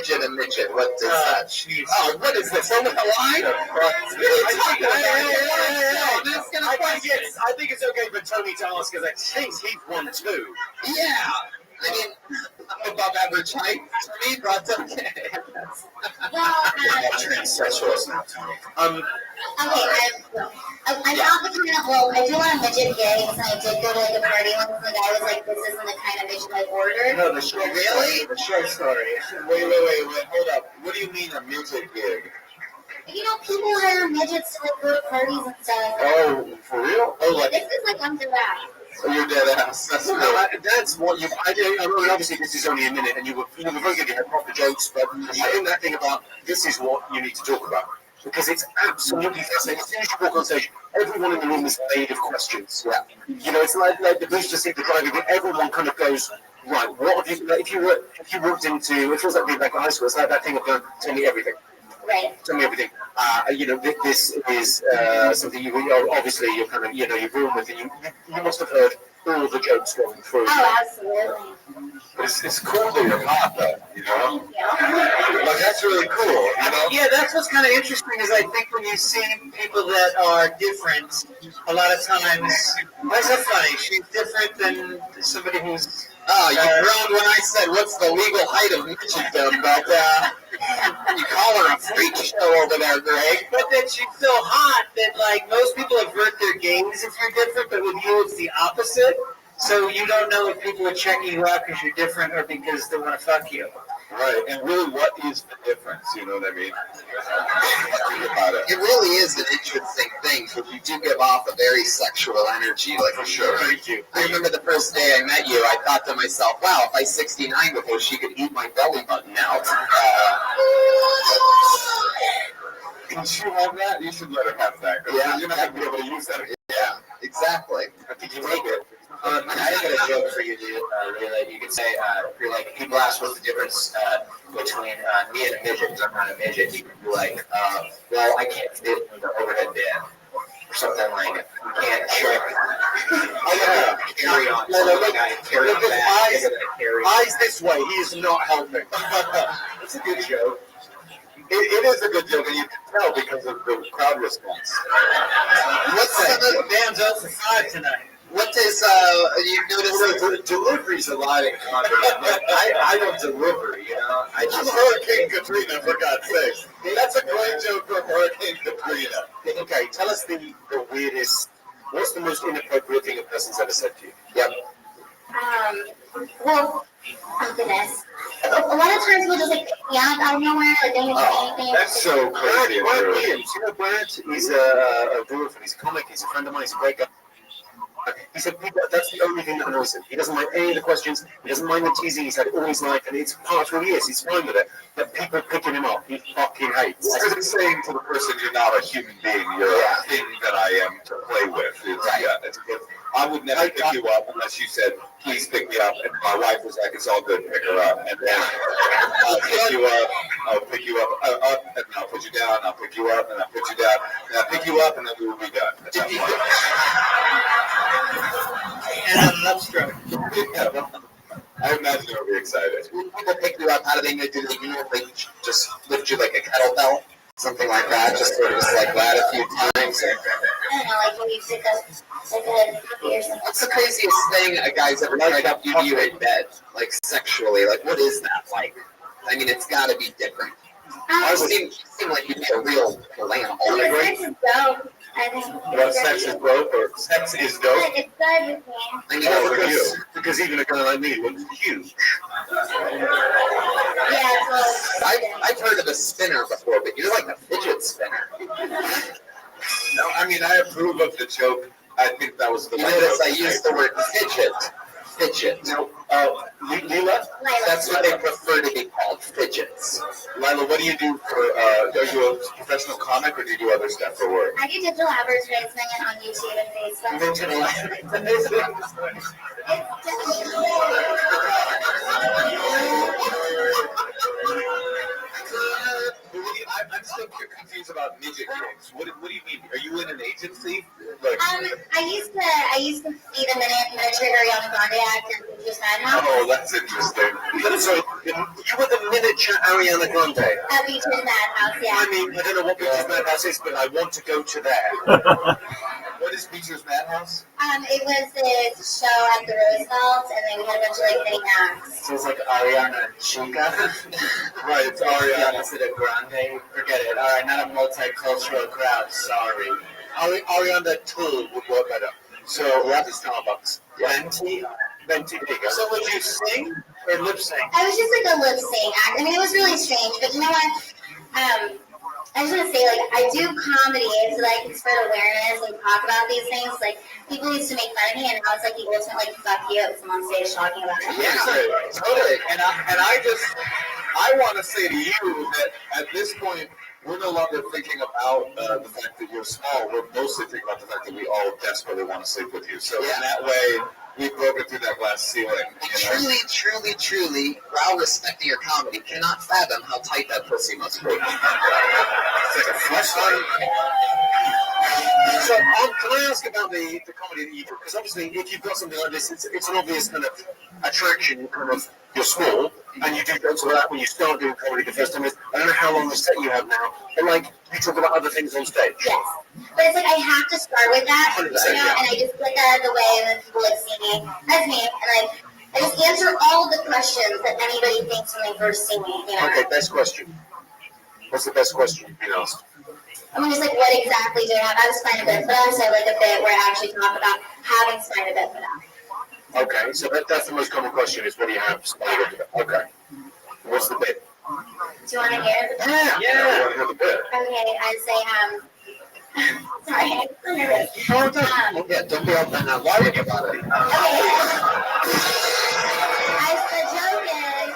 midget a midget? What is that? Jeez. Oh, what is this? Over the line? I think it's okay for Tony to ask because I think he's won too. Yeah. I mean, I'm above average height. To me, that's okay. Transsexuals now, Tony. Okay, I'm not the kind of, well, I do want a midget gig, and I did go to like a party once, and the guy was like, this isn't the kind of midget I ordered. No, the short Really? The short story. Wait, hold up. What do you mean a midget gig? You know, people hire midgets to like go to parties and stuff. Oh, for real? Oh, like, This is like under that. oh, you're dead ass. That's real. That's what you. I mean, obviously, this is only a minute, and you were very good. You had proper jokes, but I think that thing about this is what you need to talk about because it's absolutely fascinating. As soon as you walk on stage, everyone in the room is made of questions. Yeah, you know, it's like the booster seat, the driving. Everyone kind of goes, right. What have you? Like, if you walked into, it feels like being back in high school. It's like that thing of going, tell me everything. Right. Tell me everything. You know, this is something you obviously you're kind of you're born with, and you must have heard all the jokes going through. Oh, absolutely. But it's cool that you're hot, though, you know? Like, that's really cool, you know? Yeah, that's what's kind of interesting is I think when you see people that are different, a lot of times, why is that funny? She's different than somebody who's... Oh, you groaned when I said, what's the legal height of midgetdom, but you call her a freak show over there, Greg. But that she's so hot that, like, most people avert their gaze if you're different, but with you it's the opposite. So you don't know if people are checking you out because you're different or because they want to fuck you. Right, and really, what is the difference, you know what I mean? Think about it. It really is an interesting thing because you do give off a very sexual energy, like For sure. Thank you. I remember the first day I met you, I thought to myself, wow, if I 69 with her, she could eat my belly button out. Can she have that? You should let her have that. Yeah. You're not going to be able to use that. Yeah, exactly. I think you take it. I got a joke for you, dude. Really, you could say, if you're like, people ask what's the difference between me and a midget, because I'm not a midget. You could be like, well, I can't fit in the overhead bin. Or something like, you can't check. Carry on. Carry on back. Eyes this way, he is not helping. It's a good joke. It is a good joke, and you can tell because of the crowd response. What's some of the Dan's up for 5 tonight. what is, you notice? Delivery's a lot in comedy, but I don't deliver, you know? I'm Hurricane Katrina, for God's sake. That's a great joke from Hurricane Katrina. Okay, tell us the weirdest, what's the most inappropriate thing a person's ever said to you? Yep. Well, oh goodness. A lot of times we'll just like pick me up out of nowhere, like they don't say anything. That's so crazy. Brad Williams, you know Brad? He's a dwarf, he's a comic, he's a friend of mine, he's a great guy. He said that's the only thing that annoys him. He doesn't mind any of the questions, he doesn't mind the teasing, he's had it all his life, and it's part of who he is, he's fine with it. But people picking him up, he fucking hates. Because it's saying to the person, you're not a human being, you're a thing that I am to play with. I would never pick you up unless you said, please pick me up. And my wife was like, it's all good, pick her up. And then I'll pick you up, and I'll put you down, I'll pick you up, and I'll put you down, and I'll pick you up, and then we will be done. At that point. And I'm upstruck. I imagine I'll be excited. When people pick you up, how do they do they do it? They just lift you like a kettlebell? Something like that, just sort of just like that a few times. Or, I don't know, like when you pick up like a puppy or something. what's the craziest thing a guy's ever tried to do to you in bed? Like sexually? Like what is that like? I mean, it's got to be different. You seem like you'd be a real lamb. Sex is dope. I think. What, sex is dope, or sex is dope? It's good with me. I mean, Because even a guy like me looks huge. Yeah, well. I've heard of a spinner before, but you're like a fidget spinner. No, I mean, I approve of the joke. I think that was the You notice I used the word fidget. Fidget. No, Lila? That's what they prefer to be called, fidgets. Lila, what do you do for, are you a professional comic or do you do other stuff for work? I do digital advertising on YouTube and Facebook. I'm still confused about midget gigs. What do you mean? Are you in an agency? Like, I used to be the miniature Ariana Grande act and Beacher's Madhouse. Oh, that's interesting. So you were the miniature Ariana Grande. At Beacher's Madhouse, yeah. I mean, I don't know what Beacher's Madhouse is, but I want to go to there. What is Beecher's Madhouse? It was this show at the Rothschild, and then we had a bunch of like mini acts. So it's like Ariana Chica. Right, it's Yeah, Ariana. instead of Grande. Forget it. All right, not a multicultural crowd. Sorry. Ariana Tool would work better. So we're at the Starbucks. Venti. Venti, there you go. So would you sing or lip sync? I was just like a lip sync act. I mean, it was really strange, but you know what? I just want to say, like, I do comedy so that I can spread awareness and talk about these things. Like, people used to make fun of me, and now it's like the ultimate, like, fuck you if I'm on stage talking about it. Yeah, totally. And I want to say to you that at this point, we're no longer thinking about the fact that you're small. We're mostly thinking about the fact that we all desperately want to sleep with you. So in that way, we've broken through that glass ceiling. Truly, while respecting your comedy, cannot fathom how tight that pussy must be. It's like a fleshlight. So, can I ask about the comedy that you do? Because obviously, if you've got something like this, it's an obvious kind of attraction. You're small, and you do go to that when you start doing comedy the first time. I don't know how long the set you have now, but like, you talk about other things on stage. Yes. But it's like I have to start with that, 100%, you know, yeah. and I just get that out of the way, and then people like see me as me, and I just answer all of the questions that anybody thinks when they first see me, you know. Okay, best question. What's the best question you've been asked? I mean, just like, what exactly do I have? I have spina bifida, so like a bit where I actually talk about having spina bifida. Okay, so that's the most common question is, what do you have? Okay. What's the bit? Do you want to hear it? Yeah. I want to hear the bit. Okay, I'd say, sorry, I'm nervous. Yeah, don't be all lying about it. The joke is,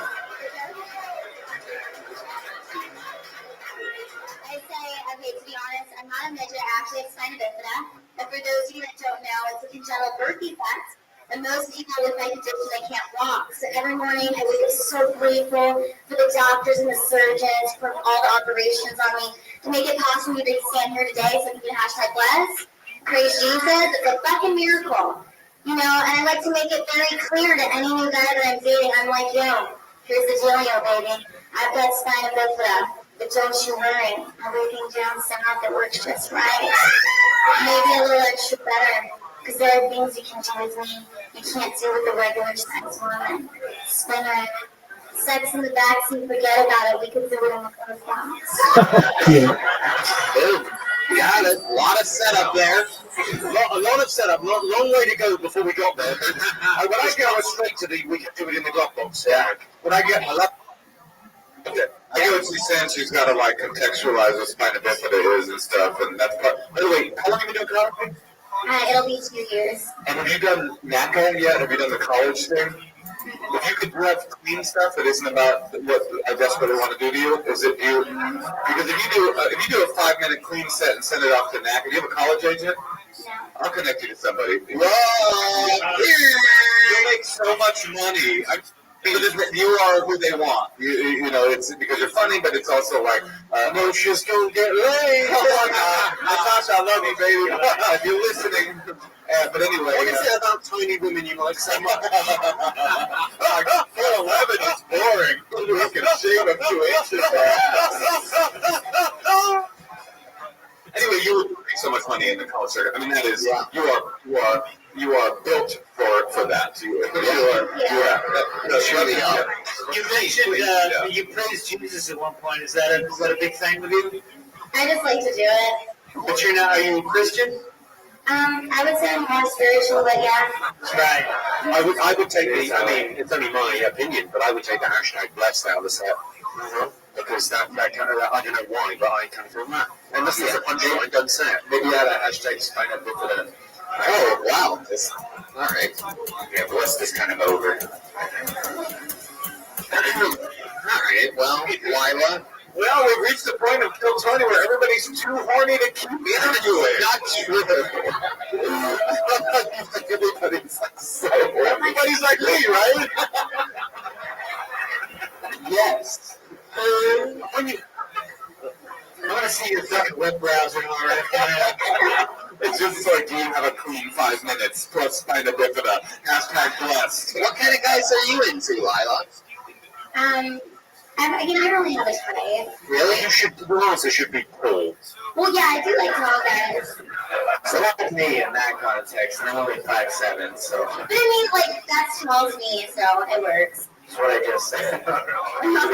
I say, okay, to be honest, I'm not a midget, I actually have spina bifida. But for those of you that don't know, it's a congenital birth defect. And most people with my condition, they can't walk. So every morning, I wake up so grateful for the doctors and the surgeons for all the operations on me to make it possible for me to stand here today so we can #bless. Praise Jesus. It's a fucking miracle. You know, and I like to make it very clear to any new guy that I'm dating. I'm like, yo, here's the dealio, baby. I've got spina bifida. But don't you worry, everything down south, it works just right. Maybe a little extra better, because there are things you can do with me you can't do with the regular sex woman. Spinner, sex in the backseat, forget about it. We can do it in the first box. Boom. Got it. A lot of setup there. A lot of setup, long way to go before we got there. When I go straight to we can do it in the glove box. Yeah. When I get, I love it. I get what she's saying. She's got to like contextualize what spina bifida is and stuff. And that's part. By the way, how long have you been doing comedy? It'll be 2 years. And have you done NACA yet? Have you done the college thing? If you could have clean stuff that isn't about what I desperately want to do to you, is it you? Because if you do a 5-minute clean set and send it off to NACA, do you have a college agent? No. I'll connect you to somebody. Whoa! You'll make so much money. You are who they want. You know, it's because you're funny, but it's also like, no, she's gonna get laid. Oh my God, Natasha, I love you, baby. If you're listening, but anyway. What is it about tiny women you like so much? Like, 4'11" is boring. You can shave them 2 inches. Anyway, you would make so much money in the college circuit. I mean, that is, you are built for that. You You praised Jesus at one point. Is that a big thing with you? I just like to do it. But you're not. Are you a Christian? I would say I'm more spiritual, but yeah. Right. I would take I mean, it's only my opinion, but I would take the #blessed out of the set. Because that kind of, I don't know why, but I kind of feel that. Unless there's a punchline, don't say it. Maybe add a #spina bifida. Oh, wow. All right. Yeah, bless this kind of over. All right. Well, Lila. Well, we've reached the point of Kill Tony where everybody's too horny to keep interviewing. Not true. Everybody's like me, right? Yes. I want to see your fucking web browser, all right? It's just like you have a clean 5 minutes plus spina bifida. Hashtag blessed. What kind of guys are you into, Lila? I don't really have a type. Really? Your answer should be Paul. Well, yeah, I do like tall guys. So that's me in that context, and I'm only 5'7", so But I mean, like, that's small to me, so it works. that's what I just said.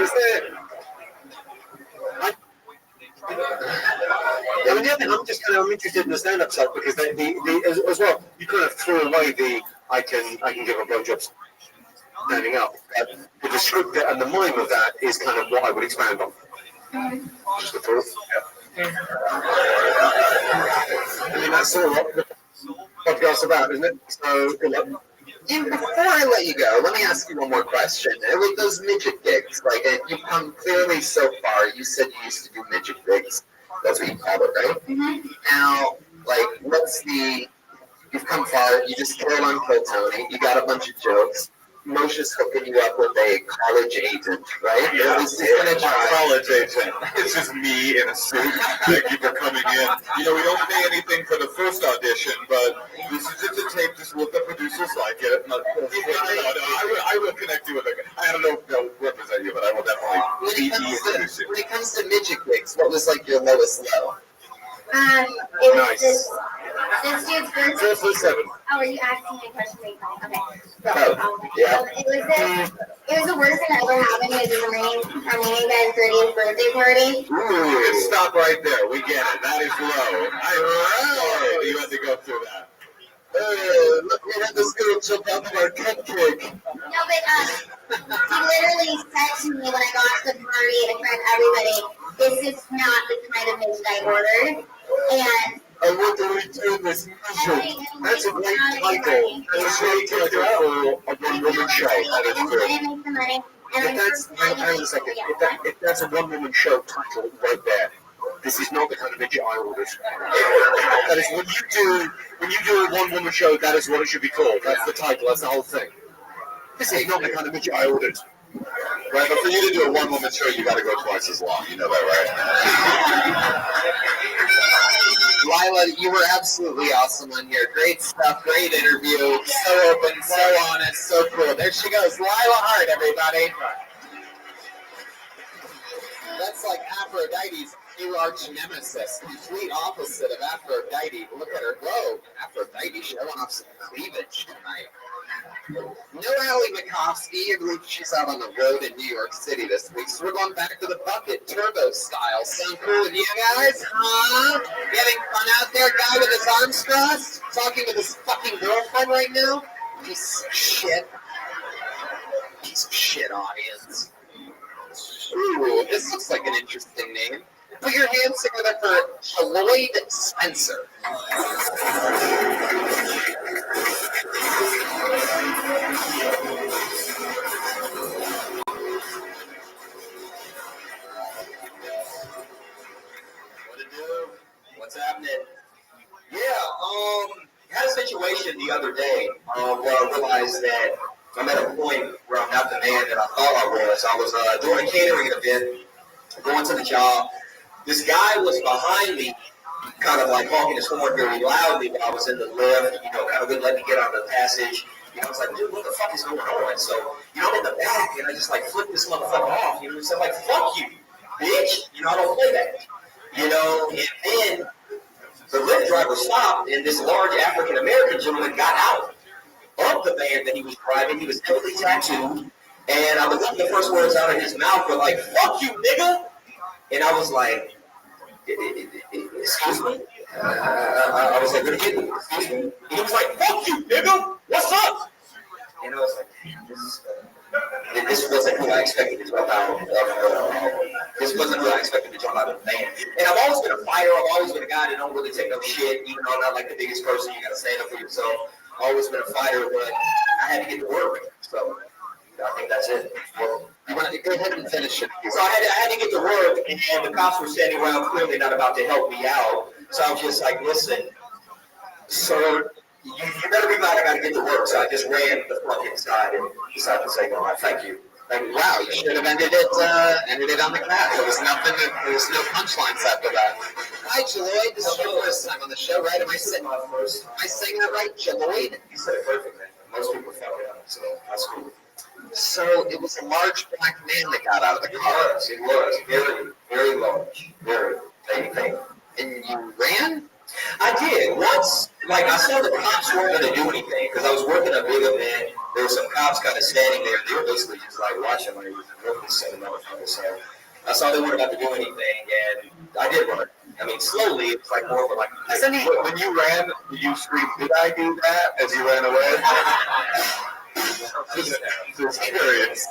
Is there? I'm interested in the stand-up stuff because as well, you kind of threw away the I can give a blowjob standing up. The descriptor and the mime of that is kind of what I would expand on. Just a thought. Yeah. I mean, that's sort of what the podcast's about, isn't it? So, good luck. And before I let you go, let me ask you one more question. With those midget gigs, like you've come clearly so far. You said you used to do midget gigs. That's what you called it, right? Mm-hmm. Now, like, you've come far. You just killed on Kill Tony. You got a bunch of jokes. Moshe's hooking you up with a college agent, right? Yeah, He's gonna my try. college agent. It's just me in a suit. Thank you for coming in. You know, we don't pay anything for the first audition, but this is just a tape. Just what the producers like it. I will connect you with a. I don't know if they'll represent you, but I will definitely introduce you. When it comes to midget gigs, what was like your lowest low? It was Nice. this dude's birthday. 4'7". Oh, are you asking me a question? Okay. So, Yeah. it was the worst thing that ever happened. It was our main guy's 30th birthday party. Ooh, stop right there. We get it. That is low. You had to go through that. Look, we had this girl jump out of our cupcake. No, but he literally said to me when I got to the party in front of everybody, "This is not the kind of midget I ordered." And What do we do in this midget? That's a great title. That's a great title for a one-woman show. That is I good. didn't make the money. And If that's, hang on a second. If that's a one-woman show title right there, this is not the kind of midget I ordered. That is when you do a one-woman show. That is what it should be called. That's the title. That's the whole thing. This is not the kind of midget I ordered. Right, but for you to do a one-woman show, you got to go twice as long. You know that, right? Lila, you were absolutely awesome on here. Great stuff, great interview. So open, so honest, so cool. There she goes, Lila Hart, everybody. That's like Aphrodite's new arch nemesis, complete opposite of Aphrodite. Look at her. Whoa, Aphrodite showing off some cleavage tonight. No Allie Makovsky. I believe she's out on the road in New York City this week. So we're going back to the bucket, turbo style. Sound cool with you guys? Huh? Getting fun out there? Guy with his arms crossed? Talking with his fucking girlfriend right now? Piece of shit. Piece of shit audience. Ooh, this looks like an interesting name. Put your hands together for Lloyd Spencer. What it do? What's happening? Yeah, had a situation the other day where I realized that I'm at a point where I'm not the man that I thought I was. I was doing a catering event, going to the job. This guy was behind me, kind of like honking his horn very loudly, but I was in the lift, kind of wouldn't let me get out of the passage. I was like, dude, what the fuck is going on? So, I'm in the back, and I just like flipped this motherfucker off. So I'm like, fuck you, bitch. I don't play that. And then the Lyft driver stopped, and this large African-American gentleman got out of the van that he was driving. He was heavily tattooed, and I believe the first words out of his mouth were like, fuck you, nigga. And I was like, excuse me? I was like, excuse me? And he was like, fuck you, nigga. What's up? And I was like, this wasn't who I expected to jump out of. This wasn't who I expected to jump out of the van. And I've always been a fighter. I've always been a guy that don't really take no shit. Even though I'm not like the biggest person, you got to stand up for yourself. I've always been a fighter, but I had to get to work. So I think that's it. Well, You want to go ahead and finish it? so I had to get to work, and the cops were standing around, clearly not about to help me out. So I was just like, listen, sir, you better be glad I got to get to work. So I just ran the fuck inside and decided to say, no, thank you. Like, wow, you should have ended it on the cat. There was nothing. There was no punchlines after that. Hi, Jaloid. This is your first time on the show, right? Am I saying that right, Jaloid? You said it perfect, man. Most people fuck it up, so that's cool. So it was a large black man that got out of the car. It was very, very large, very big. And you ran? I did once. Like I saw the cops weren't going to do anything because I was working a big event. There were some cops kind of standing there. They were basically just like watching like working seven motherfuckers. So I saw they weren't about to do anything, and I did run. I mean, slowly. It's like more of a like. When you ran, did you scream, "Did I do that?" as you ran away? Just curious.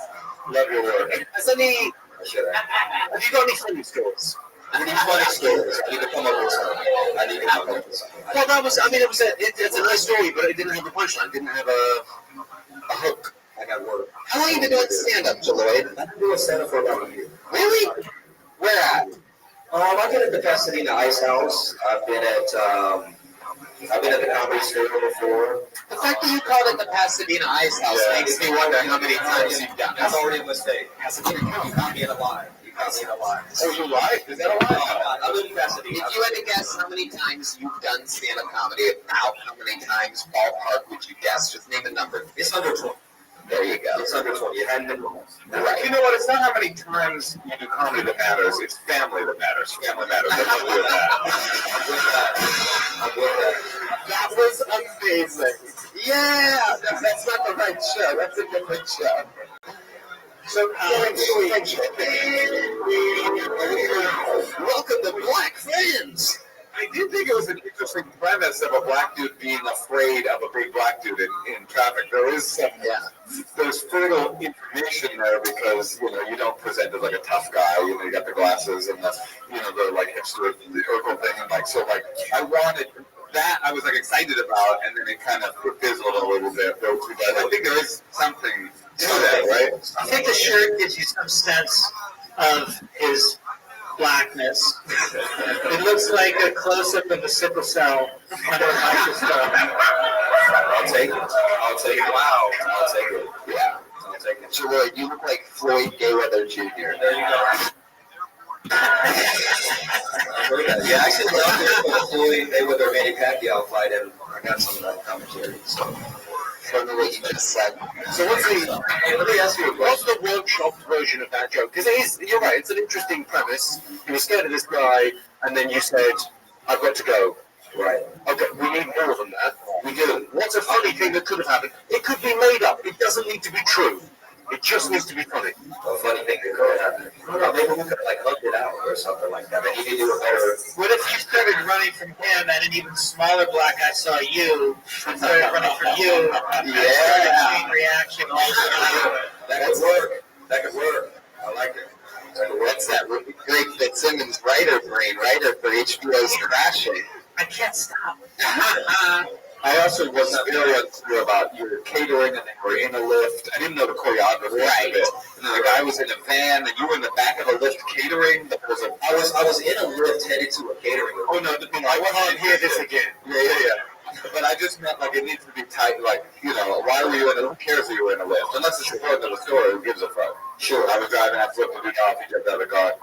Love your work. Have you got any funny stories? Any funny stories? I need to come up with something. Well, that was. I mean, it's a nice story, but it didn't have a punchline. It didn't have a hook. I got work. How long have you been doing stand-up, Jaloid? I've been doing stand-up for about a year. Really? Where at? I've been at the Pasadena Ice House. I've been at the Comedy Store before. The fact that you called it the Pasadena Ice House makes me wonder how many times you've done it. That's already a mistake. Pasadena, you caught me in a lie. Oh, you lied? Is that a lie? I live in Pasadena. If you had to guess how many times you've done stand-up comedy, about how many times ballpark would you guess? Just name a number. It's under 20. There you go. It's under 20. It hadn't been long. Right. You know what? It's not how many times you do comedy that matters. It's family that matters. Family matters. I'm with that. I'm with that. That was amazing. Yeah, that's not the right show. That's a different show. So, welcome to Black Friends. I did think it was an interesting premise of a black dude being afraid of a big black dude in traffic. There is some, there's fertile information there because, you don't present as like a tough guy. You got the glasses and the like hipster, the Urkel thing. And I wanted that, I was excited about, and then it kind of fizzled a little bit. But I think there is something to that, right? I think the shirt gives you some sense of his blackness. It looks like a close-up of a sickle cell under a microscope. I'll take it. Wow. I'll take it. Yeah. I'll take it. Jaloid, you look like Floyd Mayweather Jr. There you go. Yeah, actually, when I was with Floyd Mayweather Manny Pacquiao fight, and I got some of that commentary. So. From the way you just said. So let me ask you, what's the workshopped version of that joke? Because you're right, it's an interesting premise. You were scared of this guy, and then you said, I've got to go. Right. Okay, we need more than that. We do. What's a funny thing that could have happened? It could be made up. It doesn't need to be true. It just needs to be funny. A funny thing that could happen. I don't know, maybe we could have hugged it out or something like that. Maybe you do a better. What if you started running from him and an even smaller black guy saw you and started running from you? And started a chain reaction. That could work. That could work. I like it. That's that really great Fitzsimmons writer brain, writer for HBO's Crashing. I can't stop. I also was very unclear about your catering, and they were in a lift. I didn't know the choreography of it. And then the guy was in a van, and you were in the back of a lift catering. I was in a lift headed to a catering. Oh no, I wasn't hear this again. Yeah. But I just meant it needs to be tight. Why were you in a? Who cares that you were in a lift? Unless it's important to the story, who gives a fuck? Sure. I was driving, I flipped the dude off. He jumped out of the car.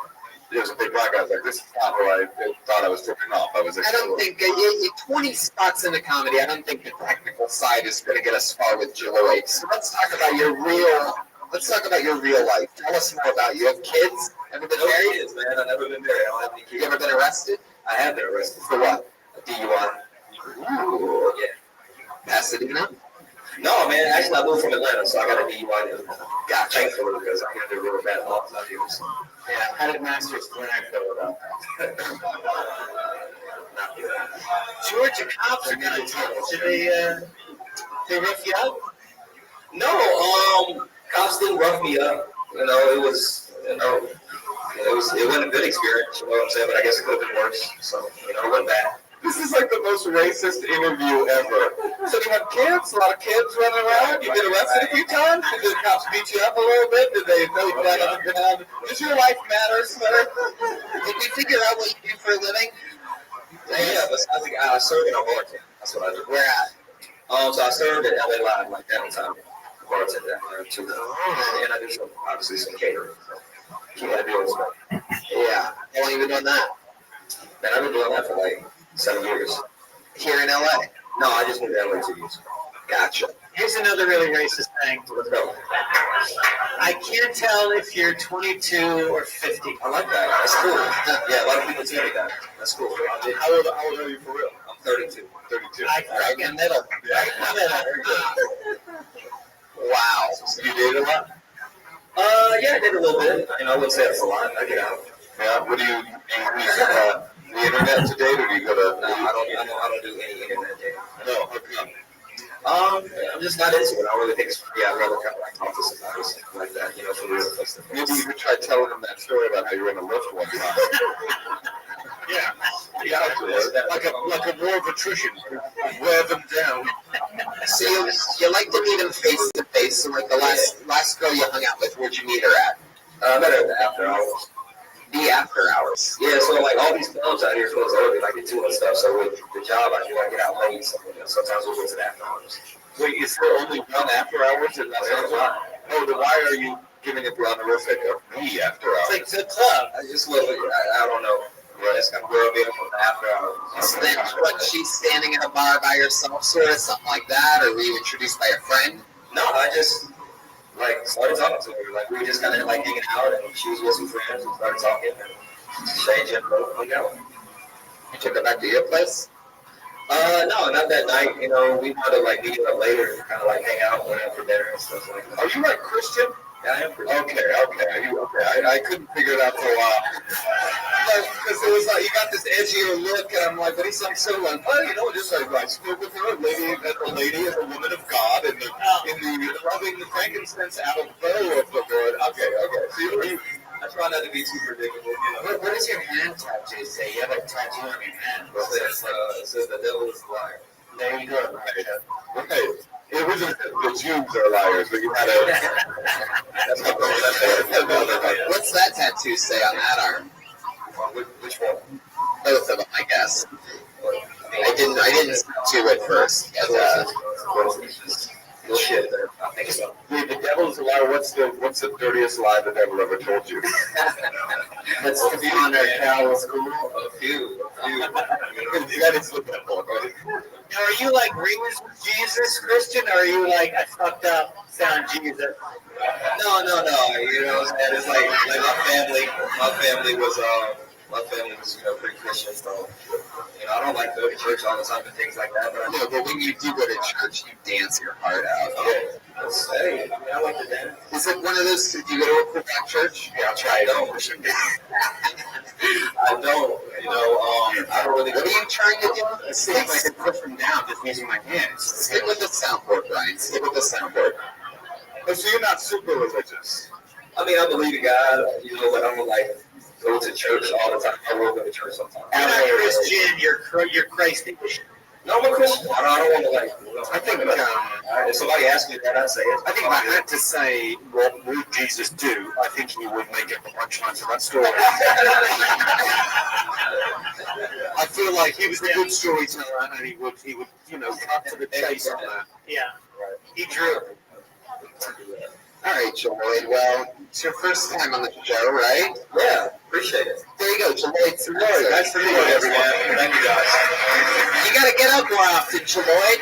There was a big black guy. I was like, this is not who I thought I was flipping off. I don't think 20 spots into comedy. I don't think the technical side is going to get us far with Jaloid. So let's talk about your real. Let's talk about your real life. Tell us more about you. You have kids? Ever been married? Kids, man. I've never been married. I don't have any kids. You ever been arrested? I have been arrested. For what? A DUI. Ooh. Yeah. Pasadena? No, man. Actually, I moved from Atlanta, so I got a DUI. Gotcha. Thankfully, because I got a real bad laws out here. So. Yeah, I had a master's when I filled up. Not good. Georgia cops are going to tell you. Did they rough you up? No, cops didn't rough me up. It wasn't a good experience, you know what I'm saying? But I guess it could have been worse. So, it wasn't bad. This is like the most racist interview ever. So you have kids? A lot of kids running around? You've been arrested a few times? Did the cops beat you up a little bit? Did they throw you down on the ground? Does your life matter, sir? Did you figure out what you do for a living? Yeah, but I served in a bulletin. That's what I do. Where at? So I served at LA Live, like downtown. bartender to them. And I do some, obviously some catering. So keep that doing stuff. Yeah. How long have you been doing that? Man, I've been doing that for like 7 years. Here in LA? No, I just moved to LA 2 years ago. Gotcha. Here's another really racist thing. Let's go. I can't tell if you're 22 or 50. I like that. That's cool. Yeah, a lot of people tell me that. That's cool. How old are you for real? I'm 32. 32. Right in the middle. Yeah. Wow. You date a lot? Yeah, I did a little bit. You know, I wouldn't say it's a lot. I get out. Yeah. What do you use the internet to date, or do you go to? No, I don't do any internet dating. No. How come? I'm just not into it. I don't really think it's. Yeah, I'd rather kind of like talk to somebody or something like that. You know, for real face to face. Maybe you could try telling them that story about how you were in a lift one time. Yeah. Yeah. Like a war of attrition. Wear them down. So you like to meet him face to face. So like the last girl you hung out with, where'd you meet her at? I met her at the after hours. The after hours. Yeah, so like all these clubs out here close early, like at 2 and stuff. So with the job I do, I get out late. So you know, sometimes we'll go to the after hours. Wait, is there only one after hours? And that's not one? Oh, then why are you giving it the honorific of me after hours? It's like the club. I just love it. I don't know. Yeah, it's kind of where I'll be from the after hours. So then, what, she's standing at a bar by herself, sort of, something like that? Or were you introduced by a friend? No, I just like started talking to her. Like we were just kind of like hanging out, and she was with some friends and started talking and exchanging hung out. You took her back to your place? No, not that night. You know, we wanted to like meet up later, kind of like hang out, went out for dinner and stuff like that. Are you like Christian? Yeah, I am pretty. Okay. I couldn't figure it out for a while. Because it was like, you got this edgier look, and I'm like, but he's like so like, well, you know, just like I spoke with her, a lady is a woman of God, and in the loving the frankincense out of bow of the Lord. Okay. So I try not to be too predictable. You know, What does your hand tattoo say? You have a tattoo on your hand. it says the devil is a liar. There you go. right. It wasn't the Jews are liars, but you had a. That's not the What's that tattoo say on that arm? Which one? Both of them, I guess. I didn't do it first. But, No shit there. I think so. Dude, the devil is a liar. What's the dirtiest lie the devil ever told you? That's to be on our cow school. A few. That is the devil, right? Now, are you like rings with Jesus, Christian, or are you like I fucked up, found Jesus? No. You know, it's like my family was pretty Christian, so you know, I don't like go to church all the time and things like that. But No, but when you do go to church, you dance your heart out. hey, I like to dance. Is it one of those? Do you go to a black church? Yeah, I'll try it out. I don't. You know, I don't really. What are you trying to do? See if I can push them down just using my hands. Stick with the soundboard, Brian. Stick with the soundboard. Oh, so you're not super religious? I mean, I believe in God, you know, but I don't like go to church all the time. I will go to church sometimes. You're not Christian. You're Christish. No, I'm a Christian. I don't want to like. You know, I think if somebody asks me that, I say it. I think if I had to say what would Jesus do, I think he would make it the punchline to that story. I feel like he was a good storyteller, and he would cut to the chase on that. Yeah. He drew. All right, Lloyd. Well, it's your first time on the show, right? Yeah, appreciate it. There you go, Lloyd. Lloyd, nice to meet you, everyone. Thank you, guys. You gotta get up more often, Lloyd.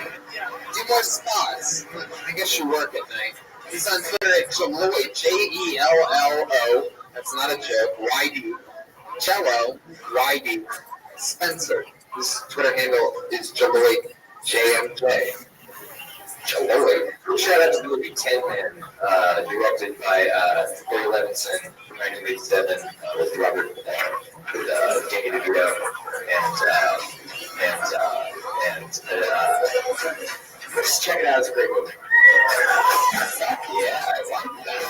Do more spots. I guess you work at night. He's on Twitter at Jello, Jello. That's not a joke. YD. Jello, YD. Spencer. His Twitter handle is Jello, JMJ. Jello. Shout out to the movie Tin Man, directed by Corey Levinson from 1987 with Robert, with Danny DeVito, and just check it out. It's a great movie. Yeah, I like that.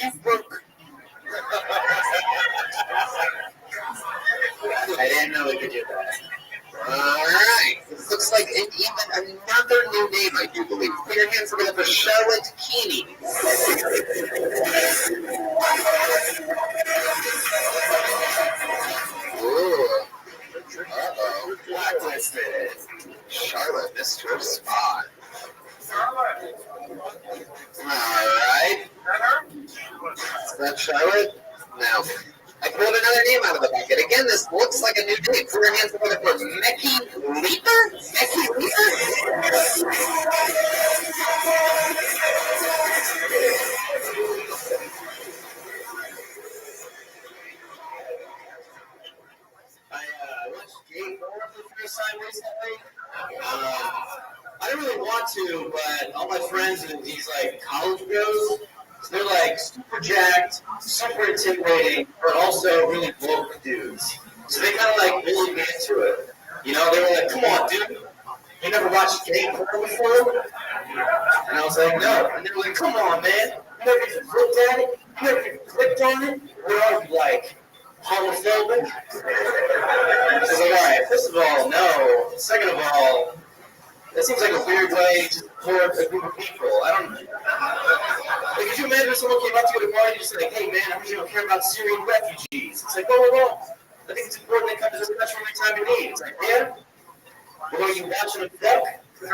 You broke. I didn't know we could do that. Alright. This looks like even another new name, I do believe. Put your hands together for Charlotte Keeney. Ooh. Uh-oh. Blacklisted. Charlotte missed her spot. that Charlotte? No. I pulled another name out of the bucket. Again, this looks like a new name. Put your hands together for Mecky Leaper? Mecky Leaper? I watched Game 4 for the first time recently. I didn't really want to, but all my friends and these like college bros, they're like super jacked, super intimidating, but also really woke dudes. So they kind of like really get into it. You know, they were like, "Come on, dude, you never watched Game 4 before?" And I was like, "No." And they were like, "Come on, man, you never even looked at it, you never even clicked on it." We're all like homophobic. So I was like, "All right, first of all, no. Second of all, that seems like a weird way to support a group of people. I don't. Like, could you imagine if someone came up to you at a bar and just like, 'Hey, man, I heard you don't care about Syrian refugees.' It's like, whoa, whoa, whoa. I think it's important they come to this country every time you need." It's like, "Yeah? Well, are you watching them fuck?" It's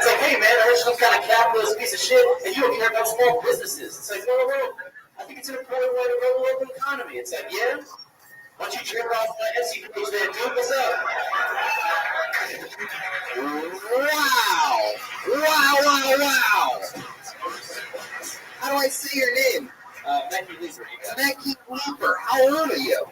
like, "Hey, man, I heard you're some kind of capitalist piece of shit, and you don't care about small businesses." It's like, "No, no, no. I think it's an important way to run the local economy." It's like, "Yeah? Why don't you check off my Etsy page there, dude? What's up?" Wow! Wow! How do I say your name? Becky Leeser, you got it. Mecky Leaper. How old are you?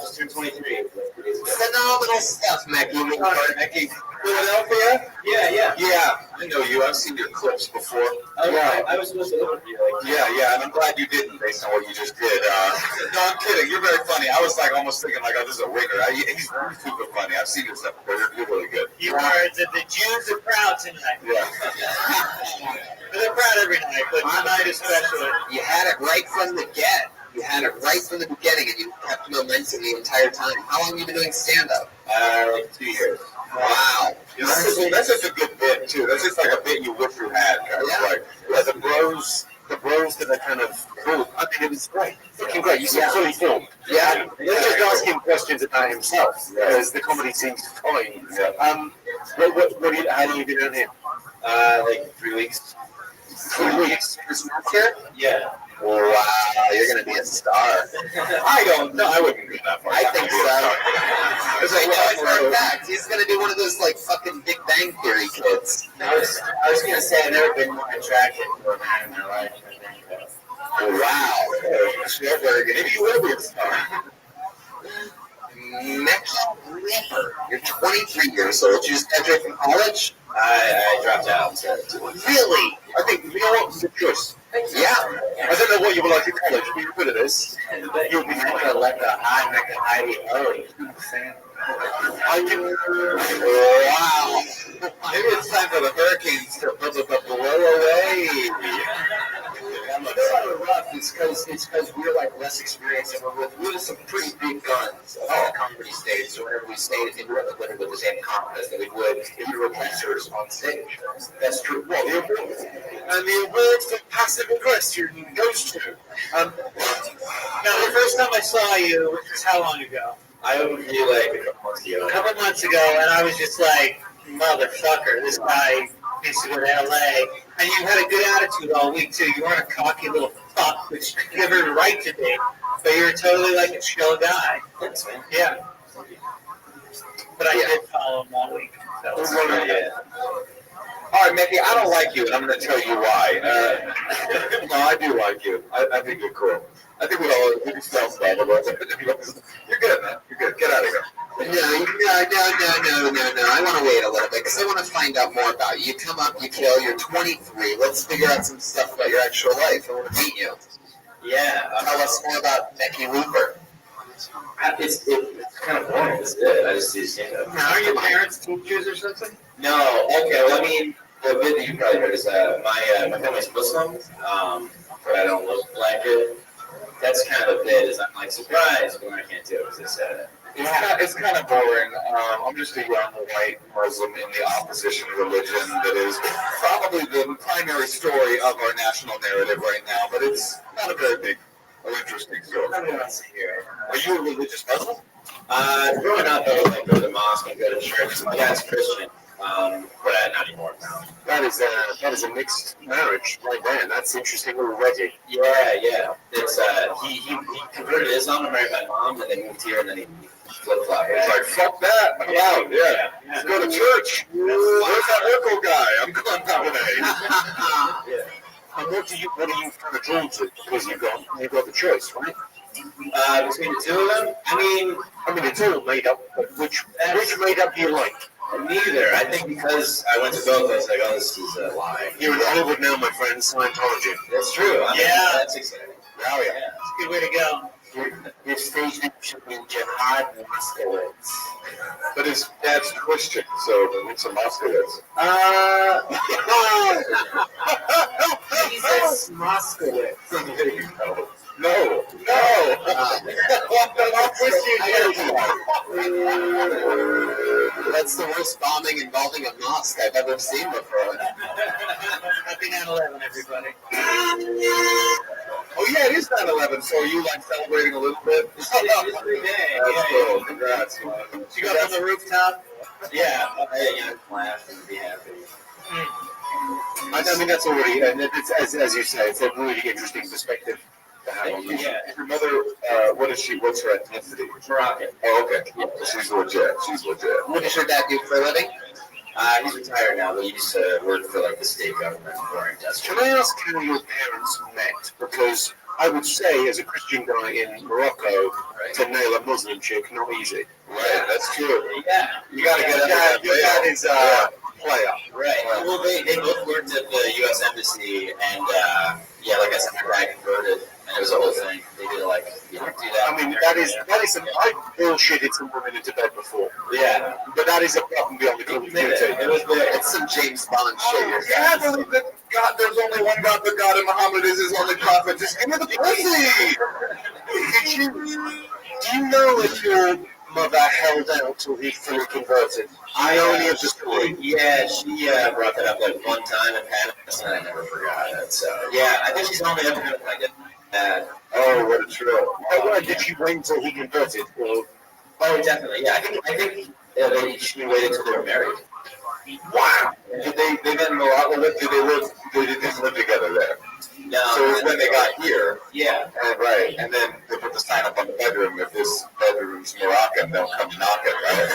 Just turned 23. Phenomenal stuff, Mecky Leaper. Mecky, Philadelphia? Yeah. Yeah, I know you. I've seen your clips before. Oh, yeah. I was supposed to live with you. Like, Yeah, and I'm glad you didn't based on what you just did. No, I'm kidding. You're very funny. I was like almost thinking like, oh, this is a winger. He's super funny. I've seen your stuff before. You're really good. You are the Jews are proud tonight. Yeah. They're proud every night, but tonight especially. You had it right from the get. You had it right from the beginning, and you kept momentum the entire time. How long have you been doing stand-up? like 2 years. Wow. That's just a good bit too. That's just like a bit you wish you had. Kind of like the bros that are kind of cool. I mean, it was great. Fucking great. You saw fully filmed. Yeah. Let's just ask him questions about himself, because the comedy seems fine. Yeah. How long have you been down here? Like 3 weeks. 3 weeks. Here? Yeah. Wow, you're going to be a star. I don't know. I wouldn't go that far. I think so. It's like, no, in fact, he's going to be one of those, like, fucking Big Bang Theory kids. I was going to say I've never been more attracted to a man in my life. Wow. Maybe you will be a star. Mecky Leaper. You're 23 years old. You just graduated from college? I dropped out. So. Really? I think, you know what, good choice. Yeah. I don't know what you were like at college, but you're good at this. You'll be like a high Mecca Heidi early. Wow. Maybe it's time for the Hurricanes to blow away. It's kind of rough. It's because we're like less experienced and we're with some pretty big guns on the comedy stage. So whenever we stayed, we weren't living with the same confidence that we would if we were producers on stage. That's true. Well, the award And the award for passive aggression goes to. Now, the first time I saw you, which was how long ago? I opened you like a couple months ago. A couple months ago, and I was just like, motherfucker, this guy needs to go to LA. And you had a good attitude all week, too. You weren't a cocky little fuck, which you have every right to be, but you were totally like a chill guy. Thanks, man. Yeah. But I did follow him all week. That was All right, Mickey, I don't like you, and I'm going to tell you why. No, I do like you. I think you're cool. I think we all self love about it. You're good, man. You're good. Get out of here. No. I want to wait a little bit because I want to find out more about you. You come up, you kill, you're 23. Let's figure out some stuff about your actual life. I want to meet you. Yeah. Tell us more about Mecky Leaper. It's kind of boring. It's good. I just Now, are your parents teachers or something? No. Okay. Well, I mean, the bit that you probably heard is my family's Muslim, but I don't look like it. That's kind of a bit. Is I'm like surprised when I can't do it. It's kind of boring. I'm just a young white Muslim in the opposition religion that is probably the primary story of our national narrative right now, but it's not a very big or interesting story. Are you a religious Muslim? Growing up, I would like go to the mosque and go to church. My dad's Christian, But not anymore. That is a mixed marriage right there. That's interesting already. Yeah. It's he converted to Islam and married my mom, and they moved here, and then he flip flop. He's like, fuck that. I'm out. Yeah. Let's go to church. Where's that Urkel guy? I'm going that way. And what are you kind of drawn to? Because you've got the choice, right? Between the two of them, I mean, it's all made up. But which made up do you like? neither. I think because I went to both, I was like, oh, this is a lie. You're in Hollywood now, my friend. Scientology. That's true. I mean, Yeah. That's exciting. Oh yeah. It's a good way to go. Your stage name should be Jihad Moskowitz. But his dad's Christian, so it's a Moskowitz. Jesus Moskowitz. There you go. No. That's the worst bombing involving a mosque I've ever seen before. Happy 9/11, everybody. Oh yeah, it is 9/11. So are you like celebrating a little bit? It's every day. That's cool. Congrats, man. Did you go up on the rooftop? Yeah. I laugh and be happy. I mean, that's already, and it's, as you say, it's a really interesting perspective to have on this. Yeah. Your mother, what's her ethnicity? Moroccan. Oh, okay. Yeah, she's legit. What does your dad do for a living? He's retired now, but he used to work for like the state government or industrial. Can I ask how your parents met? Because I would say, as a Christian guy in Morocco, to nail a Muslim chick, not easy. Right, that's true. Yeah. You gotta get under that Your veil. dad is player. Right. Well, they both worked at the U.S. Embassy, and like I said, my dad converted, and it was a whole thing. They did like, do that. I mean, that is some, I've bullshitted some women into bed before. Yeah. But that is above and beyond the community. It was big. It's some James Bond shit. Yeah, I believe that God, there's only one God, but God, and Muhammad is his only prophet. Just give me the pussy. Do you know if your mother held out till he fully converted? I only have the story. Yeah, she brought that up like one time in Paris, and I never forgot it. So yeah, I think she's only ever been like that. Oh, what a trip. Did she wait until he converted? Or? Oh, definitely. Yeah, I think she waited until they were married. Wow. Did they met in Morocco? They didn't live together there. No. So it was when they got here. Yeah. Right. And then they put the sign up on the bedroom. If this bedroom's Moroccan, they'll come knock it, right?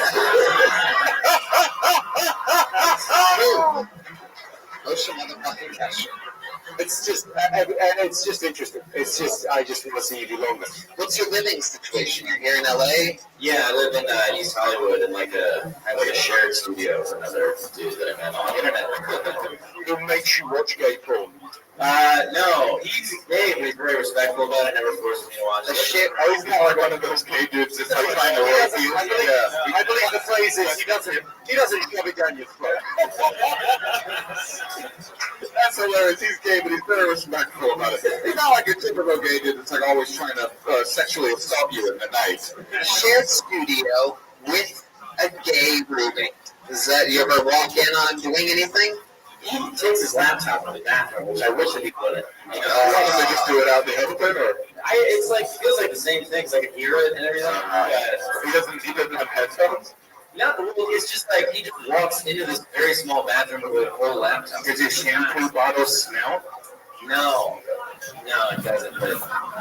Ocean motherfucking cash. It's just interesting. I just want to see you do longer. What's your living situation? You're here in LA? Yeah, I live in East Hollywood and I have a shared studio with another dude that I met on the internet. Who makes you watch gay porn? No, he's gay, but he's very respectful about it. Never forces me to watch The it. shit. Oh, he's not like one of those gay dudes that's like trying to raise you. Yeah. I believe the phrase is he doesn't shove it down your throat. That's hilarious. He's gay, but he's very respectful about it. He's not like a typical gay dude that's like always trying to sexually assault you in the night. Shared studio with a gay roommate. Is that you ever walk in on doing anything? He takes his laptop in the bathroom, which I wish that he wouldn't. You know, They just do it out in the open, or it's like feels like the same thing because I can hear it and everything. he doesn't have headphones. No, it's just like he just walks into this very small bathroom with a whole laptop. Does your shampoo bottle smell? No, it doesn't. But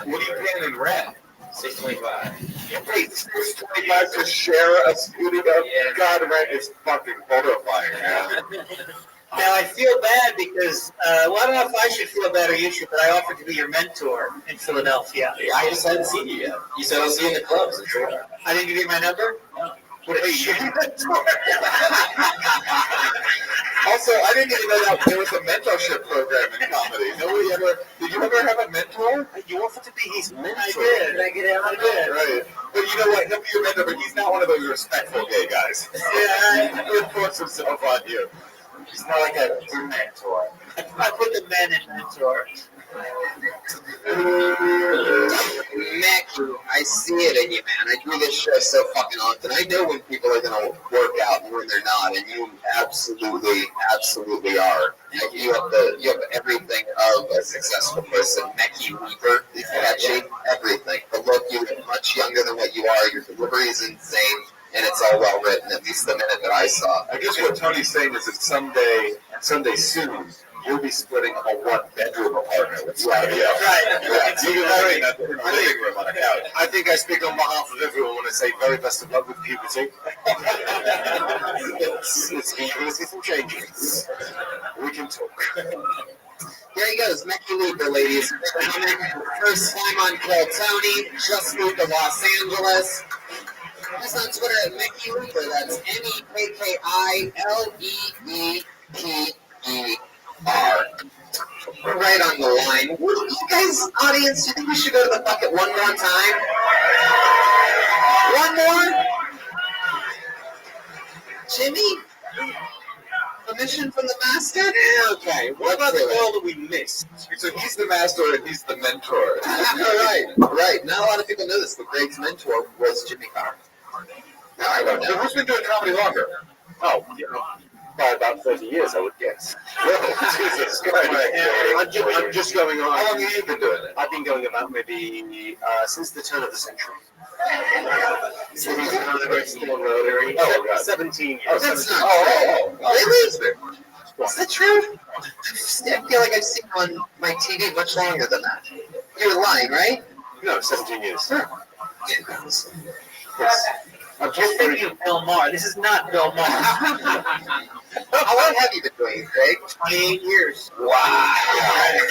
What are you paying in rent? $625. You pay $625 to share a studio. Yeah. God, rent is fucking horrifying, man. Now, I feel bad because, I don't know if I should feel bad or you should, but I offered to be your mentor in Philadelphia. I just hadn't seen you yet. You said I'll see you in the clubs. I didn't give you my number? What a shit. Also, I didn't even know that there was a mentorship program in comedy. Did you ever have a mentor? You offered to be his mentor. I did. Did I get it? I did. Right. But you know what? He'll be your mentor, but he's not one of those respectful gay guys. Yeah, He'll force himself on you. He's not like a mentor. I put the men in mentor. Mackie, I see it in you, man. I do this show so fucking often. I know when people are gonna work out and when they're not, and you absolutely are. Like, you have everything of a successful person. Mackie Weaver, catchy, everything. The look, you look much younger than what you are. Your delivery is insane. and it's all well written, at least the minute that I saw. I guess what Tony's saying is that someday soon, you'll be splitting a one-bedroom apartment with somebody else. Right. Yeah, you can in a living room on a couch. I think I speak on behalf of everyone when I say very best of luck with puberty. It's universities and changes. We can talk. Here he goes, Mickey Looper, ladies and gentlemen. First time on Kill Tony, just moved to Los Angeles. He's on Twitter at Mickey Looper. That's MEKKILEEPER. We're right on the line. You guys, audience, you think we should go to the bucket one more time? One more? Jimmy? Permission from the master? Okay, what about the girl that we missed? So he's the master and he's the mentor. Right. Not a lot of people know this, but Greg's mentor was Jimmy Carr. No, I don't So know. who's been doing comedy longer? Oh, by about 30 years, I would guess. Jesus Christ. I'm just going on. How long have you been doing it? I've been going about maybe since the turn of the century. So he's Rotary. Oh, God. 17 years. Oh, that's not Really? Is that true? I feel like I've seen you on my TV much longer than that. You're lying, right? No, 17 years. Yes. I'm just thinking of Bill Maher. This is not Bill Maher. How long have you been doing it, Greg? 28 years. Wow.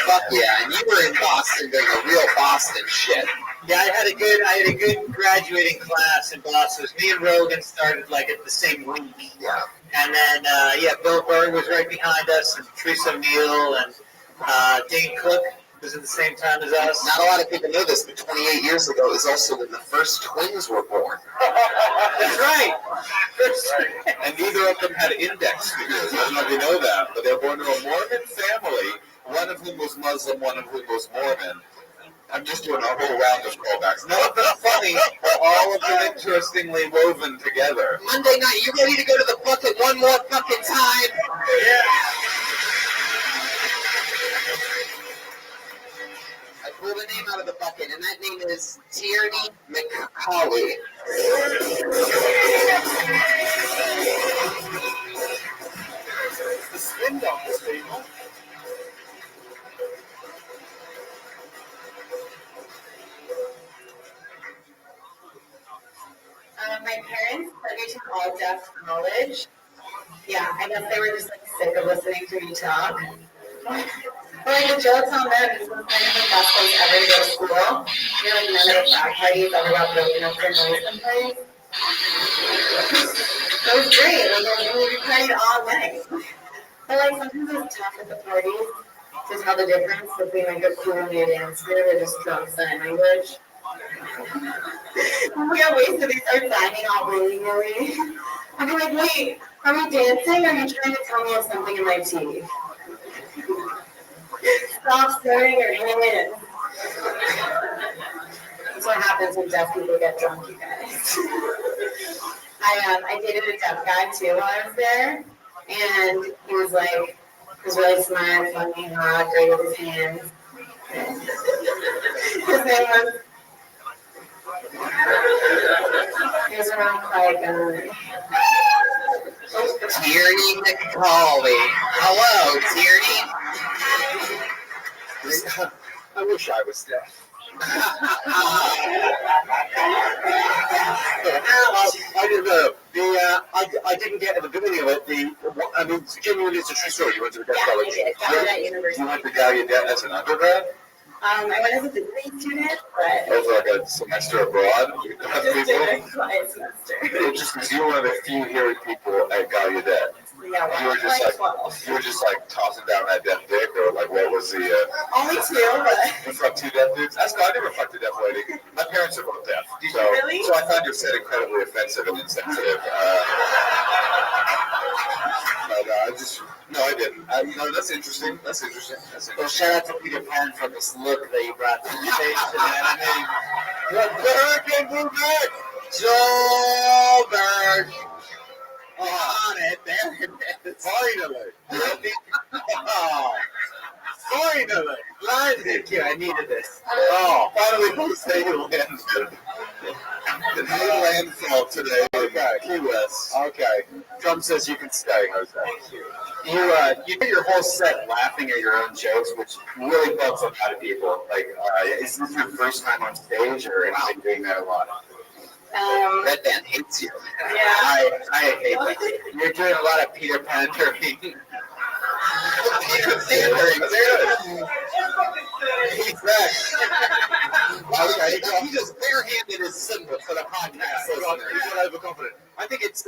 Fuck yeah. And you were in Boston doing the real Boston shit. Yeah, I had a good graduating class in Boston. It was me and Rogan started like at the same week. Yeah. And then, Bill Burr was right behind us, and Teresa O'Neill, and Dane Cook was at the same time as us. Not a lot of people know this, but 28 years ago is also when the first twins were born. That's right. And neither of them had index fingers. I don't know if you know that, but they were born to a Mormon family, one of whom was Muslim, one of whom was Mormon. I'm just doing a whole round of callbacks. None of them funny, all of them interestingly woven together. Monday night, you ready to go to the bucket one more fucking time? Yeah. I pulled a name out of the bucket, and that name is Tierney McCauley. The spin doctors, people. My parents put me to all deaf college. Yeah, I guess they were just like sick of listening to me talk. But like the jokes on them, this was kind of the best place ever to go to school. You know, like none of the frat parties ever got broken up for noise complaints. It was great. Like we partied all night. But like sometimes it's tough at the parties to tell the difference between like a cool new dance group or just drunk sign language. We got wasted, they start signing all willy-nilly. I'd be like, wait, are we dancing or are you trying to tell me of something in my teeth? Stop staring your hand. That's what happens when deaf people get drunk, you guys. I dated a deaf guy too while I was there, and he was really smart, funny, hot, great with his hands. His name was Here's around quiet guy. Tierney McCauley. Hello, Tierney. I wish I was deaf. I didn't know. I didn't get at the beginning of it. Genuinely, it's a true story. You went to the deaf Yeah, college. I did. Gallaudet University. You went to Gallaudet as an undergrad? I went as a visiting student, but Over like a semester abroad? You I just did a quiet semester. Just because you were one of the few hearing people at Gallaudet. Yeah, You were just like 12. you were just like tossing down that deaf dick, or like what was the? Only two, but You fucked two deaf dudes? That's no, I never fucked a deaf lady. My parents are both deaf. Did So, you really? So I found your set incredibly offensive and insensitive. No, I didn't. No, that's interesting. That's interesting. Well, shout out to Peter Pan for this look that you brought to the stage tonight. I mean, The hurricane blew back. Joe Bird. on it. There it is. Finally. Oh, finally. Thank you. I needed this. Oh, finally, the state landed. made landfall today in Key West. Okay. Trump says you can stay, Jose. You do your whole set laughing at your own jokes, which really bugs a lot of people. Like, is this your first time on stage, or have you been doing that a lot? Red Band hates you. Yeah. I hate that. You're doing a lot of Peter Pan-tering. Okay, he just barehanded his symbol for the podcast listeners. He's not overconfident. I think it's.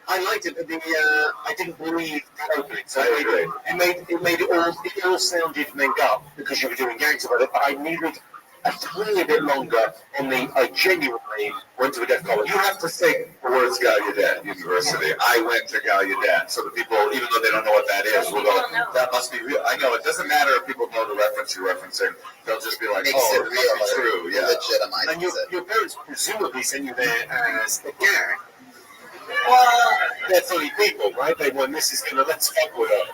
I liked it, but I didn't believe the opening. So it made it all sounded made up because you were doing gags about it. But I needed a tiny bit longer on the. I genuinely went to a deaf college. You have to say the words Gallaudet University. I went to Gallaudet, so the people, even though they don't know what that is, will go, that must be real. I know, it doesn't matter if people know the reference you're referencing. They'll just be like, Makes oh, it it real, must be true. Yeah. Legitimizes And your parents presumably sent you there as a gag. Well, They're funny people, right? They went, this is gonna, let's fuck with her.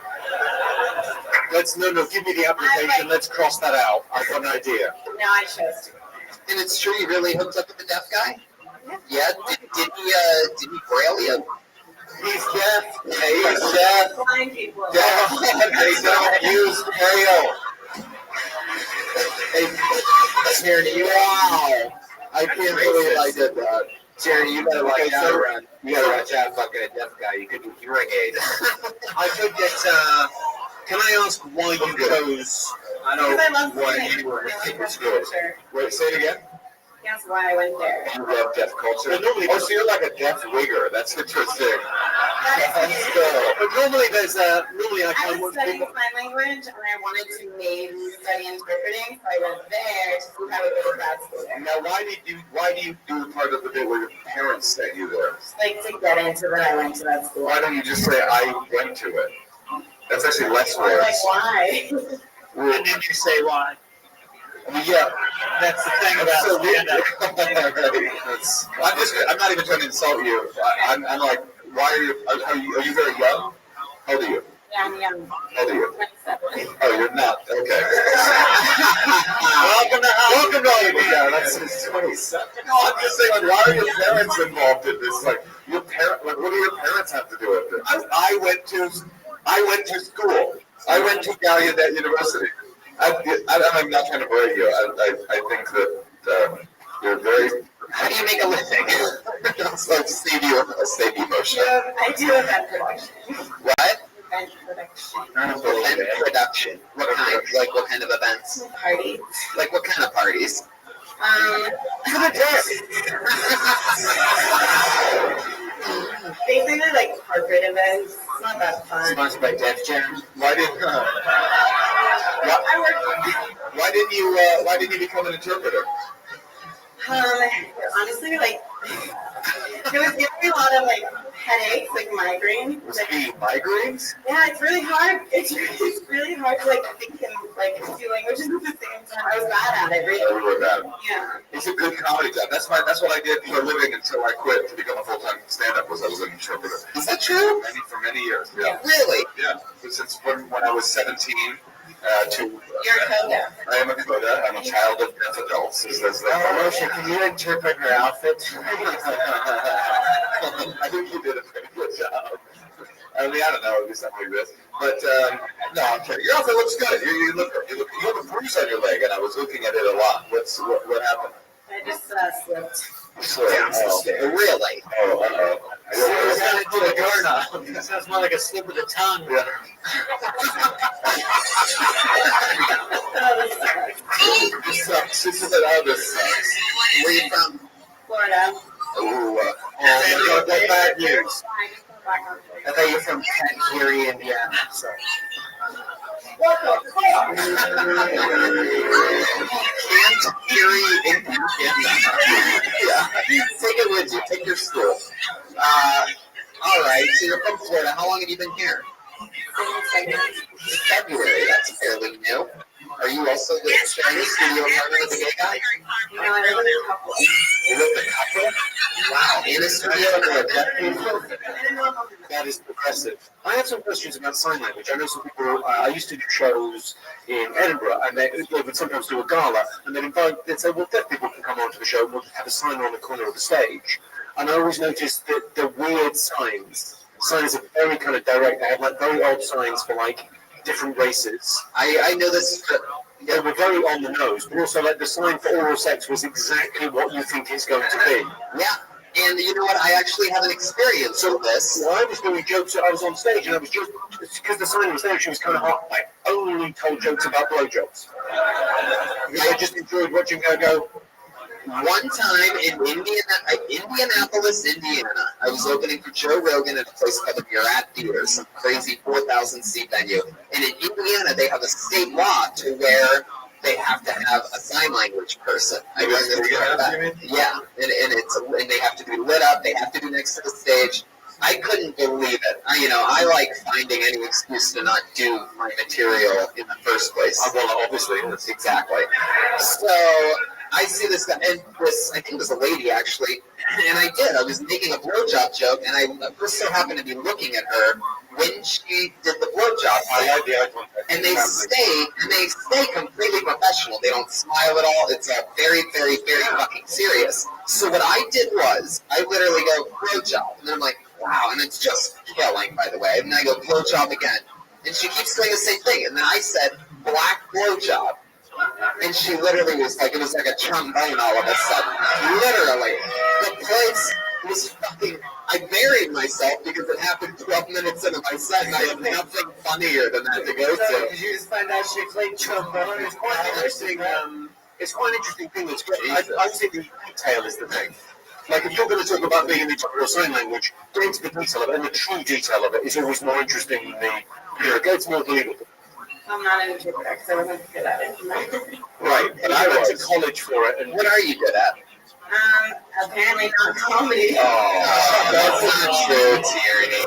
Give me the application, let's cross that out. I've got an idea. no, I chose to. And it's true, you really hooked up with the deaf guy? Yeah, did he braille you? He's deaf. He's deaf. Blind people. Deaf. They don't use braille. Hey, Tierney, wow. I can't believe I did that. Tierney, you gotta watch out around. You gotta watch out fucking a deaf guy. You could do hearing aids. I could get, can I ask why you chose, I know Because I love why singing. you were I like in deaf school. culture. Wait, say it again? That's why I went there. You love deaf culture? But normally- Oh, so you're like a deaf wigger. That's interesting. That's but normally there's normally I I kind was of studying sign language and I wanted to maybe study interpreting, so I went there to see how it goes to grad school there. Now, why do you do part of the bit where your parents sent you there? Like to get into that, I went to that school. Why don't you just say, I went to it? That's actually less Or like, words. why? And then you say why. Yeah. That's the thing about So stand-up. I'm not even trying to insult you. I'm like, why are you very young? How old are you? Yeah, I'm young. How old are you? 27. Oh, you're not. Okay. Welcome to Hollywood. Welcome to Hollywood. Yeah, that's 27. No, I'm just saying, like, why are your parents involved in this? Like, your parent, like, what do your parents have to do with it? I went to school. I went to Gallaudet University. I'm not trying to brag you. I think that you're very. How do you make a living? It's like save you emotion. I do event production. What? Event production. Event production. What kind? Like what kind of events? Party. Like what kind of parties? Basically like corporate events. It's not that fun. Sponsored by Def Jam. Why didn't you become an interpreter? Honestly, like, it was giving me a lot of, like, headaches, like migraine. Was Like, it migraines? yeah, it's really hard. It's really hard to, like, think and, like, do languages at the same time. I was bad at it, Oh, really. you were bad. Yeah. It's a good comedy job. That's what I did for a living until I quit to become a full-time stand-up. Was I was an interpreter. Is that true? For many years. Yeah. Really? Yeah. Since when I was 17 to. You're a coda. I am a coda. I'm a child of deaf adults. As they call it. Moshe, can you interpret her outfit? I think you did a pretty good job. I mean, I don't know, do something like this. But, no, I'm kidding. Your outfit looks good. You have a bruise on your leg, and I was looking at it a lot. What happened? I just slipped. Really? Oh, uh-oh. Sounds more like a slip of the tongue. Yeah. Oh, this sucks. This sucks. This sucks. Where you from? Florida. Ooh, That's bad news. I just got back on I thought you were from Kent, Erie, Indiana. So. Can't Erie, Indiana. Yeah. Take it with you. Take your stool. All right. So you're from Florida. How long have you been here? February. That's fairly new. Are you also sharing a studio apartment with a gay guy? No, I live in a couple. you live in a couple? Wow, in a studio for a decade. That is progressive. I have some questions about sign language. I know some people. I used to do shows in Edinburgh, and they would sometimes do a gala, and they'd say, "Well, deaf people can come onto the show. We'll have a sign on the corner of the stage." And I always noticed that the weird signs are very kind of direct. They have like very odd signs for like different races. I know this. They were very on the nose, but also like the sign for oral sex was exactly what you think it's going to be. Yeah. And you know what? I actually have an experience with this. Well, I was doing jokes. I was on stage, and I was just because the sign was there. She was kind of hot. I only told jokes about blowjobs. I just enjoyed watching her go. One time in Indianapolis, Indiana, I was opening for Joe Rogan at a place called the Murat Theater, some crazy 4,000 seat venue. And in Indiana, they have a state law to where they have to have a sign language person. I learned this yeah, and they have to be lit up. They have to be next to the stage. I couldn't believe it. I like finding any excuse to not do my material in the first place. Well, obviously, that's exactly. So I see this guy, and I think it was a lady actually, and I was making a blowjob joke, and I just so happened to be looking at her when she did the blowjob. I like the eye contact. And they stay completely professional. They don't smile at all. It's very, very, very fucking serious. So what I did was, I literally go, blowjob. And then I'm like, wow. And it's just killing, by the way. And then I go, blowjob again. And she keeps doing the same thing. And then I said, black blowjob. And she literally was like, it was like a trombone all of a sudden. Literally. The place was fucking, I buried myself because it happened 12 minutes into my set, and I had nothing funnier than that to go to. Did you just find out she played trombone? It's quite interesting. It's quite an interesting thing. That's great. I think the detail is the thing. Like, if you're going to talk about being in the interpreter sign language, getting to the detail of it, and the true detail of it is always more interesting than it gets more believable. I'm not an interpreter because I wasn't good at it. Right, but I went to college for it. And what are you good at? Apparently not comedy. Oh, that's not true, Tierney.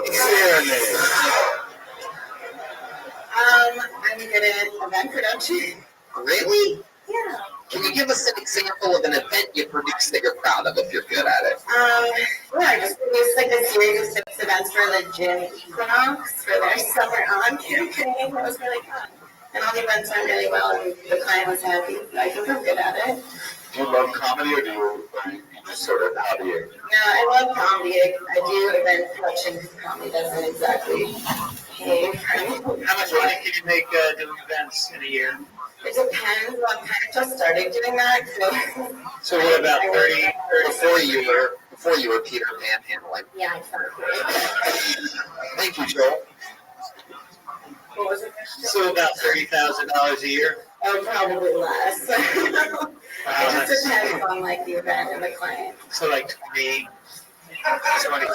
I'm good at event production. Really? Yeah. Can you give us an example of an event you produced that you're proud of if you're good at it? Yeah, I just produced like a series of 6 events for the gym Equinox for their summer on campaign. That was really fun. And all the events went really well, and the client was happy. I think I'm good at it. Do you love comedy, or do you just sort of hobbying? No, I love comedy. I do event production because comedy doesn't exactly pay for anything. How much money can you make doing events in a year? It depends. I'm kind of just started doing that. So what about 30 before you were Peter Panhandling? Yeah, I started. Thank you, Joel. What was it? So about $30,000 a year? Oh, probably less. It just depends on like the event and the client. So like 20, 25.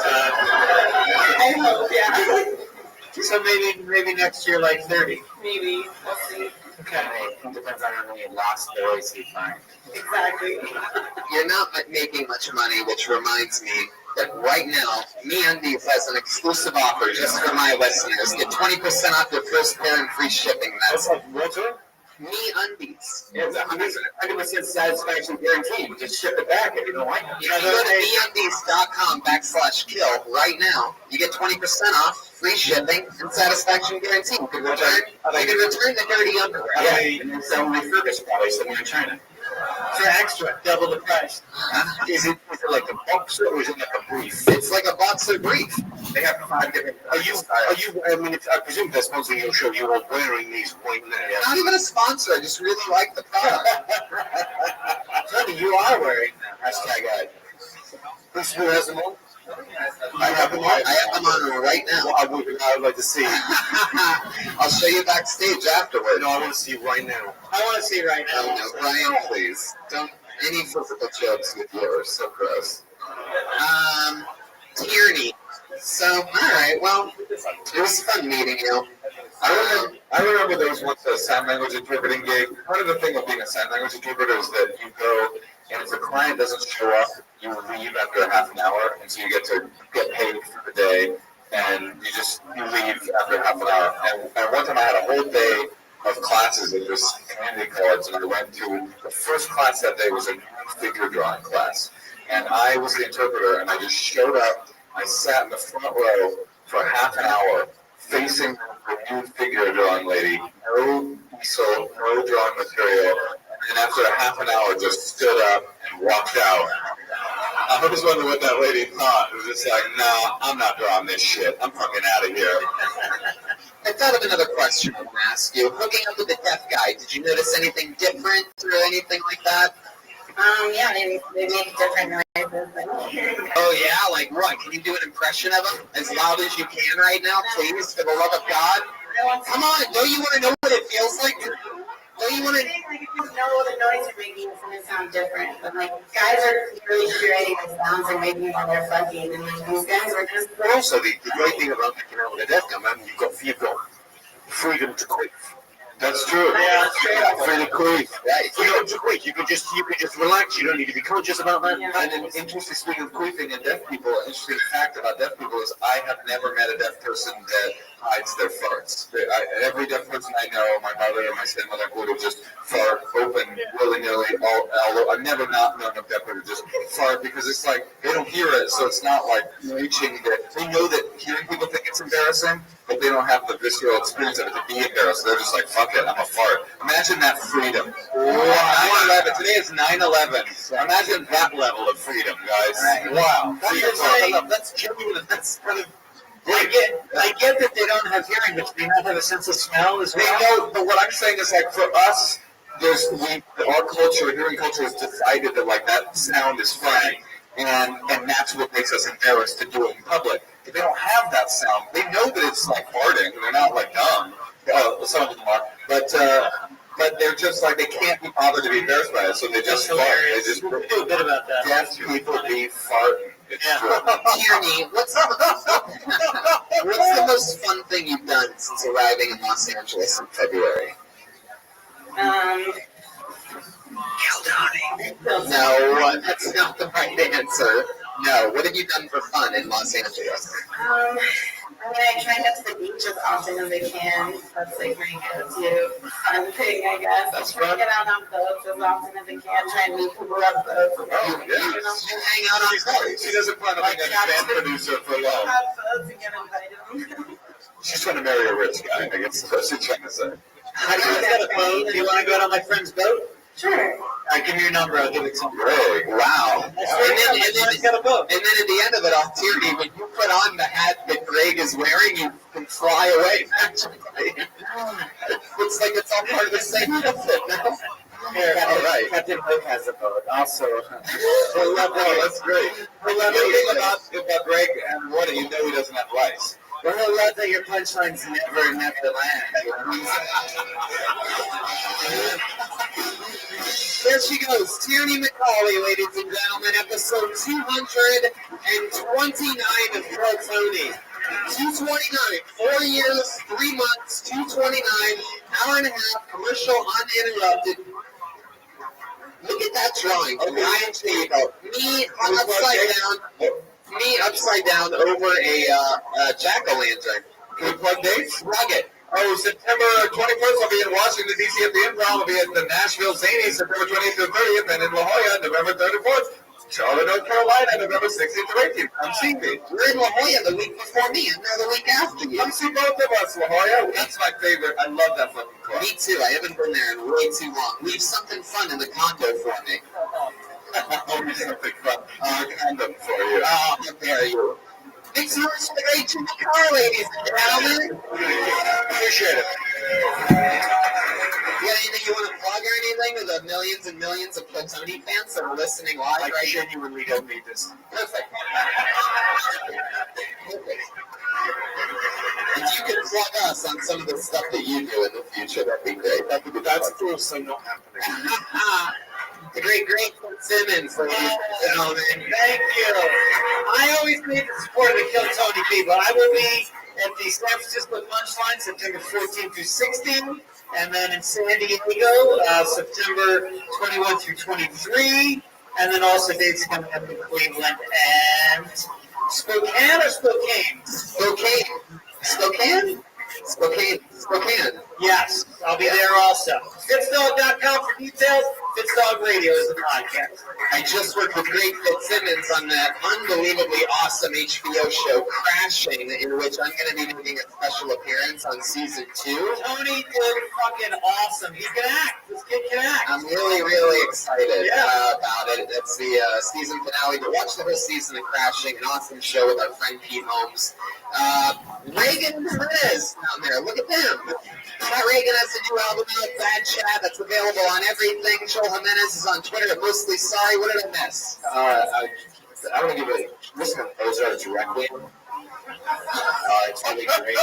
I hope, yeah. So maybe next year like 30. Maybe. We'll see. Okay. It depends on how many lost boys you find. Exactly. You're not making much money, which reminds me that right now, MeUndies has an exclusive offer just for my listeners. Get 20% off your first pair and free shipping. That's What's it? MeUndies. Yeah, it's 100% satisfaction guarantee. You just ship it back if you don't like it. If you go to MeUndies.com/kill right now, you get 20% off, free shipping, and satisfaction guarantee. You can return the dirty underwear. Yeah, and it's only refurbished probably somewhere in China. For extra, double the price. Is it like a boxer or is it like a brief? It's like a boxer brief. They have 5 different styles. I mean, I presume they're sponsoring your show. You are wearing these right now. Not even a sponsor. I just really like the product. Tony, you are wearing them. Hashtag Who has them on? I have them on right now. Well, I would like to see. I'll show you backstage afterward. No, I want to see right now. I want to see right now. Oh no, Brian, please. Don't any physical jokes with you are so gross. Tierney. So, alright, well, it was fun meeting you. I remember there was once a sign language interpreting gig. Part of the thing of being a sign language interpreter is that you go, and if the client doesn't show up, you leave after half an hour, and so you get paid for the day, and you leave after half an hour. And one time I had a whole day of classes of just community college, and I went to the first class that day was a figure drawing class. And I was the interpreter, and I just showed up. I sat in the front row for half an hour, facing the new figure drawing lady, no easel, no drawing material, and after a half an hour, just stood up and walked out. I was wondering what that lady thought. It was just like, no, I'm not drawing this shit. I'm fucking out of here. I thought of another question I want to ask you. Hooking up with the deaf guy, did you notice anything different or anything like that? Yeah, they make different noises. Oh yeah, like what? Can you do an impression of him as loud as you can right now, please, for the love of God? Come on, don't you want to know what it feels like? Don't you want to? Like, if you know the noise you're making, it's going to sound different. But, like, guys are really creating the sounds and making while they're fucking. And, like, these guys are just... But also, the great thing about making out with a deaf guy, man, you've got freedom to quit. That's true. Yeah, straight up. Freedom to quit. Right. Freedom to quit. You can just relax. You don't need to be conscious about that. Yeah. And an interesting, speaking of queefing and deaf people, an interesting fact about deaf people is I have never met a deaf person that hides their farts. Every deaf person I know, my mother or my stepmother would have just fart open willy-nilly. I've never not known a deaf person to just fart because it's like they don't hear it, so it's not like reaching that. They know that hearing people think it's embarrassing, but they don't have the visceral experience of it to be embarrassed. They're just like, fuck it, I'm a fart. Imagine that freedom. 9/11. Today is 9/11. So imagine that level of freedom, guys. Right. Wow. That's genuine. That's kind of. I get that they don't have hearing, but do they not have a sense of smell as They well? know, but what I'm saying is like for us, our culture, hearing culture has decided that like that sound is funny, and that's what makes us embarrassed to do it in public. If they don't have that sound, they know that it's like farting. They're not like dumb. Some of them are, but they're just like they can't be bothered to be embarrassed by it, so they just fart. They just We can do a bit about that. deaf people be farting. It's Yeah. true. Tierney, what's the most fun thing you've done since arriving in Los Angeles in February? No, that's not the right answer. No, what have you done for fun in Los Angeles? I try to go to the beach as often as I can. That's like my go-to fun thing, I guess. That's I try to fun. get out on boats as often as I can. Try and meet people on boats. Oh, yeah. You hang out on boats. She doesn't plan on being a band producer for long. Have boats and get invited. She's trying to marry a rich guy, I guess that's what she's trying to say. How do you get a boat? Do you want to go on my friend's boat? Sure. Give me your number. I'll give it to you. Greg, Wow. That's right. Let's get a boat. And then at the end of it all, Tierney, when you put on the hat that Greg is wearing, you can fly away. Looks like it's all part of the same outfit now. Here, All right. Captain Hook has a boat. Also, Oh, that's great. The thing about Greg and Woody, you know he doesn't have lice. well, I love that your punchlines never land. There she goes, Tierney McCauley, ladies and gentlemen, episode 229 of Pro Tony. 229, 4 years, 3 months, 229, hour and a half, commercial uninterrupted. Look at that drawing. Me upside down over a jack-o'-lantern. Can we plug dates? Plug it. Oh, September 21st, I'll be in Washington, D.C. at the Improv. I'll be at the Nashville Zanies, September 20th to 30th, and in La Jolla, November 3rd and 4th. Charlotte, North Carolina, November 16th to 18th. Come see me. You're in La Jolla the week before me, and they're the week after you. Come see both of us, La Jolla. That's my favorite. I love that fucking club. Me too. I haven't been there in way too long. Leave something fun in the condo for me. I'll be something fun. Condom for you. Oh, how dare you. Big service for the great Jimmy Carr, ladies and gentlemen. Appreciate it. You got anything you want to plug or anything to the millions and millions of Platoni fans that are listening live I right now? genuinely don't need this. Perfect. If you could plug us on some of the stuff that you do in the future, that'd be great. That'd be good. That's also not happening. The great Simmons, ladies and gentlemen. Thank you. I always need the support of the Kill Tony people. I will be at the San Francisco Punchline September 14 through 16, and then in San Diego September 21 through 23, and then also dates coming up in Cleveland and Spokane or Spokane? Spokane. Spokane? Spokane. Spokane. Yes, I'll be there also. Fitzdog.com for details. Fitzdog Radio is the podcast. I just worked with great Fitzsimmons on that unbelievably awesome HBO show, Crashing, in which I'm going to be making a special appearance on season 2. Tony did fucking awesome. He can act. This kid can act. I'm really, really excited about it. It's the season finale, but watch the whole season of Crashing, an awesome show with our friend Pete Holmes. Reagan and Perez down there, look at them. Matt Reagan has a new album out, Bad Chat, that's available on everything. Joel Jimenez is on Twitter at Mostly Sorry. What did I miss? I don't want to give a listen to Ozark directly. It's really great.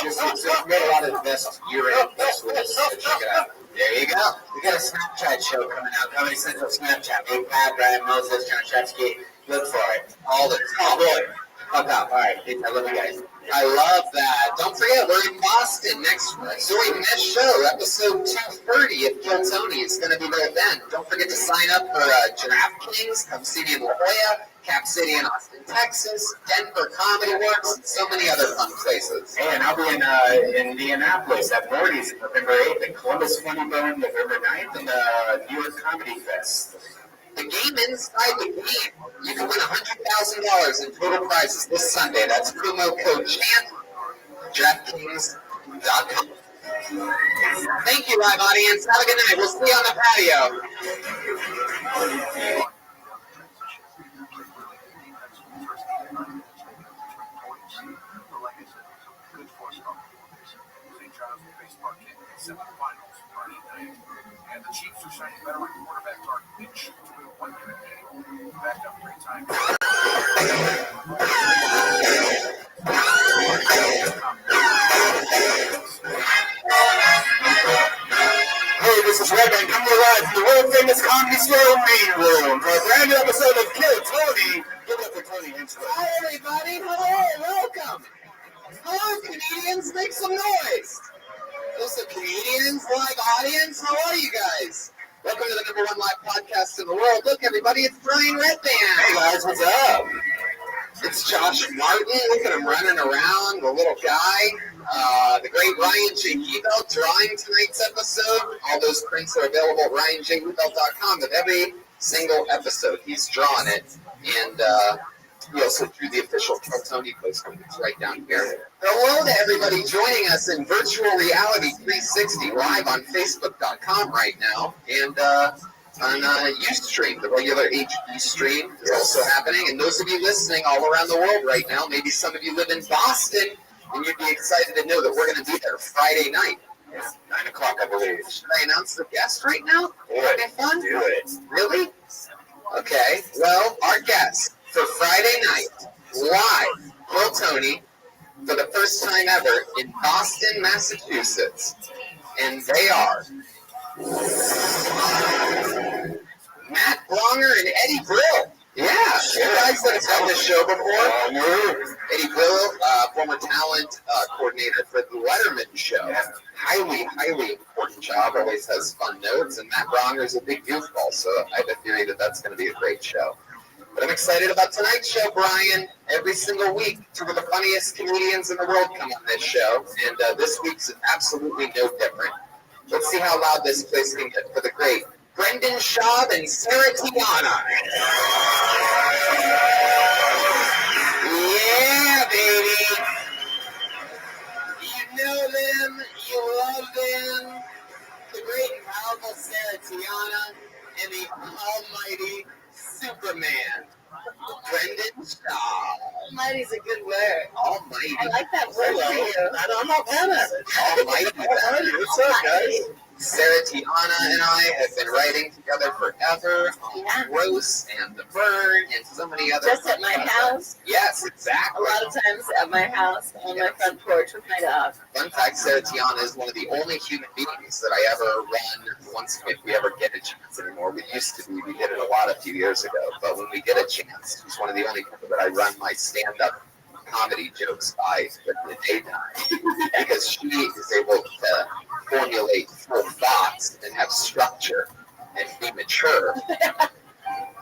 It's made a lot of the best year-end best lists, so check it out. There you go. We got a Snapchat show coming out. Comedy Central Snapchat. Big Pat, Brian Moses, John Chesky. Look for it. All the Oh, boy. Fuck up. All right. I love you guys. I love that. Don't forget, we're in Boston next show, episode 230 of Kill Tony. It's going to be there then. Don't forget to sign up for DraftKings. Come see me in La Jolla, Cap City in Austin, Texas, Denver Comedy Works, and so many other fun places. And I'll be in Indianapolis at Morty's November 8th, and Columbus Funny Bone November 9th, and New York Comedy Fest. The game inside the game. You can win $100,000 in total prizes this Sunday. That's promo code CHAMP, DraftKings.com. Thank you, live audience. Have a good night. We'll see you on the patio. And the Chiefs are shining better with quarterback Mark Lynch to win a 1-minute game. Back up 3 times. Hey, this is Rabbi coming live from the world famous Comedy Store main room for a brand new episode of Kill Tony. Give it up for Tony Hinchcliffe. Hi, everybody. Hello. Welcome. Hello, comedians. Make some noise. Listen, comedians, live audience, how are you guys? Welcome to the #1 live podcast in the world. Look, everybody, it's Brian Redband. Hey guys, what's up? It's Josh Martin. Look at him running around, the little guy. The great Ryan J. Hebelt drawing tonight's episode. All those prints are available at RyanJHebelt.com of every single episode. He's drawn it. And we also drew the official Kill Tony poster. It's right down here. Hello to everybody joining us in Virtual Reality 360 live on Facebook.com right now. And on Ustream, the regular HD stream is also happening. And those of you listening all around the world right now, maybe some of you live in Boston, and you'd be excited to know that we're going to be there Friday night. Yeah, 9 o'clock, I believe. Should I announce the guest right now? Do Would it be fun? Do it. Really? Okay. Well, our guest for Friday night, live, Kill Tony, for the first time ever in Boston, Massachusetts. And they are Matt Bronger and Eddie Brill. Yeah, you guys that have done this show before. Eddie Brill, former talent coordinator for the Letterman show. Highly, highly important job. Always has fun notes. And Matt Bronger is a big goofball, so I have a theory that that's going to be a great show. But I'm excited about tonight's show, Brian. Every single week, 2 of the funniest comedians in the world come on this show. And this week's absolutely no different. Let's see how loud this place can get for the great Brendan Schaub and Sarah Tiana. Yeah, baby. You know them. You love them. The great and powerful Sarah Tiana and the almighty Superman, Brendan Schaub. Almighty's a good word. Almighty. I like that word for you. I'm not mad at it. Almighty. What's up, guys? Sarah Tiana and I have been writing together forever on Gross and The Burn and so many other. Just at my house. Yes, A exactly. lot of times at my house, on my front porch with my dog. Fun fact, Sarah Tiana is one of the only human beings that I ever run once, if we ever get a chance anymore. We used to be, we did it a lot a few years ago, but when we get a chance, she's one of the only people that I run my stand-up comedy jokes by in the daytime because she is able to formulate full thoughts and have structure and be mature.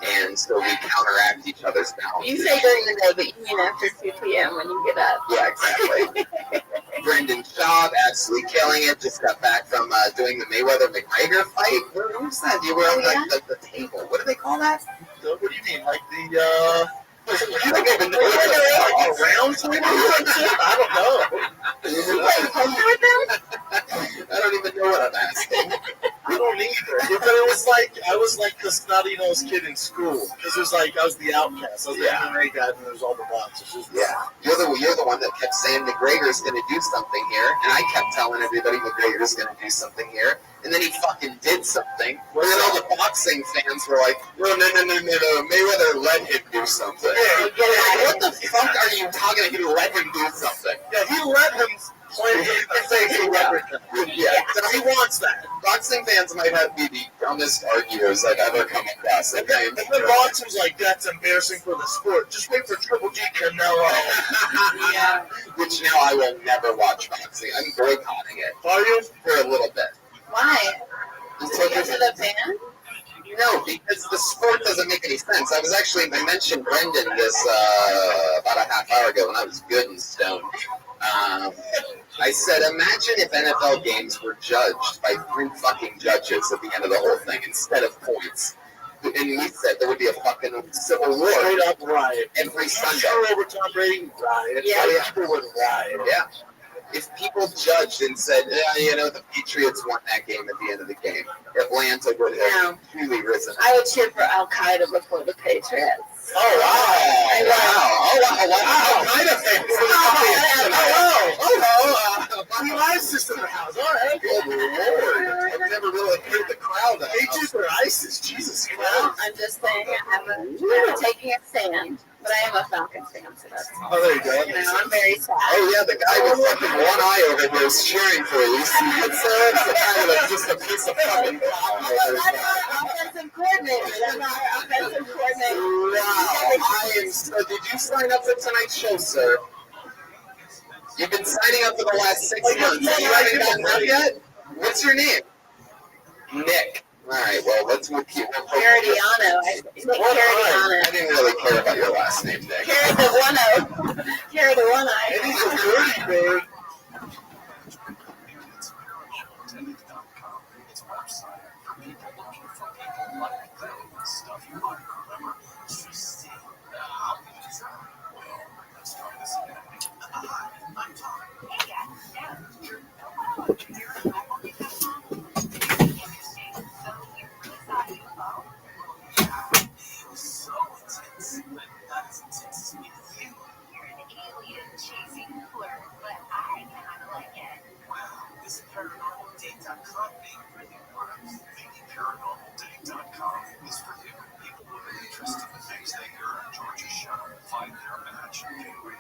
And so we counteract each other's balance. You say during the day, but you mean after 2 p.m. when you get up. Yeah, exactly. Brendan Schaub, absolutely killing it. Just got back from doing the Mayweather-McGregor fight. What was that? You were on the table. What do they call that? What do you mean? Like the, I don't even know. a round table? I don't know. I don't even know what I'm asking. I don't either. But it was like, I was like the snotty-nosed kid in school. Because it was like, I was the outcast. I was the MMA guy, and there was all the boxers. Yeah. You're the one that kept saying McGregor's going to do something here. And I kept telling everybody McGregor's going to do something here. And then he fucking did something. And then all the boxing fans were like, no, Mayweather let him do something. Yeah, Like, what the fuck are you talking about? He let him do something. Yeah, he let him play the face of leprechaun. Yeah. So he wants that. Boxing fans might have be the dumbest arguers I've ever come across. And then Rothschild's like, that's embarrassing for the sport. Just wait for Triple G Canelo. Yeah. Which now I will never watch boxing. I'm boycotting it. Are you? For a little bit. Why? Until Because of the band? No, because the sport doesn't make any sense. I mentioned Brendan this about a half hour ago when I was good and stoned. I said, imagine if NFL games were judged by 3 fucking judges at the end of the whole thing instead of points. And we said there would be a fucking civil war. Straight up riot. Every Sunday. Sure over Tom Brady, riot. Yeah. People would riot. Yeah. If people judged and said, the Patriots won that game at the end of the game, Atlanta would have truly risen. I would cheer for Al Qaeda before the Patriots. Oh, wow. Wow. Kind of thing. He lies just in the house. All right. Good Lord. I've never really heard the crowd. Ages or ISIS. Jesus Well, Christ. I'm just saying I'm taking a stand, but I am a Falcons fan, so that's Oh, there you go. I'm very sad. Oh, yeah, the guy with fucking one eye over here is cheering for you. See, it's kind of just a piece of fucking cotton over his I'm eye. not offensive coordinator. I'm not offensive coordinator. Wow. Did you sign up for tonight's show, sir? You've been signing up for the last 6 months. You haven't gotten up yet? What's your name? Nick. All right, well, we'll keep it. Caradiano. I think Caradiano. I didn't really care about your last name, Nick. Carry the one-o. Carry the one-eye. And he's a dirty bird. It's a website for people looking for people like them. Stuff you might remember. Interesting. How is that? Well, let's try this again. Hi, I'm Tom. Hey, so intense. Not as intense as me and you. You're an alien chasing flirt, but I kind of like it. Wow, this paranormaldate.com thing really works. Maybe paranormaldate.com is for you. People with an interest in the things they hear on George's show. Find their match.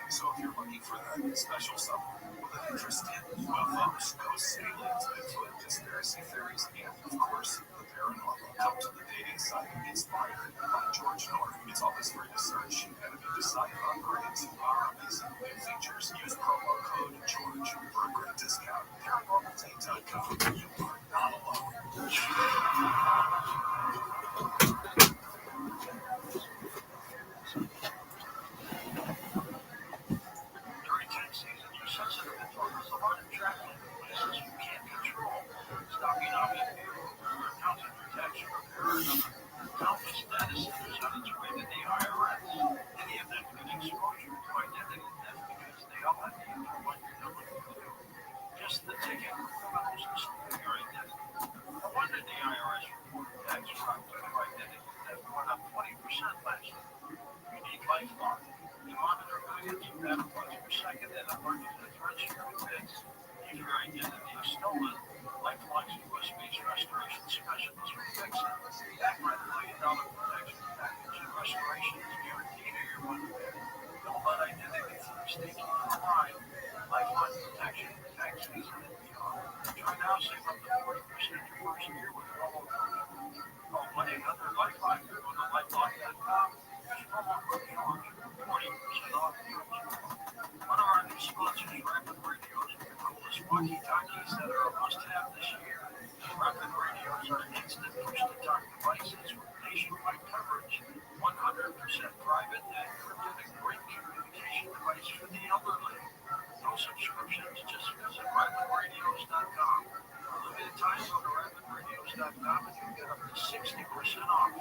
So if you're looking for that special someone with an interest in UFOs, ghosts, aliens, Bigfoot, conspiracy theories, and of course, the paranormal, come to the dating site Inspired by George North. It's always free to search, and if you decide to upgrade to our amazing new features, use promo code George for a great discount. Paranormaldate.com. You are not alone. During tax season, you're sensitive to photos of unattractive places you can't control. Stocking up your vehicle, accounting for tax repair, countless data centers on its way to the IRS. Any of them could expose you to identity theft because they all have to know what you're looking to do. Just the ticket criminals to steal your identity. No wonder the IRS reported tax fraud due to identity theft went up 20% last year. You need LifeLock. You monitor millions of data points per second and alert you to threats you can fix. If your identity is stolen, LifeLock's US-based restoration specialist will fix it. Backed by the $1 million protection package, restoration is guaranteed or your money back. Don't let identity thieves take you for a ride. LifeLock protection for tax season and beyond. Try now, save up to 40% your first year with promo code. Call 1-800-LifeLock or go to LifeLock.com. Use promo code George. 40% off yours. One of our new sponsors, Rapid Radios, are the coolest walkie-talkies that are a must-have this year. Rapid Radios are instant push-to-talk devices with nationwide coverage, 100% private and encrypted, a great communication device for the elderly. No subscriptions, just 60% off.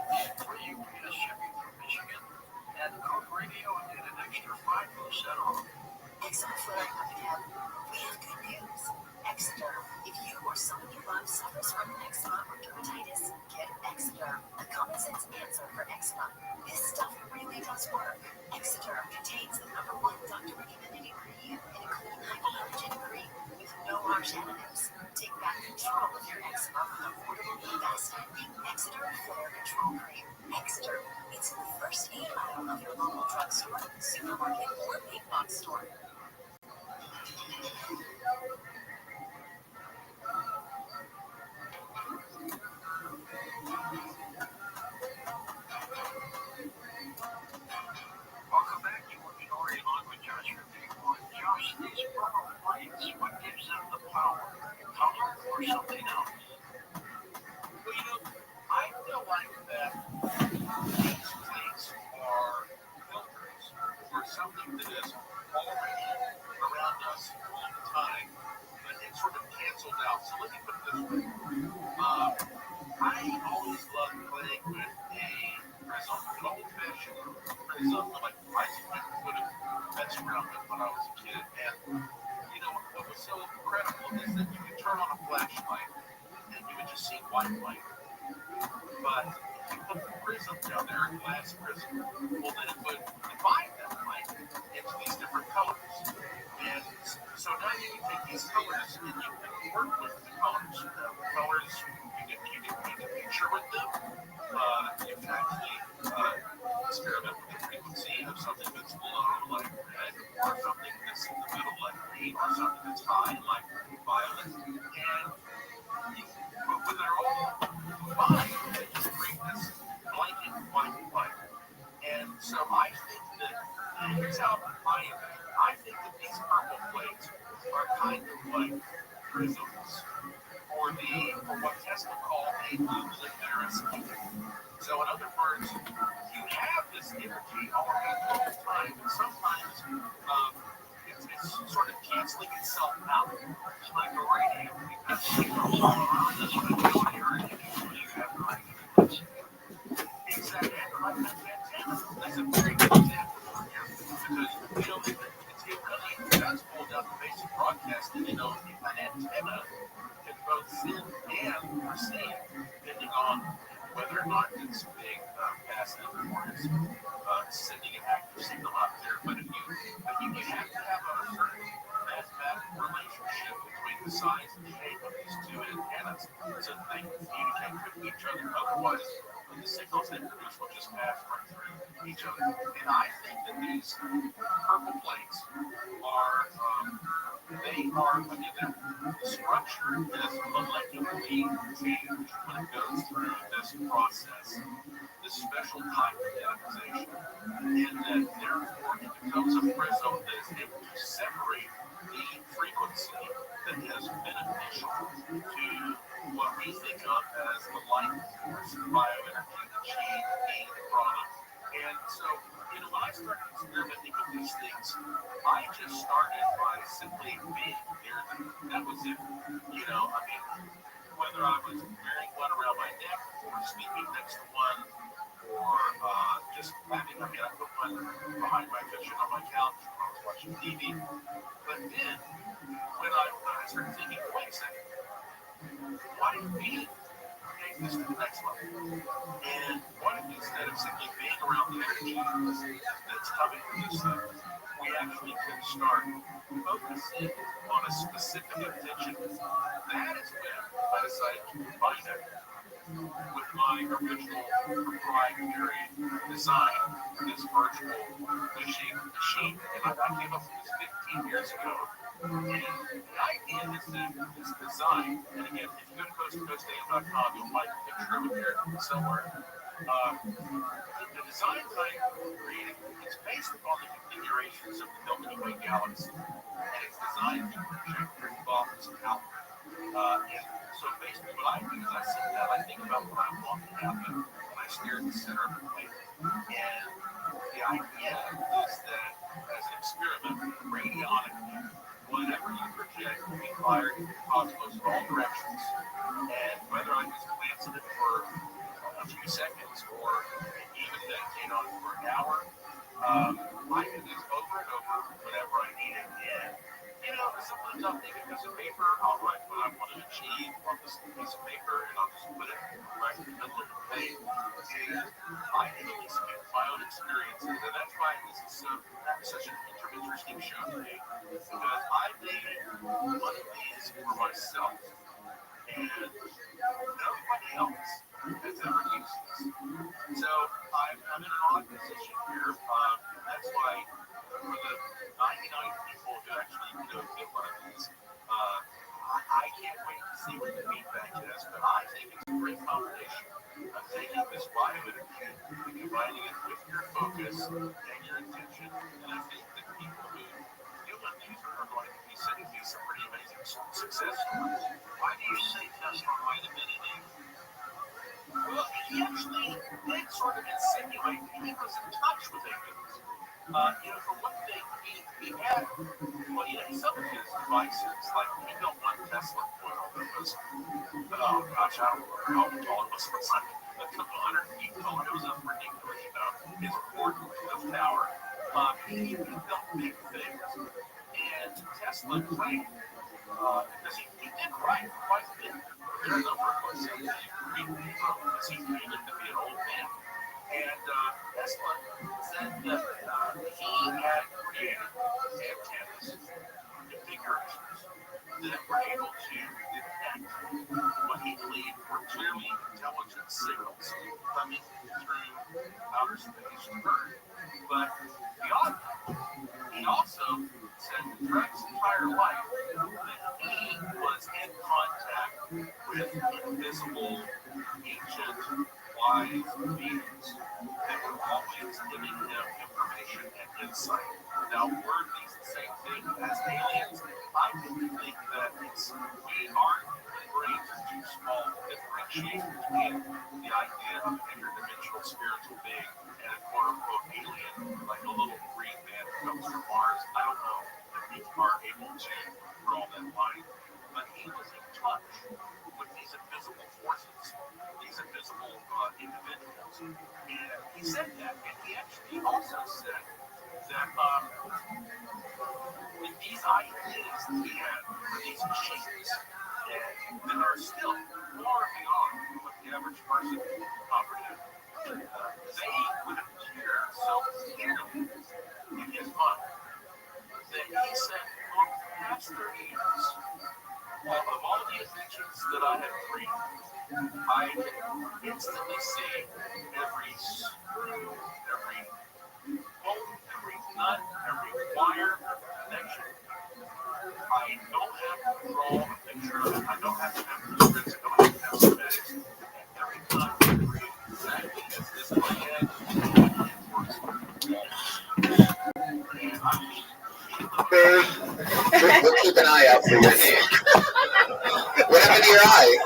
Free UPS shipping from Michigan. And code radio and get an extra 5% off. Excellent flare up again. We have good news. Exeter. If you or someone you love suffers from eczema or dermatitis, get Exeter. The common sense answer for eczema. This stuff really does work. Exeter contains the #1 doctor recommended ingredient in a clean hypoallergenic cream with no harsh additives. Take back control of your eczema with affordable, fast-acting Exeter Flare Control Cream. Exeter. It's in the first aid aisle of your local drugstore, supermarket, or big box store. Welcome back to our story along with Josh Rabbi. Josh, these purple plates, what gives them the power, color, or something else? Well, I feel like that these plates are filters for something that is already around us all the time, but it sort of cancels out. So let me put it this way. I always loved playing with a prism, an old-fashioned prism, like I would have messed around with when I was a kid. And, what was so incredible is that you could turn on a flashlight and you would just see white light. But if you put the prism down there, a glass prism, well, then it would divide that light into these different colors. And so now you can take these colors and you can work with the colors. You can picture with them. You can actually experiment with the frequency of something that's low, like red, or something that's in the middle, like green, or something that's high, like violet. And when they're all combined, they just create this blanket white light. And so I think that, here's how I think that these purple plates are kind of like prisms, or what Tesla called a luminiferous ether. So in other words, you have this energy already all the time, and sometimes it's sort of canceling itself out. Like a radio, you have signals all around us, but we don't hear it anymore. You have the radio. Exactly. Like an antenna. That's a very good example for you. Because, it really does hold out the basic broadcasting. An antenna can both send and receive, depending on whether or not it's being passive or it's sending an active signal out there. But you have to have a certain mathematical relationship between the size and shape of these two antennas so that they can communicate with each other. Otherwise, the signals they produce will just pass right through each other. And I think that these purple plates are, the structure is molecularly changed when it goes through this process, this special type of ionization. And that therefore it becomes a prism that is able to separate the frequency that is beneficial to what we think of as the light force, bioenergy, the chi being the product. And so, when I started experimenting with these things, I just started by simply being near them. That was it. Whether I was wearing one around my neck or sleeping next to one or just having, I put one behind my cushion on my couch when I was watching TV. But then, when I started thinking, wait a second, what if we take this to the next level? And what if instead of simply being around the energy that's coming from this thing, we actually can start focusing on a specific intention? That is when I decided to combine it with my original proprietary design, this virtual wishing machine. And I came up with this 15 years ago. And the idea is that this design, and again, if you go to coasttocoastam.com, you'll find a picture of it there somewhere. The design that I created is based upon the configurations of the Milky Way galaxy. And it's designed to project your thoughts out. And so basically what I do is I sit down, I think about what I want to happen when I stare at the center of the plate. And the idea is that as an experiment, radionically, whatever you project will be fired into the cosmos in all directions. And whether I just glance at it for achieve on this piece of paper, and I'll just put it right in the middle of the page. And I can only speak to my own experiences, and that's why this is such an interesting show today, because I made one of these for myself, and nobody else has ever used this. So I'm in an odd position here. That's why for the 99 people who actually get one of these, I can't wait to see what the feedback is, but I think it's a great combination of taking this bioenergy and combining it with your focus and your intention, and I think that people who do one of these are going to be setting you some pretty amazing success stories. Why do you say Tesla might have been an angel? Well, he actually did sort of insinuate he was in touch with aliens. For one thing, he had, some of his devices, like he built one Tesla coil that was, oh gosh, I don't know how tall it was, it was like a couple 100 feet tall. It was a ridiculous, his cordless tower. He built big things, and Tesla claimed, because he did write quite a bit. There are a number of books that he wrote, because he needed to be an old man. And Tesla said that he had created antennas, configurations, that were able to detect what he believed were clearly intelligent signals coming through outer space to Earth. But beyond that, he also said throughout his entire life that he was in contact with invisible, ancient, wise beings that were always giving him information and insight. Now, were these the same thing as aliens? I think that we aren't, the brains are too small to differentiate between the idea of an interdimensional spiritual being and a quote-unquote alien, like a little green man who comes from Mars. I don't know if we are able to draw that line, but he was in touch with these invisible forces, these invisible individuals. And he said that, and he actually also said that with these ideas that he had for these machines that are still far beyond what the average person can comprehend, they would appear so clearly in his mind that he said, for the past 30 years, of all the inventions that I have created, I can instantly see every screw, every bolt, every nut, every wire connection. I don't have to draw a picture of it. I don't have to have blueprints. I don't have to have schematics. And every time I create exactly as this in my head, it works perfectly. And We'll keep an eye out for your name. What happened to your eye?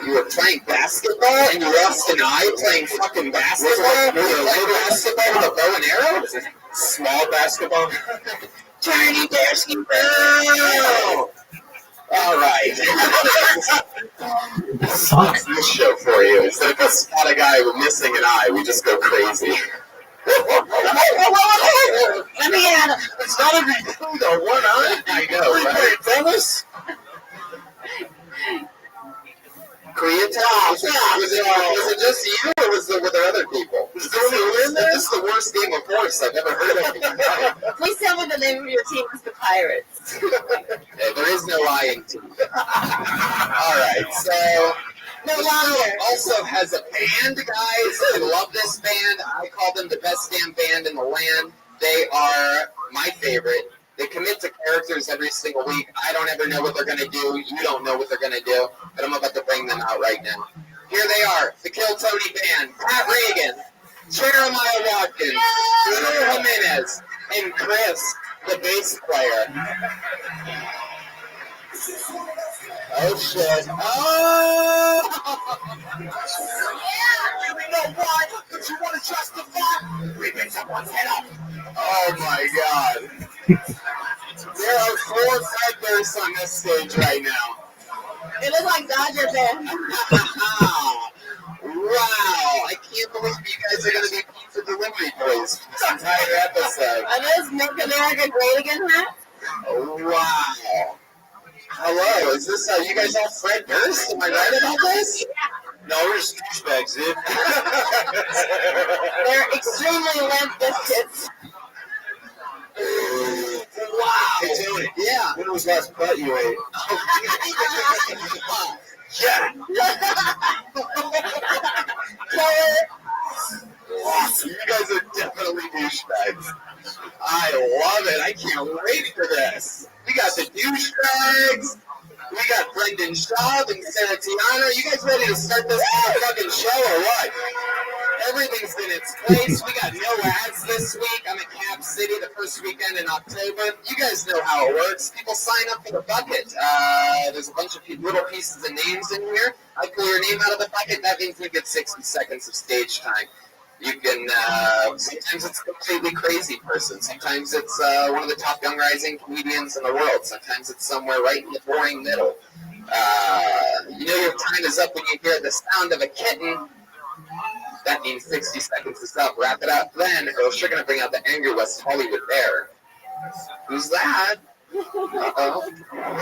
You were playing basketball and you lost an eye playing fucking basketball? You were playing basketball with a bow and arrow? Small basketball. Tiny basketball! Alright. That's this show for you. Instead of a spot a guy with missing an eye, we just go crazy. Let me at him. It's not every dude though, one eye. I know, right? Dennis? Koreatown? Was it just you, or were there other people? This is the worst game of horse I've ever heard of. Please tell me the name of your team is the Pirates. There is no lying team. Alright, so... No longer. Also has a band, guys. I love this band. I call them the best damn band in the land. They are my favorite. They commit to characters every single week. I don't ever know what they're going to do. You don't know what they're going to do. But I'm about to bring them out right now. Here they are. The Kill Tony Band. Pat Reagan. Jeremiah Watkins. Drew Jimenez. And Chris, the bass player. Oh, shit. Oh! You know why? Because you want to justify ripping someone's head off. Oh, my God. There are 4 peddlers on this stage right now. It looks like Dodger Band. Wow. I can't believe you guys are going to be pizza delivery boys for this entire episode. Are those Make America Great Again hats? Wow. Hello, is this, you guys all Fred Durst? Am I right about this? No, we're just douchebags, dude. They're extremely limp biscuits. Wow. Hey, Tony. Yeah. When was the last butt you ate? Yeah. Awesome. You guys are definitely douchebags. I love it. I can't wait for this. We got the douchebags. We got Brendan Shaw and Sarah Tiana. You guys ready to start this fucking show or what? Everything's in its place. We got no ads this week. I'm at Cap City the first weekend in October. You guys know how it works. People sign up for the bucket. There's a bunch of little pieces of names in here. I pull your name out of the bucket. That means you get 60 seconds of stage time. You can, sometimes it's a completely crazy person. Sometimes it's one of the top young rising comedians in the world. Sometimes it's somewhere right in the boring middle. You know your time is up when you hear the sound of a kitten. That means 60 seconds is up. Wrap it up then, or else you're going to bring out the Angry West Hollywood Bear. Who's that? Uh-oh. Oh.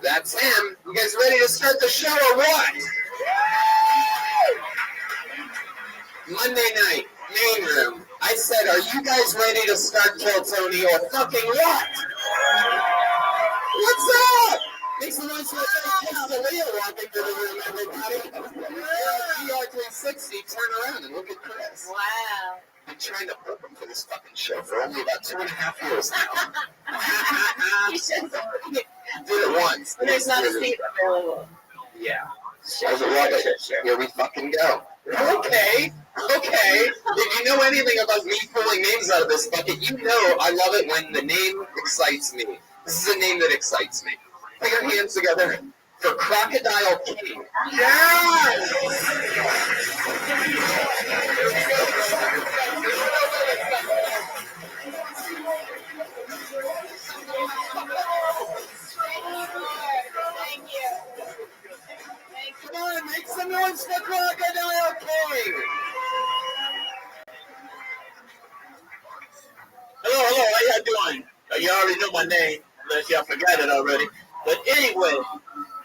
That's him. You guys ready to start the show or what? Monday night, main room. I said, are you guys ready to start Kill Tony or fucking what? What's up? Make some noise for Leah walking through the room, everybody. GR360, turn around and look at Chris. Wow. Been trying to book him for this fucking show for only about 2.5 years now. You should. Did it once. There's not a seat available. Yeah. Here we fucking go. Okay. If you know anything about me pulling names out of this bucket, you know I love it when the name excites me. This is a name that excites me. Put your hands together for Crocodile King. Yes! Thank you. Come on, make some noise for Crocodile King! Hello, how y'all doing? You already know my name, unless y'all forgot it already. But anyway,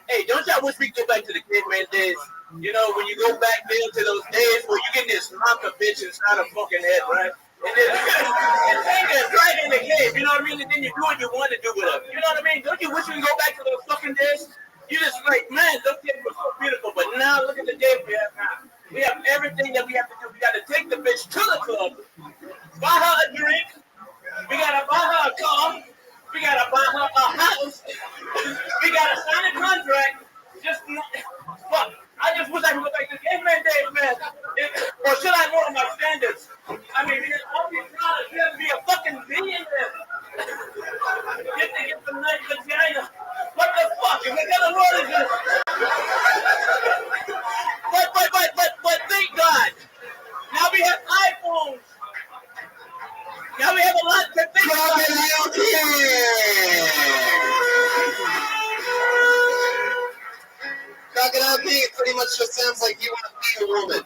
hey, don't y'all wish we could go back to the caveman days? You know, when you go back there to those days where you get this knocker bitch inside a fucking head, right? And then it's right in the cave, you know what I mean? And then you do what you want to do with her. You know what I mean? Don't you wish we could go back to those fucking days? You just like, man, those kids were so beautiful. But now, look at the day we have now. We have everything that we have to do. We got to take the bitch to the club, buy her a drink. We got to buy her a car. We got to buy her a house. We got to sign a contract. Fuck. I just wish I could go back to caveman days, man. Or should I lower my standards? I mean, I'll be proud of you to be a fucking billionaire. Get to get some nice vagina. What the fuck? What kind of world is this? But thank God. Now we have iPhones. Now we have a lot to think about. Crocodile King, it pretty much just sounds like you want to be a woman.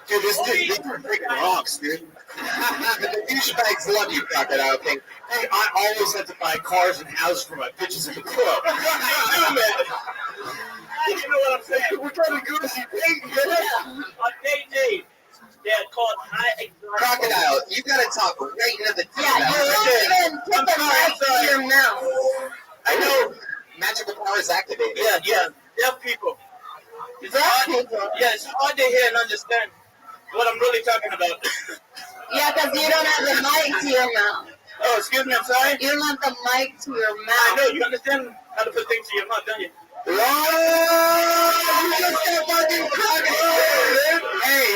Dude, this dude, you're freaking rocks, dude. The douchebags love you, Crocodile King. Hey, I always had to buy cars and houses for my bitches at the club. You know what I'm saying? We're trying to go to see Peyton, man. On day 8, they're called high exotic. Crocodile, you gotta talk right into the Yeah, you don't even put the mic to your mouth. I know. Magical powers activated. Yeah, deaf people. It's Deaf hard, people? Yeah, it's hard to hear and understand what I'm really talking about. Yeah, because you don't have the mic to your mouth. Oh, excuse me, I'm sorry? You don't have the mic to your I mouth. know, you understand how to put things to your mouth, don't you? Whoa! You just got fucking crocodile! Hey,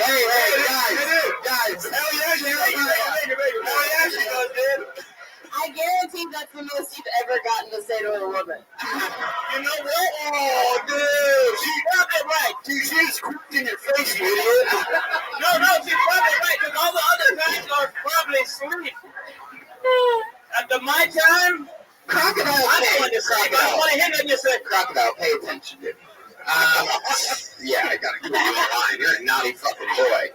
guys. Hell yeah, she does. Hell yeah, she does, dude. I guarantee that's the most you've ever gotten to say to a woman. You know what? Oh, dude, she got it right. She's quick in your face, you idiot. No, she's probably right, because all the other guys are probably asleep. At my time, Crocodile I don't want to say, I don't want to hear nothing you say. Crocodile, pay attention, dude. Yeah, I gotta keep you in line. You're a naughty fucking boy.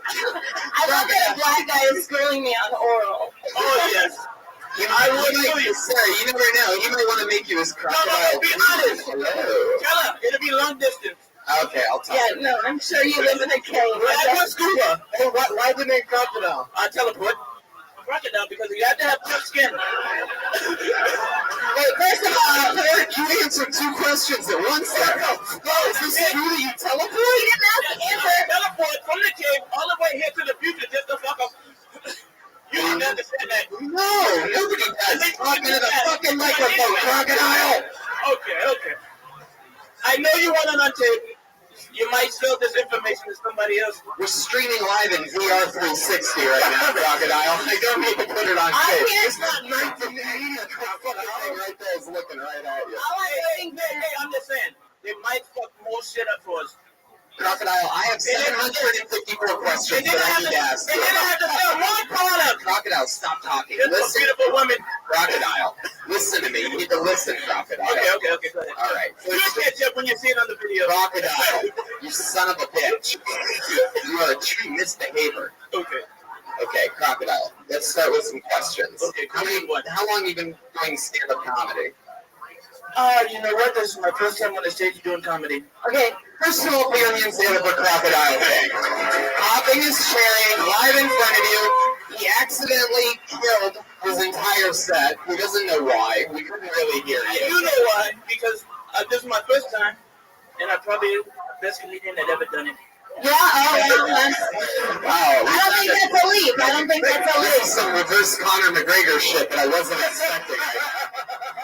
I love that a black guy is schooling me on oral. Oh, yes. I would make you, sir. You never know. He might want to make you his crocodile. No, be honest. Hello. Tell her. It'll be long distance. Okay, I'll talk. Yeah, no, I'm sure you live in a cave. I go scuba. Hey, why the name crocodile? I teleport. Crocodile because you have to have tough skin. Wait, first of all, you answered two questions at once there. Oh, is this true that you teleport? He didn't ask the answer. Teleport from the cave all the way here to the future just to fuck up. You didn't understand that. No, nobody does. Talking to the fucking microphone, crocodile. Okay. I know you want it on tape. You might sell this information to somebody else. We're streaming live in VR 360 right now, crocodile. I don't need to put it on tape. It's not 1980, crocodile. Right there is looking right at you. Hey, I'm just saying. They might fuck more shit up for us. Crocodile, I have 754 questions that I need to ask They you. didn't have to sell one product. Crocodile, stop talking. Just a Listen, beautiful woman. Crocodile, listen to me. You need to listen, Crocodile. Okay, go ahead. All right. You catch up when you see it on the video. Crocodile, you son of a bitch. You are a true misbehavior. Okay. Okay, Crocodile, let's start with some questions. Okay, How long have you been doing stand-up comedy? You know what? This is my first time on the stage doing comedy. Okay, personal opinions in a crocodile thing. Hopping his cherry live in front of you. He accidentally killed his entire set. He doesn't know why. We couldn't really hear I you. do know why, because this is my first time, and I'm probably the best comedian that ever done it. Yeah, well, Wow. I don't think that's a leap. I don't think that's a This leap. is some reverse Conor McGregor shit that I wasn't expecting.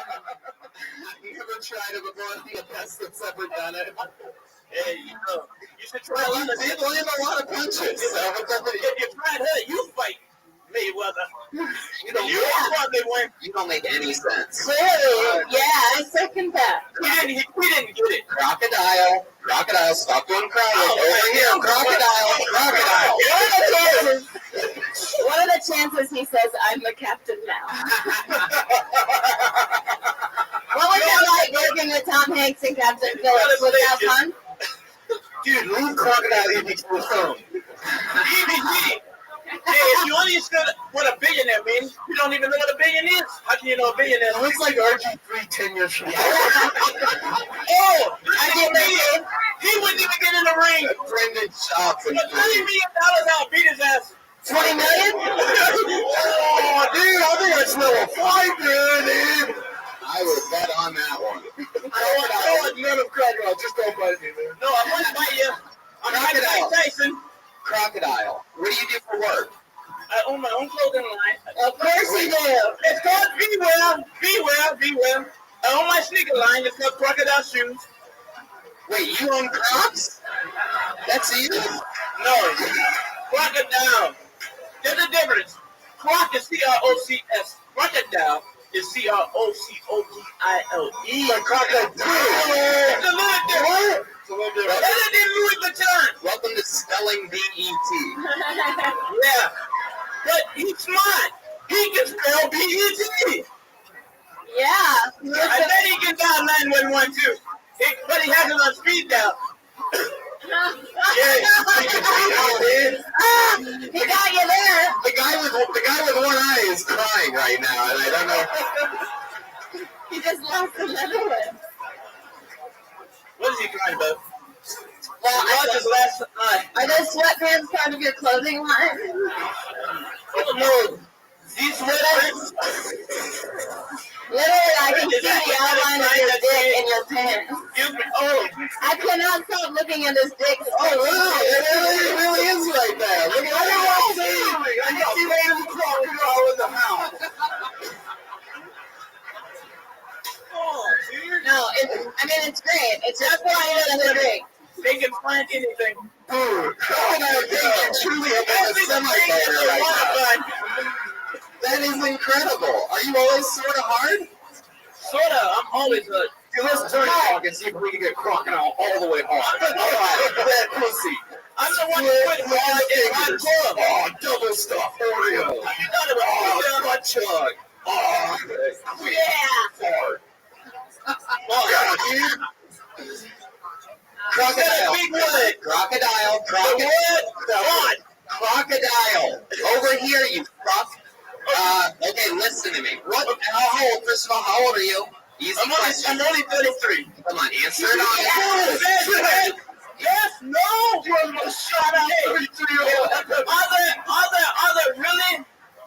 I've never tried it before. I'm the best that's ever done it. Hey, you should try Well, a you lot of did land a lot of punches. So If you tried her, you fight Mayweather. you don't, You probably win. you don't make any sense. Clearly, yeah, I second that. We didn't get it. Crocodile, stop doing crowd. Over here, crocodile. What are the chances he says I'm the captain now? What was it like working with Tom Hanks and Captain Phillips? Was that fun? Dude, leave crocodile EBT alone. EBT. Hey, if you only understood what a billionaire means, you don't even know what a billion is. How can you know a billionaire? It looks like RG3 10 years from now. Oh, I get that. He wouldn't even get in the ring. Brendan Schaub. For $20 million, I'll beat his ass. 20 million? Oh, dude, I think I smell a fight there, dude. I would bet on that one. I want none of crocodile. Just don't bite me, man. No, I wouldn't fight you. I'm not Crocodile. Mike Tyson. Crocodile, what do you do for work? I own my own clothing line. Of course you do. It's called Beware. I own my sneaker line. It's called Crocodile Shoes. Wait, you own Crocs? That's you? No, Crocodile. There's a difference. Croc is C-R-O-C-S. Crocodile is C-R-O-C-O-D-I-L-E. Like crocodile. It's a little different. It's a little different. Better than Louis Vuitton. Welcome to Spelling B-E-T. Yeah. But he's smart. He can spell B-E-T. Yeah. I bet he can dial 911 too. But he has it on speed dial. He got you there. The guy with one eye is crying right now, and I don't know. He just lost another one. What is he crying about? Well, He lost his last eye. are those sweatpants part of your clothing line? Oh no. These sweaters. Literally, I can see the outline of your dick in your pants. Excuse me. Oh. I cannot stop looking at his dick. Oh, wow, it really is right there. Look at that. I can see right in the crocodile in the house. Oh, dude. No, it's great. It's just why it doesn't drink. They can find anything. Dude, crocodile can truly have a semi-fighter right now. That is incredible. Are you always sort of hard? Sorta. I'm always good. Dude, let's turn it off and see if we can get crocodile all the way hard. That pussy. I'm the one who put in my club. Oh, double stuff Oreo. You thought it was Oh, butt chug. Oh, Yeah. hard. God, dude. Crocodile. Big wood. Crocodile. The wood. What? Crocodile. Over here, you fuck. Okay, listen to me. First of all, how old are you? Easy question. I'm only 33. Come on, answer it honestly. Yes, no. Shut up. 33-year-old.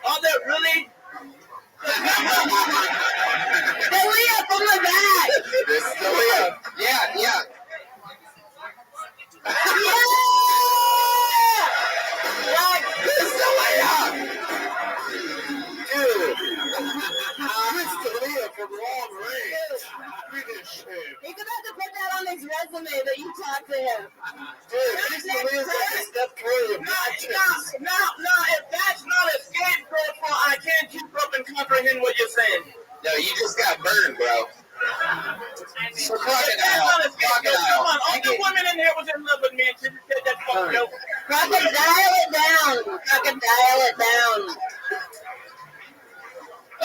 Are there really? Leah from the back. This is the Leah. Yeah. Yeah! This is the Leah. Dude. Leah from long range. Finish him. He's about to put that on his resume that you talked to him. Dude, Leah's like Steph Curry of No, if that's not a scapegoat, I can't keep up and comprehend what you're saying. No, you just got burned, bro. So Come on, all the women in here was in love with me and she said that fuck joke. Crocodile it down. Crocodile it down.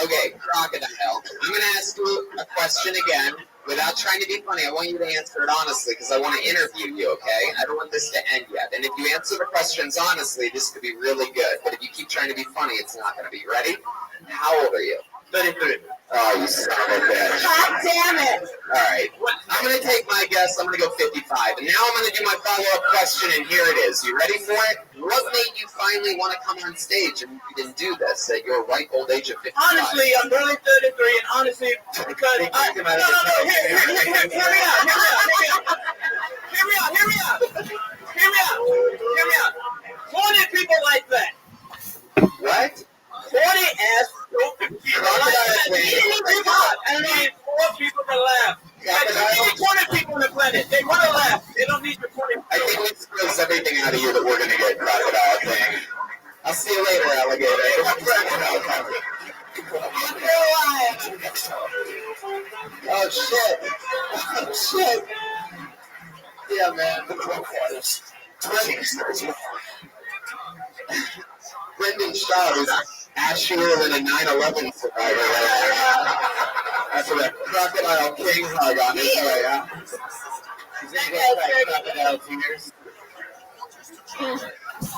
Okay, Crocodile. I'm going to ask you a question again. Without trying to be funny, I want you to answer it honestly because I want to interview you, okay? I don't want this to end yet. And if you answer the questions honestly, this could be really good. But if you keep trying to be funny, it's not going to be. Ready? How old are you? 33. Oh, you son of a bitch. God damn it. All right. I'm going to take my guess. I'm going to go 55. And now I'm going to do my follow-up question, and here it is. You ready for it? What made you finally want to come on stage and do this at your ripe old age of 55? Honestly, I'm barely 33, and honestly, because hear me out. 20 people like that. What? 40 ass stupid people. I need 4 people to laugh. I need 20 people on the planet. They want to laugh. They don't need the 20 people. I think we squeeze everything out of you that we're going to get Crocodile thing. I'll see you later, alligator. Oh, shit. Oh, shit. Yeah, man. Brendan Shaw is ashier than a 9/11 survivor. That's a Crocodile King hug on his way out. He's going to go back Crocodile Fingers.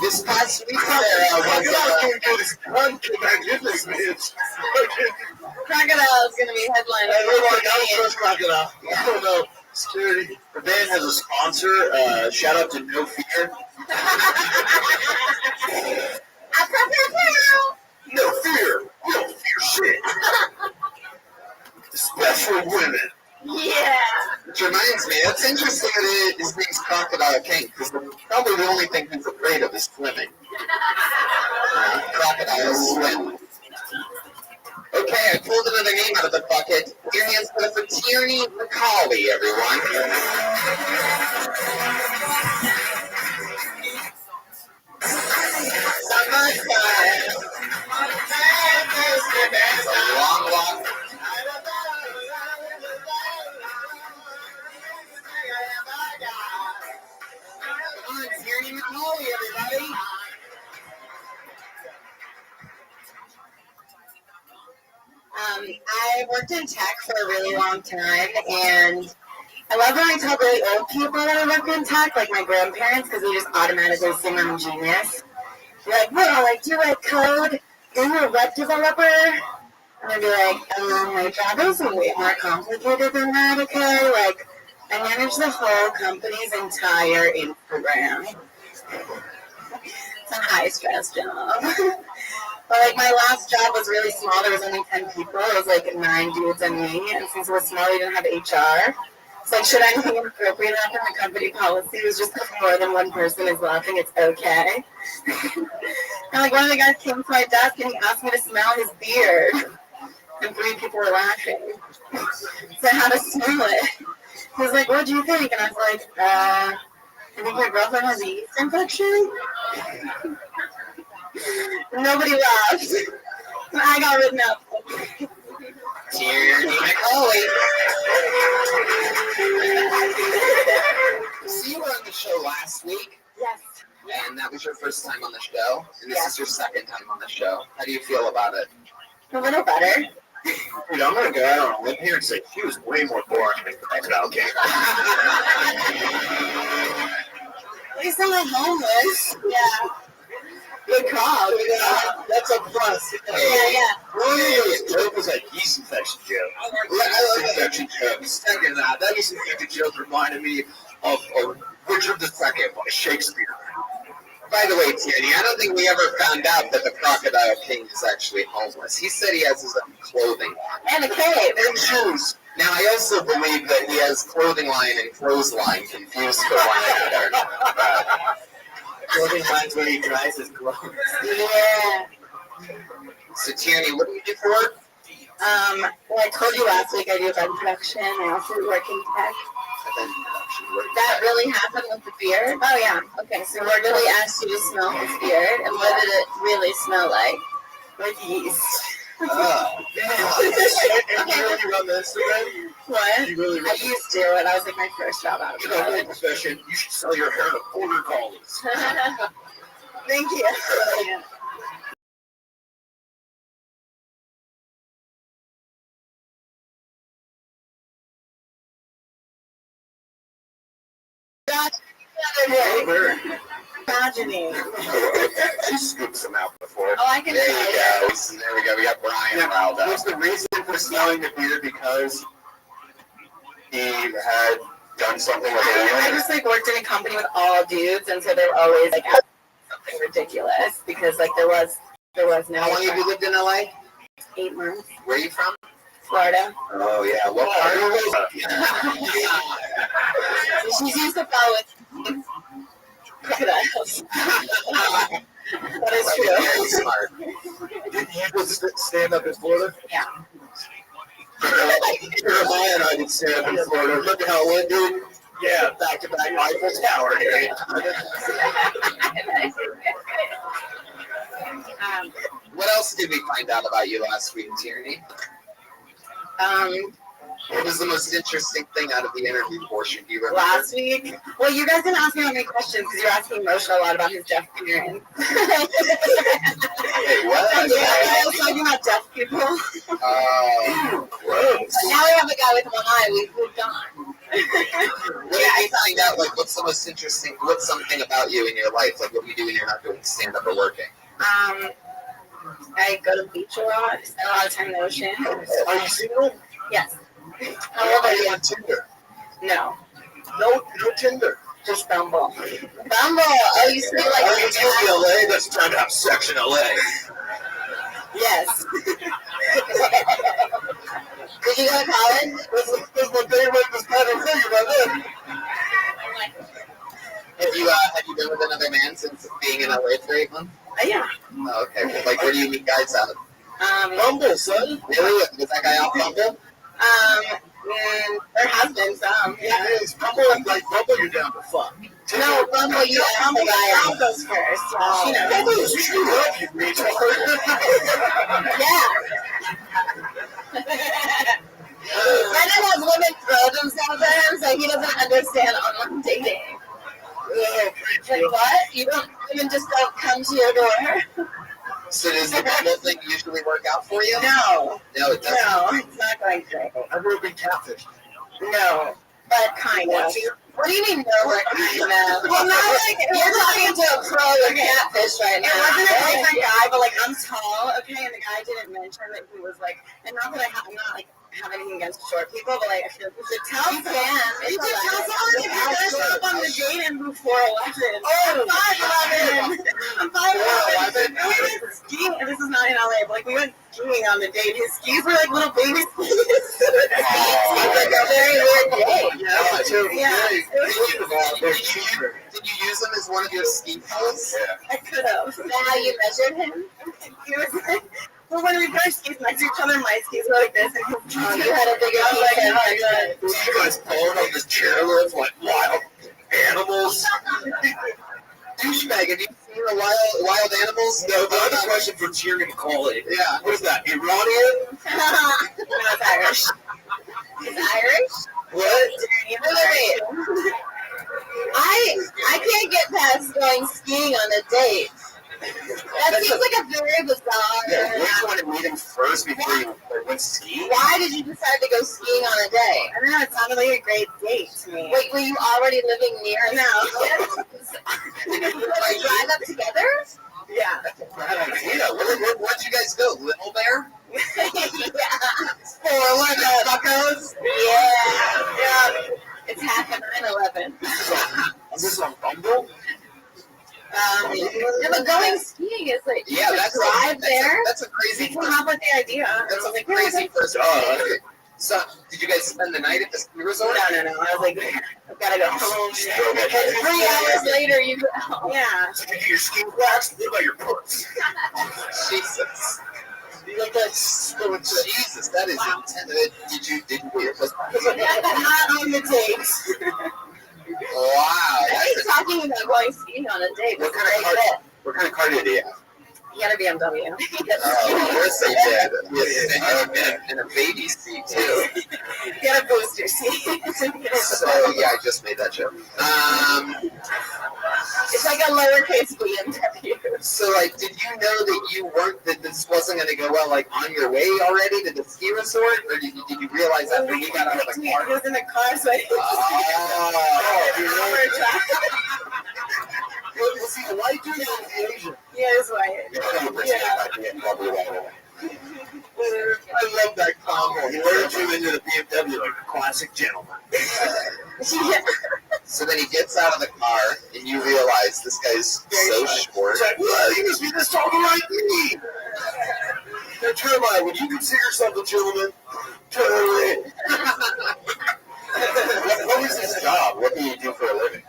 This past week, Sarah was Crocodile is going to be headlining. Crocodile. I don't know. Security. The band has a sponsor. Shout out to No Fear. No fear. We don't fear shit. Special women. Yeah. Which reminds me, that's interesting that his name's Crocodile King, because probably the only thing he's afraid of is swimming. Crocodiles swim. Okay, I pulled another name out of the bucket. Your hands for the Tierney Macaulay, everyone. Summertime. It's a long walk. Come on, Tierney Macaulay, everybody. I worked in tech for a really long time, and I love when I tell really old people that I work in tech, like my grandparents, because they just automatically think I'm a genius. They're like, "What? Like, do you write code? Are you a web developer?" And I'd be like, "My job is way more complicated than that, okay? Like, I manage the whole company's entire Instagram. It's a high-stress job." But, like, my last job was really small. There was only 10 people. It was, like, 9 dudes and me. And since it was small, we didn't have HR. It's like, should anything inappropriate happen? The company policy was just if more than one person is laughing, it's okay. And, like, one of the guys came to my desk and he asked me to smell his beard. And 3 people were laughing. So I had to smell it. He was like, "What do you think?" And I was like, I think my girlfriend has a yeast infection. Nobody laughed. I got written up. Tierney Macaulay. So you were on the show last week, Yes. and that was your first time on the show, and this is your second time on the show. How do you feel about it? A little better. Dude, I'm going to go out on a limb here and say she was way more boring than Crocodile King. At least I'm not homeless. Yeah. Good call. That's a plus. Yeah. Joke was like yeast infection joke. I like infection jokes. Second, that yeast infection joke reminded me of Richard II by Shakespeare. By the way, Tierney, I don't think we ever found out that the Crocodile King is actually homeless. He said he has his own clothing. And a cave. And shoes. Now, I also believe that he has clothing line and clothes line confused for one another. Clothing line's where he dries his clothes. Yeah. So, Tierney, what do you do for work? Well, I told you last week I do event production. I also work in tech. That really happened with the beard? Oh, yeah. Okay, so we're really asked you to smell his beard. And what did it really smell like? Like yeast. And you really run the Instagram? What? You really I used to. And I was like my first job out of You know, college. in profession, you should sell your hair to border collies. Thank you. Progeny. She scoops them out before. Oh, I can There tell you go. There we go. We got Brian riled up. Was the reason for smelling the beard because he had done something with I a woman? just like worked in a company with all dudes, and so they were always like something ridiculous because like there was no. How long have you lived in LA? 8 months. Where are you from? Florida. Oh, yeah. What part? She's used to follow with crocodiles. That is true. Very smart. Did you just stand up in Florida? Yeah. Jeremiah and I did stand up in Florida. Look at how it went, dude. Yeah, back-to-back Eiffel Tower here. What else did we find out about you last week, Tierney? What was the most interesting thing out of the interview portion? Do you remember? Last week? Well, you guys didn't ask me that many questions because you're asking Moshe a lot about his deaf parents. Hey, what? Yeah, I was talking about deaf people. Oh, gross. Now we have a guy with one eye. We've moved on. What did you find out? Like, what's the most interesting? What's something about you in your life? Like, what do you do when you're not doing stand-up or working? I go to the beach a lot. I spend a lot of time in the ocean. Are you single? Yes. How old are you on Tinder? No. No Tinder. Just Bumble. Bumble. Oh, you speak like Are you in LA? That's time to have sex in LA. Yes. Did you go to college? That's my favorite. This kind of thing about that. Have you been with another man since being in LA for 8 months? Yeah. Oh, okay. Like, where do you meet guys out of? Bumble, son. Really? Was that guy off Bumble? There has been some. Yeah, it's Bumble, like Bumble, you're down to fuck. No, Bumble, you Bumble guy goes first. Yeah, she knows. Bumble is true love, you retard. Yeah. Brendan has women throw themselves at him, so he doesn't understand online dating. Like what? You don't women just don't come to your door? So does the Bumble thing usually work out for you? No. No, it doesn't. No, it's not going to. I've never been catfished. No, but kind of. What do you mean no, like kind of? Well, not like, you're talking to a pro with catfish right now. It wasn't a different guy, but like I'm tall, okay, and the guy didn't mention that he was like, and not that I'm not like have anything against short people, but like I feel like you should tell someone. You should tell someone if you're gonna show up on the date and before 11. Oh, I'm 5'11". I'm 5'11". And we went skiing, and this is not in LA, but like we went skiing on the date. His skis were like little baby skis. It was like a very weird date. Did you use them as one of your ski posts? Yeah. I could have. Is that how you measured him? He was like, well, when we put our skis next to each other, my skis were like this, and you had a bigger You guys pulling on this chairlift like wild animals. Douchebag, have you seen the wild animals? No, the other question for Tierney McCauley. Yeah. What is that, Iranian? No, it's Irish. It's Irish? What? Wait. I can't get past going skiing on a date. That seems like a very bizarre. Yeah, you want to meet him first before you went skiing? Why did you decide to go skiing on a date? I don't know. It sounded like a great date to me. Wait, were you already living near? No. Did you drive up together? Yeah. Yeah, but going skiing is like, you just drive there. That's a crazy. You come up with the idea. That's a crazy first. So, did you guys spend the night at the ski resort? No. I was like, I've got to go home. And 3 hours later, you go home. Yeah. So you get your skin waxed, what about your puss? Jesus. You like that so Jesus, that is intense. Did you get your puss? Not on the dates. Wow. He's talking about going skiing on a date. What kind of car do you have? You got a BMW. Of course they did. Yes, in a baby seat too. You got a booster seat. So yeah, I just made that joke. It's like a lowercase BMW. So like, did you know that this wasn't going to go well, like on your way already to the ski resort, or did you realize that when you got out of the car? He was in the car, so Was he a white dude or was he Asian? Yeah, it's white. I love that combo. He lured you into the BMW like a classic gentleman. So then he gets out of the car, and you realize this guy's so short. It's like, well, you must be this tall like me. Now, Jeremiah, would you consider yourself a gentleman? Totally. What was his job? What did he do for a living?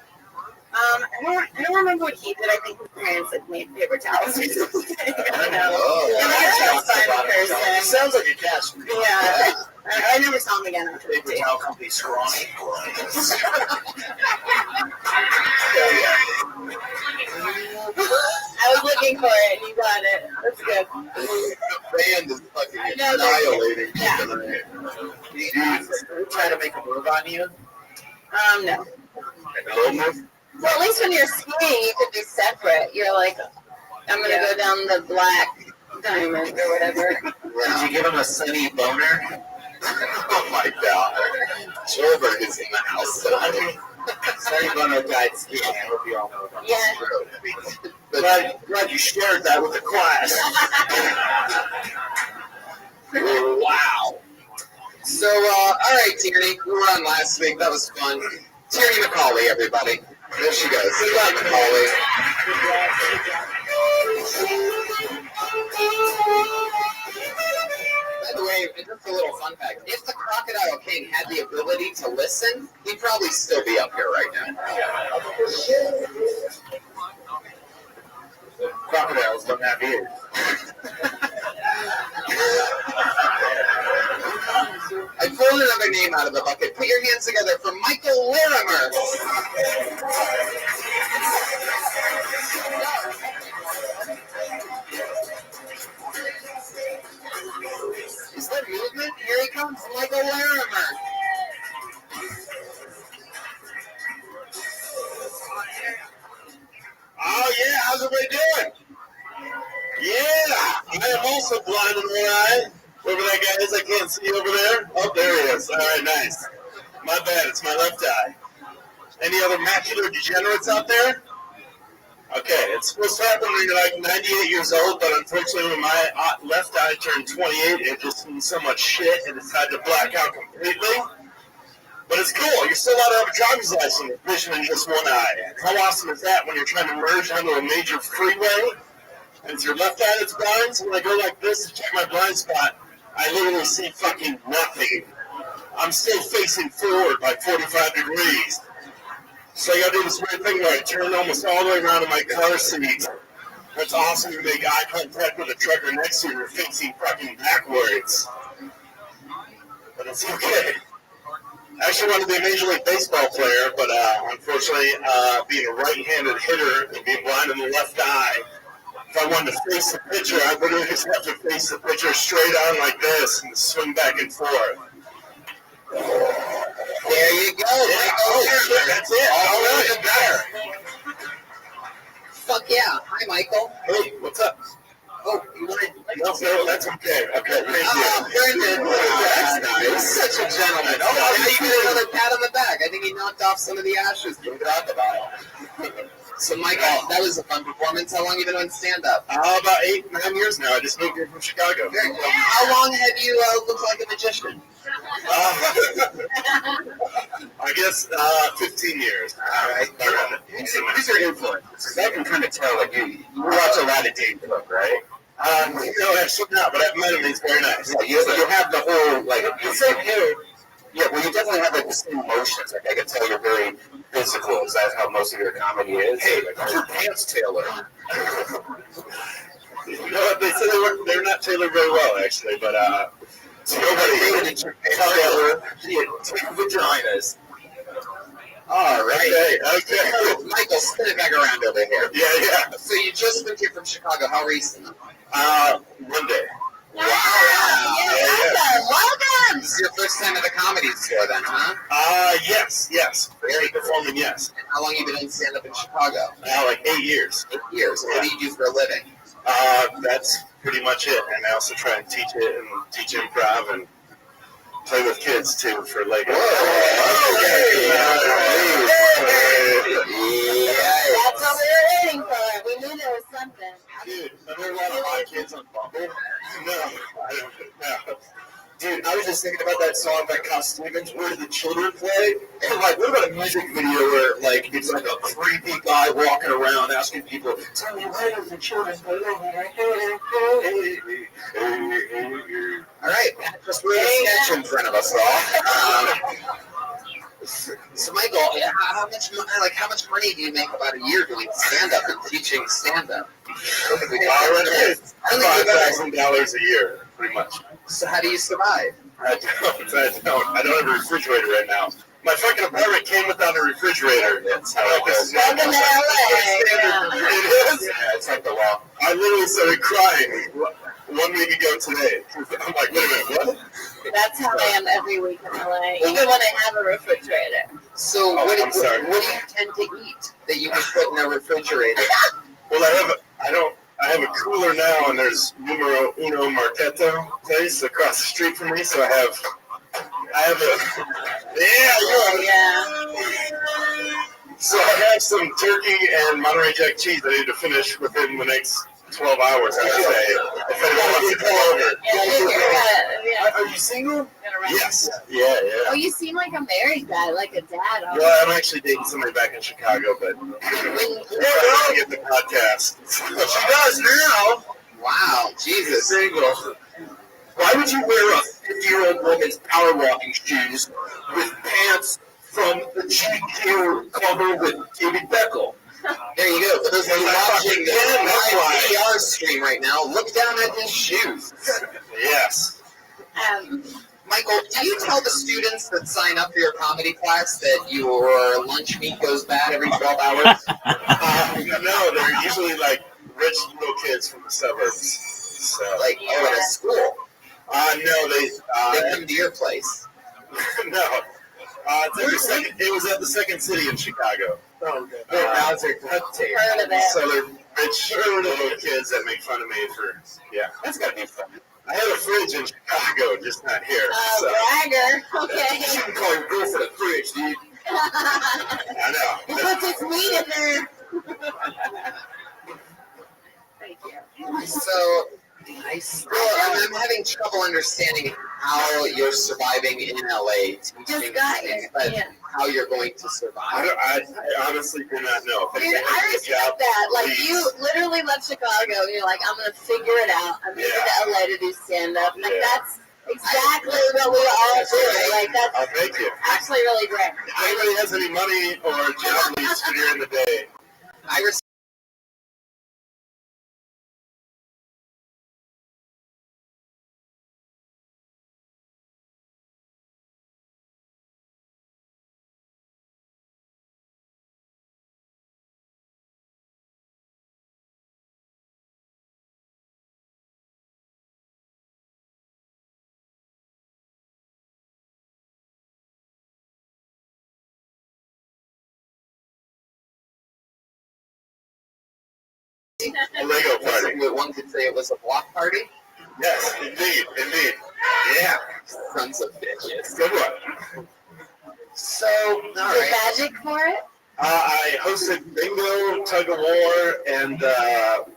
I don't remember what he did. I think his parents like made paper towels or something. I don't know. He sounds like a cast. Yeah. I never saw him again after the Paper date. towel company scrawny. I was looking for it, and you got it. That's good. The band is fucking annihilating. Yeah. Jesus. Did we try to make a move on you? No. Hello, move. Well, at least when you're skiing, you can be separate. You're like, I'm going to go down the black diamond or whatever. Did you give him a sunny boner? Oh my God. Gilbert is in the house tonight. Sunny boner died skiing. I hope you all know about Yeah. Glad you shared that with the class. Wow. So, all right, Tierney, we were on last week. That was fun. Tierney McCauley, everybody. There she goes. Good luck, McCauley. By the way, just a little fun fact. If the Crocodile King had the ability to listen, he'd probably still be up here right now. Crocodiles don't have ears. I pulled another name out of the bucket. Put your hands together for Michael Larimer. Is there movement? Here he comes, Michael Larimer. Oh, yeah. How's everybody doing? Yeah. I am also blind in one eye. Whoever that guy is, I can't see over there. Oh, there he is. All right, nice. My bad. It's my left eye. Any other macular degenerates out there? Okay, it's supposed to happen when you're like 98 years old, but unfortunately when my left eye turned 28, it just seen so much shit and decided to black out completely. But it's cool. You're still allowed to have a driver's license with vision in just one eye. How awesome is that when you're trying to merge onto a major freeway? And it's your left eye that's blind, so when I go like this to check my blind spot, I literally see fucking nothing. I'm still facing forward by 45 degrees. So I gotta do this weird thing where I turn almost all the way around in my car seat. It's awesome to make eye contact with the trucker next to you and you're facing fucking backwards. But it's okay. I actually wanted to be a Major League Baseball player, but unfortunately, being a right-handed hitter and being blind in the left eye, if I wanted to face the pitcher, I literally just have to face the pitcher straight on like this and swing back and forth. There you go. Yeah, oh, shit, that's it. All right, there. Fuck yeah. Hi, Michael. Hey, what's up? Oh, you wanted... No, that's okay. Okay, thank you. Brendan. That's nice. Such a gentleman. Oh, now you get another pat on the back. I think he knocked off some of the ashes. You talked about it. So, Michael, that was a fun performance. How long have you been on stand-up? About 8-9 years now. I just moved here from Chicago. Very cool. How long have you looked like a magician? I guess 15 years. All right. Who's your influence? Because I can kind of tell, like, you watch a lot of Dave Cook, right? No, actually not, but I've met him. He's very nice. Yeah, you have the whole, like, the same hair. Yeah, well, you definitely have, like, the same emotions. Like, I can tell you're very physical. Is that how most of your comedy is? Hey, like, your pants tailor. You know what? They said they're not tailored very well, actually, but, so nobody hated your pants tailor. Two vaginas. All right. Okay. Michael, spin it back around over here. Yeah. So you just moved here from Chicago. How recent? Monday. Wow. Welcome. This is your first time at the Comedy Store then, huh? Yes. Very performing, yes. And how long have you been in stand-up in Chicago? Like 8 years. 8 years. What do you do for a living? That's pretty much it. And I also try and teach it and teach improv and play with kids too for Lego. That's what we were waiting for. We knew there was something. Dude, are there a lot of hot kids on Bumble? No. Dude, I was just thinking about that song by Cal Stevens, Where Do the Children Play? And like, what about a music video where like it's like a creepy guy walking around asking people, tell me where do the children play? All right, just read a sketch in front of us all. So Michael, how much money do you make about a year doing stand-up and teaching stand-up? $5,000 a year, pretty much. So how do you survive? I don't have a refrigerator right now. My fucking apartment came without a refrigerator. That's how it goes. Welcome to LA. It is? Yeah, it's like the law. I literally started crying 1 week ago today. I'm like, wait a minute, what? That's how I am every week in LA, even when I have a refrigerator. So what do you tend to eat that you can put in a refrigerator? Well, I have a cooler now, and there's Numero Uno Marketo place across the street from me, so I have So I have some turkey and Monterey Jack cheese I need to finish within the next 12 hours, I would say. If anyone wants to come over. Are you single? Yes. Yeah. Oh, you seem like a married guy, like a dad. Well, I'm actually dating somebody back in Chicago, but I'm trying to get the podcast. She does now. Wow, Jesus. Single. Why would you wear a 50-year-old woman's power walking shoes with pants from the GQ cover with David Beckel? There you go. For those of you watching the live PR stream right now, look down at his shoes. Yes. Michael, do you tell the students that sign up for your comedy class that your lunch meat goes bad every 12 hours? No, they're usually like rich little kids from the suburbs. So, like, at a school? No, they come to your place. No. It was at the Second City in Chicago. Oh, okay. Now they're duct tape. Heard of it. So they're rich little kids that make fun of me for, that's gotta be fun. I have a fridge in Chicago, just not here. Oh, bragger. Okay. You can call your girl for the fridge, dude. I know. He puts his meat in there. Thank you. So, I'm having trouble understanding how you're surviving in LA. Just got here. How you're going to survive. I honestly do not know. Dude, I respect that. Like, you literally left Chicago and you're like, I'm going to figure it out. I'm moving to LA to do stand-up. Like, that's exactly what we all do. Like, that's thank you. actually really great. If anybody has any money or job leads during the day, I respect. a Lego party. One could say it was a block party. Yes, indeed. Yeah. Sons of bitches. Good one. So, all right. Magic for it? I hosted bingo, tug of war, and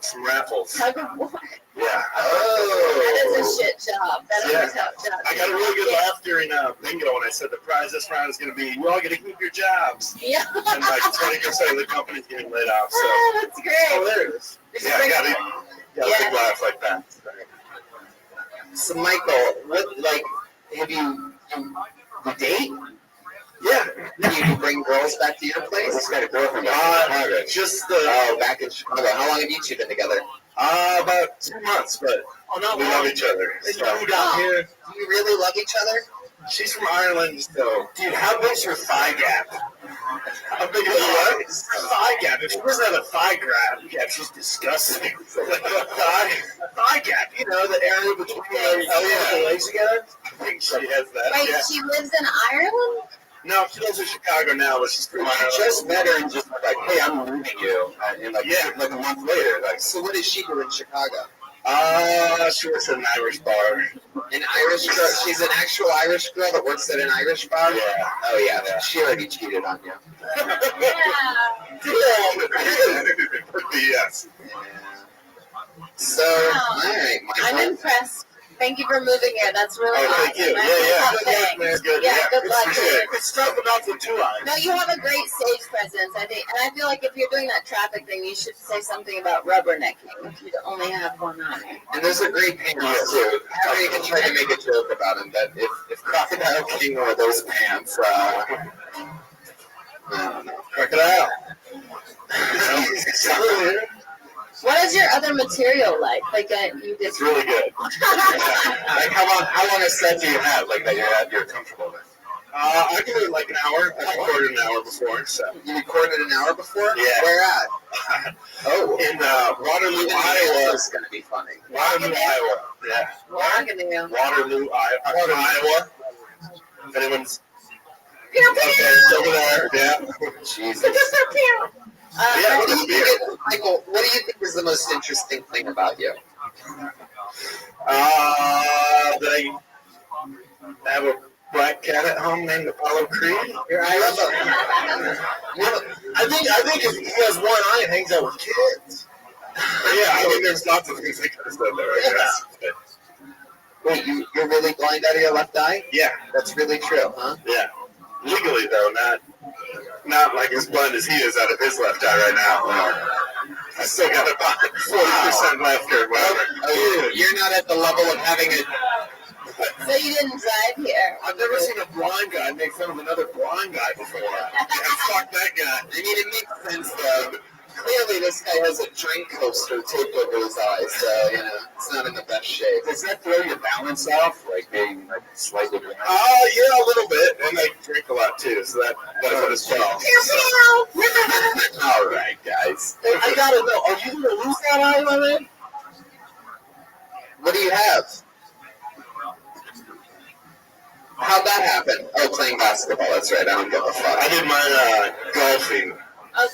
some raffles. Tug of war. Yeah. That is a shit job. That is Yeah. a tough job. I got a really good laugh during bingo when I said the prize this round is going to be you all get to keep your jobs. Yeah. And like 20% of the company's getting laid off. So. Oh, that's great. Oh, there it is. Yeah, I got a big laugh like that. So, Michael, what, like, have you date? Yeah. You bring girls back to your place? Just got a girlfriend. Just the. Oh, back in Chicago. How long have you two been together? About 2 months, but we love each other. So. Down here. Do you really love each other? She's from Ireland, so. Dude, how big's her thigh gap? How big is what? Thigh gap. If she doesn't have a thigh gap, she's disgusting. Thigh gap, you know, the area between the legs together. I think she has that. Wait, Yeah. she lives in Ireland? No, she lives in Chicago now, but she's from Ireland. I just met her and just like, hey, I'm moving you. And like, like a month later, like, So what does she do in Chicago? She works at an Irish bar. An Irish girl? She's an actual Irish girl that works at an Irish bar? Yeah. Oh, yeah. She already cheated on you. Yes. So, all right, Michael. I'm impressed. Thank you for moving here. That's really Oh, awesome. thank you. That's Yeah. a tough Good luck, thing. man. Good. Yeah, good luck. It's struggling out with 2 eyes. No, you have a great stage presence, I think. And I feel like if you're doing that traffic thing, you should say something about rubbernecking if you only have one eye. And there's a great pants, too. Harry can try to make a joke about him that if Crocodile King wore those pants, I don't know. Crocodile. What is your other material like? Like you did. It's really good. like how long a set do you have? Like that you're comfortable with? I do it like an hour. I recorded an hour before, so. You recorded an hour before? Yeah. Where at? Oh, in Waterloo, Even Iowa. This is going to be funny. Waterloo, Iowa. Yeah. Waterloo. Waterloo, Iowa. If anyone's it's over there, yeah. Jesus. Yeah, What do you think, Michael, what do you think is the most interesting thing about you? That I have a black cat at home named Apollo Creed. You're Irish? I think if he has one eye and hangs out with kids. Yeah, I mean, there's lots of things that kind of stuff there, I guess. Wait, you're really blind out of your left eye? Yeah, That's really true, huh? yeah. Legally, though, not like as blind as he is out of his left eye right now. I still got about 40% left or whatever. Oh, you're not at the level of having a... So you didn't drive here? I've never seen a blind guy make fun of another blind guy before. Yeah, fuck that guy. I mean, it makes sense, though. Clearly, this guy has a drink coaster taped over his eyes, so, you know, it's not in the best shape. Does that throw your balance off? Like being like slightly blind? Yeah, a little bit. And I drink a lot too, so that it as well. All right, guys. I gotta know, are you gonna lose that eye, my man? What do you have? How'd that happen? Oh, playing basketball. That's right. I don't give a fuck. I did mine golfing. Oh,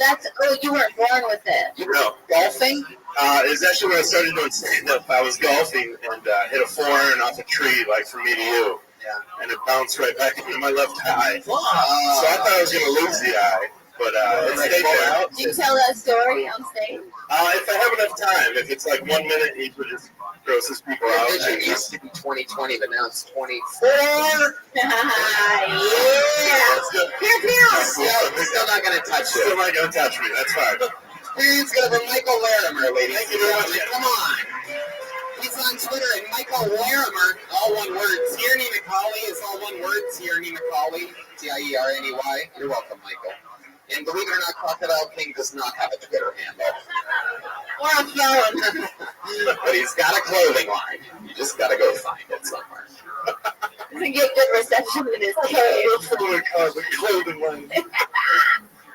you weren't born with it. You were golfing? It was actually when I started doing stand-up. I was golfing and hit a 4-iron off a tree, like from me to you. Yeah. And it bounced right back into my left eye. So Oh, I thought I was going to lose the eye, but it stayed there. Did you tell that story on stage? If I have enough time, if it's like 1 minute, each would just grosses people out. Vision used to be 2020, but now it's 24. Yeah. Still not going to touch Still you. not going to touch me, that's fine. Please go to Michael Larimer, ladies. Thank you very much. Come on. He's on Twitter at Michael Larimer, all one word. Tierney McCauley is all one word. Tierney McCauley, Tierney. You're welcome, Michael. And believe it or not, Crocodile King does not have a Twitter handle. Or a phone. But he's got a clothing line. You just got to go find it somewhere. Doesn't get good reception in his cave. The clothing line.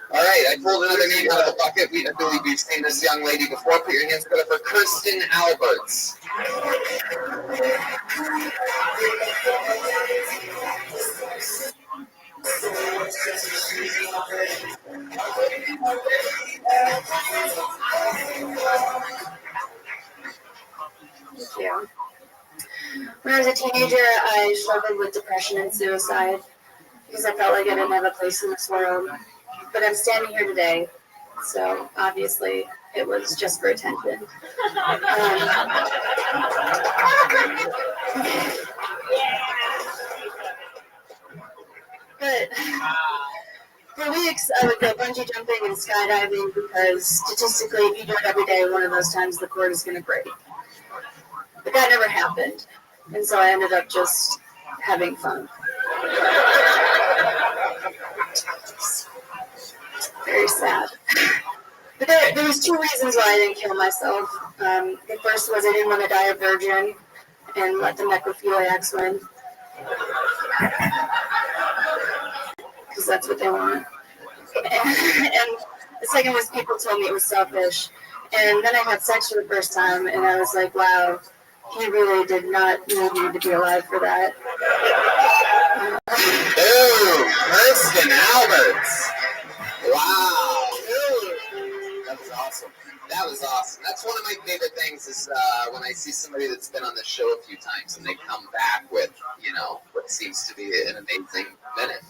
All right, I pulled another name out of the bucket. I believe we've seen this young lady before. Put your hands together for Kirsten Alberts. Thank you. When I was a teenager, I struggled with depression and suicide because I felt like I didn't have a place in this world. but I'm standing here today, so obviously it was just for attention. But for weeks, I would go bungee jumping and skydiving because statistically, if you do it every day, one of those times the cord is going to break. But that never happened, and so I ended up just having fun. Very sad. But there was 2 reasons why I didn't kill myself. The first was I didn't want to die a virgin and let the necrophiliacs win. Because that's what they want. And the second was people told me it was selfish. And then I had sex for the first time, and I was like, wow, he really did not need me to be alive for that. Ooh, Kirsten Alberts. Wow. That was awesome. That was awesome. That's one of my favorite things is when I see somebody that's been on the show a few times and they come back with, what seems to be an amazing minute.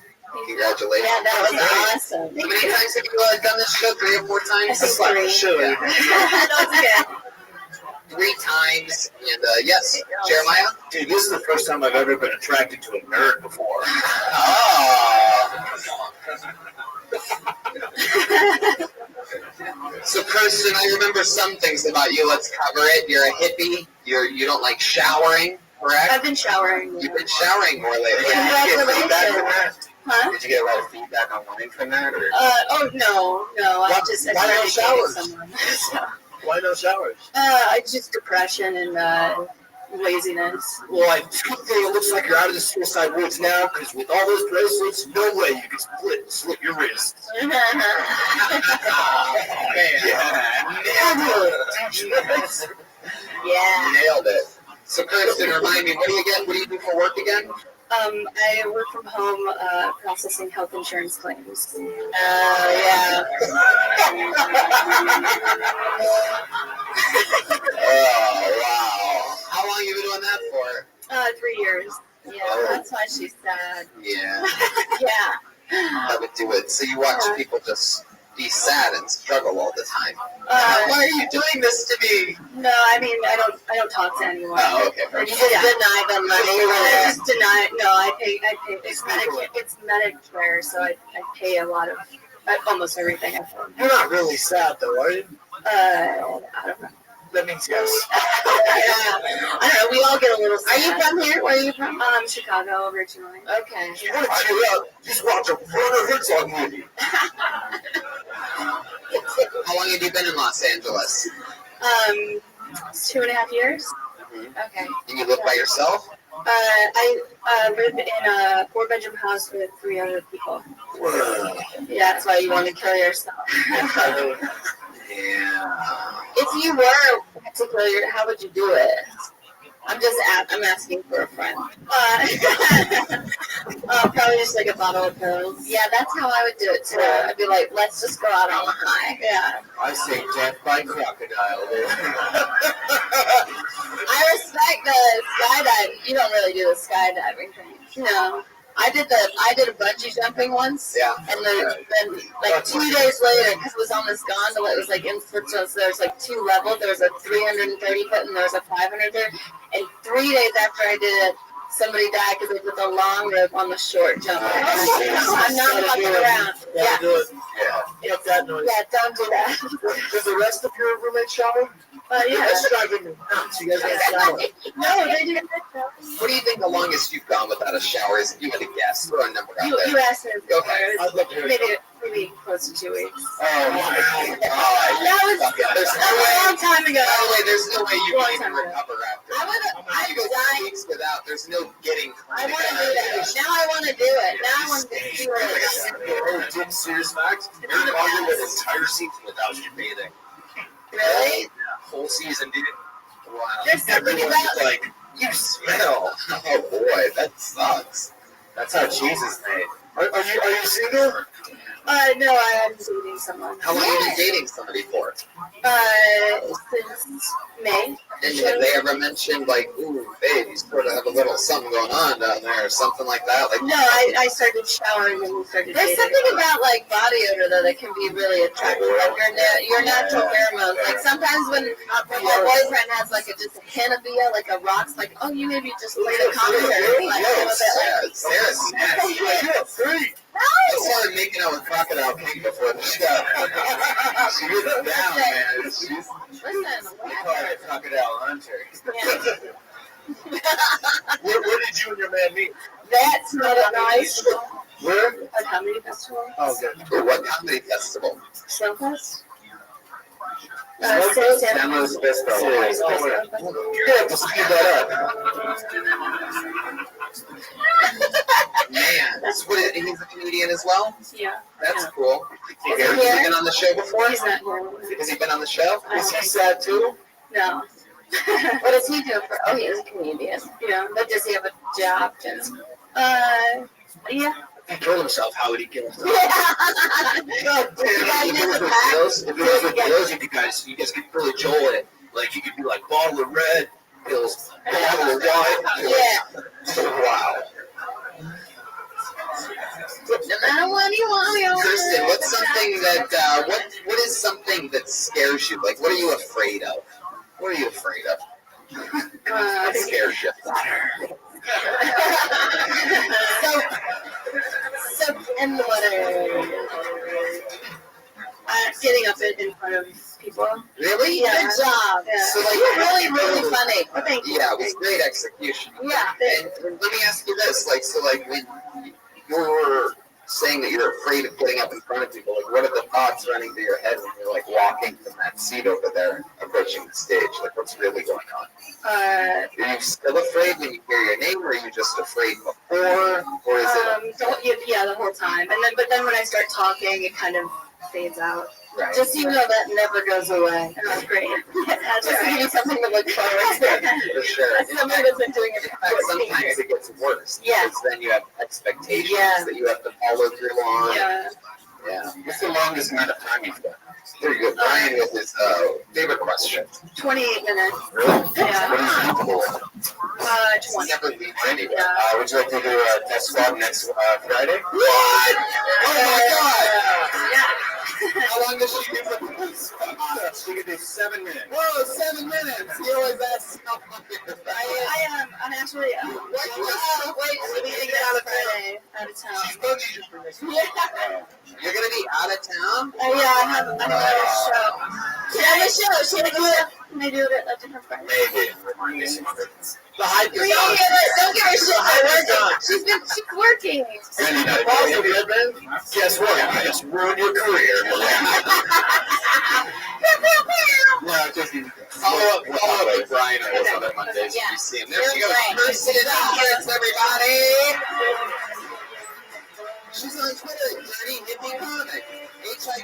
Congratulations. Yeah, that was awesome. How many times have you done this show? 3 or 4 times? I think 3. Sure. Yeah. That was good. 3 times. And yes, Jeremiah? Dude, this is the first time I've ever been attracted to a nerd before. So, Kirsten, I remember some things about you. Let's cover it. You're a hippie. You don't like showering, correct? I've been showering. You've been showering more lately. Congratulations. Huh? Did you get a lot of feedback online from that? Or? Oh, no. I just why no showers? Someone. So, Why no showers? just depression and laziness. Well, I think it looks like you're out of the suicide woods now, because with all those bracelets, no way you can slit your wrists. Man. Yeah. Nailed it. So, Kirsten, remind me, what do you do for work again? I work from home processing health insurance claims. Yeah. Oh, wow. How long have you been doing that for? 3 years. Yeah, that's why she's sad. Yeah. Yeah. That would do it. So you watch people just be sad and struggle all the time. Why are you doing this to me? No, I mean I don't talk to anyone. Oh, okay. You just deny them money. I just deny. No, I pay. It's Medicare, so I pay a lot of almost everything I pay. You're not really sad, though, are you? I don't know. That means yes. I don't know. We all get a little sad. Are you from here? Where are you from? Chicago originally. Okay. You want to cheer up, just watch a Werner Herzog movie. How long have you been in Los Angeles? 2.5 years. Okay. And you live by yourself? I live in a 4-bedroom house with 3 other people. Yeah, that's why you want to kill yourself. Yeah. If you were particularly, how would you do it? I'm asking for a friend. Probably just like a bottle of pills. Yeah, that's how I would do it too. I'd be like, let's just go out on a high. Yeah. I say death by crocodile. I respect the skydiving. You don't really do the skydiving thing. No. I did a bungee jumping once. Yeah. And then like 2 days later, because it was on this gondola, it was like in Switzerland, so there's like 2 levels. There was a 330 foot and there was a 530. And 3 days after I did it, somebody died because they put the long rope on the short jump. I'm not fucking around. Yeah. Do it. Yeah. Fuck that noise. Yeah, don't do that. Does the rest of your roommates shower? Yeah. That's driving me nuts. You guys don't shower. No, they do. What do you think the longest you've gone without a shower is? If you had to guess, throw a number out You there. asked me. Go ahead. I'd love to hear it. Maybe close to 2 weeks. Oh my God. That was There's no a way. long time ago. By the way, there's no way you Long can even time ago. recover after. I You go would 2 die. weeks without. There's no getting I clean want to do again. that. Now I want to do it. Now I want to see what it is. Oh, Jim, serious fact? You're longer than an entire season without you bathing. Really? Whole season, dude. Wow. There's something Everyone's about like, you smell. Oh boy, that sucks. That's how Jesus made. Are you single? No, I am dating someone. How long have you been dating somebody for? Since May. And have they ever mentioned like, ooh, babe, you sort of have a little something going on down there, or something like that. Like, No, I started showering and we started. There's something about like body odor though that can be really attractive. Like your natural pheromones. Like sometimes when my boyfriend has like just a hint of BO, like a rocks, like oh you maybe just played a commentary, like a little bit. Sarah's nasty. You're a freak. I started making out with Crocodile King before the show. She was down, man. Listen, We call it Crocodile Hunter. yeah. Where did you and your man meet? That's not a nice. Where? A comedy festival. Oh, good. What comedy festival? Snowfest. San Luis Obispo. You're gonna have to speed that up. Man, that's what he's a comedian as well? Yeah. That's Yeah. cool. Is Has he he here? been on the show before? He's not here. Has he been on the show? Is he sad too? No. What does he do for? Oh, he is a comedian. Yeah. But does he have a job too? Yeah. If he killed himself, how would he kill himself? God damn. If it was with Gills, you guys could really Joel it. Like you could be like bottle of red, Gills, bottle of white. Yeah. Wow. No matter what you want. Kristen, what's something that, what is something that scares you? Like, what are you afraid of? What are you afraid of? What scares you? So and what getting up in front of people. Really? Yeah. Good job. Yeah. So, like, You're really funny. Oh, Thank you. Yeah, it was great execution. Yeah. And let me ask you this, like, so, like, when you're saying that you're afraid of getting up in front of people, like, what are the thoughts running through your head when you're, like, walking from that seat over there, approaching the stage? Like, what's really going on? Are you still afraid when you hear your name, or are you just afraid before, or is it? Yeah, the whole time. But then when I start talking, it kind of fades out. Right. Just so you know, that never goes away. And that's great. That's just give you something to look forward to. For sure. Somebody that's been doing it In for fact, 14 sometimes years. it gets worse. Yeah. Because then you have expectations Yeah. that you have to follow through on. Yeah. Yeah. What's the longest amount of time you've done? Very good. Brian with his favorite question. 28 minutes. Really? Yeah. What is it for? 20. Never leave anywhere. Yeah. Would you like to do a test squad next Friday? What? Oh my God! Yeah. How long does she do for this? We can do 7 minutes. Whoa, 7 minutes! He always asks how long you're I'm actually wait, we need to get out of Friday, out of town. She's bungee jumping next week. Yeah. You're gonna be out of town? Yeah, I have another show. She has a show. She had a show. Can I do it at a different Friday? Maybe. The hype is on. Don't give her shit. She's working. Guess what? I just ruined your career. No, just Follow up with Brian on those other Mondays if you see him. There she goes. First it is everybody. She's on Twitter, Dirty Hippie Comic. HIPPY.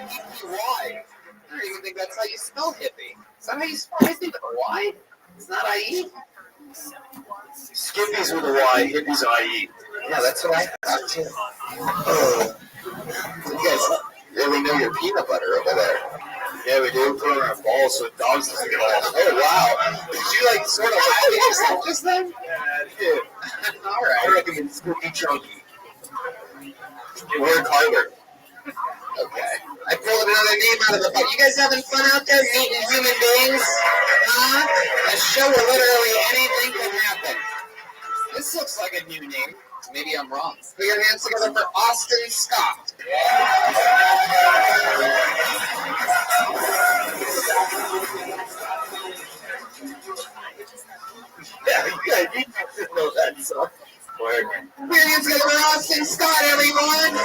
I don't even think that's how you spell hippie. Is that how you spell hippie with a Y? It's not IE? Skippies with a Y, hippies IE. Yeah, that's what I thought too. Oh. You guys really know your peanut butter over there. Yeah, we do. Put on our balls so dogs doesn't get off. Oh, wow. Did you, like, sort of laugh at yourself just then? Yeah, I did. All I right. reckon it's Skippy Chunky. We're Kyler. Okay. I pulled another name out of the book. You guys having fun out there meeting human beings? Huh? A show where literally anything can happen. This looks like a new name. Maybe I'm wrong. Put your hands together for Austin Scott. Yeah, you just know that song. Put your hands together for Austin Scott, everyone.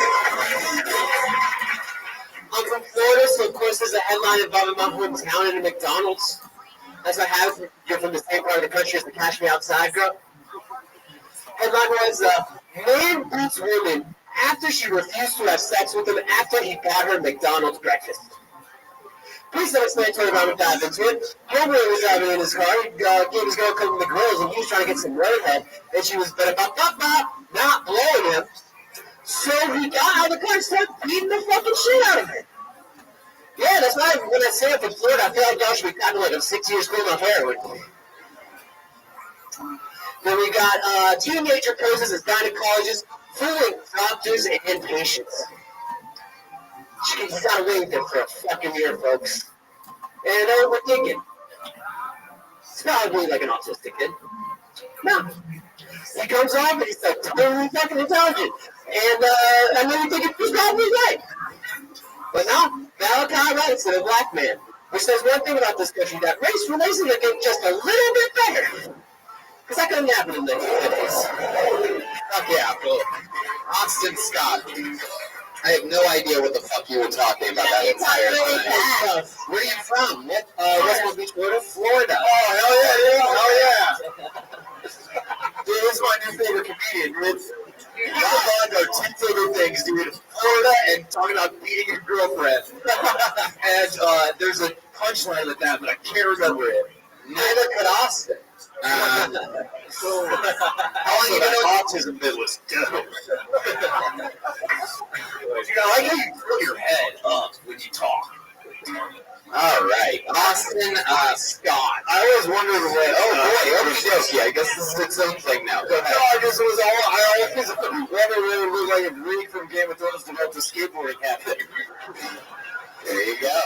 I'm from Florida, so of course there's a headline about my hometown and a McDonald's. As I have, you're from the same part of the country as the Cash Me Outside girl. Headline was, man beats woman after she refused to have sex with him after he bought her McDonald's breakfast. Please don't explain to her about what dive into it. Homeboy was driving in his car, he gave his girl a couple of the grills, and he was trying to get some redhead, and she was not blowing him. So he got out of the car and started beating the fucking shit out of her. Yeah, that's why when I say I'm from Florida, I feel like y'all should be acting like I'm 6 years cold off heroin. Then we got teenager poses as gynecologists, fooling doctors and patients. She's got waiting there for a fucking year, folks. And we're thinking, it's probably like an autistic kid. No. He comes off and he's like totally fucking intelligent. And then we think he's probably right. But no, Malachi writes to a black man, which says one thing about this country, that race relations are getting just a little bit better. Because that couldn't happen in the 50s. Fuck yeah, cool. Austin Scott. I have no idea what the fuck you were talking about that entire time. Where are you from? West Palm Beach, Florida? Florida. Oh, hell yeah, dude. Oh, yeah. Dude, this is my new favorite comedian, dude. Our two favorite things, dude. Florida and talking about beating your girlfriend. And there's a punchline with that, but I can't remember it. Neither could Austin. How long you been on autism bit was dope. Dude, I like how you throw your head up when you talk. All right, Austin Scott. I always wondered what. Oh boy, okay. I guess this is its own thing now. Go ahead. No, I just was all. I always wondered what it looked like if Reed from Game of Thrones developed a skateboarding habit. There you go.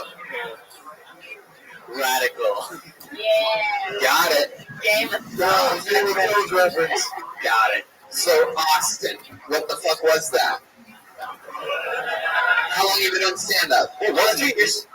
Radical. Yeah. Got it. Game of Thrones reference. Got it. So Austin, what the fuck was that? How long have you been on stand-up? It was 2 years.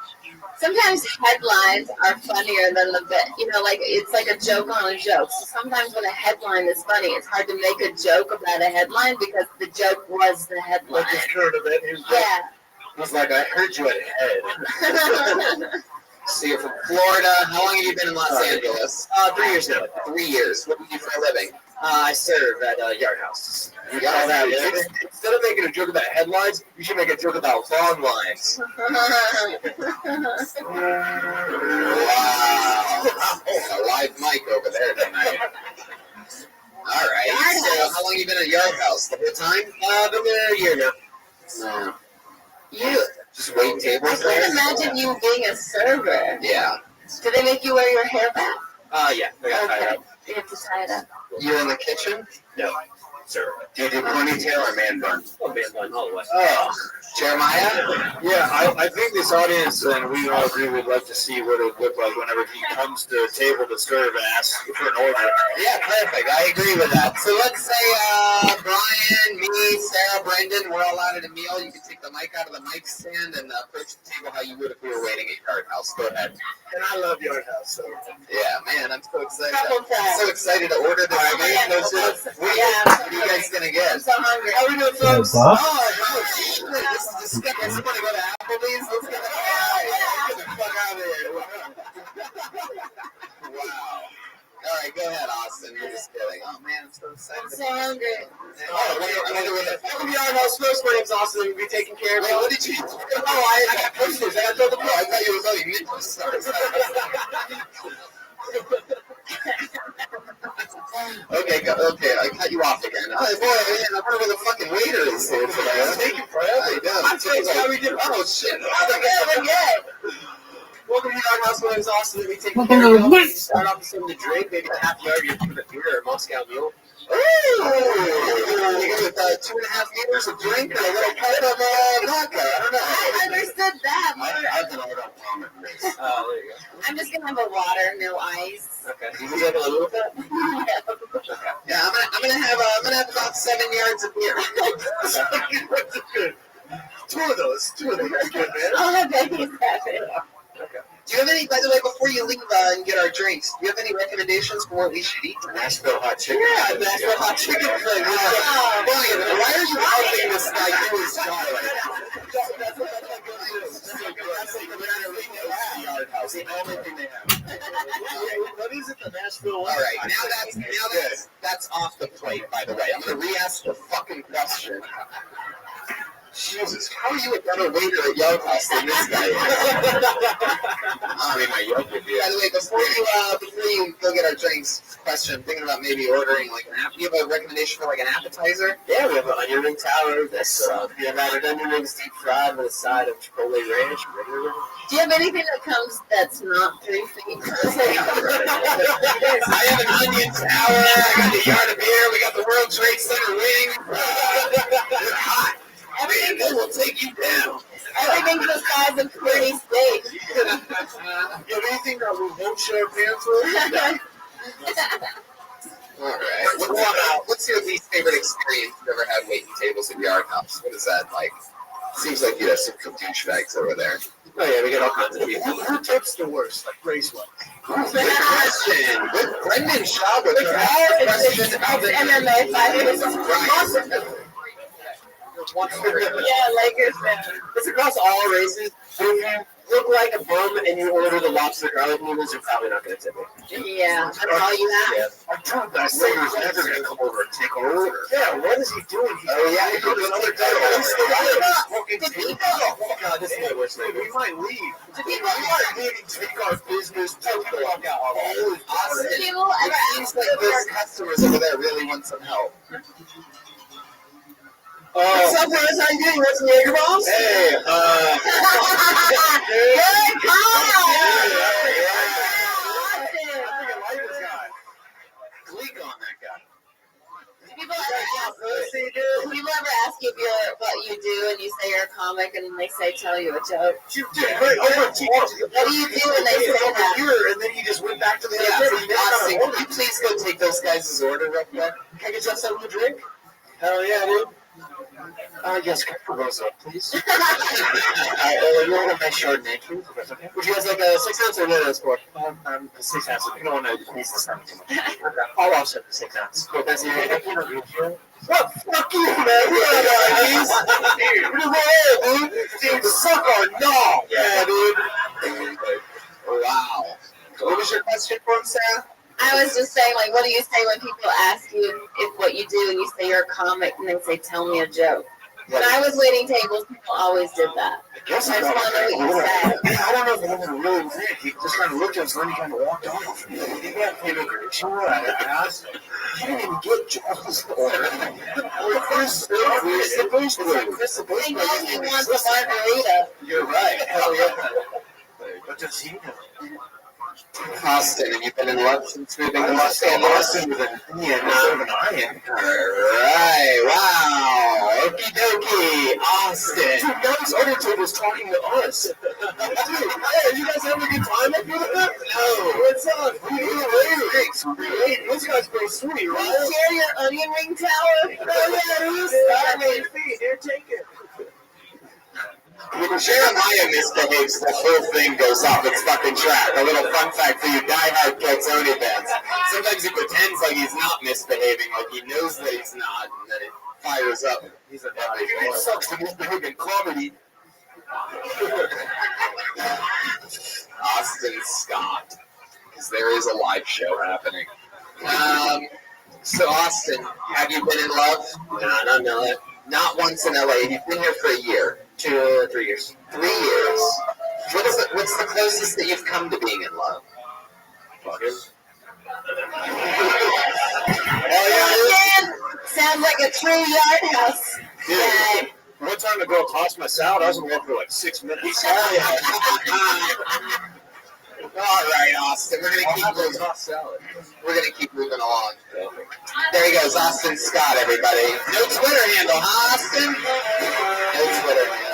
Sometimes headlines are funnier than the bit. You know, like it's like a joke on a joke. So sometimes when a headline is funny, it's hard to make a joke about a headline because the joke was the headline. Like this current event. Yeah. It was like I heard you at head. So you're from Florida. How long have you been in Los Angeles? 3 years now. 3 years. What do you do for a living? I serve at Yard Houses. Instead of making a joke about headlines, you should make a joke about long lines. Wow. A live mic over there tonight. All right. So how long have you been at Yard House? The whole time? Been there a year now. No. You. Just wait I tables there? can't imagine you being a server. Yeah. Do they make you wear your hair back? Yeah. I got tied up. You have to tie it up. You're in the kitchen? No, sir. Do you do ponytail or man bun? Oh, man, all the way. Oh. Jeremiah? Yeah, I think this audience, and we all agree, would like to see what it would look like whenever he comes to the table to serve and ask for an order. Yeah, perfect. I agree with that. So let's say Brian, me, Sarah, Brendan, we're all out at a meal. You can take the mic out of the mic stand and approach the table how you would if we were waiting at Yard House. Go ahead. And I love Yard House, so. Yeah, man, I'm so excited. Couple I'm so excited to order this. What are you guys going to get? I'm so hungry. How are we doing, folks? Bob? Oh, shit. This is disgusting. Somebody go to Applebee's. Let's get the fuck out of here. Wow. All right, go ahead, Austin. We're just kidding. Oh, man, I'm so excited. I'm so hungry. Welcome to Yard House First. My name's Austin. We'll be taking care of you. What did you do? Oh, I got posters. I got to throw the I thought you were talking ninja stars. Okay, I cut you off again. Oh, boy, man, I wonder where the fucking waiter is here today. I'm taking forever. I'm telling you how we do. Oh, shit. We're good. Welcome to Yard House. My name's Austin. We'll be taking care of you. Start off with something to drink, maybe a half yard, you give it a beer or a Moscow Mule. Ooh! With 2.5 liters of drink and a little part of vodka. I don't know. I understood that. I've been ordered on pomegranate. Oh, there you go. I'm just gonna have a water, no ice. Okay. You was able to live with that? Yeah, I'm gonna have about 7 yards of beer. Two of those are good, man. I'll have babies happen. Okay. Do you have any, by the way, before you leave and get our drinks, do you have any recommendations for what we should eat? Nashville hot chicken. Yeah, Nashville hot chicken. Brian, why are you helping this guy do his job? That's the only thing they have. What is it, the Nashville? All right, now that's off the plate, by the way. I'm going to re-ask the fucking question. Jesus, how are you a better waiter at Yelp House than this guy is? I mean, my Yelp review. By the way, before you go get our drinks, question, I'm thinking about maybe ordering like an app. Do you have a recommendation for like an appetizer? Yeah, we have an onion ring tower. That's we have added onion rings deep fried with a side of chipotle ranch, regular ranch. Do you have anything that comes that's not 3 feet? I have an onion tower. I got the yard of beer. We got the World Trade Center wing. They're hot. Man, they will take you down. Everything's the size of pretty steak. You have anything that we won't show our pants with? All right. What's your least favorite experience you've ever had waiting tables at Yard House? What is that like? Seems like you have some douchebags over there. Oh yeah, we get all kinds of people. Who tips the worst? Like race-wise? Good question. Good Brendan Schaub with It's MMA fighters. Yeah, Lakers fan. It's across all races. But if you look like a bum and you order the lobster garlic noodles, you're probably not going to tip it. Yeah, that's all you have. I told that Sager's never going to come over and take our order. Yeah, what is he doing? He goes another day. Oh God, this is my worst nightmare. We might leave. We might leave and take our business to the fuck out. Austin, People it ever seems like those customers over there really want some help. What's up, guys? How you doing? What's the Jaeger bombs? Hey, Good call! Click on that guy. People ever ask you what you do and you say you're a comic and then they say tell you a joke? You did great. What do you do when they say that? Here, and then he just went back to the Yeah, other Austin, can you please go take those guys' order real quick? Can I get you something to drink? Hell yeah, dude. Yes, can I those up, please? You want a nice short name, please? Okay. Would you guys like a 6 ounce or what is for? 6 ounces. You don't want to squeeze this down too much. I'll offset the 6 ounces. Cool. That's your What? Fuck you, man. What is dude? Dude, suck our knob. Yeah, dude. Wow. What was your question for him, Sarah? I was just saying, like, what do you say when people ask you if what you do and you say you're a comic and they say, tell me a joke? When I was waiting tables, people always did that. I just want to know what you said. I don't know if anyone really did. He just kind of looked at us and then he kind of walked off. He got immigration. I asked him. He didn't even get Joe's order. We're supposed to. He knows he wants a margarita. You're right. Hell yeah. What does he know? Austin, have you been in love since moving to Los Angeles? Austin with an E and not an I. Alright, wow. Okie dokie, Austin. Dude, now this other table's talking to us. Dude, hey, you guys having a good time up here? No. What's up? We need a raise. This guy's pretty sweet, Can right? you share your onion ring tower? Oh, yeah, it is. Here, take it. When Jeremiah misbehaves, the whole thing goes off its fucking track. A little fun fact for you diehard Tony fans. Sometimes he pretends like he's not misbehaving, like he knows that he's not, and then it fires up. He's a It sucks to misbehave in comedy. Austin Scott, because there is a live show happening. So Austin, have you been in love? No, not in LA. Not once in LA. You've been here for a year. 2 or 3 years. 3 years. What's the closest that you've come to being in love? Fucking. Sounds like a true yard house. Dude, one time the girl tossed my salad, I was in there for like 6 minutes. All right, Austin. We're gonna keep moving along. There he goes, Austin Scott. Everybody. No Twitter handle, huh, Austin? No Twitter handle.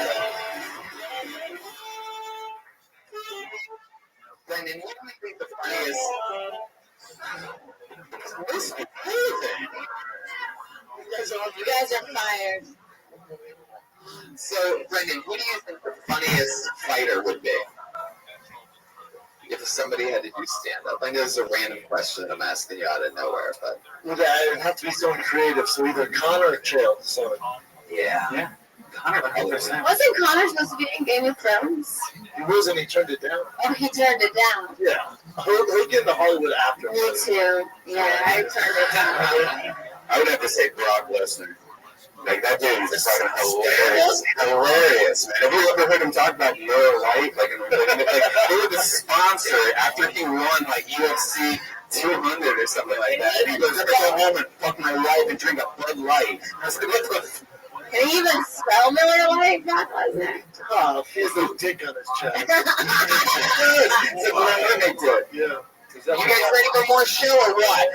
Brendan, what do you think the funniest? You guys are fired. So, Brendan, who do you think the funniest fighter would be? If somebody had to do stand-up. I know it's a random question I'm asking you out of nowhere, but... Well, it would have to be someone creative, so either Connor or Chael. So, yeah. Connor, 100%. Wasn't Connor supposed to be in Game of Thrones? He wasn't, he turned it down. Oh, he turned it down. Yeah. He'll get into Hollywood after. Me too. Yeah, I turned it down. I would have to say Brock Lesnar. Like that dude is just fucking hilarious, man. Have you ever heard him talk about Miller Lite? Like they were the sponsor after he won like UFC 200 or something like that. And he goes, "I'm gonna go home and fuck my wife and drink a Bud Light." I was like, "What the?" Can he even spell Miller Lite? Brock Lesnar. Oh, he has no dick on his chest. It's like my roommate did. Yeah. You guys ready for more show or what?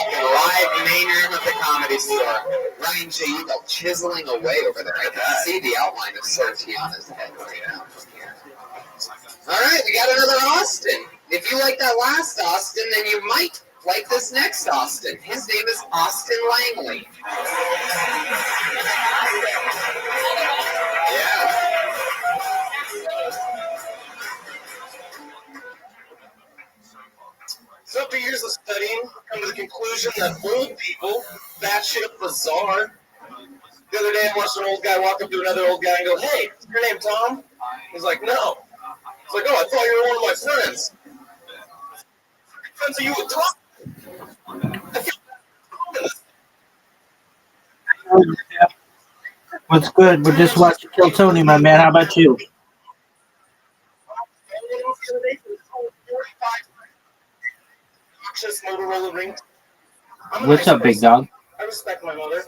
Live main room of the Comedy Store. Ryan J. Eagle chiseling away over there. I can see the outline of Sertiana's head right now. All right, we got another Austin. If you like that last Austin, then you might like this next Austin. His name is Austin Langley. Yeah. So after years of studying, I've come to the conclusion that old people, batshit bizarre. The other day I watched an old guy walk up to another old guy and go, "Hey, is your name Tom?" He's like, "No." He's like, "Oh, I thought you were one of my friends." Friends of you with Tom? What's good? We're just watching Kill Tony, my man. How about you? What's up, big dog? I respect my mother.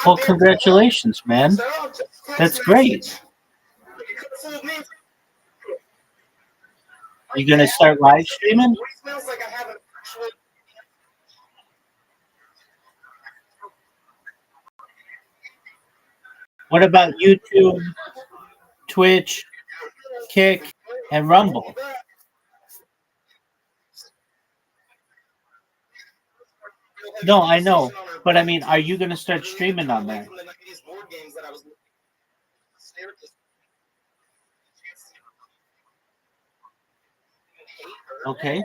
Well, congratulations, man. That's great. You gonna start live streaming? What about YouTube, Twitch, Kick, and Rumble? No, I know, but I mean, are you gonna start streaming on there? Okay.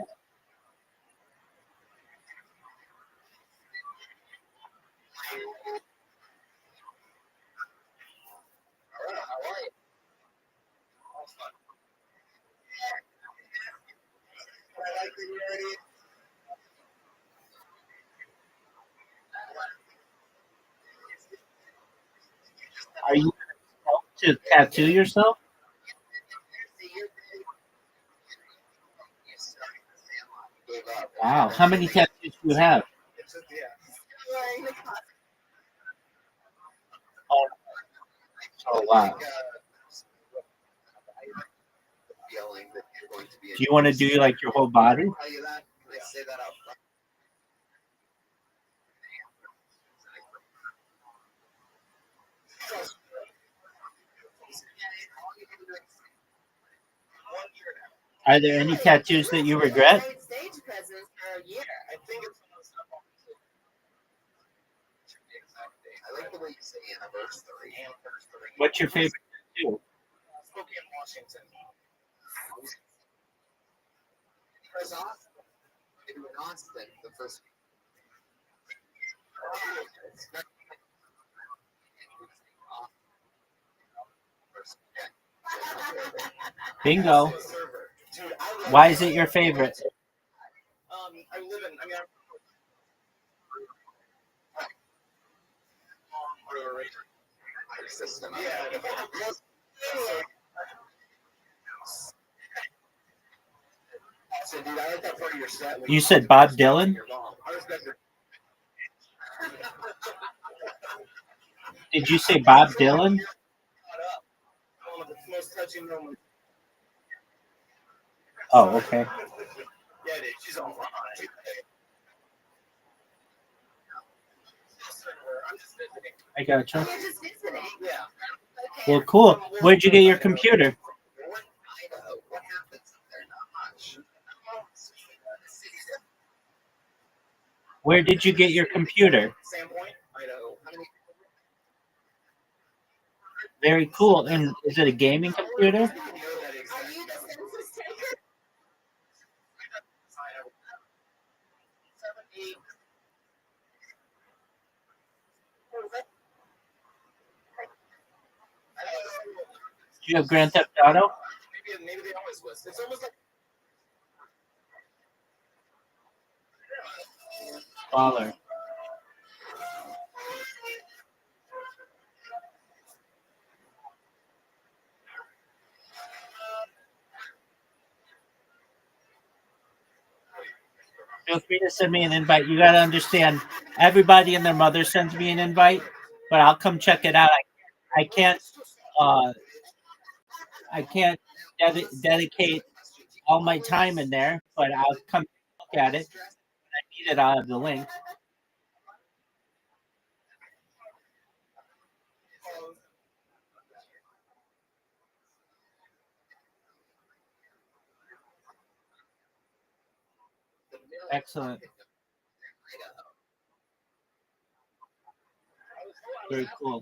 Are you to tattoo yourself? Wow. How many tattoos do you have? Oh wow. Do you want to do like your whole body? Are there any tattoos that you regret? What's your favorite tattoo? Bingo. Why is it your favorite? You said Bob Dylan? Did you say Bob Dylan? Oh, okay. I gotcha. Well, cool. Where'd you get your computer? Where did you get your computer? Very cool. And is it a gaming computer? Do you have Grand Theft Auto? Maybe they always was. It's almost like Baller. Feel free to send me an invite. You got to understand, everybody and their mother sends me an invite, but I'll come check it out. I can't dedicate all my time in there, but I'll come look at it. When I need it, I'll have the link. Excellent. Very cool.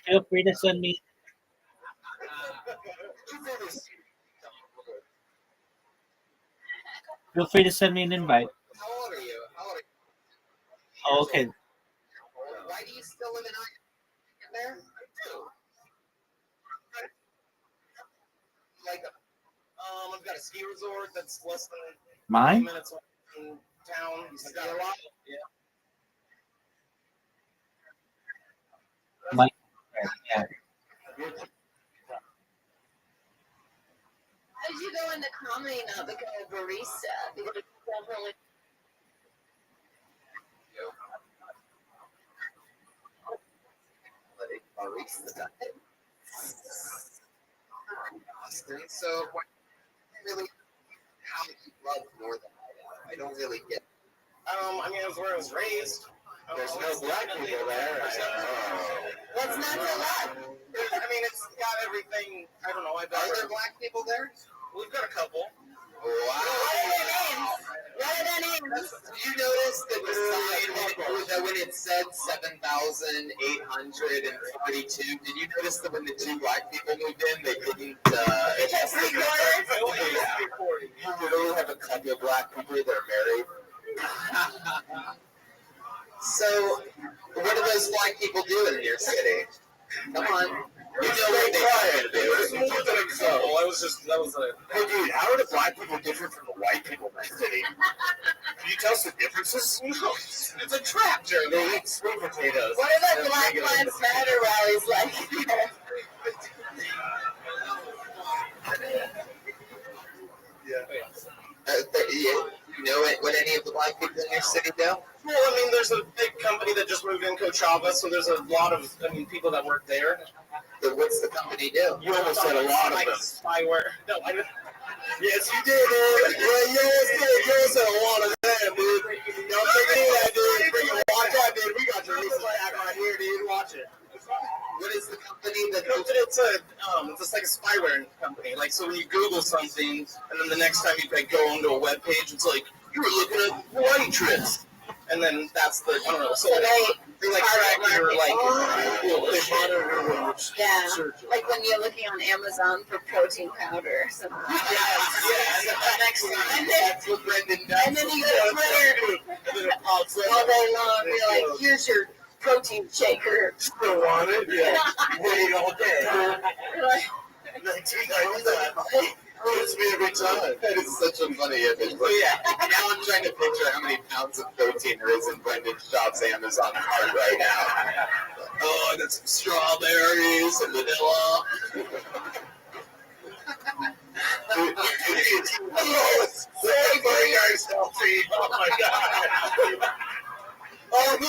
Feel free to send me. Feel free to send me an invite. How old are you? Oh, okay. Why do you still live in there? Like, I've got a ski resort that's less than Mine? 20 minutes from town. You ski a lot? Yeah. Mike. Yeah. How did you go into comedy not become a barista? Because it's definitely Barista. So, really, how do you love more than I don't really get. I mean, that's where I was raised. There's no black people there. What's not to love? I mean, it's got everything. I don't know. Are there black people there? We've got a couple. Wow. What are their names? Did you notice that the sign when it said 7,842? Did you notice that when the two black people moved in, they didn't? It's 3/4. You literally have a couple of black people that are married. So, what do those black people do in your city? Come on. You know what they try to do. Hey, dude, how are the black people different from the white people in that city? Can you tell us the differences? No, it's a trap, Jeremy. They eat sweet potatoes. What about Black Lives Matter rallies like? You know what any of the black people in your city do? Well, I mean, there's a big company that just moved in, Coachella, so there's a lot of, people that work there. So what's the company do? You almost said a lot of them. Spyware. No, I didn't. Yes, you did, dude. Yeah, you said a lot of them, dude. Don't forget that, dude. Bring it, watch out, dude. We got your research back right here, dude. Watch it. What is the company that? It's just like a spyware company. Like, so when you Google something, and then the next time you go onto a web page, it's like you were looking at Hawaii trips, and then that's the I don't know. So they like track your they monitor. Yeah, like when you're looking on Amazon for protein powder or something. That's what Brendan does. And then you go to Twitter all day long. You're like, here's your protein shaker. Still want it? Yeah. Wait all day. 1995. It's me every time. That is such a funny image. But yeah, now I'm trying to picture how many pounds of protein there is in Brendan Shop's Amazon cart right now. Oh, I got some strawberries and vanilla. Oh my god. Oh, look,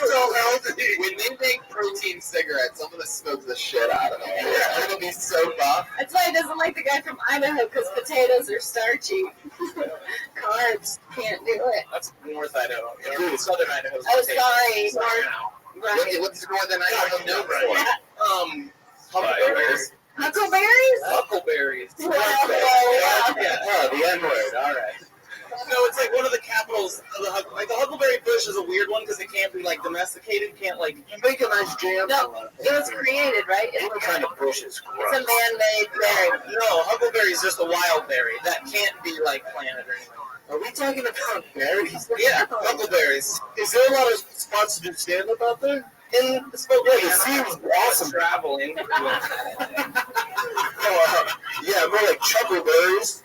so healthy. When they make protein cigarettes, I'm going to smoke the shit out of them. They're going to be so buff. That's why he doesn't like the guy from Idaho, because potatoes are starchy. Carbs can't do it. That's North Idaho. Southern Idaho. Oh, sorry. Right. What's Northern Idaho known for? Huckleberries. Huckleberries? Huckleberries. Wow. Oh, the N-word. All right. No, it's like one of the capitals of the huckleberry bush is a weird one because it can't be domesticated. Can't you make a nice jam. No, it was created, right? What kind of bush is gross? It's a man-made berry. No, huckleberry is just a wild berry that can't be planted or anything. Are we talking about berries? Yeah, huckleberries. Is there a lot of spots to do stand-up out there? in Spokane. It seems awesome. Traveling. Yeah, more like chuckleberries.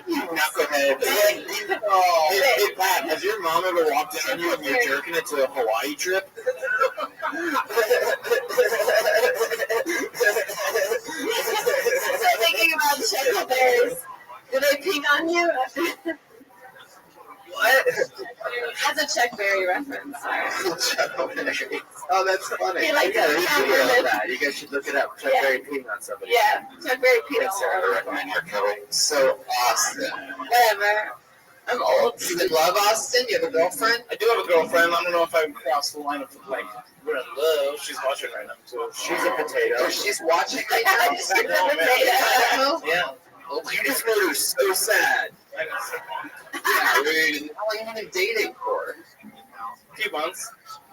Knucklehead. Hey, Pat, has your mom ever walked in on you and you're jerking it to a Hawaii trip? I'm thinking about chuckleberries. Do they ping on you? What? That's a Chuck Berry reference. Oh, that's funny. He likes Yeah, to we should count look them. that. You guys should look it up. Chuck Berry peeing on somebody. Yeah, Chuck Berry peed Yes, all sir. I over. recommend your Kelly. So, Austin. Whatever. I'm old. You love Austin? You have a girlfriend? I do have a girlfriend. I don't know if I would cross the line of like we're in love. She's watching right now too. She's a potato. Oh, she's watching right now? She's a potato. Yeah. Oh my You just made her so sad. God. Yeah, how long have you been dating for? A few months.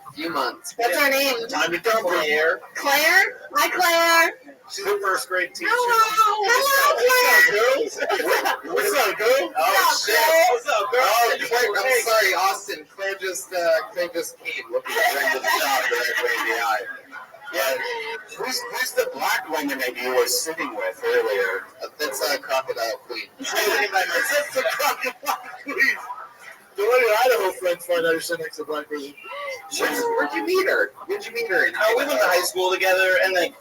A few months. What's her name? Time to dump her. Claire. Claire? Hi, Claire. She's a first grade teacher. Hello, What's up, girl? Oh shit. What's up, girl? Oh, Claire, I'm sorry, Austin. Claire just came looking right to the job directly in the eye. Yeah. Who's the black woman that you were sitting with earlier? That's Crocodile Queen. That's the crocodile queen. The one in Idaho friends find out you're sitting next to a black person. Where'd you meet her? Where'd you meet her in We went to high school together, and then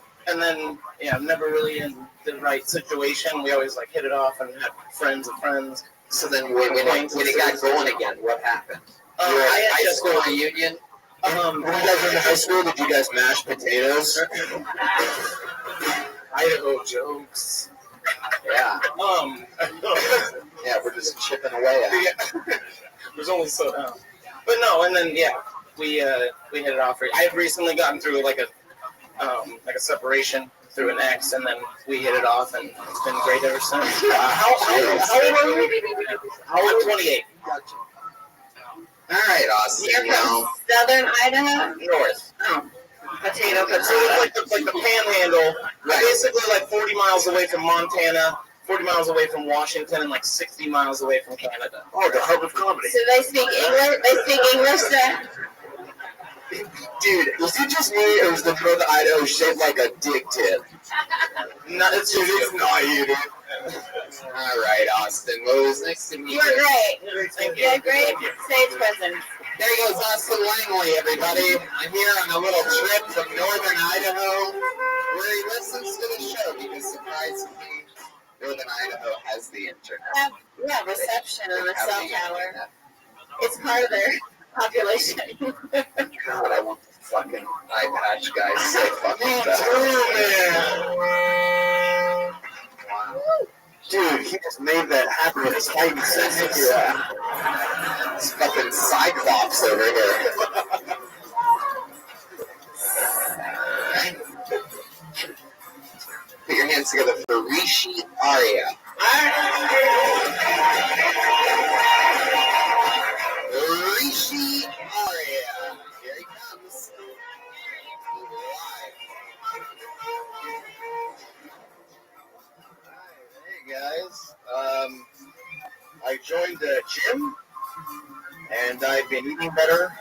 yeah, never really in the right situation. We always like hit it off and had friends of friends. So then when it got going again, what happened? You were I at had high just school reunion? When you guys were in high school, did you guys mash potatoes? Idaho jokes. Yeah. Yeah, we're just chipping away at it. Yeah. There's only so. But no, and then yeah, we hit it off. I had recently gotten through like a separation through an ex, and then we hit it off, and it's been great ever since. How old are you? I'm 28. Gotcha. All right, Austin. You're from Southern Idaho? North. Oh. Potato, So it's like the panhandle. Right. Basically like 40 miles away from Montana, 40 miles away from Washington, and like 60 miles away from Canada. Oh, the hub of comedy. So they speak English? They speak English there? Dude, is it just me, or is the North Idaho shaped like a dick tip? No, it's not you, dude. All right, Austin. Well, it was nice to meet You were great. Thank You had great stage presence. There goes Austin Langley, everybody. I'm here on a little trip from northern Idaho, where he listens to the show because, surprisingly, northern Idaho has the internet. Yeah, reception on They a have cell the tower. internet. It's part of their population. God, I want the fucking eye patch guys so fucking bad. Wow. Dude, he just made that happen with his heightened senses. Yeah. It's fucking Cyclops over here. Put your hands together for Rishi Arya. Rishi Arya. Here he comes. Live. Hey guys, I joined the gym, and I've been eating better,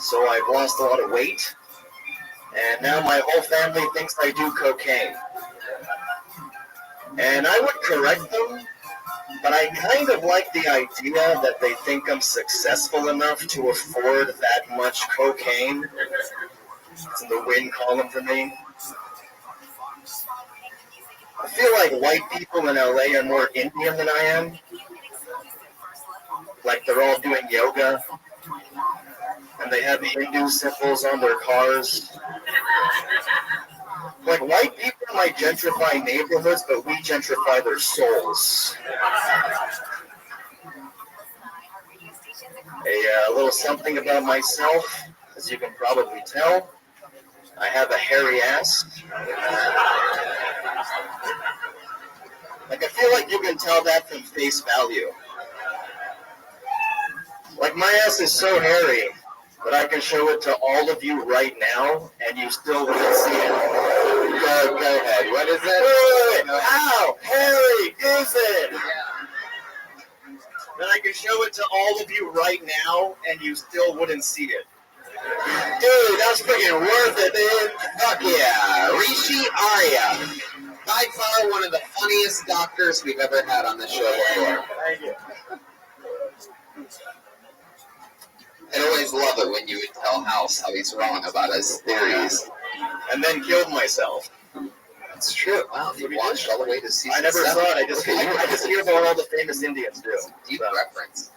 so I've lost a lot of weight, and now my whole family thinks I do cocaine. And I would correct them, but I kind of like the idea that they think I'm successful enough to afford that much cocaine. It's in the win column for me. I feel like white people in LA are more Indian than I am. Like they're all doing yoga, and they have Hindu symbols on their cars. Like white people might gentrify neighborhoods, but we gentrify their souls. A little something about myself, as you can probably tell. I have a hairy ass. Like, I feel like you can tell that from face value. Like, my ass is so hairy that I can show it to all of you right now, and you still wouldn't see it. Go ahead. What is it? Wait. How hairy is it? then I can show it to all of you right now, and you still wouldn't see it. Dude, that's freaking worth it, dude. Fuck yeah. Rishi Arya. By far one of the funniest doctors we've ever had on the show before. Thank you. I always love it when you would tell House how he's wrong about his theories. And then killed myself. It's true. Wow, you watched all the way to season I never 7. saw it. I just hear about all the famous Indians do. Deep reference.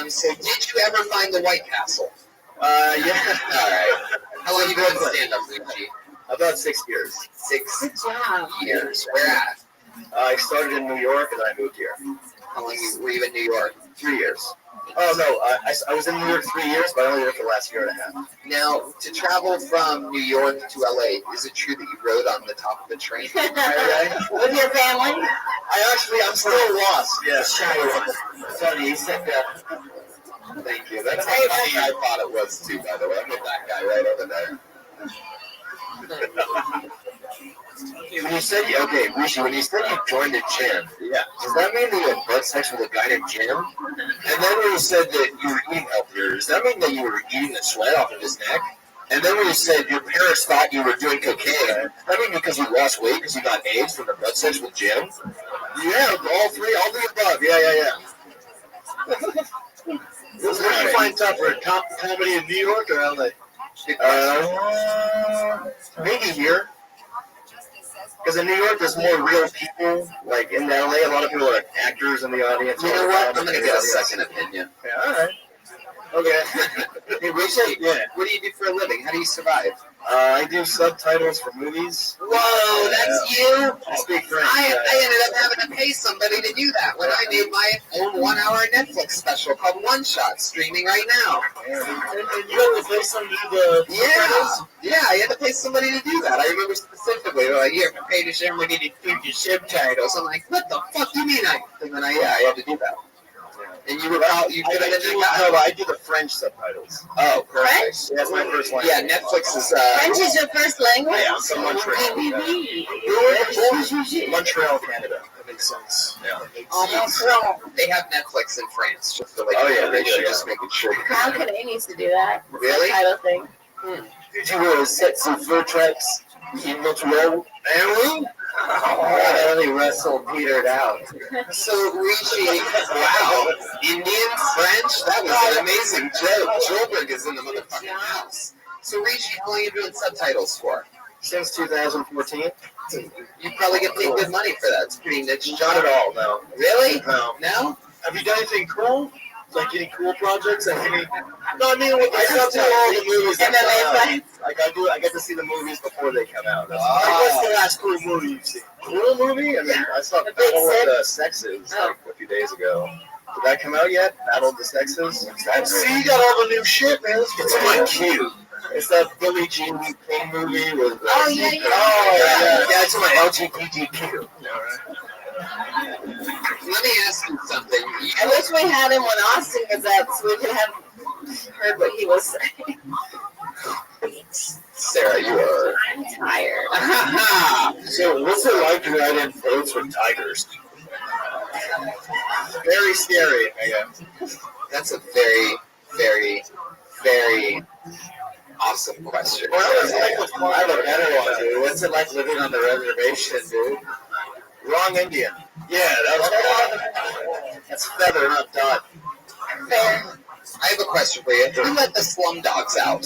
So did you ever find the White Castle? Yeah. All right. How long have you been in stand-up, Luigi? About 6 years. 6 years. Where at? I started in New York and I moved here. How long were you in New York? 3 years. Oh, no, I was in New York 3 years, but I only lived for the last year and a half. Now, to travel from New York to LA, is it true that you rode on the top of a train the entire way? With your family? I'm still lost. Yeah. Sorry, you said that. Thank you. That's how funny I thought it was, too, by the way. I'm with that guy right over there. When you said Rishi, when you said you joined a gym, Yeah. does that mean that you had butt sex with a guy in a gym? And then when you said that you were eating healthier, does that mean that you were eating the sweat off of his neck? And then when you said your parents thought you were doing cocaine, does that mean because you lost weight because you got AIDS from the butt sex with Jim? Yeah, all the above. Yeah. What do you find tougher, comedy in New York or LA? Maybe here. Because in New York, there's more real people. Like in LA, a lot of people are actors in the audience. You know what? I'm going to get a second opinion. Yeah, all right. Okay. Hey, Rishi, Yeah. what do you do for a living? How do you survive? I do subtitles for movies. Whoa, that's you? I speak French. I ended up having to pay somebody to do that when I made my own 1-hour Netflix special called One Shot, streaming right now. And you have to pay somebody to Yeah, I had to pay somebody to do that. I remember specifically, they're like, you have to pay somebody to do your subtitles. I'm like, what the fuck you mean? And then I had to do that. And you could have been I do the French subtitles. Oh, perfect. French? Yeah, that's my first language. Yeah, Netflix is French is your first language? Yeah, I'm from Montreal. Montreal, Canada. That makes sense. Yeah. They have Netflix in France, just to they do, just making sure. How Canadian used to do that? Really? Title thing. Did you set some fur traps in Montreal? I only wrestled petered out. So Rishi, wow, Indian, French, that was an amazing joke. Joburg is in the motherfucking house. So Rishi, how long are you doing subtitles for? Since 2014. You probably get paid good money for that. It's pretty niche Not job. at all, no. Really? No. No? Have you done anything cool? Like any cool projects? No, I mean, I sub all the movies that come out. Like I get to see the movies before they come out. What's the last cool movie you've seen? Cool movie? I mean, I saw Battle of the Sexes like a few days ago. Did that come out yet? Battle of the Sexes? See, you got all the new shit, man. It's in my queue. It's that Billie Jean King movie with. Oh, yeah. Yeah, it's in my LGBTQ. Let me ask you something. I wish we had him when Austin was up so we could have heard what he was saying. Sarah, you are. I'm tired. So, what's it like to ride in boats with tigers? Very scary, I guess. That's a very, very, very awesome question. Well, I have a better one, dude. What's it like living on the reservation, dude? Wrong Indian. Yeah, that's feather, not dot. Fair. I have a question for you. Who let the slum dogs out?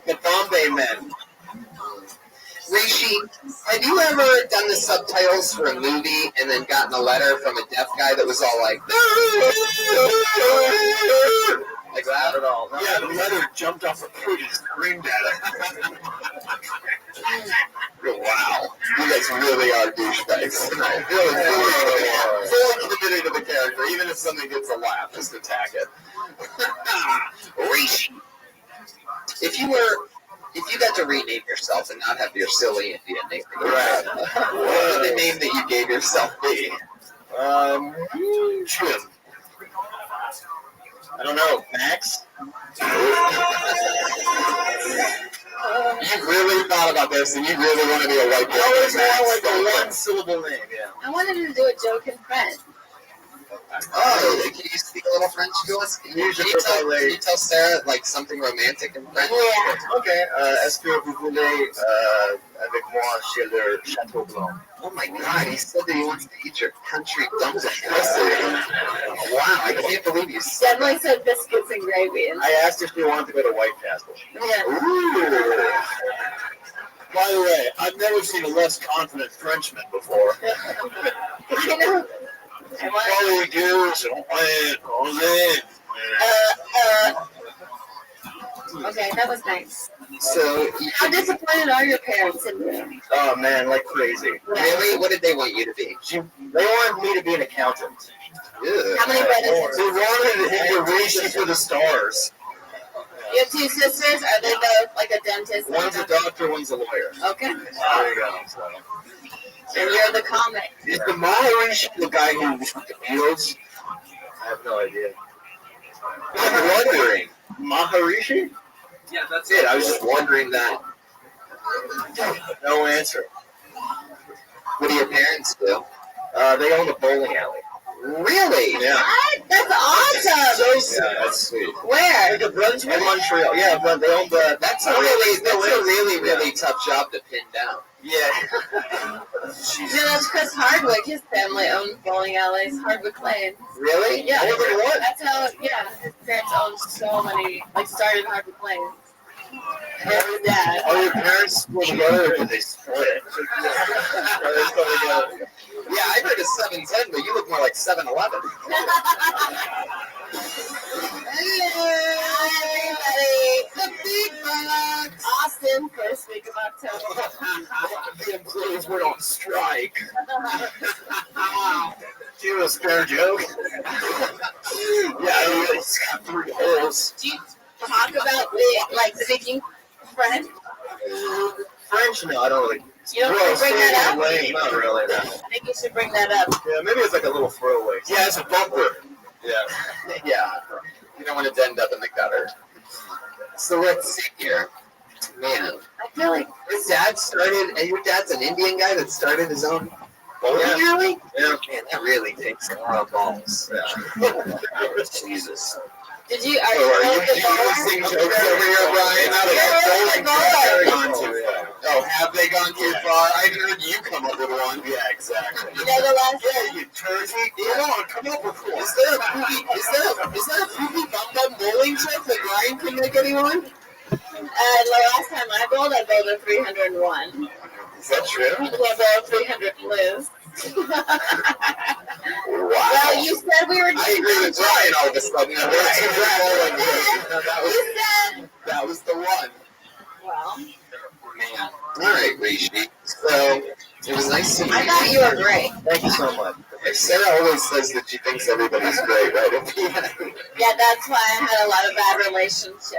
The Bombay men. Rishi, have you ever done the subtitles for a movie and then gotten a letter from a deaf guy that was all like that at all? Yeah, the letter jumped off a foot and screamed at him. Wow, you guys really are douchebags tonight. Fully committed to the character, even if something gets a laugh, just attack it. Rishi, if you got to rename yourself and not have your silly Indian name, what would the name that you gave yourself be? Trim. I don't know, Max? You really thought about this and you really want to be a white boy. I always want like a one-syllable name, yeah. I wanted to do a joke in French. Oh, can you speak a little French to us? Can you tell Sarah like something romantic in French? Yeah. Okay. Est-ce que vous voulez avec moi chez le Château Blanc? Oh my God, he said that he wants to eat your country dumpling pussy. Wow, I can't believe you said Definitely said biscuits and gravy. And I asked if she wanted to go to White Castle. yeah. Ooh. By the way, I've never seen a less confident Frenchman before. I know. All we do is Okay, that was nice. So, How disappointed are your parents in you? Oh man, like crazy. really, what did they want you to be? They wanted me to be an accountant. Ew. How many brothers? They wanted to hit the race for the stars. You have two sisters. Are they both like a dentist? One's a doctor, one's a lawyer. Okay. There you go. So. And you're the comic. Is the Maharishi the guy who was with the Beatles? I have no idea. I'm wondering. Maharishi? Yeah, that's it. I was just wondering that. No answer. What do your parents do? They own a bowling alley. Really? Yeah. What? That's awesome. Yeah, that's sweet. Where? Like Brunswick? In Montreal. Yeah, but they own the. That's a really tough job to pin down. Yeah. Yeah, that's Chris Hardwick. His family owns bowling alleys. Hardwick Lane. Really? Yeah. More than one? That's how. Yeah, his parents owned so many. Like started Hardwick Lane. And his dad. Are your parents split together or did they split? Yeah, I heard a 710, but you look more like 711. Hi, everybody. The big box. Austin, first week of October. The employees went on strike. Do you have a spare joke? Yeah, I really got 3 holes. Do you talk about the speaking French? French? No, I don't really. You don't bring that up? Lame, not really. No. I think you should bring that up. Yeah, maybe it's like a little throwaway. Yeah, it's a bumper. Yeah. Yeah. You don't want to end up in the gutter. So let's see here. Man, I feel like your dad's an Indian guy that started his own bowling alley? Yeah. Man, that really takes a lot of balls. Yeah. Jesus. Did you? Are you using jokes over here, Brian? Out of that bowling club? Oh, have they gone too far? I heard you come up with one. Yeah, exactly. You know the last? Yeah, you turkey. Come on, come up with one. Is there a poopy bum bum bowling trick that Brian can make anyone? The last time I bowled a 301. Is that true? I bowled 300 blues. Wow. Well, you said we were. I agree with Brian all of a sudden. That was the one. Well, man. All right, Rishi. So it was nice to meet you. I thought you were great. Thank you so much. Sarah always says that she thinks everybody's great, right? Yeah, that's why I had a lot of bad relationships.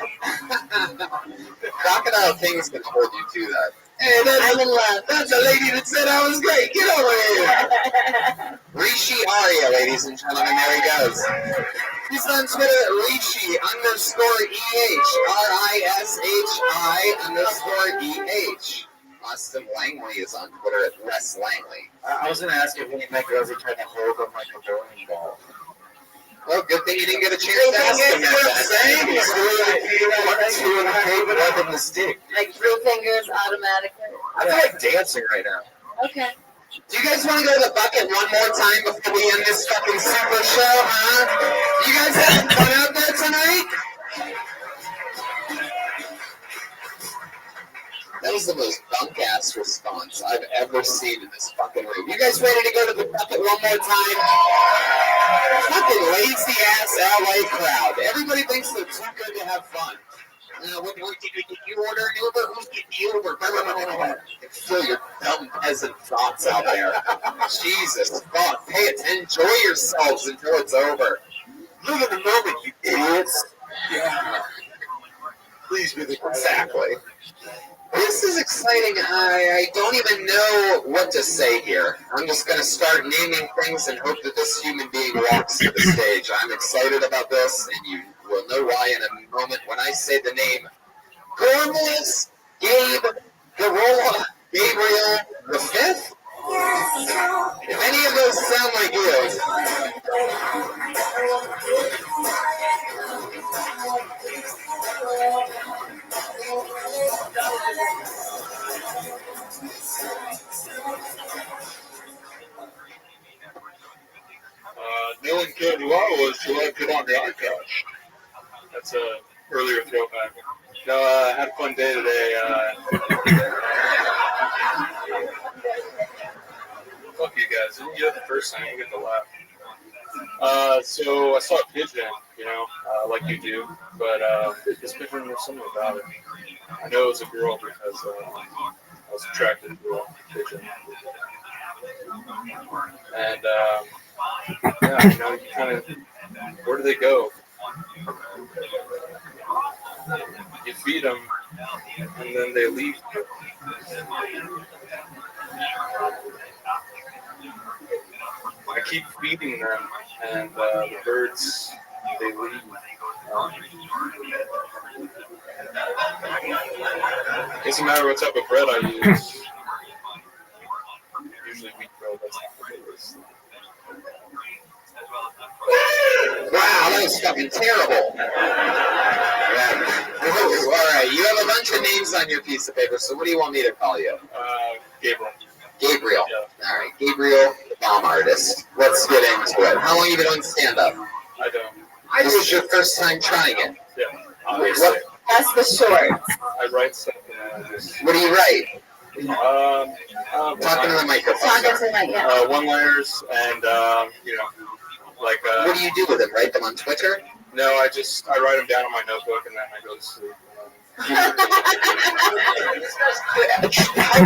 Crocodile King's gonna hold you to that. Hey, I'm in love. that's a lady that said I was great. Get over here. Rishi Arya, ladies and gentlemen, there he goes. He's on Twitter, Rishi_EH, RISHI_EH. Austin Langley is on Twitter at Les Langley. I was going to ask if any of my girls are trying to hold them like a bowling ball. Well, good thing you didn't get a chance to ask him that. He's doing the favorite other than the stick. Like 3 fingers automatically. I feel like dancing right now. Okay. Do you guys want to go to the bucket one more time before we end this fucking super show, huh? You guys having fun out there tonight? That was the most bunk-ass response I've ever seen in this fucking room. You guys ready to go to the bucket one more time? Fucking lazy-ass LA crowd. Everybody thinks they're too good to have fun. Did you order an Uber? Who's getting the Uber? Fill your dumb peasant thoughts out there. Jesus fuck. Pay attention. Enjoy yourselves until it's over. Live in the moment, you idiots. Yeah. Please be the Exactly. This is exciting. I don't even know what to say here. I'm just going to start naming things and hope that this human being walks to the stage. I'm excited about this, and you will know why in a moment when I say the name Gormless Gabe Gabriel the Fifth. If any of those sound like you, No one cared who I was till I put on the eye patch. That's a earlier throwback. No, I had a fun day today. Fuck you guys. Didn't get it the first time. You get the laugh. So I saw a pigeon, like you do, but this pigeon, there's something about it. I know it was a girl because I was attracted to a pigeon. And yeah, you kind of, where do they go? You feed them, and then they leave. I keep feeding them, and the birds, they leave. Doesn't matter what type of bread I use. Usually wheat bread, that's not the biggest. wow, that was fucking terrible. All right, you have a bunch of names on your piece of paper, so what do you want me to call you? Gabriel. Gabriel. Yeah. All right, Gabriel, the bomb artist. Let's get into it. How long have you been doing stand-up? I don't. This was your first time trying it. Yeah, obviously. What, That's the short. I write stuff and I just... what do you write? Talking to the microphone. Talking to my, yeah. One-liners and, like... what do you do with them? Write them on Twitter? No, I write them down on my notebook and then I go to sleep. How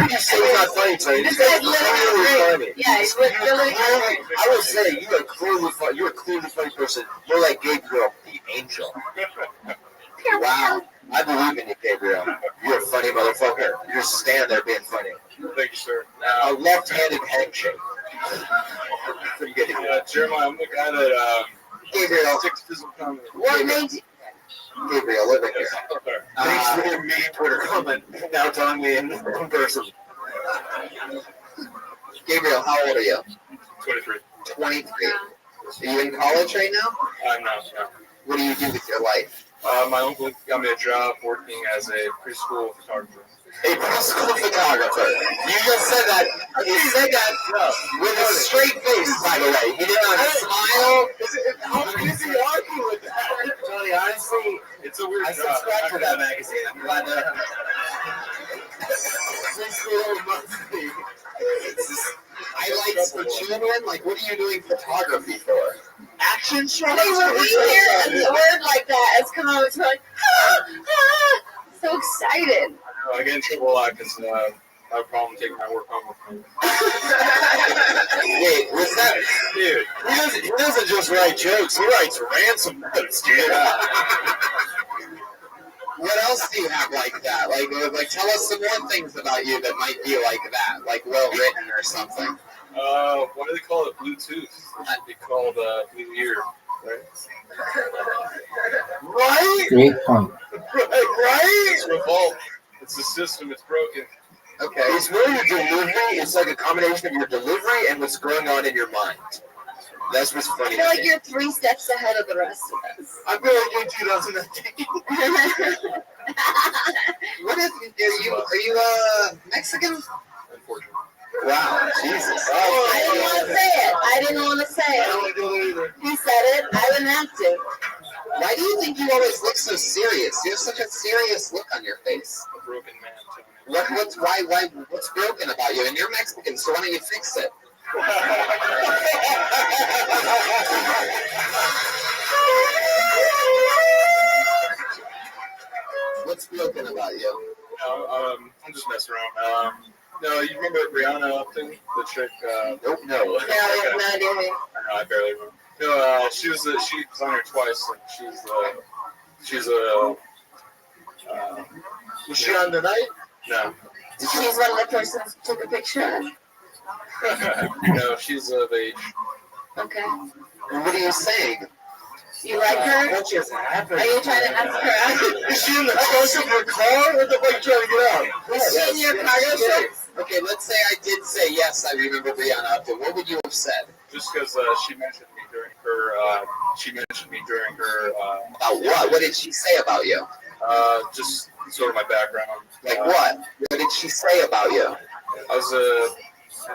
could you say it's not funny, Tony? This guy's literally funny. Yeah, he's literally great. I would say you're a clearly funny. You're a clearly funny person. You're like Gabriel, the angel. Wow, I believe in you, Gabriel. You're a funny motherfucker. You're just standing there being funny. Thank you, sir. A left-handed handshake. Pretty good. Jeremiah, I'm the guy that Gabriel. sticks physical comedy. What made you? Gabriel, live in here. Thanks for your mean Twitter comment. Now telling me in person. Gabriel, how old are you? 23. 23. Are you in college right now? I'm not. No. What do you do with your life? My uncle got me a job working as a preschool photographer. A preschool photographer. You just said that. You said that with a straight face, by the way. You did not smile. How busy are you with that? Tony, honestly, it's a weird I job. subscribe to that magazine. I'm glad to. Highlights for children? Like, what are you doing photography for? Action shots? When we hear a word like that, it's come out, it's like, so excited. I get in trouble a lot because I have a problem taking my work home with me. Wait, what's that? Dude, He doesn't just write jokes. He writes ransom notes, dude. What else do you have like that? Like, tell us some more things about you that might be like that, like well written or something. Why do they call it Bluetooth? It should be called Blue Ear, right? Right? Great point. Right? It's revolt. It's a system. It's broken. Okay. It's where your delivery, it's like a combination of your delivery and what's going on in your mind. That's what's I funny. feel like you're 3 steps ahead of the rest of us. I feel like in 2019. What is? Are you Mexican? Unfortunately. Wow, Jesus. I didn't want to say it. I didn't want to say I don't it. want to do that either. He said it. I didn't have to. Why do you think you always look so serious? You have such a serious look on your face. A broken man, Tony. What's broken about you? And you're Mexican, so why don't you fix it? What's broken about you? No, I'm just messing around. No, you remember Brianna Upton, the chick? Nope, no. No, I have no idea. I don't know, I barely remember. No, she was on here twice, and she's a. Was she on tonight? No. She's one of the persons who took a picture. No, she's of age. Okay. And what are you saying? You like her? What just happened? Are you trying to ask her out? Is she in the trunk of your car? What the fuck are you trying to get out? Is she in your cargo shorts? Okay, let's say I did say yes. I remember Brianna Upton. What would you have said? Just because she mentioned me during her. About what? What did she say about you? Just sort of my background. Like what? What did she say about you? I was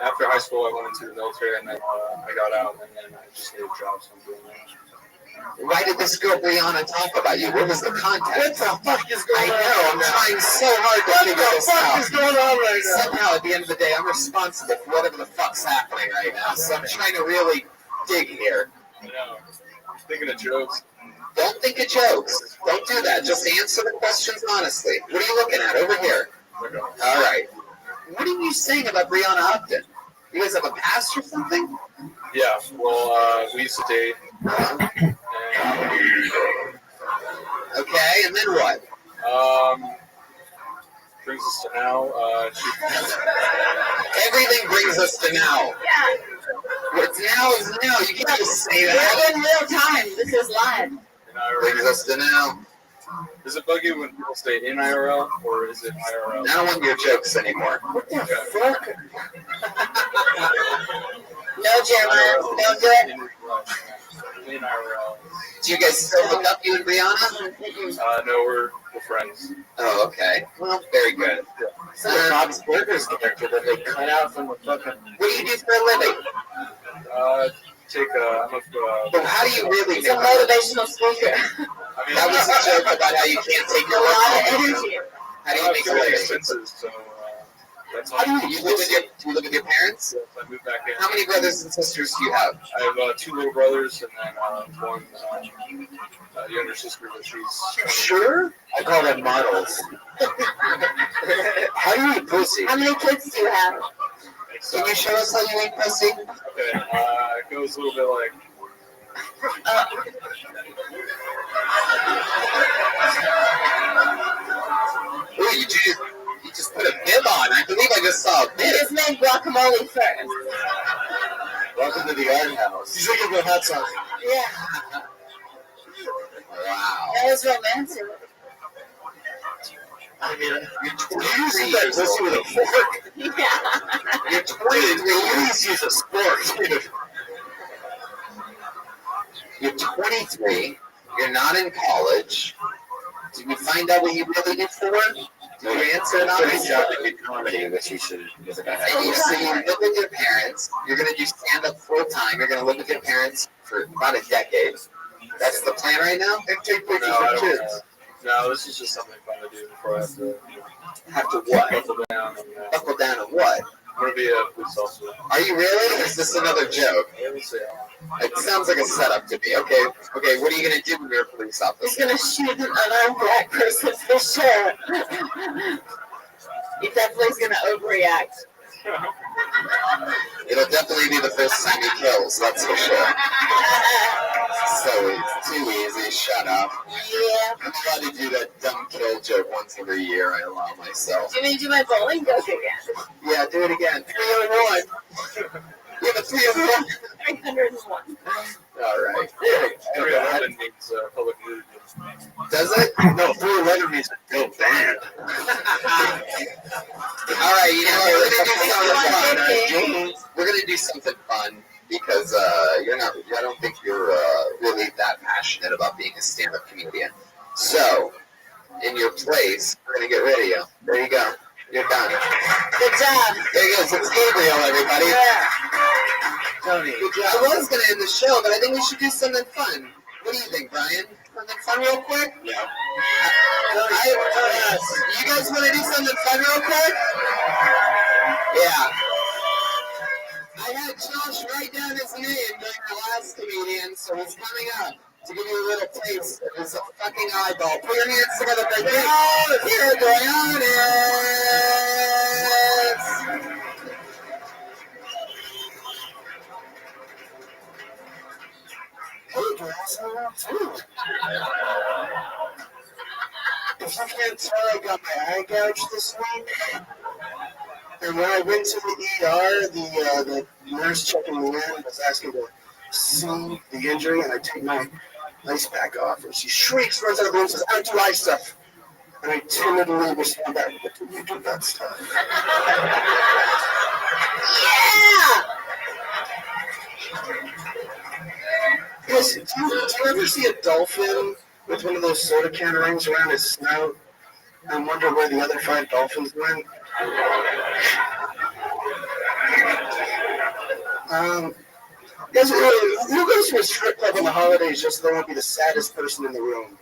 after high school. I went into the military, and then I got out, and then I just needed jobs. So I'm doing that. Why did this girl Brianna talk about you? What was the context? What the fuck is going on? I know. I'm trying so hard to figure this out. What the fuck is going on right now? Somehow, at the end of the day, I'm responsible for whatever the fuck's happening right now. So I'm trying to really dig here. I know. Thinking of jokes. Don't think of jokes. Don't do that. Just answer the questions honestly. What are you looking at over here? All right. What are you saying about Brianna Upton? You guys have a past or something? Yeah. Well, we used to date. Okay, and then what? Brings us to now. Everything brings us to now. Yeah. What's now is now. You can't just say that. We're in real time. This is live. Brings us to now. Does it bug you when people say in IRL or is it IRL? I don't want your jokes anymore. What the fuck? No, Jeremiah. Don't do it. In IRL. Do you guys still hook up, you and Brianna? No, we're friends. Oh, okay. Well, very good. It's like Bob's Burgers character that they cut out from the fucking. What do you do for a living? But how do you really He's a motivational speaker. That was a joke about how you can't take A lot of energy. How do you make a living? Expenses, so that's all. Do you live with your parents? Yes, I moved back in. How many brothers and sisters do you have? I have 2 little brothers and then one younger sister, but she's. Sure? I call them models. How do you eat pussy? How many kids do you have? Can you show us how you eat pussy? Okay, it goes a little bit like. Ooh, you just put a bib on. I believe I just saw a I bib. just made guacamole first. Welcome to the art house. He's looking for hot sauce. Yeah. Wow. That was romantic. I mean, You're you use that pussy with a fork. Yeah. You're 23. Please use a spork. You're 23. You're not in college. Did we find out what you really did for work? Did you answer it Pretty honestly? job at good comedy, which you should. So you live with your parents. You're going to do stand-up full-time. You're going to live with your parents for about a decade. That's the plan right now? And take pictures No, I of don't, kids. no, this is just something fun to do before I have to Have to what? buckle down. And, Buckle down on what? I'm going to be a police officer. Are you really? Or is this another joke? Let me see. It sounds like a setup to me. Okay, what are you going to do when you're a police He's officer? gonna shoot an unarmed black person for sure. He definitely is gonna overreact. It'll definitely be the first time he kills, that's for sure. So it's too easy. Shut up. Yeah. I'm allowed to do that dumb kill joke once every year. I allow myself. Do you mean do my bowling joke again? Yeah, do it again. 301. You have a 301. 301. All right. 311 means public nudity. Does it? No, 411 means go band. All right. You know what? We're gonna do something fun because you're not. I don't think you're really that passionate about being a stand-up comedian. So, in your place, we're gonna get rid of you. There you go. You're done. Good job. There he goes. It's Gabriel, everybody. Yeah. Tony. Good job. I was going to end the show, but I think we should do something fun. What do you think, Brian? Something fun real quick? Yeah. You guys want to do something fun real quick? Yeah. I had Josh write down his name during the last comedian, so he's coming up to give you a little taste of his fucking eyeball. Put your hands together for Here, Goyanis! Hey girls, I'm out too. If you can't tell, I got my eye gouged this week. And when I went to the ER, the nurse checking me in was asking to see the injury, and I take my ice pack off, and she shrieks, runs out of the room, and says, "I don't do eye stuff." And I timidly respond back, "What did you do that stuff?" Yes, do you ever see a dolphin with one of those soda can rings around his snout and wonder where the other 5 dolphins went? Guys, who goes to a strip club on the holidays just so they won't be the saddest person in the room?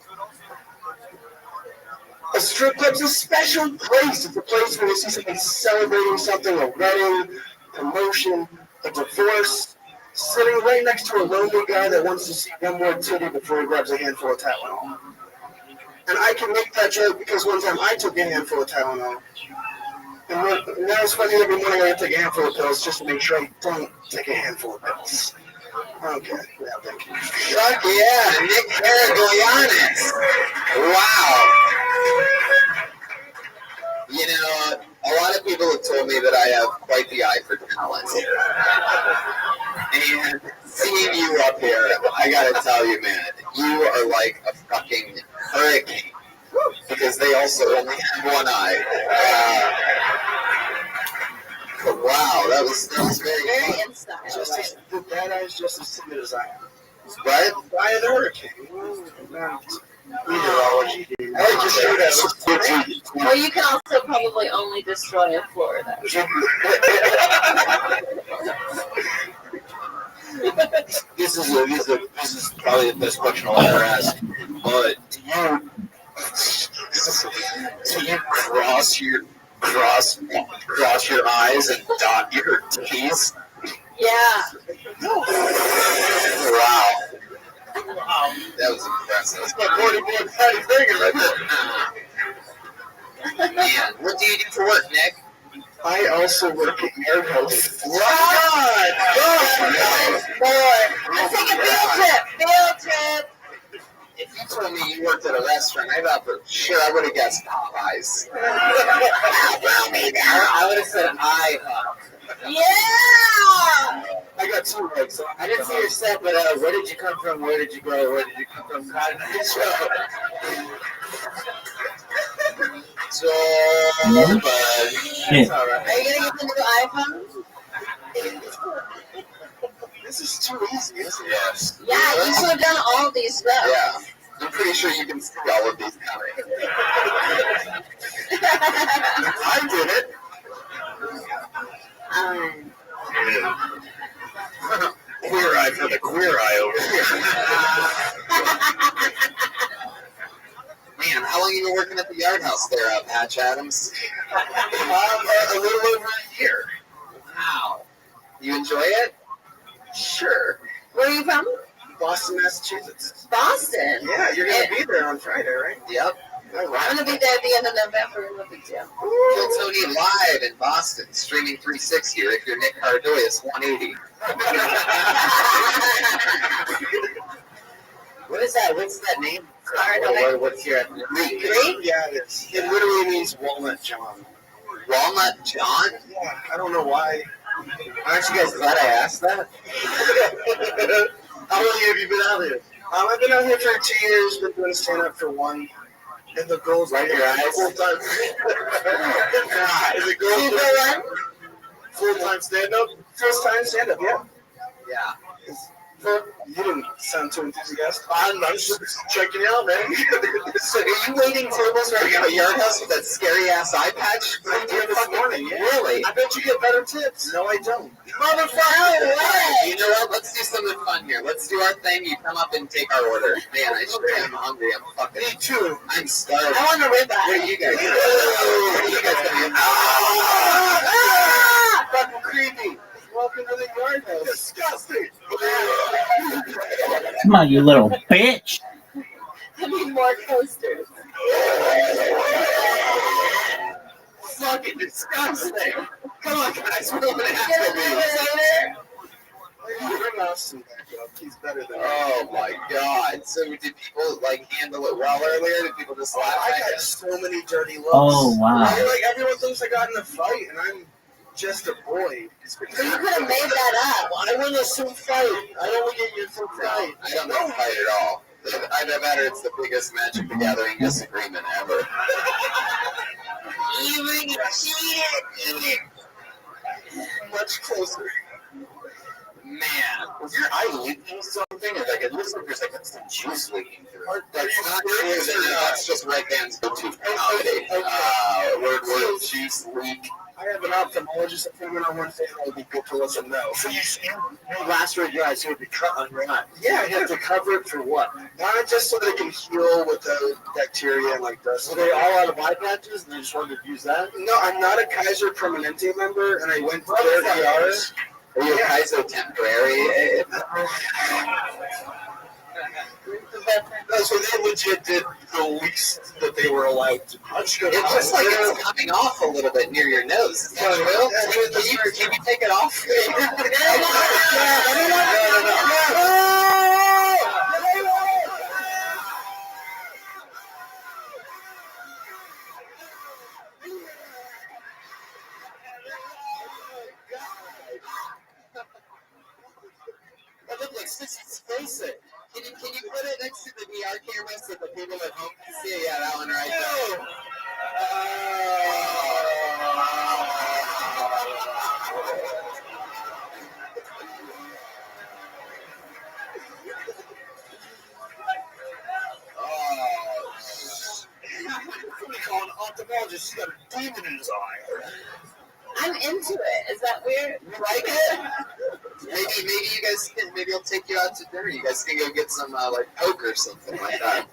A strip club's a special place. It's a place where you see somebody celebrating something, a wedding, promotion, a divorce, sitting right next to a lonely guy that wants to see one more titty before he grabs a handful of Tylenol. And I can make that joke because one time I took a handful of Tylenol. And now it's funny every morning I have to take a handful of pills just to make sure I don't take a handful of pills. Okay, yeah, thank you. Fuck yeah, Nick Caragoyanis. Wow. You know, a lot of people have told me that I have quite the eye for talent. And seeing you up here, I gotta tell you, man, you are like a fucking hurricane. Because they also only have one eye. Wow, that was very in style. The bad eye's just as timid as I am. Right? Eye of the hurricane. Meteorology. I like to shoot at. Or you can also probably only destroy a Florida. This is probably the best question I'll ever ask. But do you cross your eyes and dot your T's? Yeah. Wow. That was impressive. That's my 40-board fatty finger right there. Man, what do you do for work, Nick? I also work at Yard House. Boy, let's take a field trip. If you told me you worked at a restaurant, I thought for sure I would have guessed Popeyes. I would have said IHOP. Yeah! I got 2 right, so I didn't see your set, but where did you come from? Where did you go? Where did you come from? How did you show? So, but it's all right. Are you gonna get the new iPhone? this is too easy, isn't it? Yes. Yeah, you should have done all of these steps. Yeah. I'm pretty sure you can see all of these coming. I did it. Queer eye for the queer eye over here. Man, how long have you been working at the Yard House there, Patch Adams? A little over a year. Wow. You enjoy it? Sure. Where are you from? Boston, Massachusetts. Boston. Yeah, you're gonna be there on Friday, right? Yep. I'm gonna be there at the end of November. No big deal. Kill Tony live in Boston, streaming 360, or if you're Nick Cardoyas, 180. What is that? What's that name? What's your Greek? Yeah, it is. It literally means Walnut John. Walnut John? Yeah, I don't know why. Aren't you guys glad I asked that? How long have you been out here? I've been out here for 2 years, been doing stand-up for 1. And the goal's Right in your eyes? full-time. Is it goal full-time stand-up? First-time stand-up, yeah. Yeah. You didn't sound too enthusiastic. I'm just checking out, man. So are you waiting tables right at a Yard House with that scary-ass eye patch? I did this morning, yeah. Really? I bet you get better tips. No, I don't. Motherfucker! You know what? Let's do something fun here. Let's do our thing. You come up and take our order. Man, I sure am hungry. I'm fucking. Me too. I'm starving. I want a ribeye. What are you guys doing? What are you guys doing? Fucking creepy. Welcome to the Yard House. Disgusting. Come on, you little bitch. I need more coasters. Fucking disgusting. Come on, guys. We're gonna Get have a to little be. bit later. Bring Austin back up. He's better than me. Oh my god. So did people like handle it well earlier? Did people just laugh I at got you? so many dirty looks. Oh, wow. Like everyone thinks I got in a fight, and I'm just a boy. So you could have made that up. I win a suit fight. I don't get you a suit fight. I don't know fight at all. Either that or it's the biggest Magic the Gathering disagreement ever. Even cheated. Much closer. Man, Was your eye leaking something? Or like it looks like there's like some juice leaking through it. that's not true. That's just Red Band's go-to for comedy. Word juice leak. I have an ophthalmologist appointment on Wednesday, and it'll be good to let them know. So you lacerate your eyes, so it'd be cut on your eye. Yeah, you have to cover it for what? Not just so they can heal with the bacteria and like dust. Were they all out of eye patches, and they just wanted to use that? No, I'm not a Kaiser Permanente member, and I went to their ERs. Are you a Kaiser temporary? No, so they legit did the least that they were allowed to. It's just like it's coming off a little bit near your nose. Is that real? Can you take it off? That looked like Sissy's face it. Can you put it next to the VR camera so the people at home can see it? Yeah, that one right there. What do you call an ophthalmologist? He's got a demon in his eye. I'm into it. Is that weird? You like it? Maybe you guys can. Maybe I'll take you out to dinner. You guys can go get some like Coke or something like that.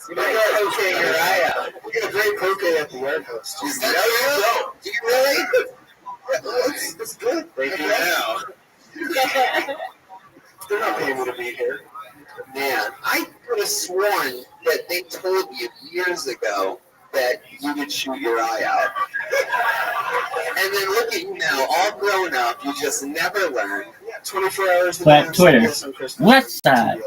You got okay your eye out. We got a great poke at the warehouse. Is that real? Do you really? It's good. They do now. They're not paying me to be here. Man, I could have sworn that they told you years ago that you would shoot your eye out. And then look at you now, all grown up, you just never learn. Yeah, 24 hours a But day. Twitter, West Side,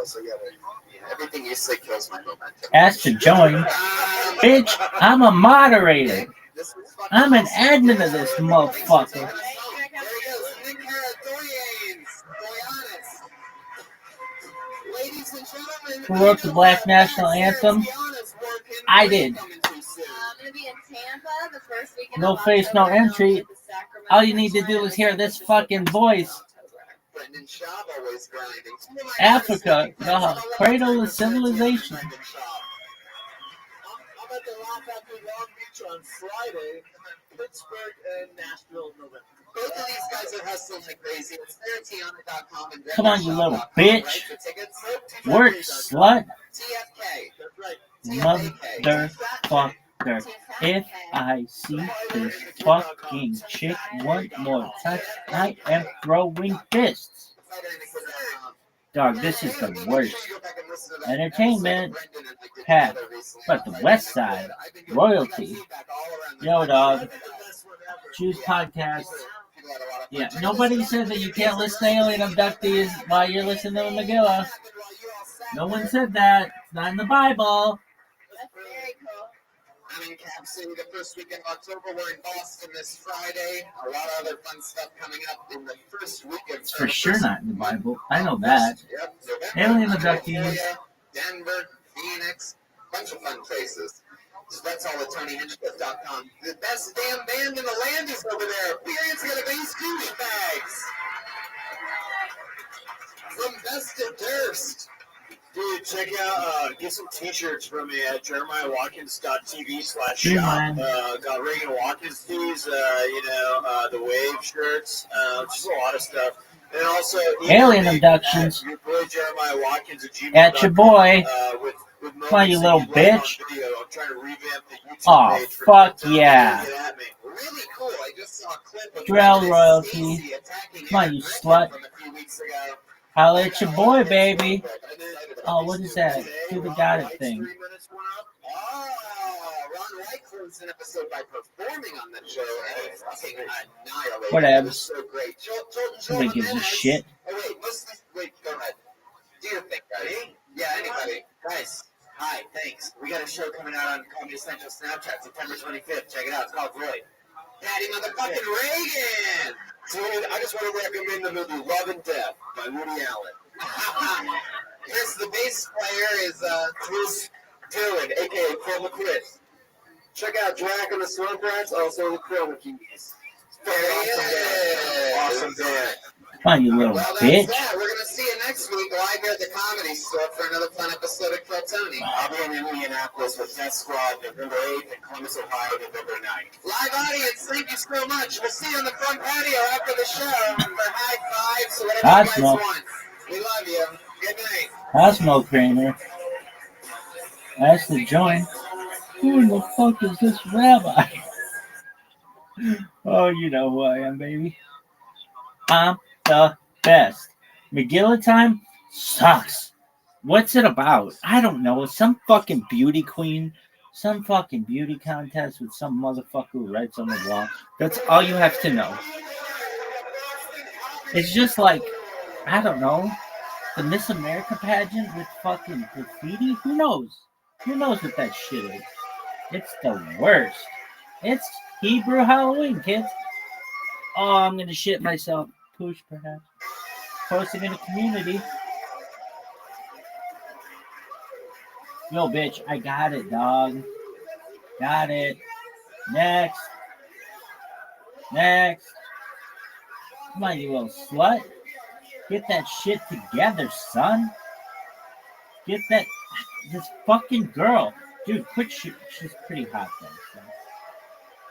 Everything you say kills my momentum. asked to join. Bitch, I'm a moderator. I'm an admin of this motherfucker. There he goes, Nick Ladies and gentlemen, Who wrote the Black National Anthem? I did. I'm going to be in Tampa the first weekend. No face, no entry. All you need to do is hear this fucking voice. Brendan Schaub always grinding. Africa, the cradle of civilization. I'm at the Laugh Factory Long Beach on Friday, Pittsburgh and Nashville in November. Both of these guys are hustling like crazy. It's Tiana.com and Come on, you little bitch. Work, slut. TFK. That's right. Motherfucker. If I see this fucking chick one more time, I am throwing fists. Dog, this is the worst. Entertainment, path, but the West Side, royalty. Yo, dog. Choose podcast. Yeah, nobody said that you can't listen to alien abductees while you're listening to Megillah. No one said that. It's not in the Bible. That's very cool. I'm in Cap City the first weekend of October. We're in Boston this Friday. A lot of other fun stuff coming up in the first week of It's for sure not in the Bible. I know that. Yep, Alien November, abductees. Denver, Phoenix, bunch of fun places. So that's all at TonyHinchcliffe.com. The best damn band in the land is over there. Appearance of the Bass Douchebags. From Best to Durst. Dude, check out, get some t-shirts from me at jeremiahwatkins.tv/shop. Got Reagan Watkins tees, the Wave shirts, just a lot of stuff. And also, Alien abductions. Your boy Jeremiah Watkins At your boy. with Come on, you little bitch. I'm trying to revamp the YouTube Oh, page for fuck TikTok. yeah. Get at me. Really cool. I just saw a clip of Drell Stacey royalty. attacking Come on, Aaron you Griffin slut. from a few weeks ago. Holla at your boy, baby. I'm excited about Oh, these what two. is that? Do the got it thing. Ron Ron White closed an episode by performing on the show, and he fucking annihilated. Whatevs. It was so great. Nobody gives a shit. Oh, wait, go ahead. Do your thing, guys. Yeah, anybody. Guys, hi, thanks. We got a show coming out on Comedy Central Snapchat, September 25th. Check it out. It's called Roy. Daddy motherfucking Reagan! Dude, I just want to recommend the movie Love and Death by Woody Allen. bass player is Chris Dillon, aka Chroma Chris. Check out Drac and the Swamp Rats, also the Chroma Keys. Awesome band. Come on, you little Well, that's bitch. that. We're going to see you next week live here at the Comedy Store for another fun episode of Kill Tony. I'll be in Indianapolis with Death Squad November 8th and Columbus, Ohio, November 9th. Live audience, thank you so much. We'll see you on the front patio after the show for high fives or whatever you guys Cosmo. want. We love you. Good night. Cosmo Kramer. Ask to join. Who in the fuck is this rabbi? Oh, you know who I am, baby. I'm the best. Megillah time sucks. What's it about? I don't know. Some fucking beauty queen. Some fucking beauty contest with some motherfucker who writes on the wall. That's all you have to know. It's just like, I don't know, the Miss America pageant with fucking graffiti? Who knows? Who knows what that shit is? It's the worst. It's Hebrew Halloween, kids. Oh, I'm gonna shit myself. Push, perhaps. Posting in the community. Yo, bitch, I got it, dog. Got it. Next. Next. Come on, you little slut. Get that shit together, son. Get that. This fucking girl. Dude, quit shit. She's pretty hot, though. So.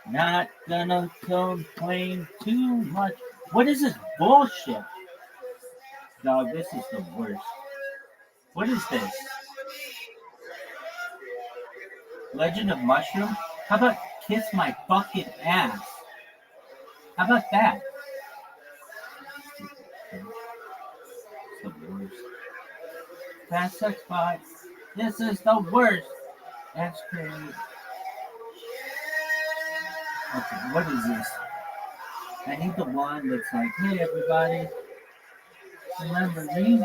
Not gonna complain too much. What is this bullshit? Dog, this is the worst. What is this? Legend of Mushroom? How about kiss my fucking ass? How about that? It's the worst. Fast sex bot. This is the worst. That's crazy. Okay, what is this? I need the one that's like, hey everybody, remember me?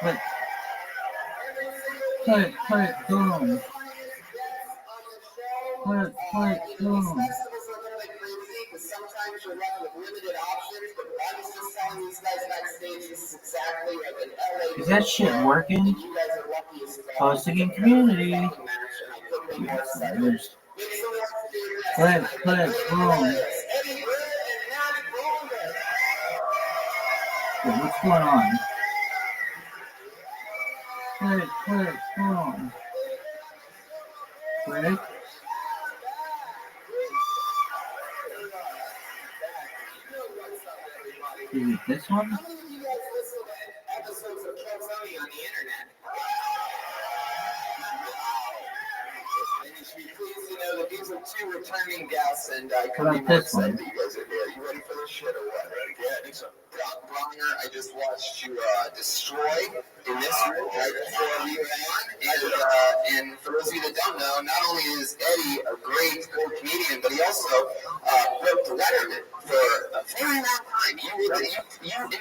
But put it boom. Put it boom. Sometimes you're left with limited options, but I was just telling these guys backstage, this is exactly like an LA. Is that shit working? Posting in community. Put it boom. Wait, what's going on? Put it boom. Click. Is it this one? How many of you guys listen to episodes of Kill Tony on the internet? And you should be pleased to know that these are two returning guests, and I couldn't be more excited that you guys are here. You ready for this shit or what? Ready? Yeah, I think so. Bronner, I just watched you destroy in this room right before we were on. And for those of you that don't know, not only is Eddie a great comedian, but he also worked Letterman for a very long time. In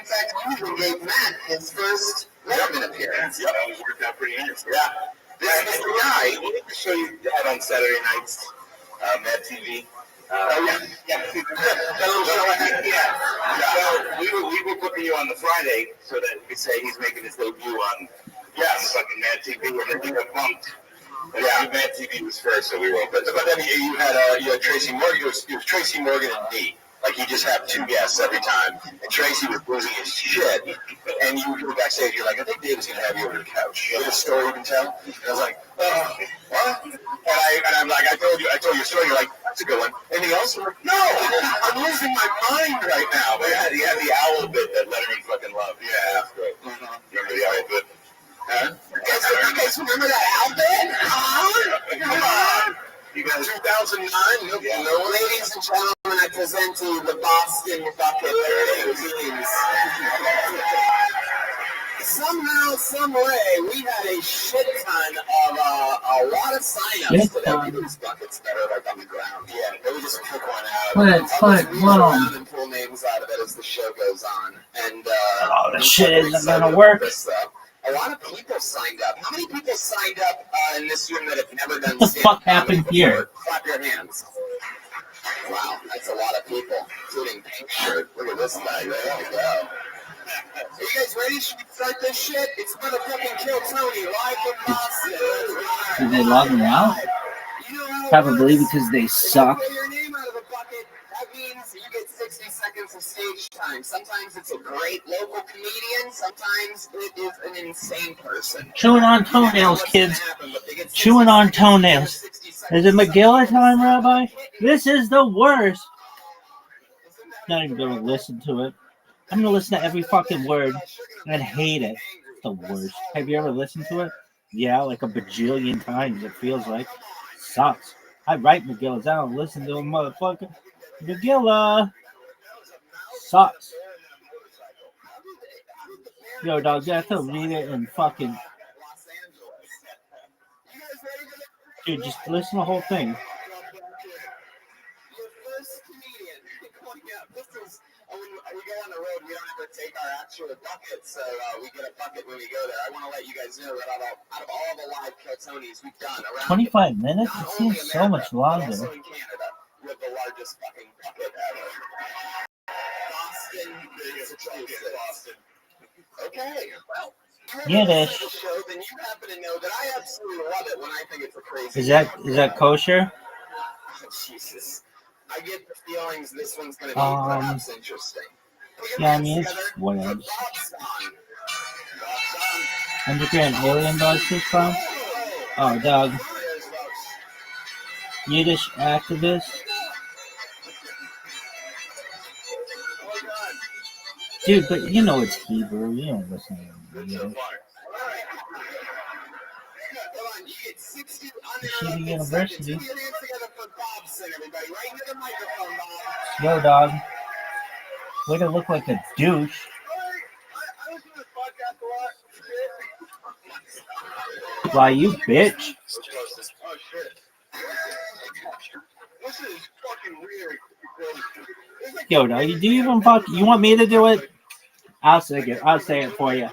fact, you even gave Matt his first Letterman appearance. Yeah, that was worked out pretty nice. Yeah. This is the guy. Let me show you that on Saturday nights, Mad TV. Yeah. That little show I had. Yeah. So we were booking you on the Friday so that we could say he's making his debut on fucking Mad TV, and then we got bumped. Yeah, Mad TV was first, so we were. But then you had Tracy Morgan. It was Tracy Morgan and me. Like, you just have two guests every time. And Tracy was losing his shit. And you go backstage, you're like, I think David's going to have you over the couch. You have a story you can tell? And I was like, what? And I'm like, I told you a story. You're like, that's a good one. Anything else? I'm like, no, I'm losing my mind right now. But he had the owl bit that Letterman fucking loved. Yeah, that's great. Remember the owl bit? Huh? You guys remember that album? Come on. You got 2009? No, ladies and gentlemen, I present to you the Boston Bucket 13s. Somehow, some way, we had a shit ton of a lot of signups today. These buckets that are like on the ground. Yeah, maybe just pick one out. Put it boom. And pull names out of it as the show goes on. And this shit isn't gonna work. A lot of people signed up. How many people signed up in this room that have never done What the fuck happened here? Clap your hands. Wow, that's a lot of people, including Pink Shirt. Look this guy. There we go. Are you guys ready? Should we start this shit? It's motherfucking Kill Tony live from Boston. Did they log them out? Probably because they suck. If you your name out of the bucket, that means you get 60 seconds of stage time. Sometimes it's a great local comedian. Sometimes it is an insane person. Chewing on toenails, kids. Chewing on toenails. Is it McGilla time, Rabbi? This is the worst. Not even going to listen to it. I'm going to listen to every fucking word and hate it. It's the worst. Have you ever listened to it? Yeah, like a bajillion times, it feels like. Sucks. I write McGillas. I don't listen to a motherfucker. McGilla. Sucks. Yo, dog, you have to read it and fucking... Dude, just listen to the whole thing. We go on the road, we don't ever take our actual bucket, so we get a bucket when we go there. I want to let you guys know that out of all the live Kiltonies we've done around 25 minutes? It seems so much longer. also in Canada, with the largest fucking bucket ever. Boston, Massachusetts. Okay, well. Yiddish. Show, then you happen to know that I absolutely love it when I think it's a crazy. Is that kosher? Oh, Jesus. I get the feelings this one's going to be perhaps interesting. Yeah, I mean, it's whatever. Underground alien bugs this time? Oh, dog. Yiddish activist. Dude, but you know it's Hebrew. You don't listen to Yiddish. Yeshiva University. Yo, dog. Way to look like a douche. Why, you bitch. Yo, dog, do you even fuck? You want me to do it? I'll say it for you.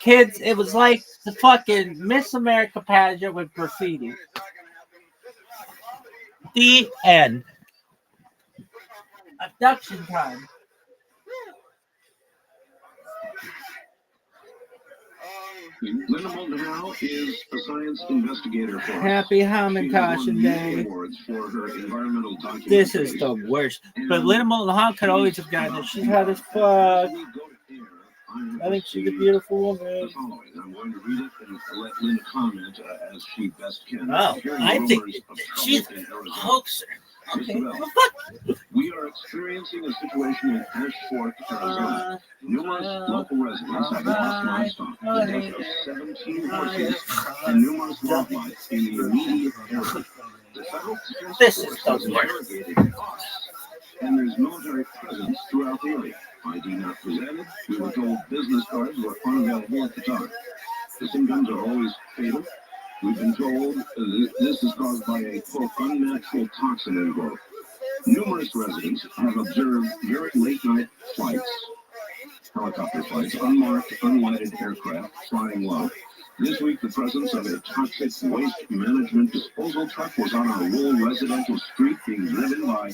Kids, it was like the fucking Miss America pageant with graffiti. The end. Abduction time. Linda Moulton Howe is a science investigator for Happy Hamantashen Day. This is the worst. But Linda Moulton Howe could always have gotten it. She's hot as fuck. I think she's a beautiful woman. I'm going to read it and let Linda comment as she best can. Oh, I think she's a hoaxer. Okay. We are experiencing a situation in Ash Fork, Arizona. Numerous local residents have lost livestock, the death of 17 horses, and numerous wildlife in the immediate area. The federal defense force has interrogated us, and there's military presence throughout the area. ID not presented. We were told business cards were unavailable at the time. The symptoms are always fatal. We've been told this is caused by a, quote, unnatural toxin, end quote. Numerous residents have observed very late-night flights, helicopter flights, unmarked, unlighted aircraft flying low. This week, the presence of a toxic waste management disposal truck was on a rural residential street being driven by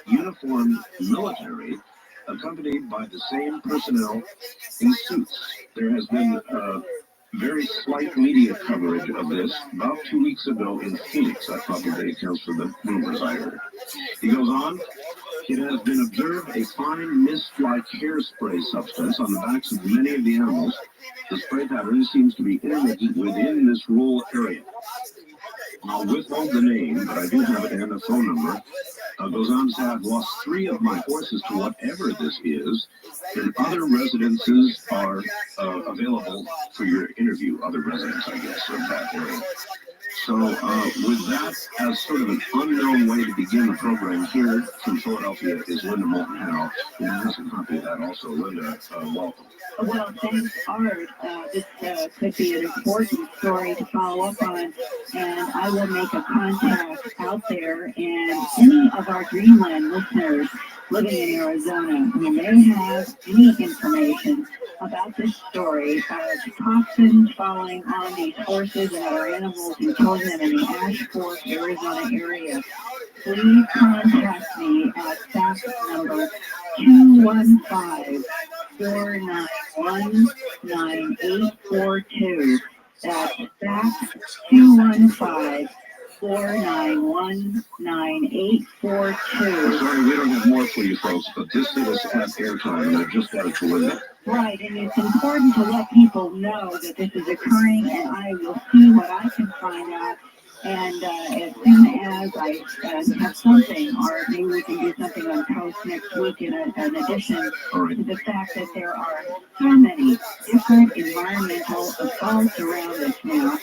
uniformed military, accompanied by the same personnel in suits. There has been very slight media coverage of this about 2 weeks ago in Phoenix. That probably accounts for the rumors I heard. He goes on, it has been observed a fine mist-like hairspray substance on the backs of many of the animals. The spray pattern seems to be intermittent within this rural area. I'll withhold the name, but I do have it and a phone number. Goes on to say, I've lost 3 of my horses to whatever this is, and other residences are available for your interview, other residents, I guess, of that area. So with that as sort of an unknown way to begin the program, here from Philadelphia is Linda Moulton Howe, who has a copy of that also. Linda, welcome. Well, thanks, Art. This could be an important story to follow up on, and I will make a contact out there, and any of our Dreamland listeners living in Arizona who may have any information about this story of toxins falling on these horses and other animals and killing them in the Ash Fork, Arizona area, please contact me at fax number 215-491-9842. That's fax 215-491-9842. Sorry, we don't have more for you folks, but this hit us at airtime, and I've just got it to win. Right, and it's important to let people know that this is occurring, and I will see what I can find out. And as soon as I have something, or maybe we can do something on Coast next week in addition to the fact that there are so many different environmental assaults around us now.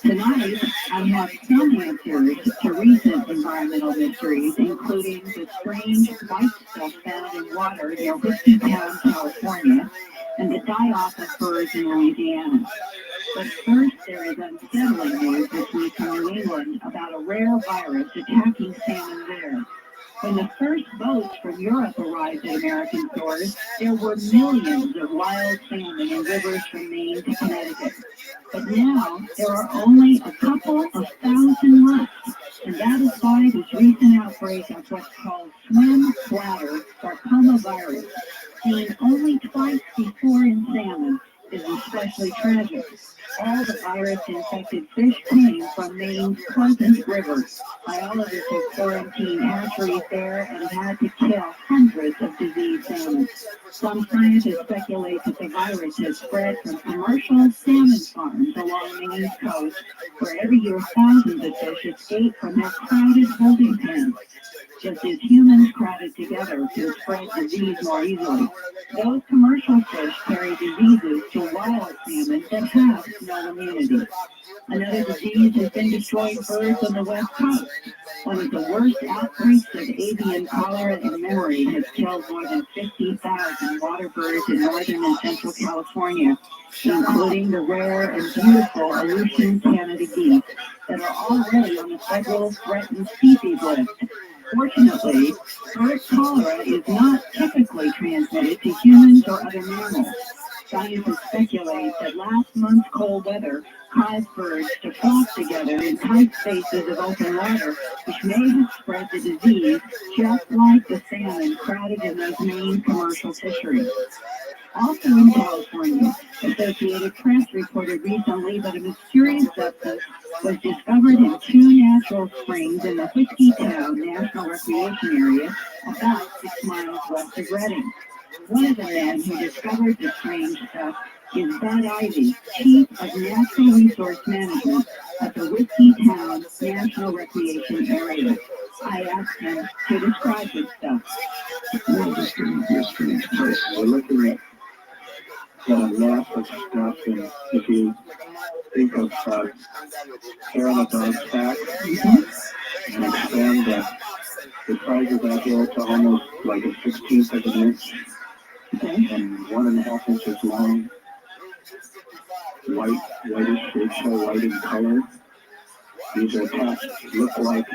Tonight, I have some answers to recent environmental mysteries, including the strange white stuff found in water near Whiskey Town, California, and the die-off of birds in Louisiana. But first, there is unsettling news this week from New England about a rare virus attacking salmon there. When the first boats from Europe arrived at American shores, there were millions of wild salmon in rivers from Maine to Connecticut. But now, there are only a couple of thousand left, and that is why this recent outbreak of what's called swim bladder sarcoma virus, seen only twice before in salmon, is especially tragic. All the virus-infected fish came from Maine's Pleasant River. Biologists have quarantined hatcheries there and had to kill hundreds of diseased salmon. Some scientists speculate that the virus has spread from commercial salmon farms along Maine's coast, where every year thousands of fish escape from their crowded holding pens. Just as humans crowded together to spread disease more easily, those commercial fish carry diseases to wild salmon that have no immunity. Another disease has been destroying birds on the west coast. One of the worst outbreaks of avian cholera in memory has killed more than 50,000 water birds in northern and central California, including the rare and beautiful Aleutian Canada geese that are already on the federal threatened species list. Fortunately, bird cholera is not typically transmitted to humans or other mammals. Scientists speculate that last month's cold weather caused birds to flock together in tight spaces of open water, which may have spread the disease, just like the salmon crowded in those main commercial fisheries. Also in California, Associated Press reported recently that a mysterious substance was discovered in two natural springs in the Whiskey Town National Recreation Area, about 6 miles west of Redding. One of the men who discovered the strange stuff is Bud Ivy, Chief of Natural Resource Management at the Whiskey Town National Recreation Area. I asked him to describe this stuff. Well, this can be a strange place. We're looking at a lot of stuff, and if you think of hair on a dog's back, and expand the size of that hair to almost like a 16th of an inch, and 1.5 inches long, whitish, eggshell white in color. These are attached, look like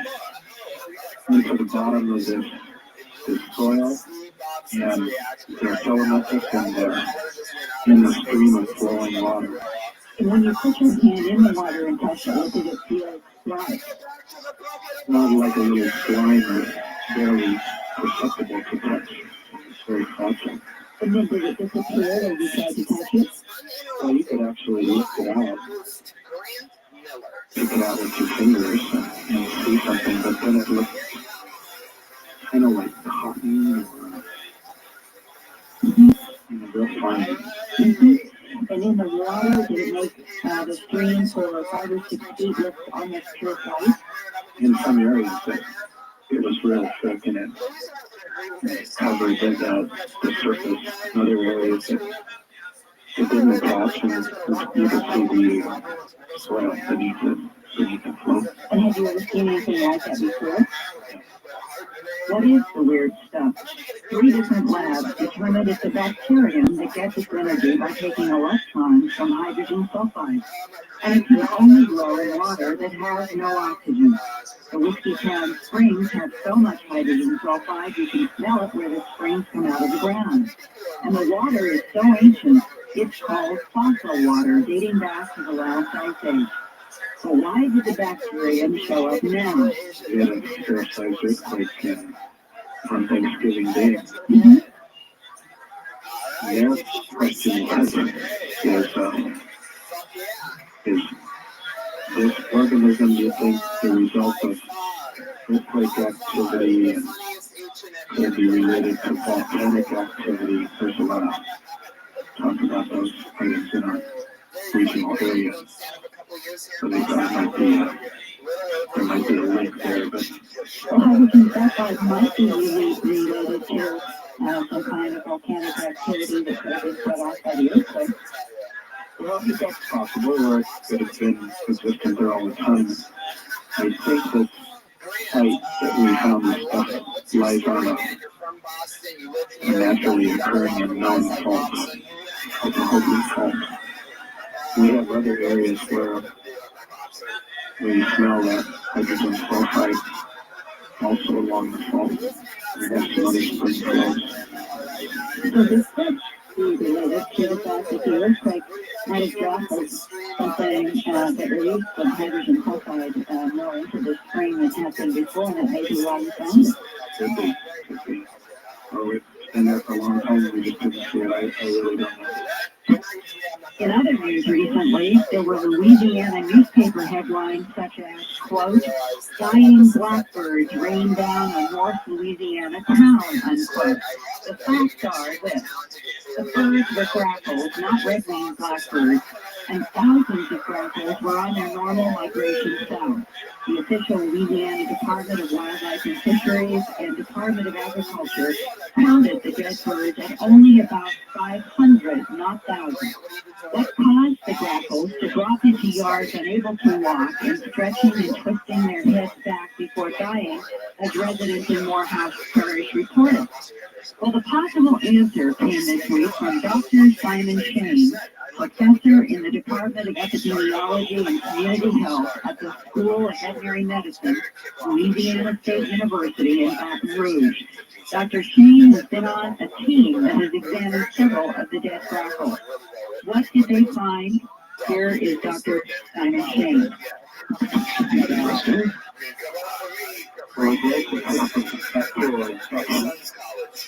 into the bottom of this soil, and they're filamentous, and they're in the stream of flowing water. And when you put your hand in the water and touch it, what did it feel like? Not like a little slime that's barely perceptible to touch. It's very fragile. And then did it disappear when you tried to touch it? Well, you could actually lift it out, pick it out with your fingers and see something, but then it looked kind of like cotton or real fine. And in the water, did it make the stream for 5 or 6 feet look almost pure white? In some areas, it was real thick, and it covered the surface. In other areas, it didn't attach, and you could see the soil beneath the float. And have you ever seen anything like that before? What is the weird stuff? 3 different labs determined it's a bacterium that gets its energy by taking electrons from hydrogen sulfide. And it can only grow in water that has no oxygen. The Whiskey Town springs have so much hydrogen sulfide you can smell it where the springs come out of the ground. And the water is so ancient, it's called fossil water, dating back to the last ice age. So why did the bacterium show up now? We had a fair-sized earthquake on Thanksgiving Day. their question is this organism, you think, the result of earthquake activity and could be related to volcanic activity? There's a lot of talk about those things in our regional area. So they thought there might be a link there, but How would you that might be related to some kind of volcanic activity that could have been set off by the earthquake? well, I think that's possible, or it could have been consistent there all the time. I think this site that we found this stuff lies on a naturally occurring and known fault, the Hogan fault. We have other areas where we smell that hydrogen sulfide also along the fault. We have some other spring flows. So this could be related to the fact that the earthquake might have dropped something that released some hydrogen sulfide more into the spring than happened before, and that may be why you found it. Could be. Oh, it's been there for a long time, we just didn't see it. I really don't know. In other news recently, there were Louisiana newspaper headlines such as, quote, "Dying blackbirds rain down a North Louisiana town," unquote. The facts are this: the birds were grackles, not red-winged blackbirds, and thousands of grackles were on their normal migration south. The official Louisiana Department of Wildlife and Fisheries and Department of Agriculture counted the dead birds at only about 500, not thousands. What caused the grackles to drop into yards unable to walk and stretching and twisting their heads back before dying, as residents in Morehouse Parish reported? Well, the possible answer came this week from Dr. Simon Shane, professor in the Department of Epidemiology and Community Health at the School of Veterinary Medicine, Louisiana State University in Baton Rouge. Dr. Shane has been on a team that has examined several of the dead grackles. What did they find? Here is Dr. Simon Shane.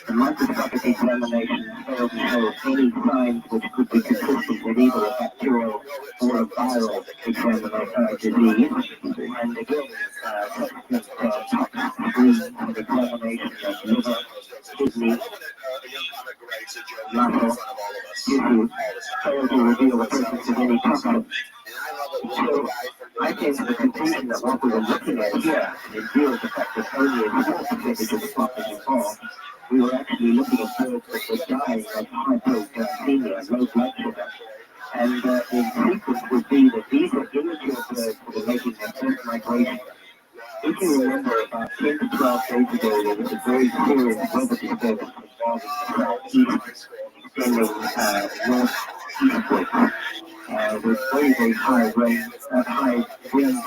The microscopic examination failed to show any signs which could be consistent with either a bacterial or a viral disease. And again, subsequent examination of liver, kidney, muscle, tissue failed to reveal the presence of any toxin. So I came to the conclusion that what we were looking at here, in view of the fact that only a small percentage of the crop is involved, we were actually looking at birds that were dying of hypoglycemia, low blood sugar. And in sequence would be that these are immature birds that are making their first migration. If you remember, about 10 to 12 days ago, there was a very serious weather disturbance involving the southeast, extending northeastward. With very, very high rain, high wind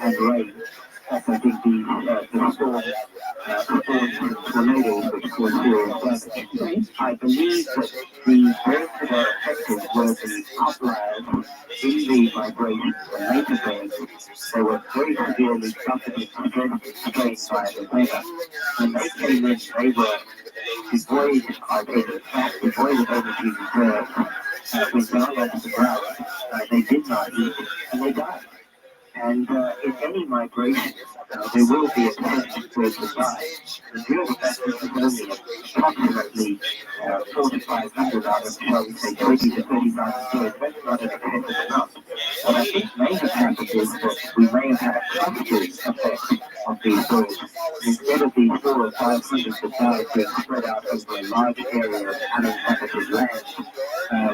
and rain. I think the storm and tornadoes which caused serious damage. I believe that the birds that are affected were the outliers in the migration, the native birds. They were very severely suffered and strained by the weather. When they came in, they were devoid of any fat, devoid of energy reserves. When down onto the ground, they did not eat, and they died. And in any migration, there will be a potential for it to die. The real fact is only approximately 4 to 500 out of, shall we say, 20 to 30,000 birds. That's not an effective enough. What I think may have happened is that we may have had a clustering effect of these birds. Instead of these 4 or 500 that died being spread out over a large area of uninhabited land,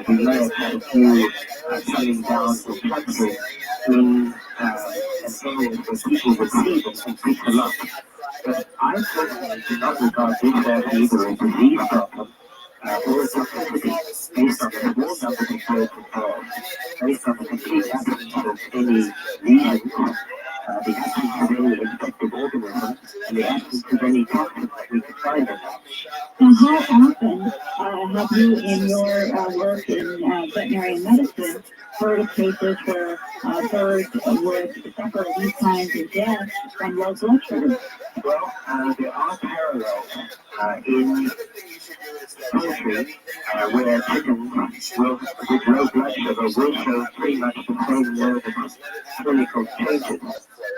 we may have had a few coming down from clustering in areas where people would see them and pick them up. But I personally do not regard this as either a disease problem or a toxicity based on the small numbers of birds involved, based on the complete absence of any lesions, the absence of any infected organisms, and the absence of any toxins that we could find in them. Now, how often have you, in your work in veterinary medicine, heard of cases where birds would suffer these kinds of deaths from low blood sugar? Well, there are parallels in poultry, where chicken will, with low blood sugar, will show pretty much the same nervous clinical changes.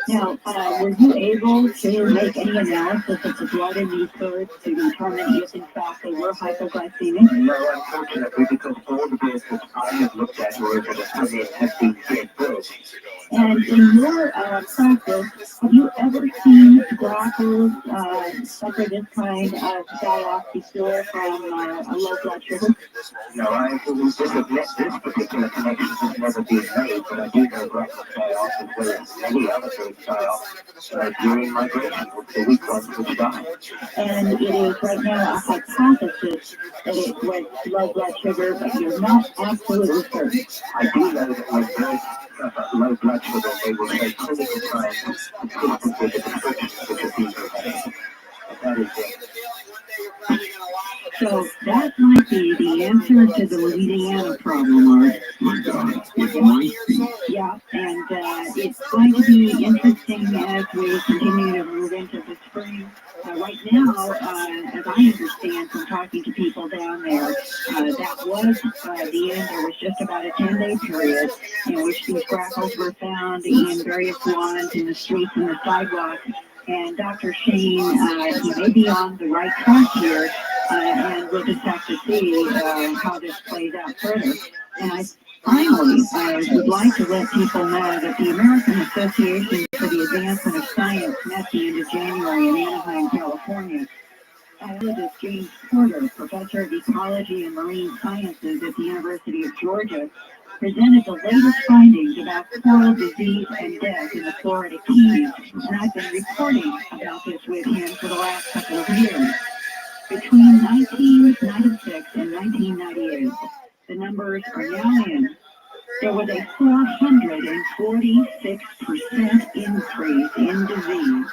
Now, were you able to make any analysis of the blood in these birds to determine if, in fact, they were hypoglycemic? No, unfortunately, because all the birds that I have looked at were that have come in have been dead birds. And in your practice, have you ever seen grackles suffer this kind of die-off before from a low blood sugar? No, I just admit this particular connection has never been made, but I do know grackles die off as well as many other birds die off during migration, the week ones which die. And it is right now a hypothesis that it was low blood sugar, but you're not absolutely certain. I do know that when birds low blood sugar, they will show clinical signs consistent with the descriptions which have been provided. That is it. So that might be the answer to the Louisiana problem, Art. My God, it might be. Yeah, and it's going to be interesting as we continue to move into the spring. Right now, as I understand from talking to people down there, that was the end. There was just about a 10-day period in which these grackles were found in various lawns, in the streets, and the sidewalks. And Dr. Shane, he may be on the right track here, and we'll just have to see how this plays out further. And I finally would like to let people know that the American Association for the Advancement of Science met the end of January in Anaheim, California. This is James Porter, professor of ecology and marine sciences at the University of Georgia, presented the latest findings about coral disease and death in the Florida Keys, and I've been reporting about this with him for the last couple of years. Between 1996 and 1998, the numbers are now in. There was a 446% increase in disease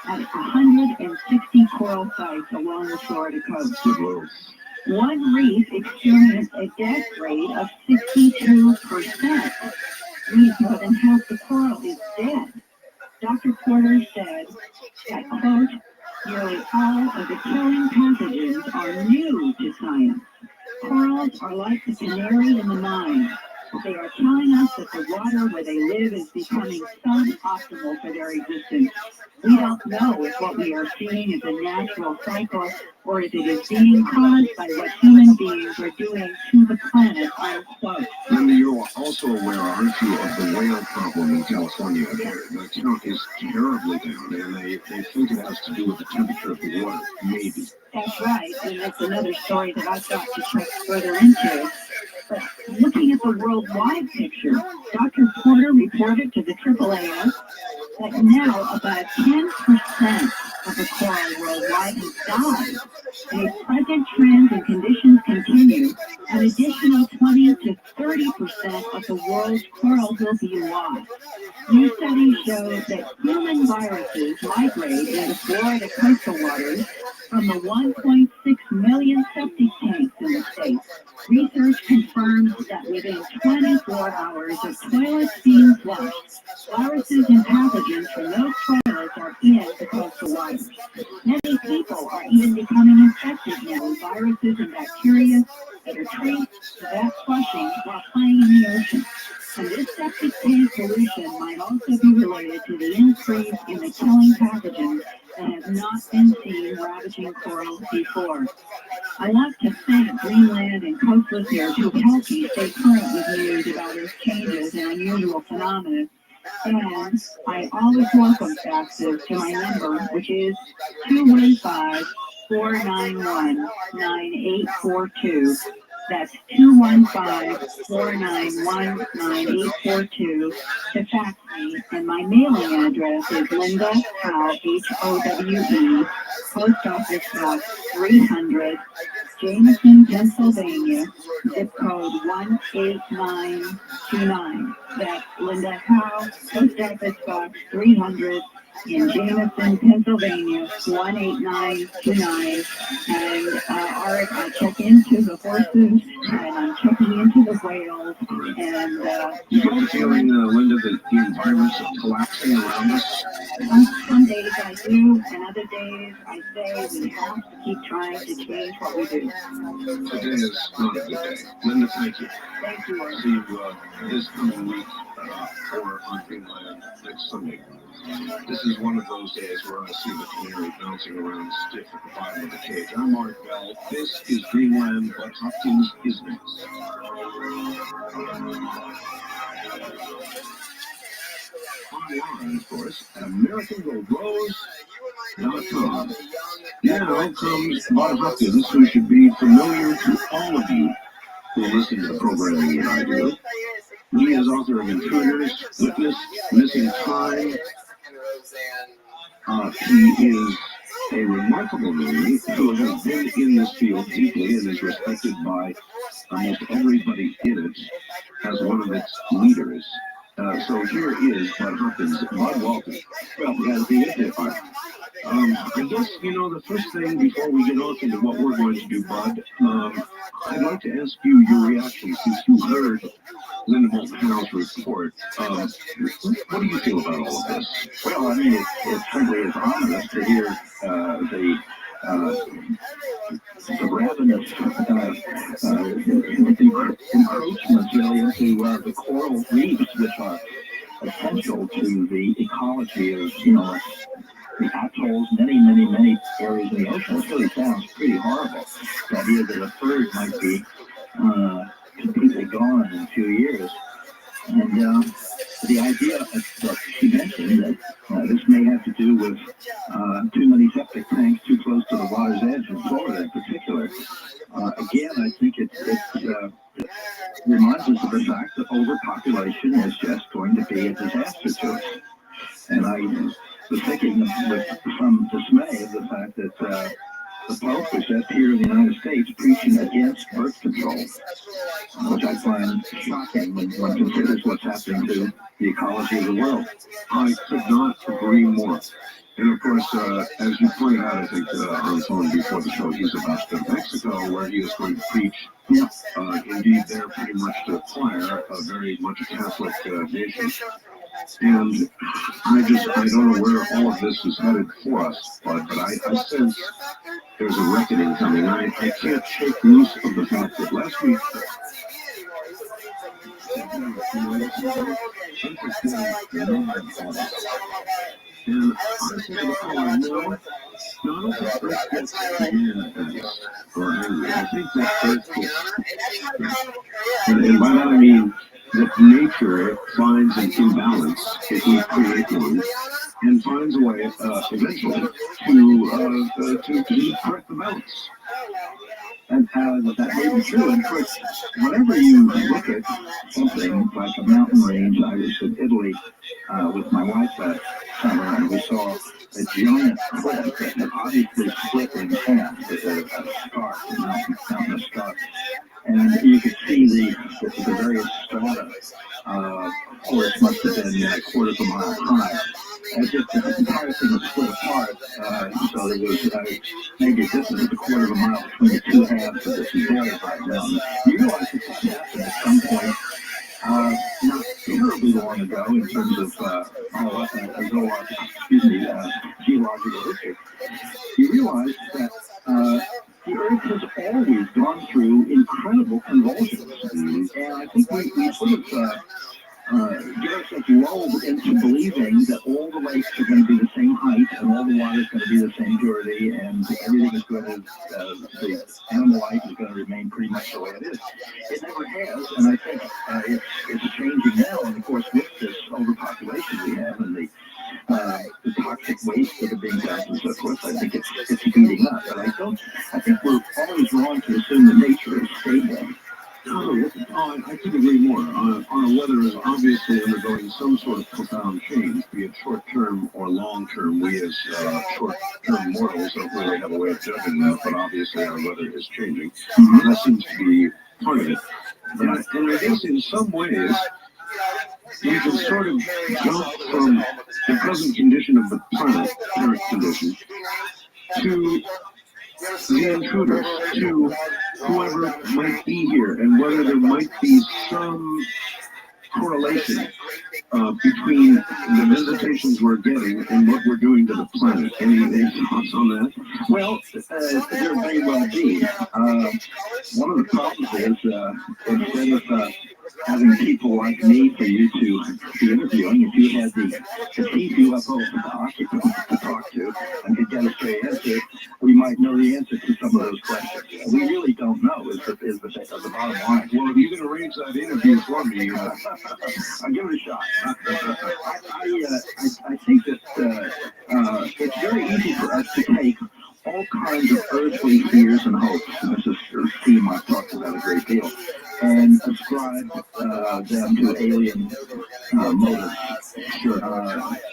at 160 coral sites along the Florida coast. One reef experienced a death rate of 62%. Means more than half the coral is dead. Dr. Porter said that, quote, nearly all of the killing pathogens are new to science. Corals are like the canary in the mine. They are telling us that the water where they live is becoming suboptimal for their existence. We don't know if what we are seeing is a natural cycle or if it is being caused by what human beings are doing to the planet, unquote. Linda, you're also aware, aren't you, of the whale problem in California? The count is terribly down, and they think it has to do with the temperature of the water, maybe. That's right, and that's another story that I've got to check further into. But looking at the worldwide picture, Dr. Porter reported to the AAAS that now about 10% of the coral worldwide has died. And if present trends and conditions continue, an additional 20 to 30% of the world's coral will be lost. New studies show that human viruses migrate into Florida coastal waters from the 1.6 million septic tanks in the state. Research confirms that within 24 hours of toilets being flushed, viruses and pathogens from those toilets are in the coastal waters. Many people are even becoming infected now with viruses and bacteria that are traced to that flushing while playing in the ocean. And this septic tank pollution might also be related to the increase in the killing pathogens that have not been seen ravaging corals before. I want to thank Greenland and Coast listeners who helped me stay current with news about these changes and unusual phenomena. And I always welcome faxes to my number, which is 215-491-9842. That's 215-491-9842 to fax me, and my mailing address is Linda Howe, Howe, Post Office Box 300, Jameson, Pennsylvania, zip code 18929. That's Linda Howe, Post Office Box 300, in Jameson, Pennsylvania, 18929. And Art, I check into the horses, and I'm checking into the whales, and you get the feeling, Linda, that the environment's collapsing around us? Some days I do, and other days, I say we have to keep trying to change what we do. Today is not a good day. Linda, thank you. Thank you. See you this coming week or on Greenland next Sunday. This is one of those days where I see the canary bouncing around stiff at the bottom of the cage. I'm Mark Bell. This is Greenland, but Hopkins is next. Online, of course, at AmericanGoRose.com. Now comes Bob Hopkins, who should be familiar to all of you who listen to the programming that I do. He is author of Intruders, Witness, Missing Time. He is a remarkable man who has been in this field deeply and is respected by almost everybody in it as one of its leaders. So here is Bud Hopkins. Bud, welcome. Well, yeah, the internet. I guess, the first thing before we get off into what we're going to do, Bud, I'd like to ask you your reaction since you heard Linda Moulton-Howe's report. What do you feel about all of this? Well, I mean, it simply is ominous to hear the ravenous encroachments really into the coral reefs, which are essential to the ecology of, the atolls, many areas of the ocean. It really sounds pretty horrible. The idea that a third might be completely gone in a few years. And the idea that she mentioned that this may have to do with too many septic tanks too close to the water's edge in Florida in particular. Again, I think it reminds us of the fact that overpopulation is just going to be a disaster to us. And I was thinking with some dismay of the fact that the Pope was just here in the United States preaching against birth control, which I find shocking when one considers what's happening to the ecology of the world. I could not agree more. And of course, as you pointed out, I think on the phone before the show, he's about to go to Mexico, where he is going to preach. Indeed, they're pretty much the choir, very much a Catholic nation. And I don't know where all of this is headed for us, but I sense there's a reckoning coming. I can't shake loose of the fact that last week, and honestly, I think that and by that I mean that nature finds an imbalance if we create one, and finds a way eventually to correct the balance. And that may be true. And of course, whenever you look at something like a mountain range, I was in Italy with my wife that summer, and we saw a giant cliff that had obviously split in half, a scarp, a mountain scarp. And you could see the various strata, which must have been quarters of a mile high. And just the entire thing was split apart, so there was maybe a distance of a quarter of a mile between the two halves of this very high mountain. You realize that this happened at some point not terribly long ago in terms of geological history. You realize that the Earth has always gone through incredible convulsions, and I think we sort of get ourselves lulled into believing that all the lakes are going to be the same height, and all the water is going to be the same purity, and everything is going to, the animal life is going to remain pretty much the way it is. It never has, and I think it's changing now, and of course with this overpopulation we have, and the toxic waste that are being dumped and so forth, I think it's heating up. But I think we're always wrong to assume that nature is stable. I couldn't agree more. Our weather is obviously undergoing some sort of profound change, be it short-term or long-term. We as short-term mortals don't really have a way of judging that, but obviously our weather is changing. That seems to be part of it. And I guess in some ways, you can sort of jump from the present condition of the planet, current condition, to the intruders, to whoever might be here, and whether there might be some correlation between the visitations we're getting and what we're doing to the planet. Any thoughts on that? Well, there may well be. One of the problems is instead of having people like me for you to be interviewing, if you had the chief UFO for the occupants to talk to and could get a straight answer, we might know the answer to some of those questions. We really don't know is the bottom line. Well, if you can arrange that interview for me, I'll give it a shot. I think that it's very easy for us to take all kinds of earthly fears and hopes, and this is a theme I've talked about a great deal, and ascribe them to alien motives. Sure.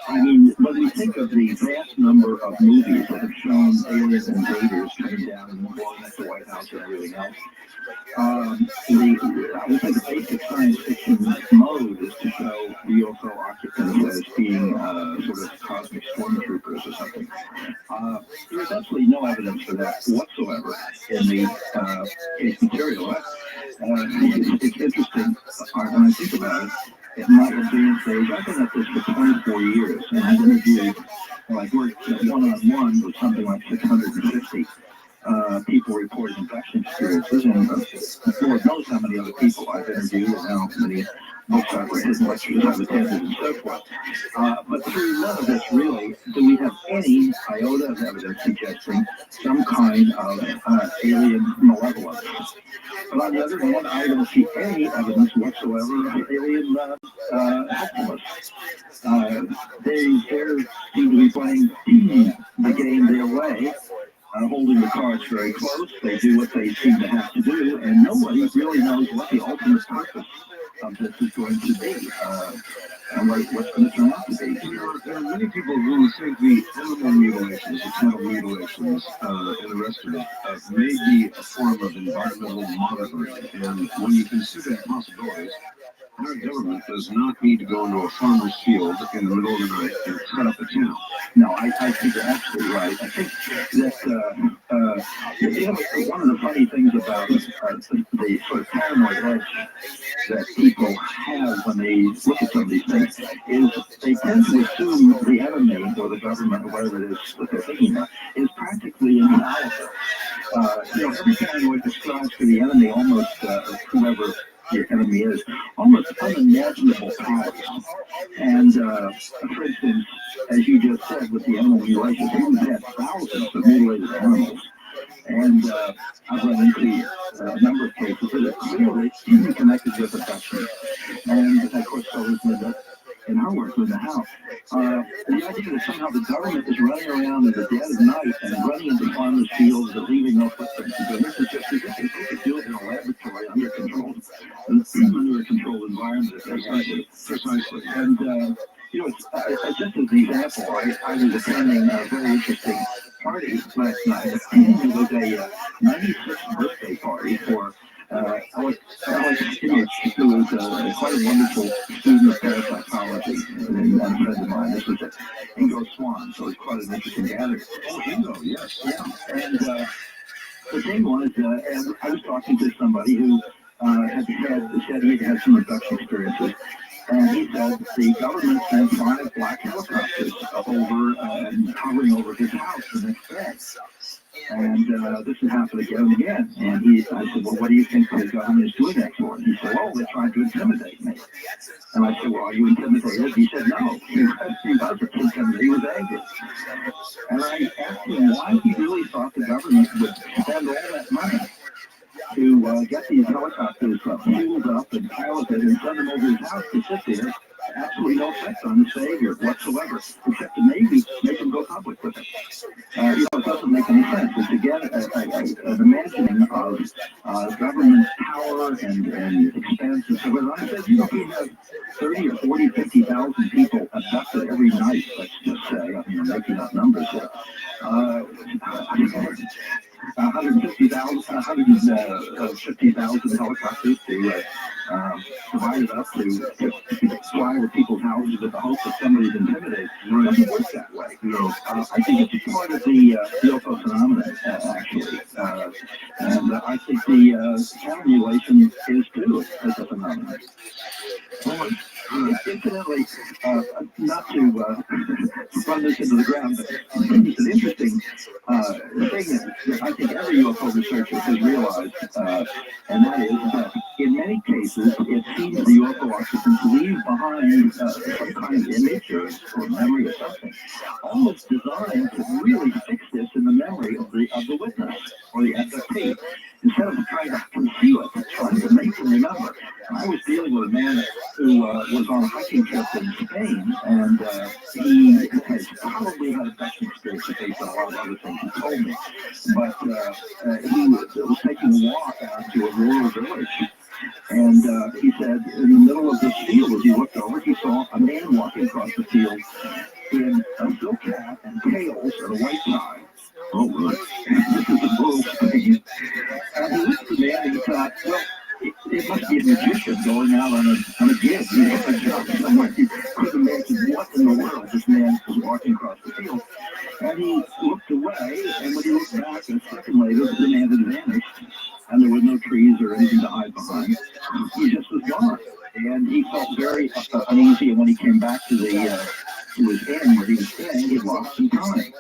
I mean, when we think of the vast number of movies that have shown aliens and invaders coming down and blowing up the White House and everything else, I would say the basic science fiction mode is to show UFO occupants as being sort of cosmic stormtroopers or something. There's absolutely no evidence for that whatsoever in the case material. It's interesting when I think about it. At my advanced age, I've been at this for 24 years, and I've interviewed, I've worked one-on-one with something like 650 people reporting infection experiences, and Lord knows how many other people I've interviewed and how many books I've read, lectures I've attended, and so forth. But through none of this, really, do we have any iota of evidence suggesting some kind of alien malevolence. But on the other hand, I don't see any evidence whatsoever of alien helpfulness. They seem to be playing the game their way, holding the cards very close. They do what they seem to have to do, and nobody really knows what the ultimate purpose of this is going to be, and what's going to turn out to be. There are many people who think the animal mutilations, the cattle mutilations, and the rest of it may be a form of environmental monitoring. And when you consider possibilities, our government does not need to go into a farmer's field in the middle of the night and cut up a cow. No, I think you're absolutely right. I think that one of the funny things about the sort of paranoid edge that people have when they look at some of these things is they tend to assume the enemy or the government or whatever it is that they're thinking about is practically infallible. Every paranoid describes to the enemy almost whoever your enemy is, almost unimaginable powers. And for instance, as you just said with the animal mutilations, we've had thousands of mutilated animals. And I've run into a number of cases that are clearly connected with abduction. And of course, so is Linda in her work, Linda Howe. The idea that somehow the government is running around in the dead of night and running into farmers' fields and leaving no footprints. This is just, they could do it in a laboratory under controlled environment. Precisely. And, just as an example, I was attending a very interesting party last night. It was a 96th birthday party for Alex Kinich, who was quite a wonderful student of parapsychology and a friend of mine. This was at Ingo Swan, so it's quite an interesting gathering. Oh, Ingo, yes. Yeah. And the thing was, I was talking to somebody who said he'd had some abduction experiences. And he said the government sent 5 black helicopters over and hovering over his house the next day. And this had happened again and again. And I said, well, what do you think the government is doing that for? And he said, well, they're trying to intimidate me. And I said, well, are you intimidated? He said, no. He wasn't intimidated. He was angry. And I asked him why he really thought the government would spend all that money to get these helicopters fueled up and piloted and send them over his house to sit there. Absolutely no effect on his behavior whatsoever, except to maybe make him go public with it. It doesn't make any sense. It's again an imagining of government power and expense and so on. I said, we have 30 or 40, 50,000 people abducted every night, let's just say. I'm making up numbers here. 150,000 helicopters to divide it up to fly over people's houses with the hope that somebody's intimidated. It doesn't work that way. I think it's part of the UFO phenomenon, actually. And I think the counter-mutilation is too as a phenomenon. Well, Incidentally, not to run this into the ground, but it's an interesting thing that I think every UFO researcher has realized, and that is that in many cases, it seems the UFO occupants leave behind some kind of image or memory or something, almost designed to really fix this in the memory of the witness or the abductee, instead of trying to conceal it, trying to make them remember. And I was dealing with a man who was on a hiking trip in Spain, and he has probably had abduction experiences based on a lot of other things he told me. But he was taking a walk out to a rural village. And he said in the middle of this field, as he looked over, he saw a man walking across the field in a silk hat and tails and a white tie. Oh, good. This is a rural Spain. And he looked at the man and he thought, well, it must be a magician going out on a gig, a job somewhere. He couldn't imagine what in the world this man was walking across the field. And he looked away, and when he looked back a second later, the man had vanished, and there were no trees or anything to hide behind. He just was gone. And he felt very uneasy, and when he came back to his inn where he was staying, he lost some time.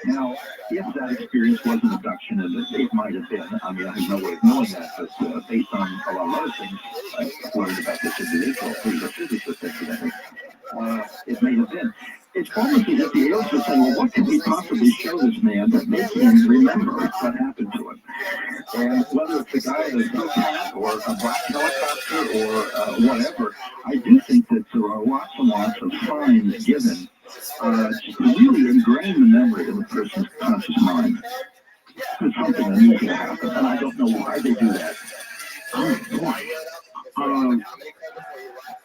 Now, if that experience was an abduction, and it might have been, I mean, I have no way of knowing that, but based on a lot of other things I've learned about this individual, who's a physicist, incidentally, it may have been. It's almost as if the aliens are saying, well, what can we possibly show this man that makes him remember what happened to him? And whether it's a guy in a silk hat or a black helicopter or whatever, I do think that there are lots and lots of signs given to really ingrain the memory of a person's conscious mind. There's something unusual happen, and I don't know why they do that. Oh, boy.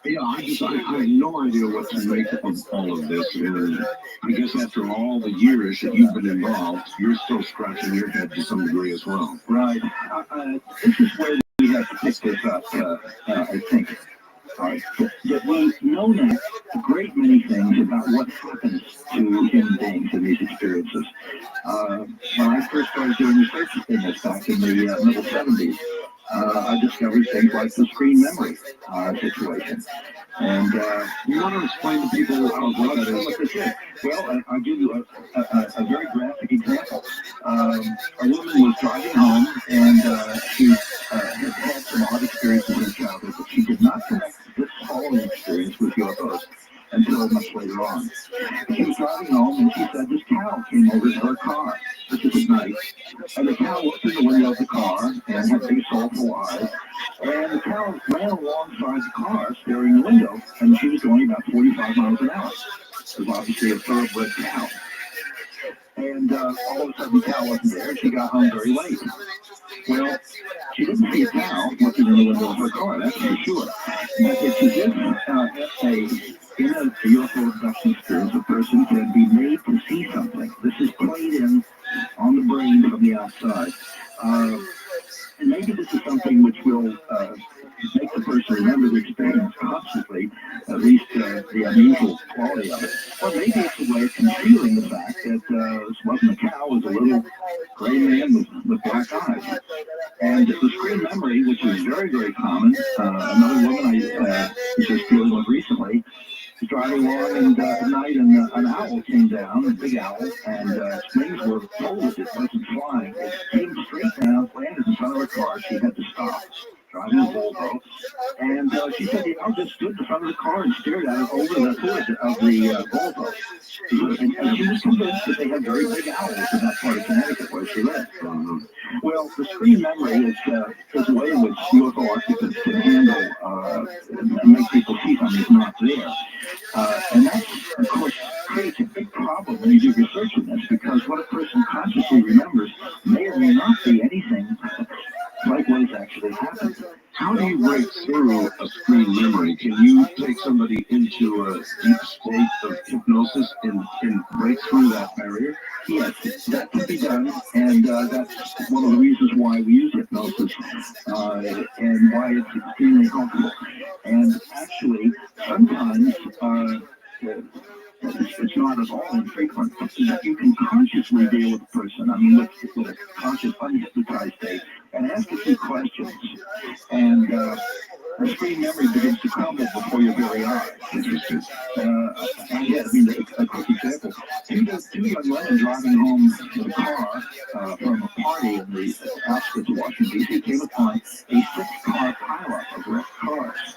Yeah, I have no idea what to make of all of this. And I guess after all the years that you've been involved, you're still scratching your head to some degree as well. Right. This is where we have to pick this up, I think. That we know now a great many things about what happens to human beings in these experiences. When I first started doing research in this back in the middle 70s, I discovered things like the screen memory situation. And you want to explain to people what that is? Well, I'll give you a very graphic example. A woman was driving home, and she had some odd experiences in childhood, but she did not connect this following experience with UFOs until much later on. She was driving home, and she said this cow came over to her car. This was at night. And the cow looked in the window of the car and had big soulful eyes. And the cow ran alongside the car, staring in the window, and she was going about 45 miles an hour. It was obviously a thoroughbred cow. And all of a sudden, the cow wasn't there. She got home very late. Well, she didn't see a cow looking in the window of her car, that's for sure. But it's as if in a UFO abduction experience, a person can be made to see something. This is played in on the brain from the outside. And maybe this is something which will make the person remember the experience constantly, at least the unusual quality of it. Or maybe it's a way of concealing the fact that this wasn't a cow, it was a little gray man with black eyes. And the screen memory, which is very, very common, another woman I was just dealing with recently, was driving along and at night, and an owl came down, a big owl, and its wings were folded, it wasn't flying. It came straight down, landed in front of her car. She had to stop driving a Volvo, and she said the owl just stood in front of the car and stared at it over the hood of the Volvo. And she was convinced that they had very big owls in that part of Connecticut where she lived. Well, the screen memory is a way in which UFO occupants can handle and make people see something's not there. And that, of course, creates a big problem when you do research in this, because what a person consciously remembers may or may not be anything like what has actually happened. How do you break through a screen memory? Can you take somebody into a deep state of hypnosis and break through that barrier? Yes, that can be done, and that's one of the reasons why we use hypnosis and why it's extremely helpful. And actually, sometimes it's not at all infrequent that you can consciously deal with a person, I mean, with a conscious, unhypnotized state, and ask a few questions. And the screen memory begins to crumble before your very eyes. Interesting. And yeah, I mean, a quick example. Two young women driving home in a car from a party in the outskirts of Washington, D.C. came upon a 6-car pileup of wrecked cars.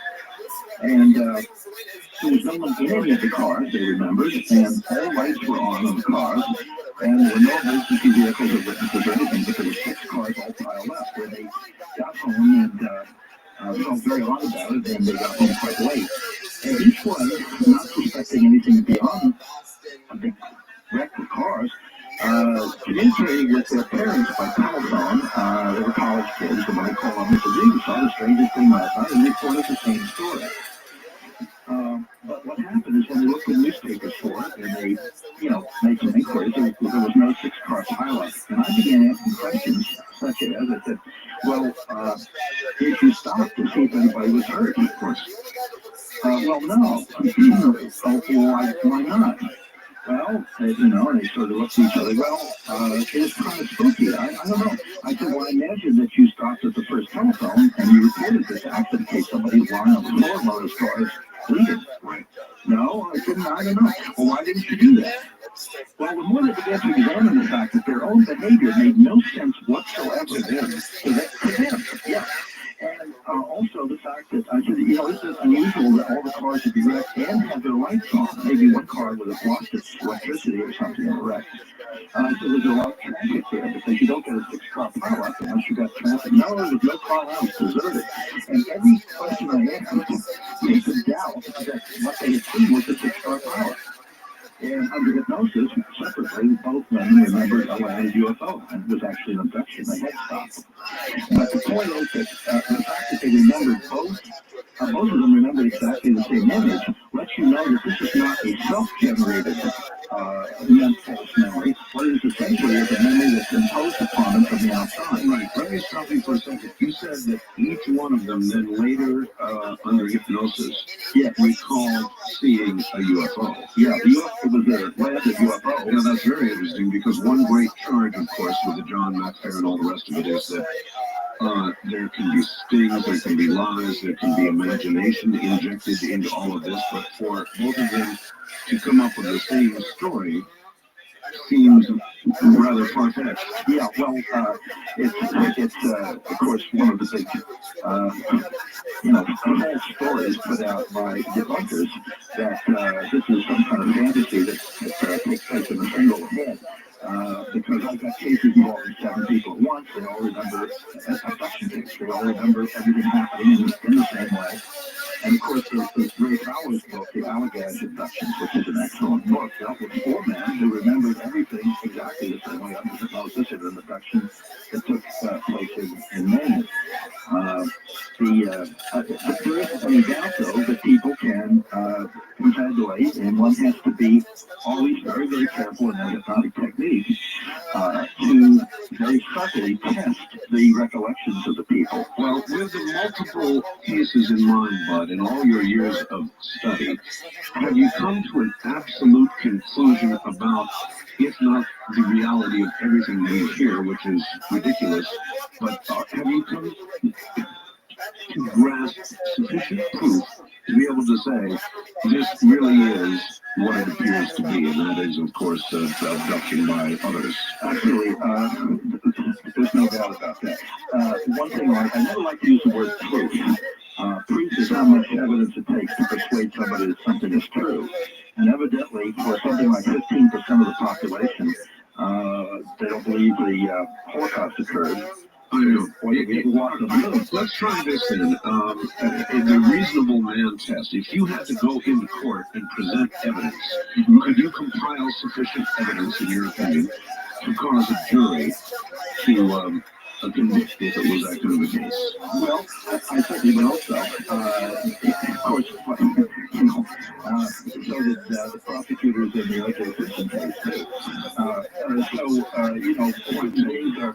And there was no one in any of the cars, they remembered, and all lights were on in the cars, and there were no emergency vehicles or witnesses or anything, but there were 6 cars all piled up, where they got home and felt very odd about it, and they got home quite late. And each one, not suspecting anything beyond a big wreck of cars, communicating with their parents by telephone. They were college kids, and when they called them, they said, "We saw the strangest thing last night," and they reported the same story. But what happened is when they looked in newspapers for it, and they, made some inquiries, there was no 6-car pileup. And I began asking questions such as, I said, well, did you stop to see if anybody was hurt? Of course. Well, no. Why not? Well, and they sort of looked at each other. Well, it was kind of spooky. I don't know. I said, well, I imagine that you stopped at the first telephone and you reported this accident in case somebody was lying on the floor while those cars bleeding. Right. No, I don't know. Well, why didn't you do that? Well, the more they began to examine the fact that their own behavior made no sense whatsoever to them. Yeah. And also the fact that I said, this is unusual that all the cars would be wrecked and have their lights on. Maybe one car would have lost its electricity or something in the wreck. I said, there's a lot of traffic there because you don't get a 6-car pileup unless you got traffic. No, there was no car out, it was deserted. And every question I asked made them doubt that what they had seen was a 6-car pileup. And under hypnosis, separately, both men remembered a landed UFO, and it was actually an abduction. They had stopped. But the point is that the fact that they remembered both of them remembered exactly the same image, lets you know that this is not a self-generated false memory, but it is essentially a memory that's imposed upon them from the outside. Right. Let me stop you for a second. You said that each one of them then later, under hypnosis, recalled seeing a UFO. Yeah, the UFO was a landed UFO. Yeah, that's very interesting because one great charge, of course, with the John McFair and all the rest of it is that there can be stings, there can be lies, there can be imagination injected into all of this, but for both of them to come up with the same story seems rather far-fetched. Yeah, well, it's of course, one of the big, false stories put out by debunkers that this is some kind of fantasy that takes place in a single head. Because I've got cases involving 7 people at once, they all remember abduction tapes, they all remember everything happening in the same way. And of course, there's Ray Fowler's book, The Allagash Abductions, which is an excellent book, dealt with 4 men who remembered everything exactly the same way under hypnosis in an abduction that took place in Maine. There isn't any doubt, though, that people can confabulate, and one has to be always very, very careful in their hypnotic technique to very subtly test the recollections of the people. Well, with the multiple cases in mind, Bud, in all your years of study, have you come to an absolute conclusion about, if not the reality of everything we hear, which is ridiculous, but have you come to grasp sufficient proof to be able to say this really is what it appears to be, and that is, of course, abduction by others? Actually, there's no doubt about that. One thing, I never like to use the word proof. Proof is how much evidence it takes to persuade somebody that something is true. And evidently, for something like 15% of the population, they don't believe the Holocaust occurred. I know. Let's try this then. In the reasonable man test, if you had to go into court and present evidence, could you compile sufficient evidence, in your opinion, to cause a jury to convict if it was that kind of a case? Well, I certainly would hope so. Of course, so did the prosecutors in the O.J. Simpson case, too. Things are...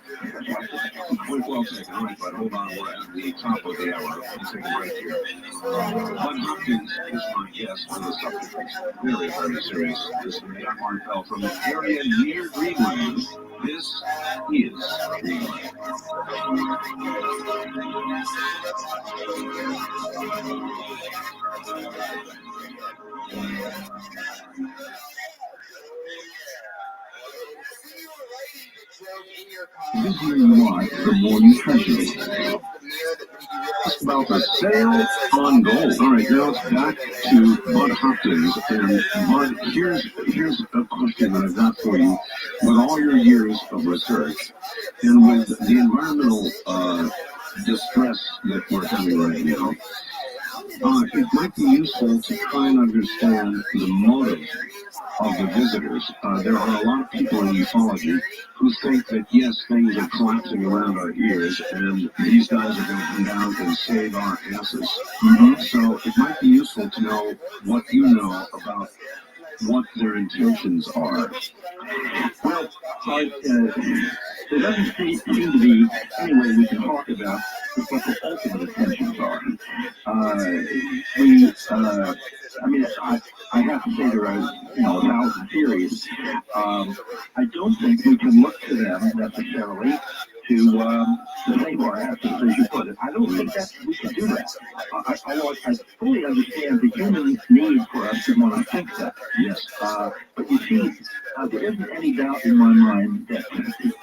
Well taken. All right, but hold on. We're at the top of the hour. Let's take a break here. Bud Hopkins is my guest on the subject. It's very, very serious. This is Matt Martell from the area near Greenland. This is Greenland. The busier you are, the more you treasure it. It's about the sale on gold. All right, now it's back to Bud Hopkins. And Bud, here's a question that I've got for you. With all your years of research, and with the environmental distress that we're having right now, it might be useful to try and understand the motive of the visitors. There are a lot of people in ufology who think that, yes, things are collapsing around our ears, and these guys are going to come down and save our asses. So it might be useful to know what you know about what their intentions are. Well, there doesn't seem to be any way we can talk about what the ultimate intentions are. I have to say there are, 1,000 theories. I don't think we can look to them necessarily to save our asses, as you put it. I don't think that we can do that. I fully understand the human need for us to want to think that. Yes. But you see, there isn't any doubt in my mind that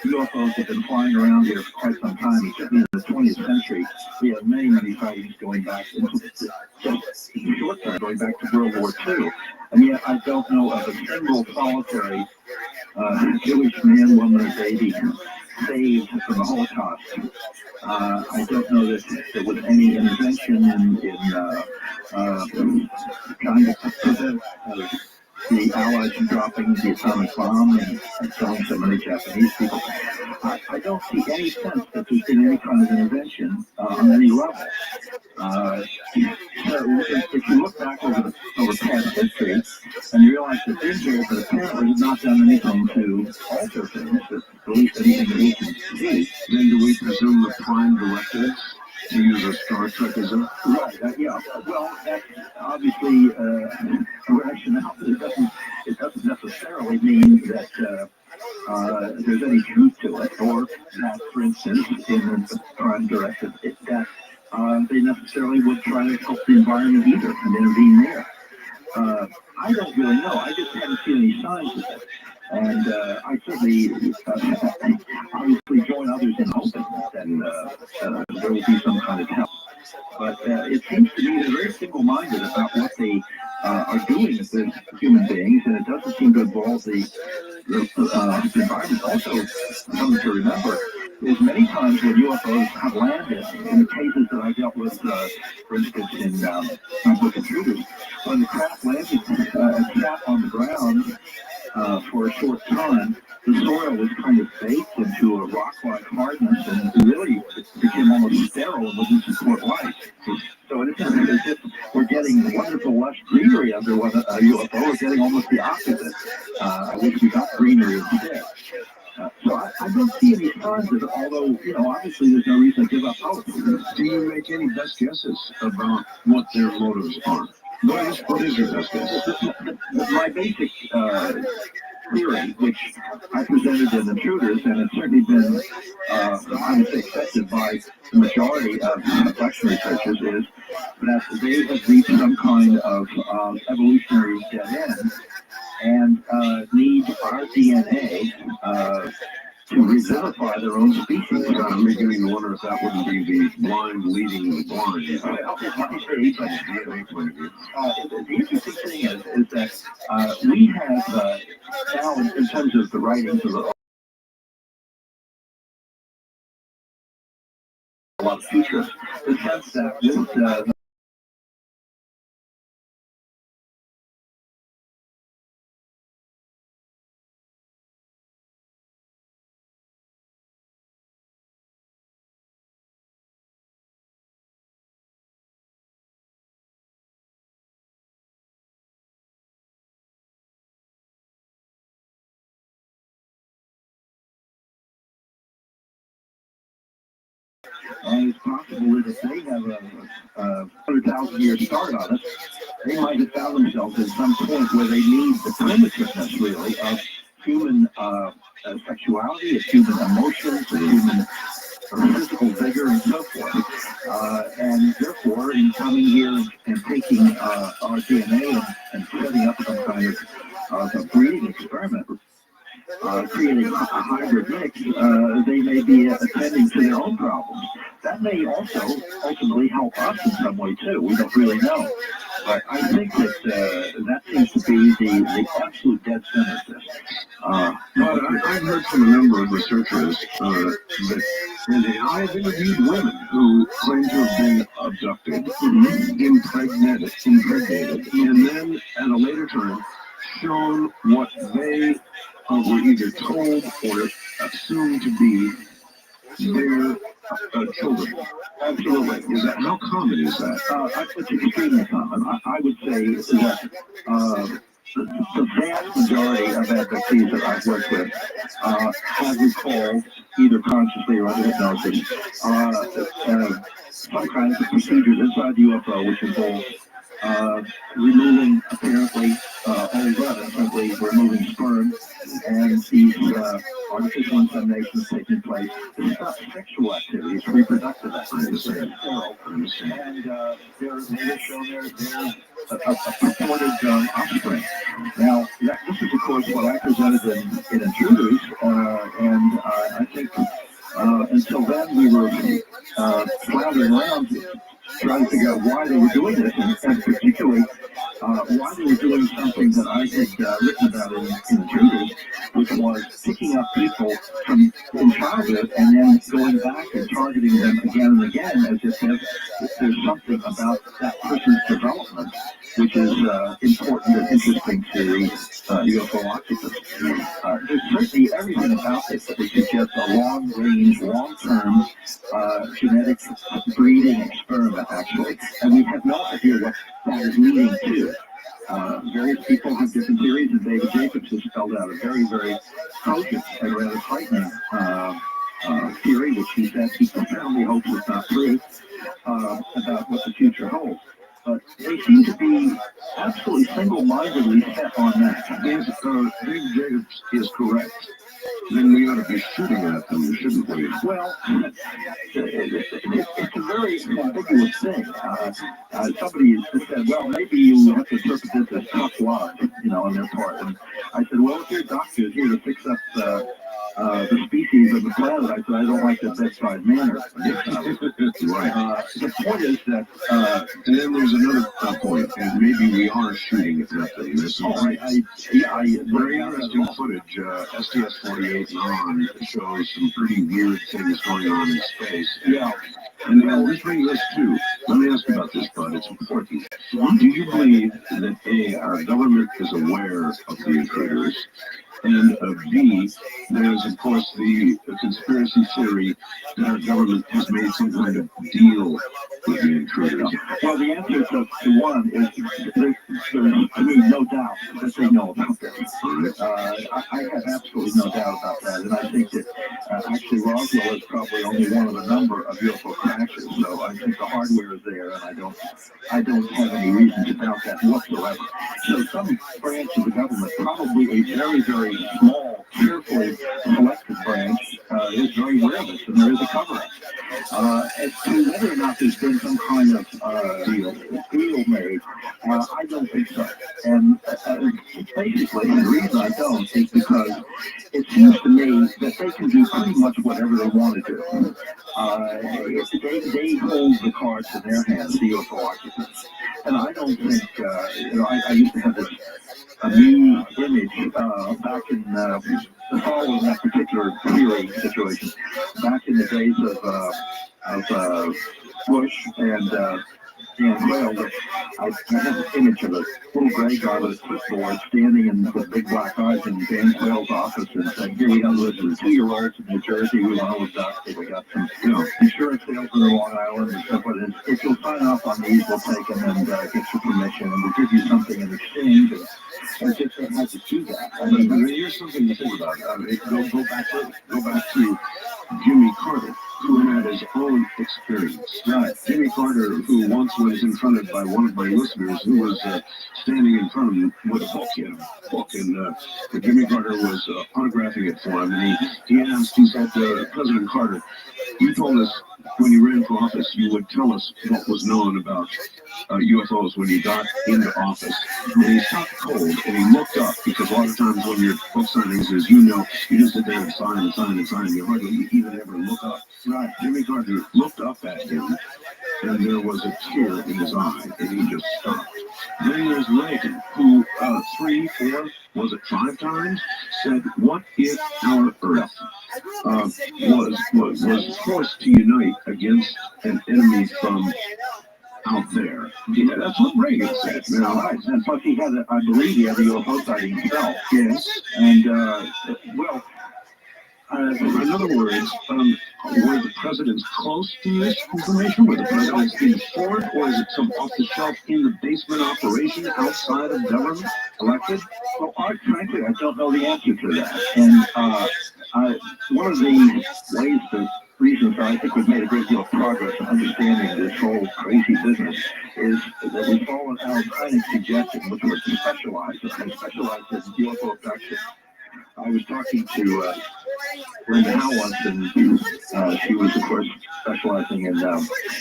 UFOs have been flying around here for quite some time, certainly in the 20th century. We have many, many sightings going back into the short term, going back to World War II. And yet I don't know of a single solitary Jewish man, woman, or baby saved from the Holocaust. I don't know that there was any intervention in trying to prevent the Allies from dropping the atomic bomb and killing so many Japanese people. I don't see any sense that there's been any kind of intervention on any level. If you look back over past history and you realize that they're here, but apparently have not done anything to alter things, at least anything that we can see, then do we presume the prime directives, to use a Star Trekism? Right, yeah. Well, that's obviously a rationale. It doesn't necessarily mean that there's any truth to it, or that, for instance, in the prime directive, that they necessarily would try to help the environment either and intervene there. I don't really know. I just haven't seen any signs of it. And I certainly obviously join others in hoping that there will be some kind of help. But it seems to me they're very single-minded about what they are doing with human beings, and it doesn't seem to involve the environment. Also, something to remember is many times when UFOs have landed, in the cases that I dealt with, for instance, in my book Intruders, when the craft landed sat on the ground for a short time, the soil was kind of baked into a rock-like hardness and really became almost sterile and wouldn't support life. So it isn't as if we're getting wonderful lush greenery under a UFO. We're getting almost the opposite. I wish we got greenery instead. So I don't see any signs of it, although, obviously there's no reason to give up hope. Do you make any best guesses about what their motives are? What is your best guess? My basic theory, which I presented in Intruders, and it's certainly been, I would say, accepted by the majority of election researchers, is that they have reached some kind of evolutionary dead end and need our DNA to revivify their own species. I'm beginning to wonder if that wouldn't be the blind leading the blind. The interesting thing is that we have now, in terms of the writings of a lot of futurists, the sense that with and it's possible that if they have a 100,000-year start on it, they might have found themselves at some point where they need the primitiveness, really, of human sexuality, of human emotions, of human physical physical vigor and so forth. And therefore, in coming here and taking our DNA and setting up some kind of a breeding experiment, creating a hybrid mix, they may be attending to their own problems. That may also ultimately help us in some way too. We don't really know. But I think that that seems to be the absolute dead center of this. But I've heard from a number of researchers that I've interviewed women who claim to have been abducted, impregnated, and then at a later time shown what they were either told or assumed to be their children. Absolutely. How common is that? It's extremely common. I would say that the vast majority of abductees that I've worked with have recalled, either consciously or under hypnosis, some kinds of procedures inside the UFO, which involve removing, apparently, simply removing sperm, and these artificial inseminations taking place. It's not sexual activity, it's reproductive activity. And they're shown their purported offspring. Now, this is, of course, what I presented in Intruders, and I think until then we were floundering around trying to figure out why they were doing this, and particularly why they were doing something that I had written about in Intruders, which was picking up people from in childhood and then going back and targeting them again and again, as if there's something about that person's development which is important and interesting to UFO occupants. There's certainly everything about this that would suggest a long-range, long-term genetic breeding experiment, actually. And we have no idea what that is leading to. Various people have different theories, and David Jacobs has spelled out a very, very cogent and rather frightening theory, which he says he profoundly hopes is not true, about what the future holds. But they seem to be absolutely single-mindedly set on that. If David Jacobs is correct, then we ought to be shooting at them, shouldn't we? Well, it's a very ambiguous thing. Somebody said, well, maybe you have to interpret this as tough love, on their part. And I said, well, if your doctor is here to fix up the species of the planet, I said, I don't like the bedside manner. The point is that... and then there's another point, and maybe we are shooting at nothing. There's some very interesting footage. STS-48 on shows some pretty weird things going on in space. Yeah. And now this brings us to, let me ask about this, Bud, it's important. Do you believe that A, our government is aware of the intruders, and B, there's of course the conspiracy theory that our government has made some kind of deal with the intruders? Well, the answer to one is there's no doubt that they know about this. I have absolutely no doubt about that, and I think that actually Roswell is probably only one of a number of UFO crashes. So I think the hardware is there, and I don't have any reason to doubt that whatsoever. So some branch of the government, probably a very, very small, carefully selected branch, is very aware of this, and there is a cover-up. As to whether or not there's been some kind of deal made, I don't think so. And basically, the reason I don't is because it seems to me that they can do pretty much whatever they want to do. They hold the cards in their hands, the UFO occupants. And I don't think, I used to have this new image back in following that particular theory situation, back in the days of Bush and Dan Quayle. I have an image of a little gray guy with a clipboard standing in with big black eyes in Dan Quayle's office and saying, here we have this 2-year-olds in New Jersey, we want to abduct, we got some insurance sales in Long Island and stuff like that. If you'll sign off on these, we'll take them and get your permission, and we'll give you something in exchange. And just had to do that. I mean, here's something to think about. Go back to Jimmy Carter, who had his own experience. Right. Jimmy Carter, who once was confronted by one of my listeners who was standing in front of him with a book, and Jimmy Carter was autographing it for him, and he asked, he said, President Carter, You told us when you ran for office, you would tell us what was known about UFOs when you got into office. And he stopped cold and he looked up, because a lot of times when you're book signings, as you know, you just sit there and sign and sign and sign. You hardly even ever look up. Right. Jimmy Carter looked up at him, and there was a tear in his eye, and he just stopped. Then there's Reagan, who 3, 4, was it 5 times, said, "What if our Earth was forced to unite against an enemy from out there?" Yeah, that's what Reagan said. Now, and plus he had, I believe he had a UFO sighting himself. Yes, and well. In other words, were the presidents close to this information? Were the presidents informed, or is it some off-the-shelf, in the basement operation outside of government elected? Well, frankly, I don't know the answer to that. And one of the reasons I think we've made a great deal of progress in understanding this whole crazy business is that we've fallen out of kind of suggestion, which was specialized. I specialized in UFO abduction. I was talking to Linda Howe once, and she was, of course, specializing in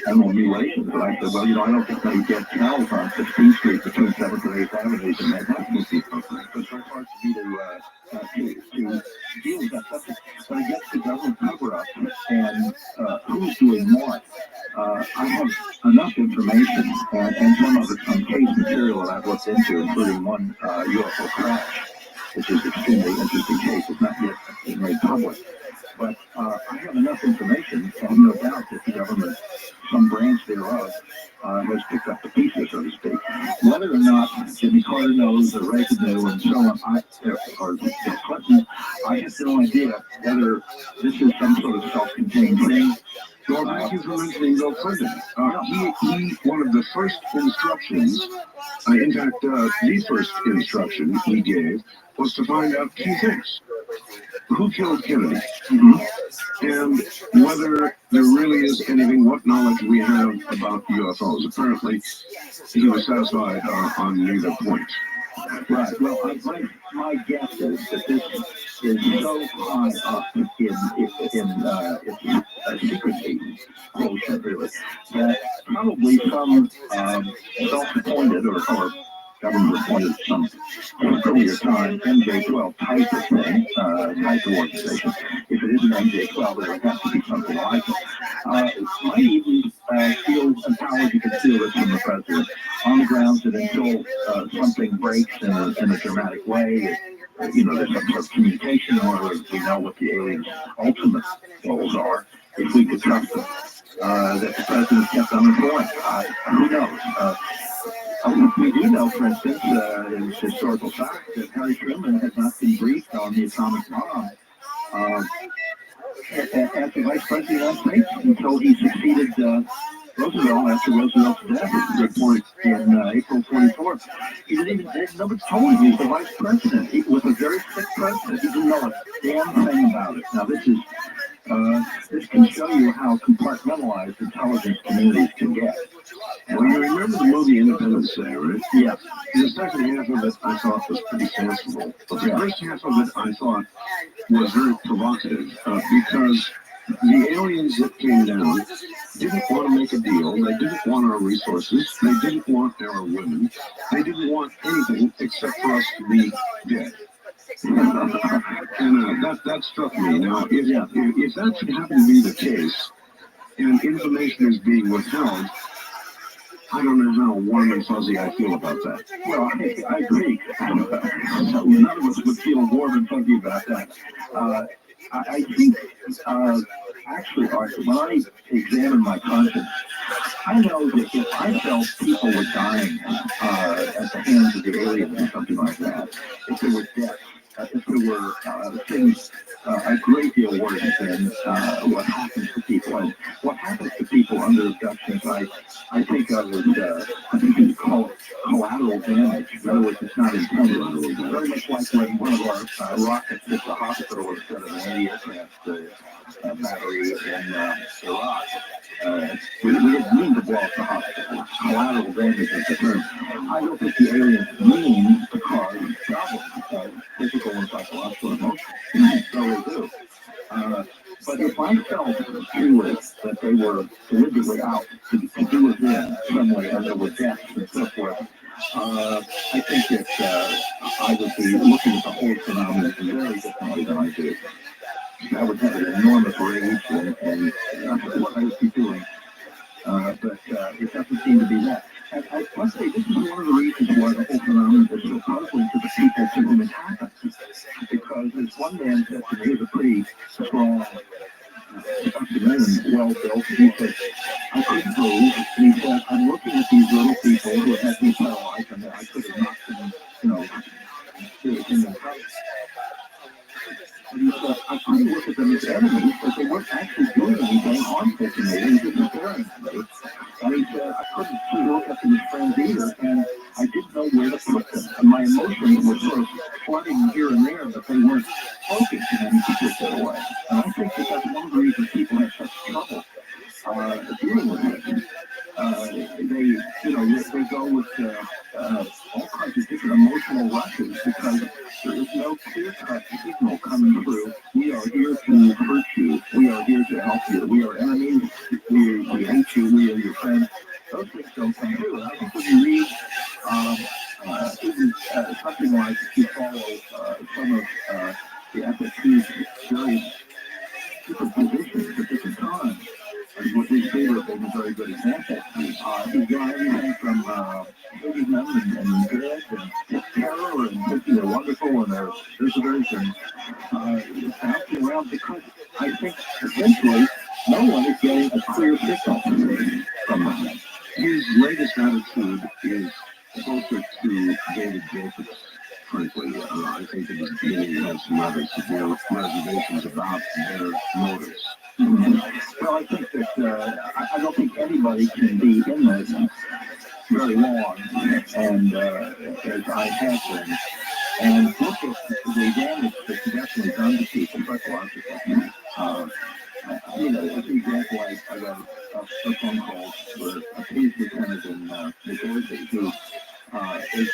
animal mutilations. And I said, well, I don't think they get cows on 15th Street between 7th and 8th Avenues in Manhattan. It's very hard for me to deal with that subject. But I get the government cover-up and who's doing what. I have enough information and some case material that I've looked into, including one UFO crash, which is an extremely interesting case. It's not yet been made public. But I have enough information, so I have no doubt that the government, some branch thereof, has picked up the pieces, so to speak. Whether or not Jimmy Carter knows, or Reagan knew, and so on, or Clinton, I have no idea whether this is some sort of self-contained thing. Well, thank you for mentioning Bill Clinton. One of the first instructions, in fact, the first instruction he gave was to find out 2 things. Who killed Kennedy? And whether there really is anything, what knowledge we have about UFOs. Apparently, he was satisfied on neither point. Right. Well, my guess is that this is so high up in its secrecy quotient, really, that probably some self-appointed or government appointed some earlier time MJ-12 type of thing, type of organization. If it isn't MJ-12, there would have to be something like it. Might even feel empowered to conceal this from the president on the grounds that until something breaks in a dramatic way, there's some sort of communication, or we know what the aliens' ultimate goals are, if we could trust them, that the president kept uninformed. Who knows? We do know, for instance, it's historical fact that Harry Truman had not been briefed on the atomic bomb as the vice president of the United States until he succeeded Roosevelt after Roosevelt's death. That's a good point. In April 24th, he didn't even, nobody told him he was the vice president. He was a very sick president. He didn't know a damn thing about it. Now, this can show you how compartmentalized intelligence communities can get. Well, you remember the movie Independence Day, right? Yes. The second half of it I thought was pretty sensible. But the first half of it I thought was very provocative because the aliens that came down didn't want to make a deal. They didn't want our resources. They didn't want our women. They didn't want anything except for us to be dead. And that struck me. Now, if that should happen to be the case, and information is being withheld, I don't know how warm and fuzzy I feel about that. Well, I agree. None of us would feel warm and fuzzy about that. I think, actually, Art, when I examine my conscience, I know that if I felt people were dying at the hands of the aliens or something like that, if there were death, if there were things a great deal worse than what happens to people. And what happens to people under abductions, I think of as, I think you call it collateral damage. In other words, it's not intended. Very much like when one of our rockets hit the hospital instead of an anti-aircraft battery in Iraq. We didn't mean to blow up the hospital. Collateral damage is the term. I don't think the aliens mean to cause problems, physical and psychological emotions. So they do. But if I felt truly way out to do it in some way, and there were deaths and so forth, I think that I would be looking at the whole phenomenon very differently than I do. I would have an enormous rage and what I would be doing. But it doesn't seem to be that. And I must say, this is one of the reasons why the whole phenomenon is so puzzling to the people to whom it happens. Because as one man said to me, he's a pretty strong, man and well-built, he said, I couldn't move. And he said, I'm looking at these little people who had me paralyzed, and I could have knocked them, in the house. And he said, I couldn't look at them as enemies, but they weren't actually doing anything harmful to me. They were just staring at me. And he said, I couldn't look at them as friends either, and I didn't know where to put them. And my emotions were sort of flooding here and there, but they weren't focused in any particular way. And I think that that's one of the reasons people have such trouble dealing with it. They go with all kinds of different emotional rushes because there is no clear-cut signal coming through. We are here to hurt you. We are here to help you. We are enemies. We hate you. We are your friends. Those things don't come through. And I think when you read even something like, if you follow some of the FFP's various different positions at different times, and what we see have been a very good example. He's got everything from hating them and good and terror and thinking they're wonderful and they're visitors and bouncing around because I think essentially no one is getting a clear signal from them. His latest attitude is closer to David Jacobs. Frankly, I think that he has some rather severe reservations about their motives. Well, I think that I don't think anybody can be in this very long, and as I have been, and look at the damage that's definitely done to people psychologically. As an example, I got a phone call where a police lieutenant in New Jersey who is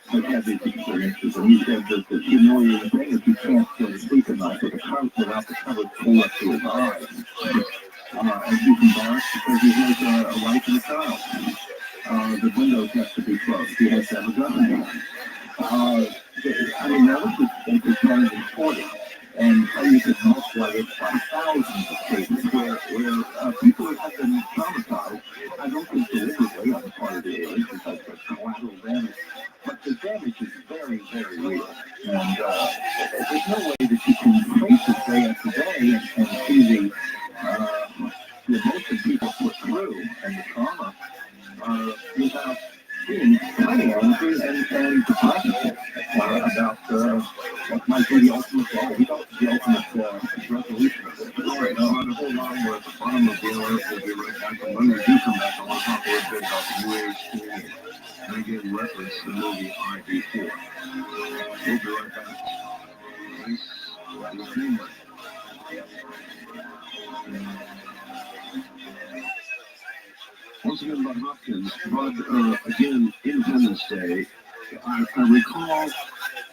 had these experiences, and he said that the humiliating thing is he can't go to sleep at night with a cover without the cover pulled up to his eyes. And he's embarrassed because he has a wife and a child. The windows have to be closed. He has to have a gun in hand. Now this is very important. And you could multiply it by thousands of cases where people have been traumatized. I don't think deliberately on the part of the aliens because of collateral damage. But the damage is very, very real. And there's no way that you can trace it day after day and see the emotion people put through and the trauma without being plenty angry and positive about what might be the ultimate goal. We don't the ultimate resolution of this. All right, now on the whole line, we're at the bottom of the hour. We'll be right back. And when we do come back, I want to talk a little bit about the New Age community. And again, reference the movie ID4. We'll be right back. Once again, Bud Hopkins. Bud, again, Independence Day. I recall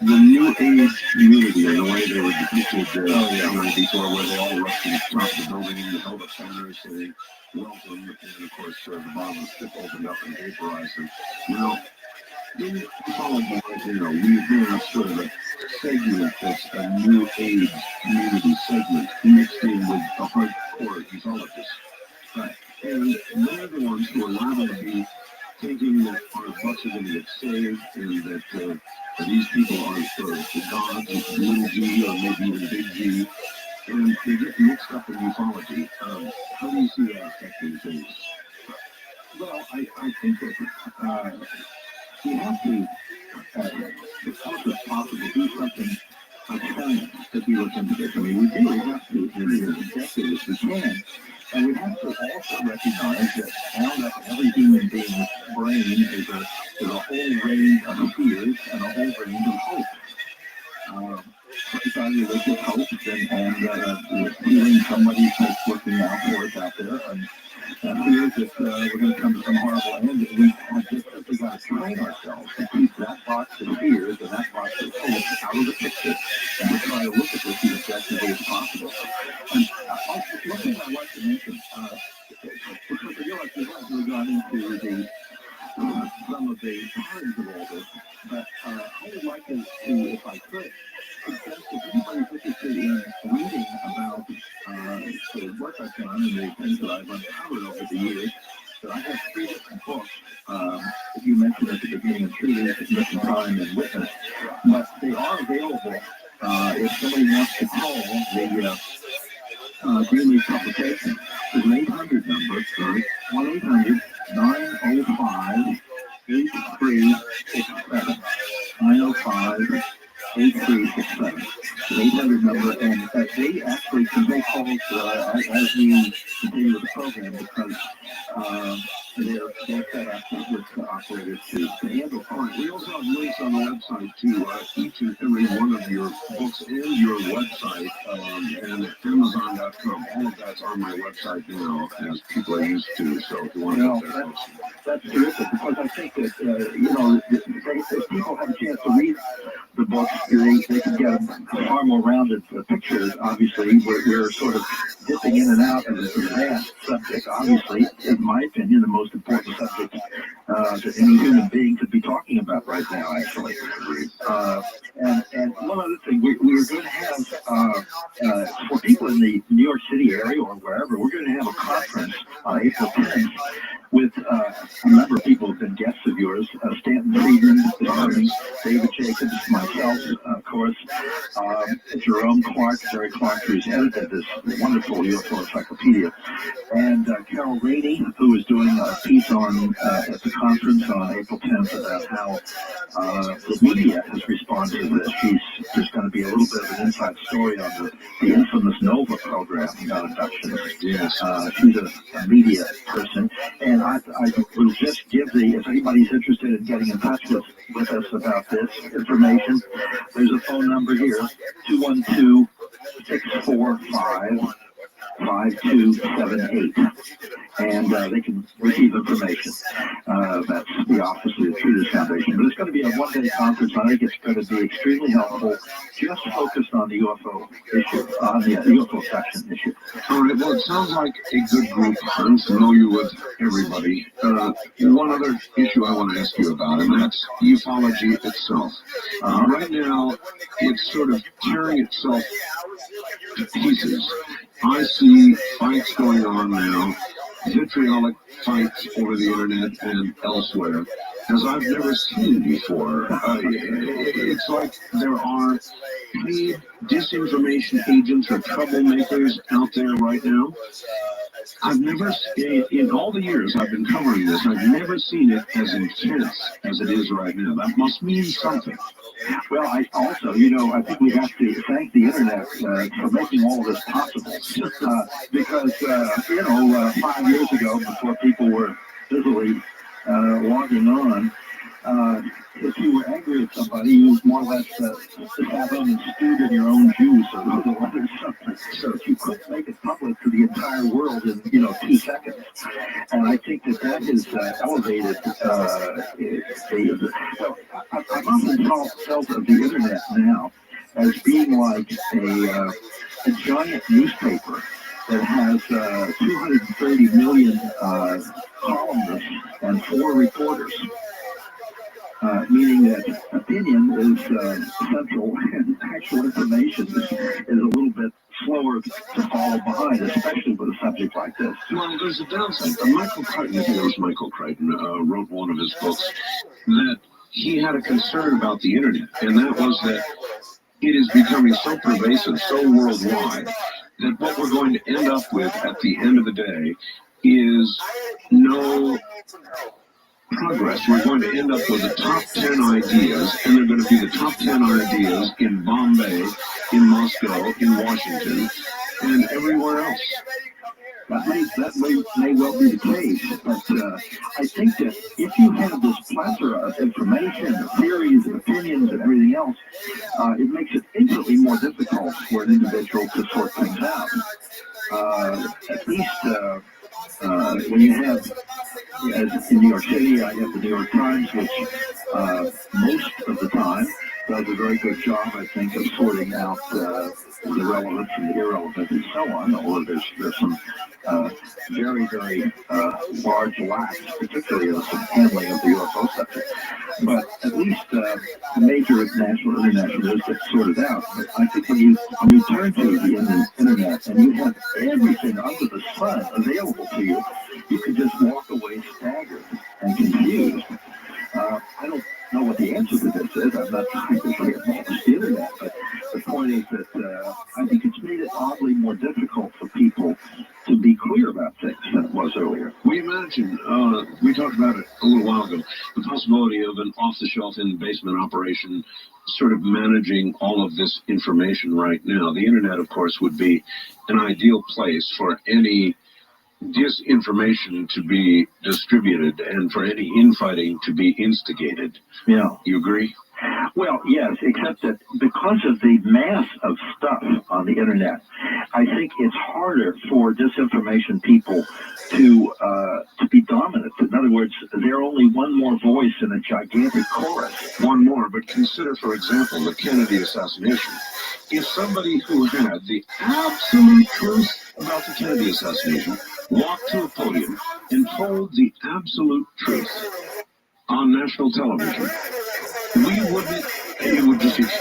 the New Age community and the way they were depicted in 94, where they all rushed to the top of the building and held up banners saying, welcome, and of course, the bottom of the ship opened up and vaporized. And, in mythology right now, we've been sort of a segment that's a New Age community segment mixed in with the hardcore ethologists. Right. And they're the ones who are allowed to be thinking that our bucks are going to get saved and that these people are sort of the gods, little g or maybe even big G, and they get mixed up in mythology. How do you see that affecting things? Well, I think that we have to, as much as possible, do something China as we look into this. I mean, we really have to, in as objective as we can. And we have to also recognize that bound up in every human being's brain is a whole range of fears and a whole range of hope. Sometimes religious hope and feeling somebody's working out for us out there, and fears that we're going to come to some horrible end. We have just simply got to train ourselves to keep that box of fears and that box of hope out of the picture, and to try to look at this as objectively as possible. And one thing I'd like to mention, because haven't really gone into the some of the parts of all this, but I would like to, if I could, suggest if anybody's interested in reading about the work I've done and the things that I've uncovered over the years, that I have 3 different books. As you mentioned at the beginning, Truth, Missing Time, and Witness, but they are available if somebody wants to call the Greenleaf Publication. There's an 800 number, 1-800-905-8367. 905-8367. The 800 number, and they actually can make calls as we continue with the program because they're set up with operators to handle. All right, we also have links on the website to each and every one of your books and your website, and Amazon.com. All of that's on my website now, as people are used to. So if you want to get that, that's terrific because I think that if people have a chance to read the books, they can get a far more rounded picture. Obviously, we're sort of dipping in and out of this vast subject. Obviously, in my opinion, the most important subject that any human being could be talking about right now, actually. And one other thing, we're going to have, for people in the New York City area or wherever, we're going to have a conference on April 10th with a number of people who have been guests of yours, Stanton Friedman, David Jacobs, myself, of course, Jerome Clark, Jerry Clark, who's edited this wonderful UFO encyclopedia, and Carol Rainey, who is doing a piece on at the conference on April 10th about how the media has responded to this. There's going to be a little bit of an inside story on the infamous NOVA program about abduction. Yes. She's a media person, and I will just give if anybody's interested in getting in touch with us about this information, there's a phone number here, 212-645-5278. And they can receive information. That's the Office of the Intruders Foundation. But it's going to be a one-day conference. I think it's going to be extremely helpful, just focused on the UFO issue, on the UFO abduction issue. All right, well, it sounds like a good group. I'm familiar with everybody. One other issue I want to ask you about, and that's ufology itself. Right now, it's sort of tearing itself to pieces. I see fights going on now, vitriolic fights over the internet and elsewhere, as I've never seen before. It's like there are paid disinformation agents or troublemakers out there right now. I've never, in all the years I've been covering this, I've never seen it as intense as it is right now. That must mean something. Well, I also, I think we have to thank the internet for making all of this possible. Because, 5 years ago, before people were busily logging on, if you were angry at somebody, you more or less have them stewed in your own juice or something. So you couldn't make it public to the entire world in 2 seconds. And I think that is elevated. I've often felt of the internet now as being like a giant newspaper that has 230 million columnists and 4 reporters. Meaning that opinion is central and actual information is a little bit slower to follow behind, especially with a subject like this. Well, there's a downside. Michael Crichton wrote one of his books that he had a concern about the internet, and that was that it is becoming so pervasive, so worldwide, that what we're going to end up with at the end of the day is no progress. We're going to end up with the top 10 ideas, and they're going to be the top 10 ideas in Bombay, in Moscow, in Washington, and everywhere else. That may well be the case, but I think that if you have this plethora of information, theories, and opinions, and everything else, it makes it infinitely more difficult for an individual to sort things out. At least when you have, as in New York City, I have the New York Times, which most of the time does a very good job, I think, of sorting out the relevant and the irrelevant and so on, or there's some very, very large lacks, particularly in some handling of the UFO subject. But at least the major national and international news gets sorted out. But I think when you turn to the internet and you have everything under the sun available to you, you can just walk away staggered and confused. I don't know what the answer to this is. I'm not trying to get the internet, but the point is that I think it's made it oddly more difficult for people to be clear about things than it was earlier. We imagine, we talked about it a little while ago, the possibility of an off-the-shelf in-basement operation sort of managing all of this information right now. The internet, of course, would be an ideal place for any disinformation to be distributed and for any infighting to be instigated. Yeah. You agree? Well, yes, except that because of the mass of stuff on the internet, I think it's harder for disinformation people to be dominant. In other words, they're only one more voice in a gigantic chorus. One more, but consider, for example, the Kennedy assassination. If somebody who had the absolute truth about the Kennedy assassination walked to a podium and told the absolute truth on national television, it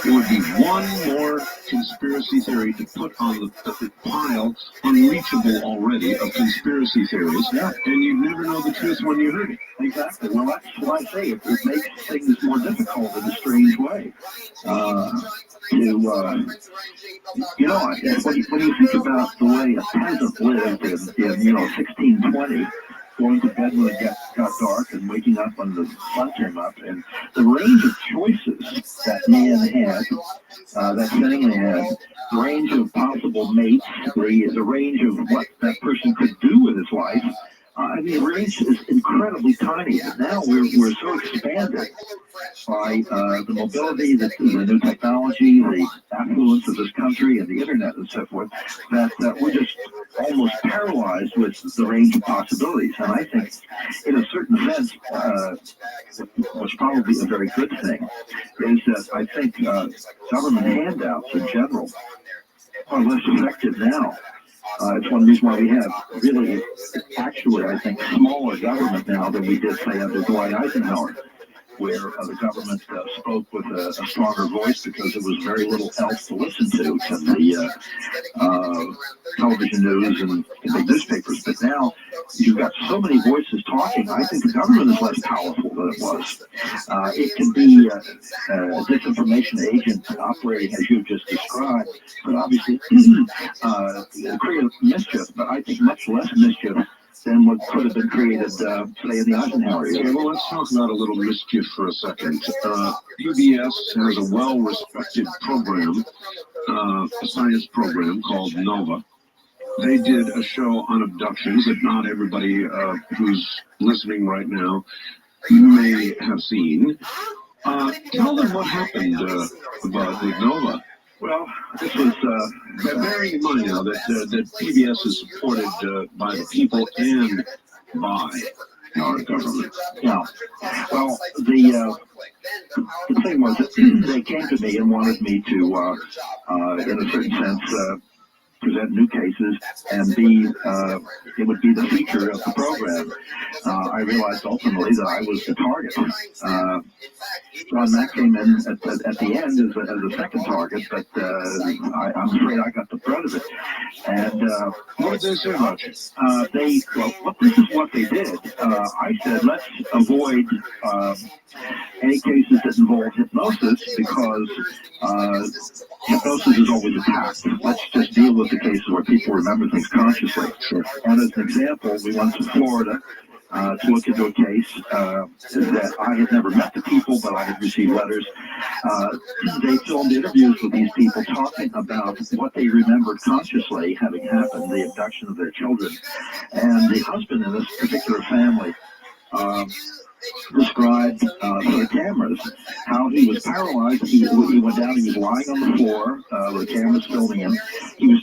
would be one more conspiracy theory to put on the pile, unreachable already, of conspiracy theories, and you'd never know the truth when you heard it. Exactly. Well, that's what I say. It makes things more difficult in a strange way. When you think about the way a peasant lived in 1620, going to bed when it got dark and waking up when the sun came up, and the range of choices that man had, that family had, the range of possible mates, the range of what that person could do with his life, the range is incredibly tiny. But now we're so expanded by the mobility, the new technology, the affluence of this country, and the internet and so forth, that we're just almost paralyzed with the range of possibilities. And I think, in a certain sense, what's probably a very good thing, is that I think government handouts in general are less effective now. It's one reason why we have really, actually, I think, smaller government now than we did, say, under Dwight Eisenhower, where the government spoke with a stronger voice because there was very little else to listen to than the television news and the newspapers. But now you've got so many voices talking. I think the government is less powerful than it was. It can be a disinformation agent operating as you've just described, but obviously create mischief, but I think much less mischief than what could have been created, say, in the Eisenhower era. Okay, well, let's talk about a little mischief for a second. PBS has a well-respected program, a science program called NOVA. They did a show on abductions that not everybody who's listening right now may have seen. Tell them what happened about with NOVA. Well, this was, bearing in mind now that PBS is supported by the people and by our government. Yeah. Well, the thing was that they came to me and wanted me to, in a certain sense, present new cases and it would be the feature of the program. I realized ultimately that I was the target. John Mack came in at the end as a second target, but I'm afraid I got the brunt of it. And what did they say about you? This is what they did. I said, let's avoid any cases that involve hypnosis because hypnosis is always attacked. Let's just deal with the cases where people remember things consciously. And as an example, we went to Florida to look into a case that I had never met the people, but I had received letters. They filmed interviews with these people talking about what they remembered consciously having happened, the abduction of their children. And the husband in this particular family described to the cameras how he was paralyzed. He went down. He was lying on the floor with the cameras filming him. He was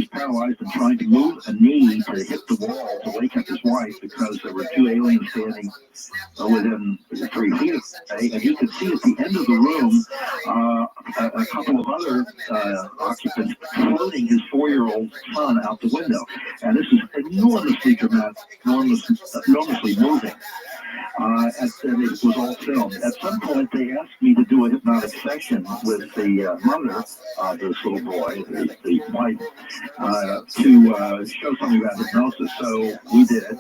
paralyzed and trying to move a knee to hit the wall to wake up his wife because there were two aliens standing within 3 feet. And you could see at the end of the room a couple of other occupants floating his 4-year-old son out the window. And this is enormously dramatic, enormously moving. And it was all filmed. At some point, they asked me to do a hypnotic session with the mother of this little boy, the wife, to show something about hypnosis. So we did it.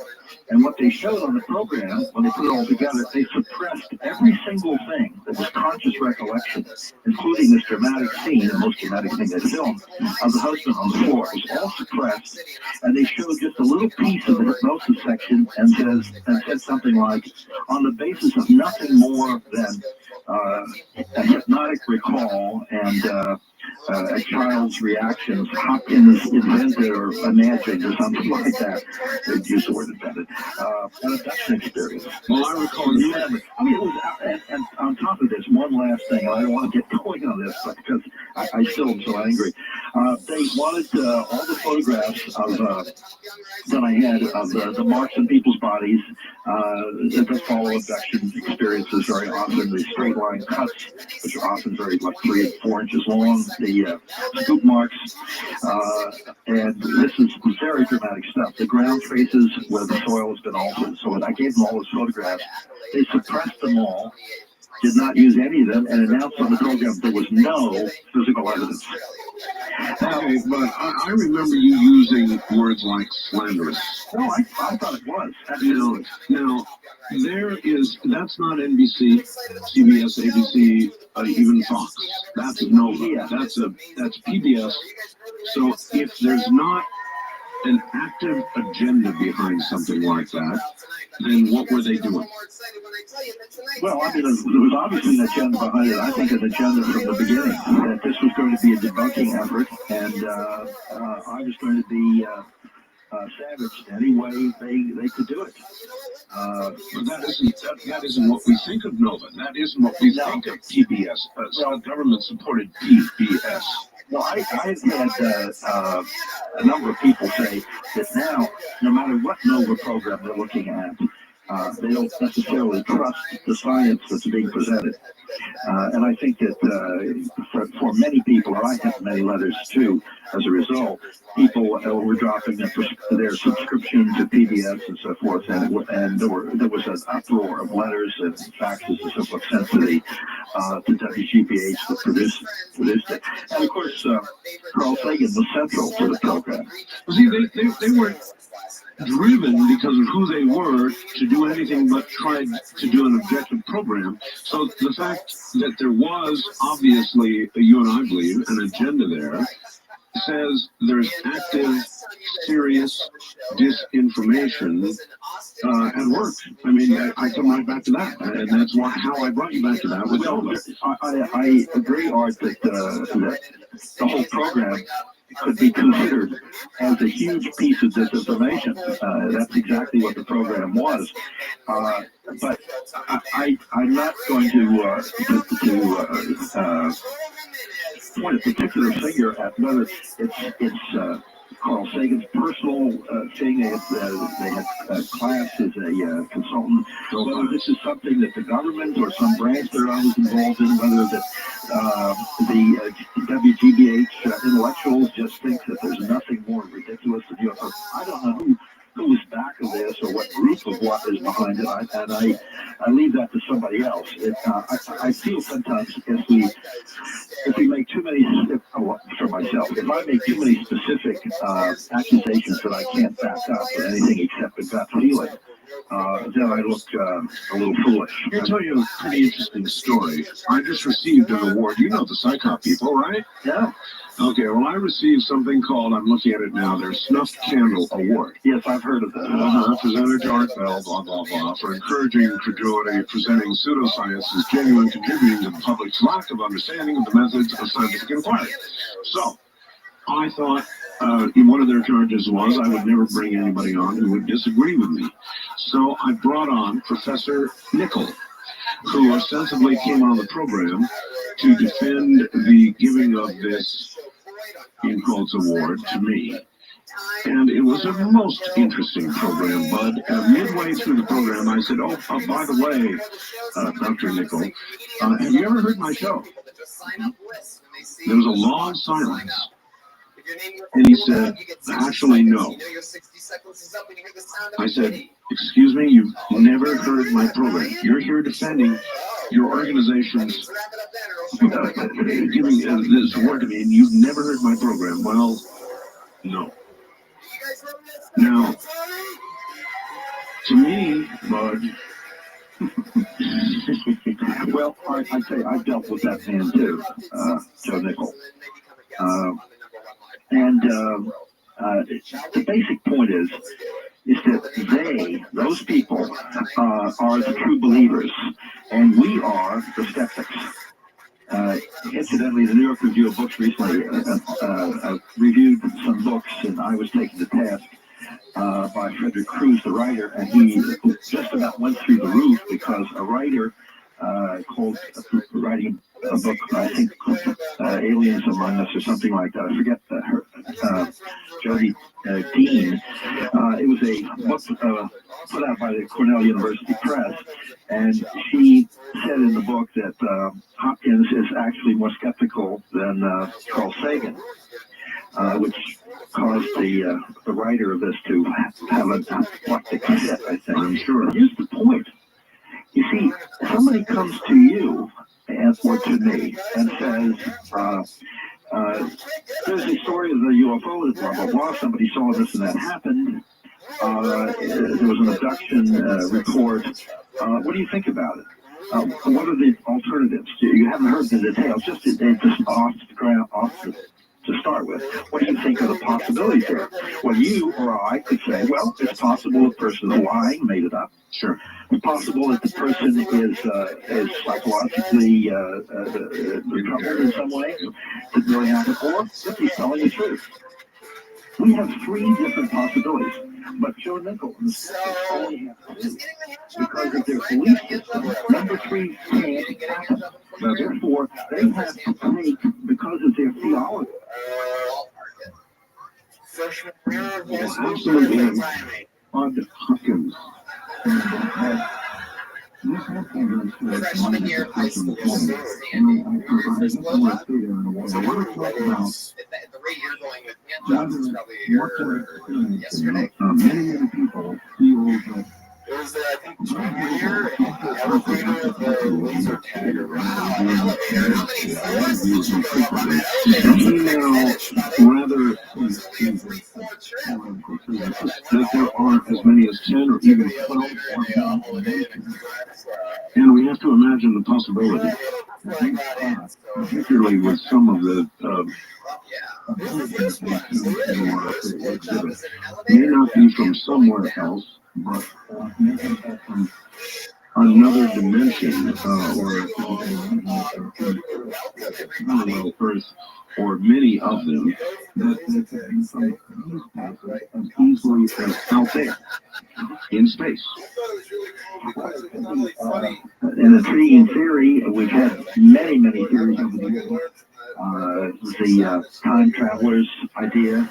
And what they showed on the program, when they put it all together, they suppressed every single thing that was conscious recollection, including this dramatic scene, the most dramatic thing they filmed, of the husband on the floor. It was all suppressed, and they showed just a little piece of the hypnosis section and said something like, on the basis of nothing more than a hypnotic recall and a child's reactions, Hopkins invented or imagined or something like that. They'd use the word invented. An abduction experience. Well, I recall and on top of this, one last thing, and I don't want to get going on this because I still am so angry. They wanted all the photographs of that I had of the marks on people's bodies that follow abduction experiences very often, the straight line cuts, which are often very like 3 or 4 inches long, the scoop marks, and this is very dramatic stuff. The ground traces where the soil has been altered. So I gave them all those photographs. They suppressed them all, did not use any of them, and announced on the program there was no physical evidence. Okay, but I remember you using words like slanderous. No, I thought it was. Now, that's not NBC, CBS, ABC, even Fox. That's Nova. That's PBS. So if there's not an active agenda behind something like that, then what were they doing? Well, I mean, there was obviously an agenda behind it. I think an agenda from the beginning that this was going to be a debunking effort, and I was going to be savage any way they could do it. But that isn't what we think of Nova. That isn't what we think of PBS. Government-supported PBS. Well, I've had a number of people say that now, no matter what Nova program they're looking at, they don't necessarily trust the science that's being presented. And I think that for many people, and I have many letters too, as a result, people were dropping their subscription to PBS and so forth, and there was an uproar of letters and faxes and so forth sent to WGBH that produced it. And of course, Carl Sagan was central to the program. See, they weren't driven because of who they were to do anything but try to do an objective program. So the fact that there was obviously, you and I believe, an agenda there says there's active, serious disinformation at work. I mean, I come right back to that, and that's how I brought you back to that. I agree, Art, that the whole program could be considered as a huge piece of disinformation. That's exactly what the program was. But I'm not going to point a particular figure at whether it's Carl Sagan's personal thing. They had class as a consultant. Whether this is something that the government or some branch thereof was involved in, whether the WGBH intellectuals just think that there's nothing more ridiculous than UFOs. I don't know who is back of this or what group of what is behind it, and I leave that to somebody else. I feel sometimes if we make too many, for myself, if I make too many specific accusations that I can't back up with anything except a gut feeling, then I look a little foolish. I'll tell you a pretty interesting story. I just received an award. You know the Psychop people, right? Yeah. Okay, well, I received something called, I'm looking at it now, their Snuffed Candle Award. Yes, I've heard of that. Presenter George Bell, blah, blah, blah, for encouraging credulity, presenting pseudoscience as genuine, contributing to the public's lack of understanding of the methods of scientific inquiry. So, I thought one of their charges was I would never bring anybody on who would disagree with me. So I brought on Professor Nickel, who ostensibly came on the program to defend the giving of this, in quotes, award to me. And it was a most interesting program, Bud. Midway through the program, I said, by the way, Dr. Nickel, have you ever heard my show? There was a long silence. And he said, actually, no. I said, excuse me, you've never heard my program. You're here defending your organization's giving this award to me, and you've never heard my program. Well, no. Now, to me, Bud, well, I'd say I've dealt with that man too, Joe Nickel. And the basic point is that those people, are the true believers, and we are the skeptics. Incidentally, the New York Review of Books recently reviewed some books, and I was taken to task by Frederick Cruz, the writer, and he just about went through the roof because a writer writing a book, I think, Aliens Among Us or something like that. I forget her, Jody Dean. It was a book put out by the Cornell University Press, and she said in the book that Hopkins is actually more skeptical than Carl Sagan, which caused the writer of this to have an apoplectic fit, I think. I'm sure. Here's the point. You see, somebody comes to you or to me and says, there's a story of the UFO, blah, blah, blah. Somebody saw this and that happened. There was an abduction report. What do you think about it? What are the alternatives? You haven't heard the details, just off the ground, to start with. What do you think of the possibilities there? Well, you or I could say, well, it's possible the person is lying, made it up. Sure. It's possible that the person is psychologically troubled in some way, didn't really happen, or if he's telling the truth. We have three different possibilities, but Joe Nickel only have two because of their belief system. Number three can't happen. So therefore, they have to take, because of their theology. Absolutely. On Hopkins. Freshman year of high school, Sandy. There's a low up. So what are we talking about? The rate you're going with hand jobs is probably a year yesterday. Many people feel that it was I think, junior year, and the elevator, the laser tagger. Wow, an elevator. How many floors did you go up on that elevator? Rather that there aren't as many as 10 or even 12. And we have to imagine the possibility, particularly with some of the may not be from somewhere else, but from another dimension, or parallel Earth, or many of them, that easily out there in space. An intriguing theory, we've had many theories over the years. The time travelers idea,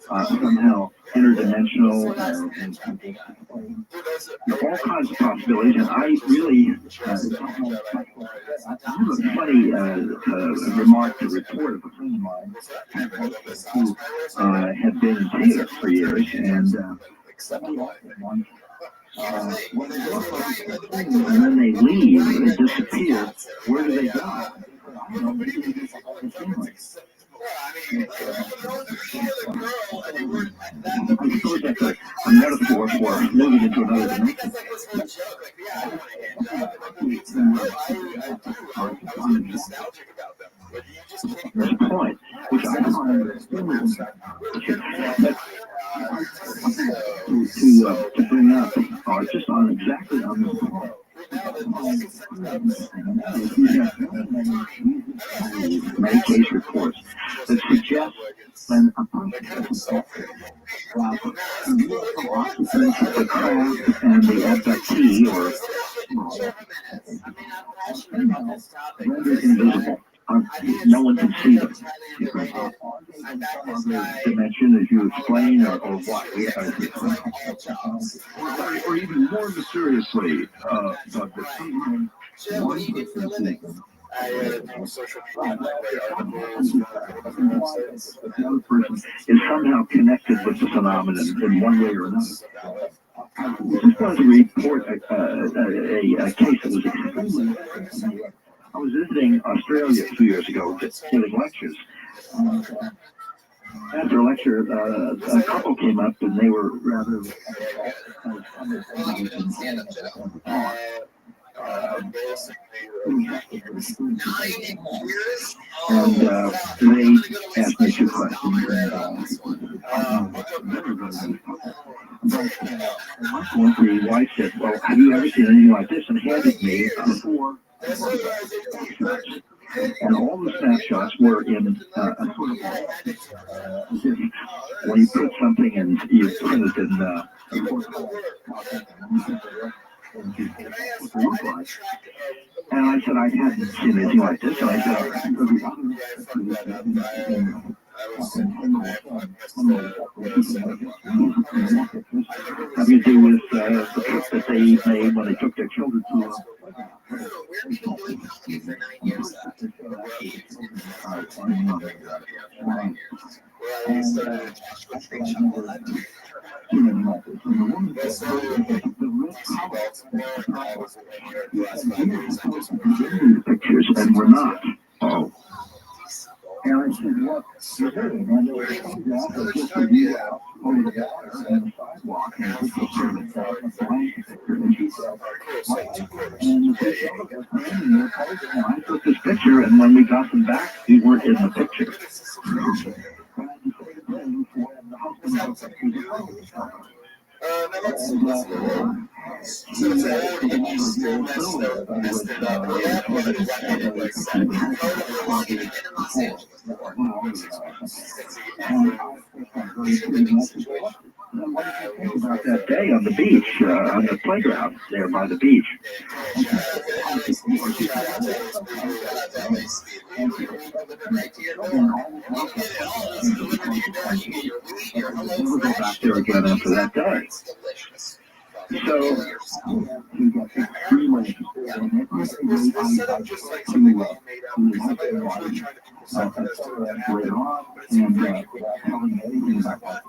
somehow interdimensional, and all kinds of possibilities. And I really I have a funny remark to report of a friend of mine who had been in theater for years, and and then they leave, they disappear. Where do they go? I don't know, maybe they just all the family. I suppose that's a metaphor for moving into another dimension. There's a point, which I find extremely interesting. To bring up, just on exactly on this point. Many case reports that suggest when a person The craft and the FFT, or rendered invisible. No one can see them. Dimension, as you explain, or what? Or even more mysteriously, but that somehow one person sees them. The other person is somehow connected with the phenomenon in one way or another. I just wanted to report a case that was extremely. I was visiting Australia 2 years ago, giving lectures. After a lecture, a couple came up and they were rather. And they asked me 2 questions. The wife said, "Well, have you ever seen anything like this?" and handed me 4 snapshots. And all the snapshots were in a sort of when you put something and you print it in and I said I hadn't seen anything like this, and I said having to do with the trip that they made when they took their children to pictures, and we're not. Oh. And I said, "What you're doing?" And they were just a view out over the water and the sidewalk, and the picture and she said, and I took this picture, and when we got them back, we weren't in the picture. About that day on the beach, on the playground there by the beach. We'll go back there again after that day. So we got extremely later on, and telling anything about that.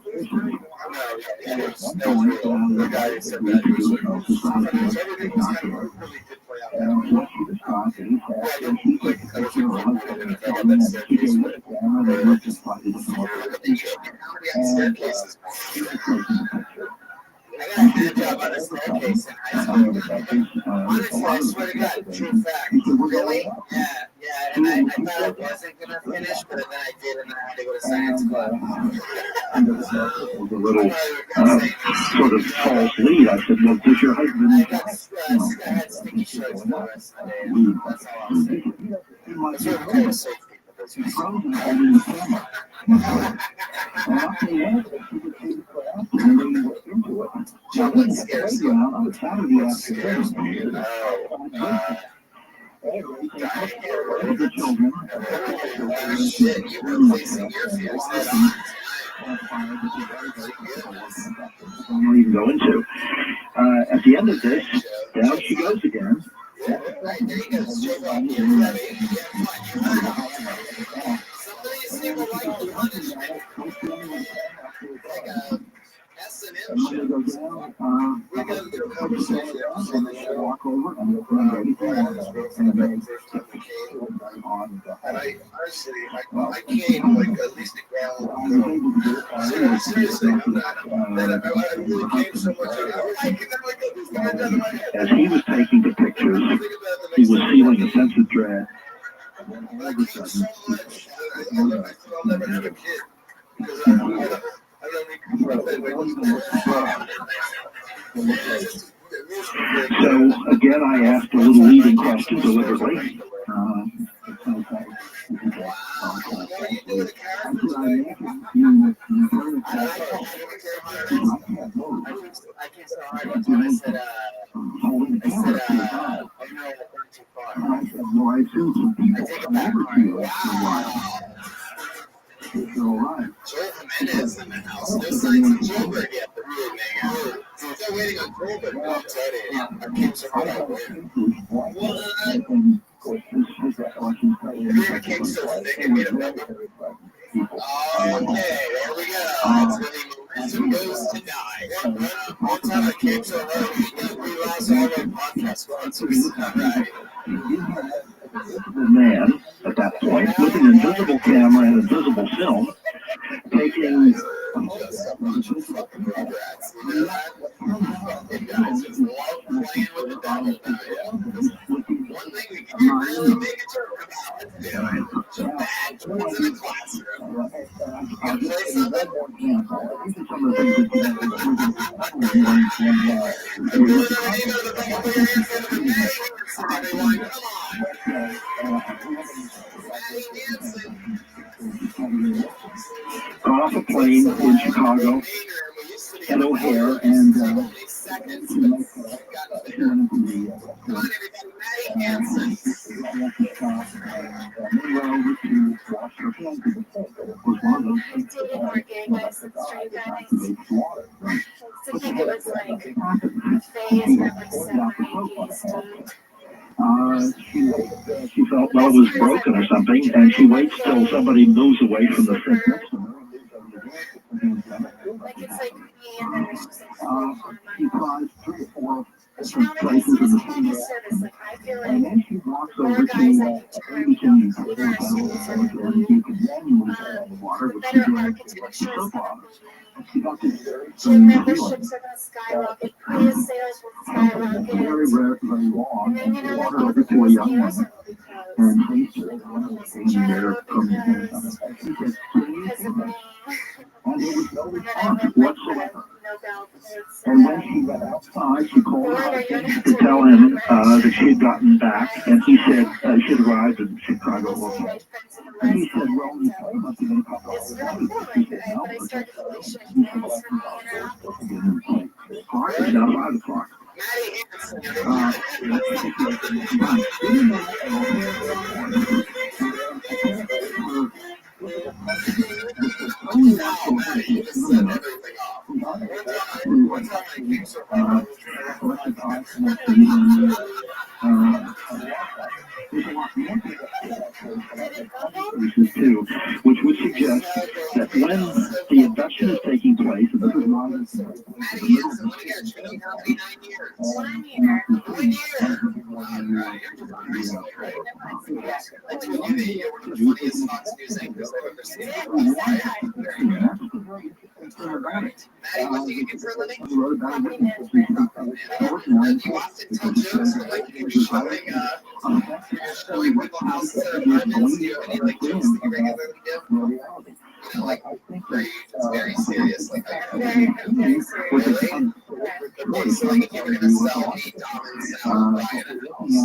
I got a good job on the staircase, and honestly, I swear to God, true fact. Really? Yeah, and I thought I wasn't going to finish, but then I did, and I had to go to science club. A little sort of false lead. I said, "Well, does your husband?" I had sticky shirts for the rest of the day. That's all I'll say. That's what I'm going to say. Frozen holding the camera. I went to the playground on Saturday afternoon. The children. Shit, you were facing your fears head on. I won't even go into. At the end of this, down she goes again. Walk over and look and I honestly, I came like at least a gallon. Seriously, I really came so much. As he was taking the pictures, he was feeling a sense of dread. I came so much. I'll never have a kid because I don't need. So again, I asked a little leading question deliberately. I came so hard one time. I said, oh no, I've gone too far. I take it back. Wow. Joel Jimenez in the house. No signs of Joelberg yet. Still waiting on Joelberg. No, I'm sorry. I came so hard. What? Came so thick and made a bubble. Okay, there we go. That's where the momentum goes tonight. One time I came so hard, we lost all our podcast sponsors. All right. Man, at that point, with an invisible camera and invisible film, taking Just a bunch of fucking regrets, you know that? You guys just love playing with the devil now, yeah. One thing we can really make a joke about, let's do it. Bad twins in a classroom. You play something? some of the things that you got off a plane in Chicago at O'Hare and she felt well it was broken or something, and she waits till somebody moves away from the thing next to her. Like it's like me, and then there's just like She tries 3 or 4 different places in the city. service. Like I feel And like then she walks over more to guys I could turn, either our students or better architecture. She got this very Gym memberships are gonna skyrocket. Career sales will skyrocket. very rare, very long. And then you know, like Water over to a young woman. And she's there from because of me. and there was no response whatsoever. And when she went outside, she called her husband to tell him that she had gotten back, and he said she had arrived in Chicago. And he said, well, you told us in a couple of days. She said, no, but I started to like shake hands for me, it's now 5 o'clock. Too, which would suggest that when the induction is taking place, and this is why like very serious. Like Very serious. Okay, so like if you were gonna sell me Domin's salad, buy it at house.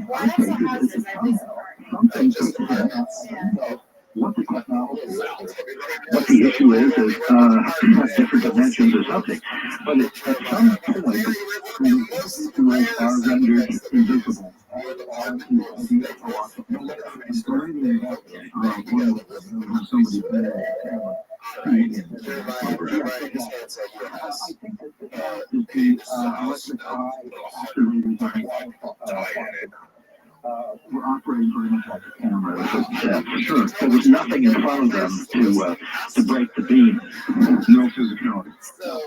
Why is the houses? I lease Just apartments. what the issue is different dimensions or something. But at some point, things are rendered invisible. We're operating very much like a camera. Sure, there was nothing in front of them to break the beam. No physicality. So,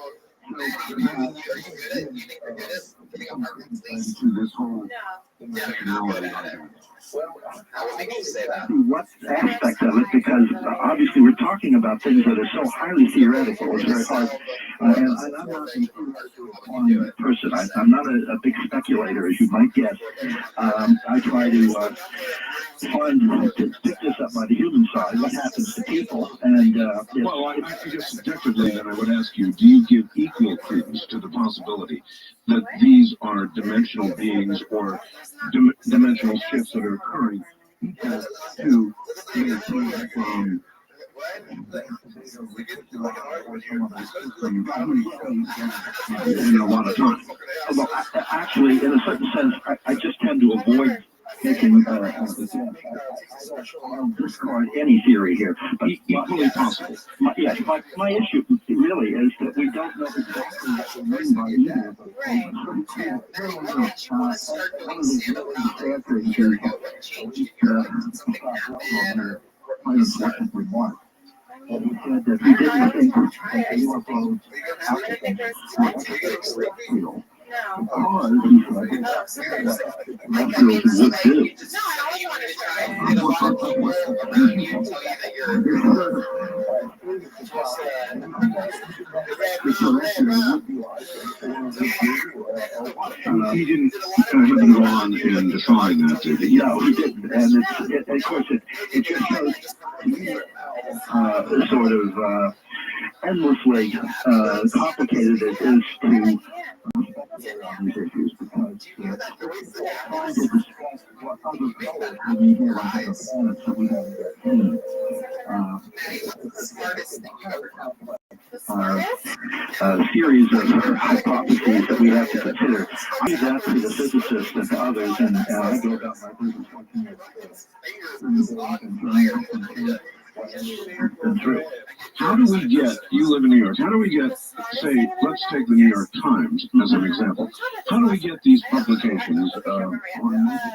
are you good at? You think you're good at getting apartments leased? This whole Yeah, you're not good at it. How would make you say that? What aspect of it? Because obviously we're talking about things that are so highly theoretical. It's very hard. And I'm not a person. I'm not a big speculator, as you might guess. I try to pick this up by the human side. What happens to people? And well, I guess subjectively, then I would ask you: do you give equal credence to the possibility that these are dimensional beings or dimensional shifts that are occurring equal to from In a lot of time. Well, actually, in a certain sense, I just tend to avoid taking I don't discard any theory here. But equally possible. My issue really is that we don't know exactly what we mean by either of those things. One of the sad things is quite important remark. And he said that he didn't think that the UFOs real. Because he said terrestrials would do. He didn't go on and define that, did he? No, he didn't. And of course, it just shows sort of endlessly complicated it is to on these issues because trying to discuss what other colors we have on the planets that we haven't yet seen. Series of hypotheses that we have to consider. I leave that to the physicists and to others, and I go about my business working How do we get, you live in New York, how do we get, say, let's take the New York Times as an example. How do we get these publications on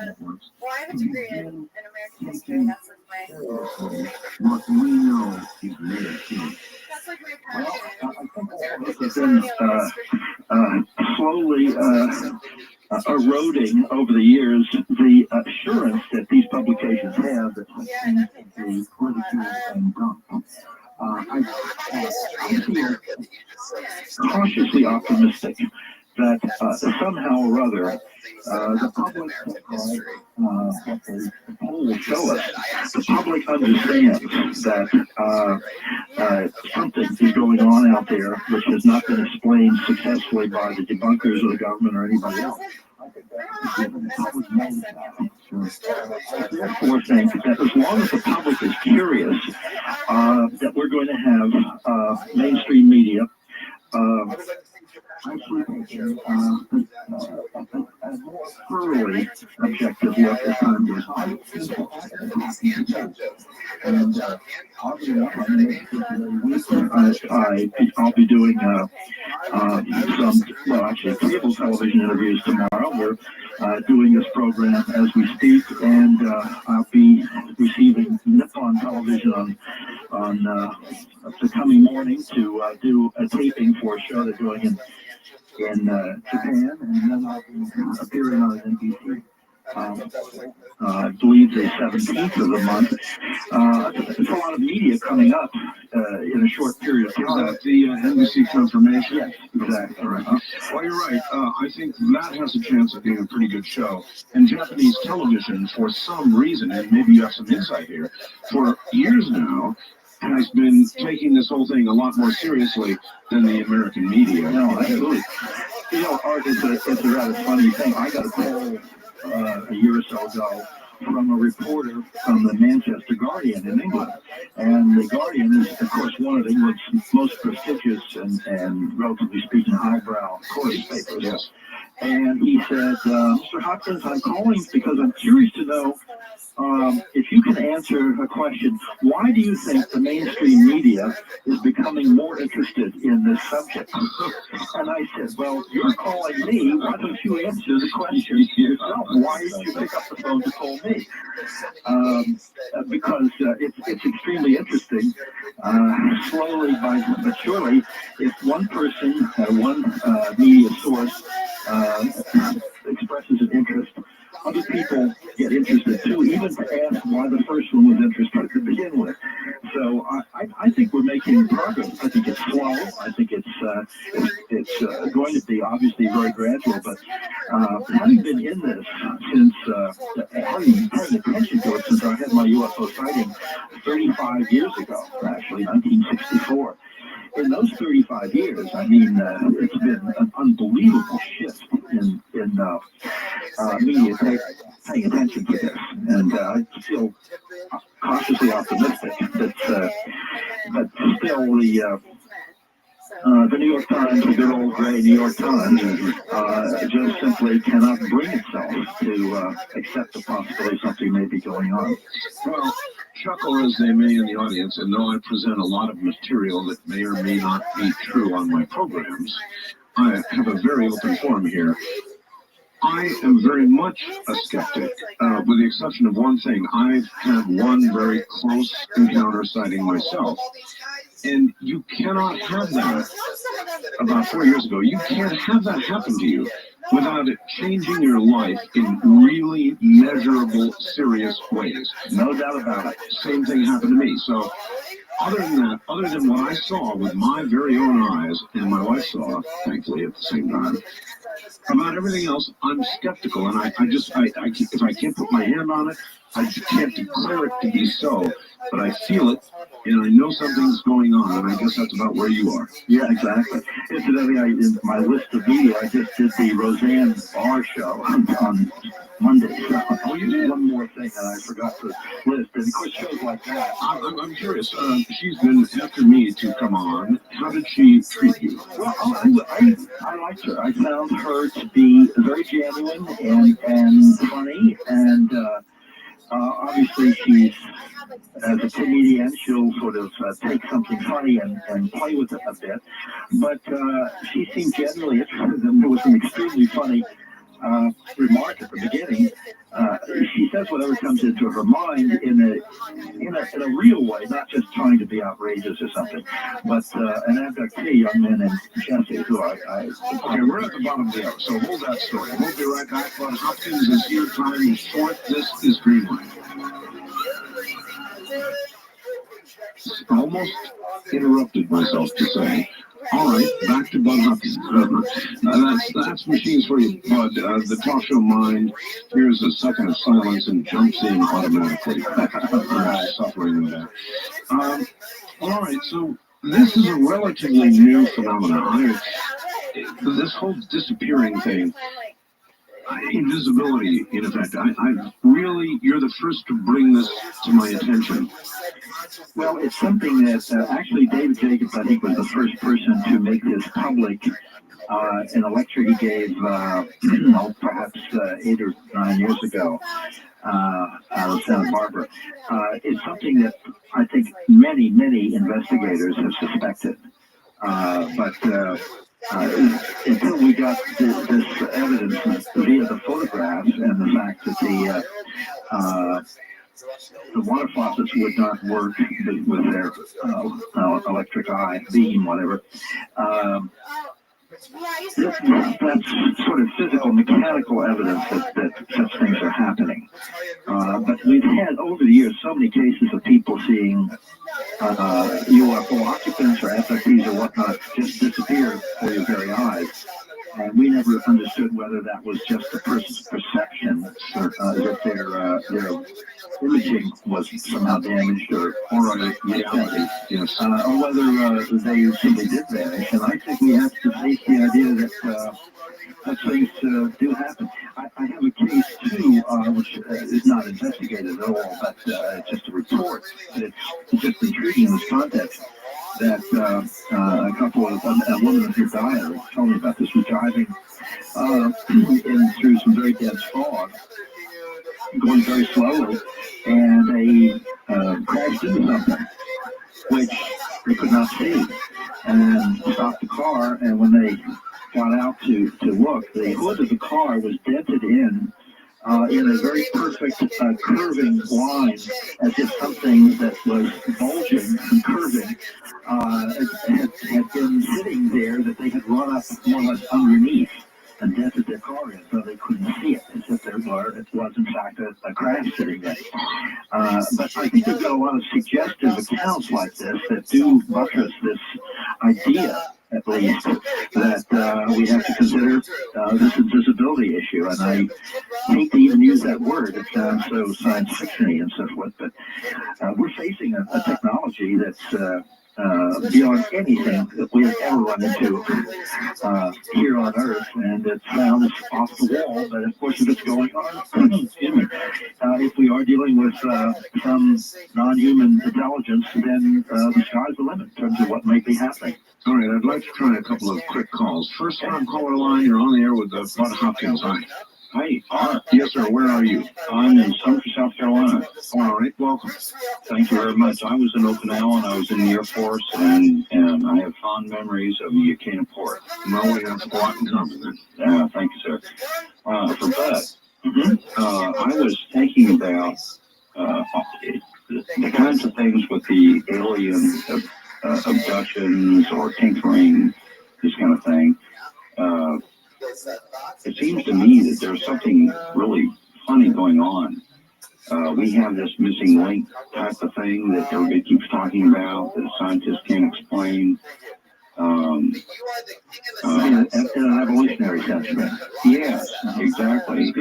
networks? Well, I have a degree in American history. That's like What we know is made. that's like my passion. It's been slowly eroding over the years the assurance that these publications have that the critical and dump. I feel cautiously optimistic that somehow or other the public, what the polls show us, the public understands that something is going on out there which has not been explained successfully by the debunkers or the government or anybody else. Therefore, think that as long as the public is curious, that we're going to have mainstream media actually taking a more thoroughly objective look at time goes on. And I'll be doing some, well, actually cable television interviews tomorrow. We're doing this program as we speak, and I'll be receiving Nippon television on the coming morning to do a taping for a show they're doing in Japan, and then I'll be appearing on NBC. I believe the 17th of the month. There's a lot of media coming up in a short period of time. Is that the NBC confirmation? Yes, exactly. Right. Well, you're right. I think that has a chance of being a pretty good show. And Japanese television, for some reason, and maybe you have some insight here, for years now, has been taking this whole thing a lot more seriously than the American media. No, absolutely. You know, Art, it's a rather funny thing. I got a call a year or so ago from a reporter from the Manchester Guardian in England. And the Guardian is, of course, one of England's most prestigious and relatively speaking, highbrow course papers. Yes. And he said, Mr. Hopkins, I'm calling because I'm curious to know if you can answer a question. Why do you think the mainstream media is becoming more interested in this subject? And I said, well, you're calling me. Why don't you answer the question yourself? Why didn't you pick up the phone to call me? Because it's extremely interesting. Slowly but surely, if one person, one media source expresses an interest, other people get interested too, even to ask why the first one was interested to begin with. So I think we're making progress. I think it's slow. I think it's going to be obviously very gradual. But having been in this since having paying attention to it since I had my UFO sighting 35 years ago, actually 1964. In those 35 years, I mean, it's been an unbelievable shift in media paying attention to this, and I feel cautiously optimistic that actually, the New York Times, the good old gray New York Times, just simply cannot bring itself to accept the possibility something may be going on. Well, chuckle as they may in the audience, and though I present a lot of material that may or may not be true on my programs, I have a very open forum here. I am very much a skeptic, with the exception of one thing. I've had one very close encounter sighting myself, and you cannot have that. About 4 years ago, you can't have that happen to you without it changing your life in really measurable, serious ways. No doubt about it. Same thing happened to me. So other than that, other than what I saw with my very own eyes, and my wife saw, thankfully, at the same time, about everything else, I'm skeptical, and I if I can't put my hand on it, I just can't declare it to be so, but I feel it, and I know something's going on, and I guess that's about where you are. Yeah, exactly. Incidentally, in my list of media, I just did the Roseanne Barr show on Monday. Oh, you did? One more thing that I forgot to list, and of course, shows like that. I'm curious. She's been after me to come on. How did she treat you? Well, I liked her. I found her to be very genuine and funny, and obviously she's, as a comedian, she'll sort of take something funny and play with it a bit, but she seemed genuinely interested, and there was an extremely funny remark at the beginning. She says whatever comes into her mind in a real way, not just trying to be outrageous or something. But an abductee young man named Jesse, who I Okay, we're at the bottom of the hour, so hold that story. We'll be right back. Bud Hopkins is here. Time is short. This is Greenlight. Almost interrupted myself to say, all right, back to Bud Hopkins. That's machines for you, Bud. The talk show mind hears a second of silence and jumps in automatically. Suffering with that. All right, so this is a relatively new phenomenon. This whole disappearing thing, invisibility, in effect, I really, you're the first to bring this to my attention. Well, it's something that actually David Jacobs, I think, was the first person to make this public in a lecture he gave, perhaps 8 or 9 years ago out of Santa Barbara. It's something that I think many investigators have suspected. But until we got this evidence via the photographs and the fact that the water faucets would not work with their electric eye, beam, whatever. That's sort of physical, mechanical evidence that such things are happening. But we've had, over the years, so many cases of people seeing UFO occupants or abductees or whatnot just disappear before your very eyes. And we never understood whether that was just a person's perception, that their imaging was somehow damaged or reality, yes. Or whether they simply did vanish. And I think we have to face the idea that such things do happen. I have a case too, which is not investigated at all, but just a report. It's just intriguing in this context. That a woman who died told me about this, was driving through some very dense fog, going very slowly, and they crashed into something, which they could not see, and stopped the car, and when they got out to look, the hood of the car was dented in a very perfect curving line, as if something that was bulging and curving had been sitting there, that they had run up more or less underneath and dented their car in, so they couldn't see it, as if it was in fact a crash sitting there. But I think there's a lot of suggestive accounts like this that do buttress this idea, at least, that we have to consider this invisibility issue. And I hate to even use that word. It sounds so science fiction-y and so forth, but we're facing a technology that's beyond anything that we have ever run into here on Earth, and it sounds off the wall, but of course if it's going on, if we are dealing with some non-human intelligence, then the sky's the limit in terms of what might be happening. All right, I'd like to try a couple of quick calls. First time caller line, you're on the air with Bud Hopkins. Hi. Hi. Yes, sir. Where are you? I'm in Sumter, South Carolina. All right, welcome. Thank you very much. I was in Okinawa and I was in the Air Force, and I have fond memories of the Yakina Port. Well, we have a lot in common then. Thank you, sir. For Bud, I was thinking about the kinds of things with the alien abductions or tinkering, this kind of thing. It seems to me that there's something really funny going on. We have this missing link type of thing that everybody keeps talking about that scientists can't explain. In an evolutionary sense. Yes, exactly.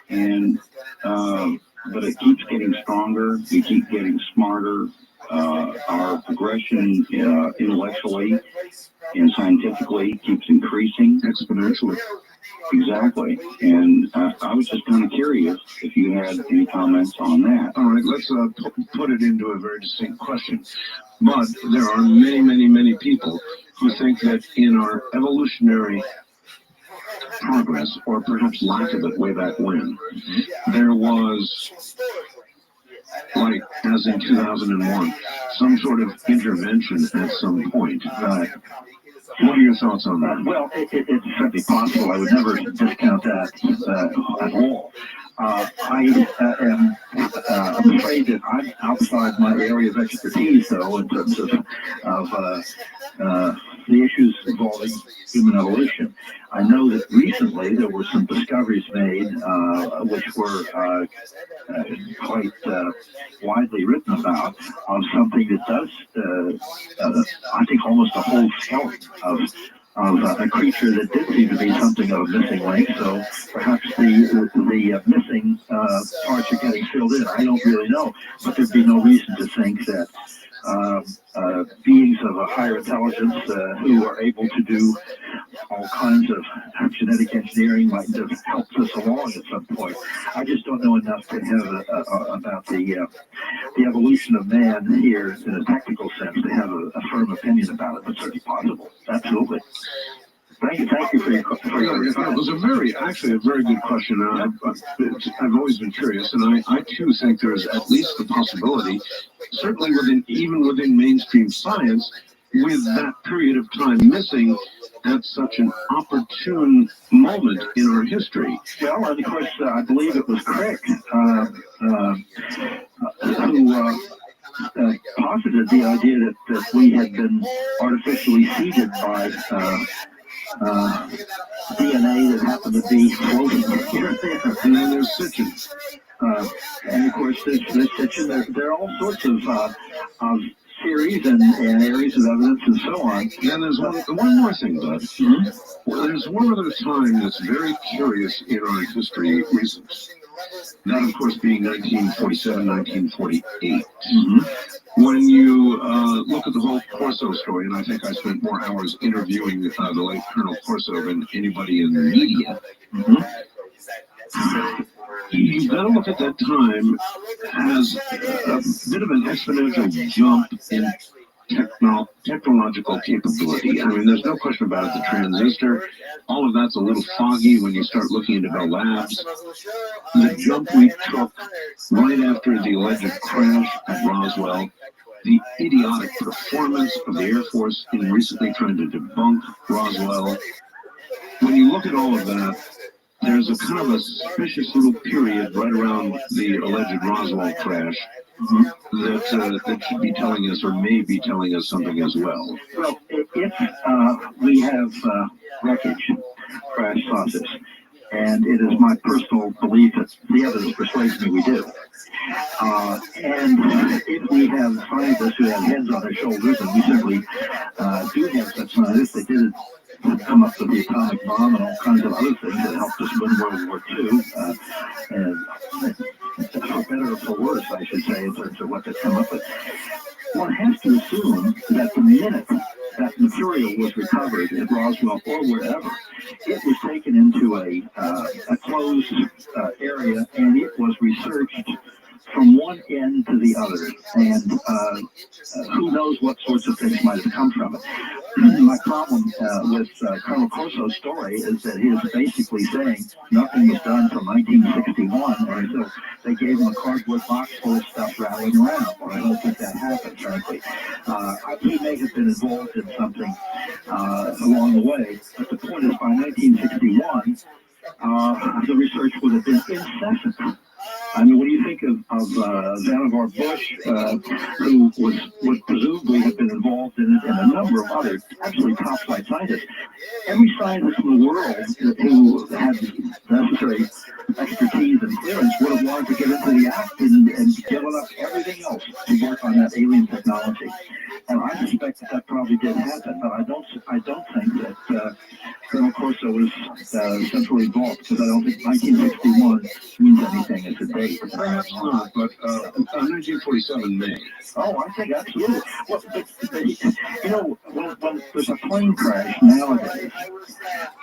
And but it keeps getting stronger. We keep getting smarter. Our progression intellectually and scientifically keeps increasing exponentially. Exactly. And I was just kind of curious if you had any comments on that. All right, let's put it into a very distinct question. But there are many, many, many people who think that in our evolutionary progress, or perhaps lack of it way back when, there was, like as in 2001, some sort of intervention at some point. What are your thoughts on that? Well, it's certainly possible. I would never discount that at all. I am afraid that I'm outside my area of expertise, though, in terms of the issues involving human evolution. I know that recently there were some discoveries made which were quite widely written about, of something that does, I think, almost a whole skeleton of a creature that did seem to be something of a missing link. So perhaps the missing parts are getting filled in. I don't really know, but there'd be no reason to think that beings of a higher intelligence who are able to do all kinds of genetic engineering might have helped us along at some point. I just don't know enough to have about the evolution of man here in a technical sense to have a firm opinion about it, but certainly possible. Absolutely. Thank you for your it was a very good question. I've always been curious, and I too think there's at least the possibility, certainly even within mainstream science, with that period of time missing at such an opportune moment in our history. Well, and of course, I believe it was Crick who posited the idea that we had been artificially seeded by DNA that happened to be floating here and there. And then there's Sitchin. And of course, there's Sitchin. There are all sorts of theories and areas of evidence and so on. And there's one more thing, Bud. Mm-hmm. Well, there's one other time that's very curious in our history recent. That, of course, being 1947, 1948. Mm-hmm. When you look at the whole Corso story, and I think I spent more hours interviewing the late Colonel Corso than anybody in the media, you got to look at that time as a bit of an exponential jump in technological capability. I mean, there's no question about it. The transistor, all of that's a little foggy when you start looking into Bell Labs. The jump we took right after the alleged crash at Roswell, the idiotic performance of the Air Force in recently trying to debunk Roswell. When you look at all of that, there's a kind of a suspicious little period right around the alleged Roswell crash that should be telling us, or may be telling us, something as well. Well, if we have wreckage, crash saucers, and it is my personal belief that the evidence persuades me we do. And if we have scientists who have heads on their shoulders, and we simply do have such scientists, they did come up with the atomic bomb and all kinds of other things that helped us win World War II. And for better or for worse, I should say, in terms of what they've come up with. one has to assume that the minute that material was recovered at Roswell or wherever, it was taken into a closed area, and it was researched from one end to the other, and who knows what sorts of things might have come from it. My problem with Colonel Corso's story is that he is basically saying nothing was done from 1961, and so they gave him a cardboard box full of stuff rattling around. Well, I don't think that happened, frankly. He may have been involved in something along the way, but the point is, by 1961, the research would have been incessant. I mean, what do you think of Vannevar Bush, who would presumably have been involved in it, and a number of other absolutely top-flight scientists? Every scientist in the world who had necessary expertise and clearance would have wanted to get into the act and given up everything else to work on that alien technology. And I suspect that probably did happen, but I don't think that Colonel Corso was centrally involved, because I don't think 1961 means anything as a date. Perhaps not, but 1947 may. Oh, I think absolutely. Well, you know, when there's a plane crash nowadays,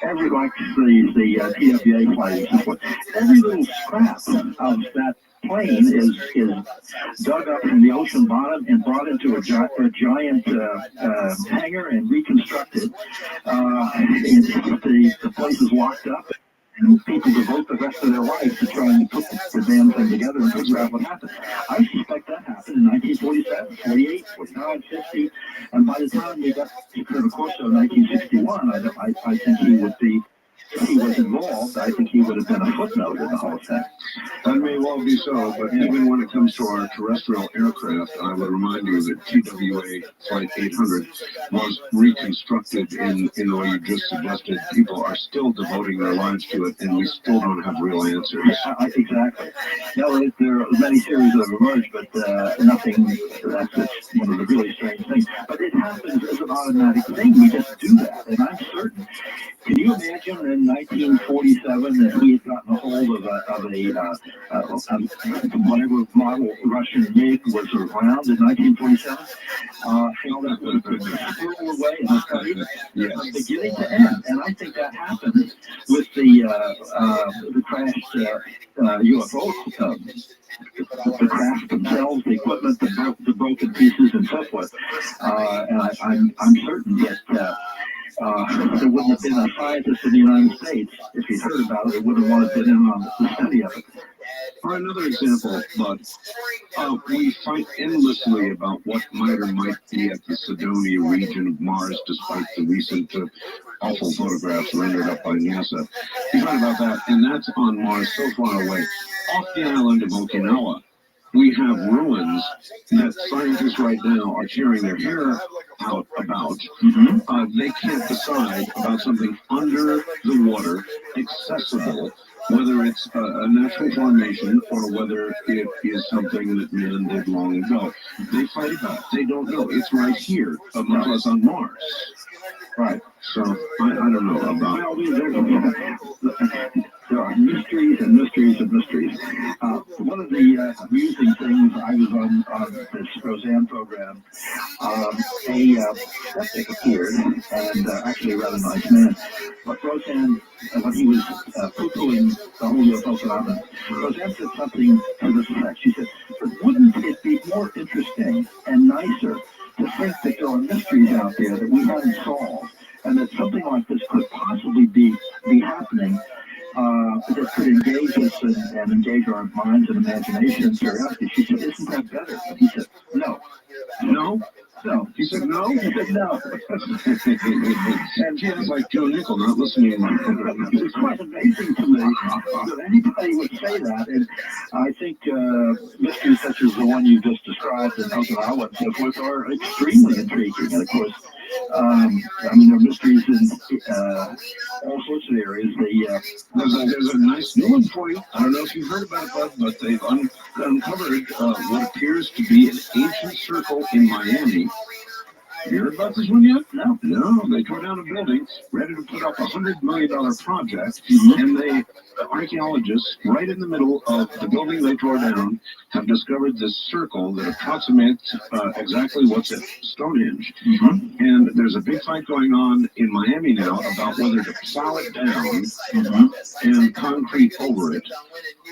every, like the TWA flight and so forth, every little scrap of that plane is dug up from the ocean bottom and brought into a giant hangar and reconstructed. The place is locked up, and people devote the rest of their life to trying to put the damn thing together and figure out what happened. I suspect that happened in 1947, 48, 49, 50, and by the time we got to Colonel Corso in 1961, I think he would be, if he was involved, I think he would have been a footnote in the whole thing. That may well be so, but even when it comes to our terrestrial aircraft, I would remind you that TWA Flight 800 was reconstructed in the way you just suggested. People are still devoting their lives to it, and we still don't have real answers. Exactly. No, there are many theories that have emerged, but nothing, that's one of the really strange things. But it happens as an automatic thing. We just do that, and I'm certain. Can you imagine in 1947 that we had gotten a hold of whatever model Russian MiG was around in 1947? How that would have been thrown away and studied from beginning to end. And I think that happened with the crashed UFO. The craft themselves, the equipment, the broken pieces, and so forth. And I'm certain that there wouldn't have been a scientist in the United States, if he'd heard about it, wouldn't want to have been in on the study of it. For another example, Bud, we fight endlessly about what might or might be at the Cydonia region of Mars, despite the recent awful photographs rendered up by NASA. We fight about that, and that's on Mars so far away. Off the island of Okinawa, we have ruins that scientists right now are tearing their hair out about. They can't decide about something under the water, accessible, whether it's a natural formation or whether it is something that man did long ago. They fight about it. They don't know. It's right here, much less on Mars. Right. So, I don't know about it. There are mysteries and mysteries and mysteries. One of the amusing things, I was on this Roseanne program, a skeptic appeared, and actually a rather nice man. But Roseanne, when he was poo-pooing the whole UFO phenomenon, Roseanne said something to this effect. She said, "But wouldn't it be more interesting and nicer to think that there are mysteries out there that we haven't solved, and that something like this could possibly be happening, that could engage us and engage our minds and imagination and curiosity?" She said, "Isn't that better?" And he said, "No." No? No. He said no? He said no. And she was like Joe Nickel, not listening. It's quite amazing to me that anybody would say that. And I think mysteries such as the one you just described in Okinawa and so forth are extremely intriguing. And of course, there are mysteries in all sorts of areas. There's a nice new one for you. I don't know if you've heard about it, but they've uncovered what appears to be an ancient circle in Miami. You heard about this one yet? No. They tore down a building, ready to put up $100 million project, and they are archaeologists, right in the middle of the building they tore down, have discovered this circle that approximates exactly what's at Stonehenge. And there's a big fight going on in Miami now about whether to plow it down and concrete over it,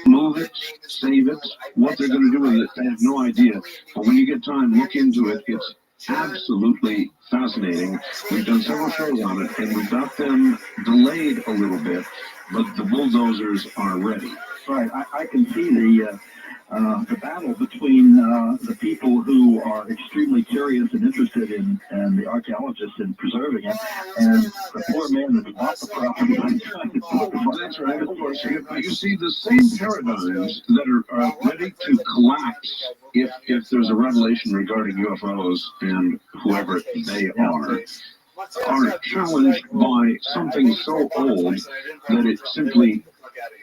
move it, save it, what they're going to do with it. They have no idea. But when you get time, look into it. It's absolutely fascinating. We've done several shows on it, and we've got them delayed a little bit, but the bulldozers are ready. Right. I can see the battle between the people who are extremely curious and interested in the archaeologists in preserving it, and the poor man that bought the property. That's right, of course. You see the same paradigms that are ready to collapse if there's a revelation regarding UFOs and whoever they are challenged by something so old that it simply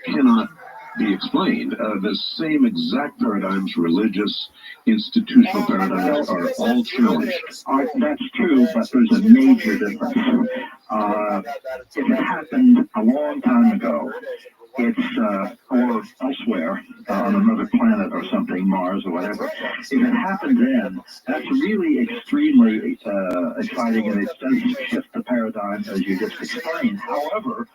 cannot be explained. The same exact paradigms, religious, institutional paradigms, are all challenged. That's true, but there's a major difference. If it happened a long time ago, it's or elsewhere on another planet or something, Mars or whatever. If it happened then, that's really extremely exciting, and it does shift the paradigm as you just explained. However,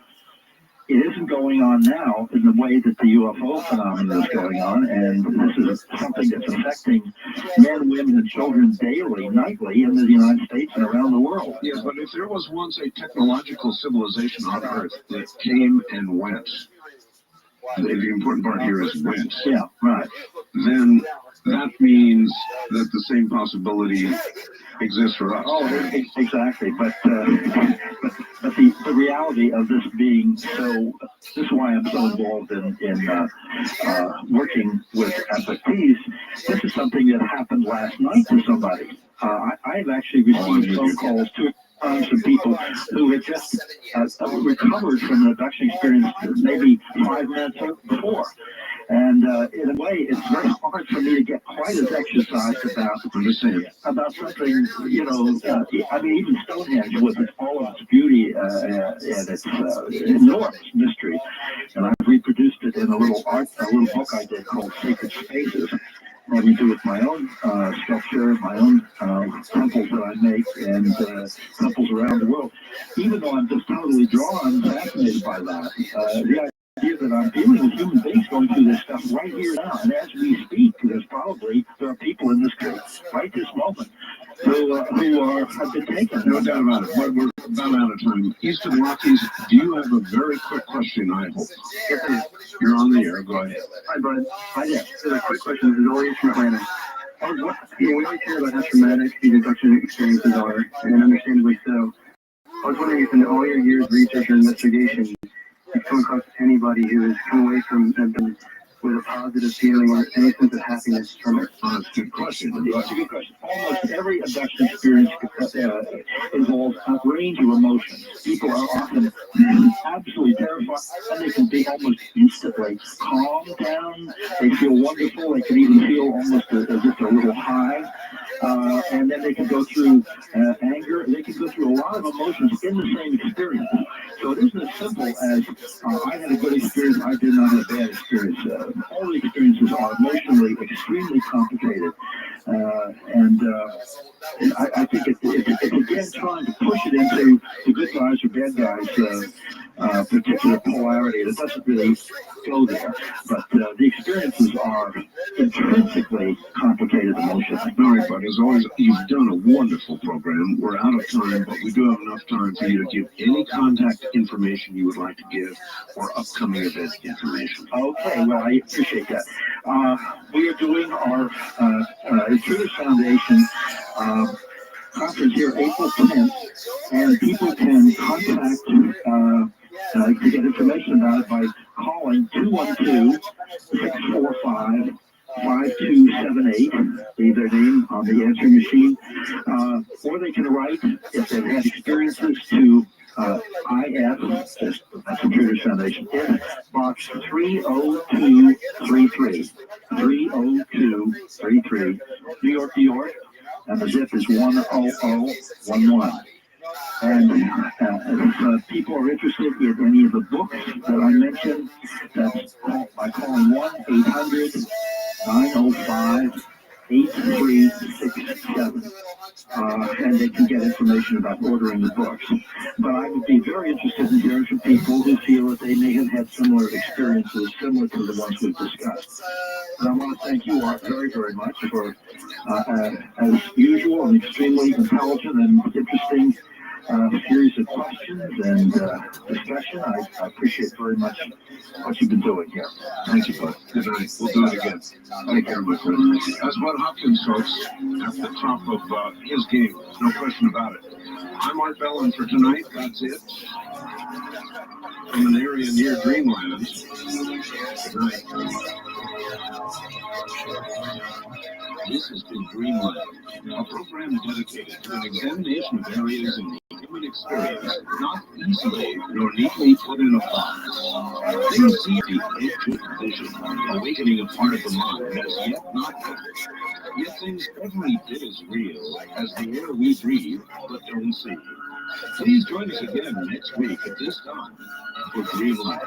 it isn't going on now in the way that the UFO phenomenon is going on, and this is something that's affecting men, women, and children daily, nightly in the United States and around the world. Yes, but if there was once a technological civilization on Earth that came and went, the important part here is went. Yeah, right. Then that means that the same possibility exists for us. Oh, exactly. But the reality of this being so, this is why I'm so involved in working with abductees. This is something that happened last night to somebody. I've actually received phone calls from people who had just recovered from an abduction experience maybe 5 minutes before. And in a way, it's very hard for me to get quite as exercised about something, you know, I mean, even Stonehenge with all of its beauty and its enormous mystery. And I've reproduced it in a little book I did called Sacred Spaces, having to do with my own sculpture, my own temples that I make, and temples around the world. Even though I'm just totally drawn, fascinated by that. The idea that I'm dealing with human beings going through this stuff right here now, and as we speak, there are people in this case right this moment who have been taken. No doubt about it. But we're about out of time. Eastern Rockies, do you have a very quick question, I hope? You're on the air. Go ahead. Hi, Bud. Hi, yeah. So a quick question. This is always from Atlanta. We always hear about how traumatic these abduction experiences are, and understandably so. I was wondering if in all your years of research or investigation, you've come across anybody who has come away from abduction with a positive feeling or any sense of happiness from it? That's a good question. That's a good question. Almost every abduction experience involves a range of emotions. People are often absolutely terrified, and they can be almost instantly calmed down. They feel wonderful. They can even feel almost as if they're a little high. And then they can go through anger. They can go through a lot of emotions in the same experience. So it isn't as simple as I had a good experience, I did not have a bad experience. All the experiences are emotionally extremely complicated. And I think it's again trying to push it into the good guys or bad guys particular polarity. It doesn't really go there. But the experiences are intrinsically complicated emotions. All right, but as always, you've done a wonderful program. We're out of time, but we do have enough time for you to give any contact information you would like to give or upcoming event information. Okay, well, I appreciate that. We are doing our Intruders Foundation conference here April 10th, and people can contact to get information about it by calling 212-645-5278, leave their name on the answering machine, or they can write, if they've had experiences, to IF, that's Intruders Foundation, in box 30233, 30233, New York, New York, and the zip is 10011. And if people are interested in any of the books that I mentioned, that's by calling 1-800-905-8367. And they can get information about ordering the books. But I would be very interested in hearing from people who feel that they may have had similar experiences, similar to the ones we've discussed. And I want to thank you all very, very much for, as usual, an extremely intelligent and interesting series of questions and discussion. I appreciate very much what you've been doing here. Thank you, bud. Good night. We'll do it again. Take care, my friend. That's Bud Hopkins, folks, at the top of his game. No question about it. I'm Art Bell, and for tonight, that's it. From an area near Dreamland. Good night. This has been Dreamland, a program dedicated to an examination of areas in the human experience not easily nor neatly put in a box. Things seem to be into vision, awakening a part of the mind that is yet not covered. Yet things every bit as real as the air we breathe but don't see. Please join us again next week at this time for Dreamland.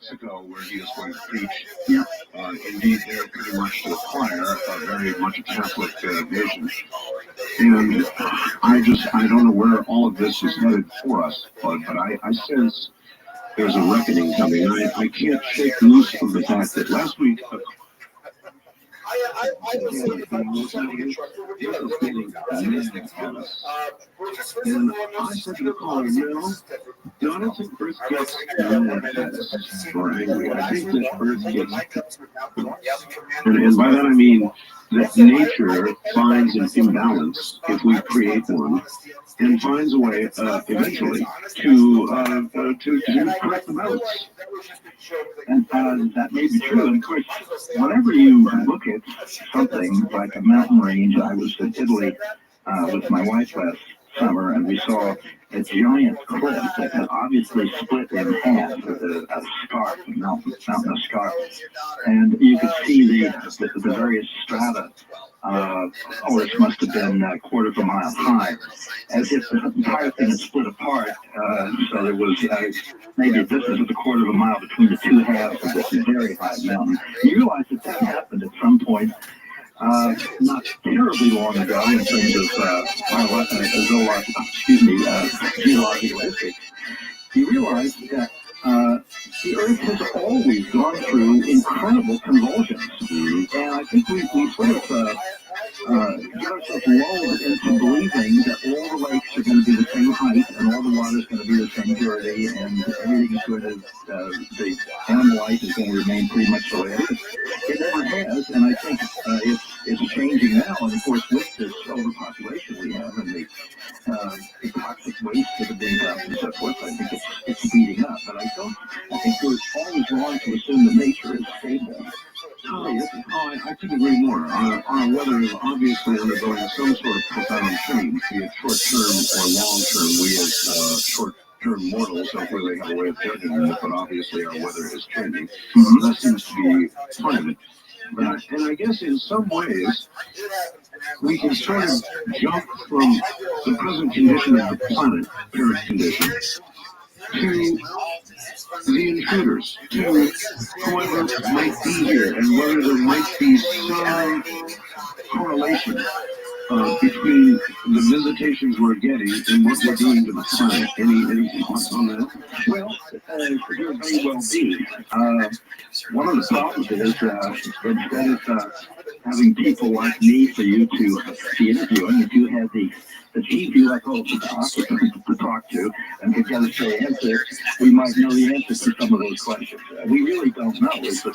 Mexico, where he is going to preach. Indeed, they're pretty much to the choir, very much a Catholic nation. And I don't know where all of this is headed for us, but I sense there's a reckoning coming. I can't shake loose of the fact that last week, and I said to the caller, Jonathan first gets or angry. I think that first gets, and by that I mean that nature finds an imbalance if we create one, and finds a way eventually to correct the balance. And that may be true. And of course, whenever you look at something like a mountain range, I was in Italy with my wife last summer, and we saw a giant cliff that had obviously split in half with a scarp, a mountain scarp. And you could see the various strata, which must have been a quarter of a mile high, as if the entire thing had split apart. So there was maybe a distance of a quarter of a mile between the two halves of this very high mountain. You realize that happened at some point not terribly long ago in terms of geological history. You realize that the Earth has always gone through incredible convulsions, and I think we sort of get ourselves lulled into believing that all the lakes are going to be the same height, and all the water is going to be the same purity, and everything is going to, the animal life is going to remain pretty much the way it is. It never has, and I think it's changing now. And of course, with this overpopulation we have and the toxic waste that are being dumped and so forth, I think it's speeding up. But I think we're always wrong to assume that nature is stable. I couldn't agree more. Our weather is obviously undergoing some sort of profound change, be it short-term or long-term. We as short-term mortals don't really have a way of judging it, but obviously our weather is changing. That seems to be part of it. And I guess in some ways, we can sort of jump from the present condition of the planet, Earth condition, to the intruders, to whoever might be here, and whether there might be some correlation between the visitations we're getting and what we're doing to the planet. Any thoughts on that? Well, there may well be. One of the problems is instead of having people like me for you to be interviewing, if you had the chief you like to talk to and to get us the answer, we might know the answer to some of those questions. We really don't know is the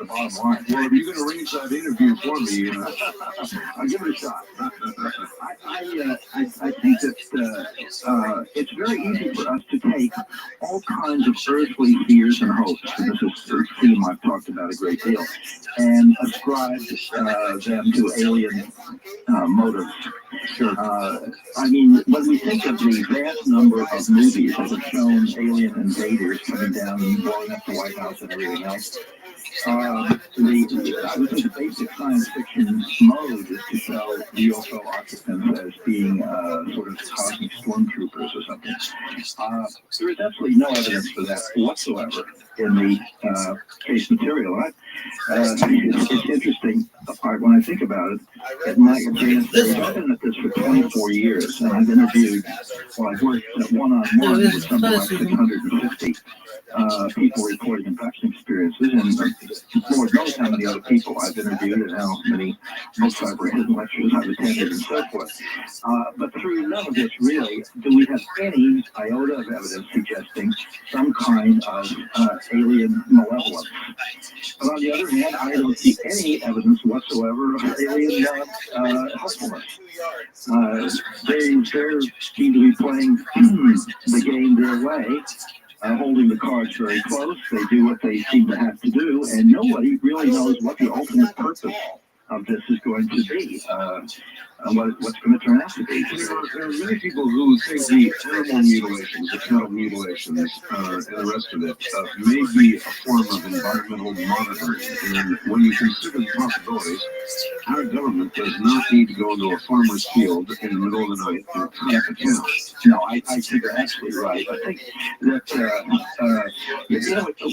bottom line. Well, if you're going to arrange that interview for me, I'll give it a shot. I think that it's very easy for us to take all kinds of earthly fears and hopes, and this is a theme I've talked about a great deal, and ascribe them to alien motives. I mean, when we think of the vast number of movies that have shown alien invaders coming down and blowing up the White House and everything else, I would say the basic science fiction mode is to show UFO occupants as being sort of cosmic stormtroopers or something. There is absolutely no evidence for that whatsoever in the case material. It's interesting when I think about it. At my advanced age, I've been at this for 24 years, and I've interviewed, I've worked one-on-one with something like 650 people reporting abduction experiences, and Lord knows how many other people I've interviewed and how many books I've read and lectures I've attended and so forth. But through none of this, really, do we have any iota of evidence suggesting some kind of alien malevolence. But on the other hand, I don't see any evidence whatsoever of alien helpfulness. They seem to be playing the game their way, holding the cards very close. They do what they seem to have to do, and nobody really knows what the ultimate purpose of this is going to be, what's going to turn out to be. There are many people who think the animal mutilations, the cattle mutilations, and the rest of it may be a form of environmental monitoring. And when you consider the possibilities, our government does not need to go into a farmer's field in the middle of the night and count the cow. No, I think you're absolutely right. I think that,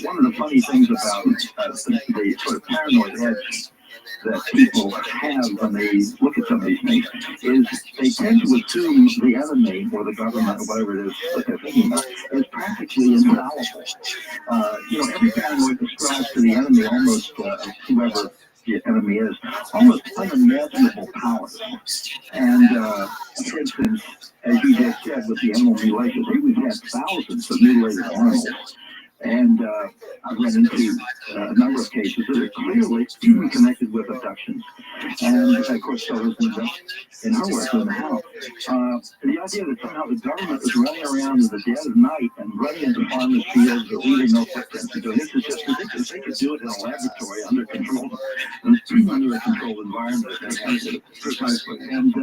one of the funny things about the sort of paranoid edge that people have when they look at some of these things is they tend to assume the enemy or the government or whatever it is that they're thinking about is practically infallible. Every paranoid describes to the enemy almost whoever the enemy is, almost unimaginable powers. And for instance, as you just said with the animal mutilations, we've had thousands of mutilated animals. And I've run into a number of cases that are clearly connected with abductions. And of course, so is in her work in the house. The idea that somehow the government is running around in the dead of night and running into farmers' fields or leaving no footprints, this is just ridiculous. They could do it in a laboratory under control, under a controlled environment. Precisely. And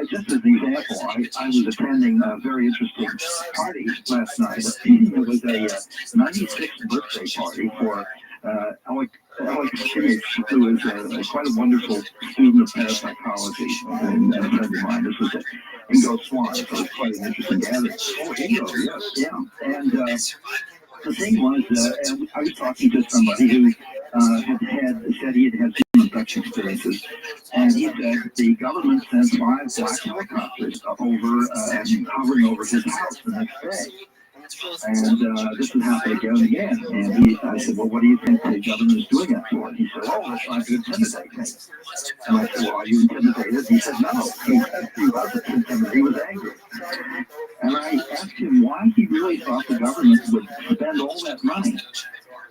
just as an example, I was attending a very interesting party last night. It was a 96th birthday party for Alec Kimmich, who is quite a wonderful student of parapsychology and a friend of mine. This was at Ingo Swan, so it's quite an interesting gathering. Oh, Ingo, yes, yeah. And the thing was, I was talking to somebody who said he had had some abduction experiences, and he said the government sent 5 black helicopters over and hovering over his house the next day. And this would happen again and again. And I said, well, what do you think the government is doing that for? And he said, oh, they're trying to intimidate me. And I said, well, are you intimidated? He said, no. He wasn't intimidated. He was angry. And I asked him why he really thought the government would spend all that money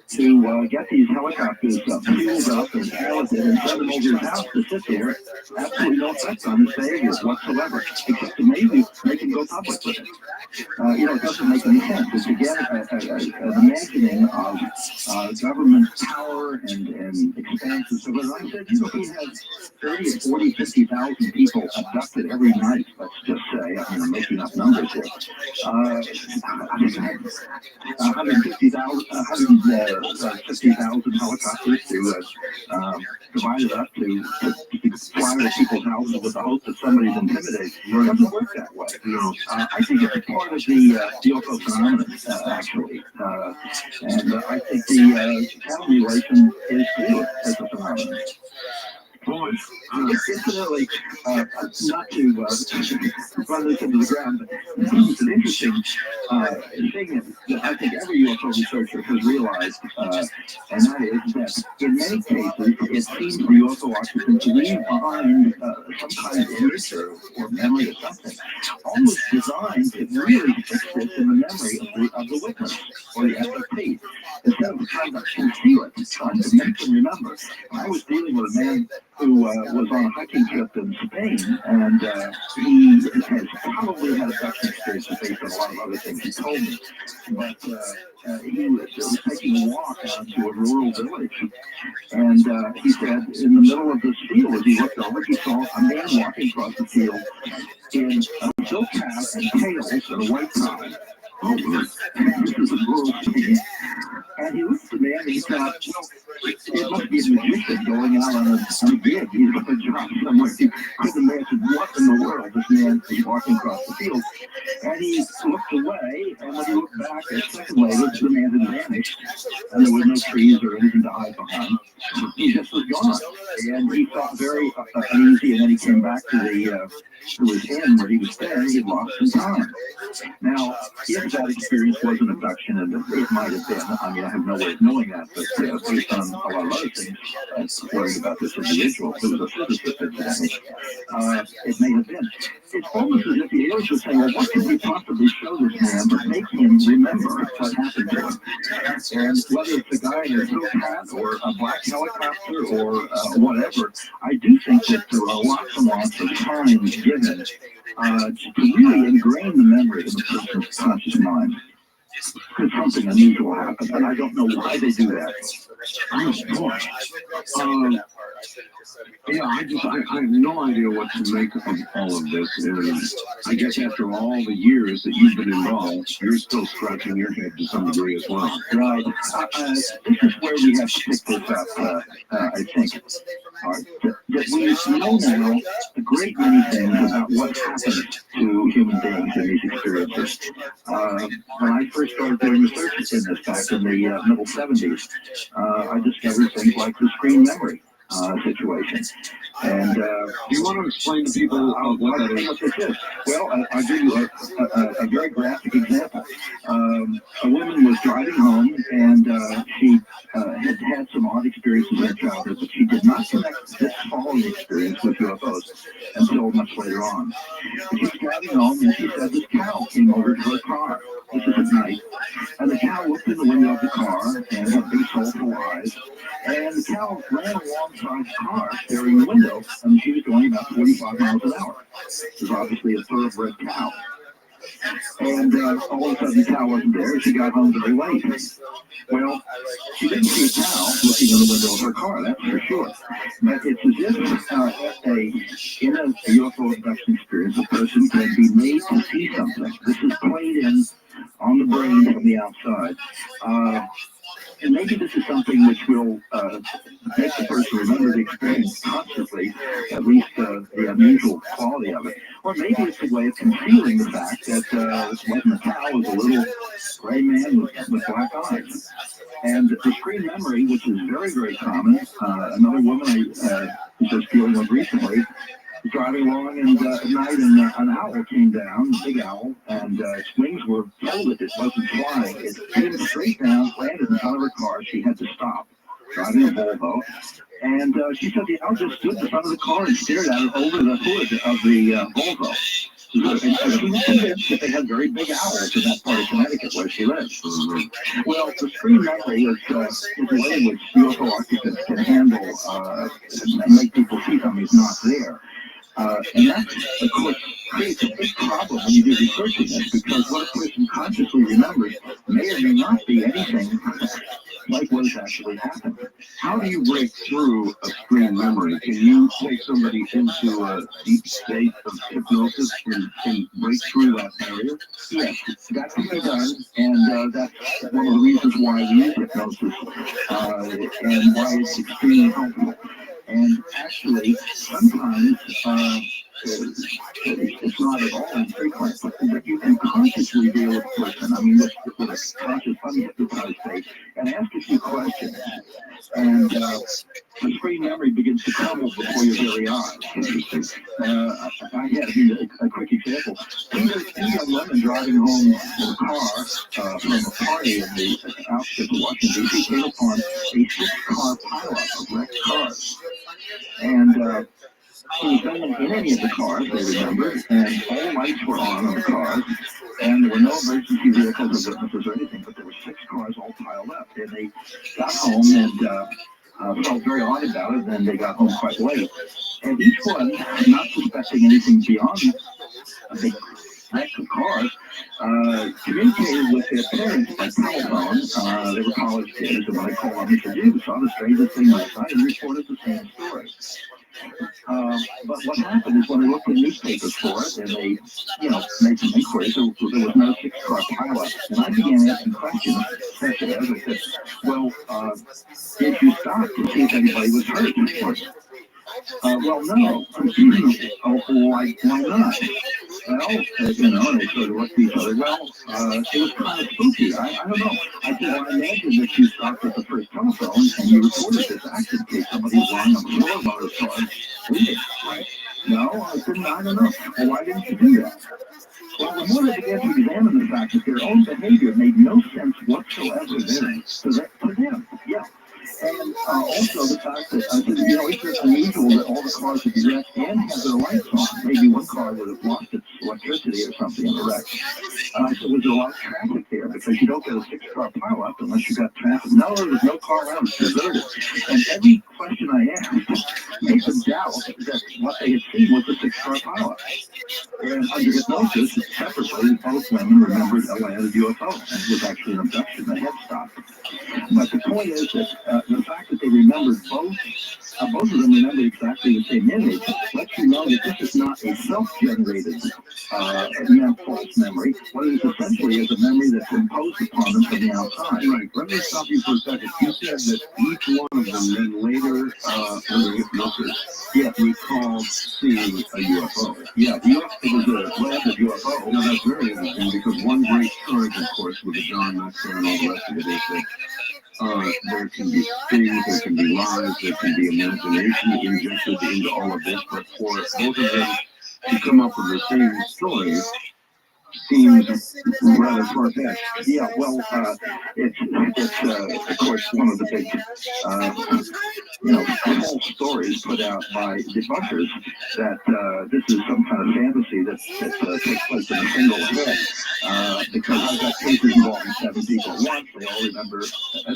to get these helicopters fueled up and piloted and send them over his house to sit there. Absolutely no effect on his behavior whatsoever, except to maybe make him go public with it. It doesn't make any sense. It's again an imagining of government power and expansion. So when I said, he has 30 or 40, 50,000 people abducted every night, let's just say, I'm making up numbers here. 50,000 helicopters to divide it up to fly to people's houses with the hope that somebody's intimidated. It doesn't work that way. I think it's part of the UFO phenomenon, actually. And I think the cattle mutilation is too as a phenomenon. Incidentally, not to run this into the ground, but it's an interesting thing that I think every UFO researcher has realized, and that is that in many cases, it seems the UFO occupants leave behind some kind of image or memory or something, almost designed to really fix this in the memory of the witness or the SFP, instead of trying to conceal it, trying to make them remember. I was dealing with a man who was on a hiking trip in Spain, and he has probably had abduction experiences based on a lot of other things he told me. But he was taking a walk out to a rural village, and he said in the middle of this field, as he looked over, he saw a man walking across the field in a silk hat and tails and a white tie. Oh, this is a rural scene. And he looked at the man and he thought, well, it must be a magician going out on a gig. He's got a job somewhere. He couldn't imagine what in the world this man is walking across the field. And he looked away, and when he looked back a second later, the man had vanished, and there were no trees or anything to hide behind. He just was gone. And he felt very uneasy, and then he came back to his inn where he was staying. He lost some time. Now, if that experience was an abduction, and it might have been, I mean, I have no way of knowing that, but based on a lot of other things, learning about this individual, who was a physicist incidentally, it may have been. It's almost as if the aliens were saying, well, what can we possibly show this man to make him remember what happened to him? And whether it's a guy in a silk hat or a black helicopter or whatever, I do think that there are lots and lots of time given to really ingrain the memory in the person's conscious mind. Because something unusual happened, and I don't know why they do that. I don't know. Yeah, I have no idea what to make of all of this. And I guess after all the years that you've been involved, you're still scratching your head to some degree as well. Right. This is where we have to pick this up, I think. That we know now a great many things about what happens to human beings in these experiences. When I first started doing research in this back in the middle 70s, I discovered things like the screen memory situation. And do you want to explain to people what that is? Well, I'll give you a very graphic example. A woman was driving home, and she had had some odd experiences in her childhood, but she did not connect this following experience with UFOs until much later on. She was driving home, and she said this cow came over to her car. This is at night. And the cow looked in the window of the car and had big soulful eyes. And the cow ran alongside the car, staring the window, and she was going about 45 miles an hour. It was obviously a thoroughbred cow. And all of a sudden the cow wasn't there. She got home very late. Well, she didn't see a cow looking in the window of her car, that's for sure. But it's as if in a UFO abduction experience, a person can be made to see something. This is played in on the brain from the outside. And maybe this is something which will make the person remember the experience consciously, at least the unusual quality of it. Or maybe it's a way of concealing the fact that this wasn't a cow, it was a little gray man with black eyes. And the screen memory, which is very, very common, another woman I was just dealing with recently, driving along and at night, and an owl came down, a big owl, and its wings were folded. It wasn't flying. It came straight down, landed in front of her car. She had to stop, driving a Volvo. And she said the owl just stood in front of the car and stared at her over the hood of the Volvo. And she was convinced that they had very big owls in that part of Connecticut where she lives. Well, the screen memory is a way in which UFO occupants can handle and make people see something is not there. And that, of course, creates a big problem when you do researching this, because what a person consciously remembers may or may not be anything like what has actually happened. How do you break through a screen memory? Can you take somebody into a deep state of hypnosis and break through that barrier? Yes, that can be done, and that's one of the reasons why we use hypnosis, and why it's extremely helpful. And actually, sometimes it's not at all infrequent, but you can consciously deal with a person, I mean, with a conscious, unhypnotized state, and ask a few questions. And the screen memory begins to crumble before your very eyes. I had a quick example. Two young women driving home in a car from a party in the outskirts of Washington, D.C. came upon a 6-car pileup of wrecked cars. And there was no one in any of the cars, they remembered, and all the lights were on the cars, and there were no emergency vehicles or witnesses or anything, but there were 6 cars all piled up. And they got home, and felt very odd about it, and they got home quite late. And each one, not suspecting anything beyond a big wreck of cars, communicated with their parents by telephone. They were college kids, and when I called them, they said, "Gee, we saw the strangest thing last night," and reported the same story. But what happened is when I looked in newspapers for it, and they, made some inquiries, there was no 6-car pileup. And I began asking questions, especially as I said, well, did you stop to see if anybody was hurt? Well, no. Oh, why not? Well, and they sort of looked at each other. Well, it was kind of spooky. I don't know. I said, well, I imagine that you stopped at the first telephone and you reported this accident in case somebody was lying on the floor while the car bleeding. Right? No, I said, I don't know. Well, why didn't you do that? Well, the more they began to examine the fact that their own behavior made no sense whatsoever to them. Yeah. And also the fact that, it's just unusual that all the cars would be wrecked and have their lights on. Maybe one car would have lost its electricity or something in the wreck. So was there a lot of traffic there? Because you don't get a 6-car pileup unless you got traffic. No, there was no car around. It's deserted. And every question I asked made them doubt that what they had seen was a 6-car pileup. And under hypnosis, separately, both women remembered a landed UFO, and it was actually an abduction that had stopped. But the point is that the fact that they remembered both of them remembered exactly the same image lets you know that this is not a self-generated false memory. What it is essentially is a memory that's imposed upon them from the outside. Right. Let me stop you for a second. You said that each one of them then later, under hypnosis, recalled seeing a UFO. Yeah, it was a landed UFO. Now, that's very interesting because one great charge, of course, with the John Maxwell and all the rest of it is that there can be things, there can be lies, there can be imagination injected into all of this, but for both of them to come up with the same story seems rather far-fetched. Yeah, well, it's of course one of the big, false stories put out by debunkers that this is some kind of fantasy that takes place in a single head. Because I've got cases involving 7 people at once. They all remember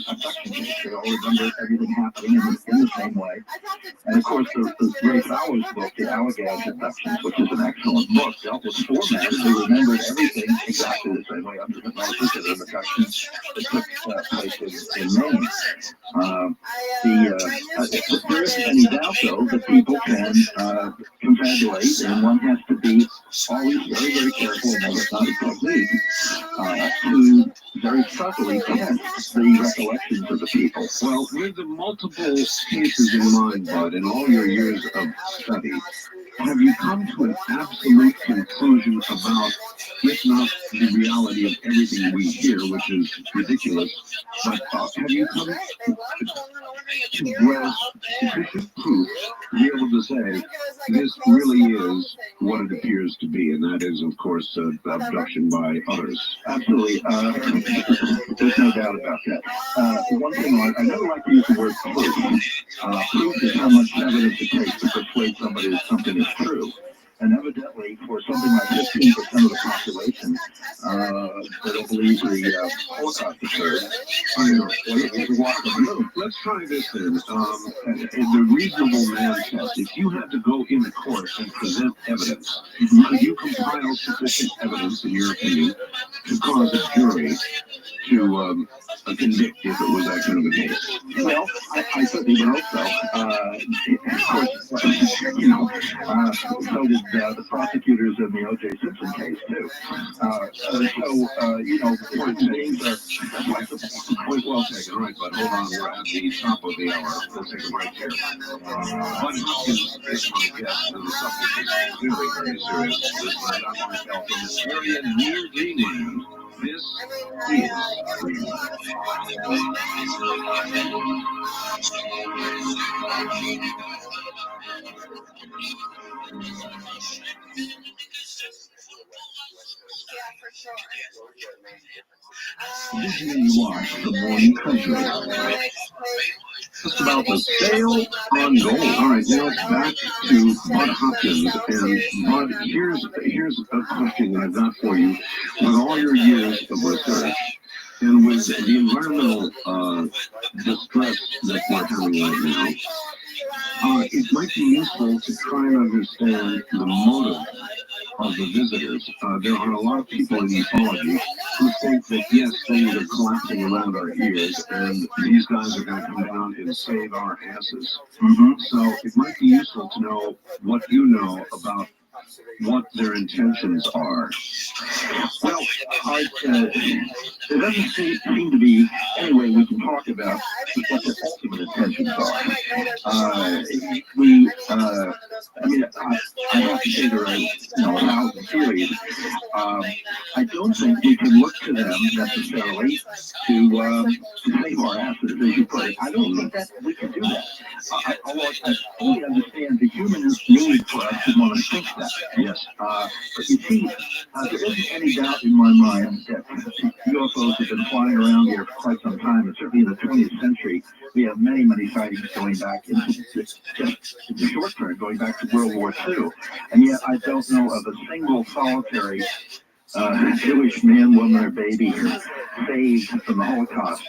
abduction case. They all remember everything happening in the same way. And of course, the Ray Fowler's book, The Allagash Abductions, which is an excellent book, dealt with 4 men who remembered everything exactly the same way under hypnosis of an abduction that took place in Maine. There isn't any doubt, though, that people can confabulate, and one has to be always very, very careful and know it's not a technique to very subtly test the recollections of the people. Well, with the multiple cases in mind, Bud, in all your years of study, have you come to an absolute conclusion about, if not the reality of everything we hear, which is ridiculous, but have you come to grasp sufficient proof to be able to say this really is what it appears to be, and that is, of course, abduction by others? Absolutely. There's no doubt about that. One thing, I never like to use the word proof. Proof is how much evidence it takes to persuade somebody that something is true. And evidently, for something like 15% of the population that believes the Holocaust occurred, let's try this then. In the reasonable man test, if you had to go in court and present evidence, could you compile sufficient evidence, in your opinion, to cause a jury to convict if it was that kind of a case? Well, I certainly would hope so. Of course, so did the prosecutors in the O.J. Simpson case, too. Point things are point well taken. All right, but hold on, we're at the top of the hour. Let's take a break here. Bud Hopkins is my guest, and the subject is clearly very serious. This night, I want to tell from this area near Greenland. This is Greenland. Disney Watch the Morning Country. Just about the sale on gold. All right, now back to Bud Hopkins. And Bud, here's a question that I've got for you. With all your years of research, And with the environmental distress that we're having right now, it might be useful to try and understand the motive of the visitors. There are a lot of people in ecology who think that, yes, things are collapsing around our ears, and these guys are going to come down and save our asses. So it might be useful to know what you know about what their intentions are. Well, there doesn't seem to be any way we can talk about what their ultimate intentions are. I have to say there are, 1,000 theories. I don't think we can look to them necessarily to save our asses, as you put it. I don't think that we can do that. Although I fully understand the human need for us to want to think that. Yes. But you see, there isn't any doubt in my mind that UFOs have been flying around here for quite some time, and certainly in the 20th century, we have many, many sightings going back into just in the short term, going back to World War II. And yet I don't know of a single solitary Jewish man, woman, or baby saved from the Holocaust.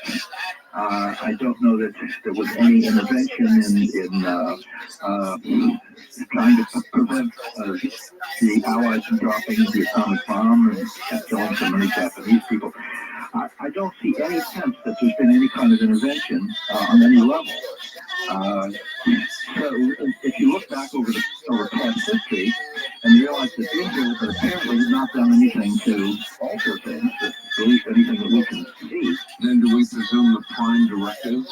I don't know that there was any intervention in trying to prevent the Allies from dropping the atomic bomb and killing so many Japanese people. I don't see any sense that there's been any kind of intervention on any level. So if you look back over past history and realize that Israel has apparently not done anything to alter things, at least anything that we can see, then do we presume the prime directive,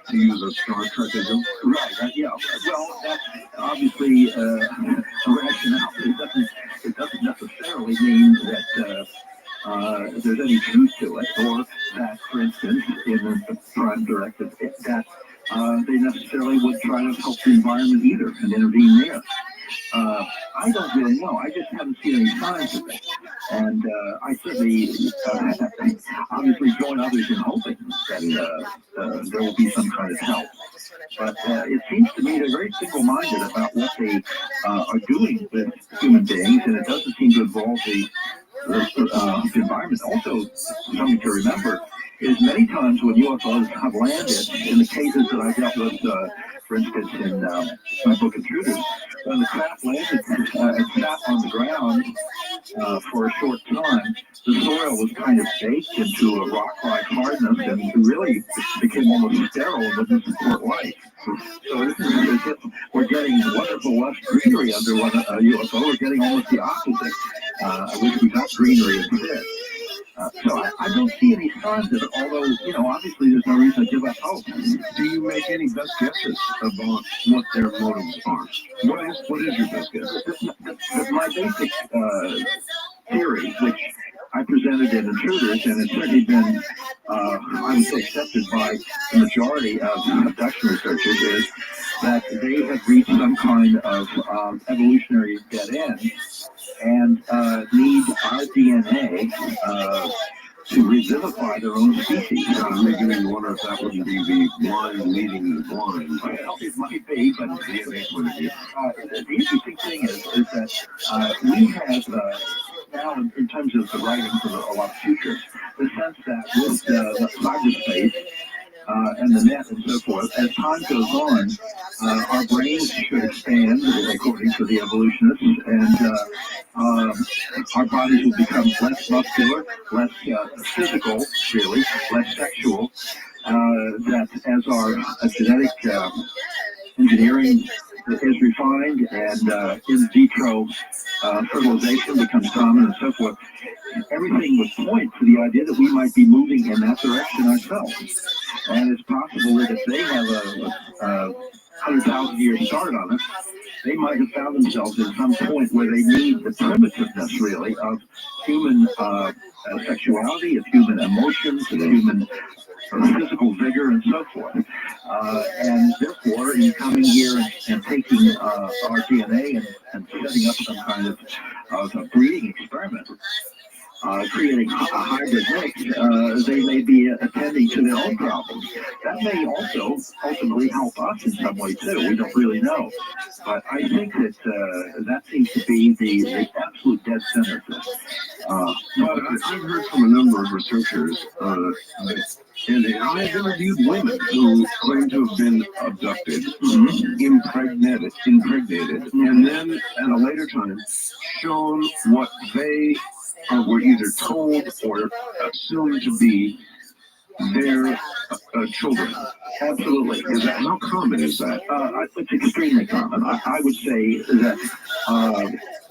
to use a Star Trekism? Right, yeah. Well, that's obviously a rationale. It doesn't necessarily mean that there's any truth to it, or that, for instance, in the prime directive, that they necessarily would try to help the environment either and intervene there. I don't really know. I just haven't seen any signs of it. And I certainly obviously join others in hoping that there will be some kind of help. But it seems to me they're very single-minded about what they are doing with human beings, and it doesn't seem to involve the environment. Also, something to remember is many times when UFOs have landed, in the cases that I dealt with, for instance, in my book Intruders, when the craft landed and sat on the ground for a short time, the soil was kind of baked into a rock-like hardness and really became almost sterile and wouldn't support life. So it isn't as if we're getting wonderful lush greenery under a UFO. We're getting almost the opposite. I wish we got greenery instead. So I don't see any signs of it, although, obviously there's no reason to give up hope. Do you make any best guesses about what their motives are? What is your best guess? My basic theory, which I presented in Intruders, and it's certainly been, I would say, accepted by the majority of abduction researchers, is that they have reached some kind of evolutionary dead end and need our DNA to revivify their own species. I'm beginning to wonder if that wouldn't be the blind leading the blind. Well, it might be, but the interesting thing is that we have now, in terms of the writing for a lot of futures, the sense that with the cyberspace and the net and so forth, as time goes on, our brains should expand, according to the evolutionists, and our bodies will become less muscular, less physical, really, less sexual, that as our genetic engineering is refined and in vitro fertilization becomes common and so forth, everything would point to the idea that we might be moving in that direction ourselves. And it's possible that if they have a 100,000 year start on us, they might have found themselves at some point where they need the primitiveness, really, of human sexuality, of human emotions, of human physical vigor, and so forth. And therefore, in coming here and taking our DNA and setting up some kind of a breeding experiment, creating a hybrid mix, they may be attending to their own problems. That may also ultimately help us in some way too. We don't really know. But I think that that seems to be the absolute dead center of this. But I've heard from a number of researchers, and I've interviewed women who claim to have been abducted, impregnated, and then at a later time shown what they were either told or assumed to be their children. Absolutely. How common is that? It's extremely common. I would say that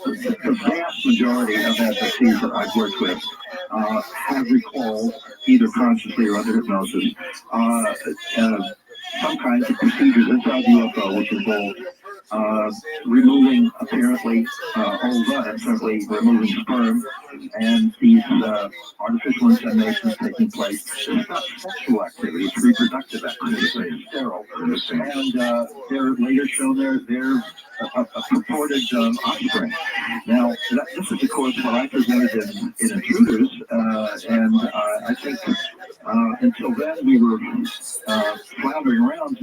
the vast majority of SSCs that I've worked with have recalled, either consciously or under hypnosis, some kinds of procedures inside the UFO, which involve removing apparently ova and simply removing sperm, and these artificial inseminations taking place. It's not sexual activity, it's reproductive activity, it's sterile. And they're later shown their a purported offspring. Now, this is of course what I presented in Intruders, and I think until then we were floundering around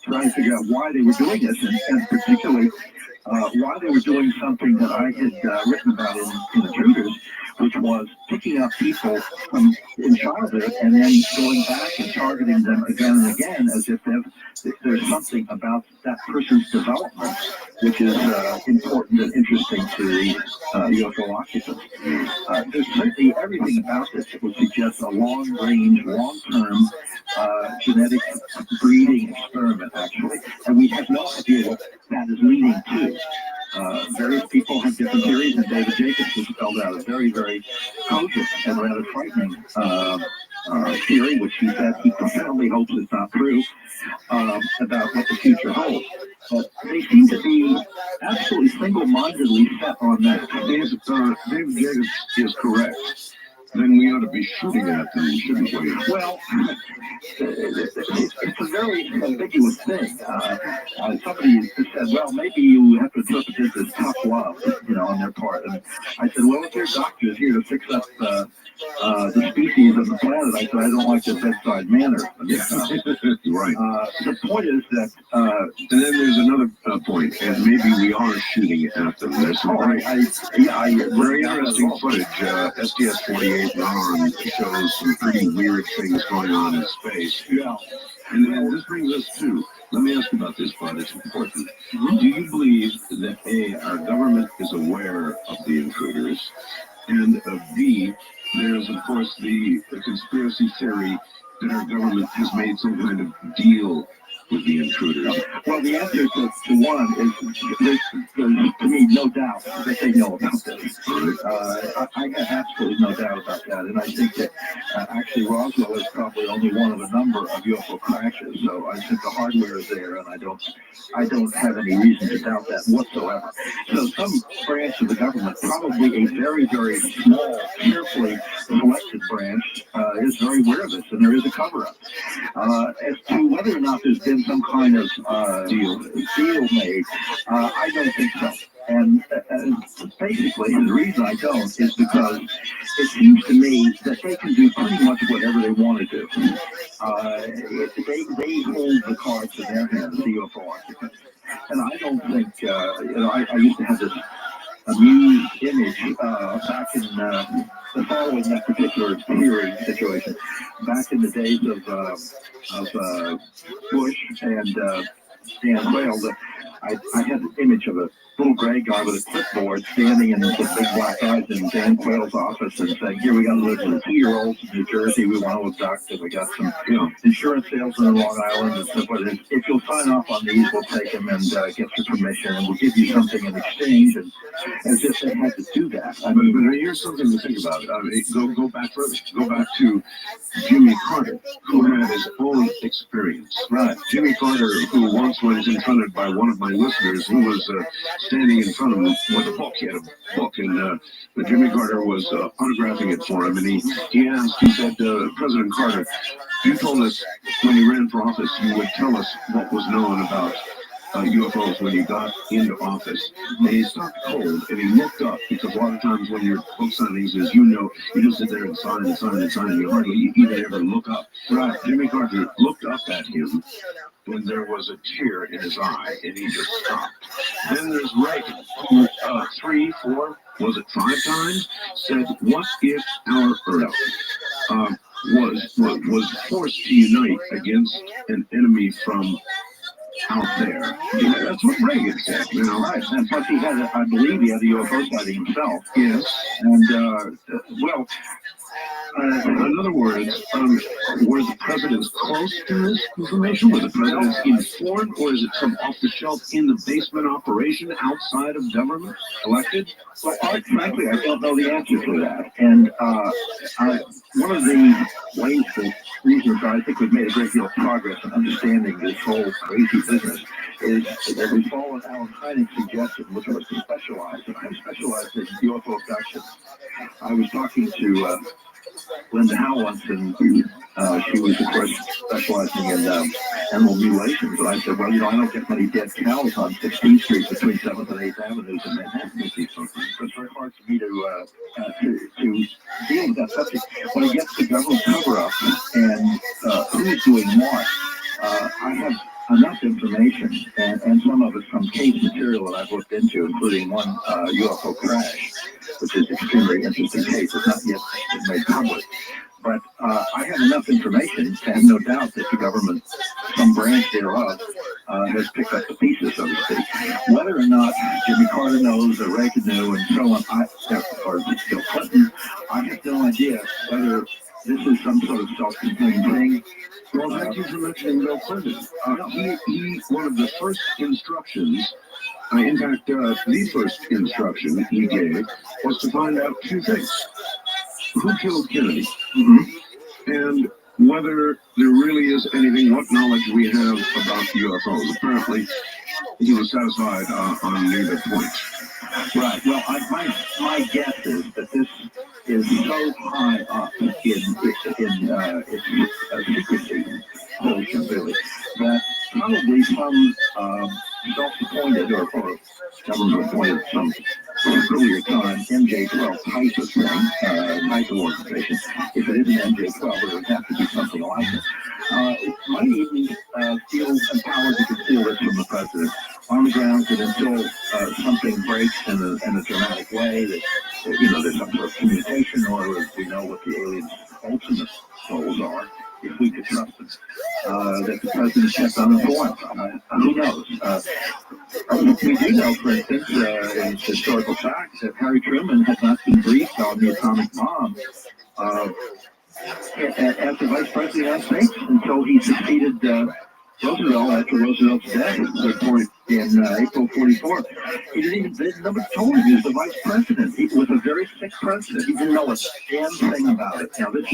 trying to figure out why they were doing this, and particularly why they were doing something that I had written about in Intruders, which was picking up people from in childhood and then going back and targeting them again and again as if there's something about that person's development which is important and interesting to UFO occupants. There's certainly everything about this that would suggest a long-range, long-term genetic breeding experiment, actually, and we have no idea what that is leading to. Various people have different theories, and David Jacobs has spelled out a very, very cogent and rather frightening theory, which he said he profoundly hopes is not true, about what the future holds. But they seem to be absolutely single-mindedly set on that. David Jacobs is correct. Then we ought to be shooting at them, shouldn't we? Well, it's a very ambiguous thing. Somebody said, well, maybe you have to interpret this as tough love, on their part. And I said, well, if your doctor is here to fix up the species of the planet, I said, I don't like the bedside manner. Right. The point is that... and then there's another point, and maybe we are shooting at them. There's some very interesting footage. STS-48 shows some pretty weird things going on in space. Yeah. And this brings us to, let me ask about this, Bud, it's important. Do you believe that A, our government is aware of the intruders, and B, there's of course the conspiracy theory that our government has made some kind of deal with the intruders? Well, the answer to one is there's to me no doubt that they know about this. I have absolutely no doubt about that, and I think that actually Roswell is probably only one of a number of UFO crashes. So I think the hardware is there, and I don't have any reason to doubt that whatsoever. So some branch of the government, probably a very, very small, carefully selected branch, is very aware of this, and there is a cover-up. As to whether or not there's been some kind of deal made, I don't think so. And basically, and the reason I don't is because it seems to me that they can do pretty much whatever they want to do. They hold the cards in their hands, the UFO occupants. And I don't think, I used to have this amused image back in following that particular hearing situation, back in the days of Bush and Dan Quayle. I had an image of a little gray guy with a clipboard standing in the big black eyes in Dan Quayle's office and saying, here we got a list of 2-year-olds in New Jersey we want to abduct, and we got some insurance salesmen in Long Island and stuff like that. If you'll sign off on these, we'll take them and get your permission, and we'll give you something in exchange, and as if they had to do that. But here's something to think about. Go back further. Go back to Jimmy Carter, who had his own experience. Right. Jimmy Carter, who once was confronted by one of my listeners who was standing in front of him with a book. He had a book, and Jimmy Carter was autographing it for him, and he said, President Carter, you told us when you ran for office you would tell us what was known about UFOs when he got into office. And he stopped cold and he looked up, because a lot of times when you're book signings, as you know, you just sit there and sign and sign and sign, and you hardly even ever look up. Right. Jimmy Carter looked up at him when there was a tear in his eye, and he just stopped. Then there's Reagan, who 3, 4, was it 5 times, said, what if our Earth was forced to unite against an enemy from out there? Yeah, that's what Reagan said. You know, right? And plus, he had, I believe, he had a UFO sighting himself. Yes, and well. In other words, were the presidents close to this information? Were the presidents informed, or is it some off-the-shelf, in-the-basement operation outside of government elected? Well, frankly, I don't know the answer to that. And one of the ways that reasons I think we've made a great deal of progress in understanding this whole crazy business is that we followed Alan Hynek's suggestion, which was to specialize. And I'm specialized in UFO abductions. I was talking to Linda Howe once, and she was, of course, specializing in animal mutilations. And I said, well, you know, I don't get many dead cows on 16th Street between 7th and 8th Avenues in Manhattan. It's very hard for me to deal with that subject. When it gets to government cover-up and who's doing what, I have enough information, and some of it from case material that I've looked into, including one UFO crash, which is an extremely interesting case. It's not yet made public. But I have enough information to have no doubt that the government, some branch thereof, has picked up the pieces, so to speak. Whether or not Jimmy Carter knows, or Reagan knew, and so on, or Bill Clinton, I have no idea whether this is some sort of self-contained thing. Well, thank you for mentioning Bill Clinton. He one of the first instructions, in fact, the first instruction he gave was to find out 2 things. Who killed Kennedy? And whether there really is anything, what knowledge we have about UFOs. Apparently, he was satisfied on neither point. Right. Well, my guess is that this is so high up in secrecy, really, that probably some self-appointed or government-appointed some earlier time MJ-12 type of thing, type of organization. If it isn't MJ-12, it would have to be something like it. It might even feel empowered to conceal this from the president on the grounds that until something breaks in a dramatic way, that you know, there's some sort of communication, or we know what the aliens' ultimate goals are, if we could trust them, that the president kept uninformed. Who knows? We do know, for instance, in historical fact, that Harry Truman had not been briefed on the atomic bomb as the vice president of the United States until he succeeded Roosevelt after Roosevelt's death in April 44. He didn't even, nobody told him he was the vice president. He was a very sick president. He didn't know a damn thing about it. Now, this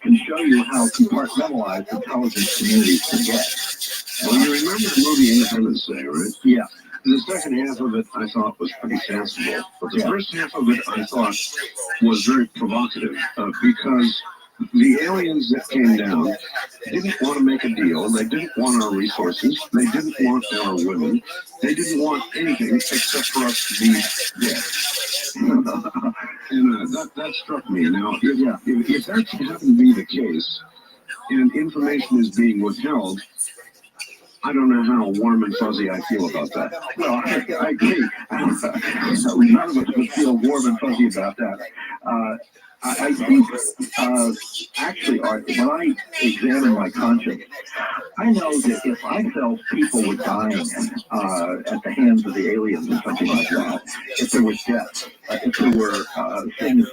can show you how compartmentalized intelligence communities can get. Well, you remember the movie Independence Day, right? Yeah. The second half of it I thought was pretty sensible, but the first half of it I thought was very provocative because the aliens that came down didn't want to make a deal. They didn't want our resources. They didn't want our women. They didn't want anything except for us to be dead. And that struck me. Now, if that happened to be the case, and information is being withheld, I don't know how warm and fuzzy I feel about that. Well, I agree. None of us would feel warm and fuzzy about that. I think, actually, Art, when I examine my conscience, I know that if I felt people were dying at the hands of the aliens or something like that, if there was death, if there were things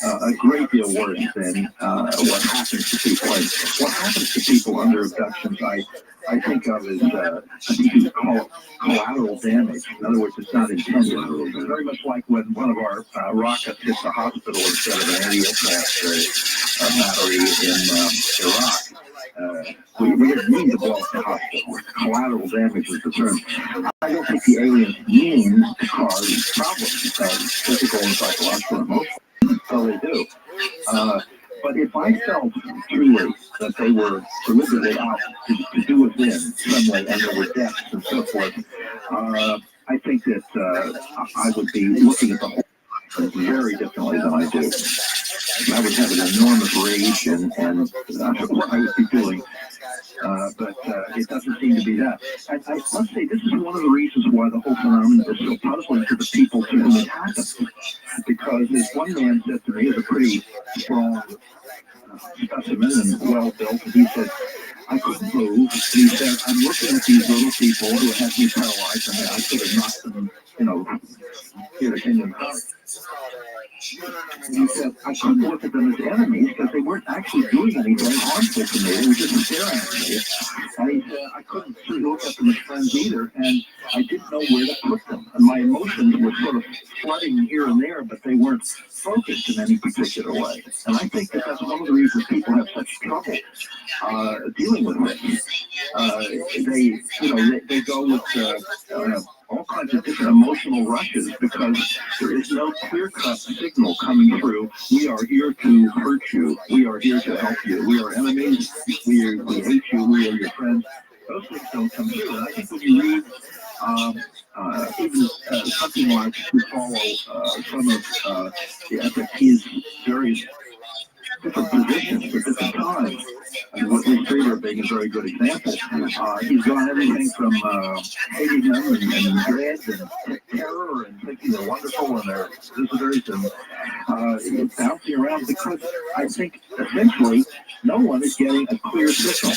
a great deal worse than what happens to people. And what happens to people under abductions, I think of as collateral damage. In other words, it's not intended. It's very much like when one of our rockets hits a hospital instead of an anti-aircraft battery in Iraq. We didn't mean to blow up the hospital. Collateral damage is the term. I don't think the aliens mean to cause problems, physical and psychological and emotional. So they do. But if I felt truly that they were deliberately out to do us in some way, and there were deaths and so forth, I think that I would be looking at the whole thing very differently than I do. I would have an enormous rage and what I would be doing, but it doesn't seem to be that. I must say, this is one of the reasons why the whole phenomenon is so puzzling to the people to whom it happens. Because as one man said to me, is a pretty strong specimen and well-built, and he said, I couldn't move. And he said, I'm looking at these little people who had me paralyzed, and I could have knocked them, here to Kingdom Come. And he said, I couldn't look at them as enemies because they weren't actually doing anything harmful to me. They were just staring at me. And he said, I couldn't look at them as friends either, and I didn't know where to put them. And my emotions were sort of flooding here and there, but they weren't focused in any particular way. And I think that that's one of the reasons people have such trouble dealing with it. They go with all kinds of different emotional rushes because there is no clear-cut signal coming through. We are here to hurt you. We are here to help you. We are enemies. We hate you. We are your friends. Those things don't come through. And I think when you read even something like to follow some of the FFP's various different positions for different times. And what Lee Streeter being a very good example. He's gone everything from hating them and dread and terror and thinking they're wonderful and they're visitors and bouncing around because I think essentially no one is getting a clear signal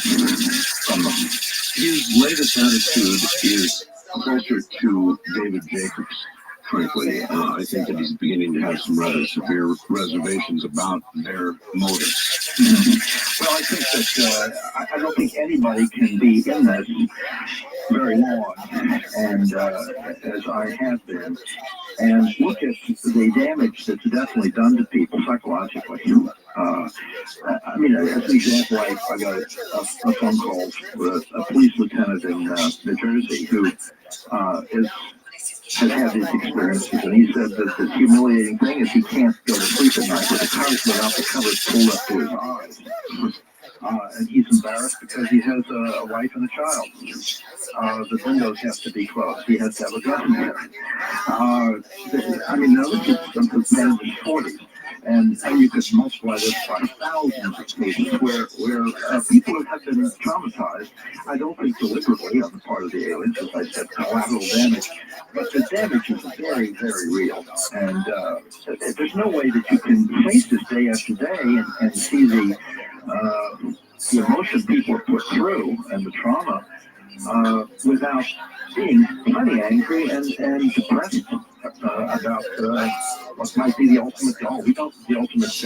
from them. His latest attitude is closer to David Jacobs. Frankly, I think that he's beginning to have some rather severe reservations about their motives. Well, I think that I don't think anybody can be in this very long, and as I have been, and look at the damage that's definitely done to people psychologically. I mean, as an example, I got a phone call with a police lieutenant in New Jersey who has had these experiences, and he said that the humiliating thing is he can't go to sleep at night with the covers pulled up to his eyes. And he's embarrassed because he has a wife and a child. The windows have to be closed. He has to have a gun there. I mean, now this is something man in his 40s. And you could multiply this by thousands of cases where people have been traumatized. I don't think deliberately on the part of the aliens, as I said, collateral damage. But the damage is very, very real. And there's no way that you can face this day after day and see the emotion people are put through and the trauma without being plenty angry and depressed about what might be the ultimate goal. We don't the ultimate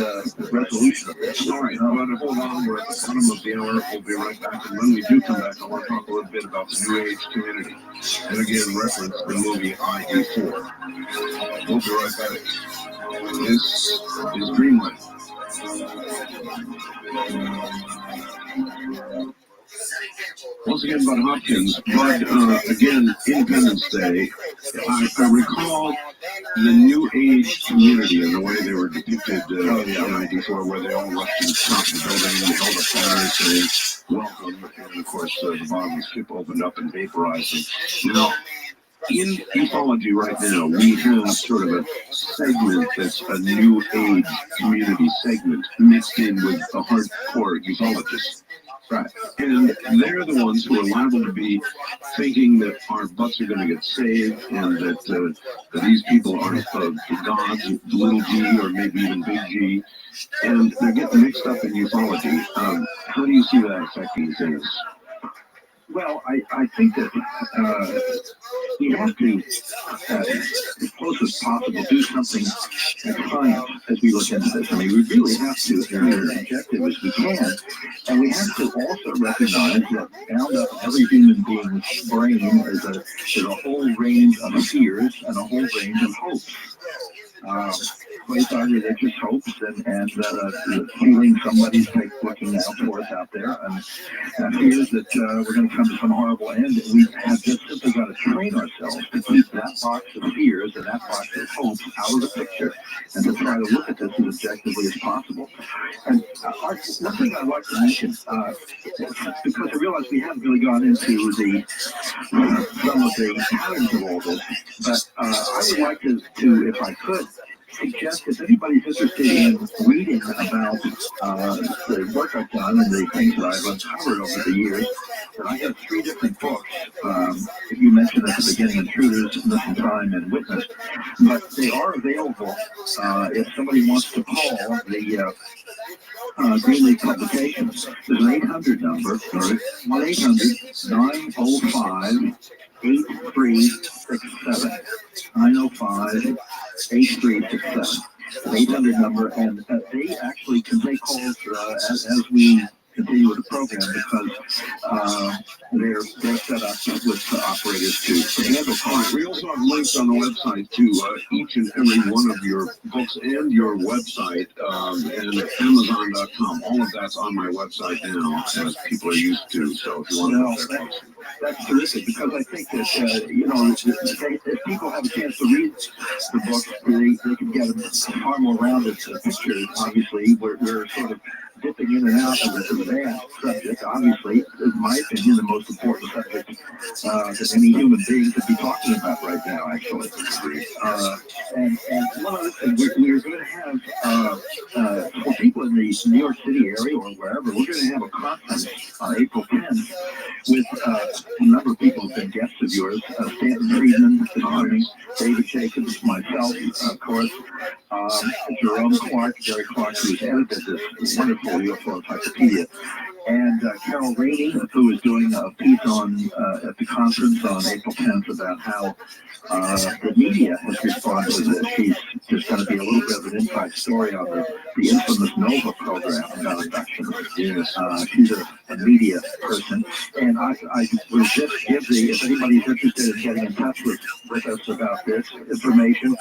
resolution of this. All right, but hold on. We're at the bottom of the hour. We'll be right back. And when we do come back, I want to talk a little bit about the New Age community. And again, reference the movie IE4. We'll be right back. This is Dreamland. Once again, Bud Hopkins, but again, Independence Day, I recall the New Age community and the way they were depicted in '94, where they all rushed to the top of the building and held up banners saying, welcome, and of course, the bottom of the ship opened up and vaporized them. Now, in ufology right now, we have sort of a segment that's a New Age community segment mixed in with the hardcore ufologists. Right. And they're the ones who are liable to be thinking that our butts are going to get saved and that these people are gods, little g or maybe even big G. And they're getting mixed up in ufology. How do you see that affecting things? Well, I think that we have to, as close as possible, do something as science as we look into this. I mean, we really have to be as objective as we can, and we have to also recognize that bound up in every human being's brain is a whole range of fears and a whole range of hopes. Both our religious hopes and feeling somebody's looking out for us out there, and fears that we're going to come to some horrible end. We have just simply got to train ourselves to keep that box of fears and that box of hopes out of the picture and to try to look at this as objectively as possible. And one thing I'd like to mention, because I realize we haven't really gone into the some of the patterns of all this, but I would like to, if I could, suggest if anybody's interested in reading about the work I've done and the things that I've uncovered over the years, that I have 3 different books. You mentioned at the beginning, Intruders, Missing Time, and Witness, but they are available if somebody wants to call the Greenleaf Publications. There's an 800 number, 1-800-905-8367. 905-8367. An 800 number, and they actually can take calls as we continue with the program, because they're set up with operators to handle calls. We also have links on the website to each and every one of your books and your website and Amazon.com. All of that's on my website now, as people are used to. So if you want to know that, that's terrific, because I think that, if people have a chance to read the book, they can get a far more rounded picture. Obviously, we're sort of dipping in and out of this advanced subject. Obviously, in my opinion, the most important subject that any human being could be talking about right now, actually. And one other thing, we're going to have, for people in the New York City area or wherever, we're going to have a conference on April 10th with a number of people who've been guests of yours, Stanton Friedman, David Jacobs, myself, of course, Jerome Clark, Jerry Clark, who's edited this wonderful UFO encyclopedia, and Carol Rainey, who is doing a piece on at the conference on April 10th about how the media has responded to this. She's just going to be a little bit of an inside story on the infamous NOVA program about abduction. Yes. She's a media person, and I would just give if anybody's interested in getting in touch with us about this information,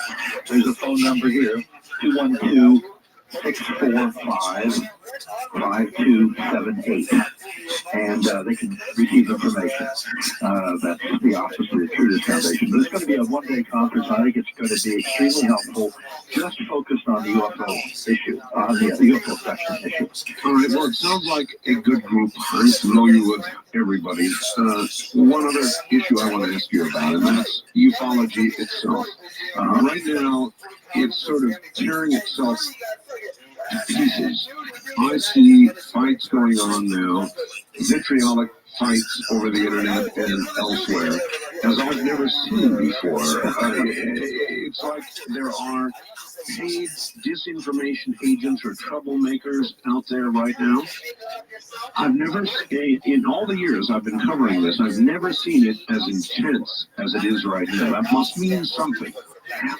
there's a phone number here, 212-645-5278, and they can receive information. That's the office of the Intruders Foundation. But it's going to be a one-day conference. I think it's going to be extremely helpful, just focused on the UFO issue, on the UFO section issue. All right, well, it sounds like a good group. I'm familiar with everybody. One other issue I want to ask you about, and that's ufology itself. Right now, it's sort of tearing itself to pieces. I see fights going on now, vitriolic fights over the internet and elsewhere, as I've never seen before. It's like there are paid disinformation agents or troublemakers out there right now. I've never, in all the years I've been covering this, I've never seen it as intense as it is right now. That must mean something.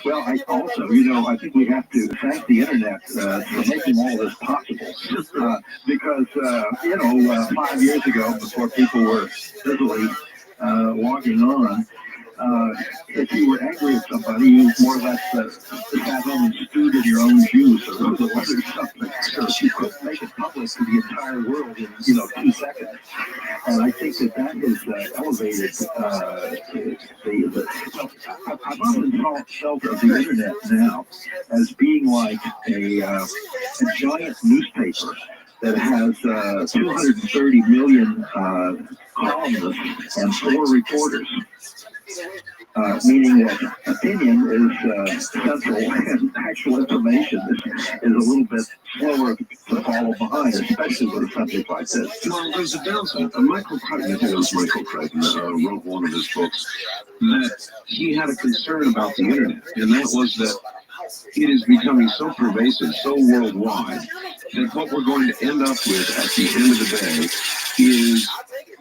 Well, I also, I think we have to thank the internet for making all this possible. Because, 5 years ago, before people were busily logging on, if you were angry at somebody, you more or less sat home and stewed in your own juice or something. So you couldn't make it public to the entire world in 2 seconds. And I think that has elevated I've often felt of the internet now as being like a giant newspaper that has 230 million columnists and 4 reporters. Meaning that opinion is central and actual information is a little bit slower to follow behind, especially with a subject like this. Well, there's a downside. Michael Crichton, I think it was Michael Crichton, wrote one of his books that he had a concern about the internet, and that was that it is becoming so pervasive, so worldwide, that what we're going to end up with at the end of the day is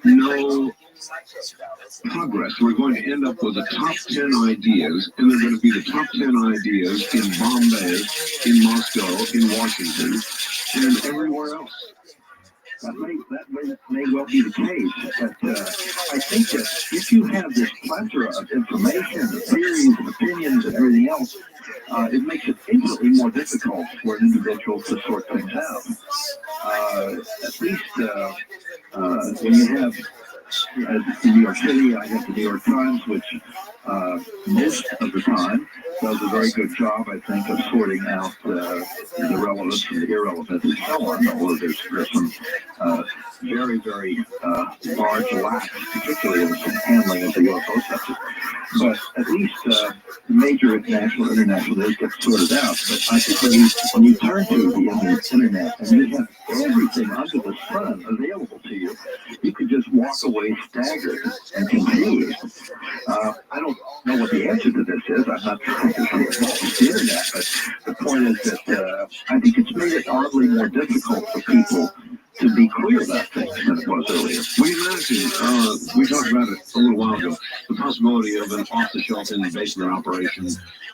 no progress. We're going to end up with the top 10 ideas, and they're going to be the top 10 ideas in Bombay, in Moscow, in Washington, and everywhere else. That may well be the case, but I think that if you have this plethora of information, theories, opinions, and everything else, it makes it infinitely more difficult for an individual to sort things out. At least when you have in New York City, I have the New York Times, which most of the time does a very good job, I think, of sorting out the relevant and the irrelevant and so on. Although there's some very, very large lacks, particularly in some handling of the UFO subject. But at least major international news gets sorted out. But I think when you turn to the internet and you have everything under the sun available to you, you can just walk away staggered and confused. I don't know what the answer to this is. I'm not sure it's the internet, but the point is that I think it's made it oddly more difficult for people to be clear about things than it was earlier. We imagine, we talked about it a little while ago, the possibility of an off-the-shelf in-basement operation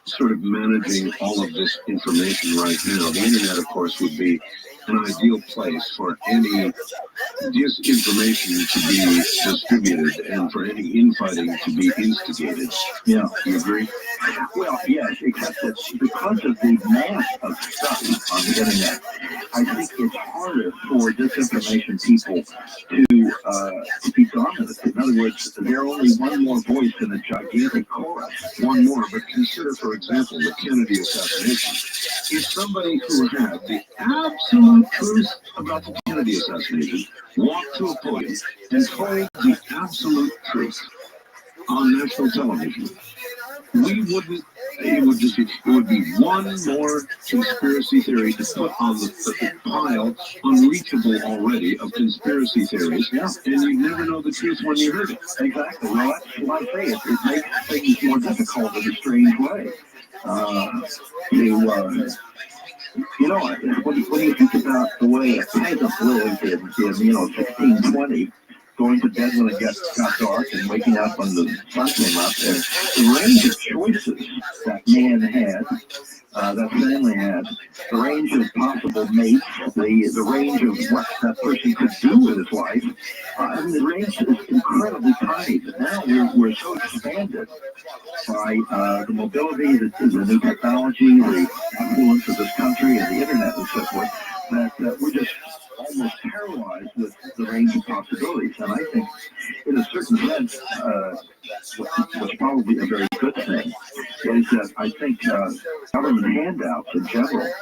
sort of managing all of this information right now. The internet, of course, would be an ideal place for any disinformation to be distributed and for any infighting to be instigated. Yeah, you agree? Well, yes, except that because of the mass of stuff on the internet, I think it's harder for disinformation people to be dominant. In other words, they're only one more voice in a gigantic chorus. One more, but consider, for example, the Kennedy assassination. If somebody who had the absolute truth about the Kennedy assassination walked to a podium and told the absolute truth on national television, we wouldn't, it would be one more conspiracy theory to put on the pile, unreachable already, of conspiracy theories, and you'd never know the truth when you heard it. Exactly. Well, that's what I say. It makes things more difficult in a strange way. You know, when you think about the way a peasant lived in 1620, going to bed when it got dark and waking up when the sun came up, and the range of choices that man had, that family had, the range of possible mates, the range of what that person could do with his life, the range is incredibly tiny. But now we're so expanded by the mobility, the new technology, the influence of this country and the internet and so forth, that we're just almost paralyzed with the range of possibilities. And I think, in a certain sense, what's probably a very good thing is that I think government handouts in general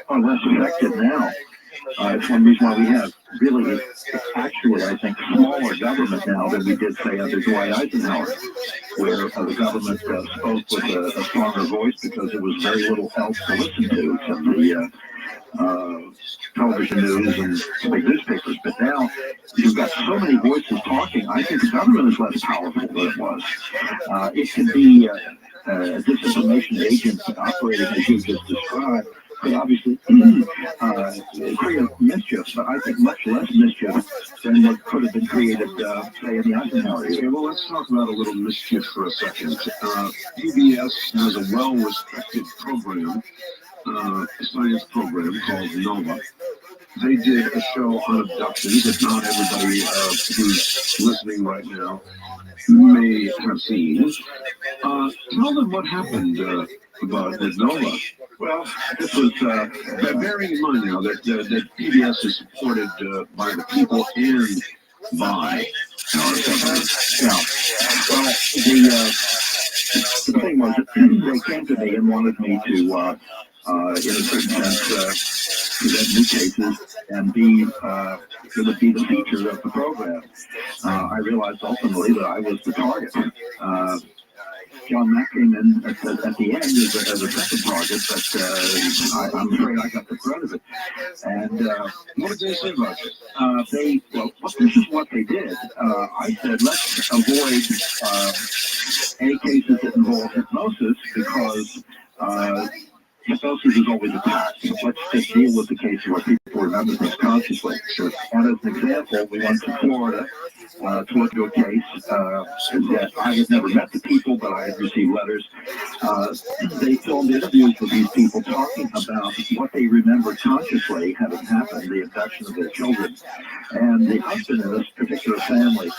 are less effective now. It's one reason why we have really, actually, I think, smaller government now than we did, say, under Dwight Eisenhower, where the government spoke with a stronger voice because there was very little else to listen to except the television news and big newspapers. But now you've got so many voices talking. I think the government is less powerful than it was. It can be disinformation agents operating as you just described. Could obviously create mischief, but I think much less mischief than what could have been created, say, in the Eisenhower era. Okay, well, let's talk about a little mischief for a second. PBS has a well-respected program, a science program called NOVA. They did a show on abductions that not everybody who's listening right now may have seen. Tell them what happened about with NOVA. Well, this was, bearing in mind now that PBS is supported by the people and by our government. Yeah. Well, the thing was, they came to me and wanted me to, in a certain sense, present new cases and be, it would be the feature of the program. I realized ultimately that I was the target. John Mack came in at the end as a second target, but I'm afraid I got the threat of it. And what did they say about it? This is what they did. I said, let's avoid any cases that involve hypnosis because hypnosis is always a task. So let's just deal with the case where people remember things consciously. And as an example, we went to Florida to look at a case that I had never met the people, but I had received letters. They filmed interviews with these people talking about what they remember consciously having happened, the abduction of their children. And the husband in this particular family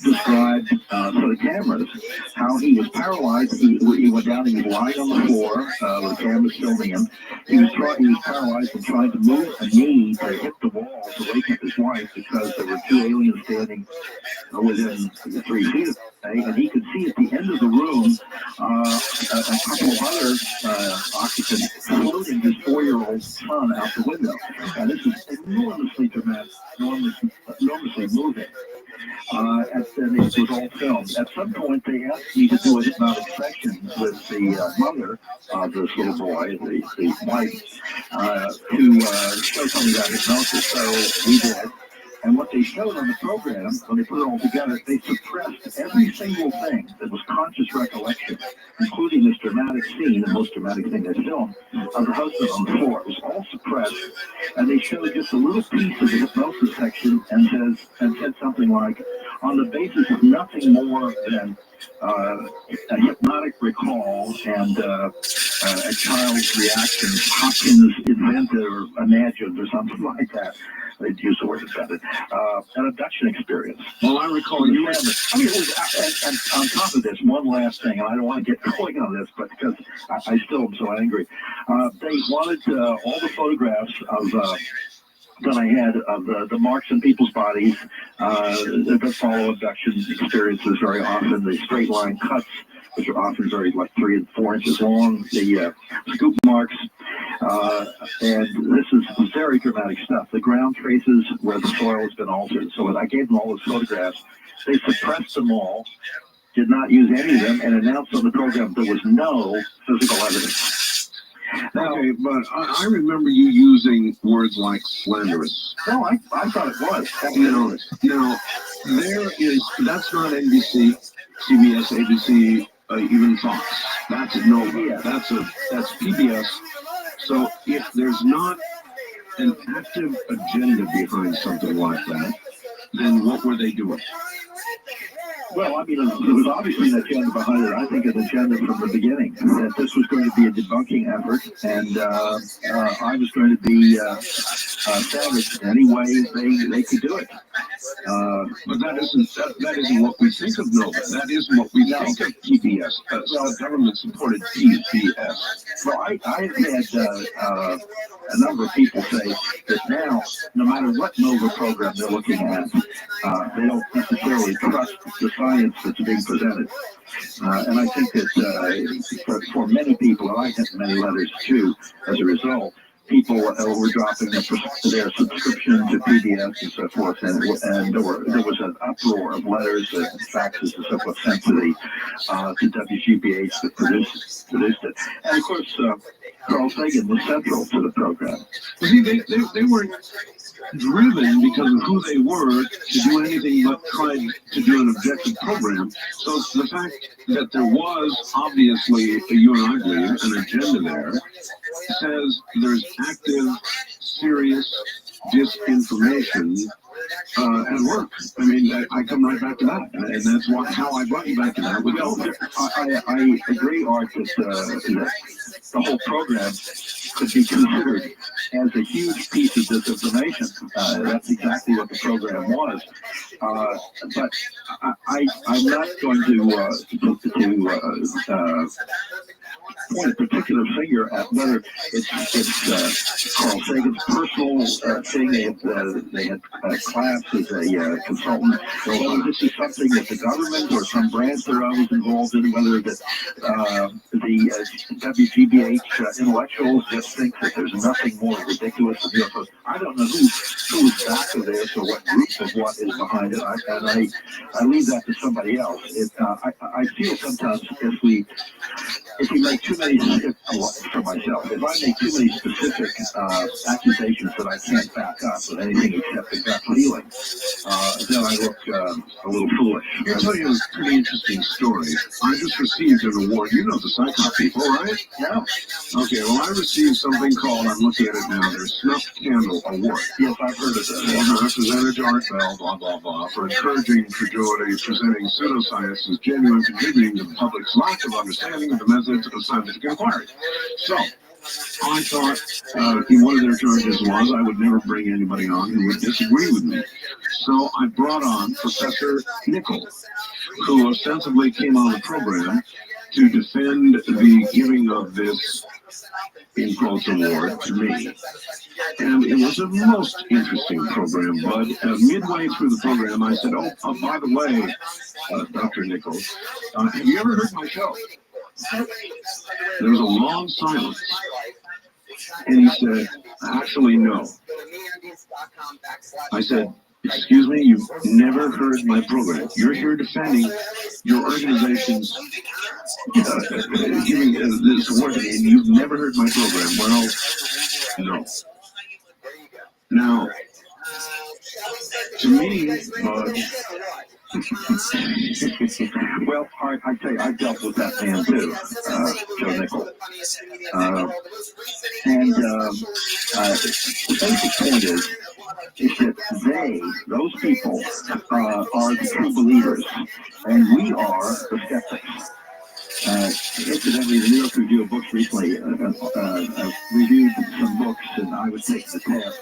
described to the cameras how he was paralyzed. He went down, he was lying on the floor with the cameras filming him. He was paralyzed and trying to move a knee to hit the wall to wake up his wife because there were two aliens standing within 3 feet of him. And he could see at the end of the room a couple of other occupants floating his 4-year-old son out the window. And this is enormously dramatic, enormously moving. And it was all filmed. At some point, they asked me to do a hypnotic session with the mother of this little boy, the wife, to show something about hypnosis. So we did. And what they showed on the program, when they put it all together, they suppressed every single thing that was conscious recollection, including this dramatic scene, the most dramatic thing they filmed, of the husband on the floor. It was all suppressed. And they showed just a little piece of the hypnosis section and said something like, on the basis of nothing more than a hypnotic recall and a child's reaction, Hopkins invented or imagined or something like that. They'd use the word invented. An abduction experience. Well, I recall you. I mean, and on top of this, one last thing, and I don't want to get going on this, but because I still am so angry. They wanted all the photographs of that I had of the marks in people's bodies that follow abduction experiences very often, the straight line cuts, which are often very like 3 and 4 inches long, the scoop marks, and this is very dramatic stuff. The ground traces where the soil has been altered. So I gave them all those photographs. They suppressed them all, did not use any of them, and announced on the program there was no physical evidence. Okay, but I remember you using words like slanderous. No, I thought it was. Now, that's not NBC, CBS, ABC, even Fox. That's PBS. So if there's not an active agenda behind something like that, then what were they doing? Well, I mean, there was obviously an agenda behind it. I think an agenda from the beginning that this was going to be a debunking effort, and I was going to be savage in any way they could do it. But that isn't what we think of Nova. That isn't what we think of PBS. Government-supported PBS. Well, I had a number of people say that now, no matter what Nova program they're looking at, they don't necessarily trust the science that's being presented. And I think that for many people, and I get many letters too, as a result, people were dropping their subscription to PBS and so forth, and there was an uproar of letters and faxes and so forth sent to WGBH that produced it. And of course, Carl Sagan was central to the program. See, they were driven because of who they were to do anything but try to do an objective program. So the fact that there was obviously, you and I believe, an agenda there says there's active, serious disinformation at work. I mean, I come right back to that, and that's how I brought you back to that. I agree, Art, that the whole program could be considered as a huge piece of disinformation. That's exactly what the program was. But I'm not going to point a particular finger at whether it's Carl Sagan's personal thing. They had class as a consultant, or whether this is something that the government or some branch thereof is involved in, whether the WGBH intellectuals just think that there's nothing more ridiculous than UFOs. I don't know who is back of this or what group of what is behind it, and I leave that to somebody else. I feel sometimes if we make too many, for myself, if I make too many specific accusations that I can't back up with anything except a gut feeling, then I look a little foolish. I'll tell you a pretty interesting story. I just received an award. You know the Psychop people, right? Yeah. Okay, well, I received something called, I'm looking at it now, their Snuff Candle Award. Yes, I've heard of it. Former Representative Art Bell, blah, blah, blah, for encouraging credulity, presenting pseudoscience as genuine, contributing to the public's lack of understanding of the methods of scientific inquiry. So, I thought one of their charges was I would never bring anybody on who would disagree with me. So I brought on Professor Nichols, who ostensibly came on the program to defend the giving of this in quotes award to me. And it was a most interesting program, Bud. Midway through the program, I said, oh, by the way, Dr. Nichols, have you ever heard my show? There was a long silence. And he said, actually, no. I said, excuse me, you've never heard my program. You're here defending your organization's giving this award, and you've never heard my program. Well, no. Now, to me, well, I tell you, I dealt with that man too, Joe Nichols. And the basic point is that those people, are the true believers, and we are the skeptics. Incidentally, the New York Review of Books recently reviewed some books, and I was taking the test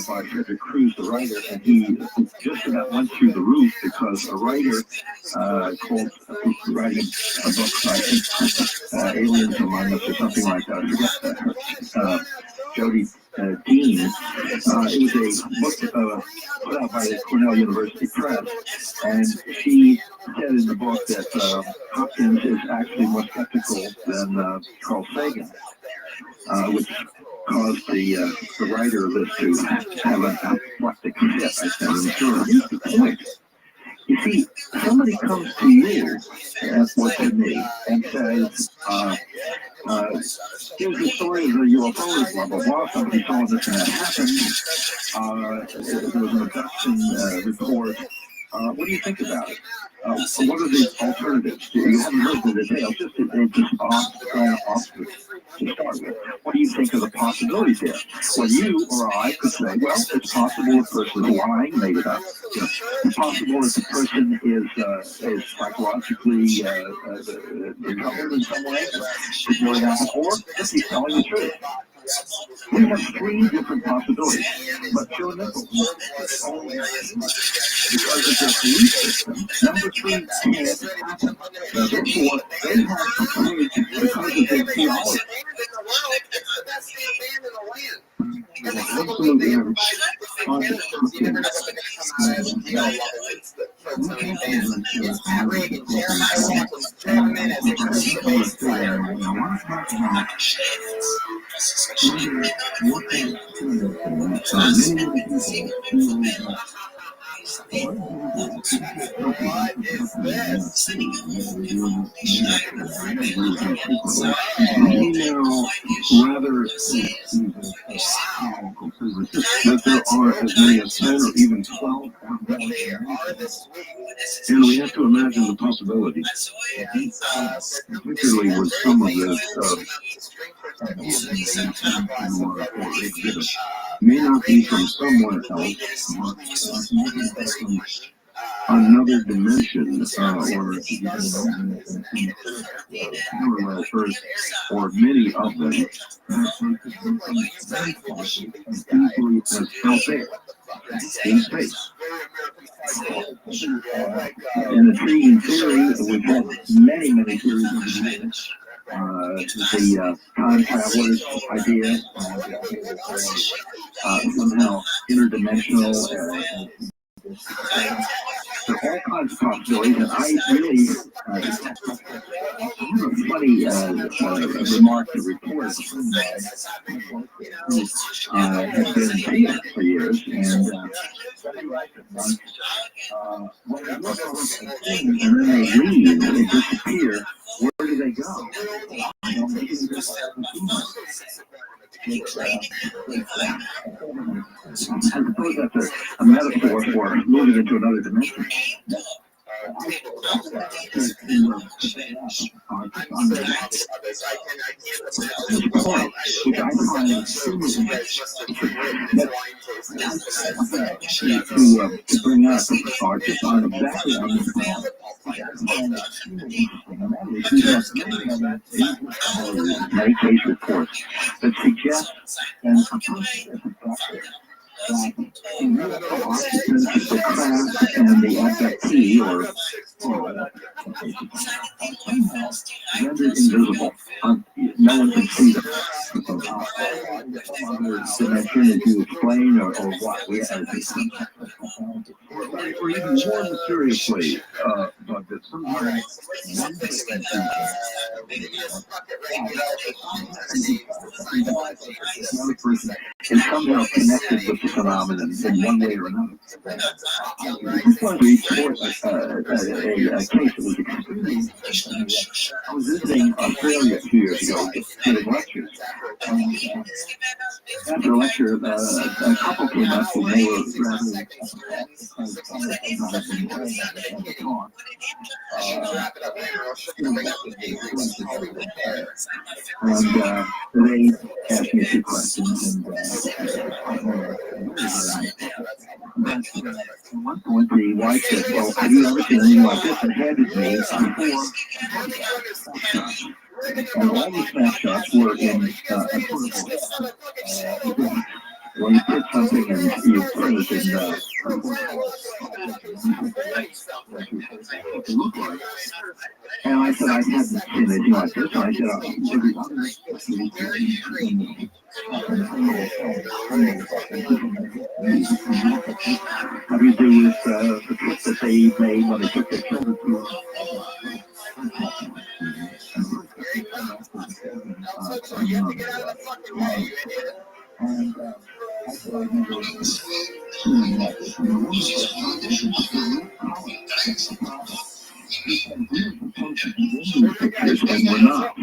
by Frederick Cruz, the writer, and he just about went through the roof because a writer writing a book, I think, Aliens Among Us or something like that, I forget, Jody Dean. It was a book put out by the Cornell University Press, and she said in the book that Hopkins is actually more skeptical than Carl Sagan, which caused the writer of this to have an apoplectic fit, I said. And so here's the point. You see, somebody comes to you, or to me, and says, here's the story of the UFOs, blah, blah, blah. Somebody saw this and that happened. There was an abduction report. What do you think about it? What are the alternatives? You haven't heard the details, just off to start with. What do you think of the possibilities here? Well, you or I could say, well, it's possible a person is lying, made it up. It's possible that the person is psychologically recovered in some way, could really happen, or if he's telling the truth. We have three different possibilities, but Joe Nichols, because of their belief system, number three can't happen. Therefore, they have to pray because of their theology. Absolutely. That there are as many as 10 or even 12 and we have to imagine the possibility, particularly with some of the exhibits, may not be from somewhere else, but another dimension, or parallel Earth, or many of them, easily as out there in space. An intriguing theory, we've had many theories over the years. The time travelers idea, somehow interdimensional. There are all kinds of possibilities, and I really have a funny remark to report. Has been in theater for years, and when they look over and then they leave, they disappear. Where do they go? I suppose that's a metaphor for moving into another dimension. I point, which I find to bring up are just on exactly on this point. Many case reports that suggest and the craft and the abductee or rendered invisible. No one can see them. Dimension as you explain or what? Or even more mysteriously, but that somehow one person is somehow connected with the phenomenon in one way or another. This was a case that was extremely. I was visiting Australia a few years ago, giving lectures. After a lecture, a couple came up and they were rather and they asked me a few questions and at one point the wife said, well, have you ever seen anything like this? And handed me 4 and all the snapshots were in a when you put something and you put it in and I said, I hadn't seen anything like this. And I said, having to do with the trip that they made when they took their children to and I remember seeing that pictures and we're not.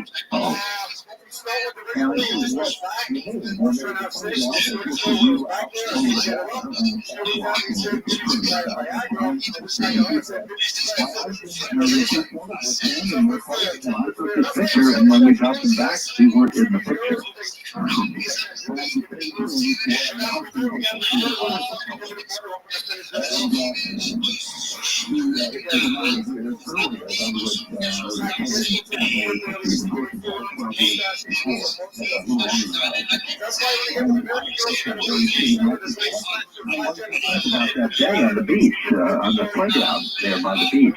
Picture, and when we got them back, we weren't in the picture. About that day on the beach, on the playground there by the beach.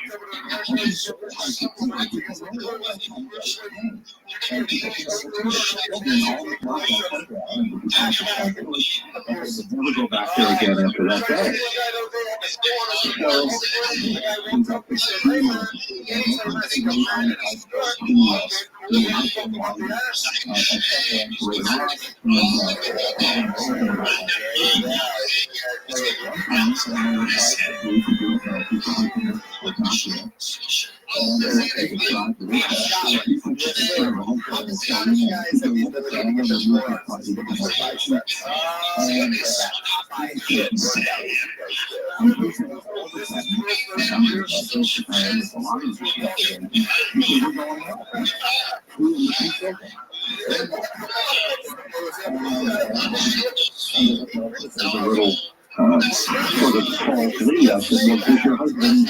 Never go back there again after that day. There's a little sort of false lead. I said, well, does your husband,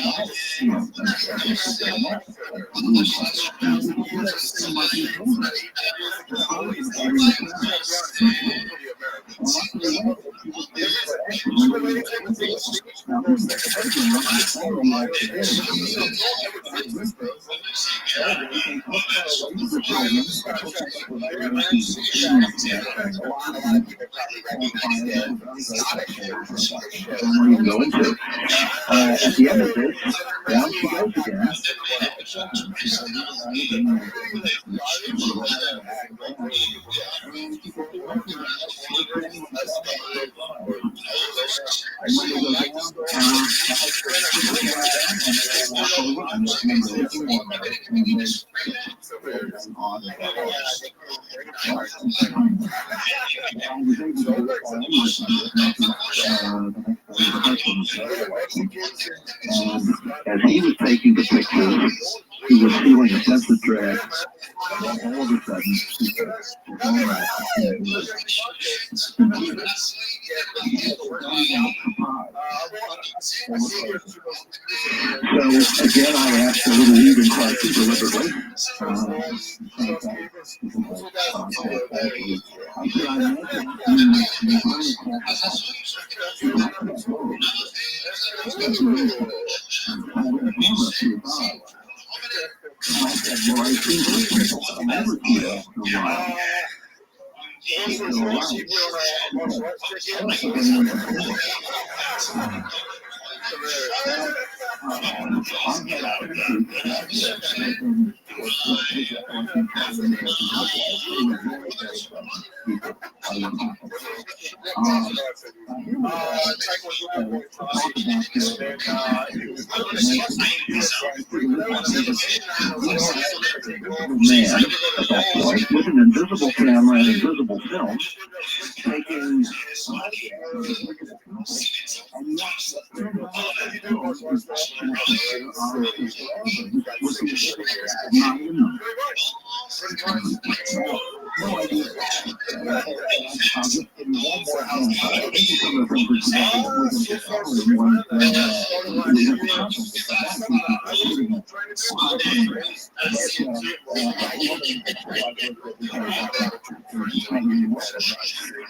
go into. At the end of this, down she goes again. As he was taking the pictures, he was feeling a sense of dread. And all of a sudden, he said, so again, I asked a little leading question deliberately. Man, at that point, with an invisible camera and invisible film, taking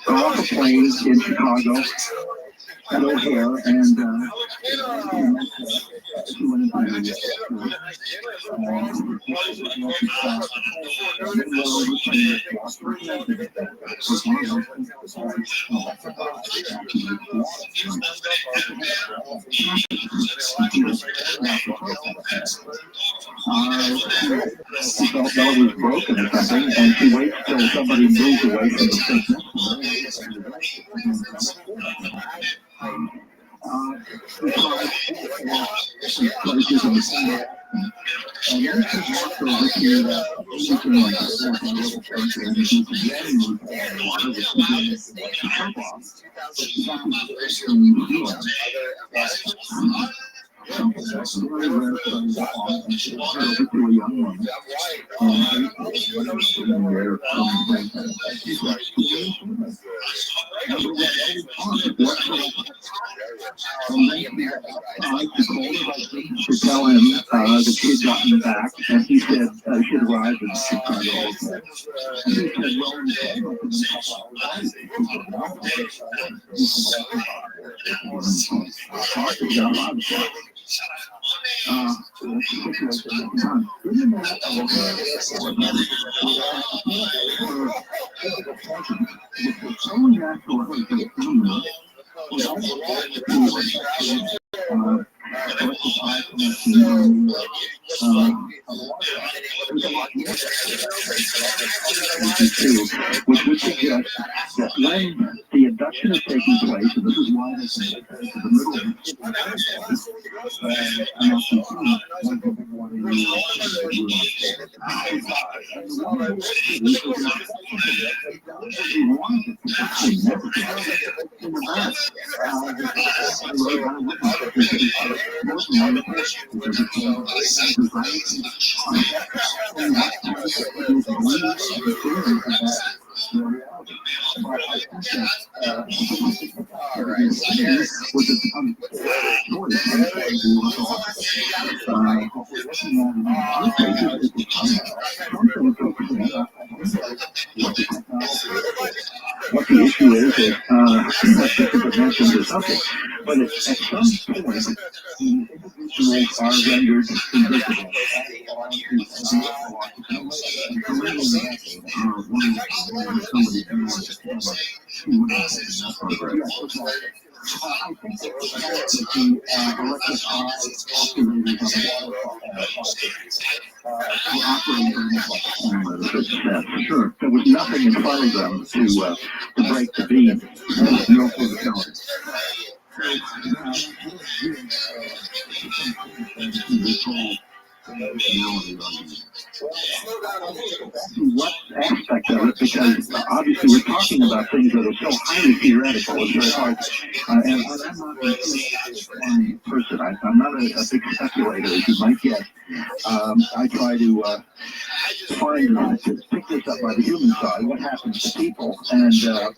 off a plane in Chicago at O'Hare, and she went into she felt belly was broken or something, and she waits till somebody moves away from the sickness. To tell him that she had gotten back, and he said she had arrived in Chicago. And he said, which would suggest that when the abduction is taking place, and this is why this is the middle what the issue is that mentioned or something, but at some point, individuals are rendered invisible. I think that the electric eye operators on the waterfall were operating very much like a farmer, as it said. Sure, there was nothing in front of them to break the beam. No physicality. What aspect of it? Because obviously we're talking about things that are so highly theoretical. It's very hard. And I'm not one person. I'm not a big speculator, as you might guess. I try to pick this up by the human side. What happens to people? And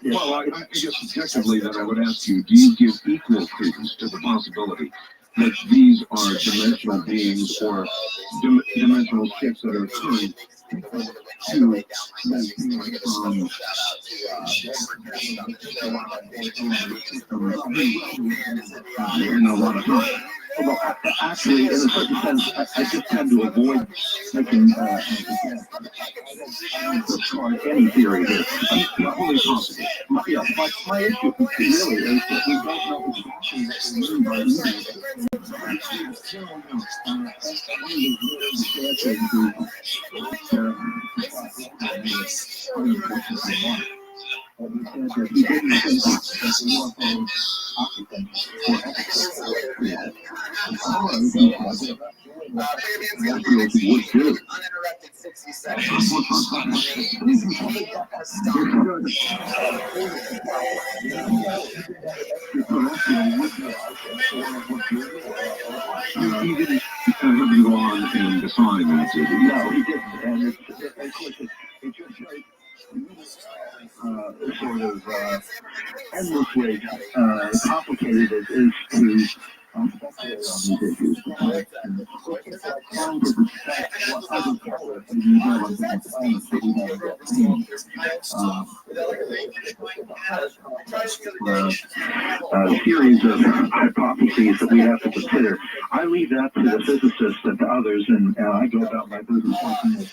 well, I guess subjectively, then I would ask you: do you give equal credence to the possibility that these are dimensional beings or dimensional shifts that are occurring to in a lot of times. Well, actually, in a certain sense, I just tend to avoid making discard any theory here. Not only possible. My issue really is that we don't know exactly what we mean by he didn't think that the UFO occupants were experts. Would do. Uninterrupted 60 seconds. He didn't have to go on and define that, did he? No, he didn't. And of course, it just sort of endlessly complicated it is to speculate on these issues. Trying to respect what other people have on different planets that we never get seen. Series of hypotheses that we have to consider. I leave that to the physicists and to others, and I go about my business working with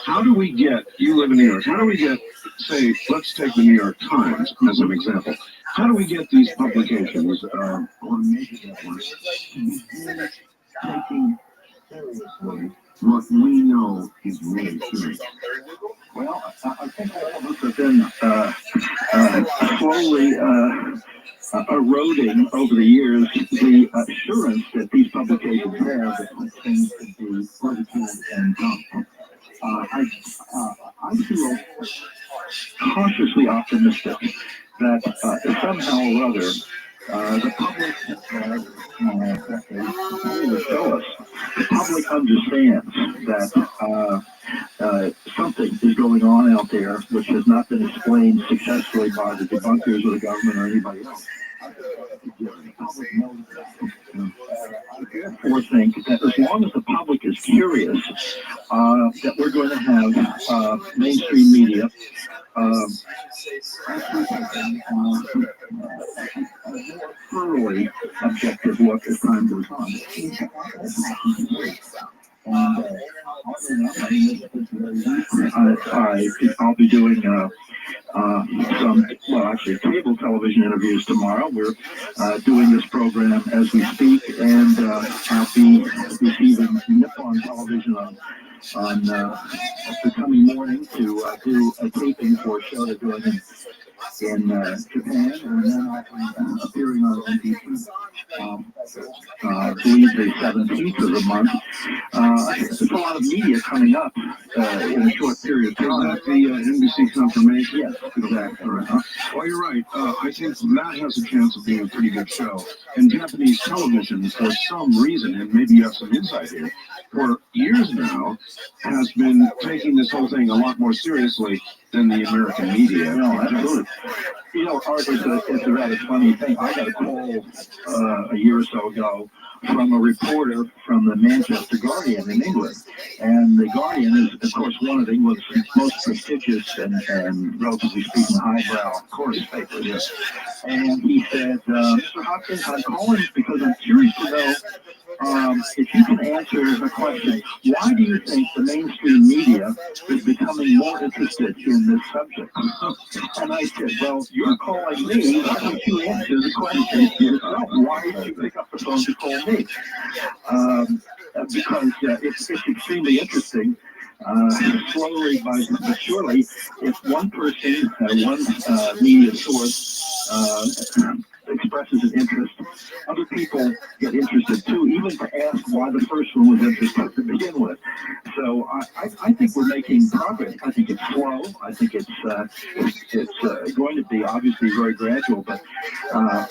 How do we get, you live in New York, how do we get, say, let's take the New York Times as an example. How do we get these publications on major networks taking seriously what we know is really serious? Well, I think all of us have been slowly eroding over the years the assurance that these publications have that things can be ridiculed and dumped. I feel cautiously optimistic that somehow or other the public will show us. The public understands that something is going on out there which has not been explained successfully by the debunkers or the government or anybody else. Or think that as long as the public is curious, that we're going to have mainstream media thoroughly objective look as time goes on. I'll be doing some, well, actually, cable television interviews tomorrow. We're doing this program as we speak, and I'll be receiving Nippon television on the coming morning to do a taping for a show they're doing in Japan, and then I'll be appearing on NBC. I believe the 17th of the month. There's a lot of media coming up in a short period of time. That's the NBC confirmation? Yes, exactly. Well, you're right. I think that has a chance of being a pretty good show. And Japanese television, for some reason, and maybe you have some insight here, for years now, has been taking this whole thing a lot more seriously than the American media. No, absolutely. You know, Art, it's a rather funny thing. I got a call a year or so ago from a reporter from the Manchester Guardian in England. And the Guardian is, of course, one of England's most prestigious and relatively speaking, highbrow papers. Yes. And he said, Mr. Hopkins, I'm calling because I'm curious to know if you can answer the question, why do you think the mainstream media is becoming becoming more interested in this subject. And I said, well, you're calling me. Why don't you answer the question yourself? Why did you pick up the phone to call me? Because it's extremely interesting. Slowly but surely, if one person, one media source expresses an interest, other people get interested too, even to ask why the first one was interested to begin with. So I think we're making progress. I think it's slow. I think it's going to be obviously very gradual. But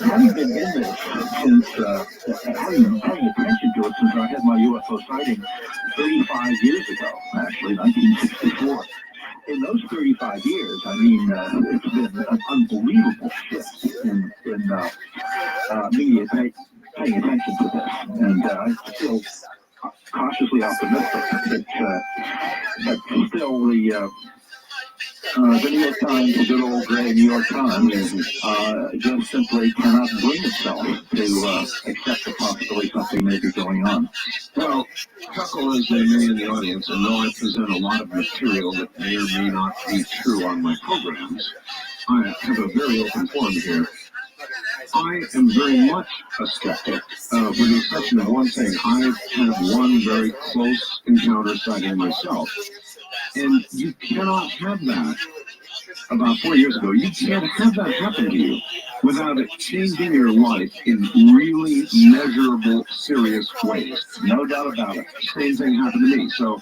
having been in this since, having paying attention to it since I had my UFO sighting 35 years ago, actually, 1964. In those 35 years, I mean, it's been an unbelievable shift in media paying attention to this. And I'm still cautiously optimistic that still the New York Times, the good old gray New York Times, just simply cannot bring itself to accept the possibility something may be going on. Well, chuckle as they may in the audience, and though I present a lot of material that may or may not be true on my programs, I have a very open forum here. I am very much a skeptic, with the exception of one thing. I have one very close encounter sighting myself. And you cannot have that. About 4 years ago, you can't have that happen to you without it changing your life in really measurable, serious ways. No doubt about it. Same thing happened to me. So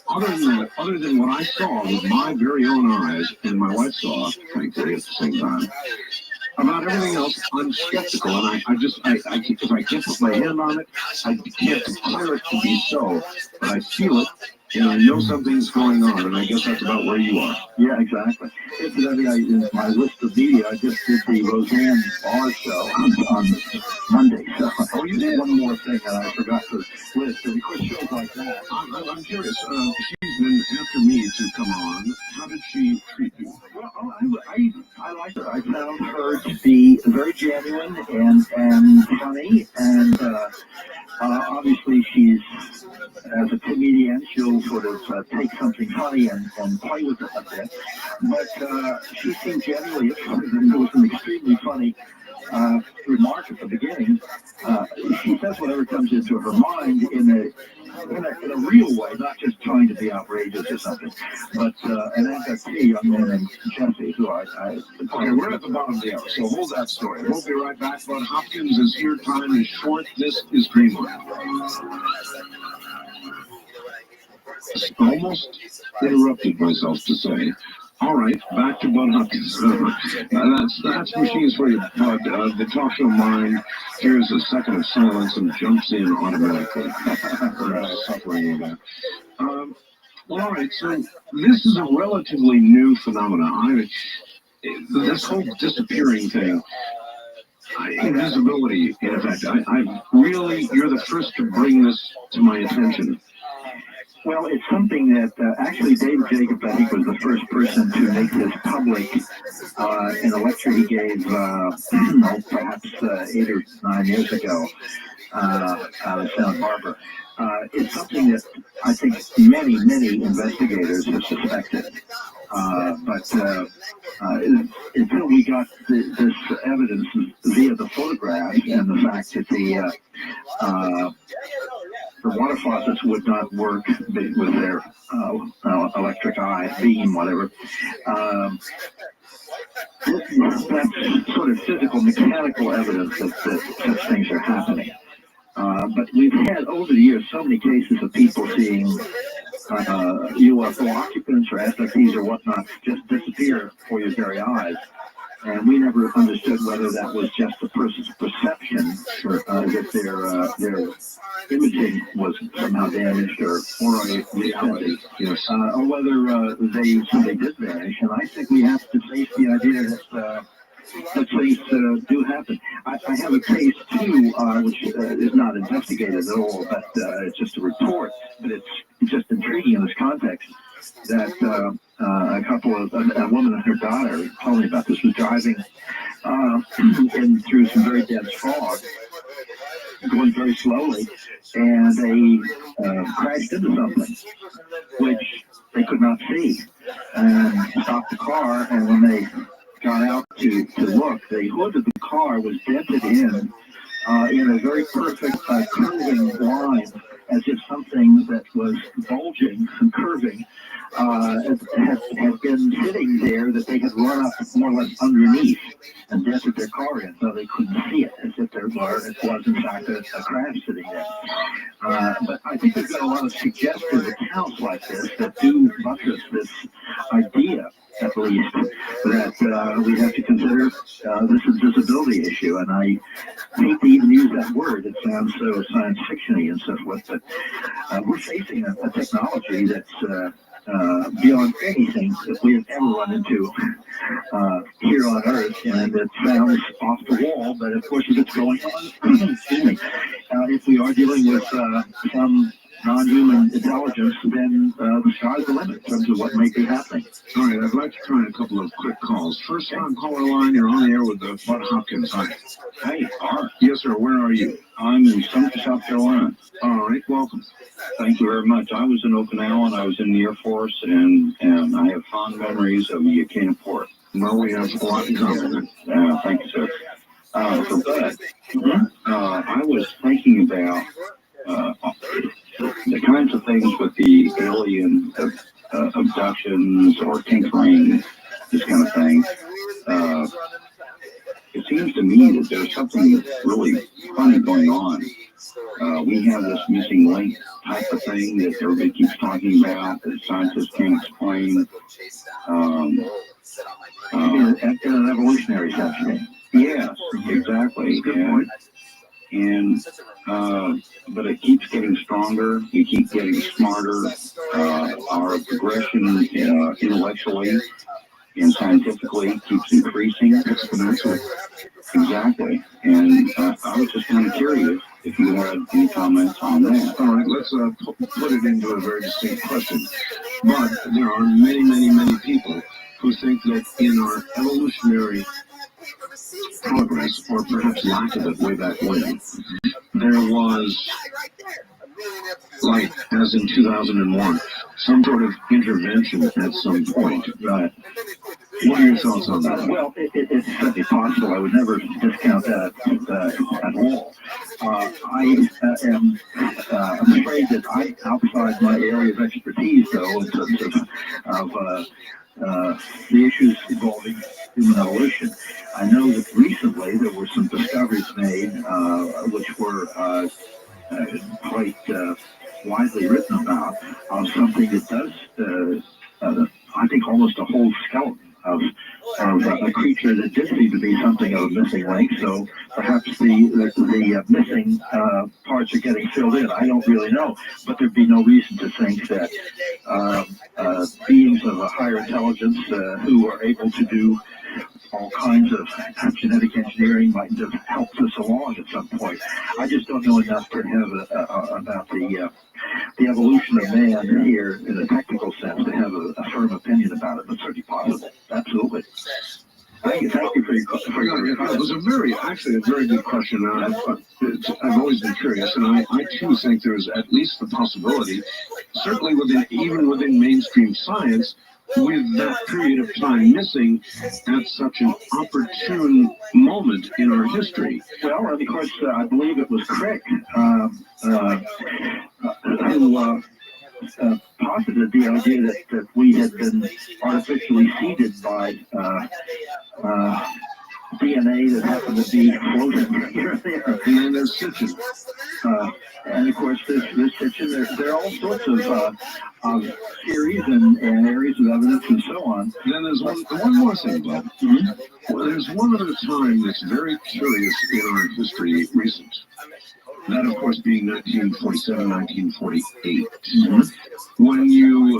other than what I saw with my very own eyes and my wife saw, thankfully at the same time, about everything else, I'm skeptical, and I if I can't put my hand on it, I can't declare it to be so, but I feel it, and I know something's going on, and I guess that's about where you are. Yeah, exactly. Incidentally, in my list of media, I just did the Roseanne Barr show on Monday. So, you did? One more thing that I forgot to list, and of course, shows like that. I'm curious. She's been after me to come on. How did she treat you? Well, I liked her. I found her to be very genuine and funny, and obviously she's, as a comedian, she'll sort of take something funny and play with it a bit. But she seemed genuinely interested, and there was an extremely funny remark at the beginning. She says whatever comes into her mind in a real way, not just trying to be outrageous or something. But an NFP young man named Jesse, who I okay, we're at the bottom of the hour, so hold that story. We'll be right back. Bud Hopkins is here. Time is short. This is Dreamland. Almost interrupted myself to say, all right, back to Bud Hopkins. That's machines for you, Bud. The talk show mind hears a second of silence and jumps in automatically. Suffering with that. Well, all right, so this is a relatively new phenomenon. This whole disappearing thing, invisibility, in effect, you're the first to bring this to my attention. Well, it's something that actually David Jacobs, I think, was the first person to make this public in a lecture he gave, perhaps 8 or 9 years ago out of Santa Barbara. It's something that I think many investigators have suspected. But until we got this evidence via the photographs and the fact that the water faucets would not work with their electric eye, beam, whatever. That's sort of physical, mechanical evidence that such things are happening. But we've had over the years so many cases of people seeing UFO occupants or abductees or whatnot just disappear before your very eyes. And we never understood whether that was just a person's perception, or that their imaging was somehow damaged, or reality, or whether they did vanish. And I think we have to face the idea that such things do happen. I have a case too, which is not investigated at all, but it's just a report. But it's just intriguing in this context that a woman and her daughter told me about this, was driving through some very dense fog, going very slowly, and they crashed into something, which they could not see, and stopped the car. And when they got out to look, the hood of the car was dented in a very perfect curving line, as if something that was bulging and curving had been sitting there, that they had run up more or less underneath and dented their car in, so they couldn't see it, as if it was in fact a crash sitting there. But I think there's been a lot of suggestive accounts like this that do buttress this idea, at least, that we have to consider this invisibility issue. And I hate to even use that word. It sounds so science fiction-y and so forth, but we're facing a technology that's beyond anything that we have ever run into here on Earth, and it sounds off the wall, but of course if it's going on, excuse me, if we are dealing with some non-human intelligence, then the sky's the limit in terms of what may be happening. All right, I'd like to try a couple of quick calls. First on caller line, you're on the air with Bud Hopkins. Hi. Hey, Art. Yes, sir. Where are you? I'm in Sumter, South Carolina. All right, welcome. Thank you very much. I was in Okinawa, and I was in the Air Force, and I have fond memories of Yakina Port. Well, we have a lot in common. Thank you, sir. For Bud, I was thinking about the kinds of things with the alien abductions or tinkering, this kind of thing. It seems to me that there's something really funny going on. We have this missing link type of thing that everybody keeps talking about that scientists can't explain. In an evolutionary sense. Yes, exactly. Good point. And but it keeps getting stronger. We keep getting smarter. Our progression intellectually and scientifically keeps increasing exponentially. Exactly. And I was just kind of curious if you had any comments on that. All right, let's put it into a very distinct question. But there are many, many, many people who think that in our evolutionary progress, or perhaps lack of it way back when, there was, like as in 2001, some sort of intervention at some point. Right. What are your thoughts on that? Well, it's certainly possible. I would never discount that at all. I'm afraid that I'm outside my area of expertise, though, in terms of the issues involving human evolution. I know that recently there were some discoveries made which were quite widely written about, of something that does, I think, almost a whole skeleton of a creature that did seem to be something of a missing link. So perhaps the missing parts are getting filled in. I don't really know, but there'd be no reason to think that beings of a higher intelligence who are able to do all kinds of genetic engineering might have helped us along at some point. I just don't know enough to have about the evolution of man here in a technical sense to have a firm opinion about it, but certainly possible. Absolutely. Thank you for your question. It was actually a very good question. I've always been curious, and I too think there's at least the possibility, certainly even within mainstream science, with that period of time missing at such an opportune moment in our history. Well, and of course, I believe it was Crick who posited the idea that we had been artificially seeded by DNA that happened to be floating here and there. And there's stitching. And of course, this stitching, there are all sorts of theories and areas of evidence and so on. Then there's one more thing, Bob. Mm-hmm. Well, there's one other time that's very curious in our history recent. That, of course, being 1947, 1948. Mm-hmm. When you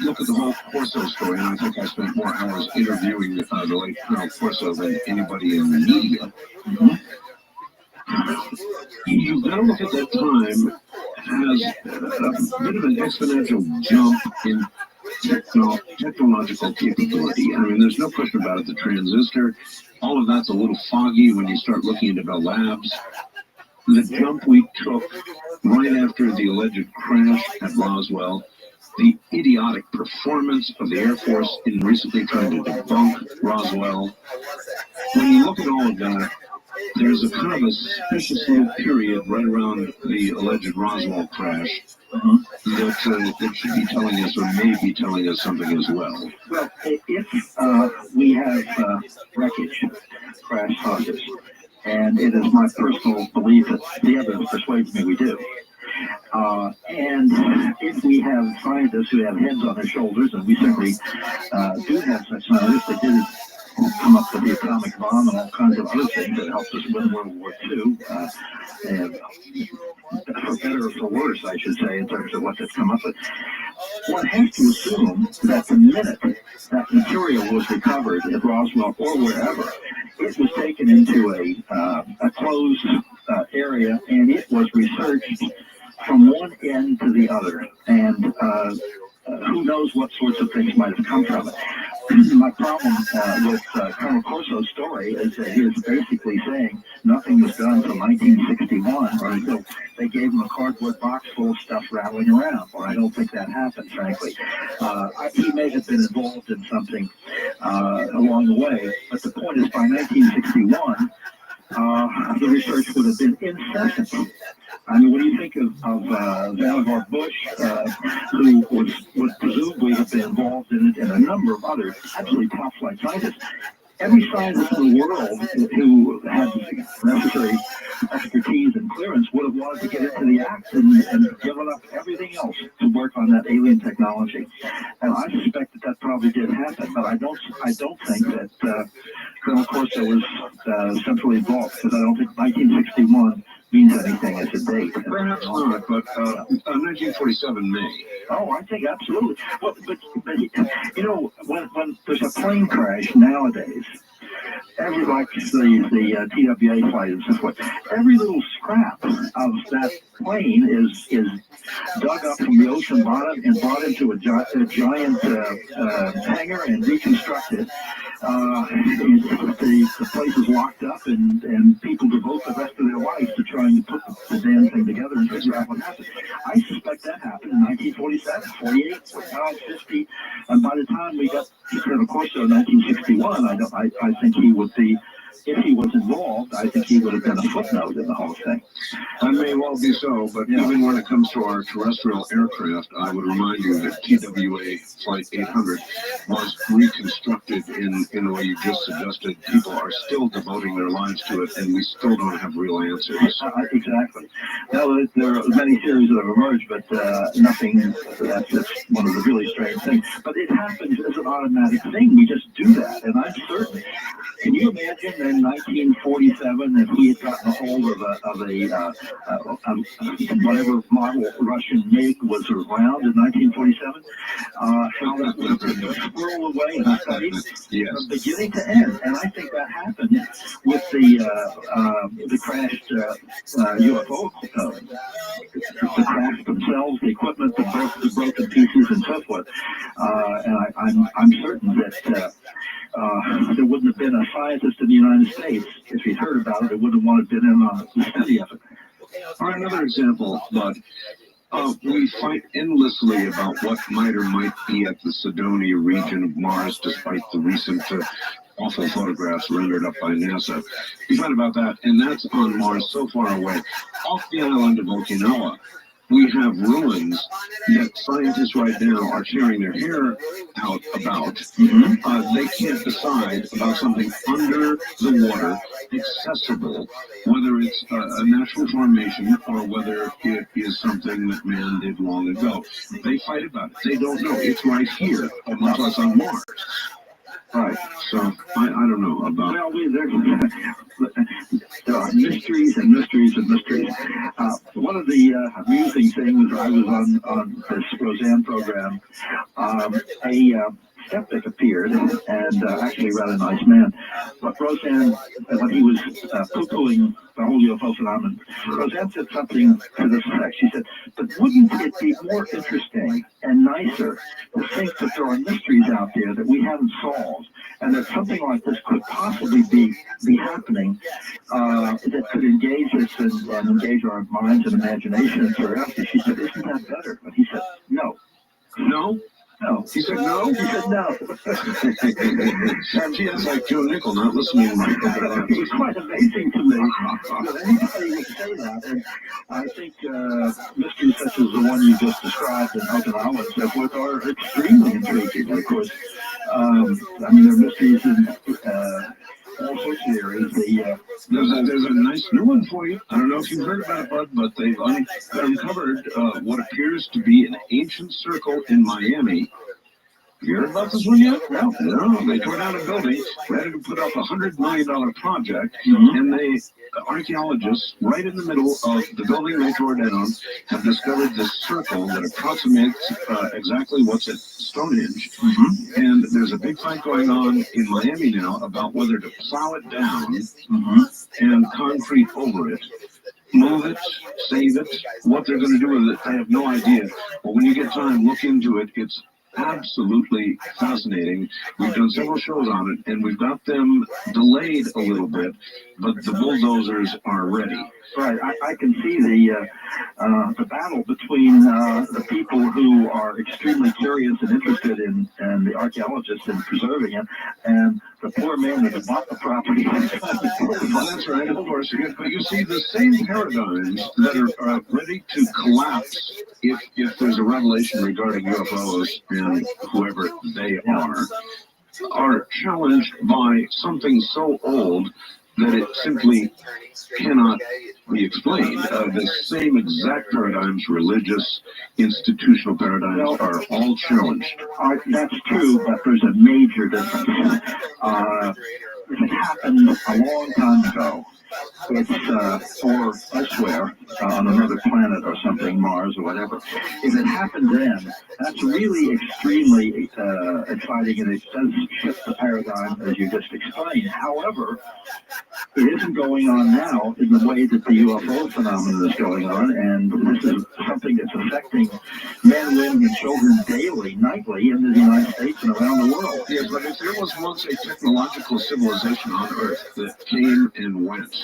look at the whole Corso story, and I think I spent more hours interviewing the late Colonel Corso than anybody in the media, you've got to look at that time as a bit of an exponential jump in technological capability. I mean, there's no question about it. The transistor, all of that's a little foggy when you start looking into the labs. The jump we took right after the alleged crash at Roswell the idiotic performance of the Air Force in recently trying to debunk Roswell. When you look at all of that, there's a kind of a suspicious little period right around the alleged Roswell crash that should be telling us, or may be telling us, something as well. Well, if we have wreckage, crash saucers, and it is my personal belief that the evidence persuades me we do. And if we have scientists who have heads on their shoulders, and we certainly do have such scientists, they did come up with the atomic bomb and all kinds of other things that helped us win World War II. And for better or for worse, I should say, in terms of what they've come up with. One has to assume that the minute that material was recovered at Roswell or wherever, it was taken into a closed area, and it was researched from one end to the other. And who knows what sorts of things might have come from it. My problem with Colonel Corso's story is that he is basically saying nothing was done from 1961 until they gave him a cardboard box full of stuff rattling around. Or I don't think that happened, frankly. He may have been involved in something along the way, but the point is by 1961, the research would have been incessant. I mean, what do you think of Vannevar Bush, who would presumably have been involved in it, and a number of other absolutely top-flight scientists? Every scientist in the world who had necessary expertise and clearance would have wanted to get into the act and given up everything else to work on that alien technology. And I suspect that probably did happen, but I don't think that Colonel Corso was centrally involved, because I don't think 1961 means anything as a date. Perhaps not, but 1947 may. Oh, I think absolutely. Well, but you know, when there's a plane crash nowadays, every, like the TWA flight and so forth, every little scrap of that plane is dug up from the ocean bottom and brought into a giant hangar and reconstructed. The place is locked up, and people devote the rest of their lives to trying to put the damn thing together and figure out what happened. I suspect that happened in 1947, 48, 49, 50, and by the time we got to Colonel Corso in 1961, I think he would be, if he was involved, I think he would have been a footnote in the whole thing. That may well be so, but even when it comes to our terrestrial aircraft, I would remind you that TWA Flight 800 was reconstructed in the way you just suggested. People are still devoting their lives to it, and we still don't have real answers. Exactly. Now, there are many theories that have emerged, but nothing, that's one of the really strange things. But it happens as an automatic thing. We just do that, and I'm certain. Can you imagine in 1947 if he had gotten a hold of whatever model Russian MiG was around in 1947, how that would have been swirled away from beginning to end. And I think that happened with the crashed UFO, the crash themselves, the equipment, the broken pieces, and so forth. And I'm certain that there wouldn't have been a scientist in the United States, if he'd heard about it, wouldn't have wanted to have been in on the study of it. All right, another example, but we fight endlessly about what might or might be at the Cydonia region of Mars, despite the recent awful photographs rendered up by NASA. We fight about that, and that's on Mars so far away. Off the island of Okinawa, we have ruins that scientists right now are tearing their hair out about. They can't decide about something under the water, accessible, whether it's a natural formation or whether it is something that man did long ago. They fight about it. They don't know. It's right here, much less on Mars. Right. So I don't know about. Well, there are mysteries and mysteries and mysteries. One of the amusing things, I was on this Roseanne program. A skeptic appeared, and actually a rather nice man. But Roseanne, when he was poo-pooing the whole UFO phenomenon, Roseanne said something to this effect. She said, but wouldn't it be more interesting and nicer to think that there are mysteries out there that we haven't solved, and that something like this could possibly be happening, that could engage us and engage our minds and imagination and curiosity? She said, isn't that better? But he said, no. No? No. He said no? He said no. Gee, that's like Joe Nickel not listening to my It was quite amazing to me that anybody would say that. And I think mysteries such as the one you just described in Okinawa and so forth are extremely intriguing. Of course, I mean, there are mysteries in all sorts of areas. There's a nice new one for you. I don't know if you've heard about it, Bud, but they've uncovered what appears to be an ancient circle in Miami. You heard about this one yet? No. They tore down a building, ready to put up a $100 million project, and archaeologists, right in the middle of the building they tore down, have discovered this circle that approximates exactly what's at Stonehenge. And there's a big fight going on in Miami now about whether to plow it down and concrete over it. Move it, save it, what they're going to do with it, I have no idea. But when you get time, look into it. It's absolutely fascinating. We've done several shows on it, and we've got them delayed a little bit, but the bulldozers are ready. Right, I can see the battle between the people who are extremely curious and interested in the archaeologists in preserving it, and the poor man that bought the property. That's right, of course. But you see, the same paradigms that are ready to collapse if there's a revelation regarding UFOs and whoever they are challenged by something so old that it simply cannot be explained. The same exact paradigms, religious, institutional paradigms, are all challenged. That's true, but there's a major difference. It happened a long time ago. It's or elsewhere on another planet or something, Mars or whatever. If it happened then, that's really extremely exciting, and it does shift the paradigm as you just explained. However, it isn't going on now in the way that the UFO phenomenon is going on, and this is something that's affecting men, women, and children daily, nightly in the United States and around the world. Yes, but if there was once a technological civilization on Earth that came and went,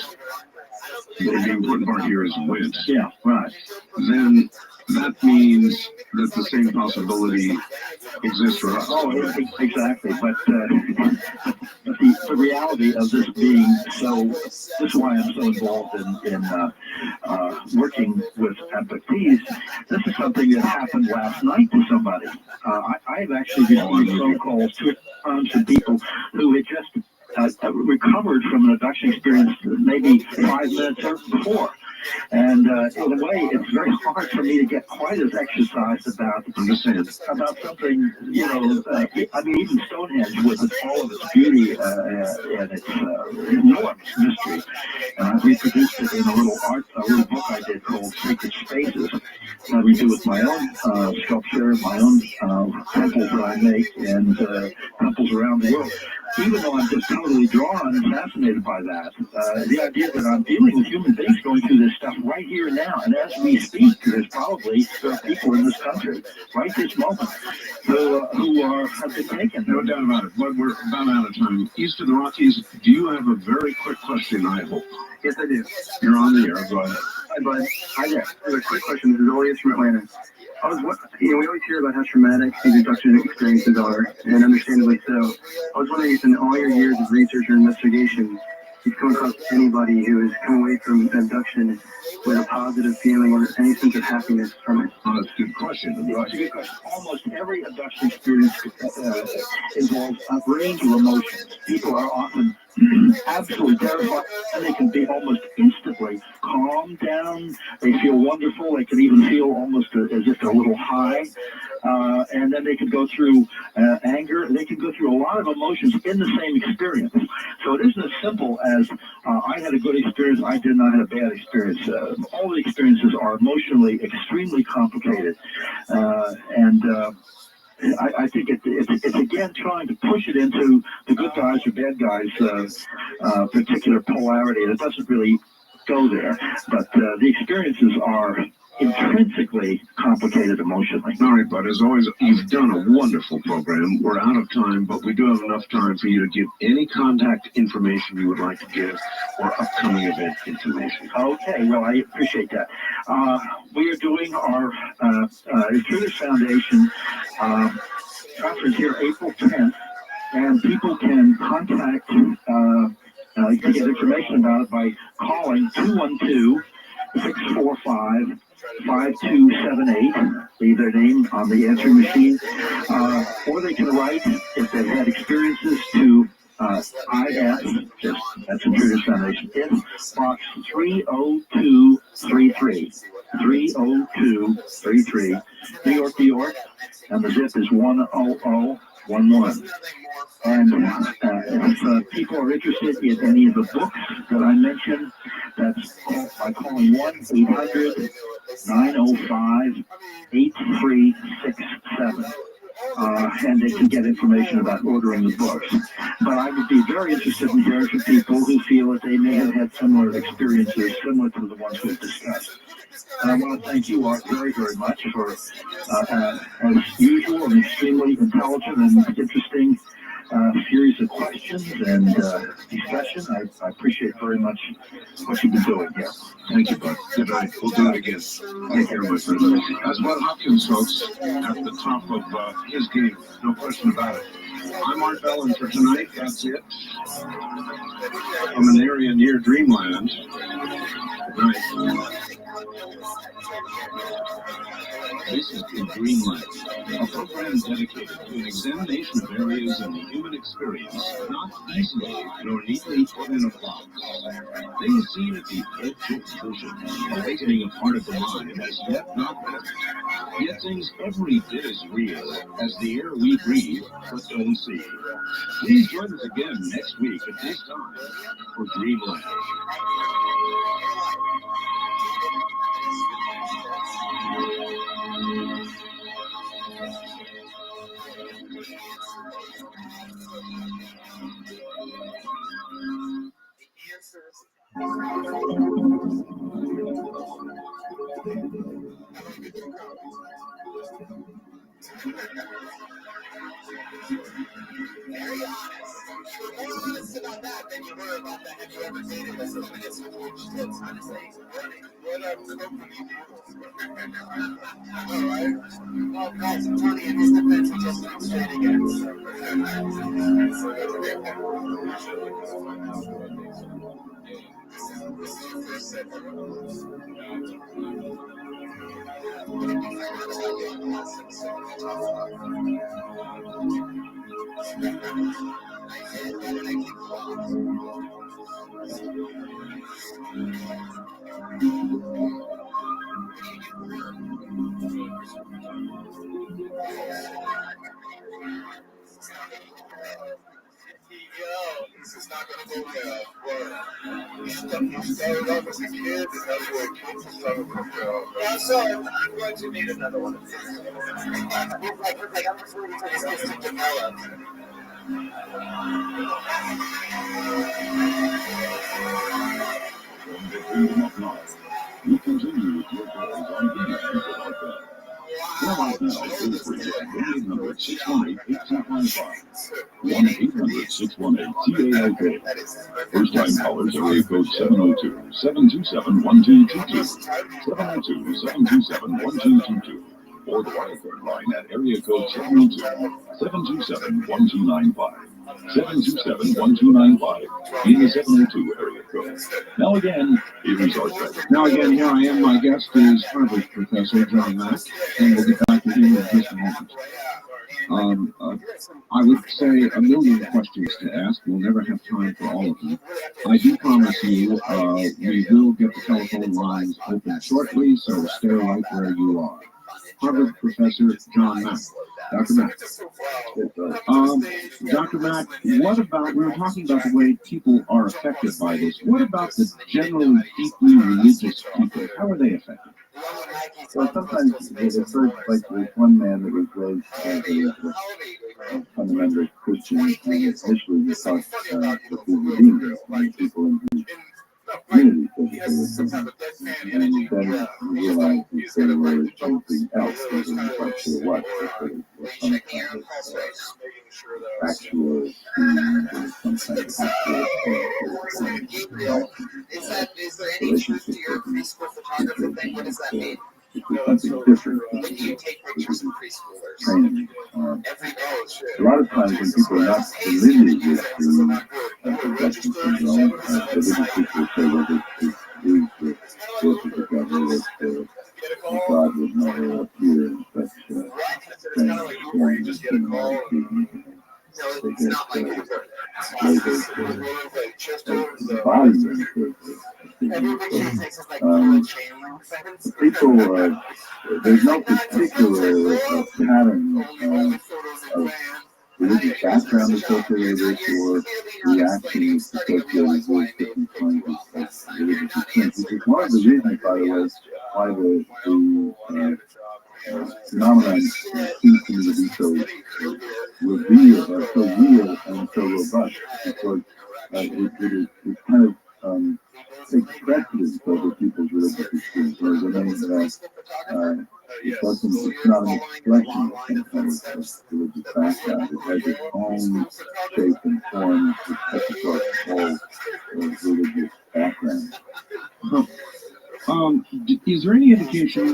the important part here is went. Yeah, right. Then that means that the same possibility exists for us. Oh, exactly. But the reality of this being so, this is why I'm so involved in working with abductees. This is something that happened last night to somebody. I've actually received phone calls from people who had just recovered from an abduction experience maybe 5 minutes before. And in a way, it's very hard for me to get quite as exercised about something, I mean, even Stonehenge with all of its beauty and its enormous mystery. And I've reproduced it in a little book I did called Sacred Spaces. That we do with my own sculpture, my own temples that I make, and temples around the world. Even though I'm just totally drawn and fascinated by that, the idea that I'm dealing with human beings going through this stuff right here and now, and as we speak, there are people in this country right this moment who have been taken. No doubt about it. But we're about out of time. East of the Rockies, do you have a very quick question, I hope? Yes, I do. You're on the air. Go ahead. Hi, Bud. Hi there. I have a quick question. This is Elias from Atlanta. We always hear about how traumatic these abduction experiences are, and understandably so. I was wondering if in all your years of research or investigation, you've come across anybody who has come away from abduction with a positive feeling or any sense of happiness from it. Oh, that's a good question. That's a good question. Almost every abduction experience involves a range of emotions. People are often absolutely terrified, and they can be almost instantly calmed down. They feel wonderful. They can even feel almost as if they're a little high. And then they can go through anger. They can go through a lot of emotions in the same experience. So it isn't as simple as I had a good experience, I did not have a bad experience. All the experiences are emotionally extremely complicated. I think it's again trying to push it into the good guys or bad guys particular polarity. It doesn't really go there, but the experiences are intrinsically complicated emotionally. All right, but as always, you've done a wonderful program. We're out of time, but we do have enough time for you to give any contact information you would like to give or upcoming event information. Okay, well, I appreciate that. We are doing our Intruders Foundation conference here April 10th, and people can contact, to get information about it by calling 212-645-5278, leave their name on the answering machine, or they can write, if they've had experiences, to IS, that's Intruders Foundation, in box 30233, 30233, New York, New York, and the zip is 10011. And if people are interested in any of the books that I mentioned, that's by calling 1-800-905-8367. And they can get information about ordering the books. But I would be very interested in hearing from people who feel that they may have had similar experiences, similar to the ones we've discussed. And I want to thank you, Art, very, very much for, as usual, an extremely intelligent and interesting series of questions and discussion. I appreciate very much what you've been doing here. Thank you, Bud. Good night. We'll do it again. Take care, my friend. That's Bud Hopkins, folks, at the top of his game. No question about it. I'm Art Bell, and for tonight, that's it. From an area near Dreamland. Good night. This is In Dreamland, a program dedicated to an examination of areas in the human experience not easily nor neatly put in a box. Things seen at the edge of vision, awakening a part of the mind as yet not met. Yet things every bit as real as the air we breathe but don't see. Please join us again next week at this time for Dreamland. Very honest. You were more honest about that than you were about the have you ever dated us? I'm going to get some huge tits, honestly. What up, company Alright. Well, guys, I'm telling you, in his defense, he just went straight again. This is your first set. This is not going to go well. You started off as a kid, and now you're a kid, so yeah, so I'm going to need another one of these. I'm just waiting for this to develop. From the kingdom of life, we continue with your calls on these people like that. Call out now, toll free at 1-800-618-8555. 1-800-618-TAOK. First time callers, area code 702-727-1222. 702-727-1222. Or the wildcard line at area code 702-727-1295. 727-1295 in the 702 area code. Now again, here I am. My guest is Harvard Professor John Mack, and we'll get back to him in just a moment. I would say a million questions to ask. We'll never have time for all of them. I do promise you, we will get the telephone lines open shortly, so stay right where you are. Harvard Professor John Mack. Dr. Mack. Dr. Mack, what about, we were talking about the way people are affected by this. What about the generally deeply religious people? How are they affected? Well, sometimes there's one man that was raised as a fundamentalist Christian, and initially he thought that he was demons, and people in community said that they were doing, and then you realize that they were something else, they didn't quite sure what, but there was some kind of actual feeling, there was some kind of actual Is there any truth to your preschool photographer thing? What does that mean? something different. When do you take pictures of preschoolers? Training. Every day. A lot of times when people are not familiar with the production syndrome, religious people say, well, this is the source of the devil, that God would never appear in such strange forms, they get labels as embodiments of people, there's no particular pattern of religious background associated with this or reactions associated with different kinds of religious experience. Which is one of the reasons, by the way, why the phenomenon seems to me to be so revealed, so real and so robust, because it kind of takes precedence over people's religious experience. Whereas it's not an expression of some kind of religious background. It has its own shape and form, which cuts across all religious backgrounds. Is there any indication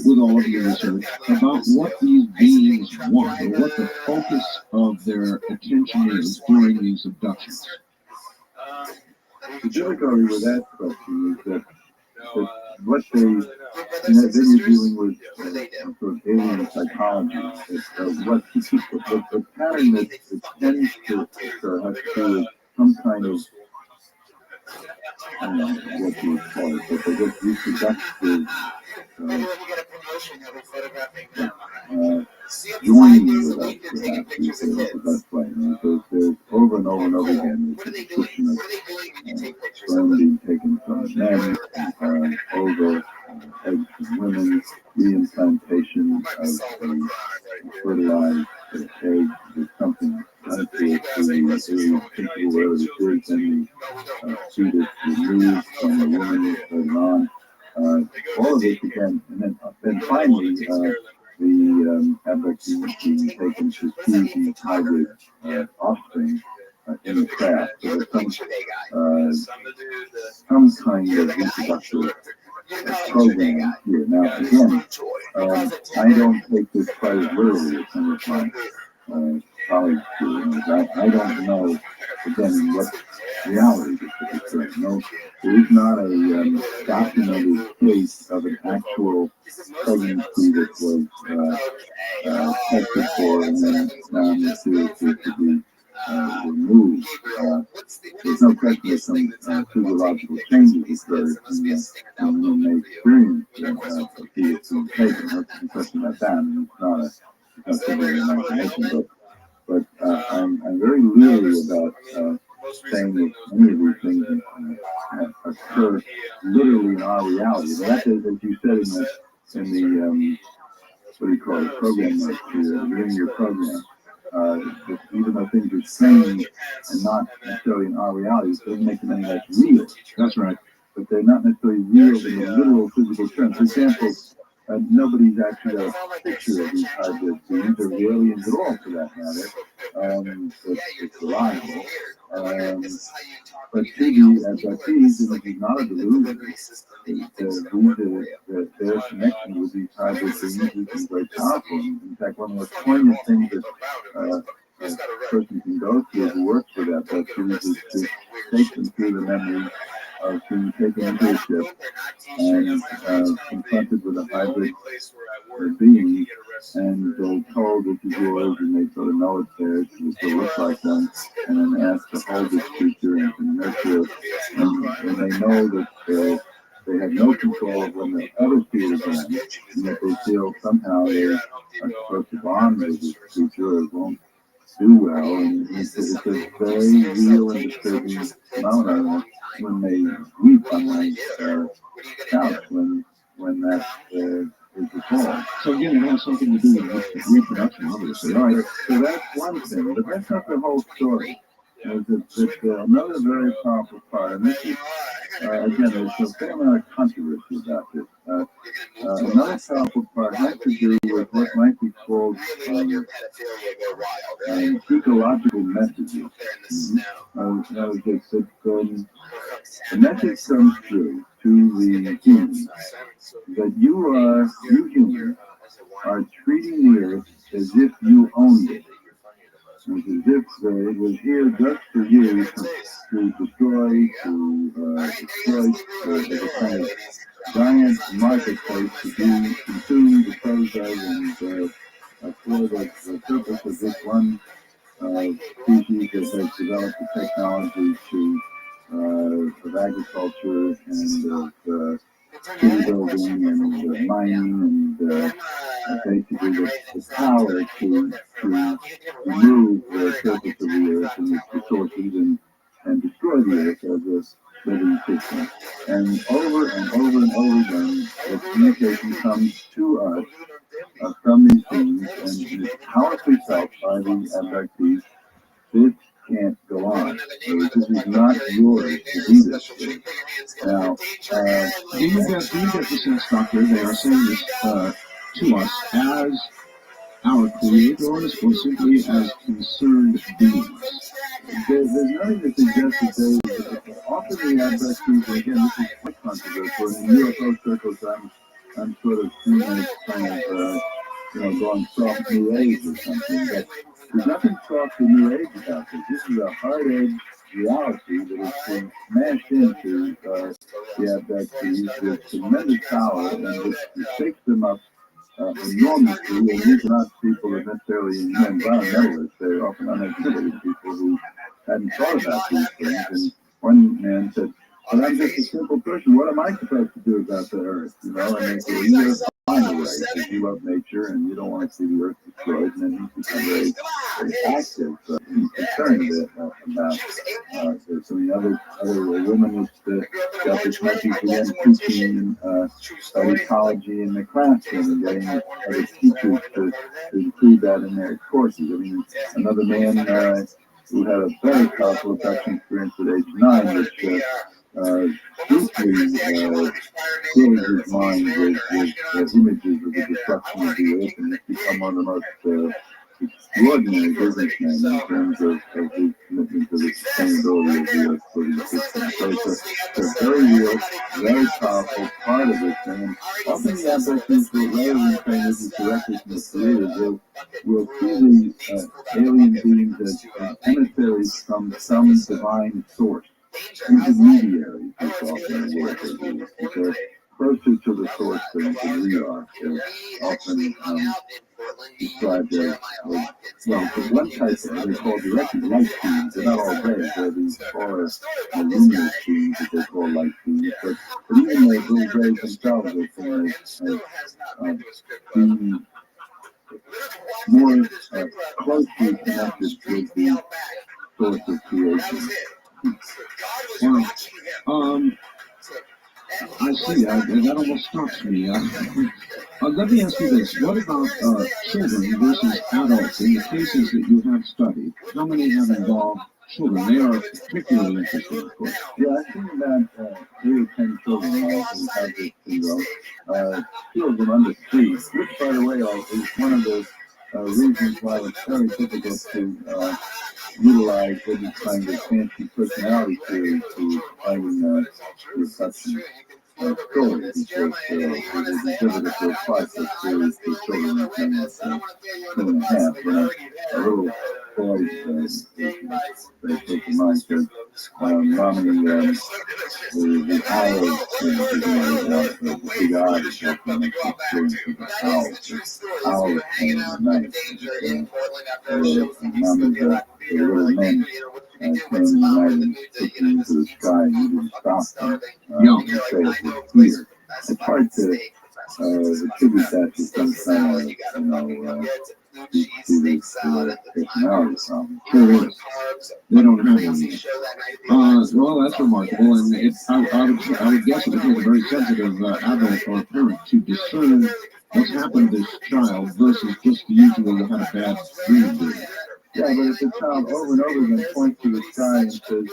with all of your research about what these beings want, or what the focus of their attention is during these abductions? The difficulty with that question is that what they, and then you're dealing with sort of alien psychology, what the pattern that it tends to occur has to do with some kind of, I don't know what you would call it, but they get reproductive joining with us, perhaps, is the best way. And so there's over and over and over again, there's a description of sperm being taken from men, over eggs from women, reimplantation of a fertilized egg with something done to it through the alien principle, whatever it is, and the seed is removed from the woman later on. All of this again, and then finally, the abductees being taken to feed these hybrid offspring in the craft. So there's some kind of reproductive program here. Now, again, I don't take this quite as literally as some of my colleagues do. I don't know, again, in what reality this is occurring. No, there is not a documented case of an actual pregnancy that was tested for and then found seriously to be removed. There's no question that some physiological changes occurred when they experienced the fetus being taken. No question about that. I mean, it's not simply an imagination, but I'm very leery about saying that any of these things occur literally in our reality. And that is, as you said in the what do you call it, program notes during your program, that even though things are strange and not necessarily in our reality, it doesn't make them any less real. That's right. But they're not necessarily real in the literal physical terms. For example, nobody's actually got a picture of these hybrid beings or the aliens at all, for that matter. It's reliable. But to the abductees, it is not a delusion. Their connection with these hybrid beings is very powerful. In fact, one of the most poignant things that a person can go through who works for that abductees is to take them through the memory of being taken into a ship and confronted with a hybrid being and told this is yours, and they sort of know it's theirs, it looks like them, and then asked to hold this creature and to nurture it, and they know that they have no control of when they ever see it again, and that they feel somehow they are supposed to bond with this creature or it won't do well, and it's a very real and disturbing phenomenon when they weep on that couch when that is resolved. So again, it has something to do with reproduction, obviously. All right, so that's one thing, but that's not the whole story. There's another very powerful part, and this is again, there's a fair amount of controversy about this. Another powerful part has to do with what might be called ecological messages. The message comes through to the humans that you humans, are treating the earth as if you owned it. As if it was here just for you to destroy, to exploit, as a kind of giant marketplace to be consumed, disposed of, and for the purpose of this one species that has developed the technology of agriculture and of city building and mining and basically the power to remove the surface of the earth and its resources and destroy the earth as a living system. And over and over and over again, the communication comes to us from these beings, and it's powerfully felt by the abductees. This can't go on. This is not yours to do this with. Now, do you get the sense, Doctor, they are saying this to us as our creators or simply as concerned beings? There's nothing to suggest that they often the abductees, again, this is quite controversial. In UFO circles, I'm sort of seen as kind of, going soft New Age or something, but there's nothing soft or New Age about this. This is a hard-edged reality that has been smashed into the abductees with tremendous power, and it shakes them up enormously. And these are not people who are necessarily environmentalists. They're often uneducated people who hadn't thought about these things. And one man said, "But I'm just a simple person. What am I supposed to do about the earth?" And they say, "You have to find a way, because you love nature and you don't want to see the earth destroyed." And then he's become very active, concerned about some of the other women with got this message again, teaching ecology in the classroom and getting other teachers to include that in their courses. I mean, another man who had a very powerful abduction experience at age 9, which deeply filled his mind with images of the destruction of the earth, and it's become one of the most extraordinary businessmen in terms of his commitment to the sustainability of the earth for the system. So it's a very real, very powerful part of it. And often the abductees, rather than saying this is directly from the creator, will see the alien beings as emissaries from some divine source. Intermediaries, is often the word they use, because closer to the source than we are. They're often described as, one type of they call directed light beams. They're not all red, they're these far luminous beams that they call light beams. But even those little rays themselves are seen as being more closely connected with the source of creation. I see that, and that almost stops me. Let me ask you this. What about children versus adults in the cases that you have studied? How many have involved children? They are particularly interesting, of course. Yeah, I've seen about 8 or 10 children now who have this syndrome. 2 of them under 3, which, by the way, is one of the reasons why it's very difficult to utilize any kind of fancy personality theory to explain the abduction story, because there's a exhibit for 5-foot series for children between 2 and a half. A little boy, very close to mine, said, "Mommy, the owl, the big eye is something that's experiencing the owl. The owl is coming at night. Mommy's the little men came in the night and took me into the sky, and you didn't stop them. You say it was clear." It's hard to attribute that to some kind of, deep personality problem. Sure is. They don't have any. Well, that's remarkable, and I would guess it would take a very sensitive adult or parent to discern what's happened to this child versus just usually had a bad dream. Yeah, but if the child over and over again points to the sky and says,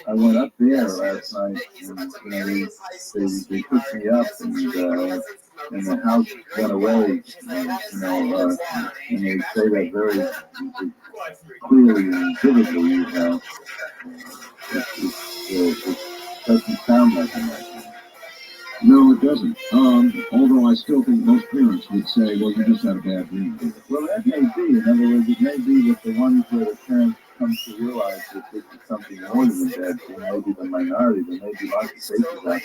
I went up there last night, and they picked me up, and the house went away. And they say that very clearly and vividly. It doesn't sound like a nightmare. No, it doesn't. Although I still think most parents would say, well, you just had a bad dream. Well, that may be. In other words, it may be that the ones where the parents come to realize that this is something more than a bad thing, maybe the minority. There may be lots of cases out there,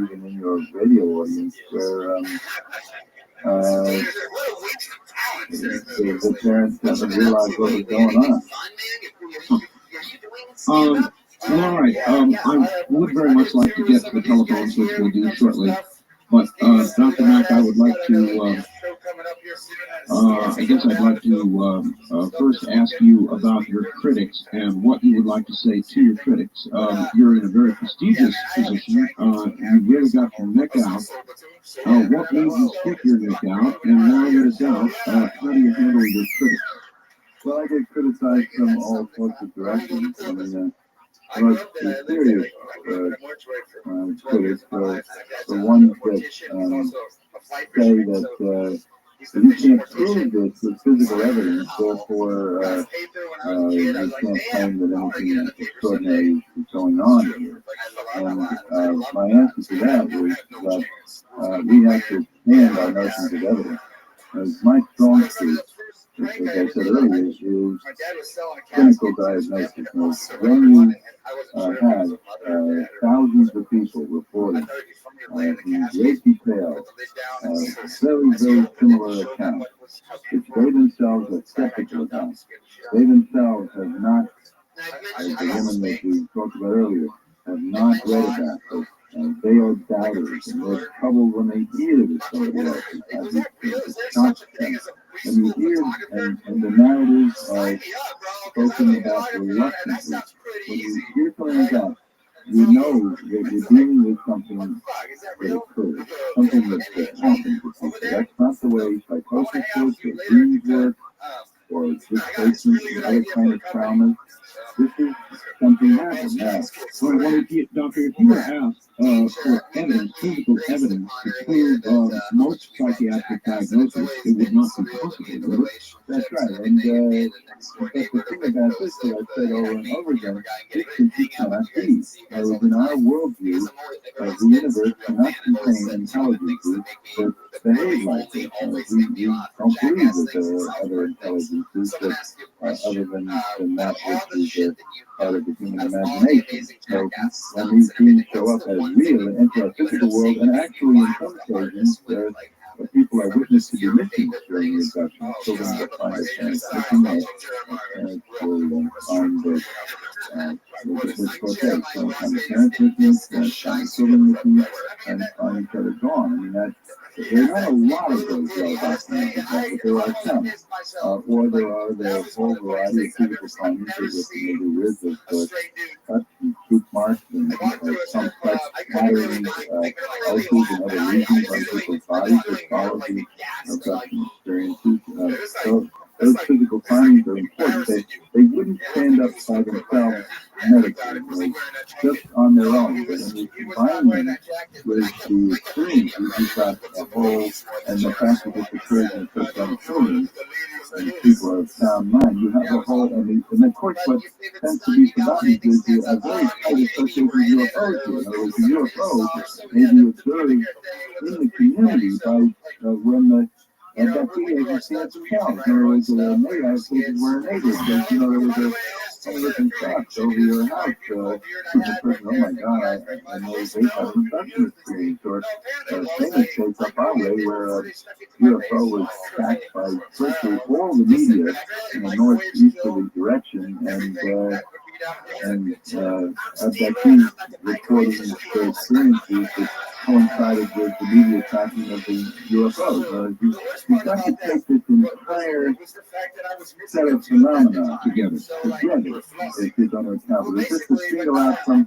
even in your radio audience, where the parents haven't realized what was going on. All right. I would very much like to get to the telephones, which we'll do shortly. But Dr. Mack, I would like to, I guess I'd like to first ask you about your critics and what you would like to say to your critics. You're in a very prestigious position. You really got your neck out. What made you stick your neck out? And now that it's out, how do you handle your critics? Well, I get criticized from all sorts of directions. I mean, but the serious critics are the ones that say that you can't prove this with physical evidence, therefore you can't claim that anything extraordinary is going on here. And my answer to that is that we have to expand our notions of evidence. As my strong suit, as I said earlier, is clinical diagnosis. When you have thousands of people reporting in great detail, very, very similar accounts, which they themselves are skeptical about. They themselves have not, as the woman that we talked about earlier, have not read about this. They are doubters, and they're troubled when they hear that somebody else has had these shocks them. And you hear, and the narratives are spoken about reluctantly. When you hear something like that, you know that you're dealing with something that occurs, something that happens with people. That's not the way psychosis works, or dreams work, or displacement, or other kind of traumas. This is something happened now. Doctor, if you were asked for evidence, physical evidence to prove most psychiatric diagnoses, it would not be possible, would it? That's right. And but the thing about this that I've said over and over again, this cannot be. In our worldview, the universe cannot contain intelligences that behave like this. We don't believe that there are other intelligences that, other than that which is part of the human imagination. So when these beings show up as real and enter our physical world, and actually in some occasions, people are witness to be missing during the abduction. Children will find their parents missing, or parents will find that parents missing, children missing, and find each other gone. I mean, there are not a lot of those documents, but there are some. Or there are the whole variety of physical findings that maybe ribs of cuts and tooth marks and some such patterns, ulcers and other regions on people's bodies that follow the abduction experiences. So those physical findings are important. They wouldn't stand up by themselves medically, just on their own. But when you combine them with the experiences, you've got a whole, and the fact that this occurs in such young children, and people are of sound mind, you have a whole, and of course what tends to be forgotten is a very tight association with UFOs here. In other words, the UFOs may be observed in the community by when the abductee agency has themselves. In other words, cases where neighbors said, there was some different shots over your house. The person, oh my God, I know they have an abduction experience. Or famous case up our way where a UFO was tracked by virtually all the media in a northeasterly direction, and abductees reporting their experiences that coincided with the media tracking of the UFOs. You've got to take this entire set of phenomena together. It is unaccountable. It's just to single out some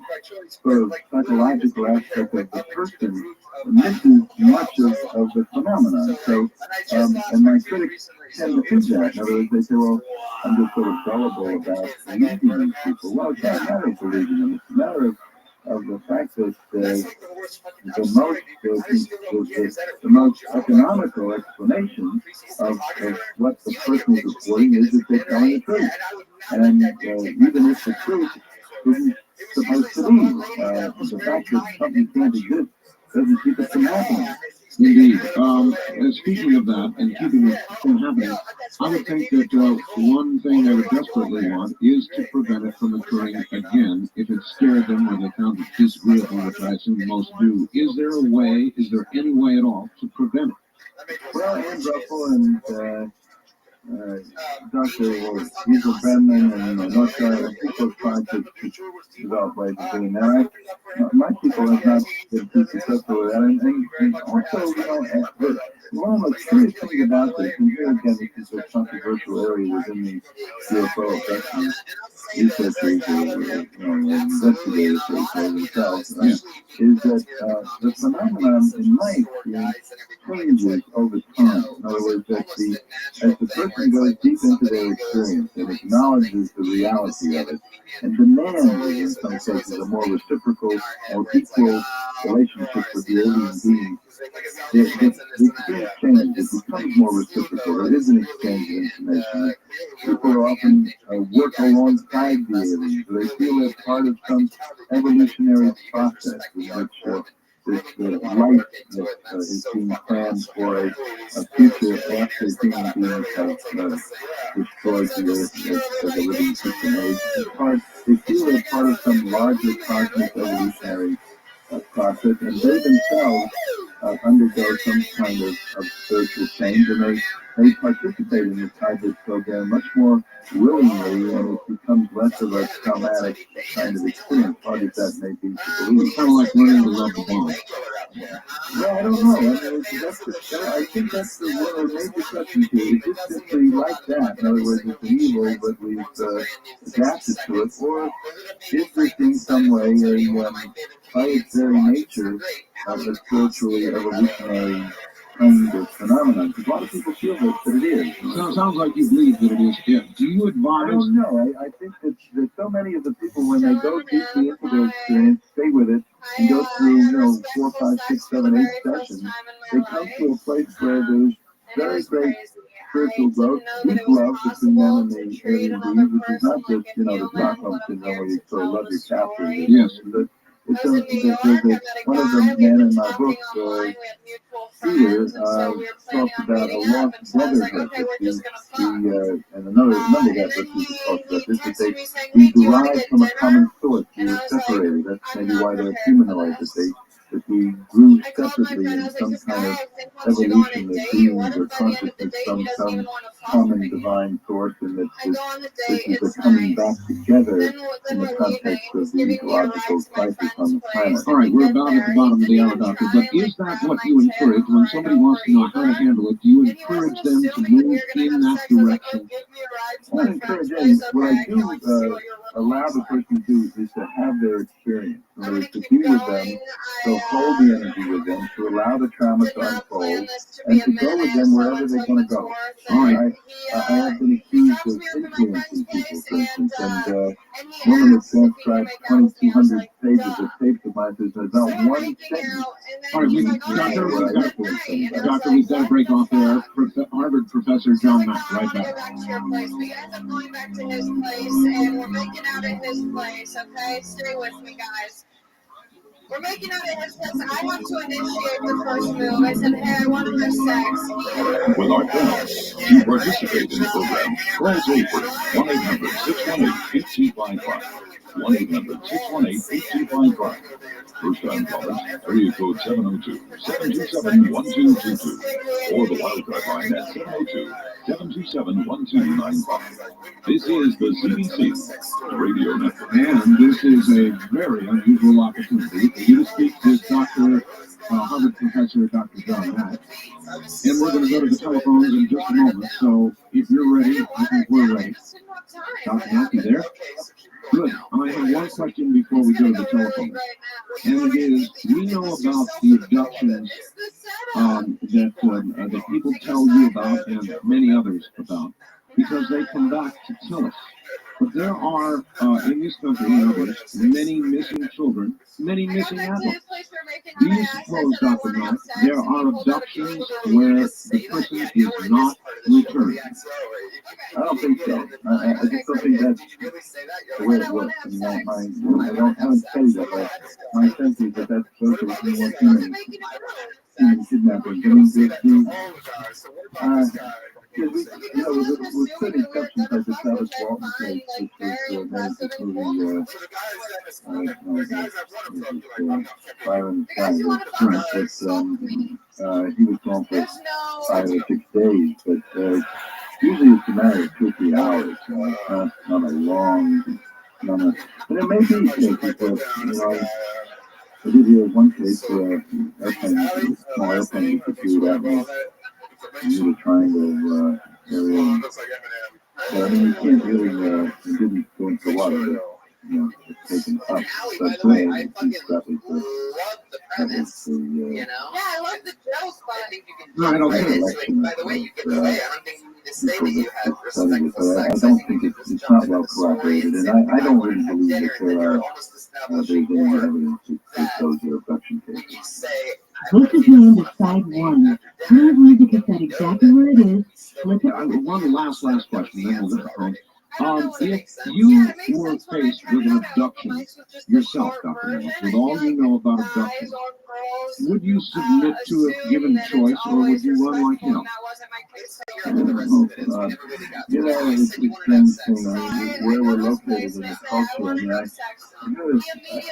sort of psychological aspect of the person misses much of the phenomenon. So, and my critics tend to do that. In other words, they say, well, I'm just sort of gullible about believing these people. Well, it's not a matter of believing them. It's a matter of the fact that the most economical explanation of what the person is reporting is that they're telling the truth. And even if the truth isn't supposed to be, the fact that something can't exist doesn't keep it from happening. Indeed. Speaking of that and keeping it from happening, I would think that one thing they would desperately want is to prevent it from occurring again if it scared them or they found it disagreeable, which I assume most do. Is there any way at all to prevent it? Well, Ann Ruffle and Dr. Eva Brennan and Rothschild and people have tried to develop ways of doing that. My people have not been too successful with that. And also, one of the most curious things about this, and here again, this is a controversial area within the UFO abduction researchers or investigators for themselves, is that the phenomenon, in my experience, changes over time. In other words, as the person goes deep into their experience and acknowledges the reality of it, and demands, in some cases, a more reciprocal or equal relationship with the alien being, the experience changes. It becomes more reciprocal. There is an exchange of information. People often work alongside the aliens. They feel they're part of some evolutionary process in which this life that is being planned for a future after human beings have destroyed the earth as a living system. They feel they're part of some larger cosmic evolutionary process, and they themselves undergo some kind of spiritual change, and they participate in this hybrid program much more willingly, and it becomes less of a traumatic kind of experience, hard as that may be to believe. Kind of like learning to love the bomb. Yeah, I don't know. I think that's one of the major questions here. Is it simply like that? In other words, it's an evil, but we've adapted to it, or is this in some way by its very nature of a spiritually evolutionary kind of phenomenon? Because a lot of people feel that it is. So it sounds like you believe that it is. Yeah. Do you advise? I don't know. I think that so many of the people, when they go deeply into their experience, stay with it, and go through, 4, 5, 6, 7, 8 sessions, they come to a place where there's very great spiritual growth, deep love between them and the alien beings, which is not just, the Stockholm syndrome where you sort of love your captors. Yes. One of the men in my book, Peter, talks about a lost brotherhood. And another guy talks about this, that we derive from a common source. We were separated. That's maybe why they're humanoid, that we grew separately in some kind of evolution of beings or consciousness, some common divine source, and that this is a coming back together in the context of the ecological crisis on the planet. All right, we're about at the bottom of the hour, Doctor, but is that what you encourage when somebody wants to know how to handle it? Do you encourage them to move in that direction? I encourage them. What I do allow the person to do is to have their experience. In other words, to be with them, to hold the energy with them, to allow the trauma to unfold, and to go with them wherever they're going to go. All right. I have been accused of influencing people, for instance, and woman has transcribed 2,200 pages of tapes of mine. There's not one sentence. All right, Doctor, we've got to break off there. Harvard professor John Mack, right back. We end up going back to his place, and we're making out at his place, okay? Stay with me, guys. We're making out at his place. I have to initiate the first move. I said, hey, I want to have sex. With our panelists, to participate in the program, call toll free 1-800-618-8255. 1-800-618-8255. First-time callers, area code 702-727-1222. Or the wildcard line at 702-727-1295. This is the CBC Radio Network. And this is a very unusual opportunity for you to speak to Dr. Harvard Professor Dr. John Mack. And we're going to go to the telephones in just a moment. So if you're ready, I think we're ready. Dr. Mack, you there? Good. I have one question before we go to the telephone. And it is, we know about the abductions that people tell you about and many others about, because they come back to tell us. But there are, in this country and others, many missing children, many missing adults. Do you suppose, Dr. Mack, there are abductions where the person is not returned? I don't think so. I just don't think that's the way it works. I haven't studied that, but my sense is that that's associated with more human kidnapping. With certain exceptions like the Travis Walton case, which was managed to prove Byron Stein, he was gone for 5 or 6 days, but usually it's a matter of 2 or 3 hours, not a long, and it may be cases that, I did hear one case where small airplane pursued at me near the triangle area. But I mean, you can't really, it didn't go into the water, but, it's taken up. But that was Yeah, I love the jokes, but I think you can. No, I don't think By the way, you get away. I don't think you need to say that you have respectful I sex. don't think it's not well corroborated, and I don't really believe that there's any evidence that those are abduction cases. Both of you on to side one. Turn of music is set exactly where it is. Flip it. One last question, then we'll get the phone. If you were faced with an abduction yourself, Dr. Mack, with all you know about abduction, would you submit to it given choice, or would you run like hell? It's a strange thing. Where we're located in the culture,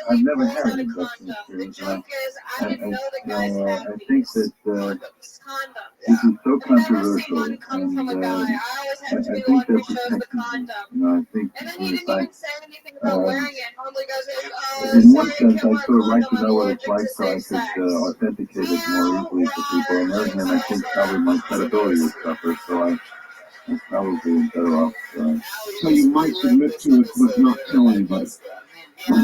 I've never had an abduction experience. I think that this is so controversial, and I think they're protecting me. I think in one sense, I sort of like to know what it's like so I could authenticate it more easily for people. On the other hand, I think probably my credibility would suffer, so I'm probably better off. So you might submit to it, but not tell anybody. You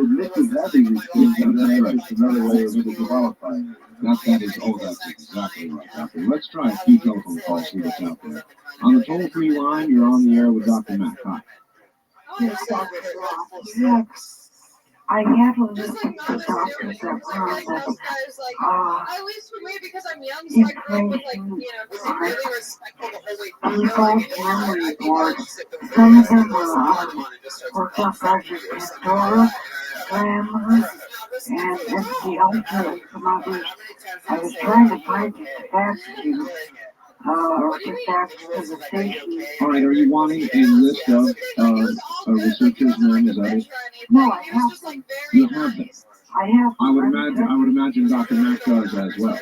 admit to having these things, and then it's another way of qualifying it. That's exactly right, Doctor. Let's try a few telephone calls, see what's out there. On the toll-free line, you're on the air with Dr. Mack. Hi. Yes, Dr. Roth. I have a list of the doctors that were on the At least for me, because I'm young, so I grew up with really respectful the whole way memory board. Some of them were worked on Dr. Pandora, Grandma, and the Ultra, and some others. I was trying to find it back to or get back to the station. All right, are you wanting a list of researchers' names? Is that it? No, I have them. You have them. I have them. I would imagine Dr. Mack does as well.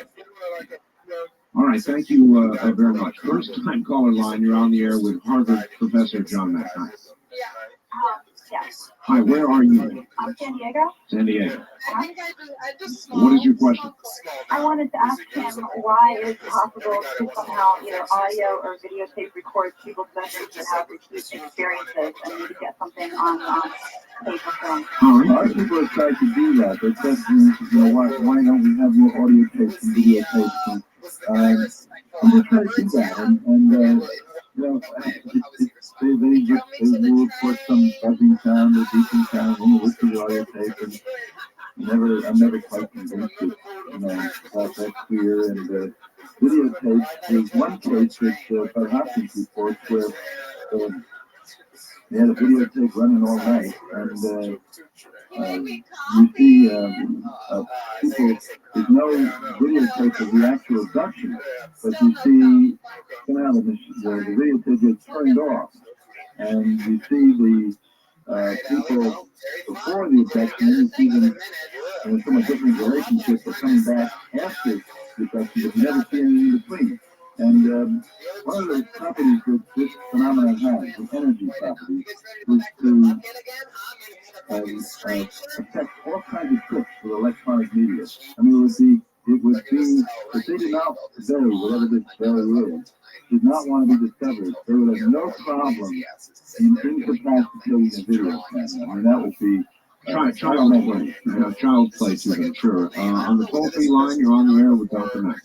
All right, thank you very much. First time caller line, you're on the air with Harvard Professor John Mack. Hi. Yes. Hi, where are you? San Diego. San Diego. What is your question? I wanted to ask him why it is possible to somehow either audio or videotape record people's memories that have experiences and need to get something on paper film. A lot of people have tried to do that. They said, why don't we have more audio tapes and videotapes? And they try to do that, they will report some buzzing sound or beeping sound when you listen to the audio tape, and I'm never quite convinced that's clear. And videotape, there's one case that Hopkins reports where they had a videotape running all night, and you see people, there's no videotape of the actual abduction, but you see somehow the videotape gets turned off, and you see the people before the abduction, you see them from a different relationship, but coming back after the abduction, but you never see anything in between. And one of the properties that this phenomenon has, the energy property, is to affect all kinds of trips with electronic media. I mean, it would be, if they did not bury whatever this bury is, did not want to be discovered, they would have no problem in incapacitating a video camera. I mean, that would be child's play too, I'm sure. On the toll-free line, you're on the air with Dr. Matt.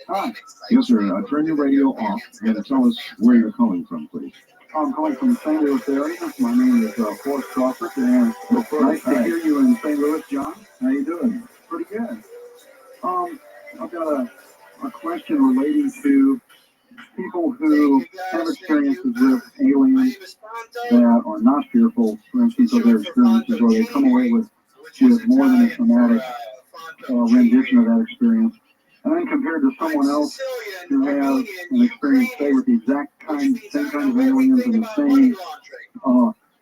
Hi. Yes, sir. Turn your radio off and tell us where you're calling from, please. I'm calling from St. Louis area. My name is Forrest Crawford, and it's nice to hear you in St. Louis, John. How you doing? Pretty good. I've got a question relating to people who have experiences with aliens that are not fearful, for instance, of their experiences, or they come away with more than a traumatic rendition of that experience. And then compared to someone else who has an experience, say, with the same kind of aliens and the same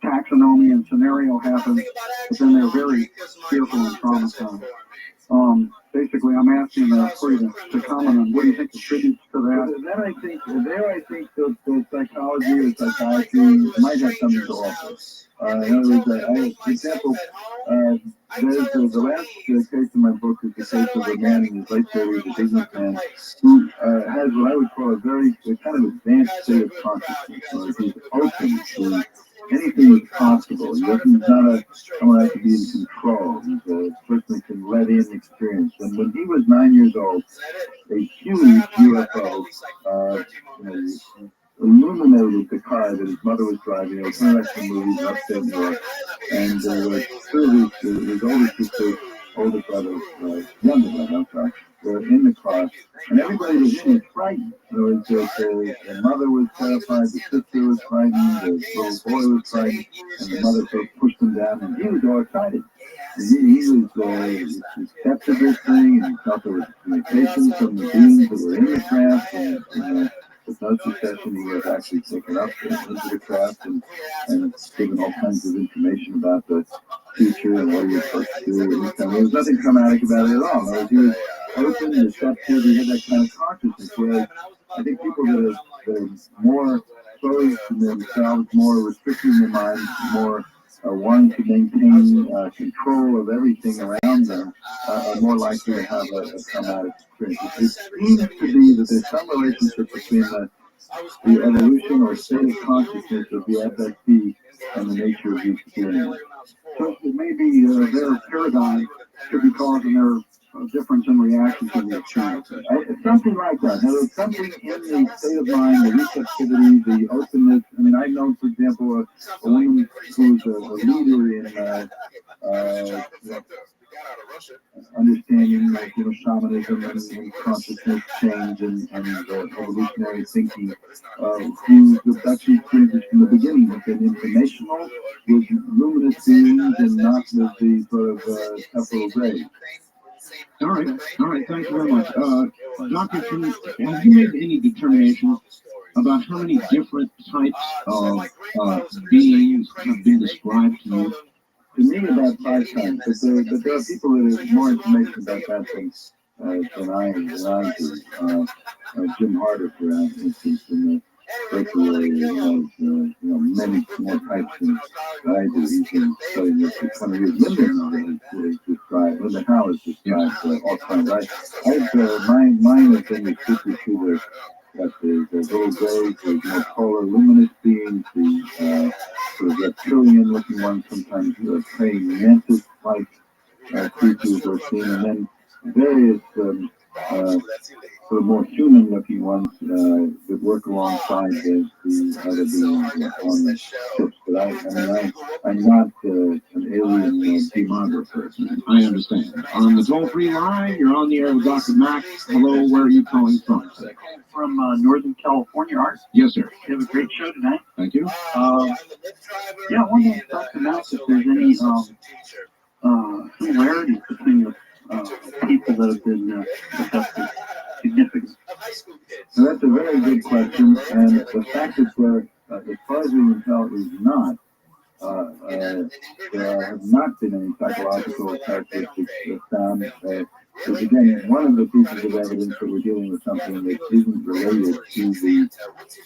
taxonomy and scenario happens, but then they're very fearful and traumatized. Basically, I'm asking for you to comment on what do you think contributes to that. Then I think the psychology or psychiatry might have something to offer. In other words, for example, there's the last case in my book is the case of a man in his late 30s, a businessman, who has what I would call a very kind of advanced state of consciousness. He's open to anything is possible. He's not someone that has to be in control. He's a person that can let in experience. And when he was 9 years old, a huge UFO illuminated the car that his mother was driving. It was one of the movies in upstate New York. And two of his older sister, older brother, younger brother, I'm sorry, were in the car. And everybody was in it frightened. The mother was terrified, the sister was frightened, the little boy was frightened, and the mother sort of pushed him down, and he was all excited. And he was accepted this thing, and he felt there was communication from the beings that were in the craft, and with no succession, he was actually taken up into the craft and given all kinds of information about the future and what he was supposed to do. And there was nothing traumatic about it at all. He was open, receptive, he had that kind of consciousness. Whereas I think people that are more closed to themselves, more restricted in their mind, more wanting to maintain control of everything around them, are more likely to have a traumatic experience. It seems to be that there's some relationship between the evolution or state of consciousness of the abductee and the nature of the experience. So it may be their paradigm could be causing their difference in reaction to the experience. Something like that. Now, there's something in the state of mind, the receptivity, the openness. I mean, I know, for example, a woman who's a leader in understanding shamanism and consciousness change and evolutionary thinking, whose abduction experiences from the beginning have been informational, with luminous beings and not with the sort of temporal grade. All right, thank you very much. Doctor, have you made any determination about how many different types of beings have been described to you? To me, about 5 times, but there are people that have more information about that than I do. Jim Harder, for instance, in the virtual area, many more types than I do. He's been studying this for 20 years. Linda has described, Linda Howe has described all kinds. Mine has been restricted to the little grays, the polar luminous beings, the sort of reptilian-looking ones, sometimes praying mantis-like creatures are seen, and then various sort of more human-looking ones that work alongside the other beings on the ships. But I'm not an alien demographer. I understand. On the toll-free line, you're on the air with Dr. Mack. Hello, where are you calling from? From Northern California, Art. Yes, sir. You have a great show tonight. Thank you. I want to ask Dr. Mack if there's any similarities between the people that have been abducted significant. Now, that's a very good question, and the fact that as far as we can tell, is not. There have not been any psychological characteristics found. Because again, one of the pieces of evidence that we're dealing with something that isn't related to the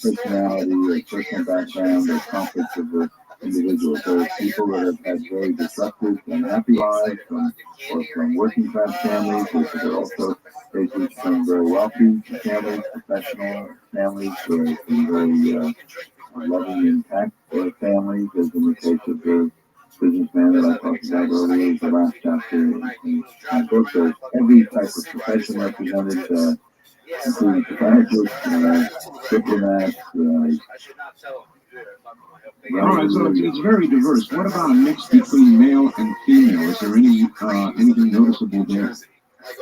personality or personal background or conflicts of the individual. So people that have had very disruptive and happy lives or from working class families, or there are also cases from very wealthy families, professional families, or from very loving, intact families, as in the case of the businessman that I talked about earlier, the last chapter in my book. There's every type of profession represented, including psychiatrists, diplomats. All right, so it's very diverse. What about a mix between male and female? Is there anything noticeable there?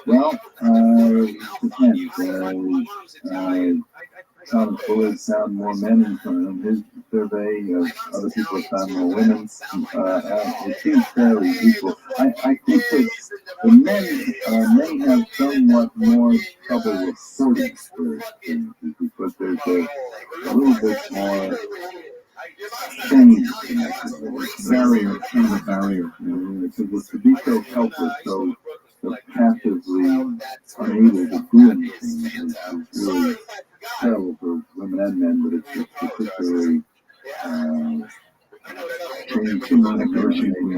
Well, depends. Thomas Bullard found more men in his survey. Other people have found more women. It seems fairly equal. I think that the men may have somewhat more trouble reporting their experiences because there's a little bit more shame barrier, kind of a barrier. Because to be so helpless, so passively unable to do anything is really terrible for women and men, but it's particularly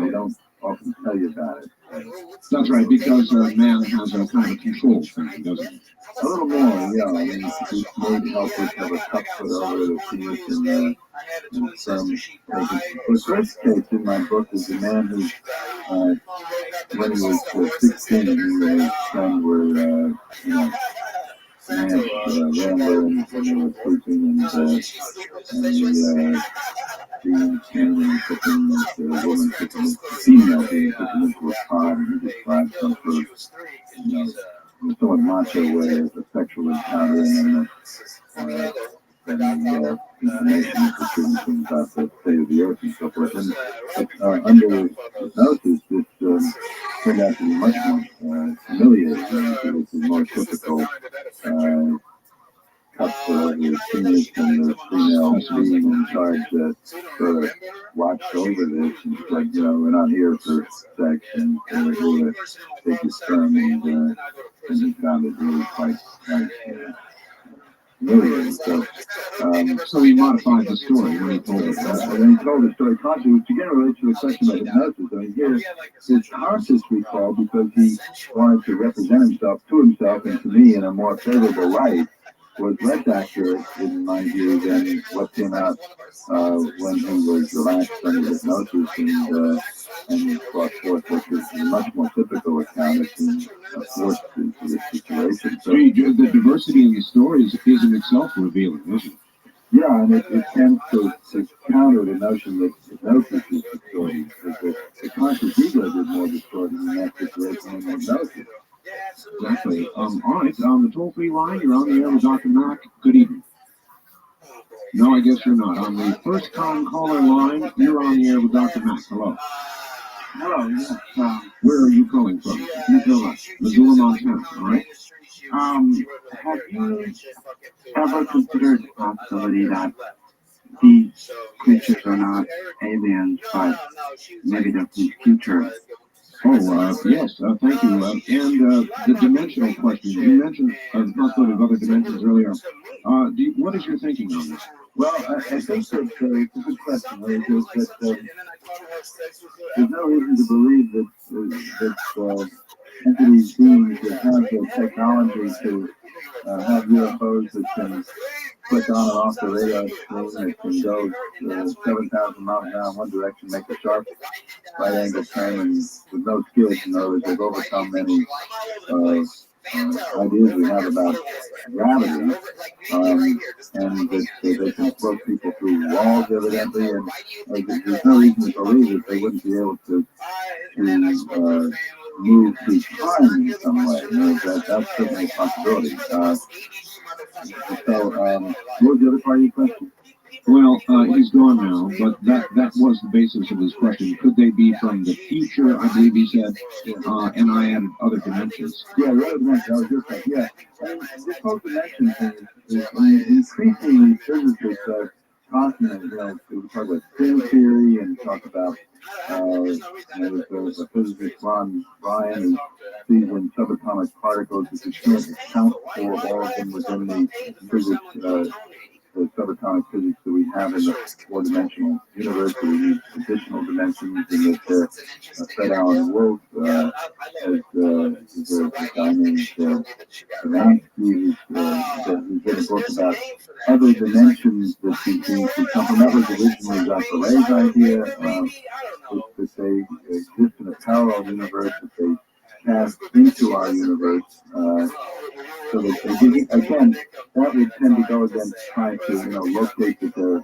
they don't often tell you about it. That's right, because a man has a kind of control thing, doesn't he? A little more, yeah. I mean, it's made helpless, have a cup put over the penis and some. The first case in my book is a man who, when he was 16, he and his son were, ran when they were sleeping, and the family took him, the woman took him, the female being took him into a pod, and he described some sort of, in a somewhat macho way as a sexual encounter, and then information was given about the state of the earth and so forth. And under hypnosis, this turned out to be much more humiliating. It was more typical cup for the penis and the female being in charge that sort of watched over this. And it's like, we're not here for sex, and we're here to take his sperm, and he found it really quite humiliating. So he modified the story when he told it. And then he told the story consciously, which again relates to the question of hypnosis. I mean, here, it's conscious, we call, because he wanted to represent himself to himself and to me in a more favorable light, was less accurate, in my view, than what came out when he was relaxed under hypnosis and brought forth what was a much more typical account of being forced into this situation. So, the diversity in the stories is in itself revealing, isn't it? Yeah, and it tends to counter the notion that hypnosis is distorting, because the conscious ego is more distorted in that situation than hypnosis. Exactly. All right, on the toll-free line, you're on the air with Dr. Mack. Good evening. No, I guess you're not. On the first-time caller line, you're on the air with Dr. Mack. Hello. Hello, yes. Where are you calling from? Missoula. Missoula, Montana, all right? Have you ever considered the possibility that these creatures are not aliens, but maybe they're from the future? Oh, yes, thank you. And the dimensional question, you mentioned a couple of other dimensions earlier. What is your thinking on this? Well, I think that it's a good question. That there's no reason to believe that entities, beings that have the technology to have UFOs that can click on and off the radar screen, that can go 7,000 miles an hour in one direction, make a sharp right angle turn, and with no skills, in other words, they've overcome many ideas we have about gravity, and that they can float people through walls, evidently, and there's no reason to believe that they wouldn't be able to move through time in some way. That's certainly a possibility. So, what was the other part of your question? Well, he's gone now, but that was the basis of his question. Could they be from the future? I believe he said, and I added other dimensions. Yeah, the other dimension, that was your question. Yeah, I mean, this whole dimension thing is increasingly physicists talking, we talk about string theory and talk about, there's a physicist, Ryan, who sees in subatomic particles that you can't account for all of them within the physics, the subatomic physics that we have in the four-dimensional universe. So we need additional dimensions, and that Fred Allen Wolf has a guy named Ransky, who's written a book about other dimensions that these things could come from. That was originally Dr. Ray's idea, that they exist in a parallel universe, that they cast into our universe, so that they give, again, that would tend to go against trying to, locate that they're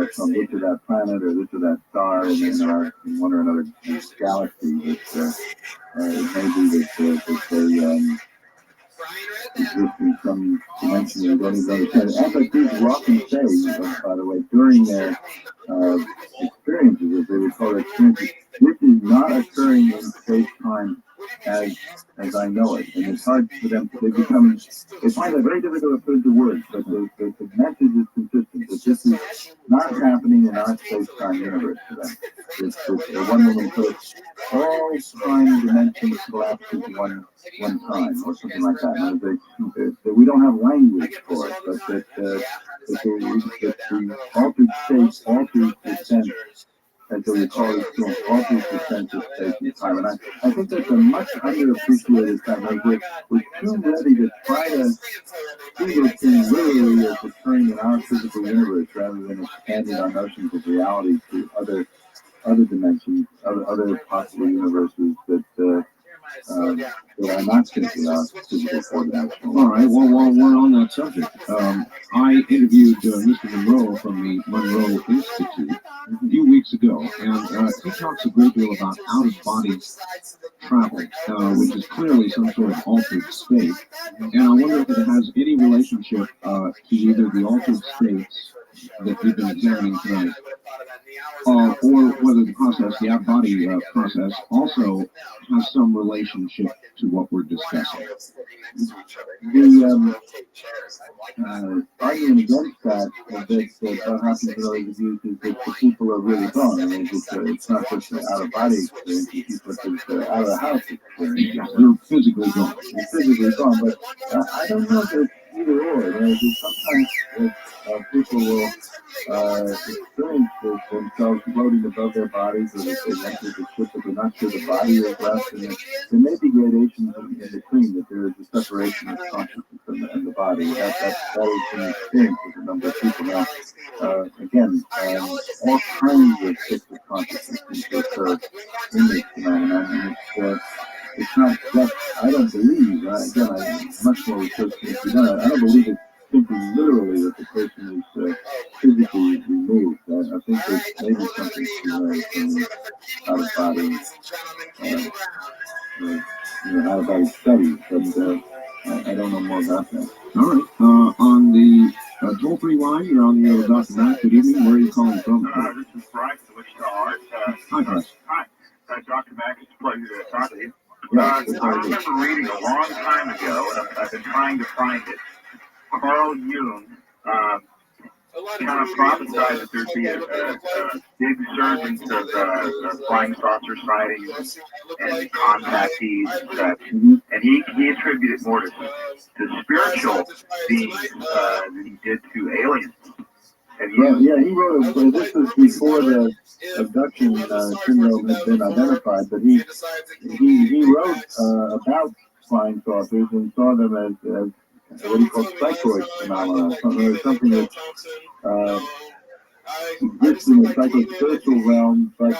from this or that planet or this or that star in one or another galaxy. That it may be that they exist in some dimension we don't even understand. As I think often say, by the way, during their experiences, as they would call it experiences, this is not occurring in space-time as I know it. And it's hard for them, they find it very difficult to put into words, but the message is consistent, that this is not happening in our space-time universe for them. It's one woman put all time dimensions collapse into one time, or something like that. And we don't have language for it, but that the altered state alters the sense, as they would call it, alters the sense of space and time. And I think that's a much underappreciated fact. We're too ready to try to see those things literally as occurring in our physical universe, rather than expanding our notions of reality to other dimensions, other possible universes that are not simply our physical four-dimensional. All right, well, while we're on that subject, I interviewed Mr. Monroe from the Monroe Institute a few weeks ago, and he talks a great deal about out-of-body travel, which is clearly some sort of altered state. And I wonder if it has any relationship to either the altered states that we've been examining tonight, or whether the process, the out-body process, also has some relationship to what we're discussing. The argument against that happens in other reviews is that the people are really wrong. I mean, it's not just an out-of-body experience, it's out-of-the-house experience. Yeah, they're physically gone. They're physically gone, but I don't know that either or. Sometimes people will experience themselves floating above their bodies, or that they enter the ship, but they're not sure the body is left, and there may be gradations in between, that there is a separation of consciousness and the body. That is an experience with a number of people. Now, again, all kinds of states of consciousness seem to occur in this phenomenon, and it's not just, I don't believe, again, I'm much more research than to be done. I don't believe it's simply literally that the person is physically removed. I think there's maybe something to out-of-body, out-of-body studies, but I don't know more about that. All right. On the toll-free line, you're on the other Dr. Matt. Good evening. Where are you calling from? This is Bryce, the Wichita Art. Hi, Bryce. Hi. Dr. Mack, it's a pleasure to talk to you. I remember reading a long time ago, and I've been trying to find it. Carl Jung kind of prophesied that there'd be a big surge of flying saucer sightings and contactees, and he attributed more to spiritual beings than he did to aliens. He wrote this was before the abduction syndrome had been identified, but he wrote about flying saucers and saw them as what he called psychoid phenomena, something that exists in the psycho-spiritual realm, but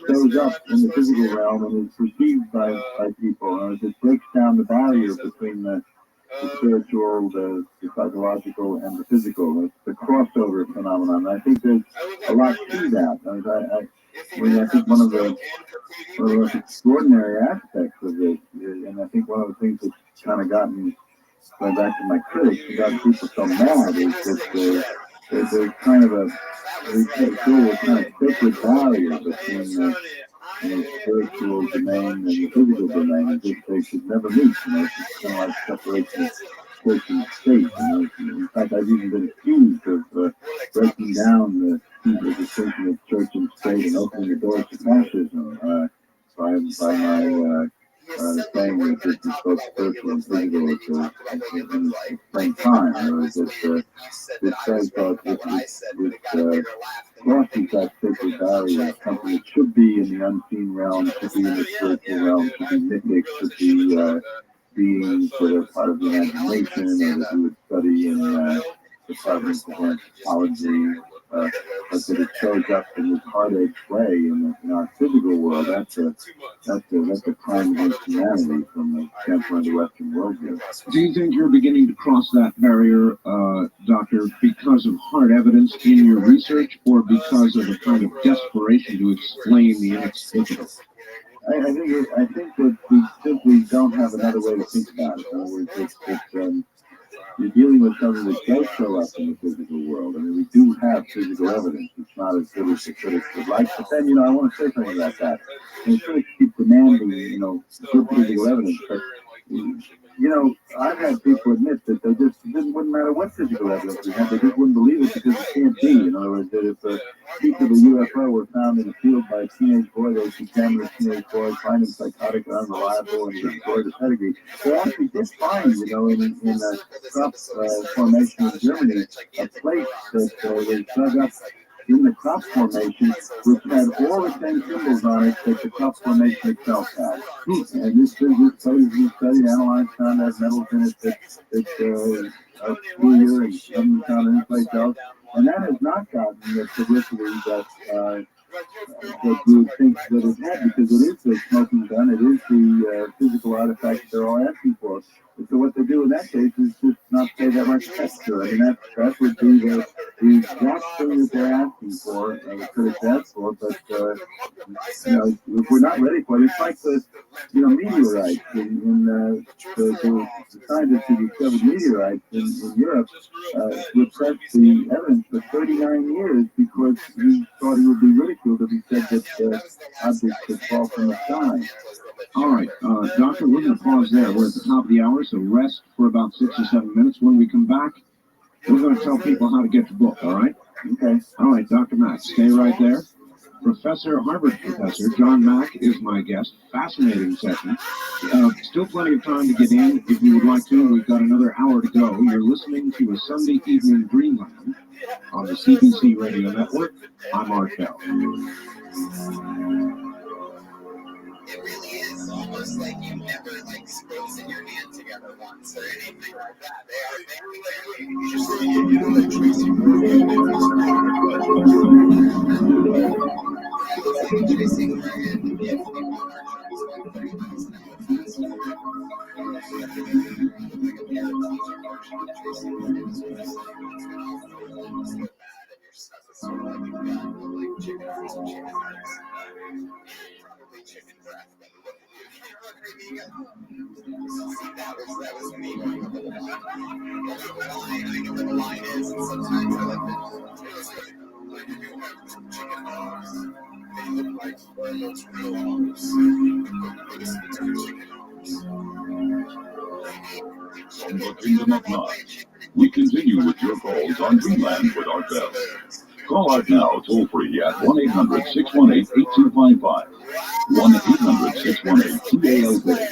shows up in the physical realm and is perceived by people. And it breaks down the barrier between the spiritual, the psychological, and the physical. It's the crossover phenomenon. I think there's a lot to that. I think one of the most extraordinary aspects of it, and I think one of the things that's kind of gotten, going back to my critics, got people so mad, is that there's kind of a sacred barrier between the spiritual domain and the physical domain, and just they should never meet. It's kind of like separation of church and state. In fact, I've even been accused of breaking down the distinction of church and state and opening the doors to fascism by my saying that this is both spiritual and physical at the same time. It says that this crosses that sacred barrier of something that should be in the unseen realm, should be in the spiritual realm, should be mythic, should be beings that are part of the imagination, or that we would study in departments of anthropology, but that it shows up in this heartache way in our physical world. That's a crime against humanity from the standpoint of the Western worldview. Do you think you're beginning to cross that barrier, Doctor, because of hard evidence in your research, or because of a kind of desperation to explain the inexplicable? I think that we simply don't have another way to think about it. In other words, you're dealing with something that does show up in the physical world. I mean, we do have physical evidence. It's not as good as the critics would like. But then, I want to say something about that. And the critics keep demanding, good physical evidence. But, I've had people admit that it wouldn't matter what physical evidence we had. They just wouldn't believe it because it can't be. In other words, that if a piece of a UFO were found in a field by a teenage boy, they examined the teenage boy, find him psychotic and unreliable, and destroy the pedigree. They actually did find, in a crop formation in Germany, a place that they dug up in the crop formation, which had all the same symbols on it that the crop formation itself had. And this study, analyzed, found that metals in it that are clear and haven't found anyplace else. And that has not gotten the publicity that you would think that it had, because it is the smoking gun, it is the physical artifact they're all asking for. And so what they do in that case is just not pay that much extra. I mean, that would be the exact thing that they're asking for, the critics ask for, but if we're not ready for it, it's like the meteorites the scientists who discovered meteorites in Europe repressed the evidence for 39 years because he thought he would be ridiculed if he said that objects could fall from the sky. All right, Doctor, we're going to pause there. We're at the top of the hour, so rest for about 6 or 7 minutes. When we come back, we're going to tell people how to get the book, all right? Okay. All right, Dr. Mack, stay right there. Harvard professor John Mack is my guest. Fascinating session. Still plenty of time to get in if you would like to. We've got another hour to go. You're listening to a Sunday Evening Dreamland on the CBC Radio Network. I'm Art Bell. It really is almost like you've never frozen your hand together once or anything like that. They are very tracing your hand if people are trying 30 miles an hour faster. Stuff is sort of like you've got chicken hearts and chicken hearts. Probably chicken breath, but what do you see, that was me going over the line. I know where the line is, and sometimes I like that. It was good. Like if you have chicken hogs, they look like almost real hogs. Biggest chicken hogs. From the Kingdom of God, we continue with your calls on Dreamland with Art Bell. Call Art now toll free at 1-800-618-8255. 1-800-618-2ALJ.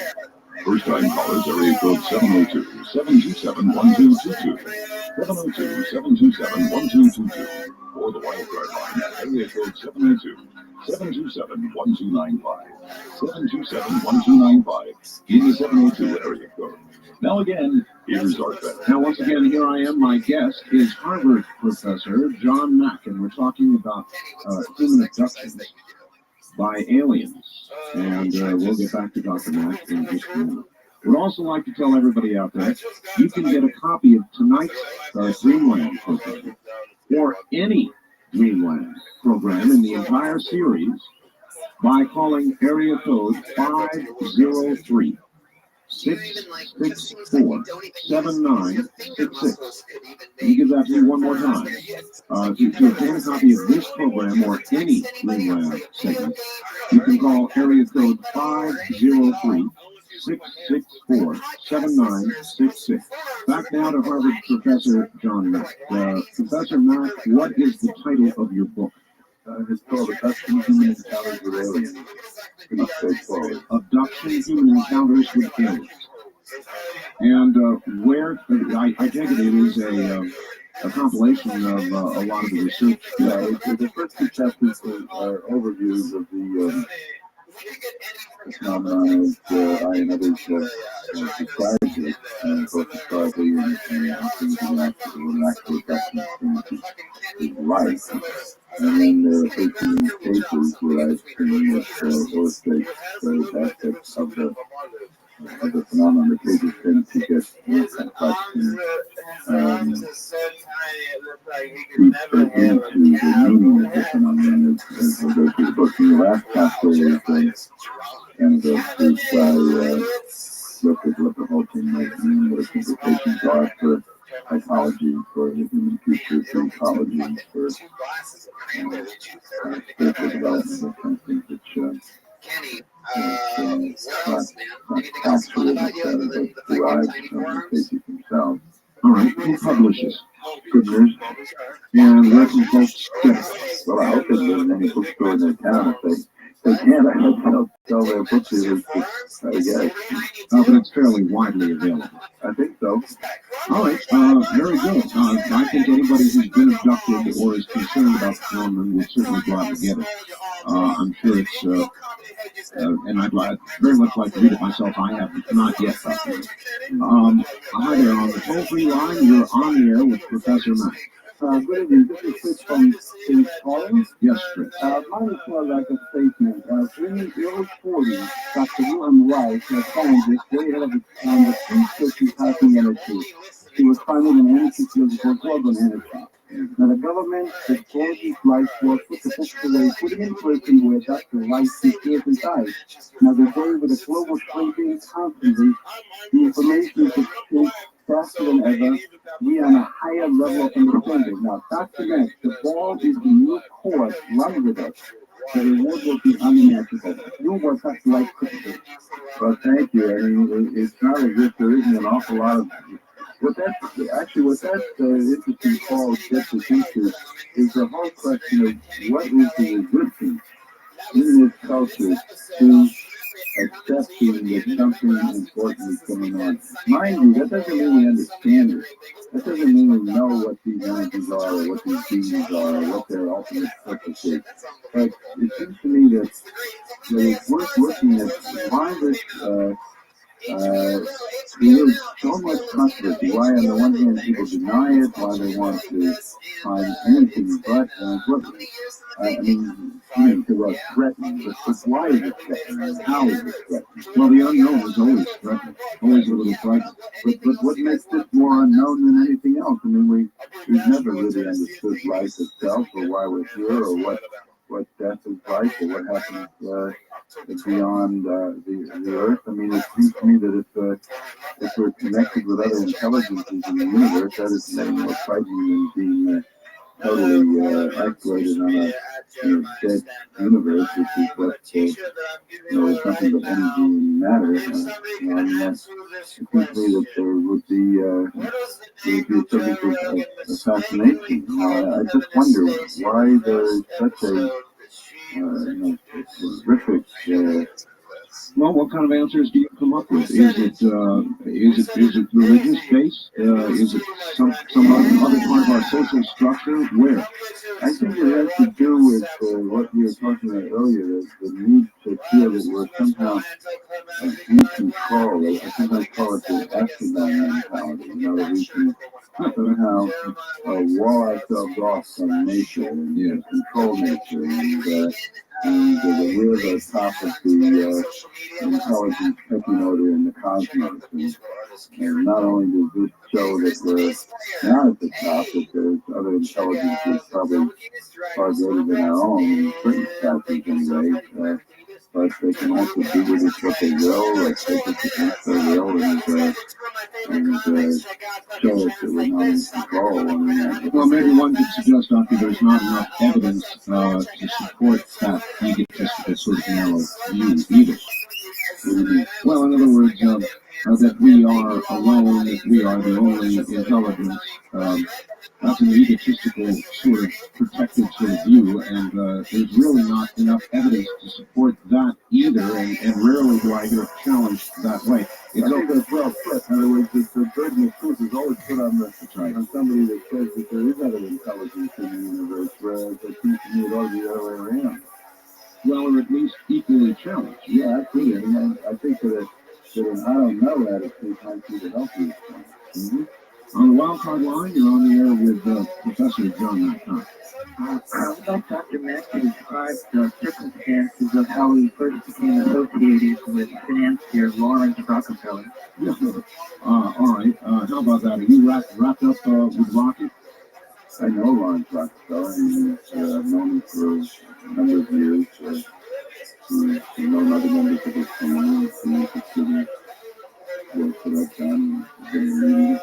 First time callers area code 702-727-1222. 702-727-1222. Or the wildcard line at area code 702-727-1295. 727-1295 in the 702 area code. Now again, here's Art Bell. Now once again, here I am. My guest is Harvard professor John Mack, and we're talking about human abductions by aliens. And we'll get back to Dr. Mack in just a minute. We'd also like to tell everybody out there, you can get a copy of tonight's Dreamland program, or any Dreamland program in the entire series, by calling area code 503. 664-7966. Let me give that to you one more time. To obtain a copy of this program or any Dreamland segment, you can call area code 503-664-7966. Back now to Harvard Professor John Mack. Professor Mack, what is the title of your book? It's called Abduction, Human Encounters with Aliens. Pretty straightforward. Abduction, Human Encounters with Aliens. And where, I take it is a compilation of a lot of the research. Yeah, the first two chapters are overviews of the phenomenon as I and others described it, both historically and actual abduction is life. And then there are 13 cases where I've seen that illustrate various aspects of the phenomenon. The cases tend to get more complex and deep into the meaning of the phenomenon as we go through the book. In the last chapter is kind of a brief look at what the whole thing might mean, what its implications are for psychology, for the human future, for ecology, for spiritual development, those kind of things which Kenny, not factual, but derived from the cases themselves. All right, who publishes? Good news. And where can folks get it? Well, I hope that there's any bookstore in their town. If they can, I hope they'll sell their books to try to get it. But it's fairly widely available. I think so. All right, very good. I think anybody who's been abducted or is concerned about the phenomenon will certainly go out and get it. I'm sure it's, and I'd very much like to read it myself. I have not yet. Hi there, on the toll-free line, you're on the air with Professor Mack. Good evening. This is Chris from St. Paul. Yes, Chris. Mine is more like a statement. In the early 40s, Dr. Wilhelm Reich, a scientist, way ahead of his time, was researching cosmic energy. He was finding an energy field called global energy. Now, the government had told these lights were put the best away, putting in person where Dr. Reich appears inside. Now, the day with the global shrinking constantly, the information is exchanged faster than ever. We are on a higher level of understanding. Now, Dr. Mack, the ball is the new course. Run with us. The reward will be unimaginable. You what Dr. Reich couldn't do. Well, thank you. I mean, it's not as if there isn't an awful lot of... What that interesting call gets us into is the whole question of what is the resistance in this culture to accepting that something important is going on. Mind you, that doesn't mean we understand it. That doesn't mean we know what these energies are or what these beings are or what their ultimate purpose is. But it seems to me that it's worth looking at why this there's so much controversy. Why, on the one hand, people deny it, why they want to find anything but, I mean, to threatening, but why is it threatening? How is it threatening? Well, the unknown is always threatening, always a little frightening. But what makes this more unknown than anything else? I mean, we've never really understood life itself, or why we're here, or what death is like, or what happens beyond the Earth. I mean, it seems to me that if we're connected with other intelligences in the universe, that is nothing more frightening than being totally isolated on a dead universe, which is what is nothing but energy and matter. It seems to me that there would be a subject of fascination. I just wonder why there is such a horrific. Well, what kind of answers do you come up with? Is it religious based? Is it some other part of our social structure? Where? I think it has to do with what we were talking about earlier, the need to feel that we're somehow in control. I sometimes call it the astronaut mentality. That we can somehow wall ourselves off from nature and control nature and we're the top of the intelligence pecking order in the cosmos. And not only does this show that we're not at the top, but there's other intelligences probably far greater than our own in certain factors anyway. But they can also do with us what they will, or take us against their will, and show us that we're not in control. Well, maybe one could suggest, Doctor, there's not enough evidence to support that sort of narrow view either. Well, in other words, that we are alone, that we are the only intelligence. That's an egotistical sort of protected sort of view, and there's really not enough evidence to support that either, and rarely do I hear it challenged that way. I think that's well put. In other words, the burden of proof is always put on on somebody that says that there is other intelligence in the universe, whereas it seems to me it ought to be the other way around. Well, or at least equally challenged. Yeah, absolutely. And I think that an I don't know attitude might be the healthiest one. Mm-hmm. On the wildcard line, you're on the air with Professor John McConnell. I'd like Dr. Mack to describe the circumstances of how he first became associated with financier Lawrence Rockefeller. Yeah. All right. How about that? Are you wrapped up with Rocky? I know Lawrence Rockefeller, and I've known him for a number of years. I've known other members of his family, and considered work that I've done, been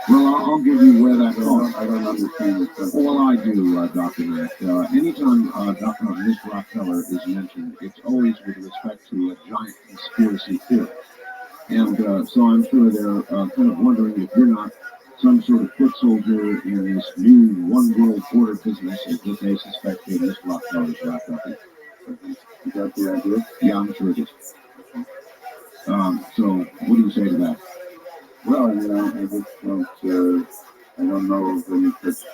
well, I'll give you where that goes. I don't understand it. Well, I do, Dr. Mack. Anytime Dr. Miss Rockefeller is mentioned, it's always with respect to a giant conspiracy theory. And so I'm sure they're kind of wondering if you're not some sort of foot soldier in this new one world order business that they suspect that Miss Rockefeller is wrapped up in. Is that the idea? Yeah, I'm sure it is. So what do you say to that? Well, I just don't, I don't know of any such,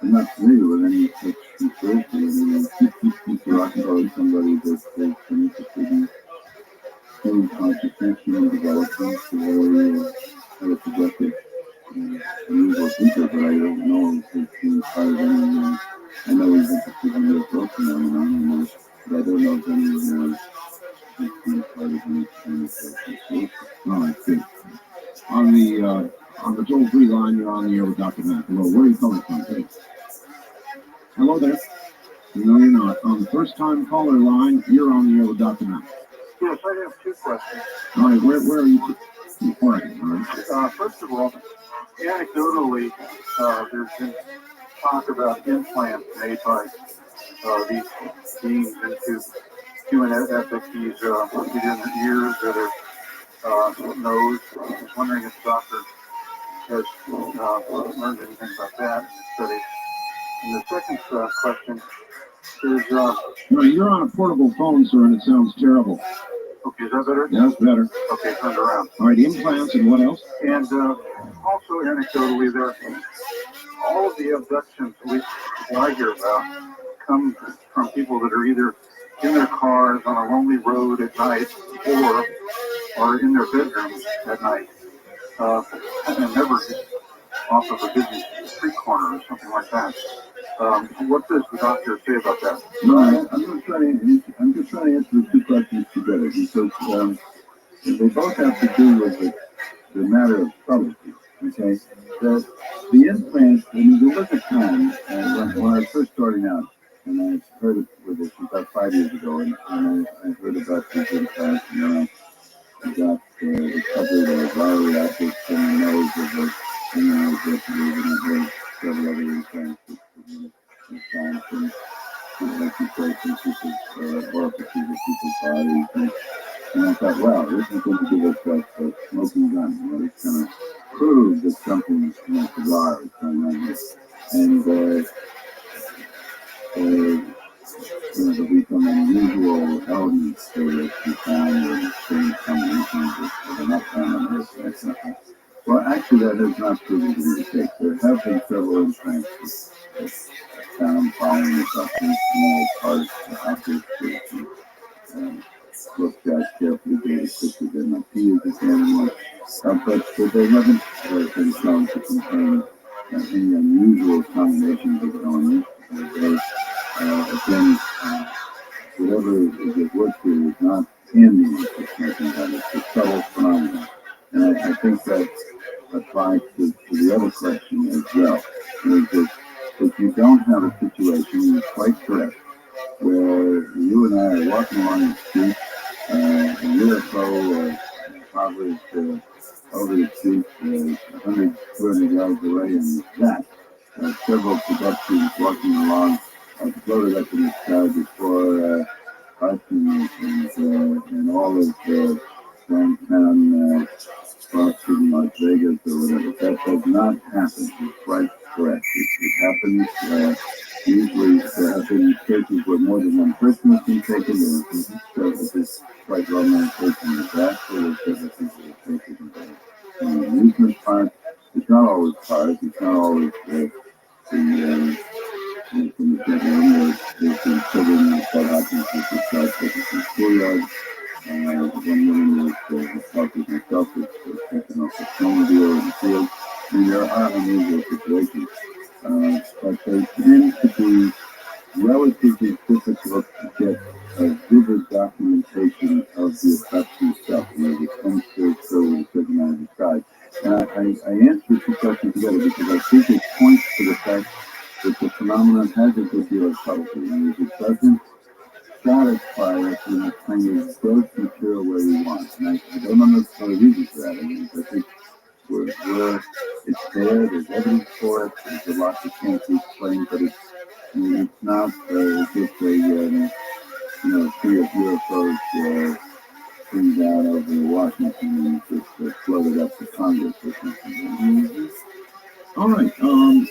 I'm not familiar with any such conspiracy. I mean, Mr. Rockefeller is somebody that's been interested in human consciousness, human development, had a projected unusual thinker, but I don't know if he's part of any, I know he's interested in this book phenomenon, but I don't know if any, he's part of any kind of conspiracy. All right, good. On the toll-free line, you're on the air with Dr. Mack. Hello, where are you calling from? Hey. Hello there. No, you're not. On the first-time caller line, you're on the air with Dr. Mack. Yes, I have two questions. All right, where are you? All right. First of all, anecdotally, there's been talk about implants made by these beings into human entities, either in the ears or their nose. I was wondering if the doctor has learned anything about that in his studies. And the second question is... no, you're on a portable phone, sir, and it sounds terrible. Okay, is that better? Yeah, that's better. Okay, turn it around. All right, implants and what else? And also anecdotally, all of the abductions, at least that I hear about, come from people that are either in their cars on a lonely road at night or in their bedrooms at night, and never off of a busy street corner or something like that. What does the doctor say about that? No, I'm just trying to answer the two questions together because they both have to do with the matter of subtlety. Okay, the implants. I mean, there was a time when I was first starting out, and I heard of this about 5 years ago, and I heard about these implants, and I got discovered a viral object in the nose of the several other implants with science and like you say, some people's orifices of people's bodies. And I thought, wow, this is going to give us a smoking gun. It's going to prove that something bizarre is going on here. And there'll be some unusual elements that you found in strange combinations with enough time on Earth and that kind of thing. Well, actually, that has not proven to be the case. There have been several implants that found following the substance, small parts, objects that looked at carefully, data quickly, then my peers examined but they haven't been shown to contain any unusual combinations of elements. Again, whatever is at work here is not ending with something that is a subtle phenomenon. And I think that applies to the other question as well. Is that if you don't have a situation, you're quite correct, where you and I are walking along the street, a year ago, probably over the street, 100, 200 yards away, and that, several pedestrians walking along floated up in the sky before and all of the downtown Rothschild in Las Vegas or whatever. That does not happen. It's quite correct. It happens. Usually there have been cases where more than one person has been taken. So it's quite well known case in Nebraska where several people were taken in an amusement park. It's not always cars. It's not always in the bedroom. There's been children that happens with the child taken from schoolyard. One woman was talking to herself was taken off the snowmobile in the field. I mean, there are unusual situations, but they tend to be relatively difficult to get a vivid documentation of the abduction itself. You know, it comes to a certain amount of describe. And I answer the two questions together because I think it points to the fact that the phenomenon has a good deal of subtlety. And if it doesn't satisfy us in a kind of gross material way we want. And I don't know the reason for that. I mean, I think we're it's there, there's evidence for it, there's a lot that can't be explained, but it's not just a, sea of UFOs coming down over Washington and just floated up to Congress or something. All right,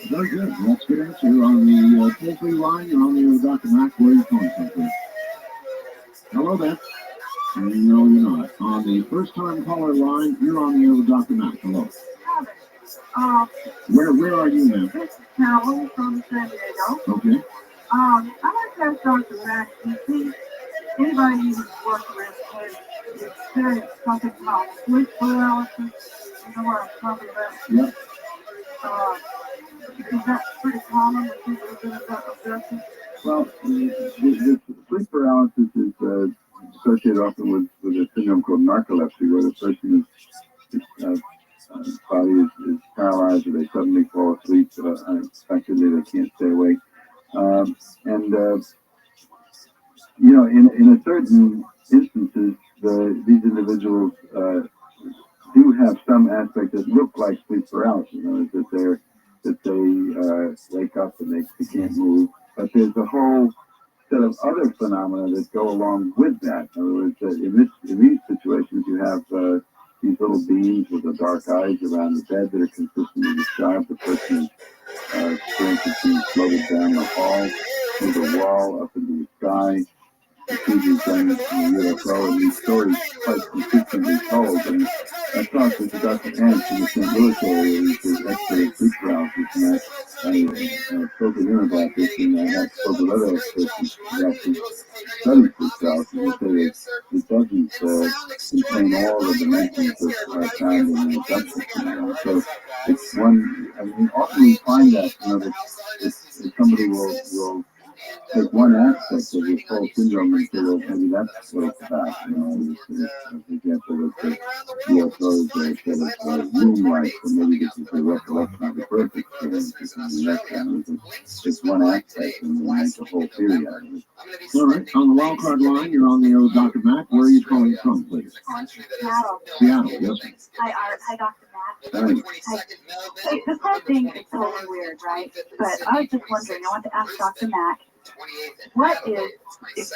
very good. That's a good answer. On the toll-free line, you're on the air with Dr. Mack. Where are you calling from, please? Hello there. No, you're not. On the first-time caller line, you're on the air with Dr. Mack. Hello. Where are you now? This is Carol from San Diego. Okay. I'd like to ask Dr. Mack, do you think anybody who's worked with has experienced something called sleep paralysis? You know what I'm talking about? Yep. Because that's pretty common with people who've been abducted. Well, the sleep paralysis is associated often with a syndrome called narcolepsy, where the person body is paralyzed or they suddenly fall asleep unexpectedly, they can't stay awake. In a certain instances, these individuals do have some aspect that look like sleep paralysis. That they wake up and they can't move. But there's a whole set of other phenomena that go along with that. In other words, in these situations, you have these little beings with the dark eyes around the bed that are consistently described. The person is experiencing being floated down the hall, through the wall, up into the sky. The TV done in the UFO, and these stories quite consistently told. And I talked with Dr. Ants in the St. Louis area, who's an expert in sleep paralysis, and I spoke with him about this, and I spoke with other experts who actually study sleep paralysis, and they say it doesn't contain all of the mentions that are found in the abduction phenomenon. So it's one, I mean, often we find that, if somebody will take one aspect of this whole syndrome and say, well, maybe that's what it's about. For example, that the UFOs are sort of moonlight, so maybe this is a recollection of the birth experience. It's one aspect, and we make a whole theory out of it. All right, on the wild card line, you're on the air with Dr. Mack. Where are you calling from, please? Seattle. Seattle, yes. Hi, Art. Hi, Dr. Mack. Hi. Hey, this whole thing is totally weird, right? But I was just wondering, I want to ask Dr. Mack, what is,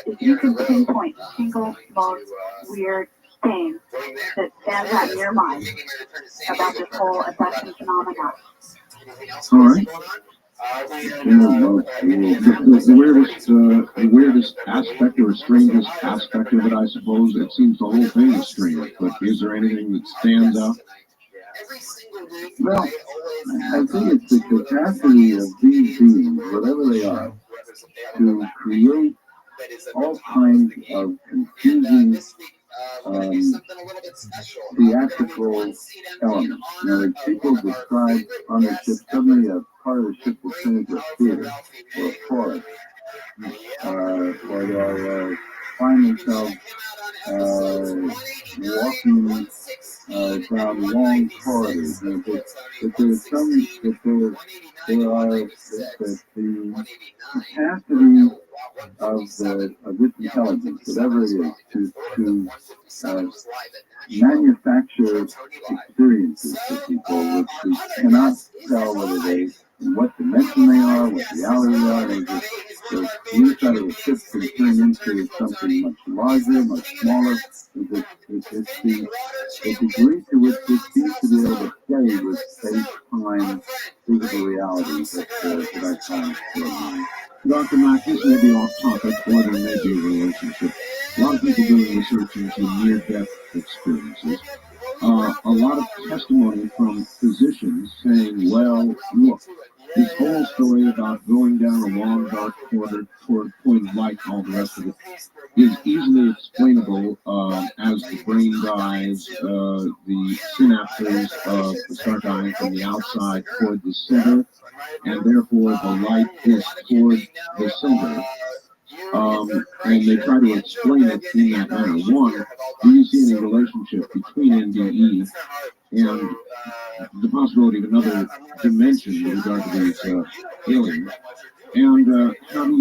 if you could pinpoint the single most weird thing that stands out in your mind about this whole abduction phenomenon? All right. The weirdest aspect or strangest aspect of it, I suppose, it seems the whole thing is strange, but is there anything that stands out? Well, I think it's the capacity of these beings, whatever they are, to create all kinds of confusing theatrical elements. People describe on the ship, suddenly a part of the ship will turn into a theater or a forest, or they'll find themselves walking down long corridors. That there's there are that the capacity of this intelligence, whatever it is, to manufacture experiences for people which we cannot tell whether they in what dimension they are, what reality they are. The inside of the ship can turn into something much larger, much smaller. It's the degree to which this seems to be able to play with space-time physical reality that I find extraordinary. Dr. Mack, this may be off topic, or there may be a relationship. A lot of people doing research into near-death experiences. A lot of testimony from physicians saying, well, look, this whole story about going down a long, dark corridor toward point of light and all the rest of it is easily explainable as the brain dies, the synapses of start dying from the outside toward the center, and therefore the light is toward the center. And they try to explain it in that manner. One, do you see any relationship between NDE and the possibility of another dimension with regard to these aliens? And how do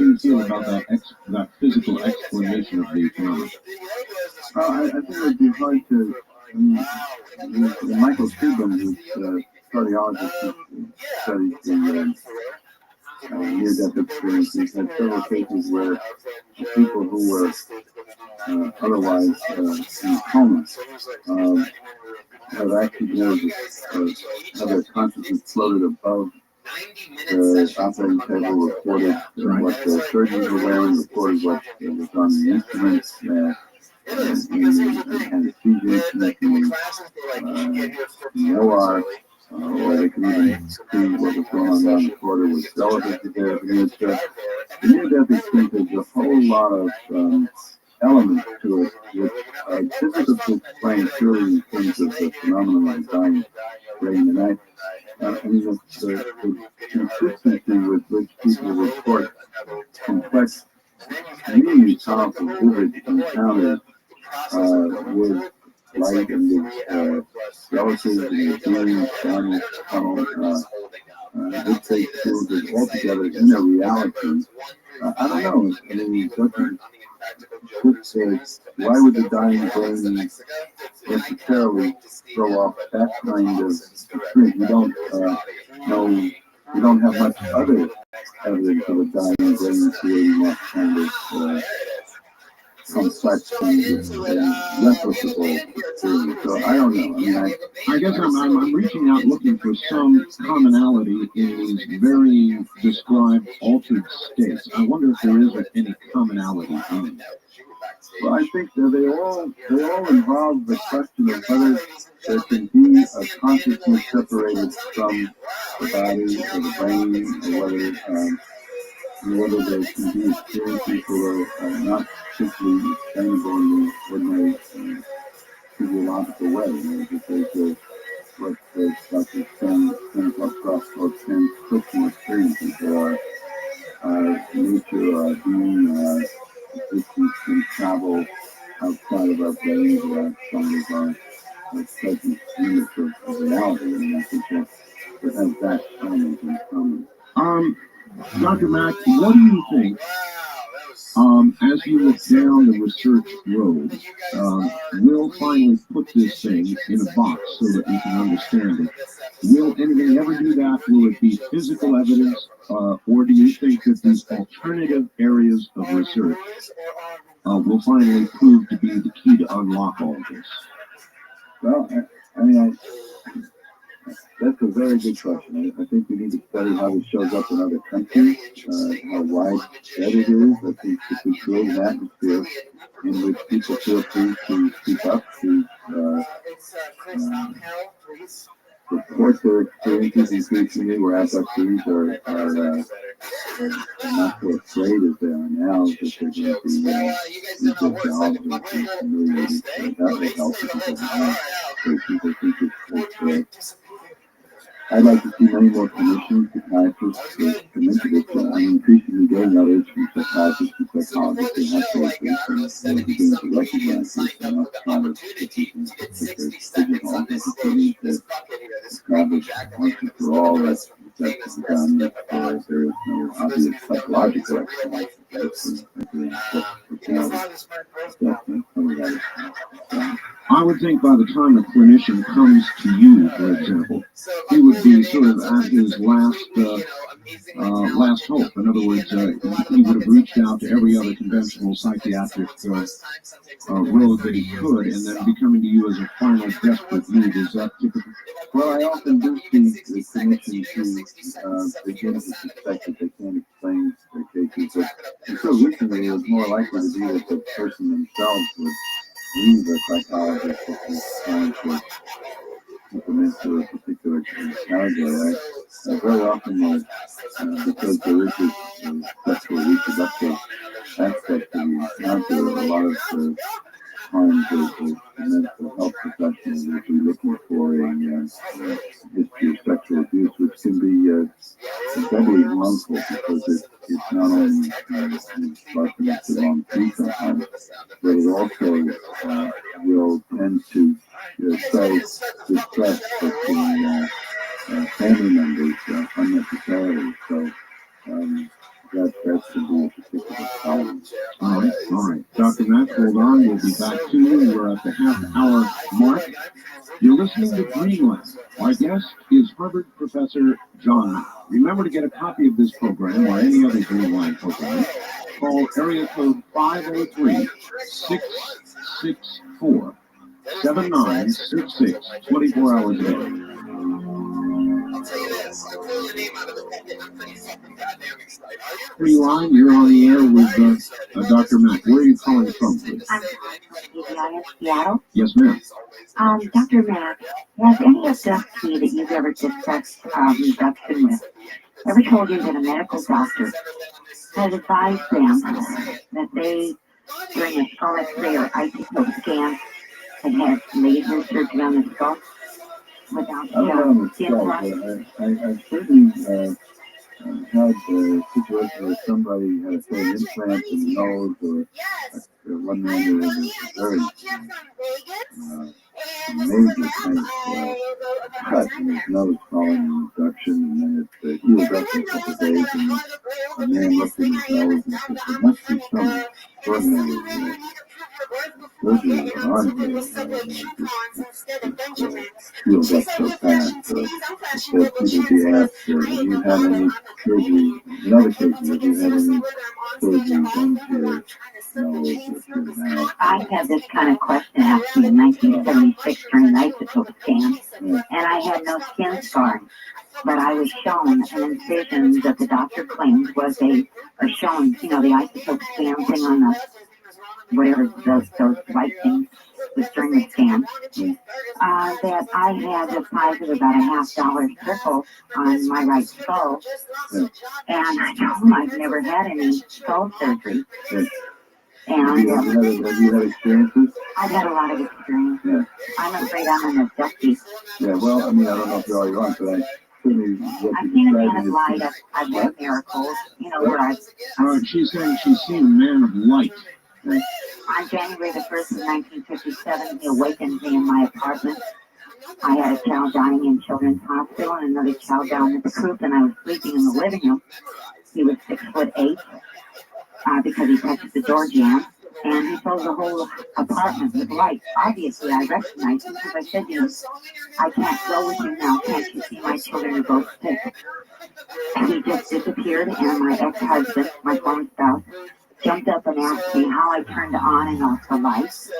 you feel about that physical explanation of the phenomena? I think it would be hard to. Michael Stubin, who's a cardiologist who studies the near-death experiences, had several cases where people who were otherwise in coma have actually been able to have their consciousness floated above the operating table, reported what the surgeons were wearing, reported what was on the instruments, anesthesia instruments, the OR, or they could even see what was going on down the corridor was relevant to their needs. The near-death experience has a whole lot of elements to it, which are difficult to explain purely in terms of the phenomenon of dying during the night. I mean, the consistency with which people report complex, really powerful, vivid encounters with light and with relatives and with beings, family, this takes children altogether in their reality. I don't know. I mean, why would the dying brain necessarily throw off that kind of experience? We don't have much other evidence of a dying brain creating that kind of complex and replicable experience. So I don't know. I mean, I guess I'm reaching out looking for some commonality in these varying described altered states. I wonder if there is any commonality in them. Well, I think that they all involve the question of whether there can be a consciousness separated from the body or the brain, or whether there can be experiences that are not simply explainable in the ordinary physiological way. There's what Dr. Rothschild called transcriptional experiences. There are nature or being existence can travel outside of our brains or outside of our present units of reality. And I think that it has that element in common. Dr. Mack, what do you think, as you look down the research road, we'll finally put this thing in a box so that we can understand it? Will anything ever do that? Will it be physical evidence? Or do you think that these alternative areas of research will finally prove to be the key to unlock all of this? Well, I mean, that's a very good question. I think we need to study how this shows up in other countries, how widespread it is. I think if we create an atmosphere in which people feel free to speak up, to report their experiences increasingly, where abductees are not so afraid as they are now, that they're going to be good jobs or humiliated. That will help people now. I think I'd like to see many more clinicians, psychiatrists, come into this. I'm increasingly getting others from psychiatrists and psychologists and therapists and beginning to recognize this and not trying to put their pigeonhole. They need to establish once and for all that that's done, that there is no obvious psychological explanation. I would think by the time a clinician comes to you, for example, he would be sort of at his last hope. In other words, he would have reached out to every other conventional psychiatric road that he could, and then be coming to you as a final desperate need. Is that typical? Well, I often do see the clinicians who begin to suspect that they can't explain their cases, but until recently it was more likely to be that the person themselves would leave a psychologist if they're trying to put them into a particular category. Very often, because there is this sexual reproductive aspect to the encounter, a lot of times the mental health professionals will be looking for a history of sexual abuse, which can be doubly harmful because it's not only sparking up the wrong thing sometimes, but it also will tend to sow distress between family members unnecessarily. So that can be a particular problem. All right. Dr. Matt, hold on. We'll be back to you. We're at the half-hour mark. You're listening to Dreamland. Our guest is Harvard professor John Mack. Remember to get a copy of this program or any other Dreamland program. Call area code 503-664-7966, 24 hours a day. I'll tell you this, I pulled the name out of the bucket. I'm pretty fucking goddamn excited. Are you on? You're on the air with Dr. Mack. Where are you calling from, please? I'm in Seattle. Yes, ma'am. Dr. Mack, has any of the key that you've ever discussed reduction with ever told you that a medical doctor has advised them that they, during a skull X-ray or isotope scan, had had laser surgery on the skull without skin crossing? I've certainly had a situation where somebody had a an implant in the nose, or one man there was a very major kind of cut in his nose following reduction, and then it healed up in a couple of days, and the man looked in his nose and said, there must be some extraordinary surgery going on here. It healed up so fast. That people be asked, have you had any surgery, in other cases, have you had any surgery done to your nose or to your mouth? I had this kind of question asked me in 1976 during an isotope scan, and I had no skin scarring. But I was shown an incision that the doctor claimed was the isotope scan thing on the, whatever those white things was during the scan, that I had the size of about a $50 trickle on my right skull. And I told him I've never had any skull surgery. And have you had experiences? I've had a lot of experience. Yeah. I'm afraid I'm in a dusty. Yeah, well, I mean, I don't know if you're all you're on, but I've seen a man of light. I've read miracles, where I've... She's saying she's seen a man of light. On January the 1st of 1957, he awakened me in my apartment. I had a child dying in Children's Hospital and another child down at the croup, and I was sleeping in the living room. He was 6'8", because he touched the door jamb, and he filled the whole apartment with light. Obviously, I recognized him because I said to him, I can't go with you now. Can't you see my children are both sick? He just disappeared, and my ex-husband, my former spouse, jumped up and asked me how I turned on and off the lights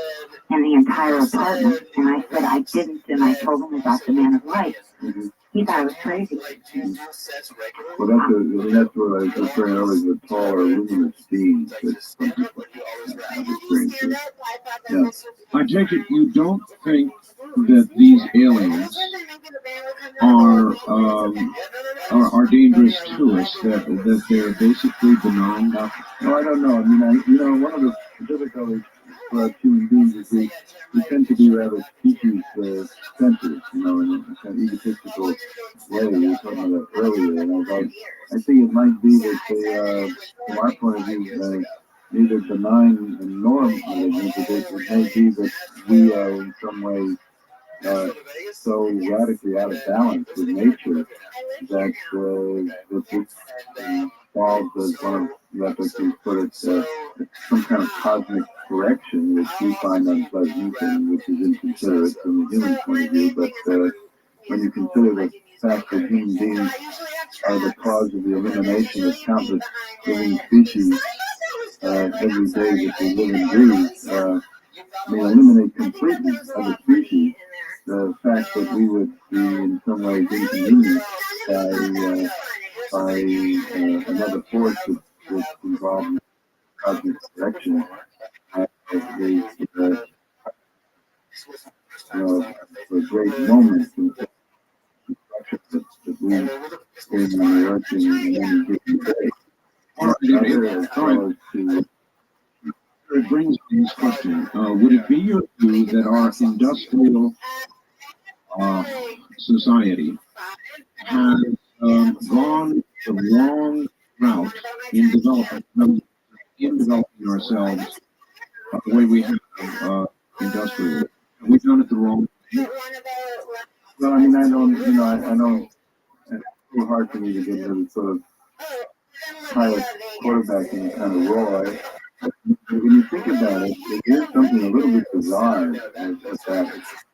and the entire apartment. And I said I didn't, and I told him about the man of light. He thought I was crazy. Well, that's what I was referring earlier, the taller, luminous beings that some people have experienced. Yeah. I take it you don't think that these aliens are dangerous to us, that they're basically benign? No, I don't know. I mean, one of the difficulties for us human beings is we tend to be rather species-centered, in an egotistical way. We were talking about that earlier, and I think it might be that they, from our point of view, neither benign nor malignant, but it may be that we are in some way so radically out of balance with nature that this falls as one of, like you put it, some kind of cosmic correction, which we find unpleasant and which is inconsiderate from the human point of view. But when you consider that fact that human beings are the cause of the elimination of countless living species every day that we live and breathe. May eliminate completely other species. The fact that we would be in some ways inconvenienced by another force that's involved in cosmic direction is a great moment in the construction that we experience on the earth in any given day. It brings me this question. Would it be your view that our industrial society has gone the wrong route in developing ourselves the way we have industrially? Have we done it the wrong way? Well, I mean, I don't, it's too hard for me to get into the sort of pilot quarterbacking kind of role. When you think about it, there's something a little bit bizarre at that.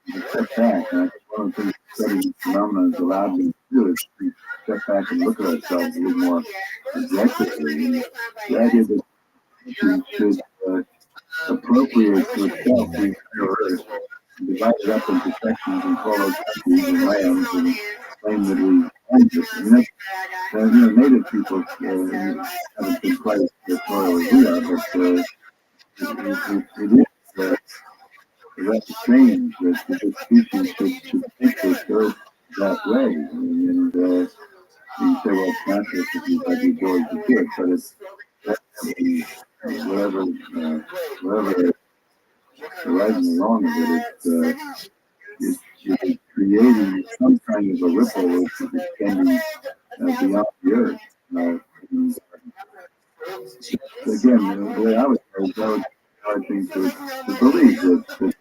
You step back, and that's one of the things studying phenomena has allowed me to do, is to step back and look at ourselves a little more objectively. And the idea that you should appropriate to itself the entire earth, divide it up into sections and call those countries and lands and claim that we own it. I mean, that's, native people haven't been quite as territorial as we are, but it is that's strange that the species should think this earth that way. And you say, well, it's natural because we've had the ability to do it, but it's whatever the right and the wrong of it, it's creating some kind of a ripple which is extending beyond the earth. Again, the way I would say is I think to believe that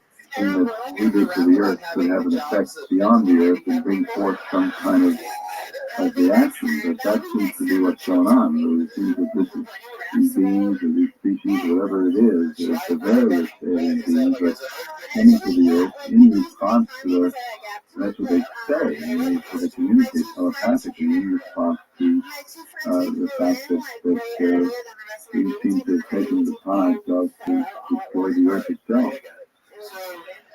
we do to the earth could have an effect beyond the earth and bring forth some kind of reaction, but that seems to be what's going on. It seems that these beings or these species, whatever it is, the various alien beings are coming to the earth in response to the, that's what they say, and they communicate telepathically in response to the fact that we seem to have taken the time to destroy the earth itself.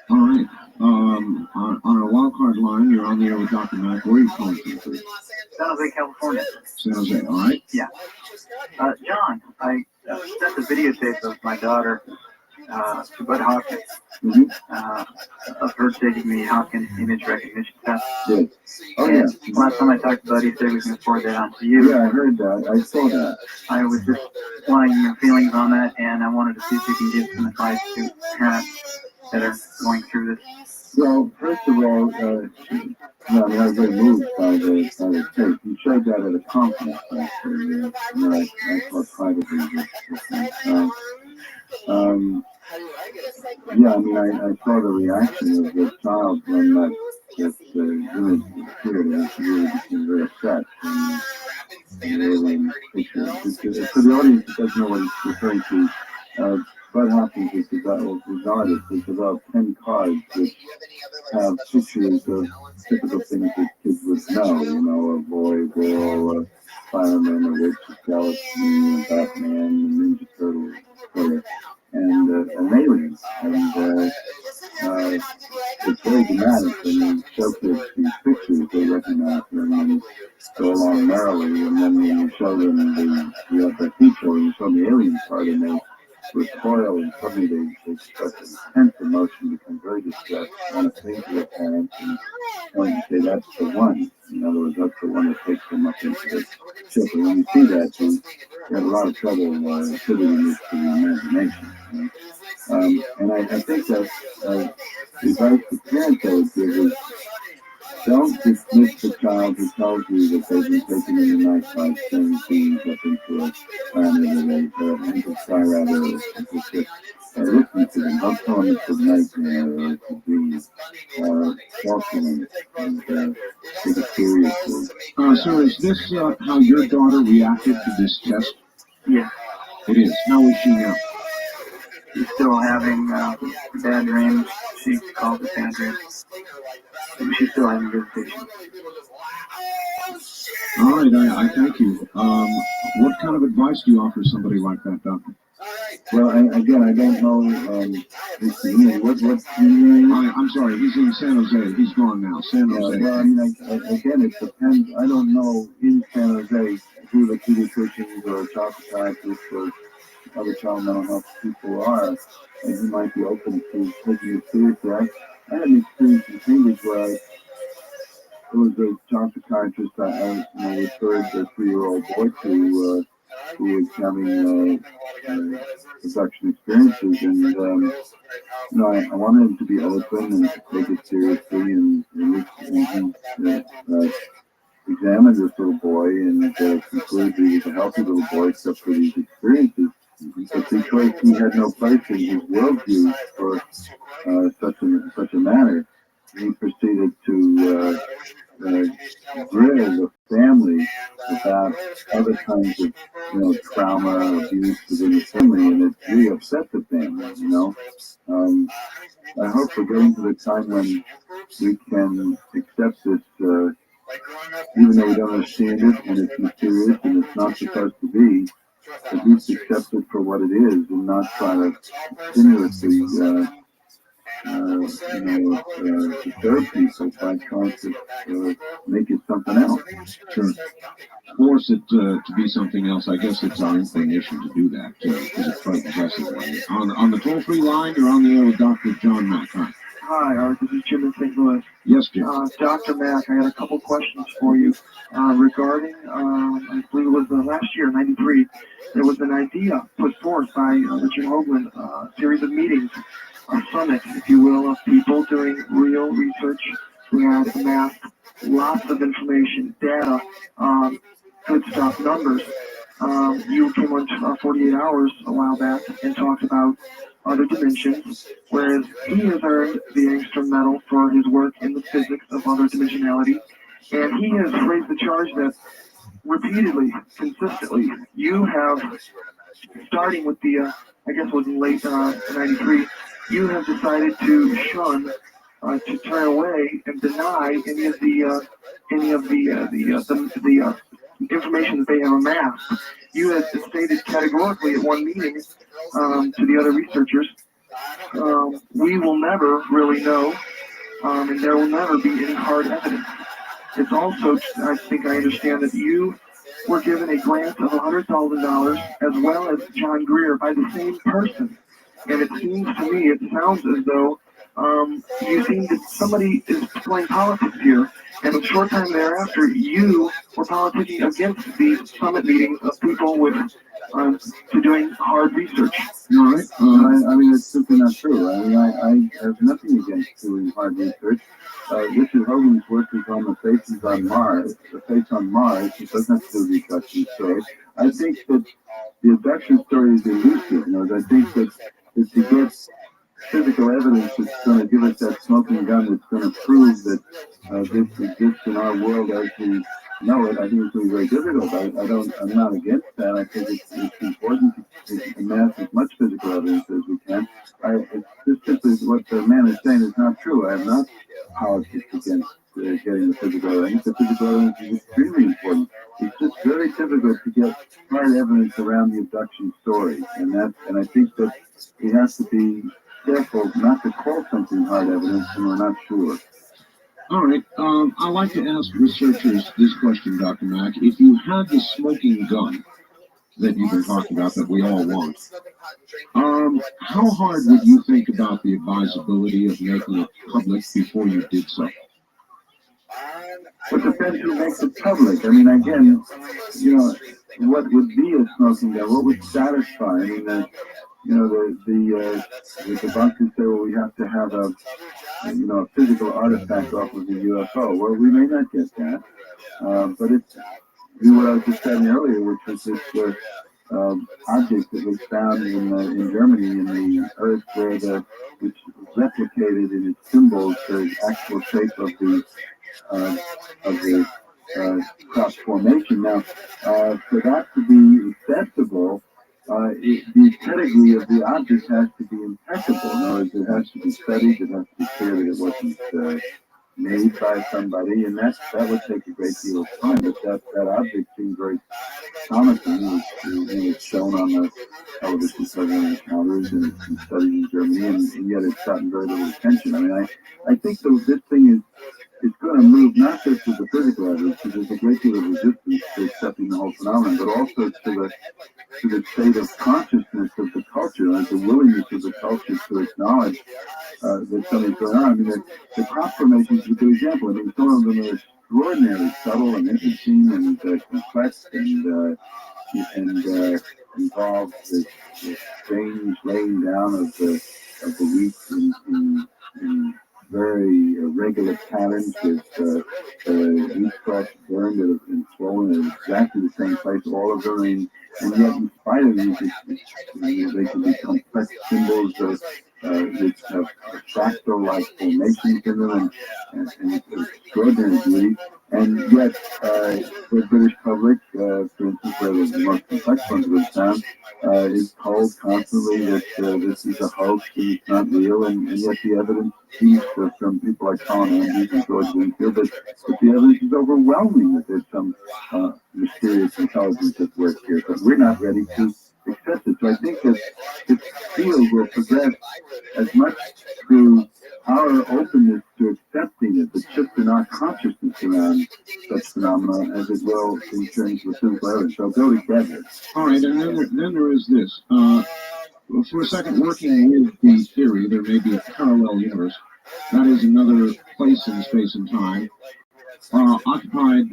All right. On our wild card line, you're on the air with Dr. Mack. Where are you calling from? San Jose, California. San Jose, all right. Yeah. John, I sent the videotape of my daughter to Bud Hopkins of her taking the Hopkins image recognition test. Yes. Oh, yeah. Last time I talked to Bud, he said we can forward that on to you. Yeah, I heard that. I saw that. I was just wanting your feelings on that, and I wanted to see if you can give some advice to parents that are going through this. Well, first of all, I was very moved by the tape. You showed that at a conference, actually. I thought privately. Yeah, I mean, I saw the reaction of the child when that image appeared, and she really became very upset. And really picture. For the audience that doesn't know what he's referring to, Bud Hopkins is an artist who's developed 10 cards which have pictures of typical things that kids would know, a boy, girl, a fireman, a witch, a skeleton, a Batman, a Ninja Turtle, and aliens. And it's very dramatic when you showcase these pictures, they recognize them and go along merrily, and then when you show them the feature, when you show them the alien card, and they recoil, and suddenly they express intense emotion, become very distressed, want to cling to their parents, and want to say that's the one. In other words, that's the one that takes them up into the ship. And when you see that, you have a lot of trouble attributing it to the imagination. And I think that the advice the parents I would give is don't dismiss the child who tells you that they've been taken in the night by sending beings up into a planet or into sky rather, it's just listen to them. Don't tell them it's a nightmare or it's a dream. Talk to them and take it seriously. So is this how your daughter reacted to this test? Yeah. It is. How is she now? She's still having bad dreams. She calls it bad dreams. She's still having visitation. All right, I thank you. What kind of advice do you offer somebody like that, Doctor? Well, again, I don't know. I'm sorry, he's in San Jose. He's gone now. San Jose. Well, I mean, again, it depends. I don't know in San Jose who the pediatricians or child psychiatrists or other child mental health people are, and who might be open to taking it seriously. I had an experience in Cambridge where there was a child psychiatrist I referred the 3-year-old boy to who was having abduction experiences, and I wanted him to be open and to take it seriously, and he examined this little boy and concluded he was a healthy little boy except for these experiences. But because he had no place in his worldview for such a matter, he proceeded to grill the family about other kinds of trauma, abuse within the family, and it really upset the family. I hope we're getting to the time when we can accept this, even though we don't understand it, and it's mysterious, and it's not supposed to be, at least accept it for what it is, and not try to continuously disturb people by trying to make it something else. Sure. Force it to be something else. I guess it's our inclination to do that because it frightens us away. On the toll-free line, you're on the air with Dr. John Mack. Hi, Art. This is Jim in St. Louis. Yes, Jim. Dr. Mack, I had a couple questions for you regarding, I believe it was last year, 93, there was an idea put forth by Richard Hoagland, a series of meetings, a summit, if you will, of people doing real research who had amassed lots of information, data, good stuff, numbers. You came on 48 Hours a while back and talked about other dimensions, whereas he has earned the Angstrom Medal for his work in the physics of other dimensionality, and he has raised the charge that repeatedly, consistently, you have, starting with the, I guess it was in late 93, you have decided to shun, to turn away and deny any of the information that they have amassed. You have stated categorically at one meeting to the other researchers, we will never really know, and there will never be any hard evidence. It's also, I think I understand that you were given a grant of $100,000 as well as John Greer by the same person. And it seems to me, it sounds as though you seem that somebody is playing politics here. And a short time thereafter, you were politicking against the summit meetings of people with to doing hard research. All right. I mean, it's simply not true. I mean, I have nothing against doing hard research. Richard Hoagland's work is on the faces on Mars, the face on Mars. It doesn't have to do with the abduction story. I think that the abduction story is elusive. I think that to get physical evidence that's going to give us that smoking gun that's going to prove that this exists in our world as we know it, I think it's going to be very difficult. I'm not against that. I think it's important to amass as much physical evidence as we can. It's just simply what the man is saying is not true. I have not politics against getting the physical evidence. The physical evidence is extremely important. It's just very difficult to get hard evidence around the abduction story, and I think that we have to be careful not to call something hard evidence when we're not sure. All right. I'd like to ask researchers this question, Dr. Mack. If you had the smoking gun that you've been talking about that we all want, how hard would you think about the advisability of making it public before you did so? It depends who makes it public. I mean, again, what would be a smoking gun? What would satisfy? I mean, the debunkers say, well, we have to have a physical artifact off of the UFO. Well, we may not get that, but it's what I was just saying earlier, which was this object that was found in Germany in the Earth, which replicated in its symbols the actual shape of the crop formation. Now, for that to be acceptable, the pedigree of the object has to be impeccable. In other words, it has to be studied. It has to be clear that it wasn't made by somebody, and that would take a great deal of time. But that object seemed very promising. It was shown on the television program Encounters and studied in Germany, and yet it's gotten very little attention. I mean, I think this thing is going to move not just to the physical evidence, because there's a great deal of resistance to accepting the whole phenomenon, but also to the state of consciousness of the culture, like the willingness of the culture to acknowledge that something's going on. I mean, the crop formation is a good example. I mean, some of them are extraordinarily subtle and interesting and complex and involve the strange laying down of the wheat in very irregular patterns with wheat stalks burned and swollen in exactly the same place, all of them, and yet in spite of these, they can be complex symbols of which have fractal-like formations in them and extraordinary beauty. And yet, the British public, for instance, where the most complex ones of its time, is told constantly that this is a hoax and it's not real, and yet the evidence seems from people like Colin Andrews and George Winfield that the evidence is overwhelming that there's some mysterious intelligence at work here, but we're not ready to accept it. So I think that this field will progress as much through our openness to accepting it, but shift in our consciousness around such phenomena as it will in terms of physical evidence. They'll go together. All right, and then there is this. For a second, working with the theory, there may be a parallel universe. That is another place in space and time, occupied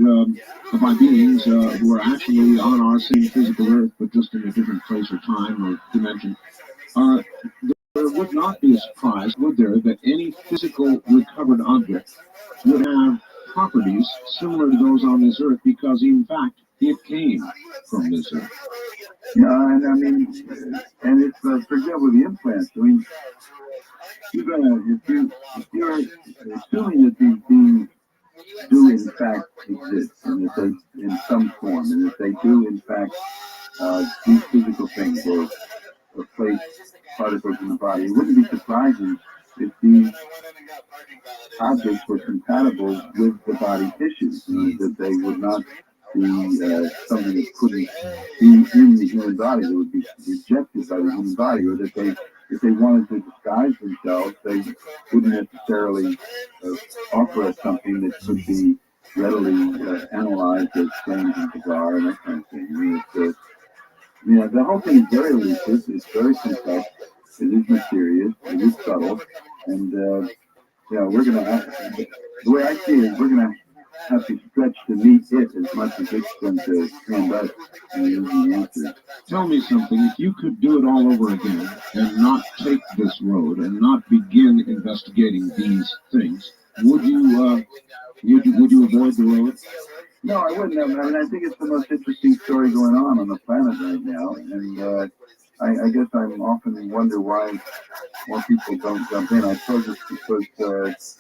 by beings who are actually on our same physical Earth, but just in a different place or time or dimension. There would not be a surprise, would there, that any physical recovered object would have properties similar to those on this Earth, because in fact it came from this Earth. Yeah, and I mean, and it's for example the implants. I mean, if you're assuming that these beings do in fact exist, and that they in some form, and that they do in fact these physical things or place particles in the body, it wouldn't be surprising if these objects were compatible with the body tissues, that they would not be something that couldn't be in the human body, that would be rejected by the human body, or that if they wanted to disguise themselves, they wouldn't necessarily offer us something that could be readily analyzed as strange and bizarre and that kind of thing. I mean, the whole thing is very elusive, it's very complex, it is mysterious, it is subtle, and we're going to have, the way I see it is we're going to have to stretch to meet it as much as it's going to stand us and the answers. Tell me something, if you could do it all over again and not take this road and not begin investigating these things, would you avoid the road? No, I wouldn't have. I mean, I think it's the most interesting story going on the planet right now, and I guess I often wonder why more people don't jump in. I suppose it's because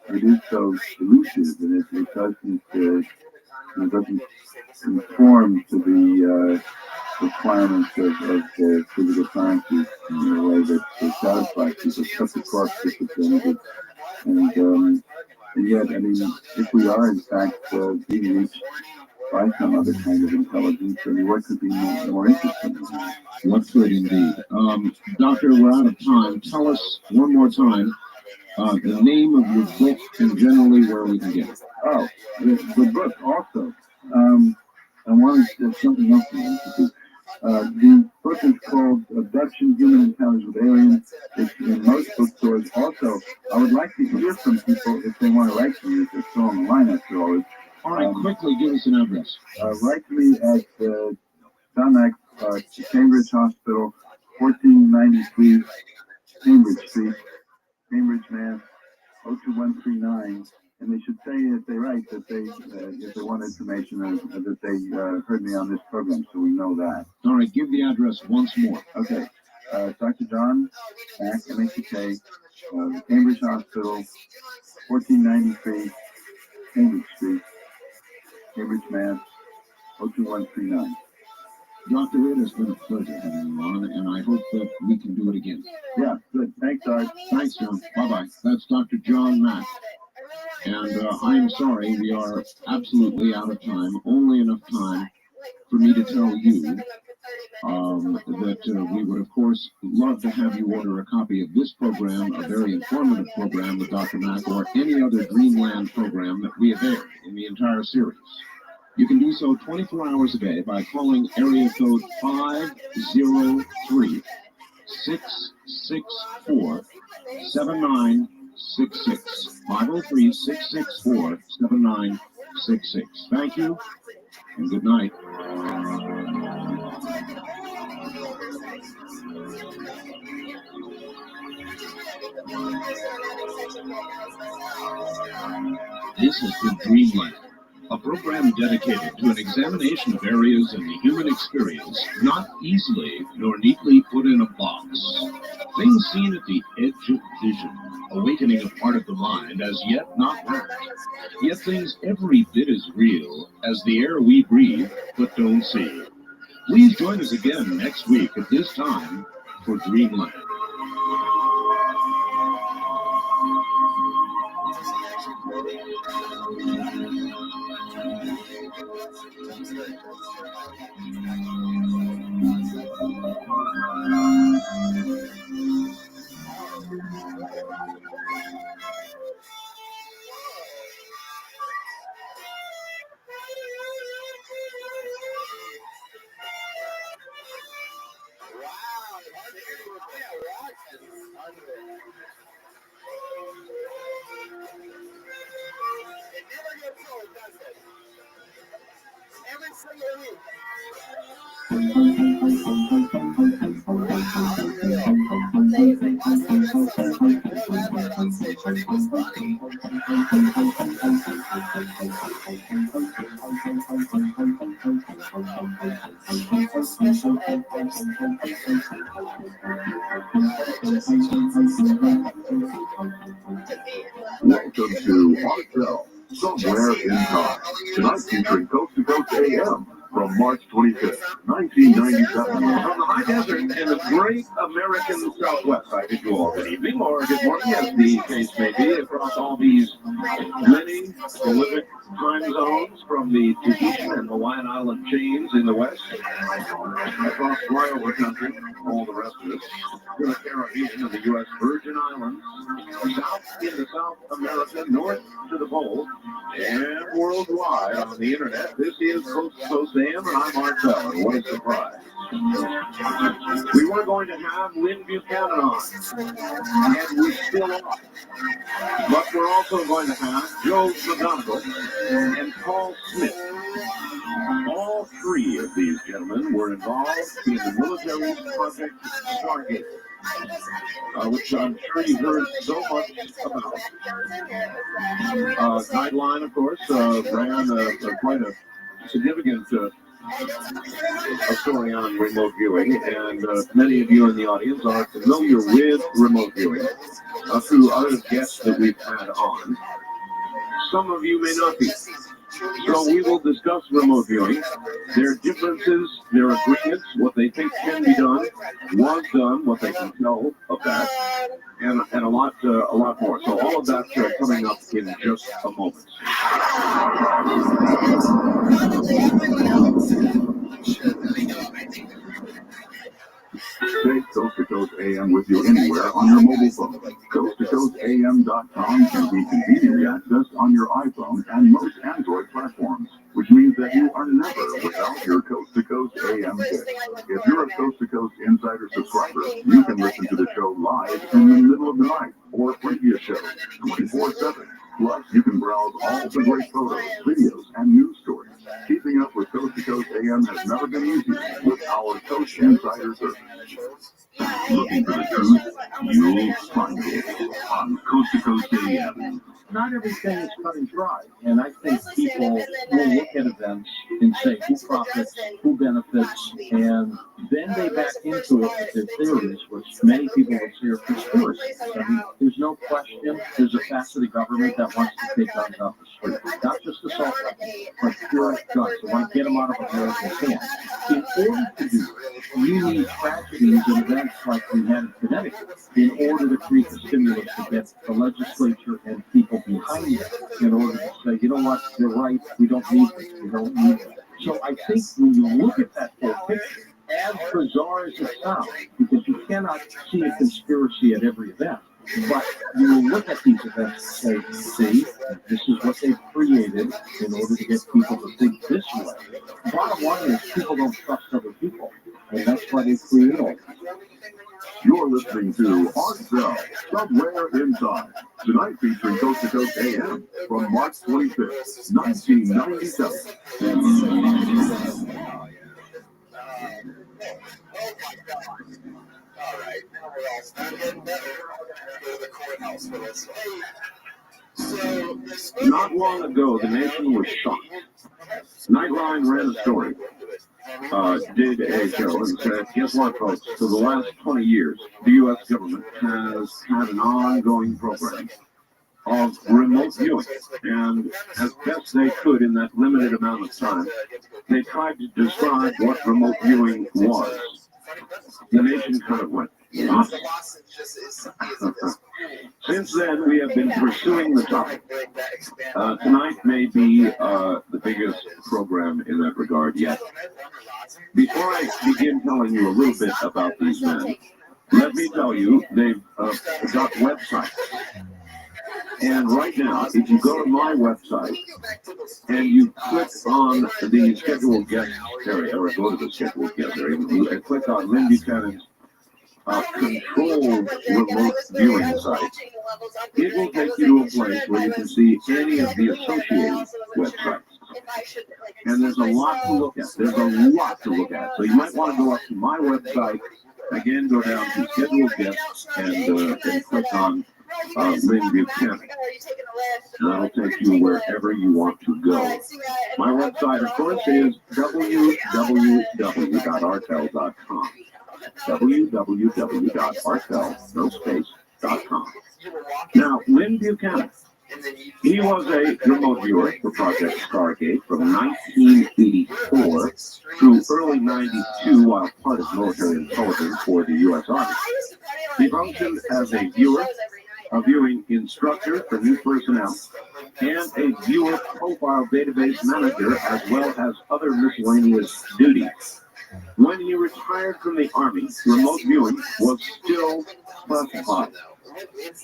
it is so elusive, and it doesn't conform to the requirements of the physical sciences in a way that satisfies people. It's such a cross discipline, and yet, I mean, if we are in fact being reached by some other kind of intelligence, then what could be more interesting? What could indeed. Doctor, we're out of time. Tell us one more time the name of your book and generally where we can get it. Oh, the book also. I wanted something else to do. The book is called Abduction, Human Encounters with Aliens. It's in most bookstores. Also, I would like to hear from people if they want to write to me, if they're still on the line after all. All right, quickly give us an address. Write to me at John Mack, Cambridge Hospital, 1493 Cambridge Street, Cambridge, Mass. 02139. And they should say, if they write, that if they want information, that they heard me on this program, so we know that. All right, give the address once more. Okay. Dr. John Mack, M-A-C-K, Cambridge Hospital, 1493 Cambridge Street, Cambridge, Mass. 02139. Doctor, it has been a pleasure having you on, and I hope that we can do it again. Yeah, good. Thanks, Art. Thanks, John. Bye-bye. That's Dr. John Mack. And I'm sorry, we are absolutely out of time. Only enough time for me to tell you that we would, of course, love to have you order a copy of this program, a very informative program with Dr. Mack, or any other Dreamland program that we have aired in the entire series. You can do so 24 hours a day by calling area code 503-664-7966. 503-664-7966. Thank you, and good night. This has been Dreamland, a program dedicated to an examination of areas in the human experience not easily nor neatly put in a box. Things seen at the edge of vision, awakening a part of the mind as yet not wrapped. Yet things every bit as real as the air we breathe but don't see. Please join us again next week at this time for Dreamland. It never gets old, does it? Every single week. Amazing. I saw somebody blow that hard on stage, and it was funny. Special ed person. Welcome to Rothschild, Somewhere in Time. Tonight featuring Coast to Coast AM from March 25th, 1997. From the high desert in the great American Southwest. I bid you all good evening or good morning, as the case may be, across all these many prolific time zones from the Tahitian and Hawaiian Island chains in the west, across flyover country, all the rest of it, to the Caribbean and the U.S. Virgin Islands, south into South America, north to the pole, and worldwide on the internet. This is Coast to Coast AM, and I'm Marcel, and what a surprise. We were going to have Lynn Buchanan on, and we still are. But we're also going to have Joe McGonigal and Paul Smith. All three of these gentlemen were involved in the military project Stargate, which I'm sure you've heard so much about. Guideline, of course, ran quite a significant a story on remote viewing, and many of you in the audience are familiar with remote viewing through other guests that we've had on. Some of you may not be. So we will discuss remote viewing, their differences, their agreements, what they think can be done, was done, what they can tell of that, and a lot more. So all of that coming up in just a moment. Take Coast to Coast AM with you anywhere on your mobile phone. CoastToCoastAM.com can be conveniently accessed on your iPhone and most Android platforms, which means that you are never without your Coast to Coast AM fix. If you're a Coast to Coast Insider subscriber, you can listen to the show live in the middle of the night or previous shows 24/7. Plus, you can browse all the great photos, videos, and news stories. Keeping up with Coast to Coast AM has never been easier with our Coast Insider service. Looking for the truth? You'll find it on Coast to Coast AM. Not everything is cut and dry, and I think people will look at events and say who profits, who benefits, and then they back into it with their theories, which many people would say are conspiracies. I mean, there's no question there's a facet of the government that wants to take guns off the street. Not just assault weapons, but pure guns. They want to get them out of Americans' hands. In order to do this, you need tragedies and events like we had in Connecticut in order to create the stimulus to get the legislature and people behind it in order to say, you know what, you're right, we don't need this, we don't need it. So I think when you look at that whole picture, as bizarre as it sounds, because you cannot see a conspiracy at every event, but you look at these events and say, see, this is what they've created in order to get people to think this way. The bottom line is people don't trust other people, and that's why they create all this. You're listening to Art Bell, Somewhere Inside, tonight featuring Coast to Coast AM from March 25th, 1997. All right, now we're all starting better. Go to the courthouse for this. Not long ago, the nation was shocked. Nightline ran a story, did a show, and said, guess what, folks? For the last 20 years, the U.S. government has had an ongoing program of remote viewing, and as best they could in that limited amount of time, they tried to describe what remote viewing was. The nation kind of went, what? Since then, we have been pursuing the topic. Tonight may be the biggest program in that regard yet. Before I begin telling you a little bit about these men, let me tell you, they've got websites. And right now, if you go to my website and you click on the scheduled guest area, or go to the scheduled guest area, and click on Lynn Buchanan's controlled remote viewing site, it will take you to a place where you can see any of the associated websites. And there's a lot to look at. There's a lot to look at. So you might want to go up to my website, again, go down to scheduled guests, and click on Lynn Buchanan. And that'll take you wherever you want to go. My website, of course, is www.artel.com. www.artel.com. Now, Lynn Buchanan, he was a remote viewer for Project Stargate from 1984 through early 92 while part of military intelligence for the U.S. Army. He functioned as a viewer, a viewing instructor for new personnel, and a viewer profile database manager, as well as other miscellaneous duties. When he retired from the Army, remote viewing was still classified.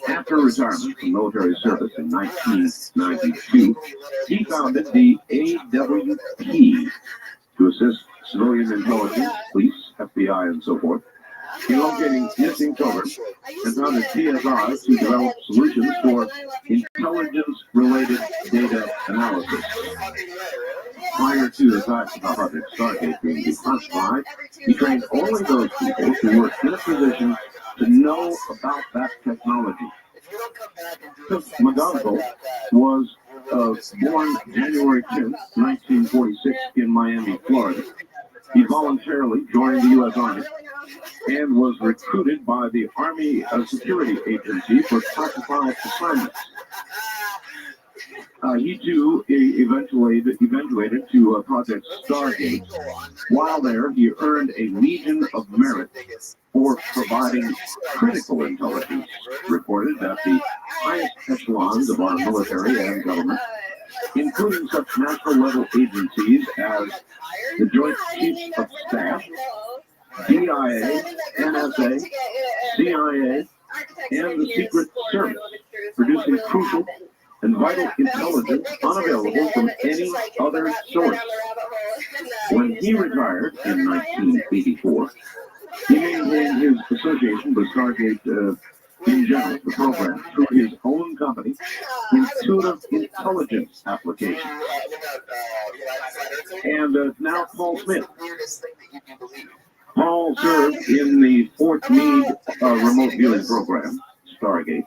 After retirement from military service in 1992, he founded the AWP to assist civilian intelligence, police, FBI, and so forth in locating missing children, and founded TSI to develop solutions for intelligence-related data analysis. Prior to the fact of Project Stargate being declassified, he trained only those people who were in a position to know about that technology. McGonigal was born January 10th, 1946 in Miami, Florida. He voluntarily joined the U.S. Army and was recruited by the Army Security Agency for classified assignments. He too eventuated to Project Stargate. While there, he earned a Legion of Merit for providing critical intelligence, reported at the highest echelons of our military and government, including such national-level agencies as the Joint Chiefs of Staff, DIA, NSA, CIA, and the Secret Service, producing crucial and vital intelligence unavailable from any other source. When he retired in 1984, he maintained his association with Stargate in general, the program, through his own company, Intuitive Intelligence Applications. And now Paul Smith. Paul served in the Fort Meade remote viewing program, Stargate,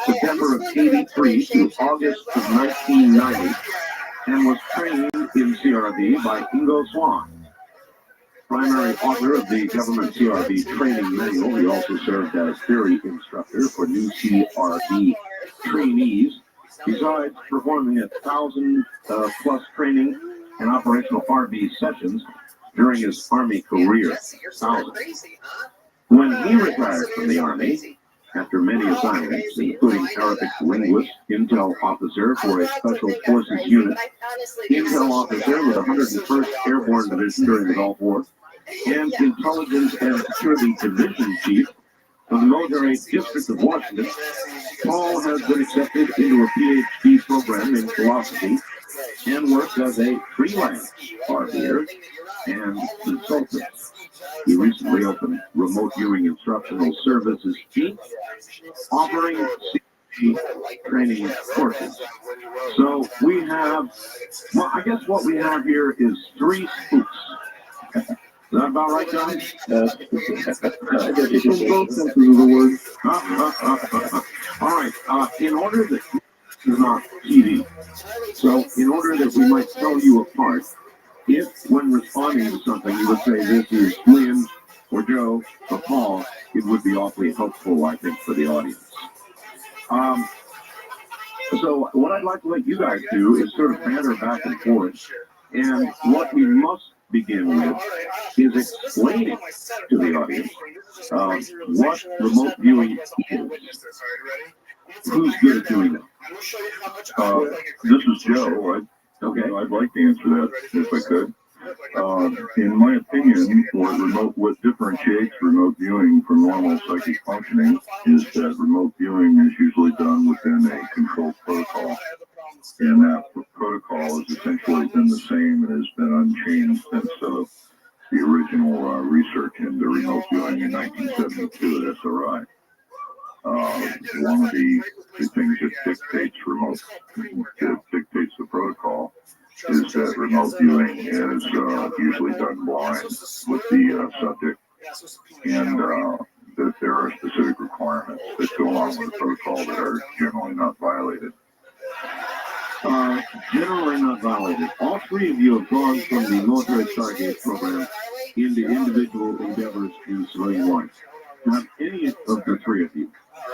September of 83 to August of 1990, and was trained in CRV by Ingo Swan. primary author of the government CRB training manual. He also served as theory instructor for new CRB trainees, besides performing 1,000 plus training and operational RB sessions during his Army career. When he retired from the Army, after many assignments, including Arabic linguist, intel officer for a special forces unit, intel officer with the 101st Airborne Division during the Gulf War, and intelligence and security division chief of the military district of Washington, Paul has been accepted into a PhD program in philosophy and works as a freelance RVer and consultant. He recently opened Remote Viewing Instructional Services Inc., offering CRB training courses. So we have, well, I guess what we have here is 3 spooks. Is that about right, John? I guess you can both senses of the word. All right. In order that this is not TV, so in order that we might tell you apart, if when responding to something you would say this is Lynn or Joe or Paul, it would be awfully helpful, I think, for the audience. So what I'd like to let you guys do is sort of banter back and forth, and what we must begin with is explaining to the audience what remote viewing is. Who's good at doing that? This is Joe. I'd like to answer that if I could. In my opinion, what differentiates remote viewing from normal psychic functioning is that remote viewing is usually done within a controlled protocol. And that protocol has essentially been the same and has been unchanged since the original research into remote viewing in 1972 at SRI. One of the things that dictates the protocol is that remote viewing is usually done blind with the subject, and that there are specific requirements that go along with the protocol that are generally not violated. Generally not violated. All 3 of you have gone from the military Stargate program into individual endeavors in civilian life. Have any of the 3 of you,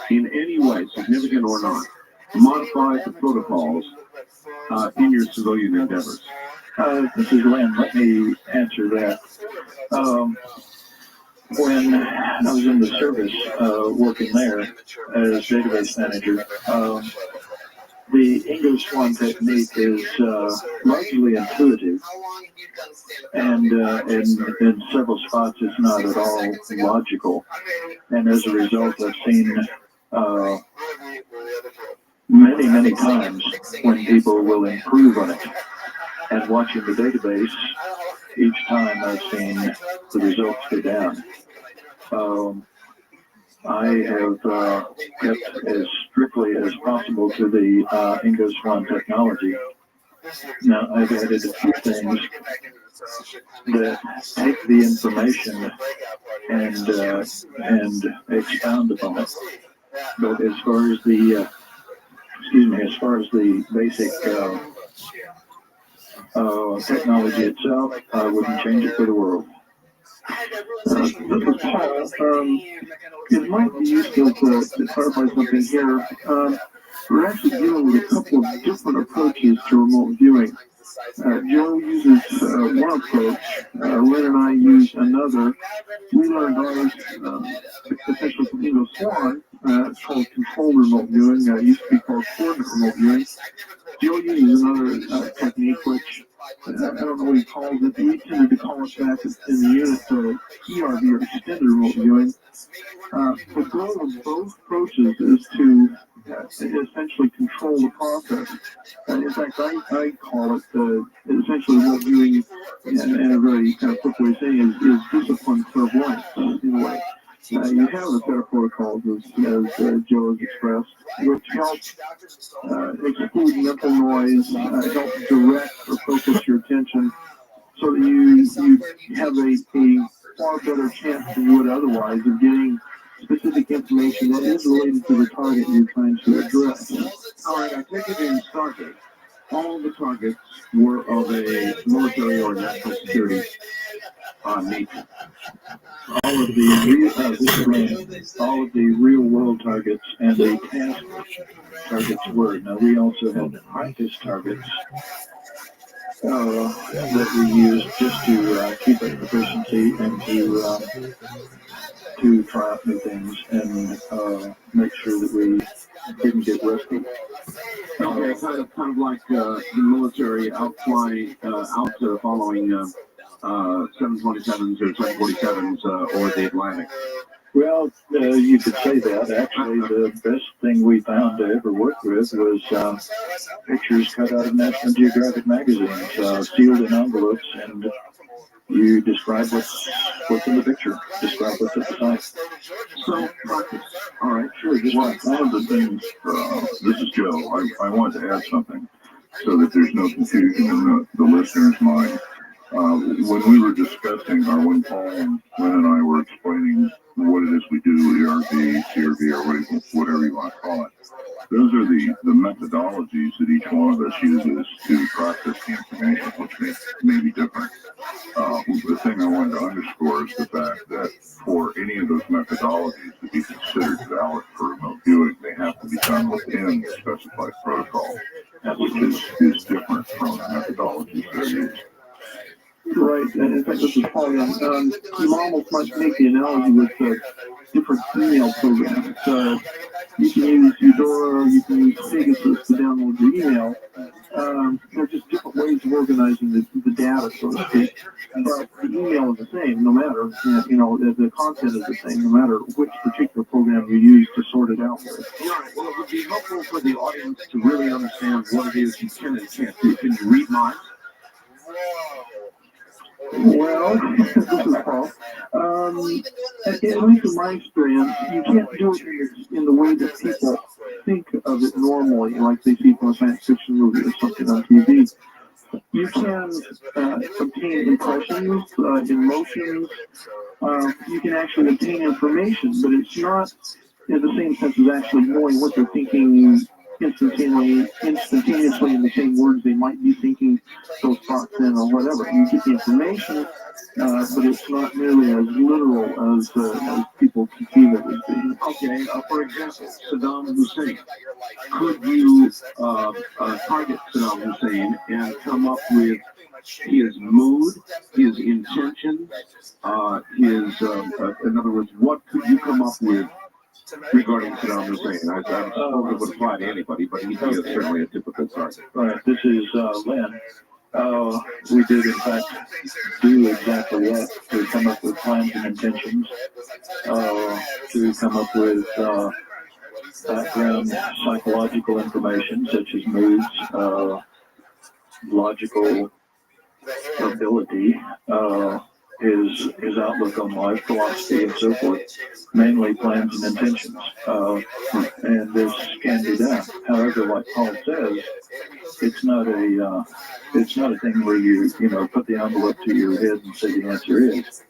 in any way, significant or not, modified the protocols in your civilian endeavors? This is Lynn. Let me answer that. When I was in the service, working there as database manager, the English Swan technique is largely intuitive, and in several spots it's not at all logical. And as a result, I've seen many times when people will improve on it. And watching the database, each time I've seen the results go down. I have kept as strictly as possible to the English Swan technology. Now, I've added a few things that take the information and expound upon it. But as far as the basic technology itself, I wouldn't change it for the world. This is Paul. It might be useful to clarify something here. We're actually dealing with a couple of different approaches to remote viewing. Joe uses one approach, Lynn and I use another. We learned ours, especially from Eagle Swan, it's called controlled remote viewing. It used to be called coordinate remote viewing. Joe uses another technique, which I don't know what he calls it. We tended to call it back in the unit ERV, or extended remote viewing. The goal of both approaches is to essentially control the process. In fact, I call it essentially remote viewing, and a very kind of quick way of saying is disciplined clairvoyance in a way. You have a set of protocols, as Joe has expressed, which help exclude mental noise, help direct or focus your attention so that you have a far better chance than you would otherwise of getting specific information that is related to the target you're trying to address. All right, I take it in Stargate, all the targets were of a military or national security nature. All of the real world targets and the task targets were. Now we also had practice targets that we used just to keep up efficiency and to try out new things and make sure that we didn't get rusty. Okay, kind of like the military out following 727s or 747s or the Atlantic. Well, you could say that. Actually, the best thing we found to ever work with was pictures cut out of National Geographic magazines, sealed in envelopes, and you describe what's in the picture, describe what's at the site. So, all right, sure. Just one of the things, this is Joe, I wanted to add something so that there's no confusion in the listener's mind. When we were discussing, or when Paul and Lynn and I were explaining what it is we do, ERV, CRV, or whatever you want to call it, those are the methodologies that each one of us uses to process the information, which may be different. The thing I wanted to underscore is the fact that for any of those methodologies to be considered valid for remote viewing, they have to be done within the specified protocol, which is different from the methodologies that are used. Right, and in fact, this is Paul. You almost might make the analogy with different email programs. You can use Eudora, you can use Pegasus to download your email. They're just different ways of organizing the data, so to speak. But the email is the same, no matter, the content is the same, no matter which particular program you use to sort it out with. Right, well, it would be helpful for the audience to really understand what it is you can and can't do. Can you read minds? Well, this is Paul. At least in my experience, you can't do it in the way that people think of it normally, like they see from a science fiction movie or something on TV. You can obtain impressions, emotions. You can actually obtain information, but it's not in the same sense as actually knowing what they're thinking instantaneously in the same words they might be thinking those thoughts in or whatever. You get the information, but it's not nearly as literal as people conceive it as being. Okay, for example, Saddam Hussein. Could you target Saddam Hussein and come up with his mood, his intention, in other words, what could you come up with regarding Saddam Hussein? I suppose it would apply to anybody, but he's certainly a typical target. Right, this is Lynn. We did, in fact, do exactly that, to come up with plans and intentions, to come up with background psychological information, such as moods, logical ability, his outlook on life, philosophy, and so forth, mainly plans and intentions. And this can be done. However, like Paul says, it's not a thing where you put the envelope to your head and say the answer is.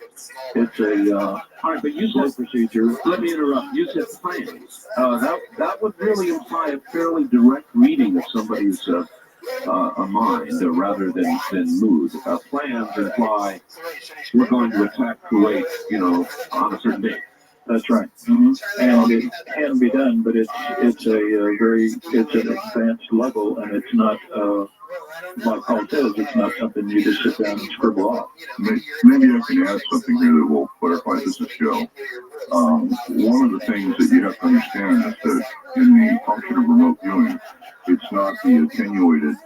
It's a all right, but you said procedure. Let me interrupt. You said plans. That would really imply a fairly direct reading of somebody's a mind rather than mood. Plans imply we're going to attack Kuwait, on a certain date. That's right. Mm-hmm. And it can be done, but it's an advanced level, and it's not like Paul says, it's not something you just sit down and scribble off. Maybe I can add something here that will clarify this as Joe. One of the things that you have to understand is that in the function of remote viewing, it's not the attenuated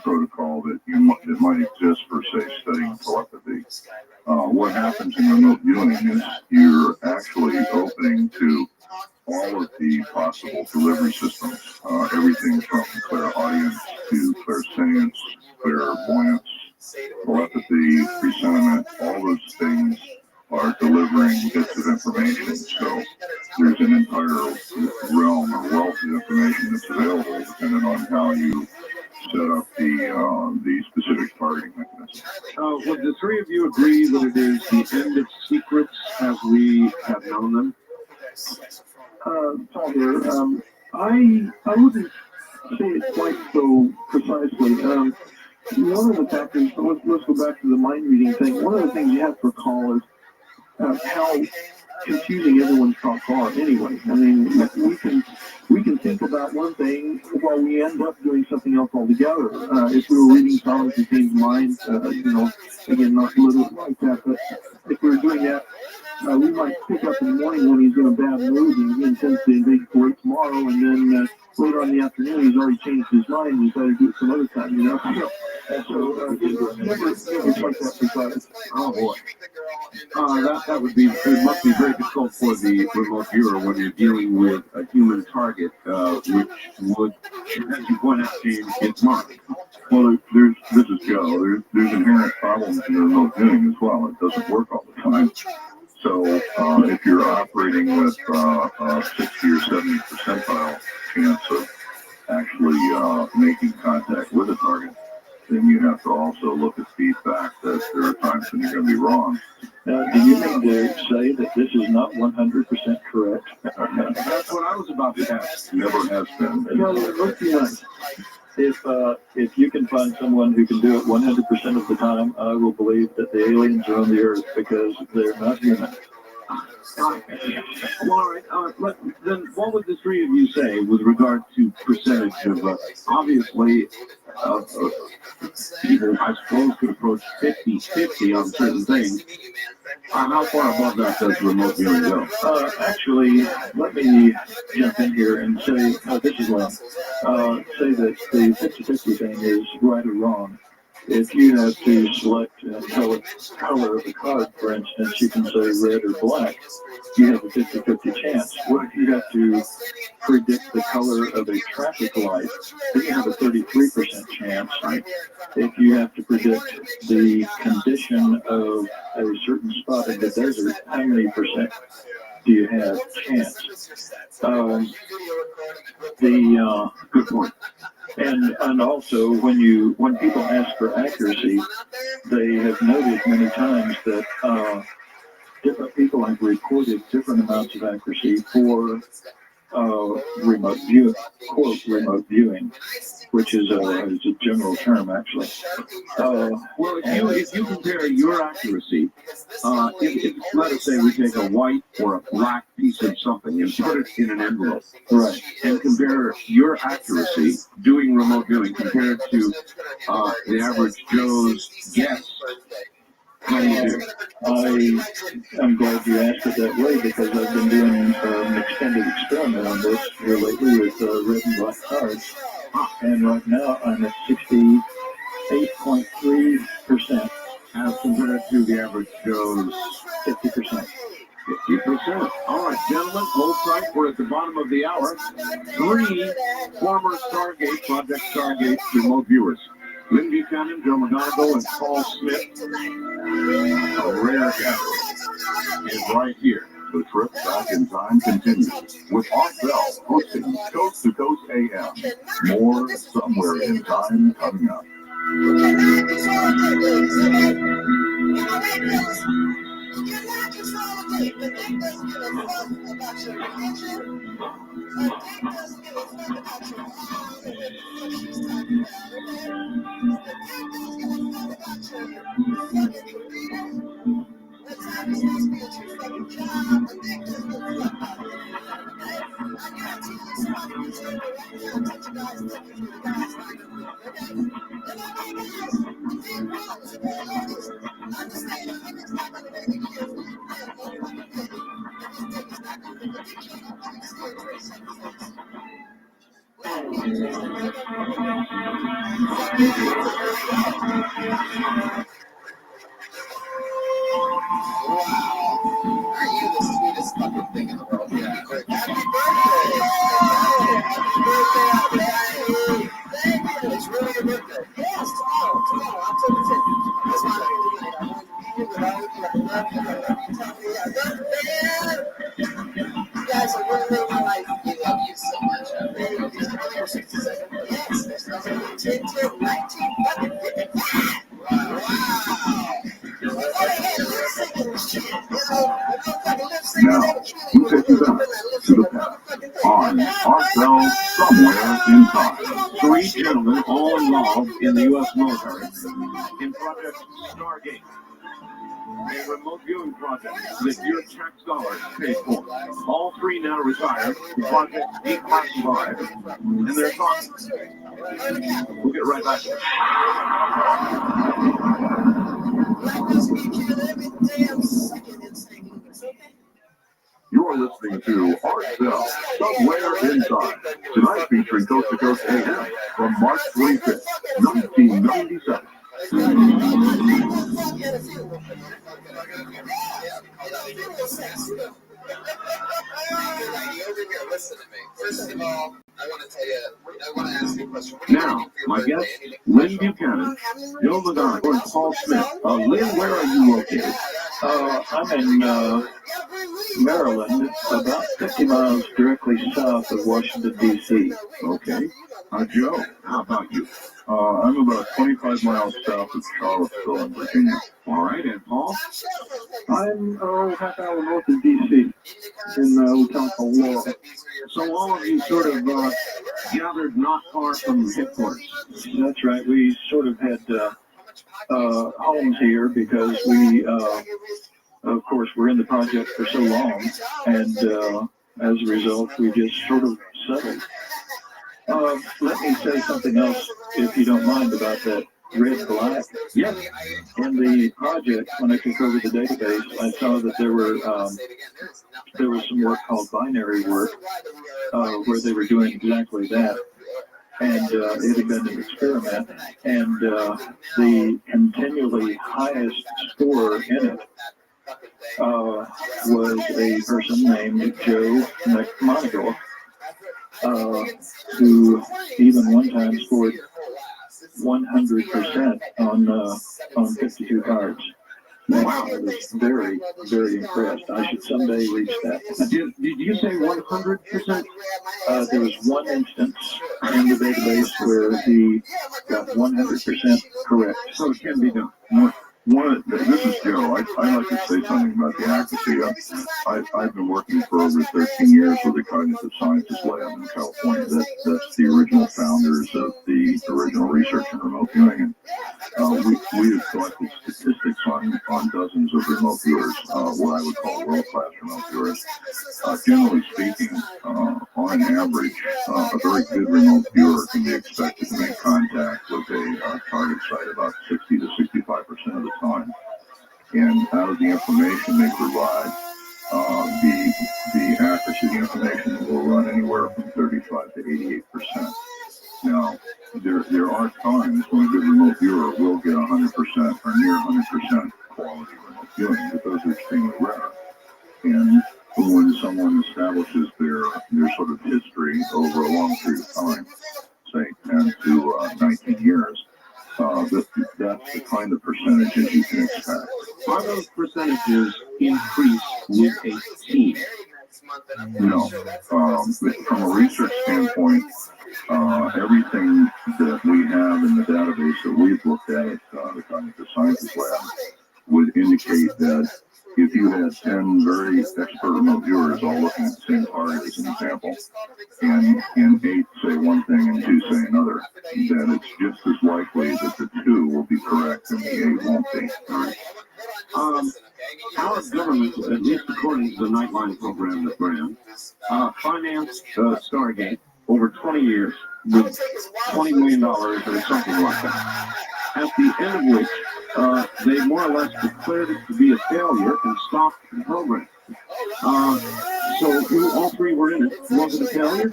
protocol that might exist for, say, studying telepathy. What happens in remote viewing is you're actually opening to all of the possible delivery systems, everything from clairaudience to clairsentience, clairvoyance, telepathy, presentiment, all those things are delivering bits of information. So there's an entire realm or wealth of information that's available depending on how you set up the specific targeting mechanism. Would the three of you agree that it is the end of secrets as we have known them? Paul here. I wouldn't say it quite so precisely. one of the factors, let's go back to the mind reading thing. One of the things you have to recall is how confusing everyone's thoughts are anyway. I mean, we can think about one thing while we end up doing something else altogether. If we were reading Solomon King's mind, again, not literally like that, but if we were doing that, we might pick up in the morning when he's in a bad mood and he intends to invade Kuwait tomorrow, and then later on in the afternoon he's already changed his mind and decided to do it some other time, And so never like that precise. Oh boy. That would be, it must be very difficult for the remote viewer when you're dealing with a human target, which would, as you point out, Steve, it's marked. Well, this is Joe. There's inherent problems in remote viewing as well. It doesn't work all the time. So if you're operating with a 60 or 70 percentile chance of actually making contact with a target, then you have to also look at feedback that there are times when you're going to be wrong. Do you mean to say that this is not 100% correct? That's what I was about to ask. Never has been. Well, let's be honest. If you can find someone who can do it 100% of the time, I will believe that the aliens are on the Earth because they're not human. Well, all right. Then what would the three of you say with regard to percentage of, obviously, people, I suppose, could approach 50-50 on certain things. How far above that does remote viewing go? Actually, let me jump in here and say, this is wrong. Say that the 50-50 thing is right or wrong. If you have to select color of the card, for instance, you can say red or black. You have a 50-50 chance. What if you have to predict the color of a traffic light? Then you have a 33% chance. If you have to predict the condition of a certain spot in the desert, how many percent do you have chance? Good point. And also, when people ask for accuracy, they have noted many times that different people have reported different amounts of accuracy for remote view, quote, remote viewing, which is a general term, actually. Well, if you compare your accuracy, if let us say we take a white or a black piece of something and put it in an envelope, right, and compare your accuracy doing remote viewing compared to the average Joe's guess, how do you do? I'm glad you asked it that way because I've been doing an extended experiment on this here lately with red and black cards, and right now I'm at 68.3% as compared to the average Joe's 50%. 50%. All right, gentlemen, hold tight. We're at the bottom of the hour. 3 former Stargate, Project Stargate remote viewers. Lynn Buchanan, Joe McGonigal, and Paul Smith. A rare gathering is right here. The trip back in time continues with Off Bell hosting Coast to Coast AM. More somewhere in time coming up. Wow. Aren't you the sweetest fucking thing in the world? Yeah. Happy birthday! Happy birthday! Thank you! It's really your birthday. Yes, tomorrow, October 10th. That's my birthday tonight. I want to be with all of you. I love you. I love you. Tell me happy birthday! You guys are really making my life. We love you so much. Thank you. 67. Yes, there's nothing 10 till 19 fucking 55. Wow. Now, we take you back to the past on Off Bell somewhere in time. Three gentlemen, all involved in the U.S. military, in Project Stargate, a remote viewing project that your tax dollars paid for. All three now retired, the project declassified, and they're talking. We'll get right back to it. You're listening to Art Bell, Somewhere Inside, tonight featuring Coast to Coast AM from March 25th, 1997. Listen to me. First of all, I want to tell you, I want to ask you a question. Now, my guests, Lynn Buchanan, Joe McGonigal, and Paul Smith. Lynn, where are you located? I'm in Maryland, about 50 miles directly south of Washington, D.C. Okay. Joe, how about you? I'm about 25 miles south of Charlottesville in Virginia. All right, and Paul? I'm half hour north of D.C. in a town called Laurel. So all of you sort of gathered not far from headquarters. That's right. We sort of had homes here because we, of course, were in the project for so long, and as a result, we just sort of settled. Let me say something else, if you don't mind, about that red black. Yes. In the project, when I took over the database, I saw that there was some work called binary work, where they were doing exactly that. And it had been an experiment, and the continually highest score in it was a person named Joe McMonigal, who even one time scored 100% on 52 cards. Wow, I was very, very impressed. I should someday reach that. Did you say 100%? There was one instance in the database where he got 100% correct. So it can be done. This is Joe. I'd like to say something about the accuracy. I've been working for over 13 years with the Cognitive Sciences Lab in California. That's the original founders of the original research in remote viewing. And we have collected statistics on dozens of remote viewers, what I would call world-class remote viewers. Generally speaking, on an average, a very good remote viewer can be expected to make contact with a target site about 60 to 65% of the time. And out of the information they provide, the accuracy of the information will run anywhere from 35 to 88%. Now, there are times when a good remote viewer will get 100% or near 100% quality remote viewing, but those are extremely rare. And when someone establishes their sort of history over a long period of time, say 10 to 19 years, that's the kind of percentages you can expect. Are those percentages increased with a team? No. From a research standpoint, everything that we have in the database that we've looked at the Cognitive Sciences Lab would indicate that if you had 10 very expert remote viewers all looking at the same target as an example, and 8 say one thing and 2 say another, then it's just as likely that the 2 will be correct and the 8 won't be. Our government, at least according to the Nightline program that ran, financed Stargate over 20 years with $20 million or something like that. At the end of which, they more or less declared it to be a failure and stopped the program. So all three were in it. Was it a failure?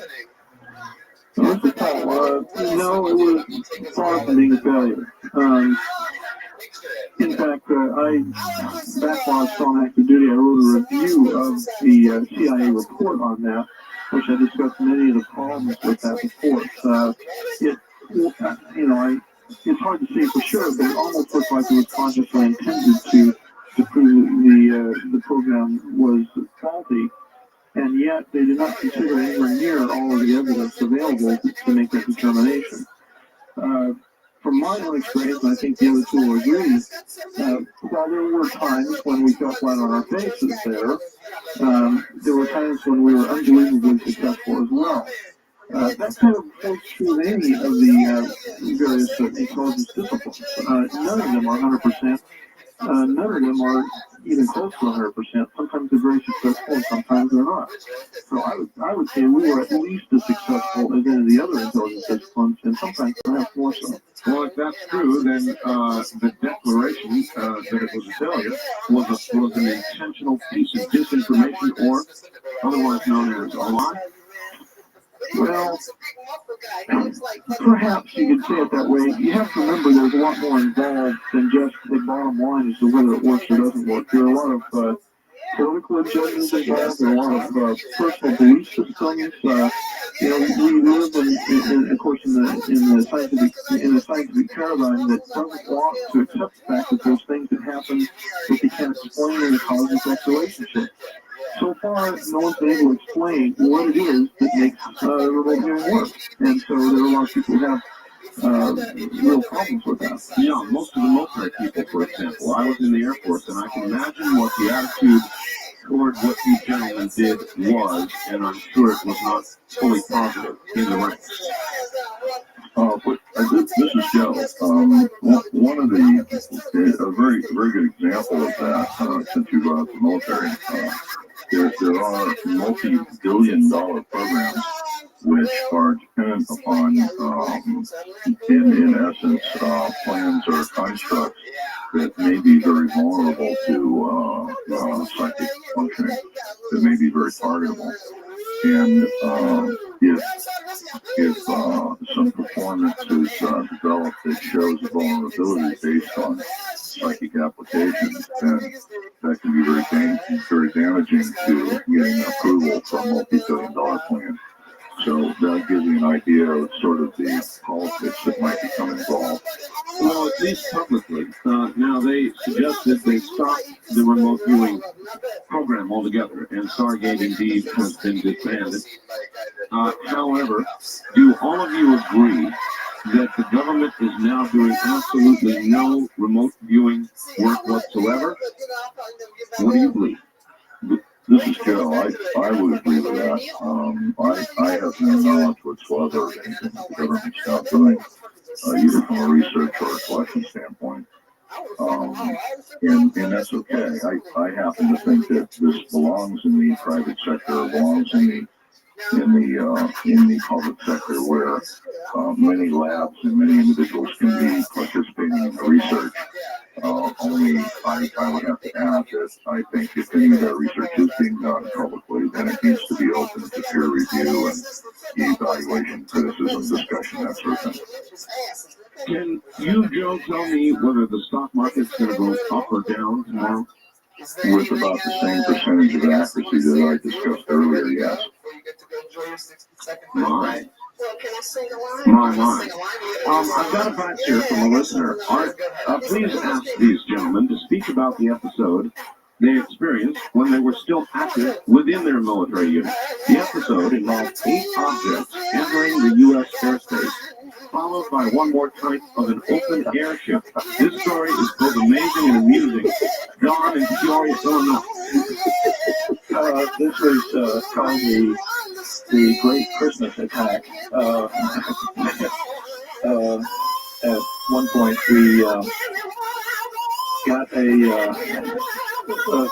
No, it was far from being a failure. In fact, back while I was still on active duty, I wrote a review of the CIA report on that, which I discussed many of the problems with that report. It's hard to say for sure, but it almost looked like it was consciously intended to prove the program was faulty, and yet they did not consider anywhere near all of the evidence available to make that determination. From my own experience, and I think the other two will agree, while there were times when we fell flat on our faces there were times when we were unbelievably successful as well. That kind of holds true of any of the various intelligence disciplines. None of them are 100%. None of them are even close to 100%. Sometimes they're very successful, and sometimes they're not. So I would say we were at least as successful as any of the other intelligence disciplines, and sometimes perhaps more so. Well, if that's true, then the declaration that it was a failure was an intentional piece of disinformation, or otherwise known as a lie. Well, perhaps you could say it that way. You have to remember there's a lot more involved than just the bottom line as to whether it works or doesn't work. There are a lot of political agendas involved, there are a lot of personal belief systems. We live in of course, in the scientific paradigm that doesn't want to accept the fact that there's things that happen that they can't explain in a cause-effect relationship. So far, no one's been able to explain what it is that makes remote viewing work. And so there are a lot of people who have real problems with that. Yeah, most of the military people, for example. I was in the Air Force, and I can imagine what the attitude toward what these gentlemen did was, and I'm sure it was not fully positive in the ranks. This is Joe. One of a very good example of that, since you brought up the military, there are multi-billion-dollar programs which are dependent upon, in essence, plans or constructs that may be very vulnerable to psychic functioning, that may be very targetable. And if some performance is developed that shows a vulnerability based on psychic applications, then that can be very damaging to getting approval from a multi-billion-dollar plan. So that gives you an idea of sort of the politics that might become involved. Well, at least publicly. Now, they suggested they stopped the remote viewing program altogether, and Stargate indeed has been disbanded. However, do all of you agree that the government is now doing absolutely no remote viewing work whatsoever? What do you believe? This is Joe. I would agree with that. I have no knowledge whatsoever of anything that the government's now doing, either from a research or a collection standpoint. And that's okay. I happen to think that this belongs in the private sector, belongs in the public sector, where many labs and many individuals can be participating in the research. Only I would have to add that I think if any of that research is being done publicly, then it needs to be open to peer review and evaluation, criticism, discussion, that sort of thing. Can you, Joe, tell me whether the stock market's going to go up or down tomorrow? With about the same percentage of accuracy that I discussed earlier, yes. My. I've got a fax here from a listener. Please ask these gentlemen to speak about the episode they experienced when they were still active within their military unit. The episode involved 8 objects entering the U.S. airspace, followed by one more type of an open airship. This story is both amazing and amusing. Gone in Peoria, Illinois. This was called the Great Christmas Attack. At one point, we got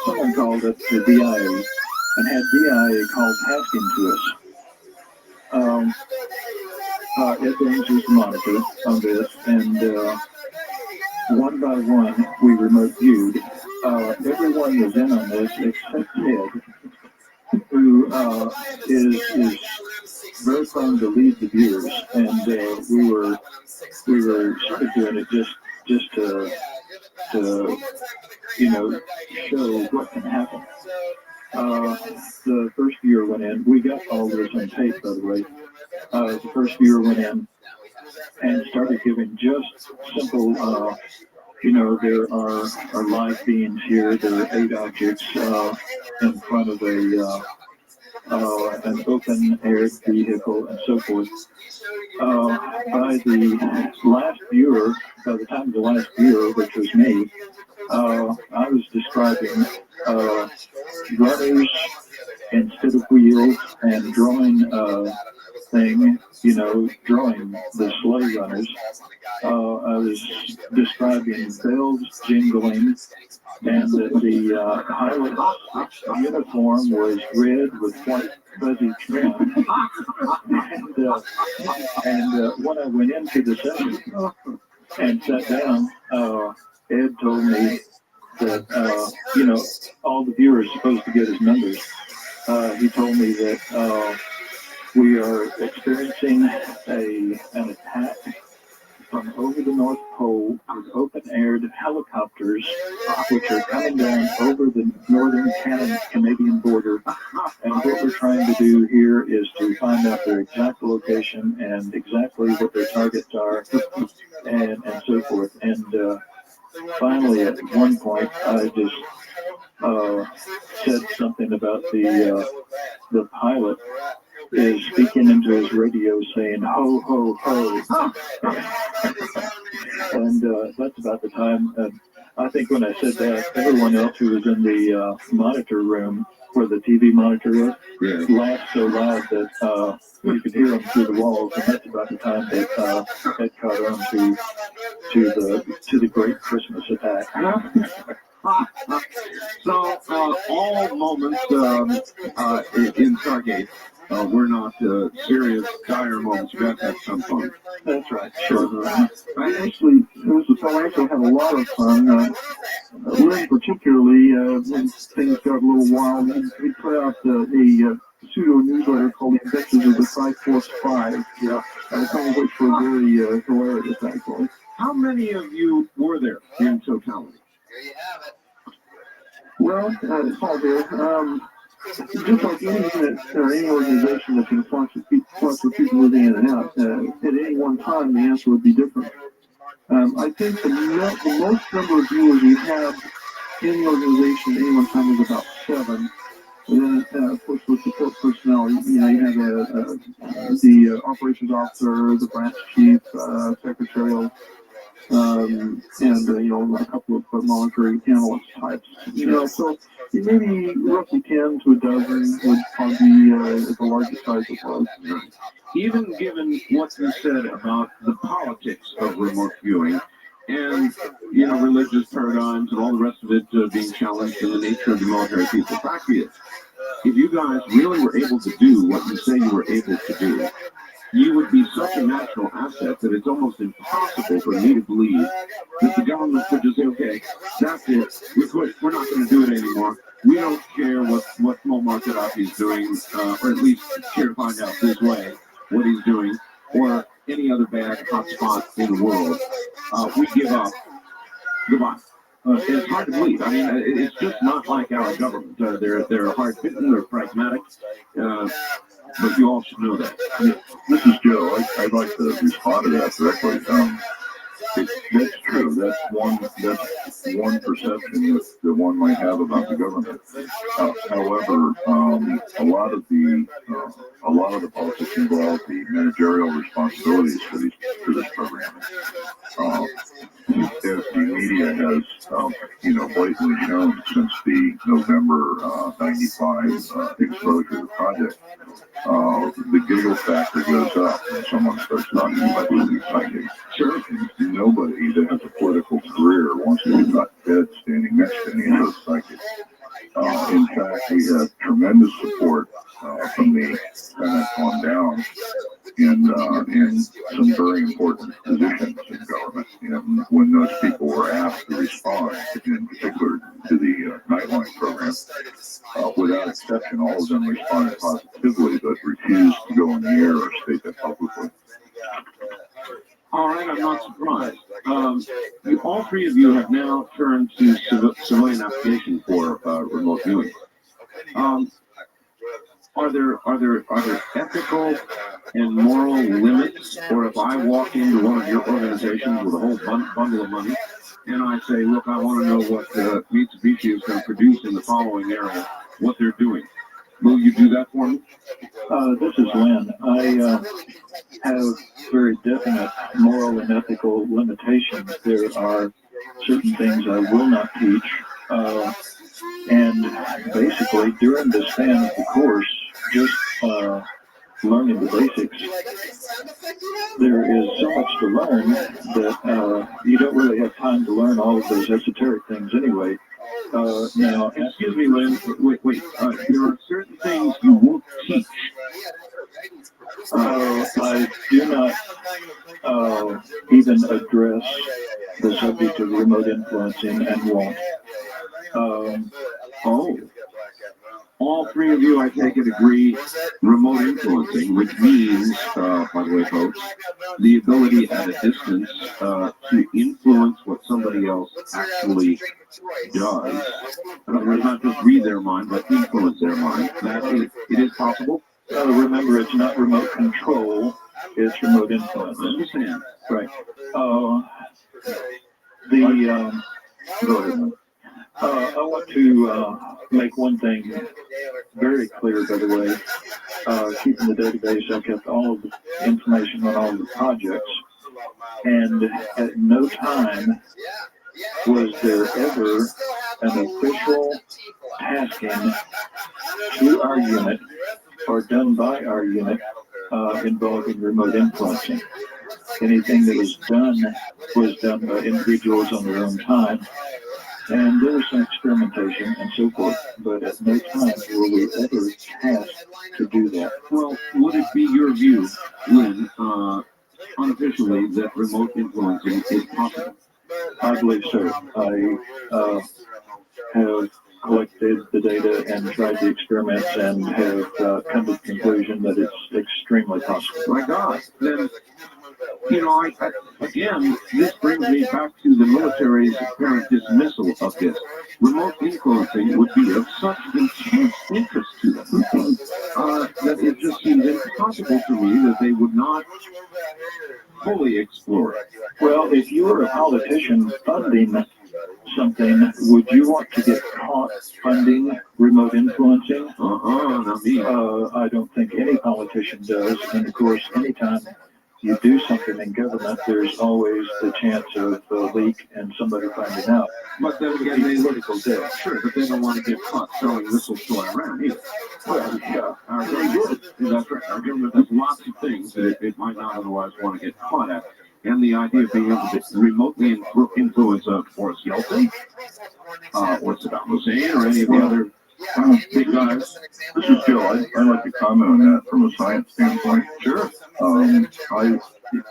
someone called up to DIA and had DIA called tasking to us. It brings us the monitor on this, and one by one, we remote viewed. Everyone was in on this except Ted, who is very prone to lead the viewers, and we were sort of doing it just to show what can happen. The first viewer went in. We got all this on tape, by the way. The first viewer went in and started giving just simple, there are live beams here. There are 8 objects in front of an open air vehicle and so forth. By the time of the last viewer, which was me, I was describing rudders instead of wheels and drawing thing, drawing the sleigh runners. I was describing bells jingling, and the pilot's uniform was red with white fuzzy trim. And when I went into the session and sat down, Ed told me that, all the viewers are supposed to get his numbers. He told me that we are experiencing an attack from over the North Pole with open-aired helicopters, which are coming down over the northern Canadian border. And what we're trying to do here is to find out their exact location and exactly what their targets are, and so forth. And finally, at one point, I just said something about the pilot is speaking into his radio saying, ho, ho, ho. And that's about the time. I think when I said that, everyone else who was in the monitor room where the TV monitor is laughed so loud that you could hear them through the walls. And that's about the time that had caught on to the great Christmas attack. So, all moments in Stargate were not serious, dire moments. You got to have some fun. That's right. Sure. I actually had a lot of fun. Lynn, particularly when things got a little wild, he put out a pseudo newsletter called The Adventures of the Triforce 5. Yeah, some of which were very hilarious, actually. How many of you were there in totality? Well, it's all there. Just like any unit or any organization that's in flux with people moving in and out, at any one time the answer would be different. I think the most number of viewers we had in the organization at any one time was about 7. And then, of course, with support personnel, you have the operations officer, the branch chief, secretarial, and a couple of monitoring analyst types. So maybe roughly 10 to a dozen would probably be at the largest size it was. Even given what you said about the politics of remote viewing and, religious paradigms and all the rest of it being challenged in the nature of the military piece, the fact is, if you guys really were able to do what you say you were able to do, you would be such a national asset that it's almost impossible for me to believe that the government would just say, okay, that's it, we quit, we're not going to do it anymore. We don't care what Muammar Gaddafi is doing, or at least care to find out this way what he's doing, or any other bad hotspot in the world. We give up. Goodbye. It's hard to believe. I mean, it's just not like our government. They're hard-hitting, they're pragmatic, but you all should know that. This is Joe. I'd like to respond to that directly. That's true. That's one perception that one might have about the government. However, a lot of the politics involve the managerial responsibilities for this program. As the media has, blatantly shown since the November 95 exposure to the project, the giggle factor goes up when someone starts talking about losing psychics. Sure. Nobody that has a political career wants to be got dead standing next to any of those psychics. In fact, we have tremendous support from the Senate on down in some very important positions in government. And when those people were asked to respond, in particular to the Nightline program, without exception, all of them responded positively, but refused to go on the air or state that publicly. All right, I'm not surprised. All three of you have now turned to civilian application for remote viewing. Are there ethical and moral limits, or if I walk into one of your organizations with a whole bundle of money and I say, look, I want to know what Mitsubishi is going to produce in the following area, what they're doing, will you do that for me? This is Lynn. I have very definite moral and ethical limitations. There are certain things I will not teach. And basically, during the span of the course, just learning the basics, there is so much to learn that you don't really have time to learn all of those esoteric things anyway. Now, Excuse me, Lynn. Wait. There are certain things you won't teach. I do not even address the subject of remote influencing and won't. All three of you, I take it, agree remote influencing, which means, by the way, folks, the ability at a distance to influence what somebody else actually does. In other words, not just read their mind, but influence their mind. It is possible. Remember, it's not remote control, it's remote influence. I understand. Right. Go ahead. I want to make one thing very clear, by the way. Keeping the database, I kept all of the information on all of the projects, and at no time was there ever an official tasking to our unit or done by our unit involving remote influencing. Anything that was done by individuals on their own time. And there was some experimentation and so forth, but at no time were we ever tasked to do that. Well, would it be your view, Lynn, unofficially, that remote influencing is possible? I believe so. I have collected the data and tried the experiments and have come to the conclusion that it's extremely possible. My God, then, again, this brings me back to the military's apparent dismissal of this. Remote influencing would be of such intense interest to them that it just seems impossible to me that they would not fully explore it. Well, if you were a politician funding something, would you want to get caught funding remote influencing? Not me. I don't think any politician does. And of course, anytime you do something in government, there's always the chance of a leak and somebody finding out. But then again, they political debt. Sure, but they don't want to get caught selling missiles flying around either. Well, yeah, our government, that's right. Our government does lots of things that it might not otherwise want to get caught at. And the idea of being able to remotely influence Boris Yeltsin, or Saddam Hussein, or any of the other big guys. This is Joe. I'd like to comment on that from a science standpoint. Sure.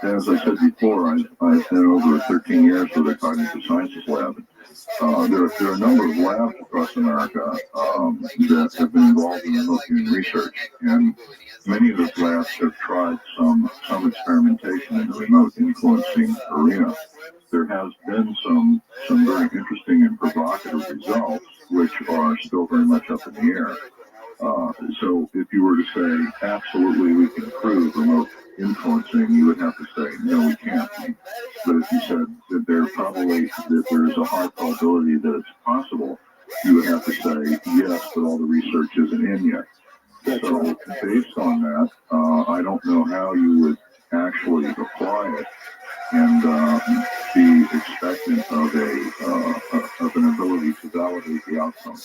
As I said before, I've spent over 13 years with the Cognitive Sciences Lab. There are a number of labs across America that have been involved in remote human research, and many of those labs have tried some experimentation in the remote influencing arena. There has been some very interesting and provocative results, which are still very much up in the air. So if you were to say, absolutely, we can prove remote influencing, you would have to say, no, we can't. But if you said that there's a high probability that it's possible, you would have to say, yes, but all the research isn't in yet. So based on that, I don't know how you would actually apply it and be expectant of an ability to validate the outcome.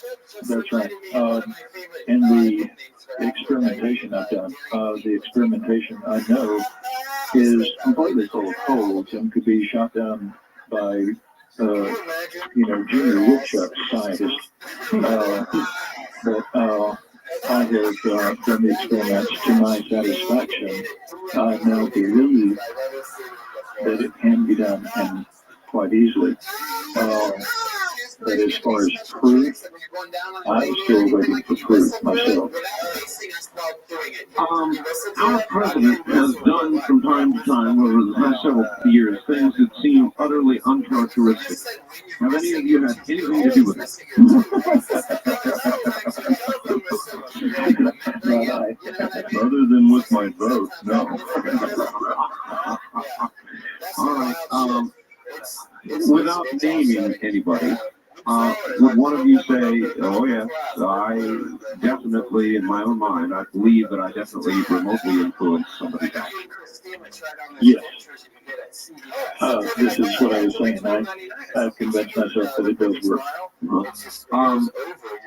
That's right. And the experimentation I've done, the experimentation I know is completely full of holes and could be shot down by, junior woodchuck scientists. But I have done the experiments to my satisfaction. I now believe that it can be done and quite easily. But as far as proof, I'm still waiting for proof myself. Our president has done from time to time over the past several years things that seem utterly uncharacteristic. Have any of you had anything to do with it? Other than with my vote, no. All right. Without naming anybody, Would one of you say, oh yeah, I definitely, in my own mind, I believe that I definitely remotely influenced somebody's action? Yes. This is what I was saying. I've convinced myself that it does work.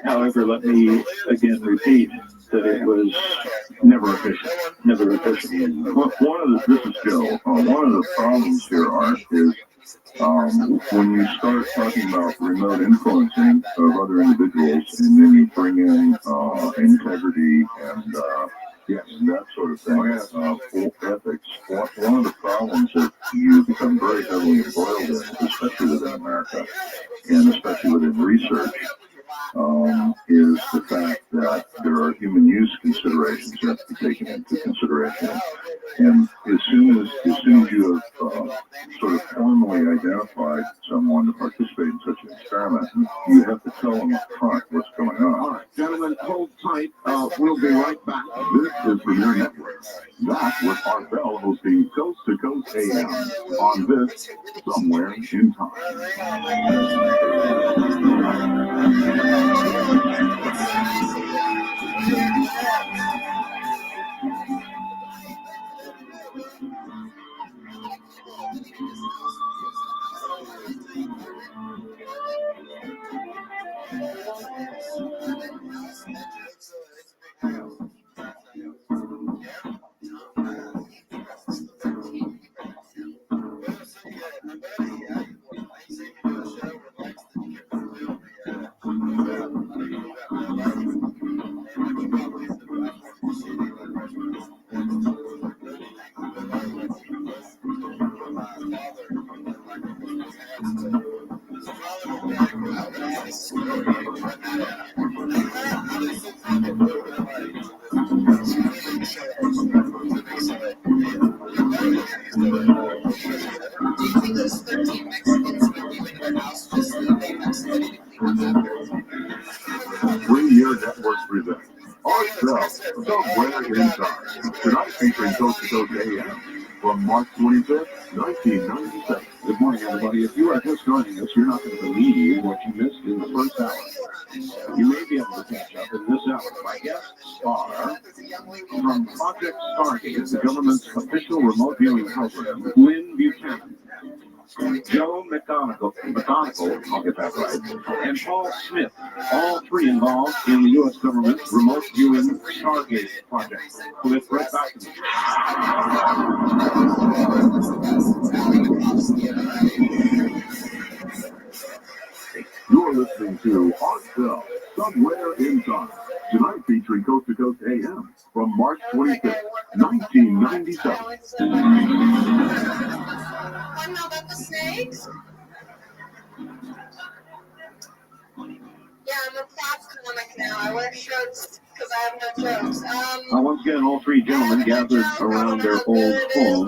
However, let me again repeat that it was never efficient. Never efficient. This is Joe. One of the problems here, Art, is when you start talking about remote influencing of other individuals, and then you bring in integrity and that sort of thing, full ethics. One of the problems that you become very heavily embroiled in, especially within America, and especially within research, is the fact that there are human use considerations that have to be taken into consideration. And as soon as you have sort of formally identified someone to participate in such an experiment, you have to tell them up front what's going on. All right, gentlemen, hold tight. We'll be right back. This is the New Network. That was Art Bell hosting Coast to Coast AM on this Somewhere in Time. Three-year network present. Art Bell, Somewhere in Time. Tonight featuring Coast to Coast AM from March 25th, 1997. Good morning, everybody. If you are just joining us, you're not going to believe what you missed in the first hour. You may be able to catch up in this hour. My guests are from Project Stargate, the government's official remote viewing program, Lynn Buchanan, Joe McGonigal, I'll get that right, and Paul Smith, all three involved in the U.S. government's remote viewing Stargate project. We'll get right back to You're listening to Art Bell, Somewhere in Time. Tonight featuring Coast to Coast AM from March 25th, 1997. Want to know about the snakes? Yeah, I'm a pop comic now. I wear shirts because I have no jokes. Once again, all three gentlemen gathered around their old home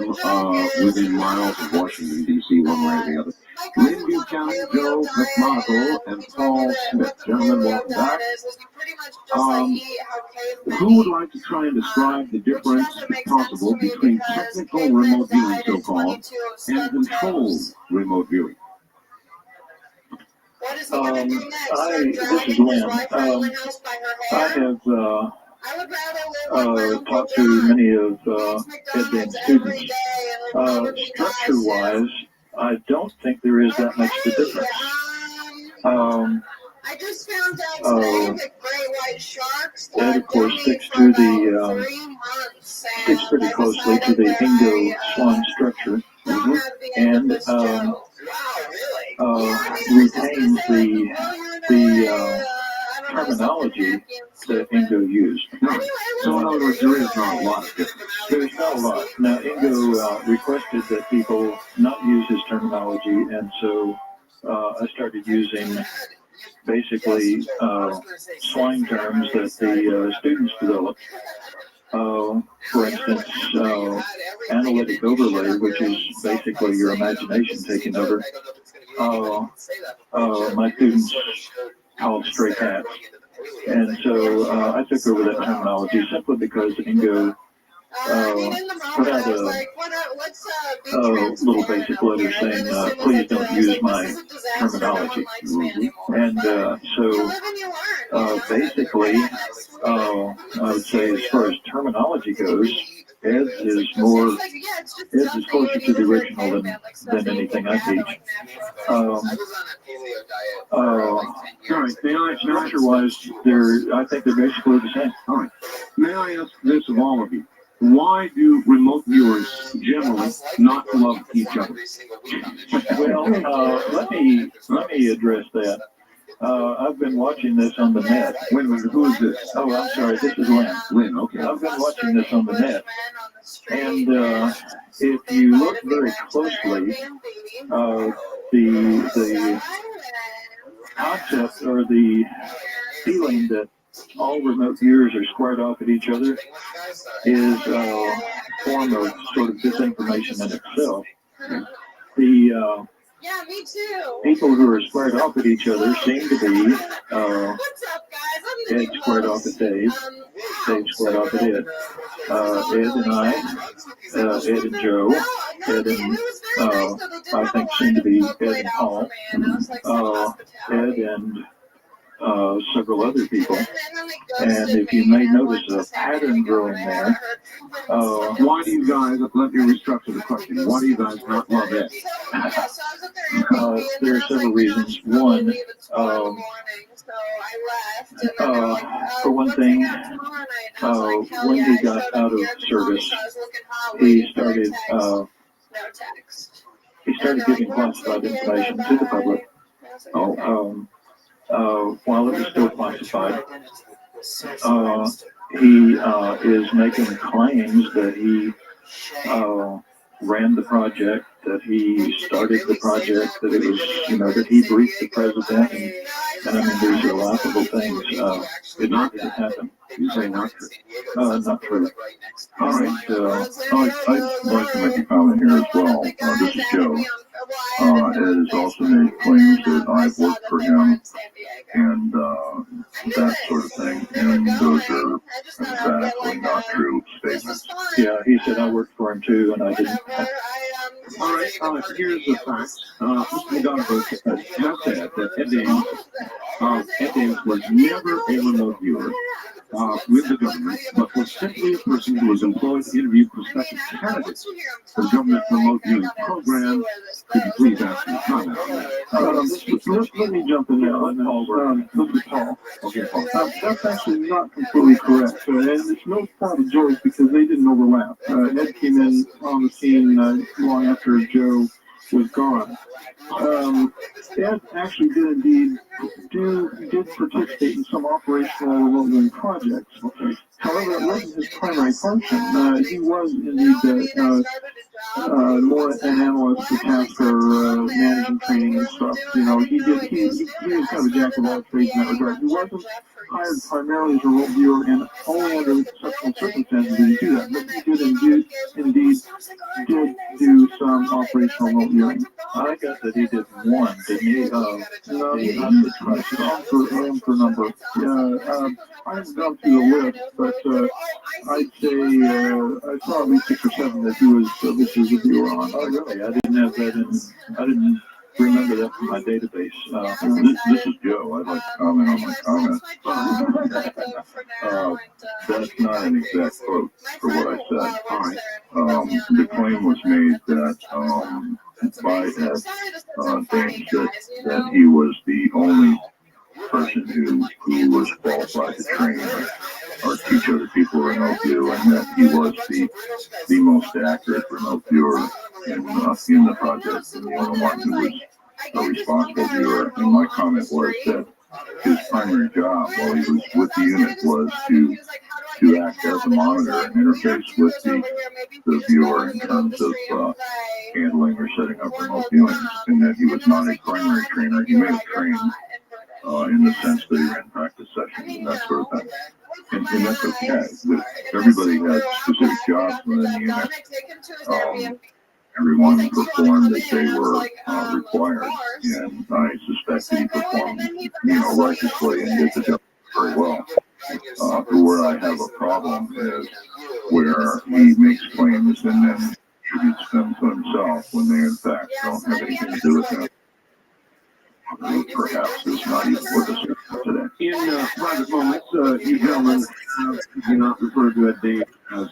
within miles of Washington, D.C., one way or the other. Lynn Buchanan, Joe McMonagle, and Paul Smith. Gentlemen, welcome back. Who would like to try and describe the difference, if possible, between technical remote viewing, so-called, and controlled remote viewing? What is he going to do next? This is Lynn. I have talked to many of Ed students. Structure-wise, I don't think there is that much of a difference. I just found out today that great white sharks Ed, of course, sticks pretty closely to the Ingo swan structure, and retains the terminology that Ingo used. So in other words, there is not a lot of difference. There's not a lot. Now, Ingo requested that people not use his terminology, and so I started using basically slang terms that the students developed. For instance, analytic overlay, which is basically your imagination taking over. My students called stray cats. And so I took over that terminology simply because Ingo put out a little basic letter saying, please don't use my terminology. And so basically, I would say as far as terminology goes, Ed is closer to the original than anything I teach. Structure-wise, I think they're basically the same. All right. May I ask this of all of you? Why do remote viewers generally not love each other? Well, let me address that. I've been watching this on the net. Wait a minute, who is this? Oh, I'm sorry, this is Lynn. Lynn, okay. I've been watching this on the net. And if you look very closely, the concept or the feeling that all remote viewers are squared off at each other is a form of sort of disinformation in itself. The people who are squared off at each other seem to be Ed squared off at Dave, Dave squared off at Ed, Ed and I, Ed and Joe, Ed and I think seem to be Ed and Paul, Ed and several other people. And if you may notice a pattern growing there. Why do you guys, let me restructure the question, why do you guys not love Ed? There are several reasons. One, for one thing, when he got out of service, he started giving classified information to the public. While it was still classified, he is making claims that he ran the project, that he started the project, that it was, that he briefed the president, and I mean, these are laughable things. Did not happen. You say not true? Not true. All right, I'd like to make a comment here as well. This is Joe. Ed has also made claims that I've worked for him and that sort of thing, and those are exactly not true statements. Yeah, he said I worked for him too, and I didn't. All right, here's the fact. Mr. McDonough has said that Ed Davis was never a remote viewer with the government, but was simply a person who was employed to interview prospective candidates for the government remote viewing program. Could you please ask me to comment on that? Let me jump in there on This is Paul. Okay, Paul. That's actually not completely correct, and it's no fault of Joe's because they didn't overlap. Ed came in on the scene long after Joe was gone. Ed actually did participate in some operational remote viewing projects. However, it wasn't his primary function. He was indeed more an analyst, a task for managing training and stuff. He was kind of a jack of all trades in that regard. He wasn't hired primarily as a remote viewer, and only under exceptional circumstances did he do that. But he indeed did do some operational remote viewing. I got that he did one, didn't he? No, he on for number. Yeah, I haven't gone through the list, but I'd say I saw at least 6 or 7 that he was listed as a viewer on. Oh, really? I didn't have that in. I didn't remember that from my database. This is Joe. I'd like to comment on my comment. That's not an exact quote for what I said. All right. The claim was made that by Ed Davis that he was the only person who was qualified to train or teach other people remote view, and that he was the most accurate remote viewer in the project, and the only one who was a responsible viewer. And my comment was that his primary job while he was with the unit was to act as a monitor and interface with the viewer in terms of handling or setting up remote viewings, and that he was not a primary trainer. He may have trained in the sense that he ran practice sessions and that sort of thing. And that's okay. Everybody has specific jobs within the unit. Everyone performed as they were required, and I suspect that he performed, righteously and did the job very well. Where I have a problem is where he makes claims and then attributes them to himself when they in fact don't have anything to do with him. Perhaps is not even what this is today. In private moments, you gentlemen do not refer to a Dave as.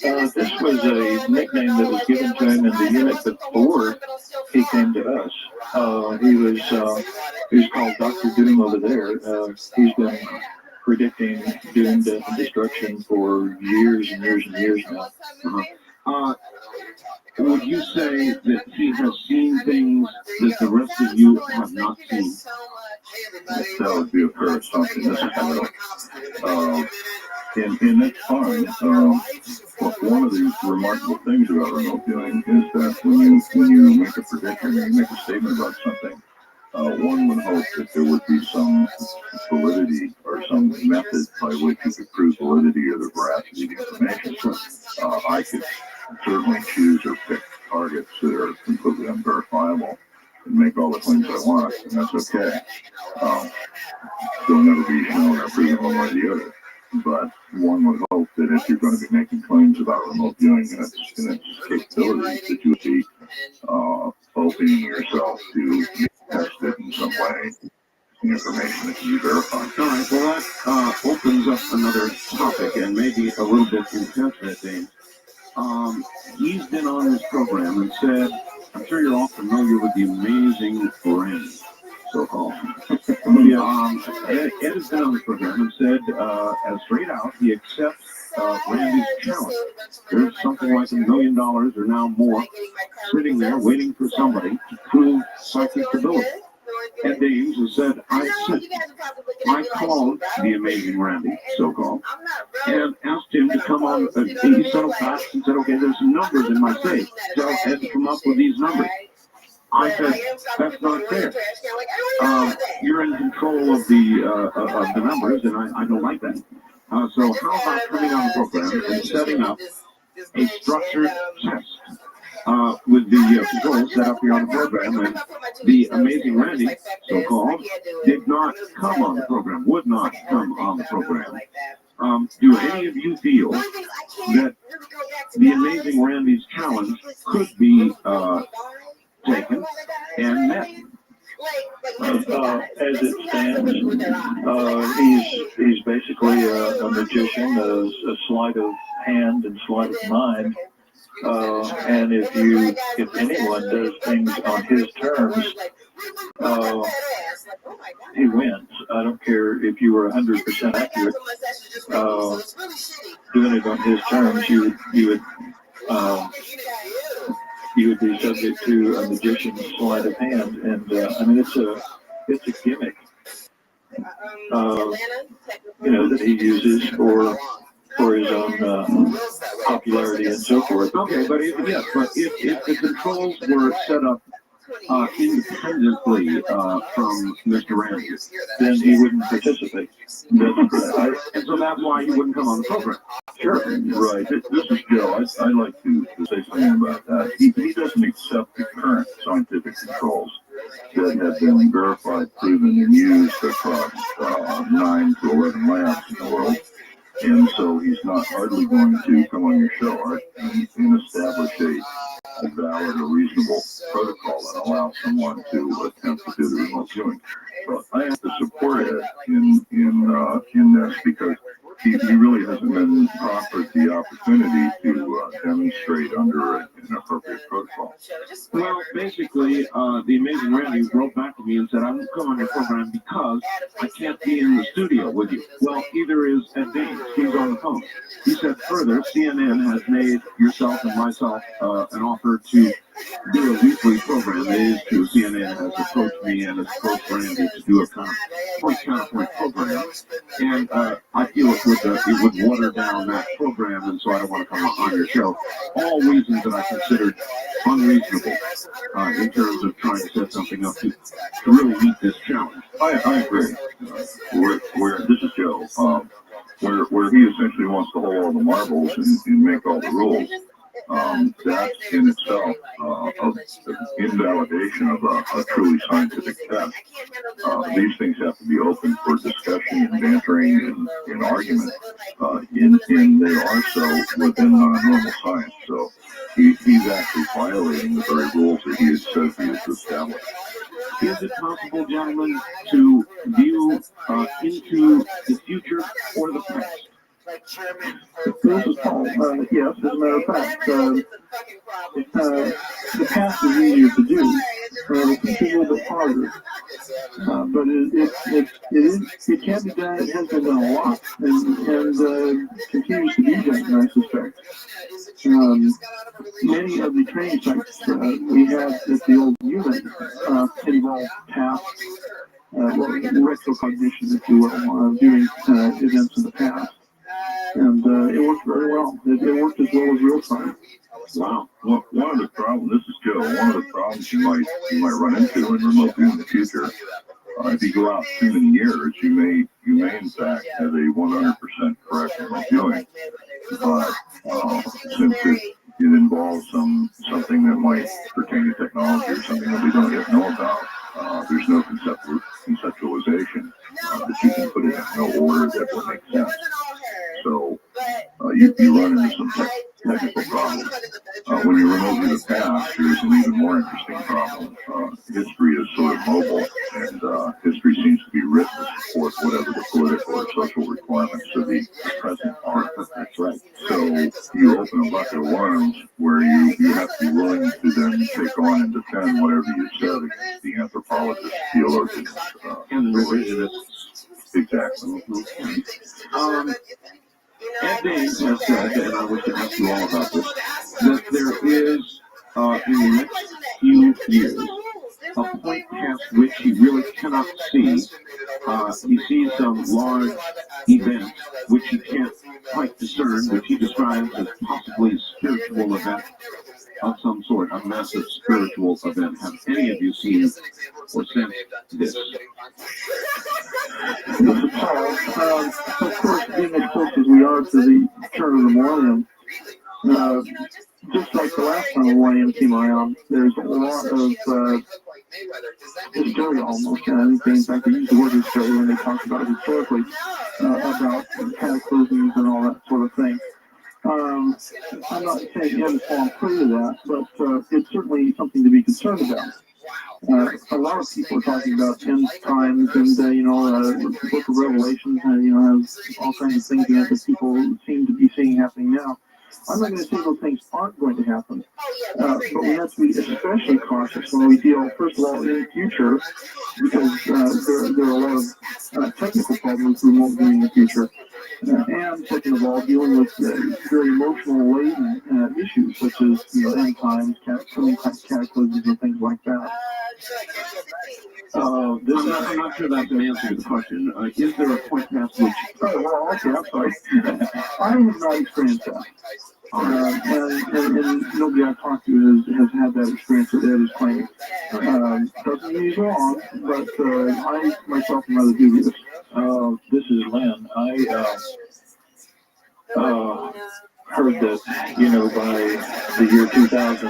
This was a nickname that was given to him in the unit before he came to us. He was called Dr. Doom over there. He's been predicting doom, death, and destruction for years and years and years now. Would you say that he has seen things that the rest of you have not seen? That would be a fair assumption. This is and that's fine. But one of the remarkable things about remote viewing is that when you make a prediction or you make a statement about something, one would hope that there would be some validity or some method by which you could prove validity or the veracity of the information. I could certainly choose or pick targets that are completely unverifiable and make all the claims I want, and that's okay. They'll never be shown or proven one way or the other. But one would hope that if you're going to be making claims about remote viewing and its capabilities, that you would be opening yourself to be tested in some way, information that can be verified. All right, well, that opens up another topic and maybe a little bit intense, I think. He's been on this program and said, I'm sure you're all familiar with the amazing Randy, so-called. Ed has been on the program and said, as straight out, he accepts Randy's challenge. There's something like $1 million or now more sitting there waiting for somebody to prove psychic ability. Ed Dames has said, I called the amazing Randy, so-called, and asked him to come on. He settled facts and said, okay, there's some numbers in my safe. Tell Ed to come up with these numbers. I said, that's not fair. You're in control of the numbers, and I don't like that. So how about coming on the program and setting up a structured test with the controls set up here on the program, and the amazing Randy, so-called, did not come on the program, would not come on the program. Do any of you feel that the amazing Randy's challenge could be taken and met? As it stands, he's basically a magician, a sleight of hand and sleight of mind. And if anyone does things on his terms, he wins. I don't care if you were 100% accurate. Doing it on his terms, you would be subject to a magician's sleight of hand, and I mean it's a gimmick, that he uses for his own popularity and so forth. Okay, but if the controls were set up independently from Mr. Randy, then he wouldn't participate. And so that's why he wouldn't come on the program. Sure, right. This is Joe. I'd like to say something about that. He doesn't accept the current scientific controls that have been verified, proven, and used across 9 to 11 labs in the world. And so he's not hardly going to come on your show and establish a valid or reasonable protocol that allows someone to attempt to do the remote viewing. But I have to support it in this because he really hasn't been offered the opportunity to demonstrate under an appropriate protocol. Well, basically, the amazing Randy wrote back to me and said, I won't come on your program because I can't be in the studio with you. Well, either is Ed Dames. He's on the phone. He said further, CNN has made yourself and myself an offer to do a weekly program. That is true. CNN has approached me and has approached Randy to do a kind of point-counterpoint program. And I feel it would water down that program, and so I don't want to come on your show. All reasons that I considered unreasonable in terms of trying to set something up to really meet this challenge. I agree. Where this is Joe. Where he essentially wants to hold all the marbles and make all the rules. That in itself, of invalidation of a truly scientific test. These things have to be open for discussion and bantering and argument, and they are so within normal science. So he's actually violating the very rules that he has said he has established. Is it possible, gentlemen, to view into the future or the past? This is Paul. Yes, as a matter of fact, the past is easier to do. The future is a little bit harder. But it can be done. It has been done a lot, and continues to be done, I suspect. Many of the training sites we have at the old unit involve past retrocognition, if you will, viewing events in the past. And it worked very well. It worked as well as real time. Wow. Well, one of the problems, this is Joe, one of the problems you might run into in remote viewing in the future, if you go out too many years, you may in fact have a 100% correct remote viewing. But since it involves something that might pertain to technology or something that we don't yet know about, there's no conceptualization that you can put it in no order that will make sense. So you run into some technical problems. When you remote view the past, there's an even more interesting problem. History is sort of mobile, and history seems to be written to support whatever the political or social requirements of the present are. That's right. So you open a bucket of worms where you have to be willing to then take on and defend whatever you said against the anthropologists, theologians, and revisionists. Exactly. Ed Dane has said, and I wish to ask you all about this, that there is, in the next few years, a point past which he really cannot see. He sees some large event which he can't quite discern, which he describes as possibly a spiritual event of some sort, a massive spiritual event. Have any of you seen or sensed this? This is Paul. Of course, being as close as we are to the turn of the millennium, just like the last time the millennium came around, there's a lot of hysteria almost. And I think, in fact, they use the word hysteria when they talk about it historically, about cataclysms and all that sort of thing. I'm not saying you haven't fallen prey to that, but it's certainly something to be concerned about. A lot of people are talking about end times, and the book of Revelation, has all kinds of things in it that people seem to be seeing happening now. I'm not going to say those things aren't going to happen, but we have to be especially cautious when we deal, first of all, in the future, because there are a lot of technical problems with remote viewing in the future, and second of all, dealing with very emotional laden issues such as end times, cataclysms, and things like that. I'm not sure that's an answer to the question. Is there a point past which... Oh, well, okay, I'm sorry. I have not experienced that. And nobody I've talked to has had that experience that Ed is claiming. Doesn't mean he's wrong, but I myself am rather dubious. This is Lynn. I heard that, by the year 2000,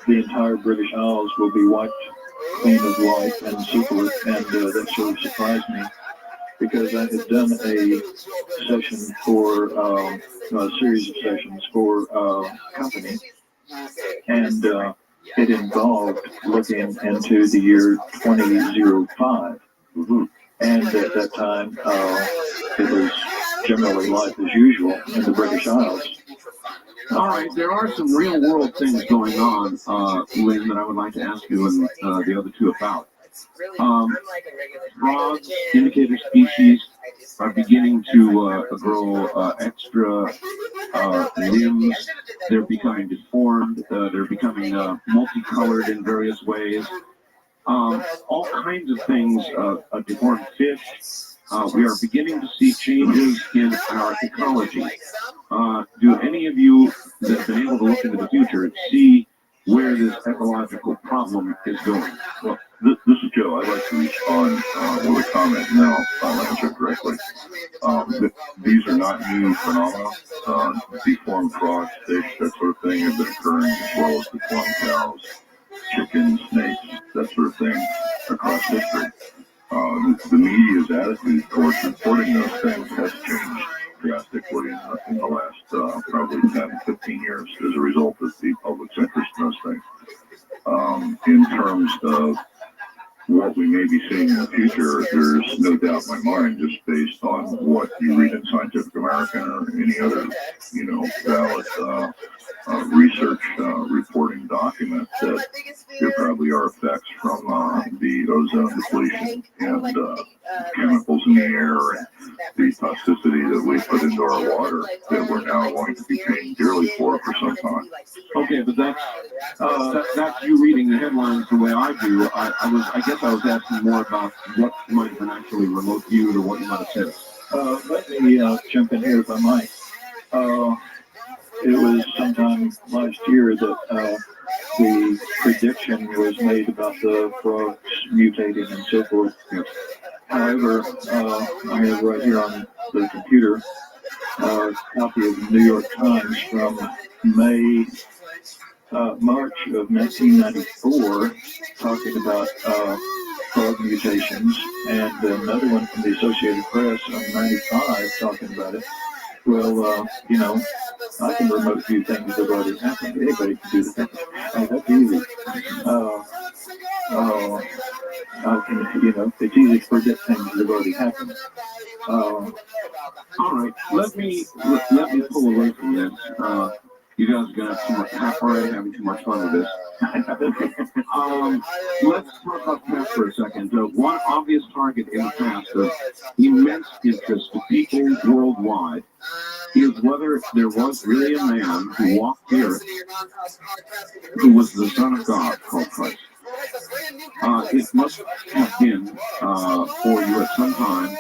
the entire British Isles will be wiped clean of life and super, and that sort of surprised me, because I had done a session for a series of sessions for a company, and it involved looking into the year 2005. And at that time, it was generally life as usual in the British Isles. All right, there are some real-world things going on, Lynn, that I would like to ask you and the other two about. Frogs, indicator species, are beginning to grow extra limbs. They're becoming deformed. They're becoming multicolored in various ways. All kinds of things, deformed fish. We are beginning to see changes in our ecology. Do any of you that have been able to look into the future see where this ecological problem is going? Well, this is Joe. I'd like to respond with a comment, and then I'll answer it directly. These are not new phenomena. Deformed frogs, fish, that sort of thing have been occurring, as well as deformed cows, chickens, snakes, that sort of thing across history. The media's attitude towards reporting those things has changed drastically in the last probably 10, 15 years as a result of the public's interest in those things. In terms of what we may be seeing in the future, there's no doubt in my mind, just based on what you read in Scientific American or any other, valid research reporting document, that there probably are effects from the ozone depletion and chemicals in the air and the toxicity that we put into our water that we're now going to be paying dearly for some time. Okay, but that's you reading the headlines the way I do. I guess I was asking more about what might have been actually remote viewed or what you might have said. Let me jump in here if I might. It was sometime last year that the prediction was made about the frogs mutating and so forth. Yes. However, I have right here on the computer a copy of the New York Times from March of 1994, talking about frog mutations, and another one from the Associated Press on 95 talking about it. Well, I can remote view things that have already happened. Anybody can do that. That's easy. I can, it's easy to predict things that have already happened. All right, let me pull away from this. You guys are gonna have too much. Already having too much fun with this. Let's talk about past for a second. One obvious target in the past of immense interest to people worldwide is whether there was really a man who walked the earth who was the Son of God, called Christ. It must have been for you at some time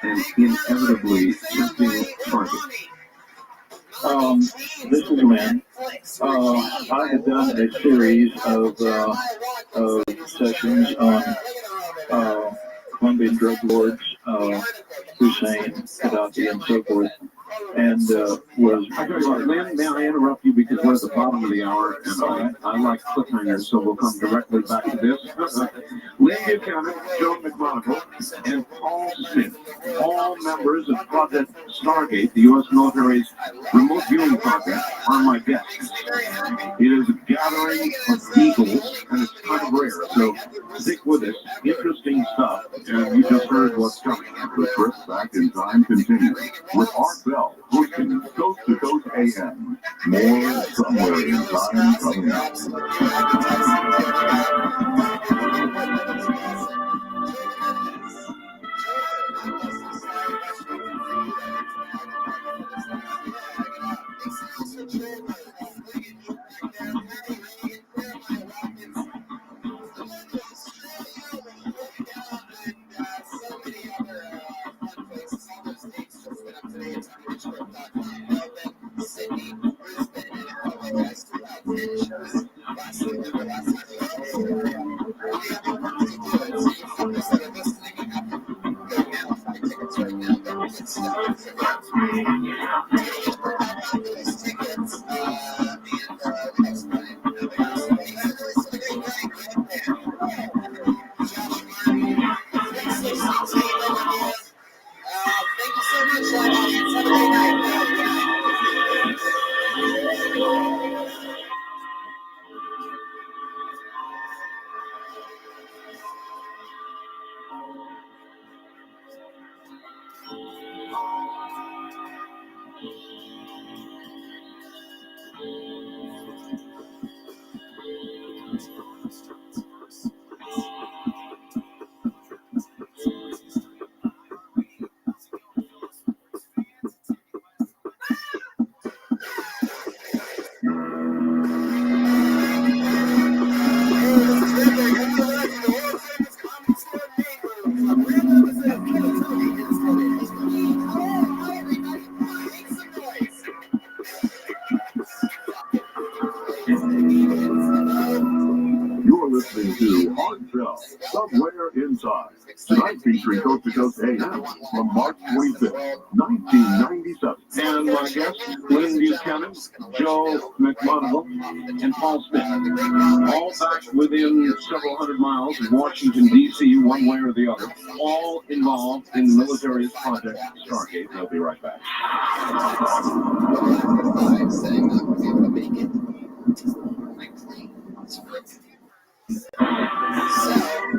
an inevitably tempting target. This is a man. I had done a series of sessions on Colombian drug lords, Hussein, Gaddafi, and so forth, and was... Lynn, may I interrupt you because we're at the bottom of the hour, and I like cliffhangers, so we'll come directly back to this. Lynn Buchanan, Joe McMonagle, and Paul Smith, all members of Project Stargate, the U.S. military's remote viewing project, are my guests. It is a gathering of eagles, and it's kind of rare, so stick with us. Interesting stuff, and you just heard what's coming. The trip back in time continues with Art Bell hosting Coast to Coast AM. More somewhere in time coming up. You're listening to Art Bell, Somewhere in Time. Tonight featuring Coast to Coast AM from March 25th, 1997. And my guests, Lynn Buchanan, Joe McMonagle, and Paul Smith, all back within several hundred miles of Washington, D.C., one way or the other, all involved in the military's Project Stargate. They'll be right back.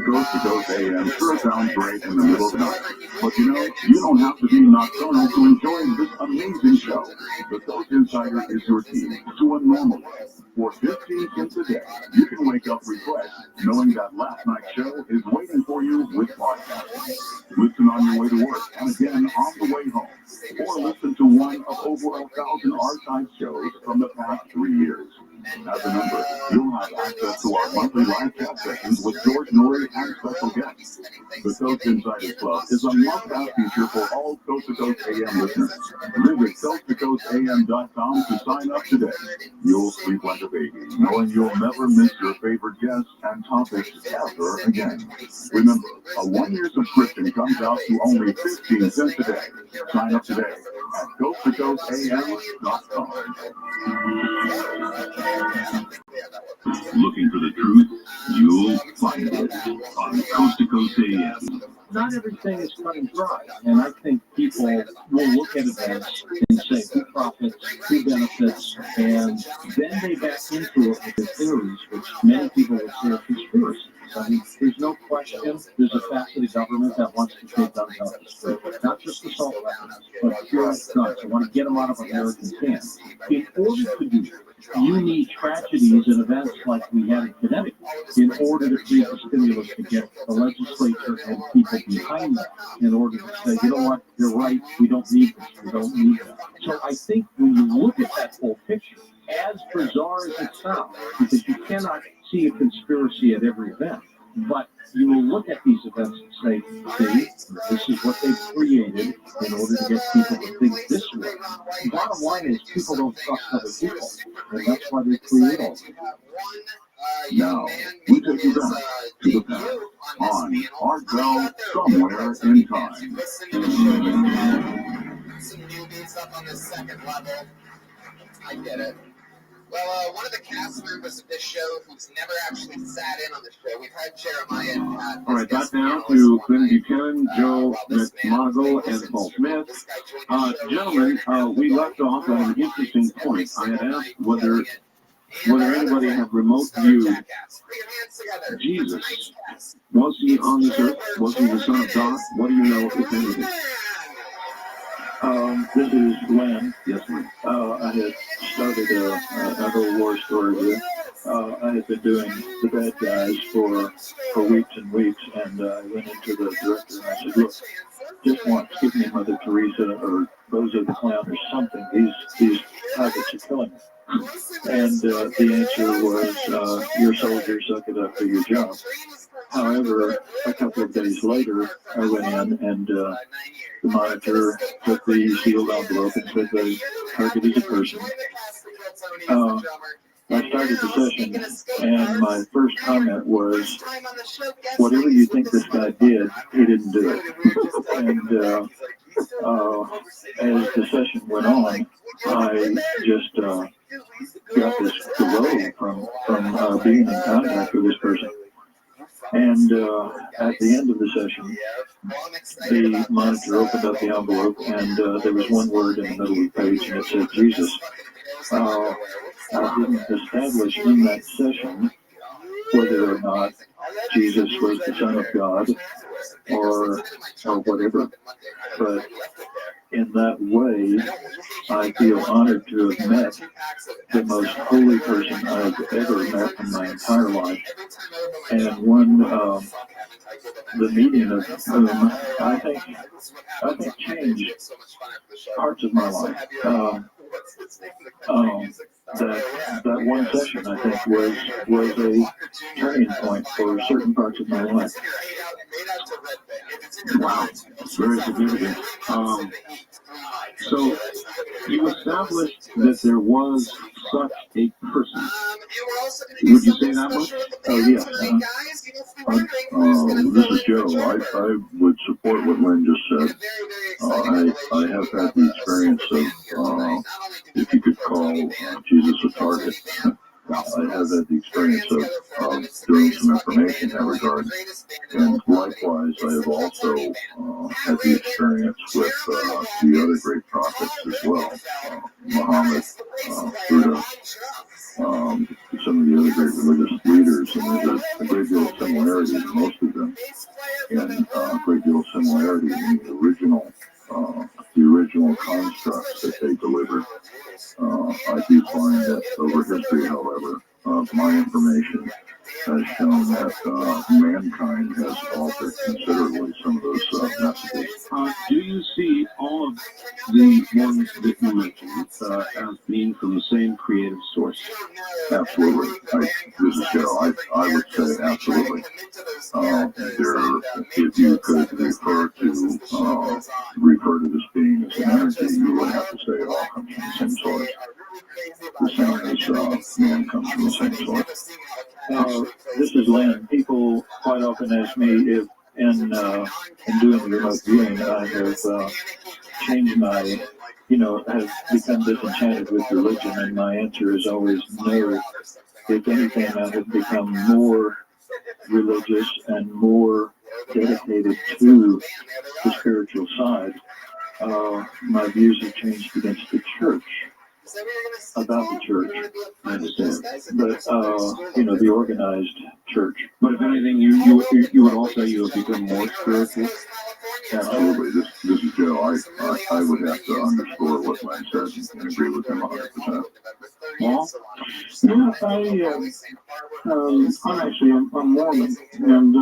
Coast to Coast AM sure sounds great in the middle of the night. But you know, you don't have to be nocturnal to enjoy this amazing show. The Coast Insider is your key to a normal life. For 15 cents a day, you can wake up refreshed, knowing that last night's show is waiting for you with podcasting. Listen on your way to work and again on the way home. Or listen to one of over 1,000 archived shows from the past 3 years. As a member, you'll have access to our monthly live chat sessions with George Norrie and special guests. The Coast Insiders Club is a must-have feature for all Coast to Coast AM listeners. Visit coasttocoastam.com to sign up today. You'll sleep like a baby, knowing you'll never miss your favorite guests and topics ever again. Remember, a one-year subscription comes out to only 15 cents a day. Sign up today at coasttocoastam.com. Looking for the truth? You'll find it on Coast to Coast AM. Not everything is cut and dry, and I think people will look at events and say who profits, who benefits, and then they back into it with their theories, which many people would say are conspiracies. I mean, there's no question there's a facet of the government that wants to take guns out of the street. Not just assault weapons, but pure guns. They want to get them out of American hands. In order to do that, you need tragedies and events like we had in Connecticut in order to create the stimulus to get the legislature and people behind that in order to say, you know what, you're right, we don't need this, we don't need that. So I think when you look at that whole picture, as bizarre as it sounds, because you cannot see a conspiracy at every event, but you will look at these events and say, see, this is what they've created in order to get people to think this way. The bottom line is people don't trust other people, and that's why they create all this. Now, we take you back to the past on Art Bell Somewhere in Time. Some newbies up on the second level. I get it. Well, one of the cast members of this show who's never actually sat in on the show, we've had Jeremiah and Pat. All right, back now to Lynn Buchanan, Joe McMonagle, and Paul Smith. Gentlemen, we left off at an interesting point. I had asked whether anybody had remote viewed Jesus. Was he on this earth? Was he the Son of God? What do you know, if anything? This is Len. Yes, ma'am. I had started a whole war story here. I had been doing the bad guys for weeks and weeks, and I went into the director and I said, look, just once, give me Mother Teresa or Bozo the Clown or something. These targets are killing me. And the answer was, your soldiers suck it up for your job. However, a couple of days later, I went in and the monitor took the sealed envelope and said the target is a person. I started the session, and my first comment was, whatever you think this guy did, he didn't do it. And as the session went on, I just got this glow from being in contact with this person. And at the end of the session, the monitor opened up the envelope, and there was one word in the middle of the page, and it said Jesus. I didn't establish in that session whether or not Jesus was the Son of God or whatever, but in that way, I feel honored to have met the most holy person I've ever met in my entire life, and one, the meeting of whom I think changed parts of my life. That one session, I think, was a turning point for certain parts of my life. Wow, it's very significant. So you established that there was such a person. Would you say that much? Oh, yeah. This is Joe. I would support what Lynn just said. I have had the experience of, if you could call Jesus a target, I have had the experience of doing some information in that regard. And likewise, I have also had the experience with the other great prophets as well, Muhammad, Buddha, some of the other great religious leaders, and there's a great deal of similarity in most of them, and a great deal of similarity in the original constructs that they delivered. I do find that over history, however, my information has shown that mankind has altered considerably some of those messages. Do you see all of the ones that you mentioned as being from the same creative source? Absolutely. This is Joe. I would say absolutely. If you could refer to this being as an energy, you would have to say it all comes from the same source. The same as man comes from the same source. This is Lynn. People quite often ask me if in doing the remote viewing I have changed my, have become disenchanted with religion, and my answer is always no. If anything, I have become more religious and more dedicated to the spiritual side. My views have changed against the church, about the church, I understand, but the organized church. But if anything, you would all say you have become more spiritual? Absolutely. This is Joe. I would have to underscore what Lynn said and agree with him 100%. Well, I'm Mormon, and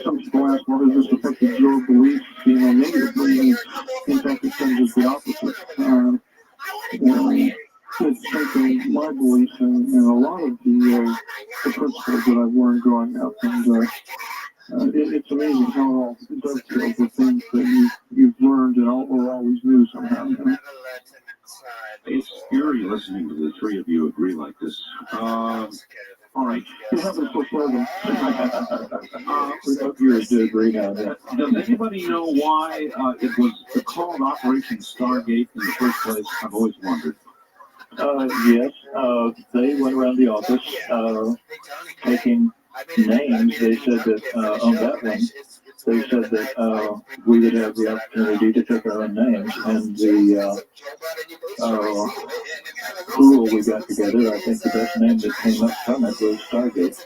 some people ask, well, has this affected your beliefs, negatively? In fact, it changes the opposite. It's strengthened my beliefs in a lot of the principles that I've learned growing up, and it's amazing how it dovetails with things that you've learned and or always knew somehow. It's eerie listening to the three of you agree like this. All right. It happens so seldom. We hope you're to agree on that. Does anybody know why it was called Operation Stargate in the first place? I've always wondered. Yes, they went around the office taking names. They said that on that one, they said that we would have the opportunity to take our own names, and the pool we got together, I think the best name that came up from it was Stargate.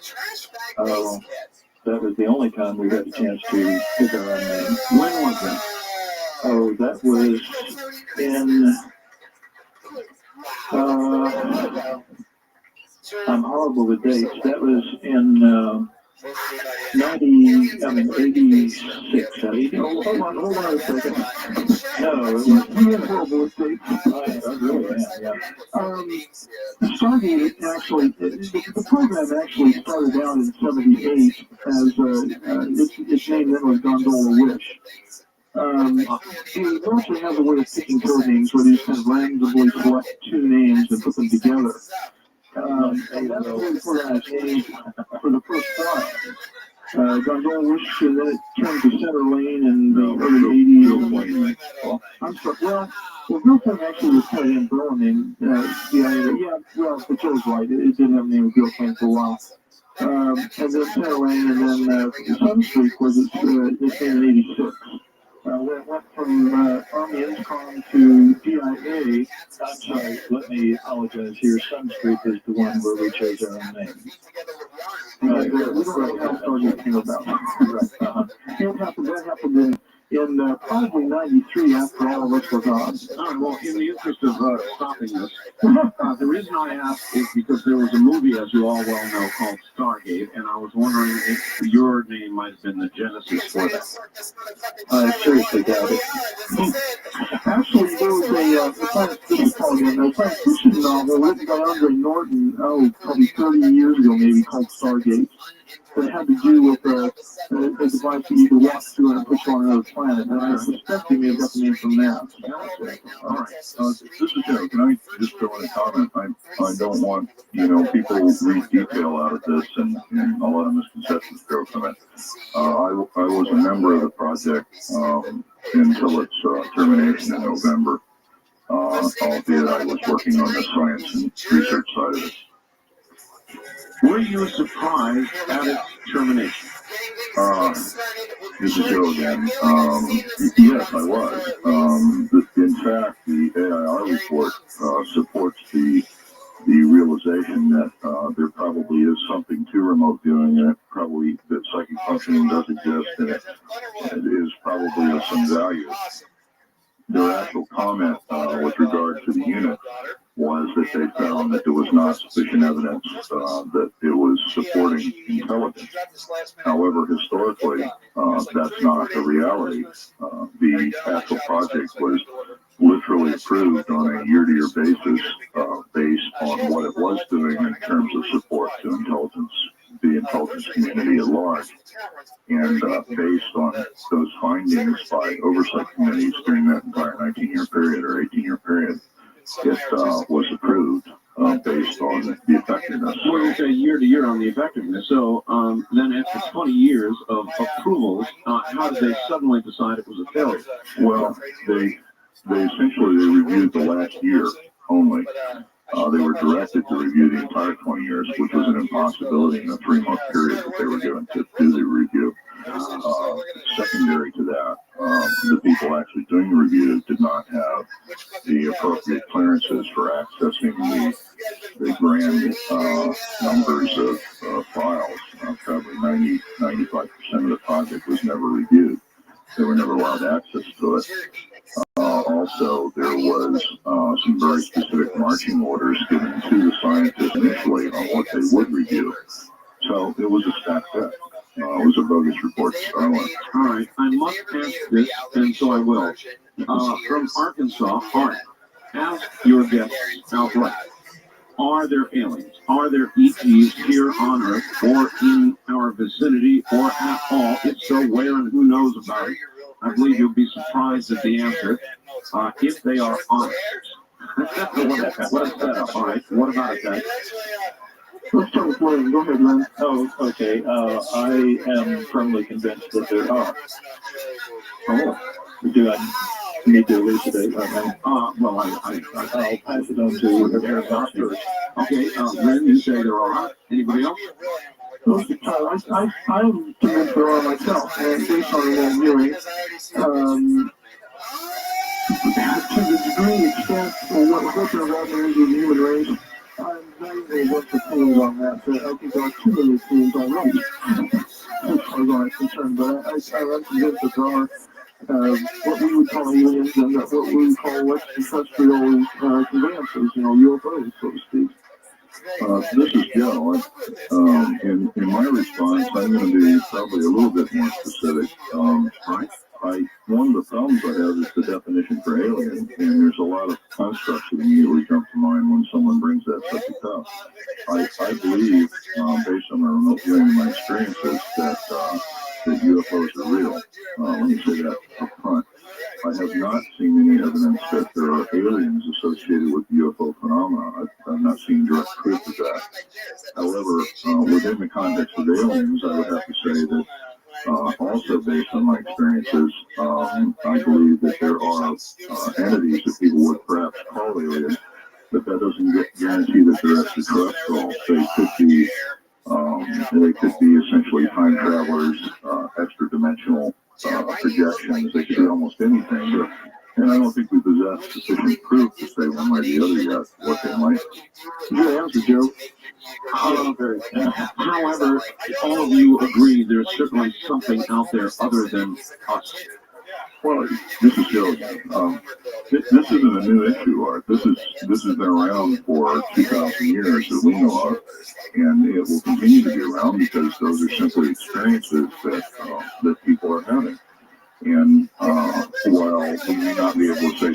That was the only time we had a chance to pick our own name. When was that? Oh, that was in... I'm horrible with dates. That was in 86. Hold on a second. No, it was horrible with dates. I really am, yeah. Stargate actually, the program actually started out in '78 as its name then was Gondola Wish. He actually has a way of picking code names where they just kind of randomly select two names and put them together. And that's really for the first flight. Gondola Wish, and then it turned to Center Lane in the early 80s. I'm sorry, well, Gilton actually was kind of an umbrella name. It's always right. It did have a name of Gilton for a while. And then Center Lane, and then Sun Street was its name in '86. It went from Army Incom to DIA. I'm sorry, let me apologize here. Sun Street is the one where we chose our own name. We don't know how Stargate came about. That happened in probably '93 after all of us were gone. Well, in the interest of stopping this, the reason I asked is because there was a movie, as you all well know, called Stargate, and I was wondering if your name might have been the genesis for that. I seriously doubt it. Actually, there was a science fiction novel written by Andre Norton, probably 30 years ago, maybe, called Stargate. that had to do with a device that you could walk through and push on another planet. And I suspect he may have got the name from that. All right. This is Joe. Can I just throw in a comment? I don't want, people read detail out of this and a lot of misconceptions grow from it. I was a member of the project until its termination in November, albeit I was working on the science and research side of it. Were you surprised at its termination? This is Joe again. Yes, I was. In fact, the AIR report supports the realization that there probably is something to remote viewing, and probably that psychic functioning does exist, and it is probably of some value. Their actual comment with regard to the unit was that they found that there was not sufficient evidence that it was supporting intelligence. However, historically, that's not the reality. The actual project was literally approved on a year-to-year basis based on what it was doing in terms of support to the intelligence community at large. And based on those findings by oversight committees during that entire 19-year period or 18-year period, it was approved based on the effectiveness. Well, you say year to year on the effectiveness. So then after 20 years of approvals, how did they suddenly decide it was a failure? Well, they essentially reviewed the last year only. They were directed to review the entire 20 years, which was an impossibility in a 3-month period that they were given to do the review. Secondary to that, the people actually doing the review did not have the appropriate clearances for accessing the grand numbers of files. Probably 95% of the project was never reviewed. They were never allowed access to it. Also, there was some very specific marching orders given to the scientists initially on what they would review. So it was a stacked deck. It was a bogus report to start with. All right, I must ask this, and so I will. From Arkansas, Art, ask your guests outright. Are there aliens? Are there ETs here on Earth or in our vicinity or at all? If so, where and who knows about it? I believe you'll be surprised at the answer if they are honest. What a setup. All right, what about it, guys? Let's start with Len. Go ahead, Len. Oh, okay. I am firmly convinced that there are. Oh, Do I need to elucidate? well, I'll pass it on to Eric Oscar. Okay, Len, you say there are. Anybody else? I'm convinced there are myself, and based on what I'm viewing, to the degree extent of what they're happening to the human race, I'm not even able to opinions on that. I think there are too many opinions already, as far as I'm concerned. But I'm convinced that there are what we would call aliens and what we would call extraterrestrial conveyances, UFOs, so to speak. This is Joe. In my response, I'm going to be probably a little bit more specific. One of the problems I have is the definition for alien, and there's a lot of constructs that immediately jump to mind when someone brings that subject up. I believe, based on my remote viewing and my experiences, that UFOs are real. Let me say that up front. I have not seen any evidence that there are aliens associated with UFO phenomena. I've not seen direct proof of that. However, within the context of aliens, I would have to say that also based on my experiences, I believe that there are entities that people would perhaps call aliens, but that doesn't guarantee that they're extraterrestrial. They could be essentially time travelers, extra-dimensional projections. They could be almost anything. And I don't think we possess sufficient proof to say one way or the other yet what they might be. Good answer, Joe. However, all of you agree there's certainly something out there other than us. Well, this is Joe. This isn't a new issue, Art. This has been around for 2,000 years that we know of, and it will continue to be around because those are simply experiences that people are having. And while we may not be able to say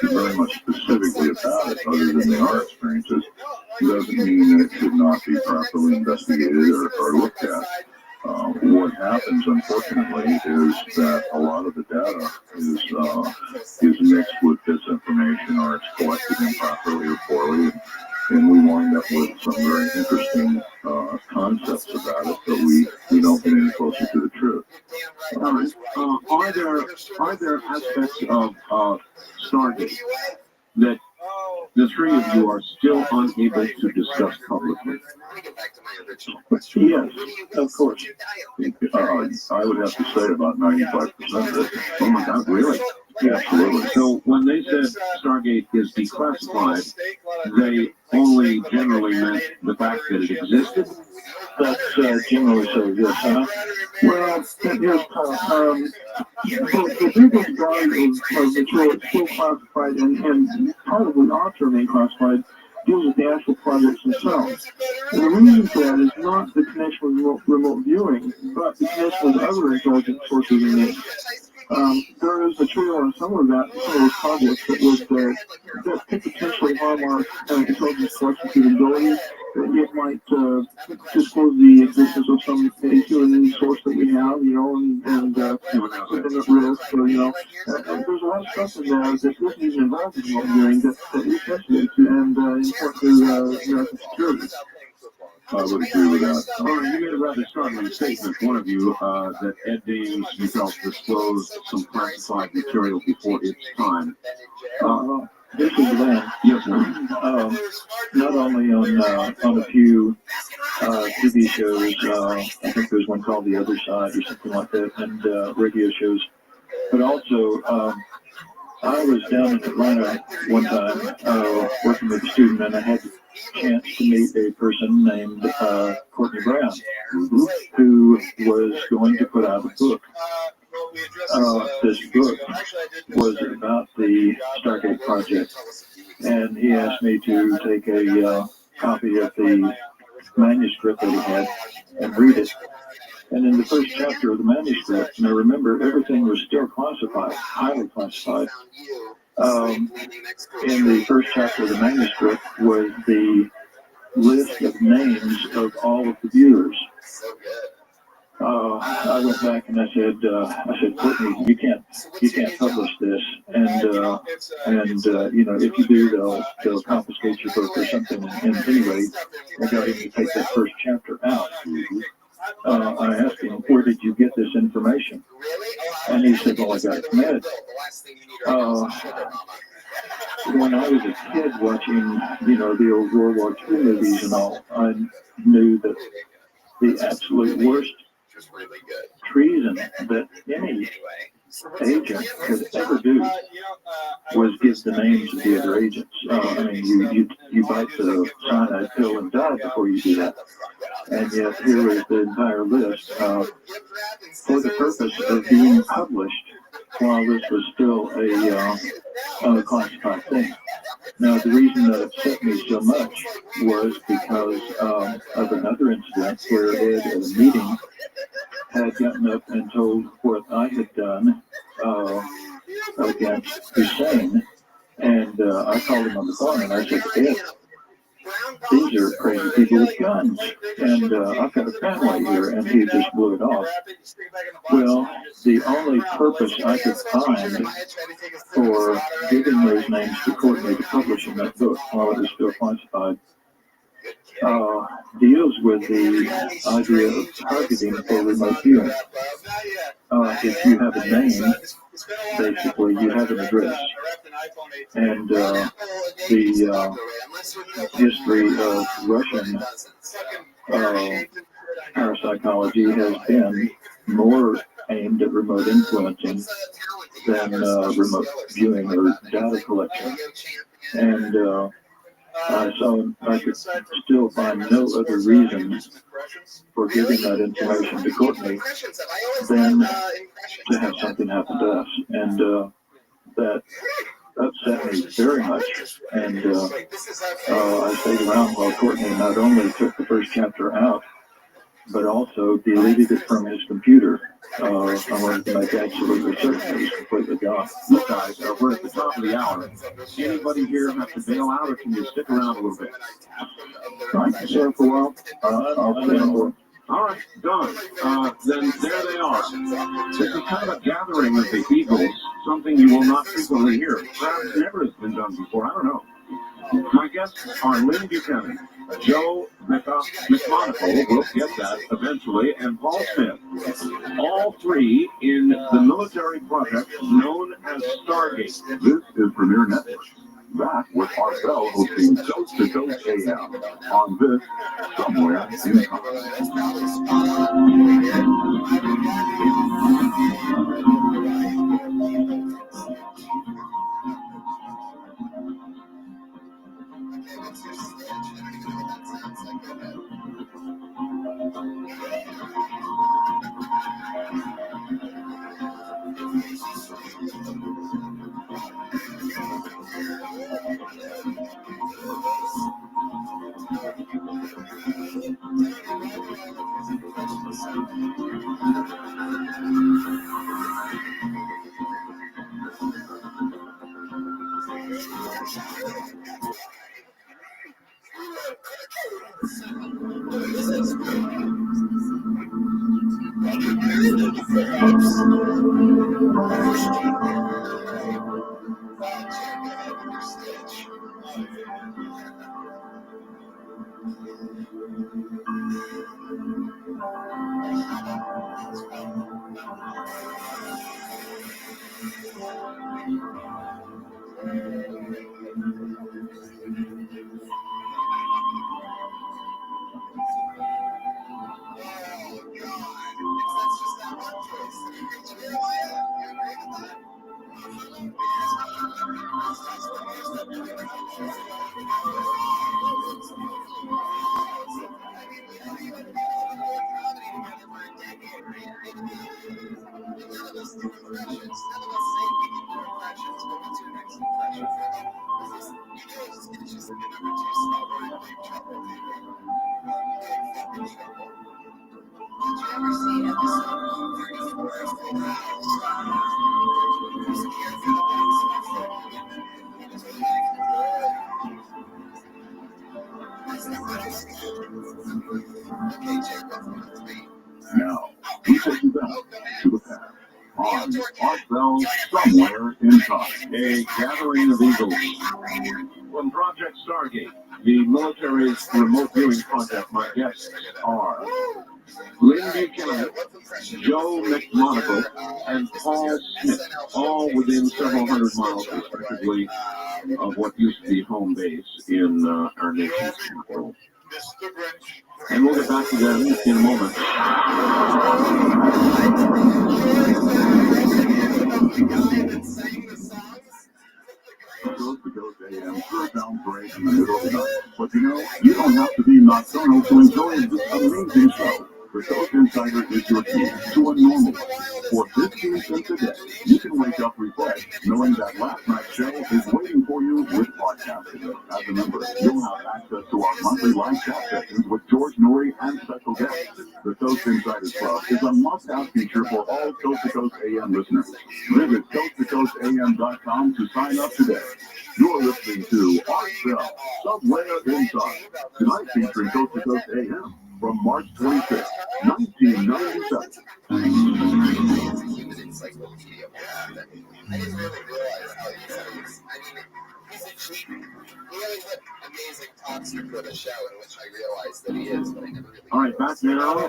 talking very much specifically about it, other than our experiences, doesn't mean that it should not be properly investigated or looked at. What happens, unfortunately, is that a lot of the data is mixed with disinformation, or it's collected improperly or poorly, and we wind up with some very interesting concepts about it, but we don't get any closer to the truth. Are there aspects of Stargate that the three of you are still unable to discuss publicly? Yes, of course. I would have to say about 95% of it. Oh my God, really? Yeah, absolutely. So when they said Stargate is declassified, they only generally meant the fact that it existed? That's generally so, yes, huh? Well, here's the biggest value of material is still classified and probably ought to remain classified deals with the actual projects themselves. And the reason for that is not the connection with remote viewing, but the connection with other intelligence sources in it. There is material on some of those projects that could potentially harm our intelligence collection capabilities. It might disclose the existence of some human source that we have, and put them at risk. So, there's a lot of stuff in there that isn't even involved in remote viewing that is sensitive to and important to American security. I would agree with that. You made a rather startling statement, one of you, that Ed Dames, you felt, disclosed some classified material before its time. This is Glenn. Yes, not only on a few TV shows, I think there's one called The Other Side or something like that, and radio shows, but also I was down in Atlanta one time working with a student, and I had the chance to meet a person named Courtney Brown, who was going to put out a book. This book was about the Stargate project, and he asked me to take a copy of the manuscript that he had and read it. And in the first chapter of the manuscript, and I remember everything was still classified, highly classified. In the first chapter of the manuscript was the list of names of all of the viewers. I went back and I said, Courtney, you can't publish this, and if you do, they'll confiscate your book or something. And anyway, I got him to take that first chapter out. I asked him, where did you get this information? And he said, well, I got it from Ed. When I was a kid watching, the old World War II movies and all, I knew that the absolute worst treason that any agent could ever do was give the names of the other agents. You bite the cyanide pill and die before you do that. And yet here is the entire list for the purpose of being published while this was still a unclassified thing. Now, the reason that upset me so much was because of another incident where Ed, at a meeting, had gotten up and told what I had done against Hussein. And I called him on the phone and I said, Ed, these are crazy people with guns, and I've got a family here, and he just blew it off. Well, the only purpose I could find for giving those names to Courtney to publish in that book while it was still classified deals with the idea of targeting for remote viewing. If you have a name, basically you have an address. And the history of Russian parapsychology has been more aimed at remote influencing than remote viewing or data collection. And so I could still find no other reason for giving that information to Courtney than to have something happen to us. And that upset me very much. And I stayed around while Courtney not only took the first chapter out, but also deleted it from his computer. I wanted to make absolutely certain it was completely gone. Look, guys, we're at the top of the hour. Anybody here have to bail out, or can you stick around a little bit? I can stay for a while. I'll stay for. All right, done. Then there they are. This is kind of a gathering of the Eagles, something you will not frequently hear. Perhaps never has been done before. I don't know. My guests are Lynn Buchanan, Joe McMonagle, we'll get that eventually, and Paul Smith. All three in the military project known as Stargate. This is Premier Network. Back with Arcel hosting Coast to Coast AM on this Somewhere in Now, we take you back to the past on Arcel Somewhere in Time, a gathering of eagles. From Project Stargate, the military's remote viewing project, my guests are Lynn Buchanan, Joe McMonagle, and Paul Smith, all within several hundred miles, respectively, of what used to be home base in our nation's capital. And we'll get back to them in a moment. Coast to Coast AM sure sounds great in the middle of the night. But you know, you don't have to be nocturnal to enjoy this amazing show. The Coast Insider is your key to a normal life. For 15 cents a day, you can wake up refreshed knowing that last night's show is waiting for you with podcasting. As a member, you'll have access to our monthly live chat sessions with George Norrie and special guests. The Coast Insiders Club is a must-have feature for all Coast to Coast AM listeners. Visit coasttocoastam.com to sign up today. You're listening to Arcel Somewhere in Time, tonight featuring Coast to Coast AM from March 25th, 1997. I didn't really realize how he is. I mean, he's a genius. He always had amazing talks before the show, in which I realized that he is, but I never really. All right, back now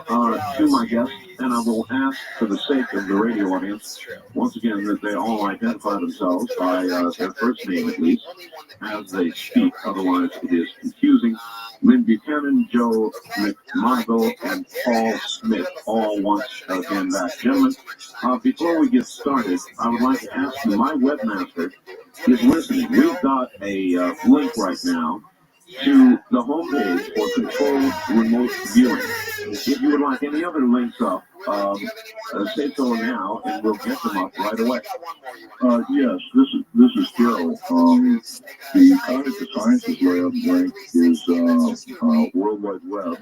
to my guests, and I will ask, for the sake of the radio audience, once again, that they all identify themselves by their first name at least, as they speak. Otherwise, it is confusing. Lynn Buchanan, Joe McMonagle, and Paul Smith, all once again back. Gentlemen, before we get started, I would like to ask you, my webmaster is listening. We've got a link right now to the homepage for controlled remote viewing. If you would like any other links up, say so now, and we'll get them up right away. Yes, this is Joe. The Cognitive Sciences Lab link is World Wide Web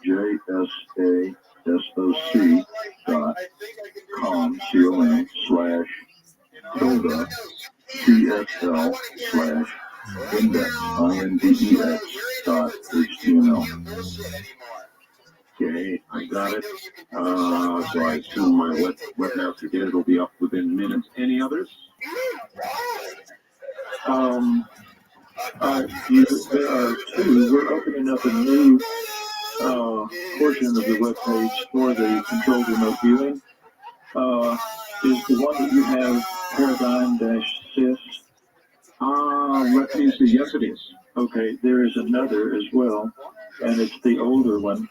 JSA.com/tilde/index.html. Okay, I got it. So I assume my webmaster did. It'll be up within minutes. Any others? There are two. We're opening up a new portion of the web page for the controlled remote viewing. Is the one that you have paradigm-sys? Let me see. Yes, it is. Okay, there is another as well, and it's the older one.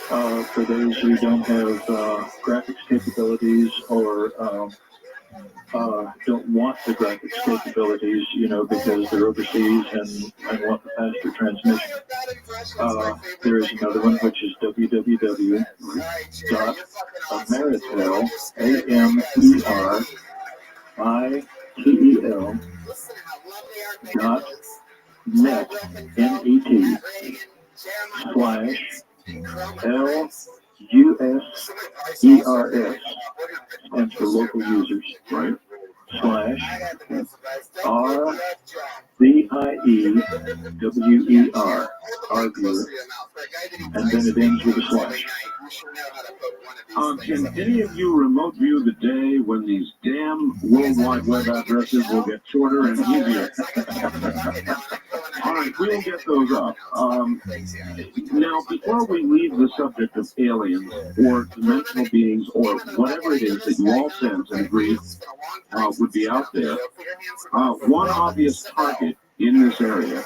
For those who don't have graphics capabilities or don't want the graphics capabilities, because they're overseas and want the faster transmission. There is another one, which is www.ameritel, stands for local users, right? /RVIEWER, Arguer, and then it ends with a slash. Can any of you remote view the day when these damn World Wide Web addresses will get shorter and easier? All right, we'll get those up. Now, before we leave the subject of aliens or dimensional beings or whatever it is that you all sense and agree would be out there, one obvious target in this area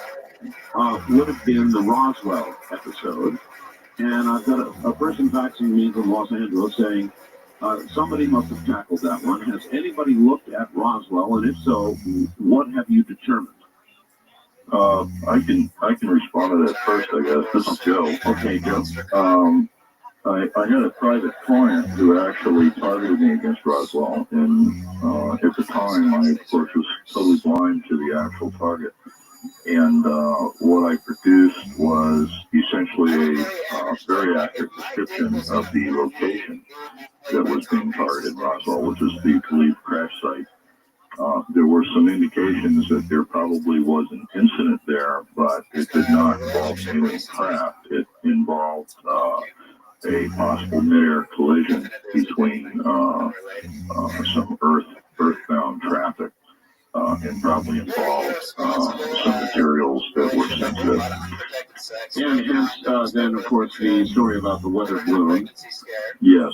would have been the Roswell episode. And I've got a person faxing me from Los Angeles saying, somebody must have tackled that one. Has anybody looked at Roswell? And if so, what have you determined? I can respond to that first, I guess. This is Joe. Okay, Joe. I had a private client who actually targeted me against Roswell, and at the time, I, of course, was totally blind to the actual target. And what I produced was essentially a very accurate description of the location that was being targeted, Roswell, which is the Khalif crash site. There were some indications that there probably was an incident there, but it did not involve alien craft. It involved a possible mid-air collision between some earthbound traffic, and probably involved some materials that were sensitive. And hence, then, of course, the story about the weather balloon. Yes,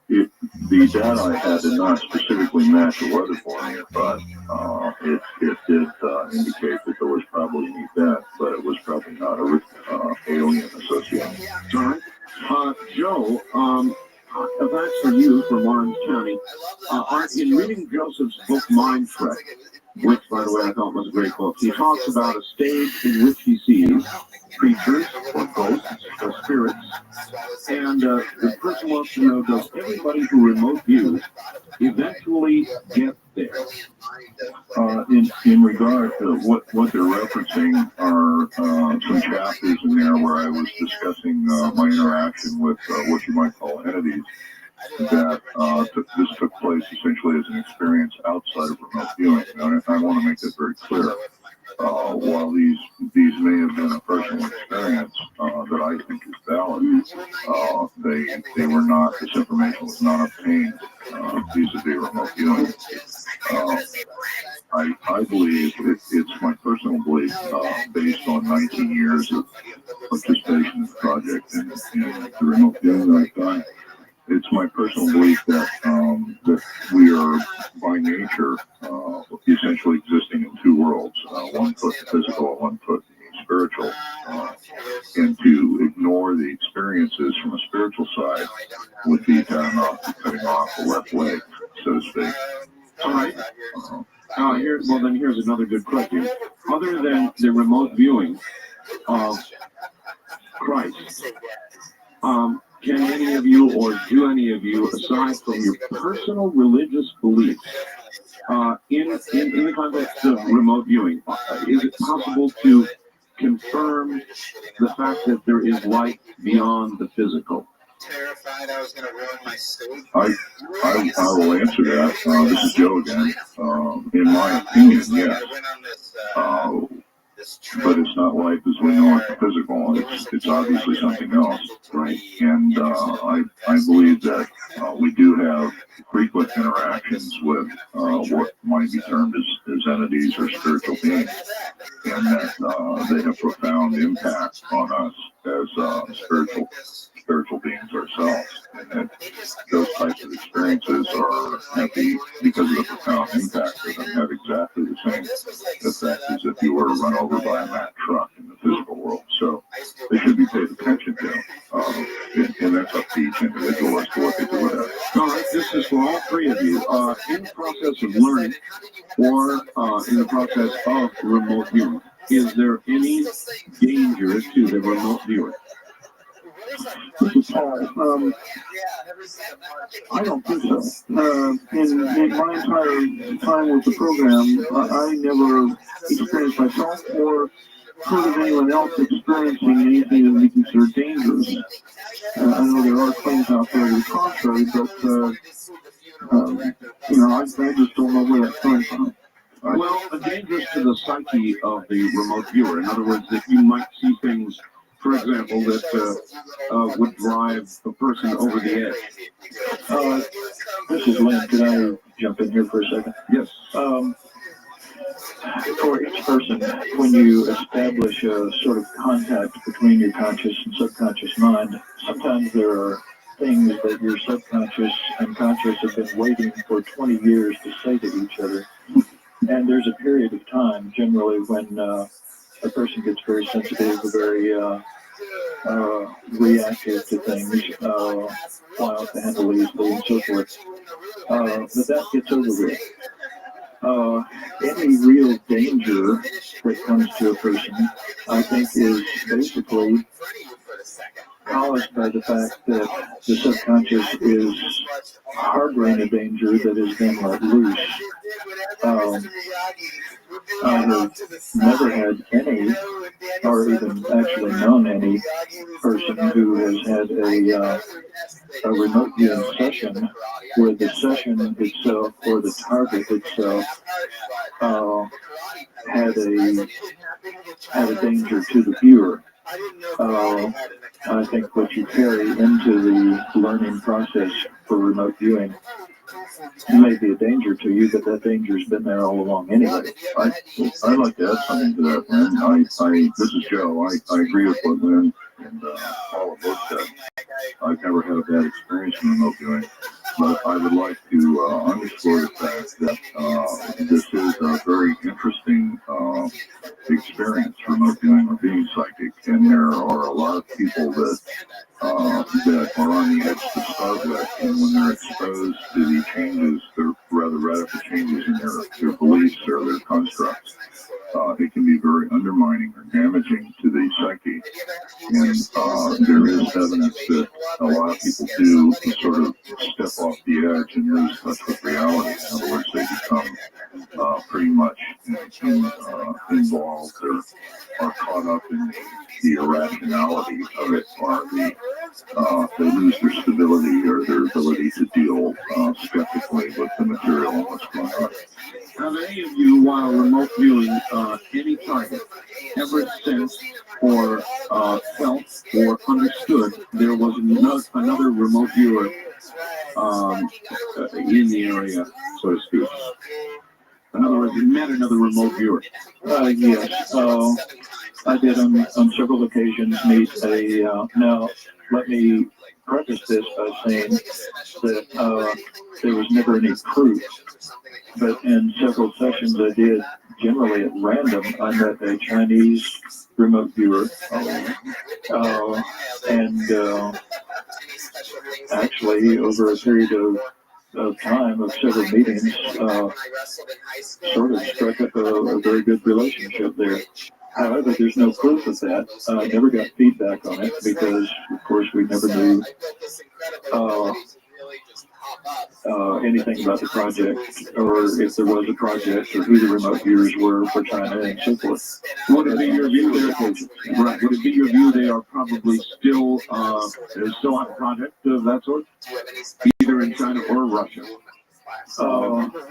the data I had did not specifically match the weather balloon, but it did indicate that there was probably an event, but it was probably not a alien associated. All right. Joe, that's for you from Orange County. In reading Joseph's book, Mind Trek, which, by the way, I thought was a great book, he talks about a stage in which he sees creatures or ghosts or spirits, and the person wants to know, does everybody who remote views eventually get there? In regard to what they're referencing are some chapters in there where I was discussing my interaction with what you might call entities that this took place essentially as an experience outside of remote viewing. And I want to make that very clear. While these may have been a personal experience that I think is valid, they were not. This information was not obtained vis-a-vis remote viewing. I believe it's my personal belief, based on 19 years of participation in the project and the remote viewing that I've done. It's my personal belief that that we are by nature essentially existing in two worlds, one foot physical and one foot spiritual, and to ignore the experiences from a spiritual side would be cutting off the left leg, so to speak. All right. Here's another good question. Other than the remote viewing of Christ, can any of you, or do any of you, aside from your personal religious beliefs, in the context of remote viewing, is it possible to confirm the fact that there is life beyond the physical? Terrified I was going to ruin my suit. I will answer that. This is Joe again. In my opinion, yes. But it's not life as we know it, physical. It's obviously something else, right? And I believe that we do have frequent interactions with what might be termed as entities or spiritual beings, and that they have profound impact on us as spiritual beings ourselves, and that those types of experiences are happy because of the profound impact of them have exactly the same effect as if you were run over by a Mack truck in the physical world. So they should be paid attention to, and that's up to each individual as to what they do with that. All right, this is for all three of you. In the process of learning or in the process of remote viewing, is there any danger to the remote viewer? This is Paul. I don't think so. In my entire time with the program, I never experienced myself or heard of anyone else experiencing anything that we consider dangerous. I know there are claims out there to the contrary, but I just don't know where that's coming from. Well, dangerous to the psyche of the remote viewer. In other words, that you might see things, for example, that would drive a person over the edge. This is Lynn. Can I jump in here for a second? Yes. For each person, when you establish a sort of contact between your conscious and subconscious mind, sometimes there are things that your subconscious and conscious have been waiting for 20 years to say to each other. And there's a period of time, generally, when a person gets very sensitive, very reactive to things, fly off the handle easily, and so forth. But that gets over with. Any real danger that comes to a person, I think, is basically caused by the fact that the subconscious is harboring a danger that has been let loose. I have never had any, or even actually known any person who has had a remote viewing session where the session itself or the target itself had a danger to the viewer. I think what you carry into the learning process for remote viewing may be a danger to you, but that danger's been there all along anyway. I'd like to add something to that, Lynn. This is Joe. I agree with what Lynn and Paul have both said. I've never had a bad experience in remote viewing, but I would like to underscore the fact that this is a very interesting experience, remote viewing or being psychic, and there are a lot of people that are on the edge to start with, and when they're exposed to the changes, they're rather radical changes in their beliefs or their constructs, it can be very undermining or damaging to the psyche. And there is evidence that a lot of people do sort of step off the edge and lose touch with reality. In other words, they become pretty much involved or are caught up in the irrationality of it, or they lose their stability or their ability to deal skeptically with the material and what's going on. Have any of you, while remote viewing any target, ever sensed or felt or understood there was another remote viewer in the area, so to speak? In other words, you met another remote viewer. Yes. I did on several occasions meet now, let me preface this by saying that there was never any proof, but in several sessions I did, generally at random, I met a Chinese remote viewer, and actually over a period of time of several meetings, sort of struck up a very good relationship there. However, there's no proof of that. I never got feedback on it because, of course, we never knew anything about the project, or if there was a project, or who the remote viewers were for China and so forth. Would it be your view right? Would it be your view they are probably still still have a project of that sort, either in China or Russia?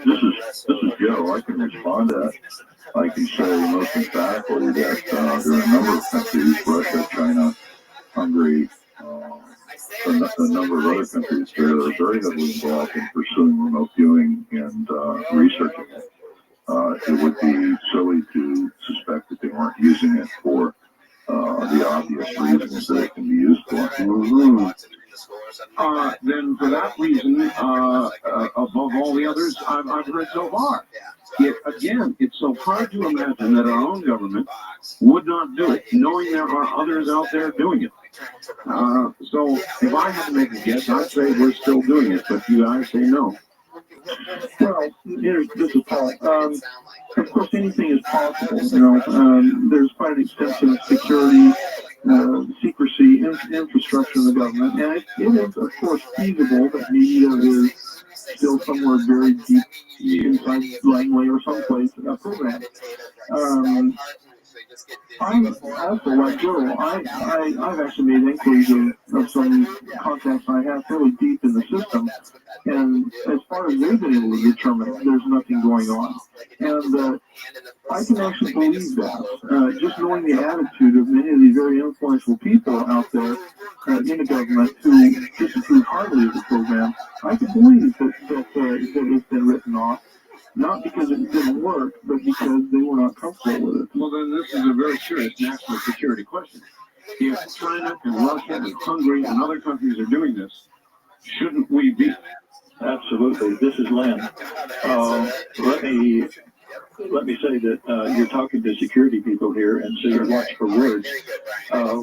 This is Joe. I can respond to that. I can say most emphatically that there are a number of countries, Russia, China, Hungary, a number of other countries that are very heavily involved in pursuing remote viewing and researching it. It would be silly to suspect that they weren't using it for the obvious reasons that it can be used for. Mm-hmm. Then for that reason, above all the others I've heard so far, it's so hard to imagine that our own government would not do it, knowing there are others out there doing it. So if I had to make a guess, I'd say we're still doing it, but you guys say no. Well, this is Paul. Of course, anything is possible. There's quite an extensive security, secrecy, infrastructure in the government, and it is, of course, feasible that maybe there is still somewhere very deep inside Langley or someplace a program. I'm also like Joe. I've actually made inquiries of some contacts I have fairly deep in the system, and as far as they've been able to determine, there's nothing going on. And I can actually believe that. Just knowing the attitude of many of these very influential people out there in the government who disapprove heartily of the program, I can believe that it's been written off. Not because it didn't work, but because they were not comfortable with it. Well, then this is a very serious national security question. If China and Russia and Hungary and other countries are doing this, shouldn't we be? Absolutely. This is Lynn. Let me say that you're talking to security people here, and so you watch for words.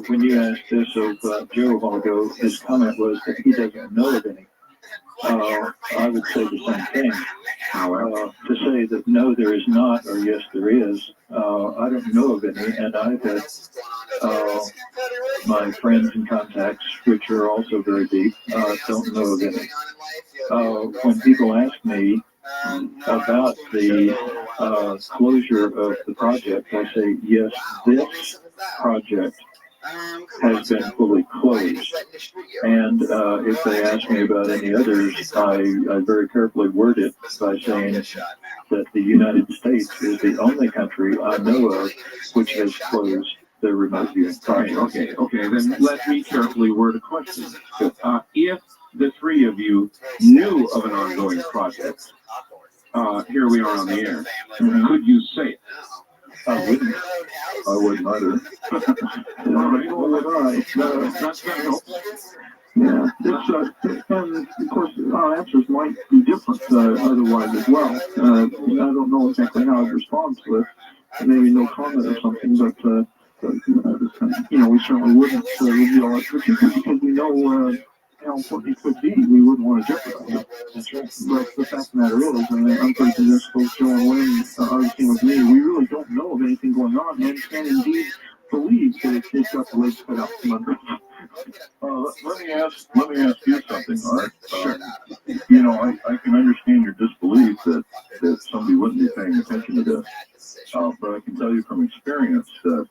When you asked this of Joe a while ago, his comment was that he doesn't know of any. I would say the same thing. To say that no, there is not, or yes, there is, I don't know of any, and I've had my friends and contacts, which are also very deep, don't know of any. When people ask me about the closure of the project, I say, yes, this project has been fully closed. And if they ask me about any others, I very carefully word it by saying that the United States is the only country I know of which has closed their remote viewing project. Okay, then let me carefully word a question. If the three of you knew of an ongoing project, here we are on the air, could you say it? I wouldn't. I wouldn't either. All right, well, would I? That's help. Yeah, and of course our answers might be different otherwise as well. I don't know exactly how I'd respond to it. Maybe no comment or something, but we certainly wouldn't reveal our particularly because we know how important it could be. We wouldn't want to jeopardize it. That's right. But the fact of the matter is, I'm pretty convinced both Joe and Wayne are the same with me. We really don't know of anything going on, and indeed believe that it's got the legs cut out from under. Let me ask you something, Art. I can understand your disbelief that somebody wouldn't be paying attention to this, but I can tell you from experience that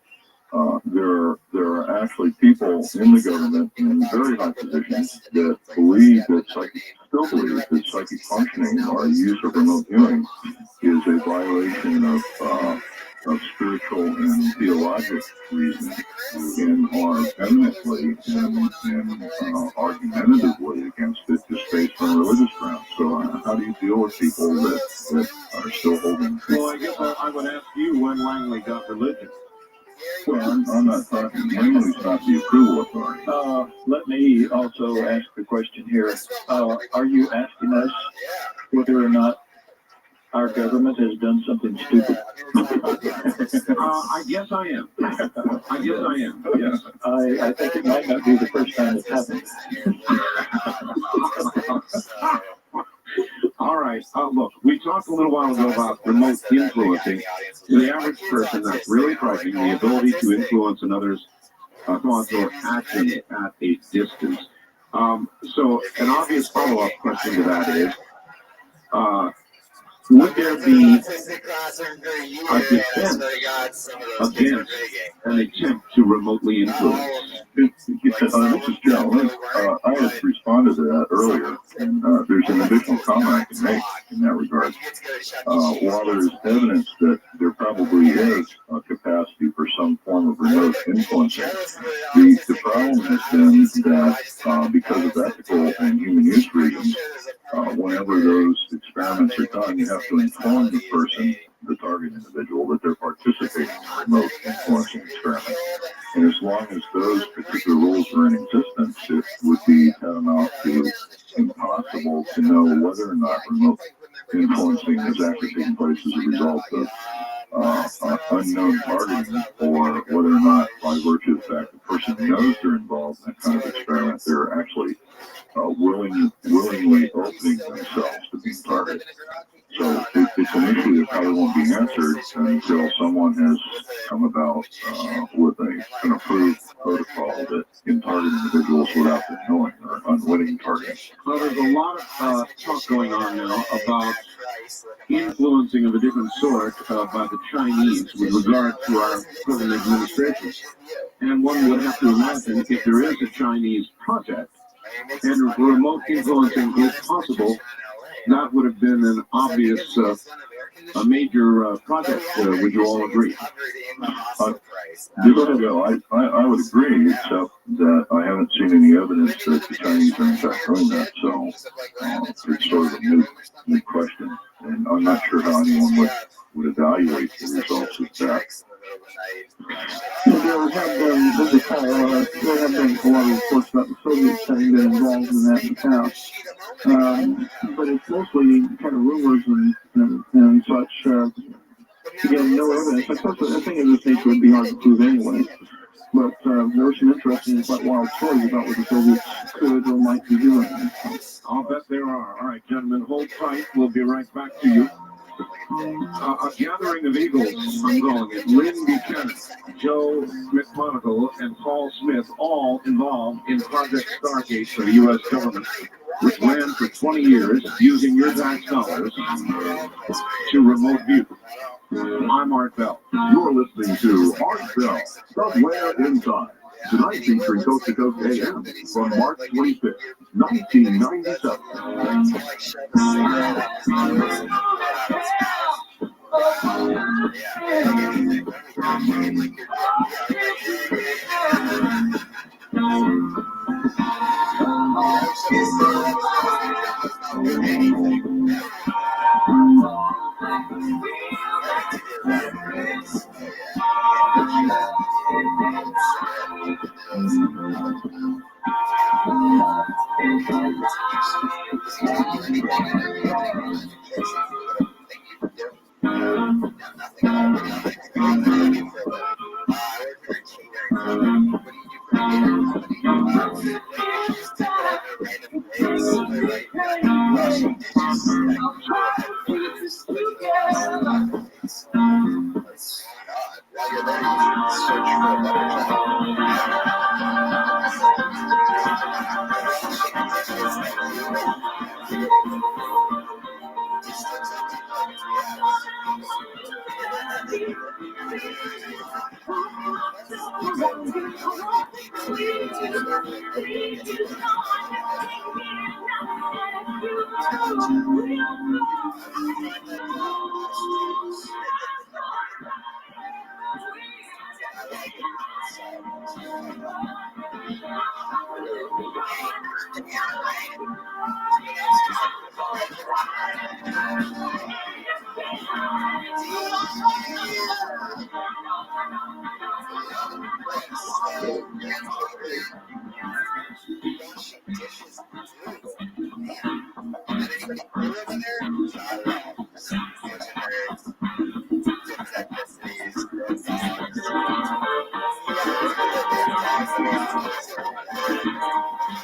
there are actually people in the government in very high positions that still believe that psychic functioning or use of remote viewing is a violation of spiritual and theologic reasons and are vehemently and argumentatively against it just based on religious grounds. So how do you deal with people that are still holding? Well, I guess I would ask you when Langley got religion. Well, I'm not talking. Langley's not the approval authority. Let me also ask the question here. Are you asking us whether or not our government has done something stupid? I guess I am. Yeah. I think it might not be the first time it's happened. All right. Look, we talked a little while ago about remote influencing. To the average person, that's really frightening, the ability to influence another's thoughts or actions at a distance. So an obvious follow-up question to that is, would there be a defense against an attempt to remotely influence? This is Joe. I had responded to that earlier, and there's an additional comment I can make in that regard. While there's evidence that there probably is a capacity for some form of remote influencing, the problem has been that because of ethical and human use reasons, whenever those experiments are done, you have to inform the person, the target individual, that they're participating in a remote influencing experiment. And as long as those particular rules are in existence, it would be tantamount to impossible to know whether or not remote influencing is actually taking place as a result of unknown targeting, or whether or not, by virtue of the fact the person knows they're involved in that kind of experiment, they're actually willingly opening themselves to being targeted. So it's an issue that probably won't be answered until someone has come about with an approved protocol that can target individuals without them knowing, or unwitting targeting. Well, there's a lot of talk going on now about influencing of a different sort by the Chinese with regard to our present administration. And one would have to imagine if there is a Chinese project and remote influencing is possible, that would have been an obvious, a major project. Would you all agree? I would agree, except that I haven't seen any evidence that the Chinese are in fact doing that. So it's sort of a new question, and I'm not sure how anyone would evaluate the results of that. There have been a lot of reports about the Soviets having been involved in that in the past. But it's mostly kind of rumors and such. Again, no evidence. I suppose a thing of this nature would be hard to prove anyway. But there were some interesting and quite wild stories about what the Soviets could or might be doing. I'll bet there are. All right, gentlemen, hold tight. We'll be right back to you. A gathering of eagles, I'm calling it. Lynn Buchanan, Joe McMonagle, and Paul Smith, all involved in Project Stargate for the U.S. government, which ran for 20 years using your tax dollars to remote view. I'm Art Bell. You're listening to Art Bell, Somewhere Inside. Tonight featuring Coast to Coast AM from March 25th, 1997.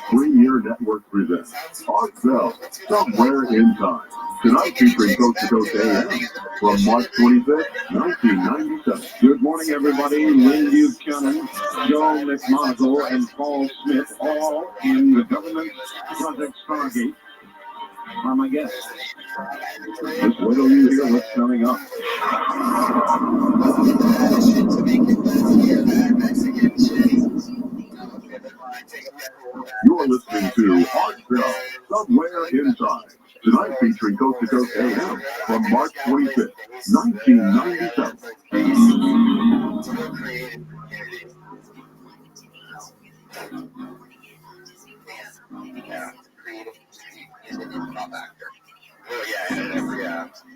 Three-Year Network presents Art Bell, Somewhere in Time. Tonight featuring Coast to Coast AM from March 25th, 1997. Good morning, everybody. Lynn Buchanan, Joe McMonagle, and Paul Smith, all in the government Project Stargate, are my guests. Just wait till you hear what's coming up. You're listening to Art Show, Somewhere Inside. Tonight featuring Coast to Coast AM from March 25th, 1997.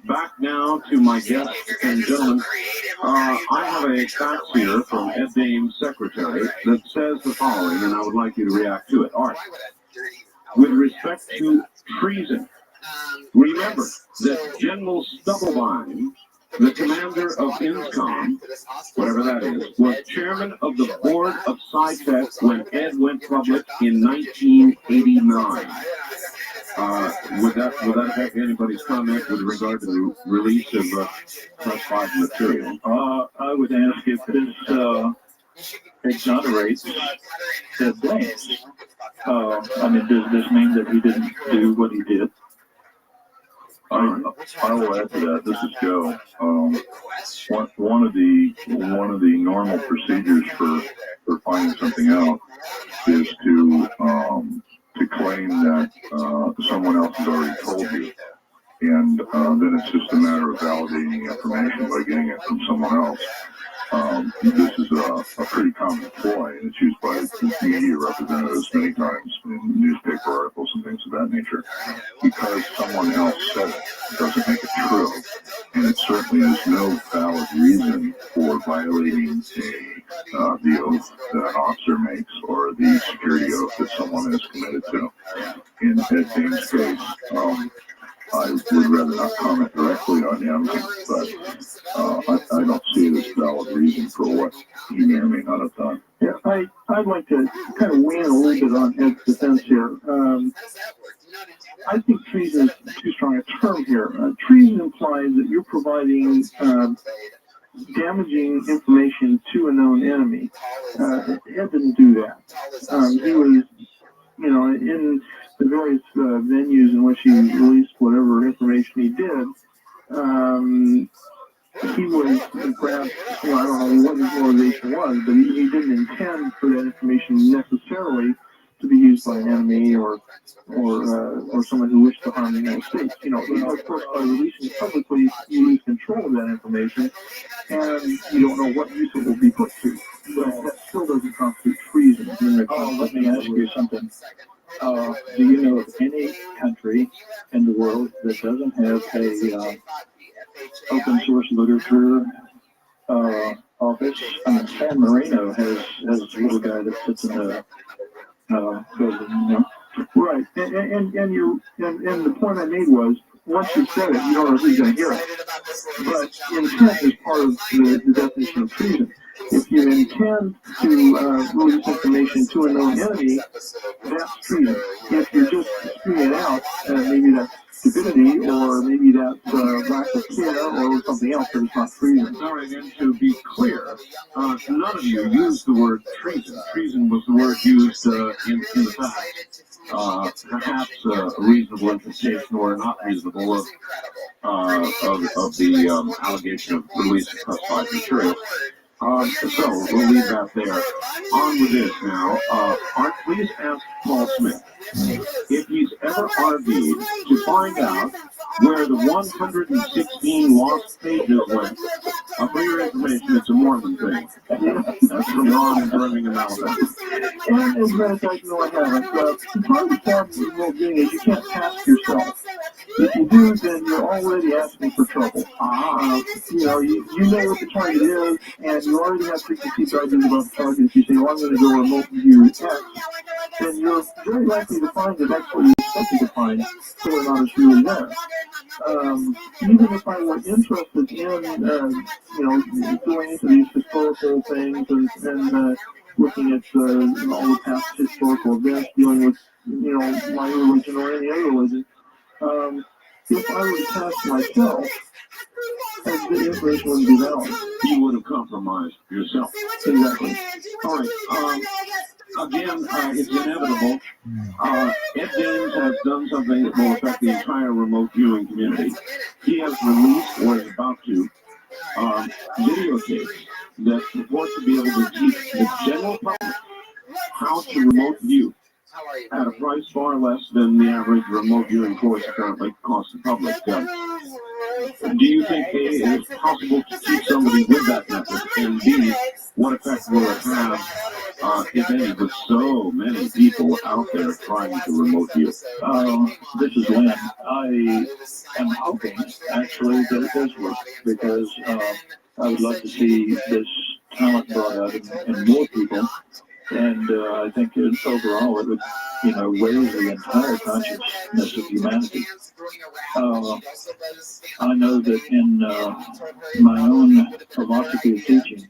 Back now to my guests and gentlemen. I have a fax here from Ed Dame's secretary that says the following, and I would like you to react to it. Art, with respect to treason, remember that General Stubblebine, the commander of INSCOM, whatever that is, was chairman of the board of SciTech when Ed went public in 1989. Would that affect anybody's comment with regard to the release of classified material? I would ask if this exonerates Ed Dane. I mean, does this mean that he didn't do what he did? I will add to that. This is Joe. One of the normal procedures for finding something out is to claim that someone else has already told you, and then it's just a matter of validating the information by getting it from someone else. This is a pretty common ploy, and it's used by media representatives many times in newspaper articles and things of that nature. Because someone else said it, it doesn't make it true, and it certainly is no valid reason for violating the oath that an officer makes or the security oath that someone is committed to. In Ed Dame's case, I would rather not comment directly on him, but I don't see it as a valid reason for what he may or may not have done. Yeah, I'd like to kind of weigh in a little bit on Ed's defense here. I think treason is too strong a term here. Treason implies that you're providing damaging information to a known enemy. Ed didn't do that. He was, in the various venues in which he released whatever information he did, he was perhaps, I don't know what his motivation was, but he didn't intend for that information necessarily to be used by an enemy or someone who wished to harm the United States. Of course, by releasing it publicly, you lose control of that information, and you don't know what use it will be put to. But that still doesn't constitute treason. Let me ask you something. Do you know of any country in the world that doesn't have a open source literature office? I mean, San Marino has a little guy that sits in the building, Right, and the point I made was, once you said it, you don't know who's going to hear it. But intent is part of the definition of treason. If you intend to release information to a known enemy, that's treason. If you're just spewing it out, maybe that's stupidity, or maybe that's lack of care, or something else, but it's not treason. All right, and to be clear, none of you used the word treason. Treason was the word used in the past. Perhaps a reasonable implication or not reasonable of the allegation of release of classified material. So we'll leave that there. On with this now. Art, please ask Paul Smith if he's ever argued to find out where the 116 lost pages went. For your information, it's a Mormon thing. That's from Ron in Birmingham, Alabama. And as a matter of fact, no, I haven't. Part of the problem with well-being is you can't task yourself. If you do, then you're already asking for trouble. You know what the target is, and you already have preconceived ideas about the target. If you say, well, I'm going to go remote view X, then you're very likely to find that that's what you expected to find, whether or not it's really there. Even if I were interested in, going into these historical things and looking at all the past historical events dealing with, my religion or any other religion, if I were to test myself, the information wouldn't be valid. You would have compromised yourself. Exactly. All right. Again, it's inevitable. Ed James has done something that will affect the entire remote viewing community. He has released, or is about to, videotapes that purport to be able to teach the general public how to remote view at a price far less than the average remote viewing course currently costs the public. Do you think A, it's possible to teach somebody with that method, and B, what effect will it have, if any, with so many people out there trying to remote view? This is Lynn. I am hoping, actually, that it does work, because I would love to see this talent brought out in more people. And I think overall it would, raise the entire consciousness of humanity. I know that in my own philosophy of teaching,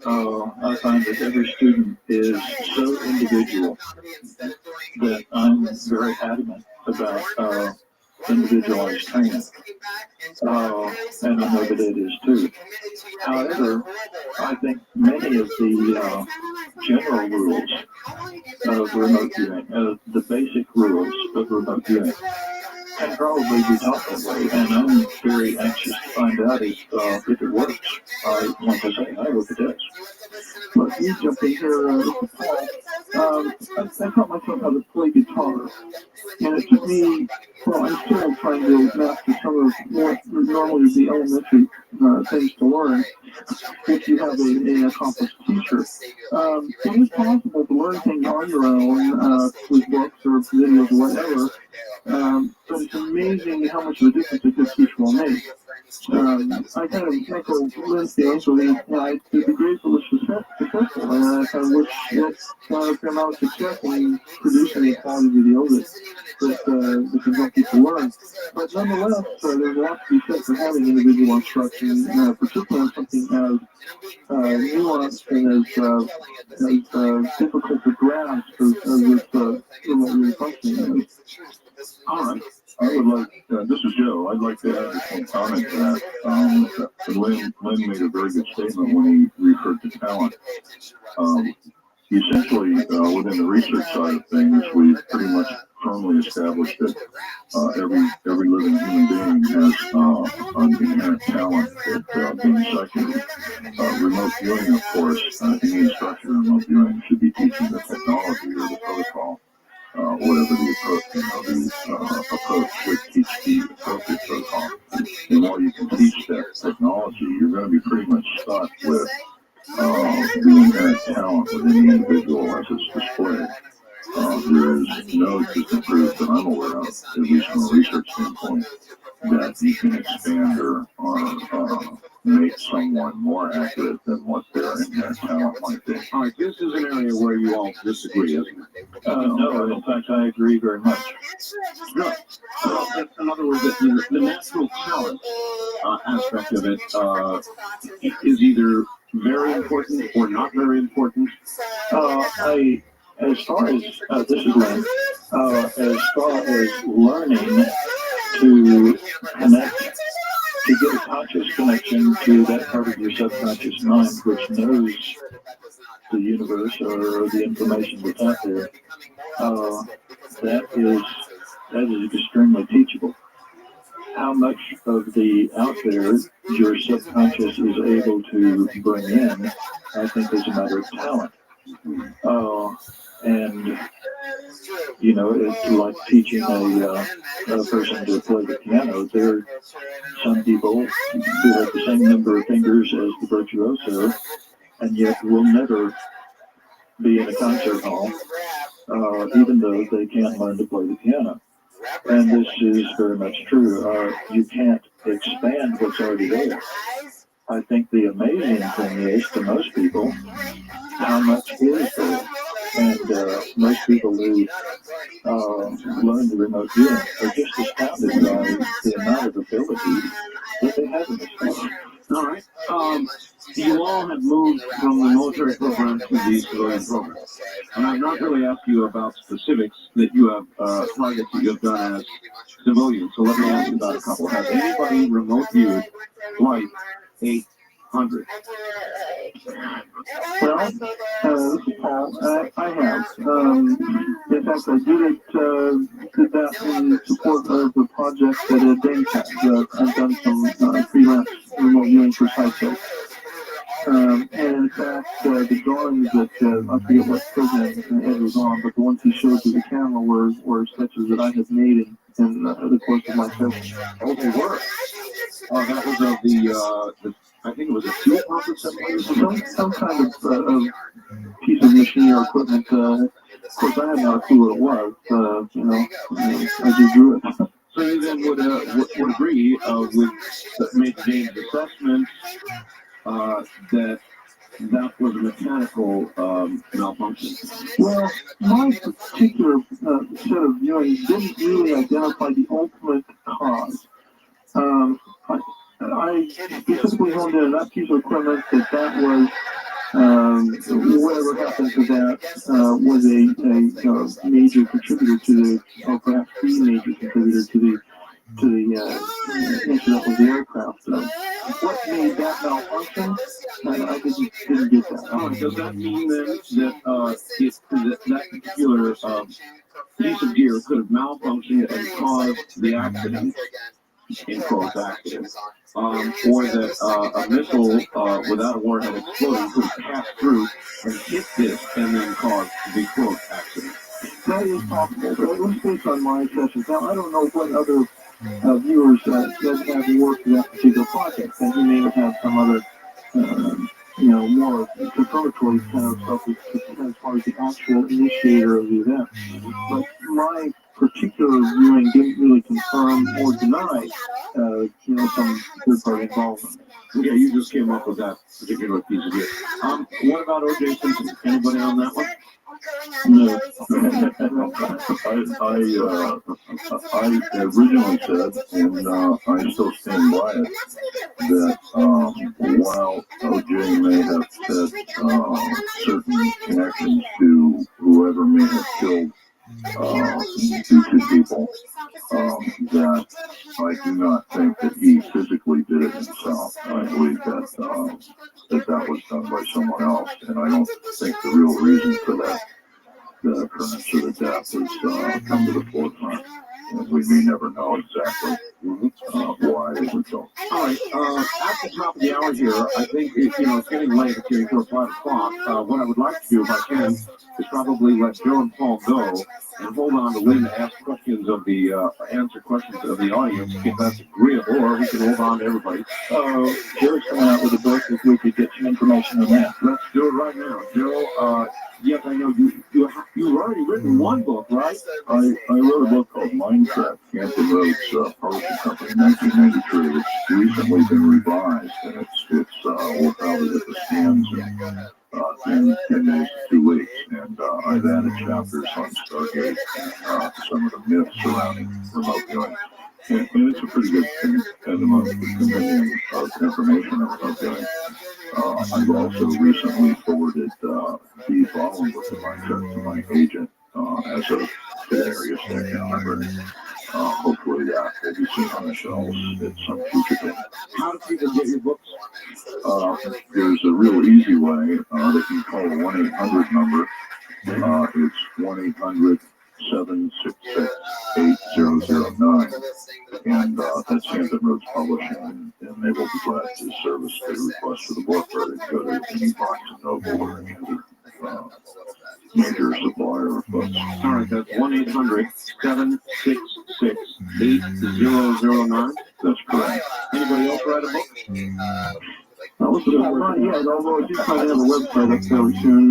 I find that every student is so individual that I'm very adamant about individualized training. And I know that it is too. However, I think many of the general rules of remote viewing, the basic rules of remote viewing, can probably be taught that way, and I'm very anxious to find out if it works. Like I say, I hope it does. Look, you jumped in here, Paul. I taught myself how to play guitar, and it took me, I'm still trying to master some of what normally would be elementary things to learn if you have an accomplished teacher. It is possible to learn things on your own with books or videos or whatever, but it's amazing how much of a difference a good teacher will make. I kind of echo Lynn's feelings, so the degree for was successful, and I kind of wish that a fair amount of success in producing a quality video that can help people learn. But nonetheless, there's a lot to be said for having individual instruction, particularly on something as nuanced and as difficult to grasp as this remote functioning is. All right. I would like, this is Joe, I'd like to add some comment to that. Lynn made a very good statement when he referred to talent. Essentially, within the research side of things, we've pretty much firmly established that every living human being has an inherent talent at being psychic. Remote viewing, of course, any instructor in remote viewing should be teaching the technology or the protocol. Whatever the approach should teach the appropriate protocol. And while you can teach that technology, you're going to be pretty much stuck with the inherent talent within the individual as it's displayed. There is no existing proof that I'm aware of, at least from a research standpoint, that you can expand or make someone more accurate than what their inherent talent might be. All right, this is an area where you all disagree, isn't it? No, in fact, I agree very much. Good. So, in other words, the natural talent aspect of it is either very important or not very important. As far as, this is Lynn, as far as learning to connect, to get a conscious connection to that part of your subconscious mind which knows the universe or the information that's out there, that is extremely teachable. How much of the out there your subconscious is able to bring in, I think is a matter of talent. And it's like teaching a person to play the piano. Some people who have the same number of fingers as the virtuoso, and yet will never be in a concert hall, even though they can't learn to play the piano. And this is very much true. You can't expand what's already there. I think the amazing thing is, to most people, how much is there. And most people who learn the remote viewing are just astounded by the amount of ability that they have in this country. All right. You all have moved from the military program to the civilian program. And I've not really asked you about specifics that you have, targets that you have done as civilians. So let me ask you about a couple. Has anybody remote viewed Flight 800? Well, this is Paul. I have. In fact, I did that in support of the project that Dane had. I've done some freelance remote viewing for SciTech. And in fact, the drawings that, I forget what program Ed was on, but the ones he showed to the camera were sketches that I had made in the course of my session. Oh, they were? That was of the I think it was a fuel pump or something. Some kind of piece of machinery or equipment. Of course, I had no clue what it was. I just drew it. So you then would agree with Major James' assessment that was a mechanical malfunction. Well, my particular set of viewings didn't really identify the ultimate cause. I specifically honed in on that piece of equipment that was whatever happened to that was a major contributor to the, or perhaps the major contributor to the incident with the aircraft. What made that malfunction? I didn't get that. Does that mean then that particular piece of gear could have malfunctioned and caused the accident, in quotes accident, or that a missile without a warhead exploding could have passed through and hit this and then caused the quote accident? That is possible, but it was based on my sessions. Now, I don't know what other viewers that have worked with that particular project, and he may have some other, more confirmatory kind of stuff as far as the actual initiator of the event. But my particular viewing didn't really confirm or deny, some third-party involvement. Yeah, you just came up with that particular piece of gear. What about O.J. Simpson? Anybody on that one? No, I originally said, and I still stand by it, that while OJ may have said certain connections to whoever may have killed these two people, that I do not think that he physically did it himself. I believe that was done by someone else, and I don't think the real reason for that the occurrence of the death has come to the forefront. And we may never know exactly why it would go. All right, at the top of the hour here, I think it's getting late. It's getting toward 5 o'clock. What I would like to do, if I can, is probably let Joe and Paul go and hold on to Lynn to ask questions of the answer questions of the audience, if that's agreeable, or we can hold on to everybody. Joe's coming out with a book. If we could get some information on that. Let's do it right now, Joe. Yes, I know you've already written one book, right? I wrote a book called Mindset, Hampton Roads Publishing Company, in 1993. It's recently been revised, and we'll probably hit the stands in 10 days to 2 weeks. And I've added chapters on Stargate and some of the myths surrounding remote viewing. And it's a pretty good thing at the moment, committing of information on remote viewing. I've also recently forwarded the following book of Mindset to my agent as of today or yesterday. Hopefully that will be seen on the shelves at some future date. How do people get your books? There's a real easy way that you call a 1-800 number. It's 1-800-766-8009. And that's Hampton Roads Publishing, and they will be glad to service the request for the book, or they go to any Barnes & Noble or any other major supplier of books. All right, that's 1-800-766-8009. That's correct. Anybody else write a book? Although I do plan to have a website up fairly soon.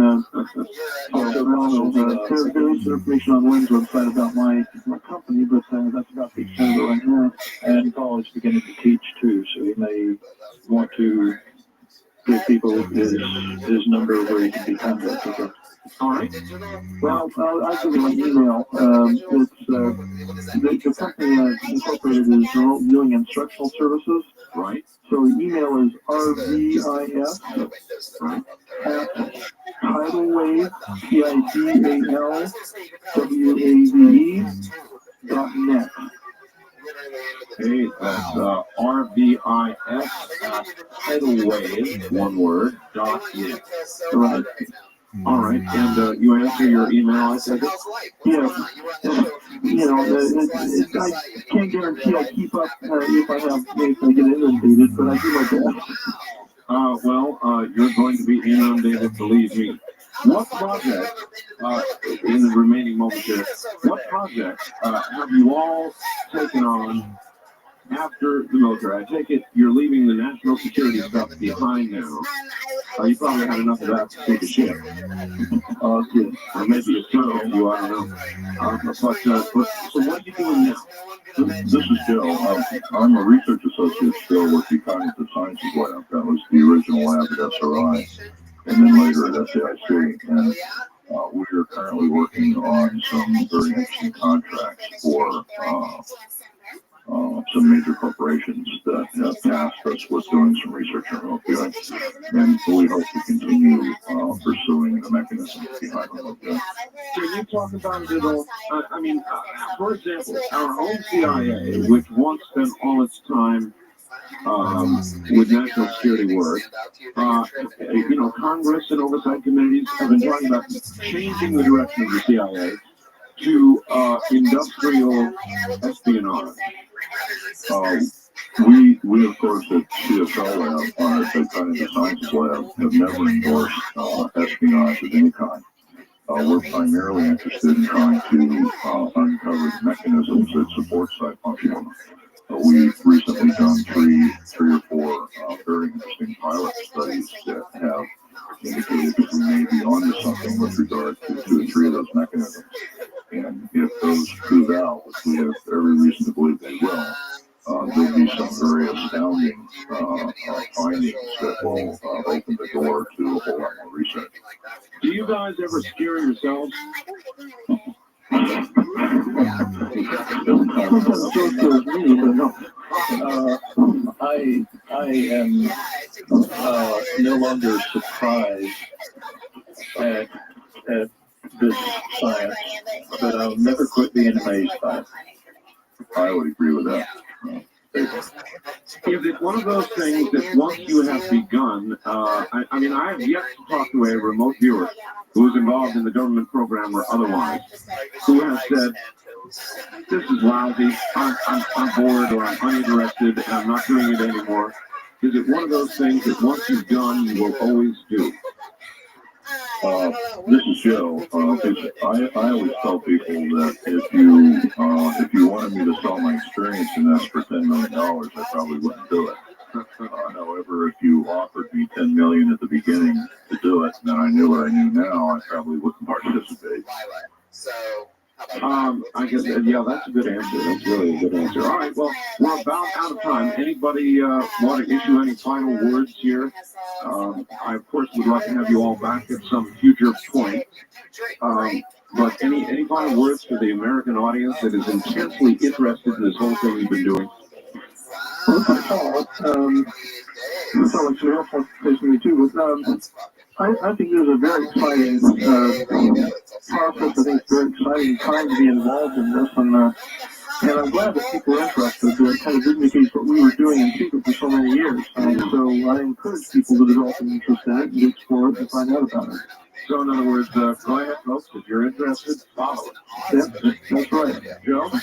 There is information on Lynn's website about my company, but that's about the extent of it right now. And Paul is beginning to teach too, so he may want to give people his number where he can be contacted. All right. Well, I'll give you an email. It's the company incorporated is Remote Viewing Instructional Services. Right. So the email is rvis at tidalwave, tidalwave.net. Hey, that's RVIS at tidalwave, one word, .net. Right. All right, and you answer your email, I take it? Yeah. You know, I can't guarantee I keep up if I get inundated, but I do my best. Well, you're going to be inundated, believe me. What project, in the remaining moments here, what project have you all taken on after the military? I take it you're leaving the national security stuff behind now. You probably had enough of that to take a ship. Or maybe a turtle, you I don't know. So what are you doing now? This is Joe. I'm a research associate still with the Cognitive Sciences Lab. That was the original lab at SRI, and then later at SAIC. And we are currently working on some very interesting contracts for some major corporations that have tasked us with doing some research on opioids, and we hope to continue pursuing the mechanisms behind opioids. Can you talk about it all? For example, our own CIA, which once spent all its time with national security work, Congress and oversight committees have been talking about changing the direction of the CIA to industrial espionage. We of course at CSL Lab, at the Cognitive Sciences Lab, have never endorsed espionage of any kind. We're primarily interested in trying to uncover mechanisms that support site functioning. We've recently done three or four very interesting pilot studies that have indicated that we may be onto something with regard to 2 or 3 of those mechanisms. And if those prove out, which we have every reason to believe they will, there'll be some very astounding findings that will open the door to a whole lot more research. Do you guys ever scare yourselves? I am no longer surprised at this science, but I'll never quit being amazed by it. I would agree with that. Is it one of those things that once you have begun, I have yet to talk to a remote viewer who is involved in the government program or otherwise, who has said, this is lousy, I'm bored or I'm uninterested and I'm not doing it anymore. Is it one of those things that once you've done, you will always do? This is Joe. I always tell people that if you wanted me to sell my experience in this for $10 million, I probably wouldn't do it. However, if you offered me $10 million at the beginning to do it, and then I knew what I knew now, I probably wouldn't participate. I guess, yeah, that's a good answer. That's really a good answer. All right, well, we're about out of time. Anybody want to issue any final words here? I, of course, would like to have you all back at some future point. But any final words for the American audience that is intensely interested in this whole thing we've been doing? Well, that's all. It's all actually helpful to me too, but I think there's a very exciting process. I think it's very exciting time to be involved in this, and I'm glad that people are interested. It kind of indicates what we were doing in secret for so many years. So I encourage people to develop an interest in it and explore it and find out about it. So in other words, go ahead, folks. If you're interested, follow it. Yep, that's right. Joe, I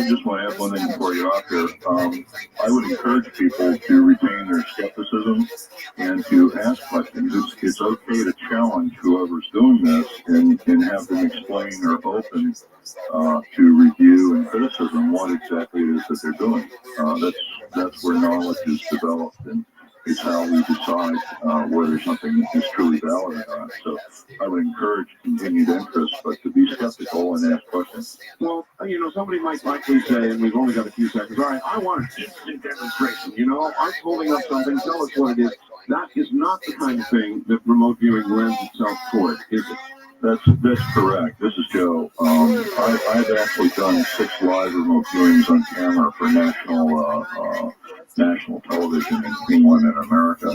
just want to add one thing before you're off here. I would encourage people to retain their skepticism and to ask questions. It's okay to challenge whoever's doing this and have them explain or open to review and criticism what exactly it is that they're doing. That's where knowledge is developed, and it's how we decide whether something is truly valid or not. So I would encourage continued interest, but to be skeptical and ask questions. Well, somebody might likely say, and we've only got a few seconds, all right, I want an instant demonstration. I'm holding up something, tell us what it is. That is not the kind of thing that remote viewing lends itself toward, is it? That's correct. This is Joe. I've actually done 6 live remote viewings on camera for national national television in England and America.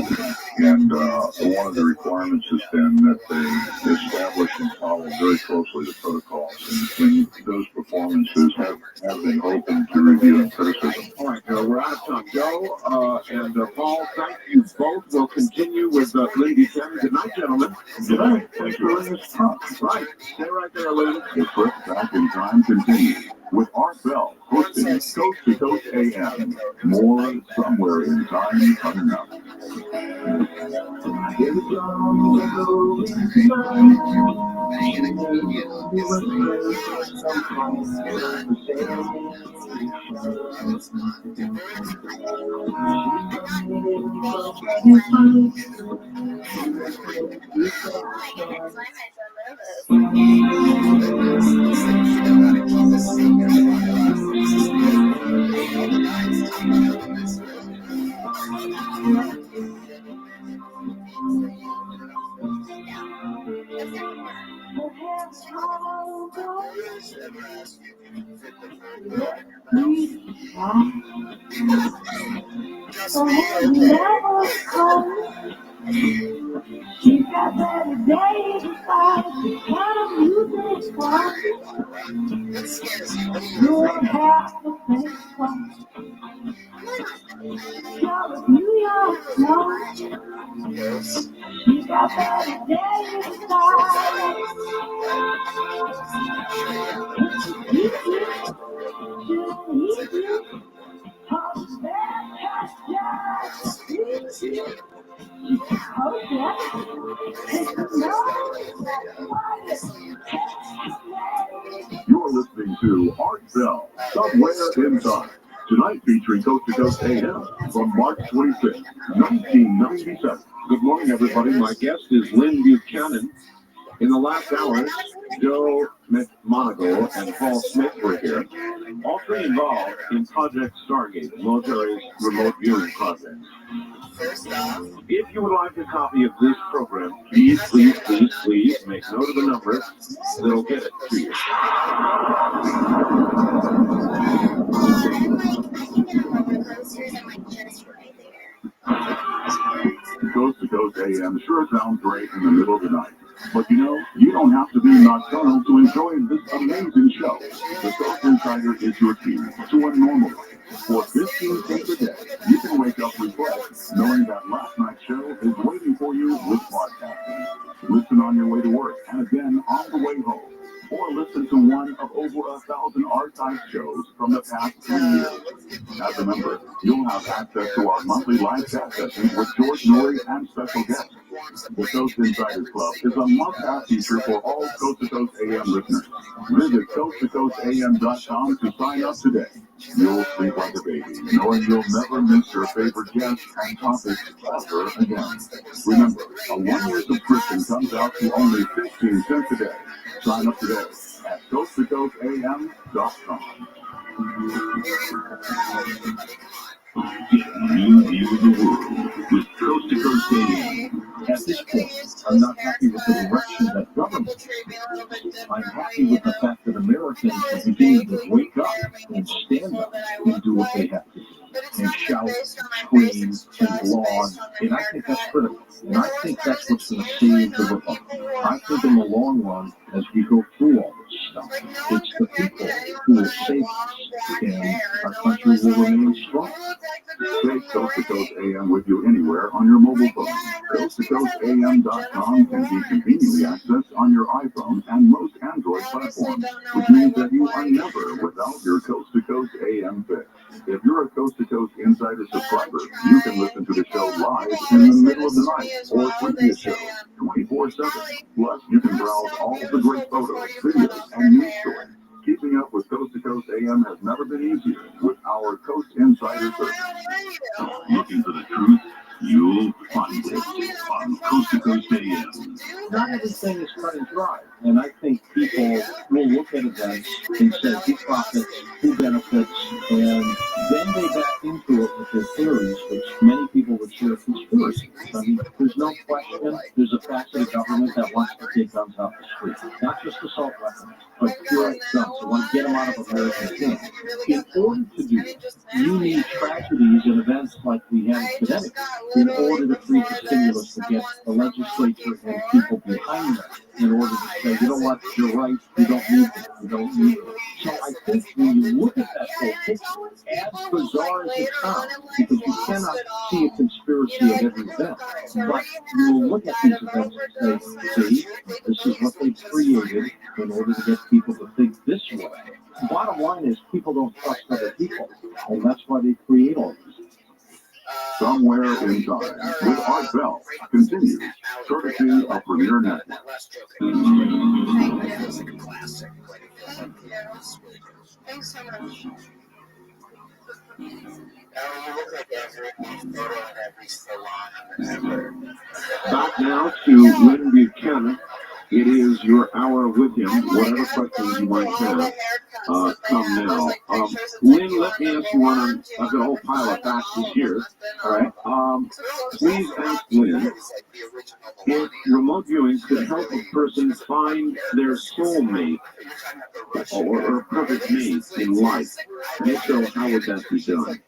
And one of the requirements has been that they establish and follow very closely the protocols. And those performances have been open to review and criticism. All right, we're out of time. Joe and Paul, thank you both. We'll continue with Lynn Buchanan. Good night, gentlemen. Good night. Thanks for letting us talk. Right. Stay right there, Lynn. The trip back in time continues with Art Bell hosting Coast to Coast AM. More somewhere in time coming up. She's got better days besides the kind of music you won't have to think twice. You're New York smart. She's got better days besides. You're listening to Art Bell, Somewhere in Time. Tonight featuring Coast to Coast AM from March 25th, 1997. Good morning, everybody. My guest is Lynn Buchanan. In the last hour, Joe McMonagle and Paul Smith were here. All three involved in Project Stargate, the military's remote viewing project. If you would like a copy of this program, please make note of the number that'll get it to you. Coast to Coast AM sure sounds great in the middle of the night. But you know, you don't have to be nocturnal to enjoy this amazing show. The Coast Insider is your key to a normal life. For 15 cents a day, you can wake up refreshed, knowing that last night's show is waiting for you with podcasting. Listen on your way to work and again on the way home. Or listen to one of over 1,000 archived shows from the past 3 years. As a member, you'll have access to our monthly live chat sessions with George Norrie and special guests. The Coast Insiders Club is a must-have feature for all Coast to Coast AM listeners. Visit coasttocoastam.com to sign up today. You'll sleep like a baby, knowing you'll never miss your favorite guests and topics ever again. Remember, a one-year subscription comes out to only 15 cents a day. Sign up today at coasttocoastam.com. You view the world with Coast to Coast AM. At this point, I'm not happy with the direction that government is taking. I'm happy with the fact that Americans are beginning to wake up and stand up and do what they have to do. And shout, scream, and blog. And I think that's critical. And I think that's what's going to save the Republic. I think in the long run, as we go through all this stuff, it's the people who will save us. And our country will remain strong. Take Coast to Coast AM with you anywhere on your mobile phone. CoastToCoastAM.com can be conveniently accessed on your iPhone and most Android platforms, which means that you are never without your Coast to Coast AM fix. If you're a Coast to Coast Insider subscriber, you can listen to the show live in the middle of the night or previous shows 24/7. Plus, you can browse all the great photos, videos, and news stories. Keeping up with Coast to Coast AM has never been easier with our Coast Insider service. Looking for the truth? You'll find it on Coast to Coast AM. Not everything is cut and dry, and I think people people will look at events and say who profits, who benefits, and then they back into it with their theories, which many people would say are conspiracies. I mean, there's no question there's a facet of government that wants to take guns off the street. Not just assault weapons, but pure guns. They want to get them out of American hands. In order to do that, you need tragedies and events like we have today in order to create the stimulus to get the legislature and people behind them in order to say, you know what, you're right, you don't need it, you don't need it. So I think when you look at that whole picture, as bizarre as it sounds, because you cannot see a conspiracy at every event, but you will look at these events and say, see, this is what they created in order to get people to think this way. Bottom line is people don't trust other people, and that's why they create all this. Somewhere in Time with Art Bell continues, courtesy of Premier Network. Thanks so much. Back now to Lynn Buchanan. It is your hour with him. Whatever questions you might have, come now. Lynn, let me ask you one. I've got a whole pile of faxes here. All right. Please ask Lynn if remote viewing could help a person find their soulmate or perfect mate in life. And if so, how would that be done?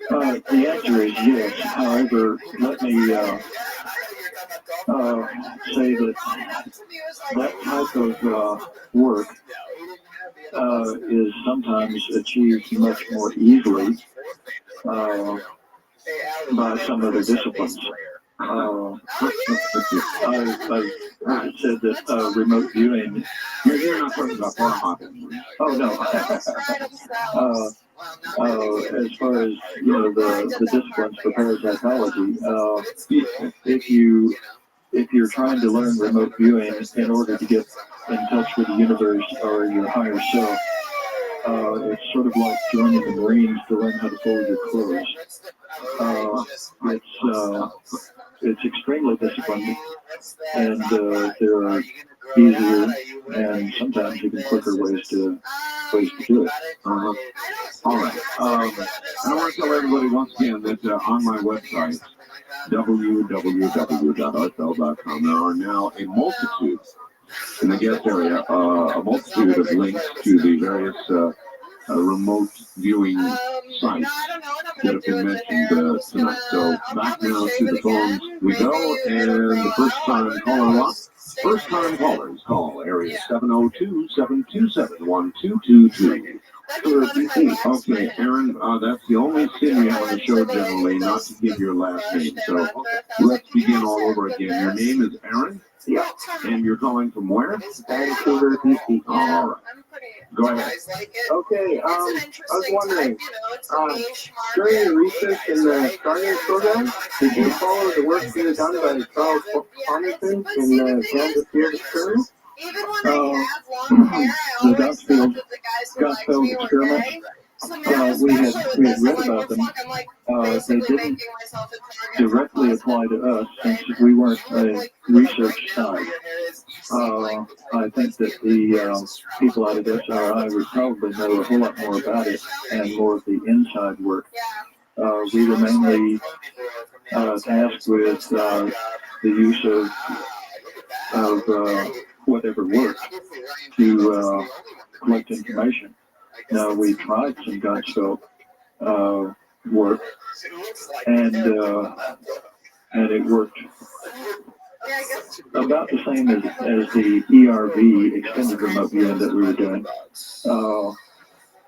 The answer is yes. However, let me say that type of work is sometimes achieved much more easily by some other disciplines. I heard it said that remote viewing. You're not talking about porn hopping. Oh no. As far as the disciplines for parapsychology, if you're trying to learn remote viewing in order to get in touch with the universe or your higher self, it's sort of like joining the Marines to learn how to fold your clothes. It's extremely disciplined, and there are easier and sometimes even quicker ways to do it. All right. I want to tell everybody once again that on my website, www.artbell.com, there are now a multitude in the guest area, a multitude of links to the various remote viewing sites that have been mentioned tonight. So back now to the phones we go, and the first time callers call area 702-727-1222. Okay, Aaron, that's the only sin we have on the show generally, not to give your last name. So let's begin all over again. Your name is Aaron? Yeah. And you're calling from where? Vancouver, BC. All right. Go ahead. Okay, I was wondering, during your research in the Stargate program, did you follow the work being done by Charles Anderson in the Kansas Field Experiment? The Gosfield experiment. We had read about them. They didn't directly apply to us since we weren't a research side. I think that the people out of SRI would probably know a whole lot more about it and more of the inside work. We were mainly tasked with the use of whatever worked to collect information. Now, we tried some Godspell work, and it worked about the same as the ERV, extended remote viewing, that we were doing.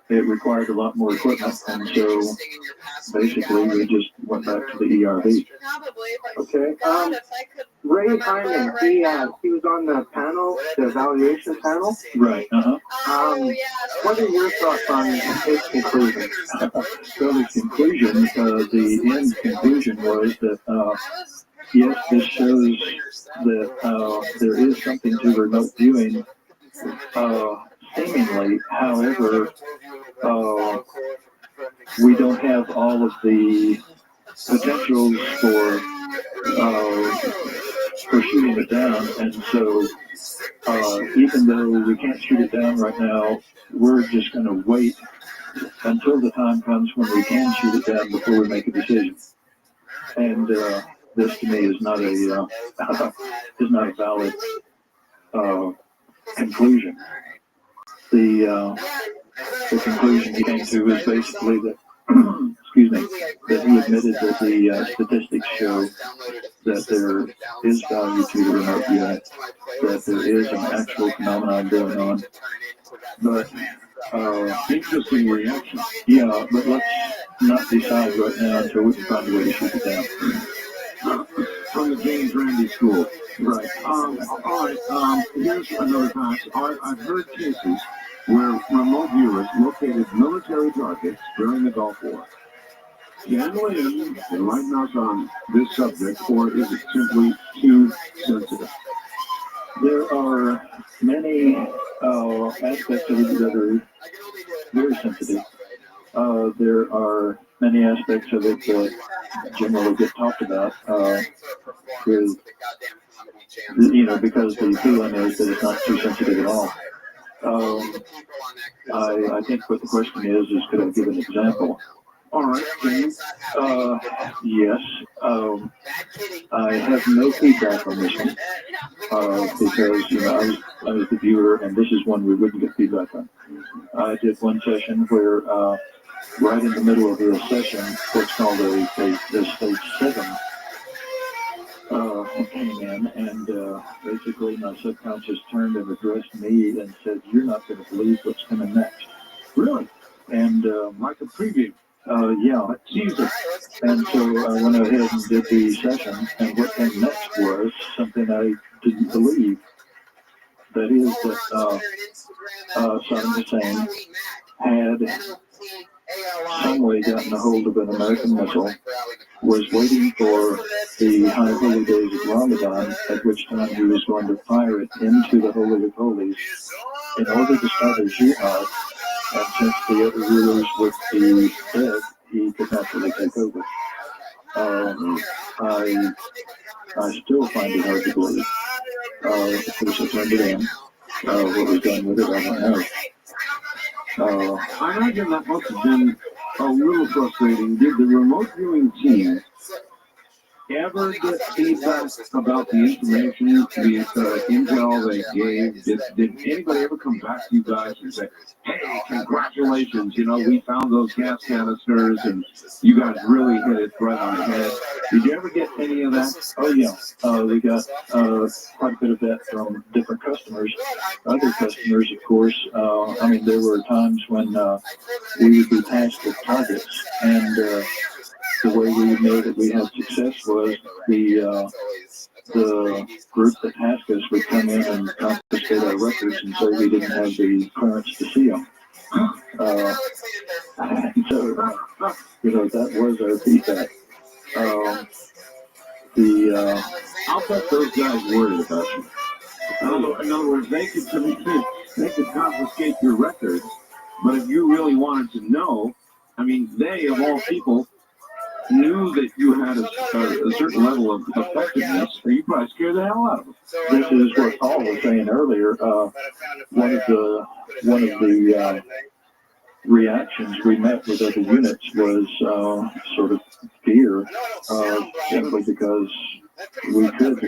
It required a lot more equipment, and so basically we just went back to the ERV. Okay. Ray Hyman, he was on the panel, the evaluation panel. Right. What are your thoughts on his conclusion? So the conclusion, the end conclusion was that yes, this shows that there is something to remote viewing. Seemingly, however, we don't have all of the potentials for for shooting it down. And so even though we can't shoot it down right now, we're just going to wait until the time comes when we can shoot it down before we make a decision. And this to me is not a valid conclusion. The conclusion he came to is basically that excuse me, that he admitted that the statistics show that there is value to the remote unit, that there is an actual phenomenon going on. But interesting reaction. yeah, but let's not decide right now until we can find a way to shoot it down. From the James Randi School. Right. All right. Here's another fact. I've heard cases where remote viewers located military targets during the Gulf War. Can Williams enlighten us on this subject, or is it simply too sensitive? There are many aspects of it that are very sensitive. There are many aspects of it that generally get talked about with, because the feeling is that it's not too sensitive at all. I think what the question is could I give an example? All right. Yes. I have no feedback on this one because I was the viewer, and this is one we wouldn't get feedback on. I did one session where right in the middle of the session, what's called a stage 7 came in, and basically my subconscious turned and addressed me and said, "You're not going to believe what's coming next." Really? And like a preview. Yeah, teaser. And so I went ahead and did the session, and what came next was something I didn't believe. That is that Saddam Hussein had some way gotten a hold of an American missile, was waiting for the high holy days of Ramadan, at which time he was going to fire it into the Holy of Holies in order to start a jihad. And since the other rulers would be dead, he could not really take over. I still find it hard to believe. Of course, I turned it in. What was done with it, I don't know. I imagine that must have been a little frustrating. Did the remote viewing team ever get feedback about the information, the intel they gave? Did anybody ever come back to you guys and say, "Hey, congratulations, we found those gas canisters and you guys really hit it right on the head"? Did you ever get any of that? Oh, yeah. We got quite a bit of that from different customers. Other customers, of course, there were times when we would be tasked with targets, and the way we would know that we had success was the group that tasked us would come in and confiscate our records and say we didn't have the clearance to see them. That was our feedback. I'll bet those guys worried about you. In other words, they could confiscate your records, but if you really wanted to know, they, of all people, knew that you had a certain level of effectiveness, or you probably scared the hell out of them. This is what Paul was saying earlier. One of the reactions we met with other units was sort of fear, simply because we could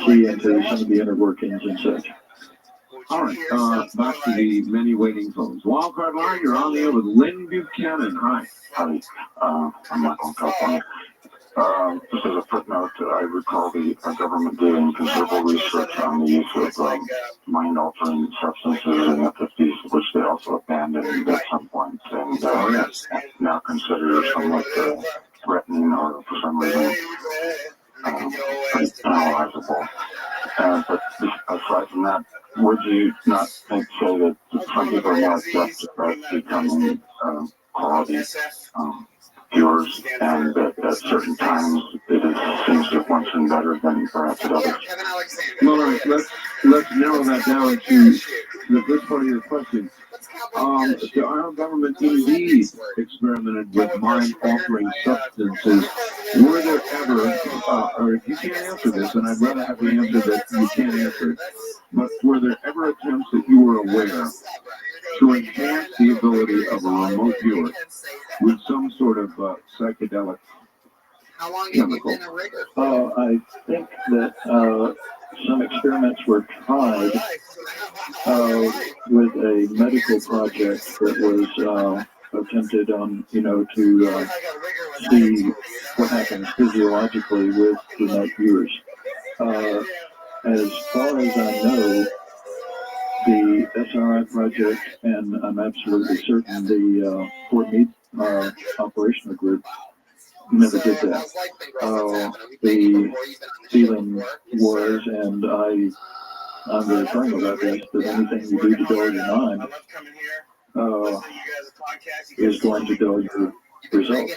see into some of the inner workings and such. All right, back to the many waiting phones. Wildcard line, you're on the air with Lynn Buchanan. Hi. Hi, I'm Michael California. Just as a footnote, I recall the government doing considerable research on the use of mind-altering substances in the 50s, which they also abandoned at some point, and now consider somewhat threatening or, for some reason, penalizable. But aside from that, would you not say that some people are more adept at becoming quality viewers, and that at certain times it seems to function better than perhaps at others? Well, all right, let's narrow that down to the first part of your question. So our government indeed experimented with mind-altering substances. Were there ever, or if you can't answer this, and I'd rather have the answer that you can't answer, but were there ever attempts that you were aware to enhance the ability of a remote viewer with some sort of psychedelic chemical? I think that some experiments were tried with a medical project that was attempted on, to see what happens physiologically with remote viewers. As far as I know, the SRI project, and I'm absolutely certain the Fort Meade operational group never did that. The feeling was, and I'm very firm about this, that anything you do to dull your mind is going to dull your results.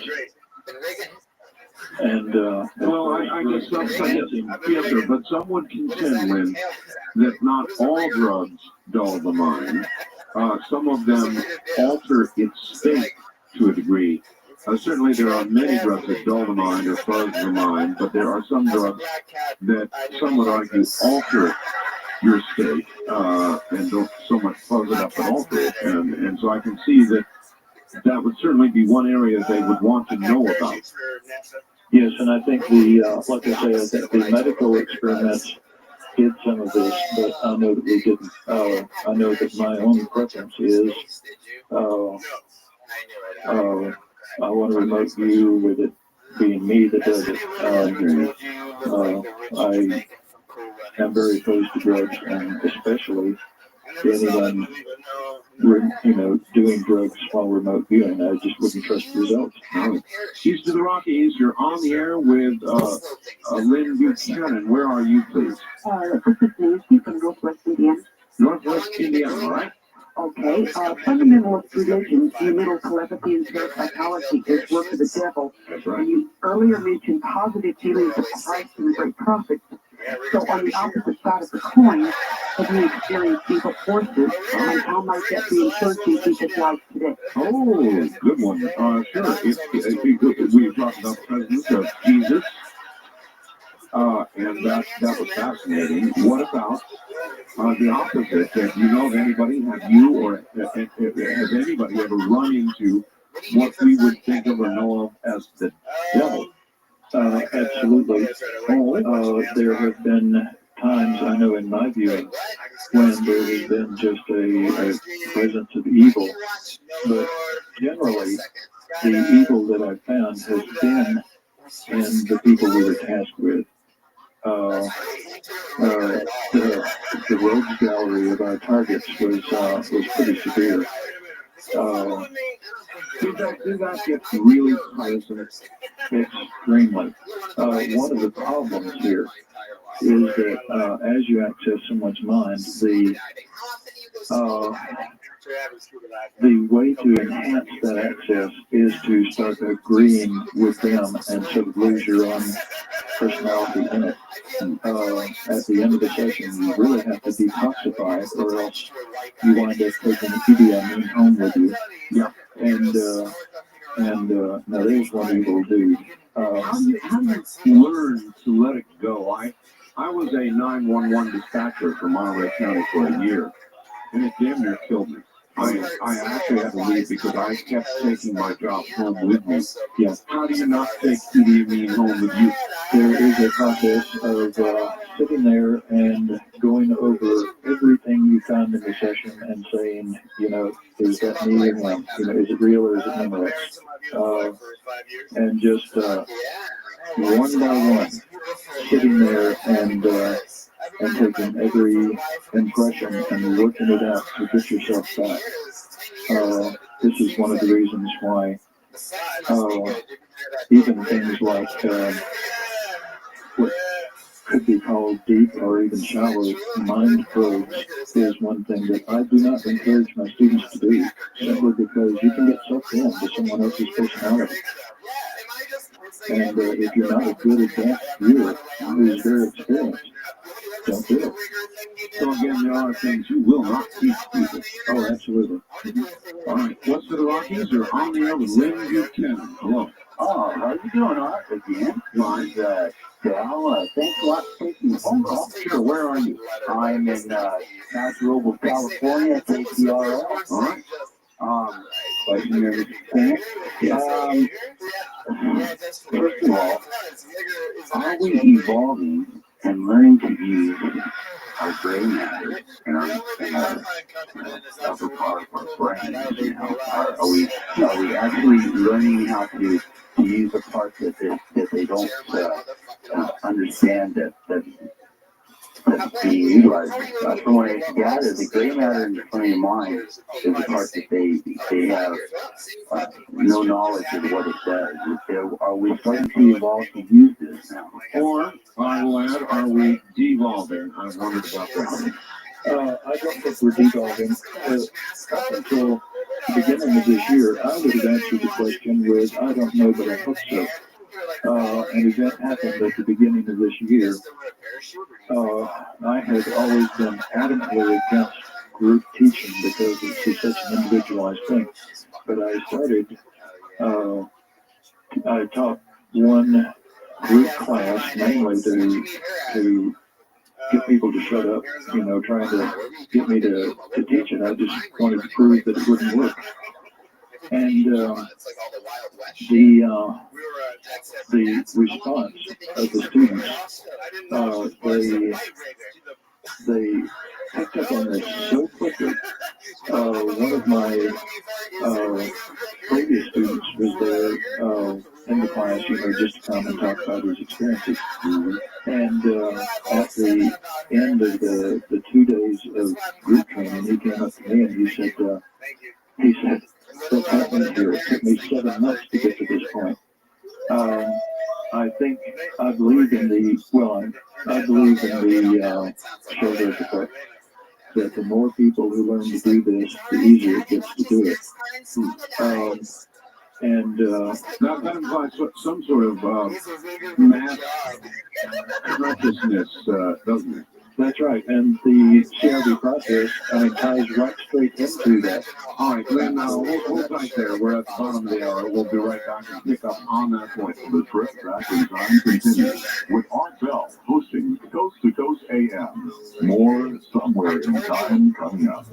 And well, I guess yes, sir, but some would contend with that not all drugs dull the mind. Some of them alter its state to a degree. Certainly there are many drugs that dull the mind or fuzz the mind, but there are some drugs that some would argue alter your state and don't so much fuzz it up and alter it. And so I can see that that would certainly be one area they would want to know about. yes, and I think like I say, I think the medical experiments did some of this, but I know that we didn't. I know that my own preference is I want a remote view with it being me that does it. I am very opposed to drugs, and especially anyone, doing drugs while remote viewing. I just wouldn't trust the results. No. East of the Rockies, you're on the air with Lynn Buchanan. Where are you, please? This is Nancy from Northwest Indiana. Northwest Indiana, right? Okay, fundamentalist religion, the middle telepathy and parapsychology is work of the devil. That's right. And you earlier mentioned positive feelings of Christ and the great prophets. So on the opposite side of the coin, have you experienced evil forces, and how might that be influencing people's lives today? Oh, good one. Sure. If we talked about the presence of Jesus, and that was fascinating. What about the opposite? Do you know of anybody, have you or has anybody ever run into what we would think of or know of as the devil? Absolutely. There have been times, I know in my viewing, when there has been just a presence of evil, but generally the evil that I've found has been in the people we were tasked with. The rogues gallery of our targets was pretty severe. Did that get really tiresome? Extremely. One of the problems here is that as you access someone's mind, the way to enhance that access is to start agreeing with them and sort of lose your own personality in it. At the end of the session, you really have to detoxify, or else you wind up taking the PDME home with you. Yeah. And now there's one evil dude. How do you learn to let it go? I was a 911 dispatcher for Monterey County for a year, and it damn near killed me. I actually had to leave because I kept taking my job home with me. Yeah. How do you not take PDME home with you? There is a process of sitting there and going over everything you found in the session and saying, is that me or not? Is it real or is it memorized? And just one by one, sitting there and taking every impression and working it out to get yourself back. This is one of the reasons why even things like what could be called deep or even shallow mind probes is one thing that I do not encourage my students to do, simply because you can get sucked into someone else's personality. And if you're not a good advanced viewer who's very experienced, Don't do it. So again, there are things you will not teach people. Oh, absolutely. All right. What's for the Rockies? You're on the air with Lynn Buchanan. Hello. Oh, how you doing, Art? Again? Fine. Cal, thanks a lot for taking the phone call. Sure. Where are you? I'm in Casa Robles, California, KPRO. All right. Question your understanding. First of all, are we evolving and learning to use our gray matter and our upper part of our brains? You know, are we actually learning how to use a part that they don't understand that's being utilized? From what I gather, the gray matter in the front of your mind is the part that they have no knowledge of what it does. Are we starting to evolve to use this now? Or, I will add, are we devolving? I wondered about that. I don't think we're devolving. Up until the beginning of this year, I would have answered the question with, I don't know, but I hope so. And as that happened at the beginning of this year, I had always been adamantly against group teaching because it's such an individualized thing. But I started, I taught one group class mainly to get people to shut up, you know, trying to get me to teach it. I just wanted to prove that it wouldn't work. And the response of the students, they picked up on this so quickly. One of my previous students was there in the class, you know, just to come and talk about his experiences. And at the end of the 2 days of group training, he came up to me and he said, what's happening here? It took me 7 months to get to this point. I believe in the show there's a book that the more people who learn to do this, the easier it gets to do it. That implies some sort of math consciousness, doesn't it? That's right, and the CRB process ties right straight into that. All right, then hold tight there. We're at the bottom of the hour. We'll be right back and pick up on that point. The trip back in time continues with Art Bell hosting Coast to Coast AM. More somewhere in time coming up.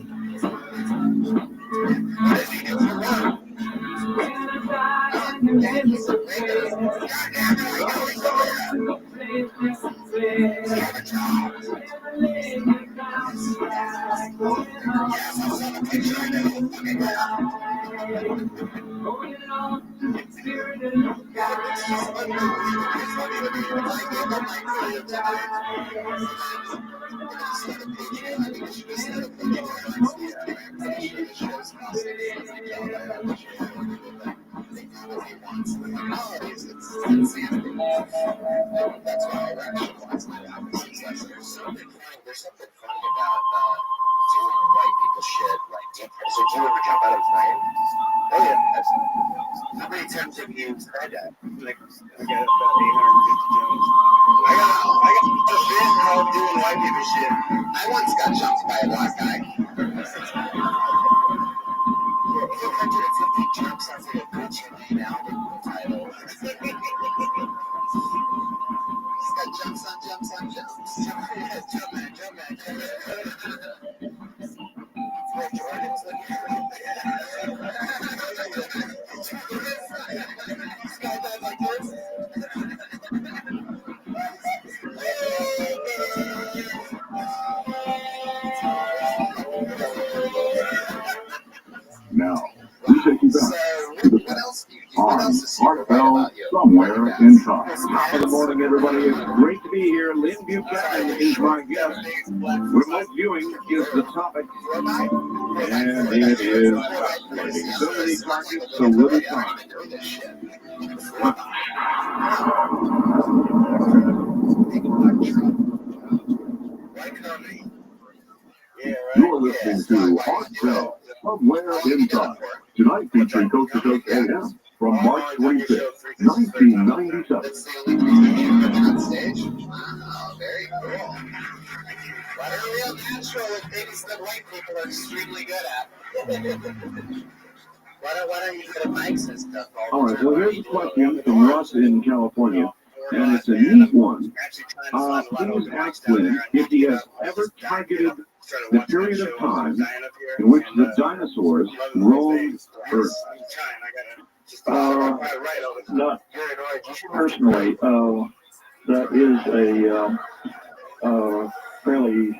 There's something funny about doing white people shit. Like, so do you ever jump out of a plane? Oh yeah. How many times have you tried that? Like, I got about 850 jumps. I got a bit of doing white people shit. I once got jumped by a black guy. 450 jumps sounds like a Gucci Mane album title. He's got jumps on jumps on jumps. Jump man. Jordan's looking skydive like this. Now, we take you back to the past on Art Bell somewhere in time. Good morning, everybody. It's great to be here. Lynn Buchanan is my guest. Remote viewing is the topic. And it is fascinating. So many targets, so little time. You're listening to Art Bell somewhere in time. Tonight featuring Coast to Coast AM from March 25th, 1997. Wow, very cool. But a real natural is things that white people are extremely good at. Why don't you go to mics and stuff? All right, well, here's a question from Russ in California, and it's a neat one. Please ask Lynn if he has ever targeted the period of time in which the dinosaurs roamed Earth. Not personally. That is a fairly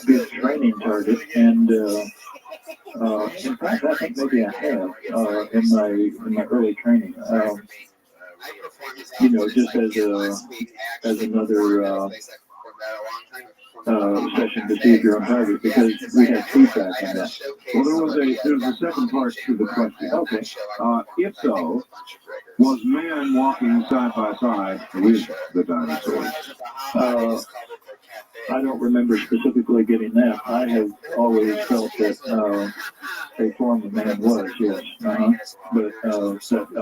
good training target, and in fact, I think maybe I have in my early training. Just as another session to see if you're on target, because we had feedback on that. Well, there's a second part to the question. Okay. If so, was man walking side by side with the dinosaurs? I don't remember specifically getting that. I have always felt that a form of man was, yes. But I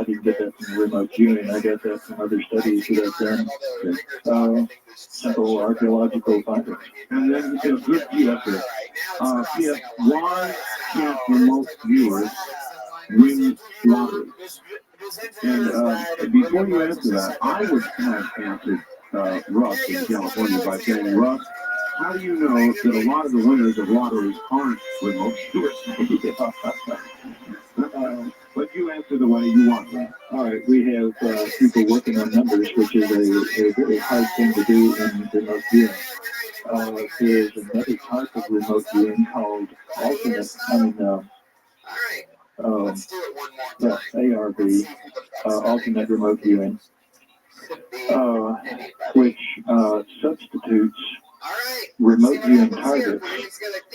didn't get that from remote viewing. I got that from other studies that I've done. Simple archaeological findings. And then it's a good P.S. P.S. Why can't remote viewers win lottery? And before you answer that, I would have answered Russ in California by saying, Russ, how do you know that a lot of the winners of lotteries aren't remote viewers? But you answer the way you want that. All right, we have people working on numbers, which is a very hard thing to do in remote viewing. There's another type of remote viewing called ARV, alternate remote viewing, which substitutes remote viewing targets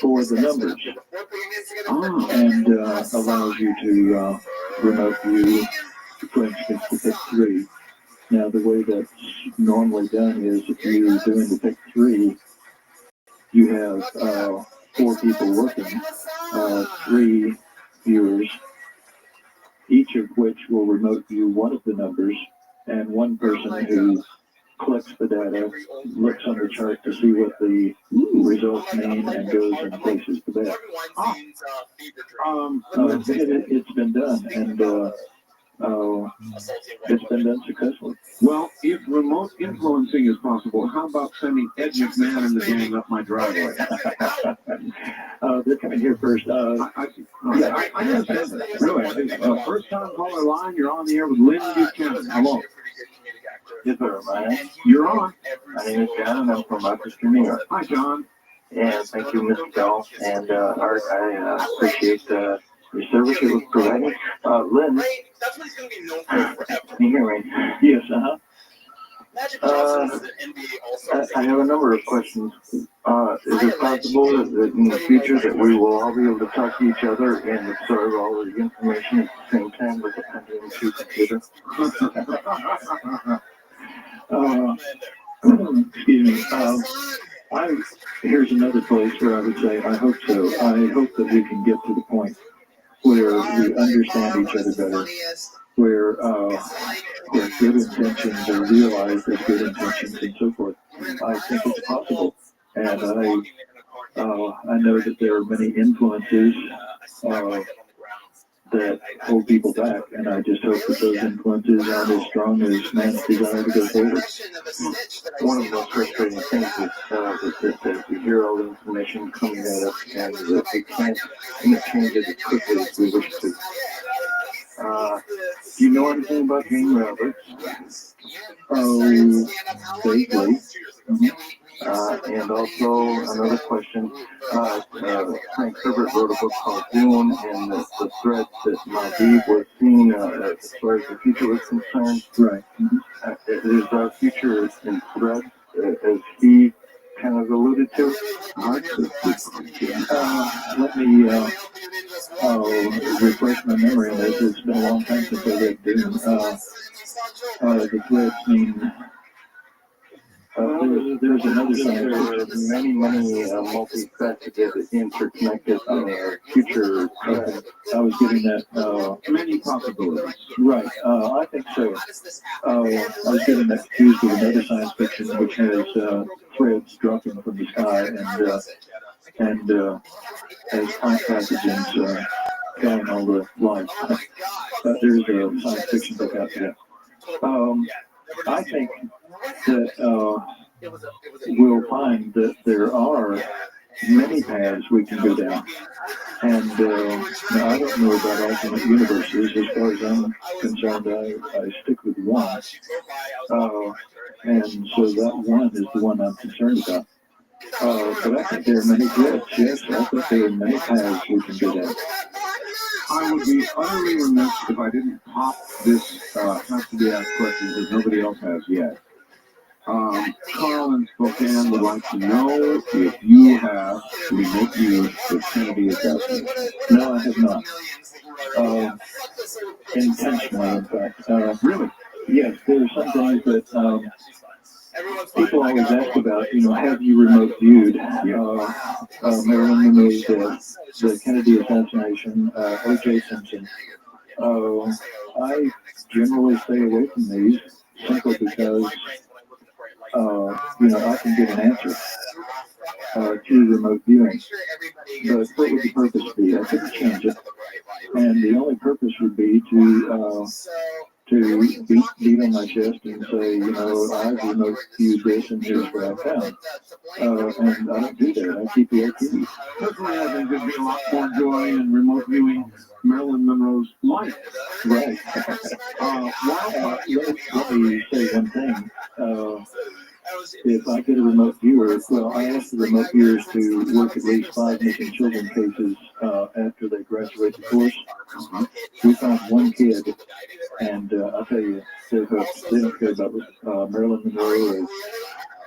for the numbers, and allows you to remote view, for instance, the pick 3. Now, the way that's normally done is if you're doing the pick 3, you have 4 people working, 3 viewers, each of which will remote view one of the numbers, and one person who collects the data, looks on the chart to see what the results mean, and goes and places the bet. It's been done, and it's been done successfully. Well, if remote influencing is possible, how about sending Ed McMahon and the gang up my driveway? They're coming here first. I understand that. Really, first time caller line, you're on the air with Lynn Buchanan. Hello. Yes, sir, man. You're on. My name is John, and I'm from Rochester, New York. Hi, John. And thank you, Mr. Bell and Art. I appreciate your service it was provided. Lynn, can you hear me? Yes, I have a number of questions. Is it possible that in the future that we will all be able to talk to each other and absorb all the information at the same time with the Pentium 2 computer? Excuse me. Here's another place where I would say I hope so. I hope that we can get to the point where we understand each other better, where good intentions are realized as good intentions and so forth. I think it's possible, and I know that there are many influences that hold people back, and I just hope that those influences aren't as strong as man's desire to go forward. One of the most frustrating things is that we hear all the information coming at us, and that we can't change it as quickly as we wish to. Do you know anything about Jane Roberts? Oh, vaguely. And also another question, Frank Herbert wrote a book called Dune, and the threat that Maldives was seeing as far as the future was concerned. Right. Is our future in threat, as he kind of alluded to? Let me refresh my memory on this. It's been a long time since I read Dune. The threats mean There's another side. There are many multifaceted, interconnected future. I was getting that. Many possibilities. Right. I think so. I was getting that confused with another science fiction, which has threads dropping from the sky and as plant pathogens killing all the life. There's a science fiction book out there. I think that we'll find that there are many paths we can go down. And now I don't know about alternate universes. As far as I'm concerned, I stick with one. And so that one is the one I'm concerned about. But I think there are many threads. Yes, I think there are many paths we can go down. I would be utterly remiss if I didn't pop this has to be asked questions that nobody else has yet. Carl in Spokane would like to know if you have remote use of Kennedy assessment. No, I have not. Intentionally, in fact. Really? Yes, there are some things that people always ask about, have you remote viewed Marilyn Monroe's death, the Kennedy assassination, O.J. Simpson. I generally stay away from these simply because, I can get an answer to remote viewing. But what would the purpose be? I couldn't change it. And the only purpose would be to beat on my chest and say, I've remote viewed this and here's what I found. And I don't do that. I keep the OT. Personally, I think there'd be a lot more joy in remote viewing Marilyn Monroe's life. Right. Let me say one thing. If I get a remote viewer, I ask the remote viewers to work at least 5 missing children cases after they graduate the course. We found one kid, and I'll tell you, they don't care about Marilyn Monroe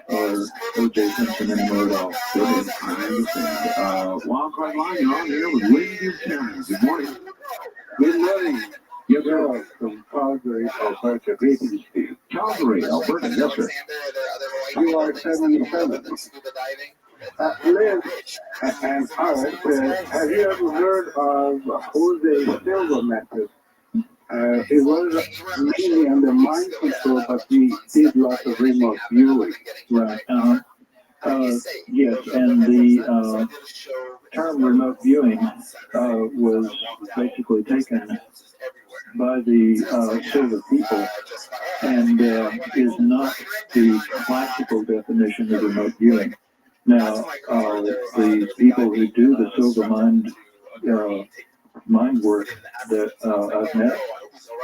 or O.J. Simpson anymore at all. Wild Card Line, you're on here with Lady Buchanan. Good morning. Good morning. Yes, sir. From Calgary, Alberta. Greetings to you. Calgary, Alberta. Yes, sir. You are 77. Liz and Alex, have you ever heard of Jose Silva method? It was mainly under mind control, but he did lots of remote viewing. Right. Yes, and the term remote viewing was basically taken by the Silva people and is not the classical definition of remote viewing. Now, the people who do the Silva mind work that I've met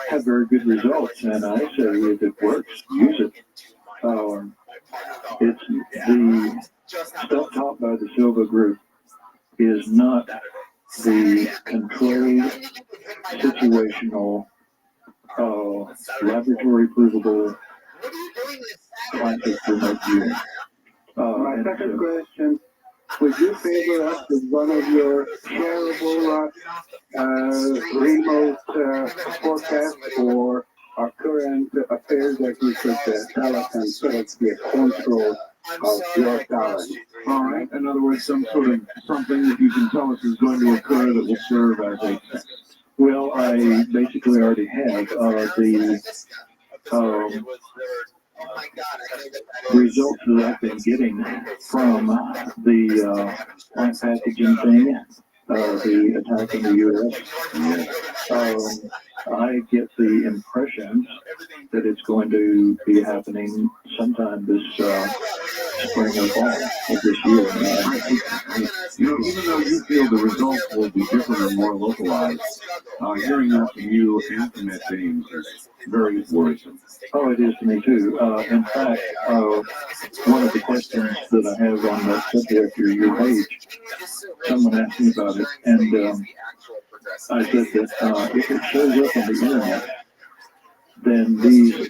have very good results, and I say if it works, use it. It's the stuff taught by the Silva group is not the controlled, situational, laboratory provable classic remote viewing. My second question, would you favor us with one of your shareable remote forecasts or our current affairs that you could tell us and sort of get control of your talent? All right. In other words, some sort of something that you can tell us is going to occur that will serve as a test. Well, I basically already have the results that I've been getting from the plant pathogen thing, the attack in the U.S. I get the impression that it's going to be happening sometime this spring or fall of this year. Even though you feel the results will be different or more localized, hearing that from you and from Matt James is very worrisome. Oh, it is to me too. In fact, one of the questions that I have on that subject or your page, someone asked me about it, and I said that if it shows up on the internet, then these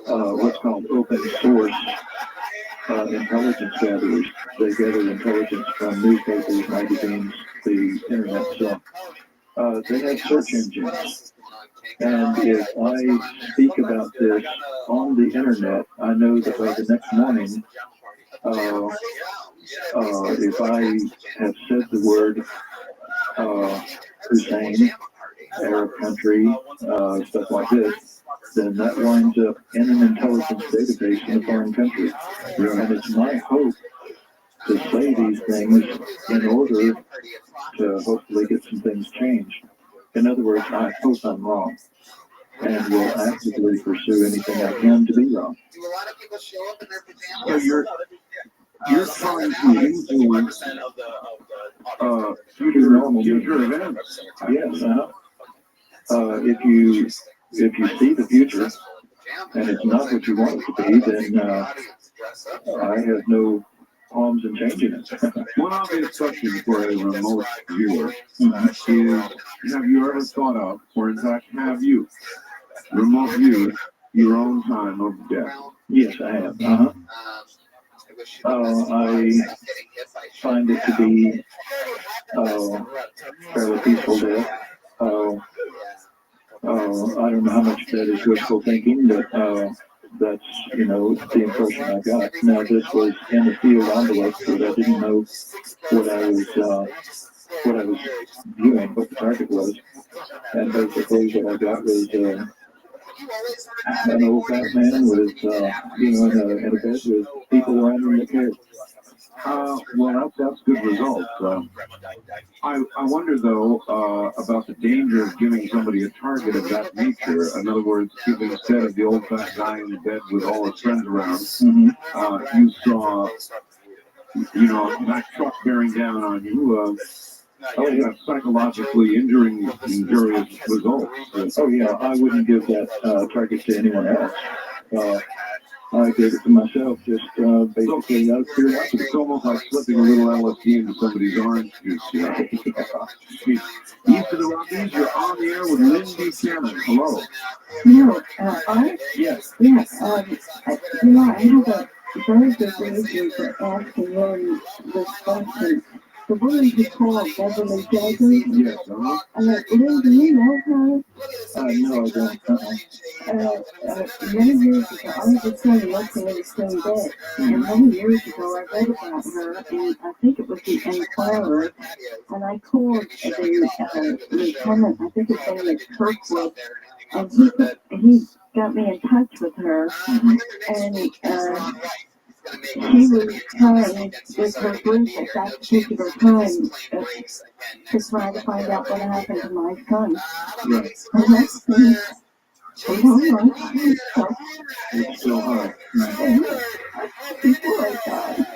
what's called open source intelligence gatherers, they gather intelligence from newspapers, magazines, the internet stuff. They have search engines. And if I speak about this on the internet, I know that by the next morning, if I have said the word Hussein, Arab country, stuff like this, then that winds up in an intelligence database in a foreign country. And it's my hope to say these things in order to hopefully get some things changed. In other words, I hope I'm wrong, and will actively pursue anything I can to be wrong. So you're trying to influence future events. Yes. If you see the future and it's not what you want it to be, then I have no qualms in changing it. One obvious question for a remote viewer is, have you ever thought of, or in fact, have you remote viewed your own time of death? Yes, I have. I find it to be fairly peaceful death. I don't know how much that is wishful thinking, but that's, the impression I got. Now, this was in the field envelope, so I didn't know what I was viewing, what the target was. And basically what I got was an old fat man with, in a bed with people around him that cared. Well, that's good results. I wonder, though, about the danger of giving somebody a target of that nature. In other words, if instead of the old fat guy in the bed with all his friends around, you saw, that truck bearing down on you, psychologically injuring various results. Oh, yeah, I wouldn't give that target to anyone else. I gave it to myself, just basically out of curiosity. It's almost like slipping a little LSD into somebody's orange juice. East of the Rockies, you're on the air with Lynn Buchanan. Hello. Art? Yes. Yes. I have a very good reason for asking you this question. The woman you call Beverly Jenkins? Yes, Lynn, do you know her? No, I don't. Many years ago, I was just saying locally it's still dead. And many years ago, I read about her, and I think it was the Enquirer, and I called the lieutenant, I think his name is Kirkwood, and he got me in touch with her, and she was trying with her group at that particular time to try to find out what happened to my son. Right. And that's been a long, long time. So, it's still hard. before I died,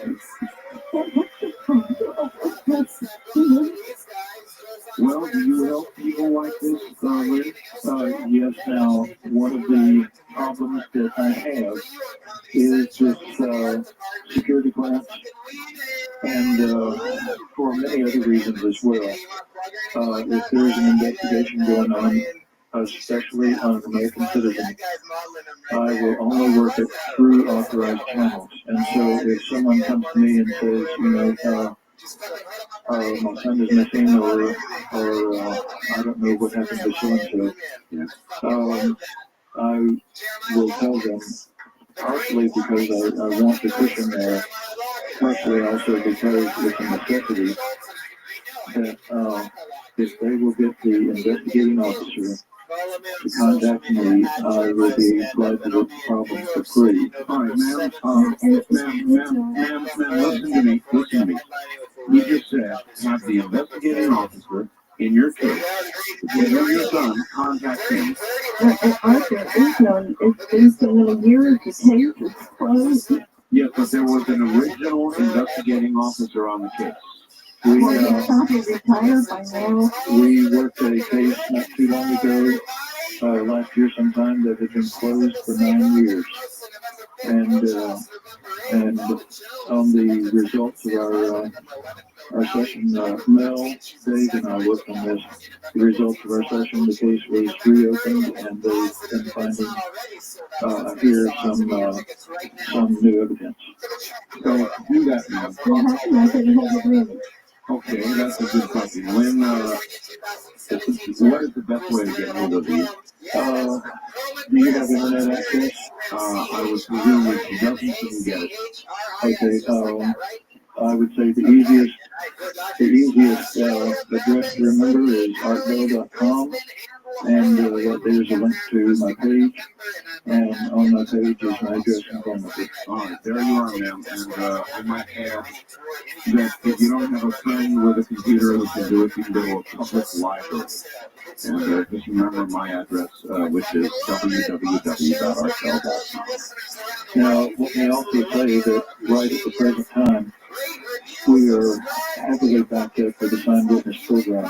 well, do you help people like this, Liz? Yes. Now, one of the problems that I have is this security clearance, and for many other reasons as well. If there's an investigation going on, especially on an American citizen, I will only work it through authorized channels. And so if someone comes to me and says, my son is missing, or I don't know what happened to so-and-so, I will tell them, partially because I want the cushion there, partially also because it's a necessity, that if they will get the investigating officer to contact me, I will be glad to work the problem for free. All right, ma'am, listen to me. You just said, have the investigating officer in your case, when your son contacts him. Arthur, it's been so many years, the case is closed. Yes, but there was an original investigating officer on the case. We retired by now. We worked a case not too long ago, last year sometime, that had been closed for 9 years. And on the results of our session, Mel, Dave, and I worked on this. The results of our session, the case was reopened, and they've been finding here some new evidence. So do that now. What happened? I said you had agreement. Okay, that's a good question. When, what is the best way to get hold of you? Do you have internet access? I would presume if she doesn't, she can get it. Okay, I would say the easiest address to remember is artbill.com, and there's a link to my page, and on my page is my address and phone number. All right, there you are, ma'am. And I might add that if you don't have a friend with a computer who can do it, you can go to a public library. And just remember my address, which is www.artbill.com. Now, let me also say that right at the present time, we are heavily backed up for the signed witness program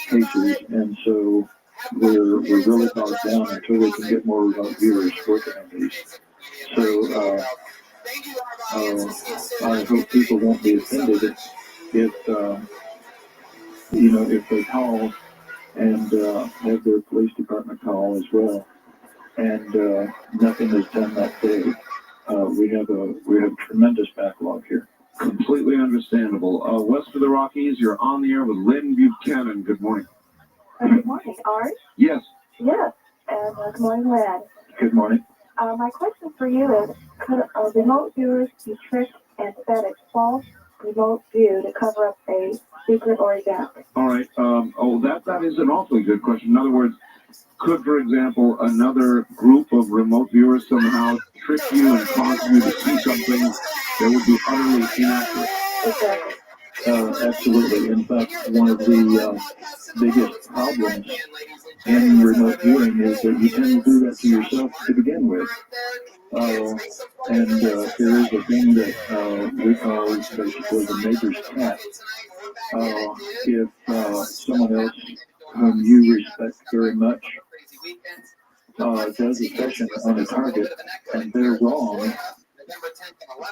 cases, and so we're really bogged down until we can get more remote viewers working on these. So I hope people won't be offended if if they call and have their police department call as well, and nothing is done that day. We have a tremendous backlog here. Completely understandable. West of the Rockies, you're on the air with Lynn Buchanan. Good morning. Good morning, Art. Yes. Yes, and good morning, Lad. Good morning. My question for you is, could remote viewers be tricked and fed a false remote view to cover up a secret or event? All right. That is an awfully good question. In other words, could, for example, another group of remote viewers somehow trick you and cause you to see something that would be utterly inaccurate? Exactly. Absolutely. In fact, one of the biggest problems in remote viewing is that you tend to do that to yourself to begin with. And there is a thing that we call basically the neighbor's cat. If someone else whom you respect very much does a session on a target and they're wrong,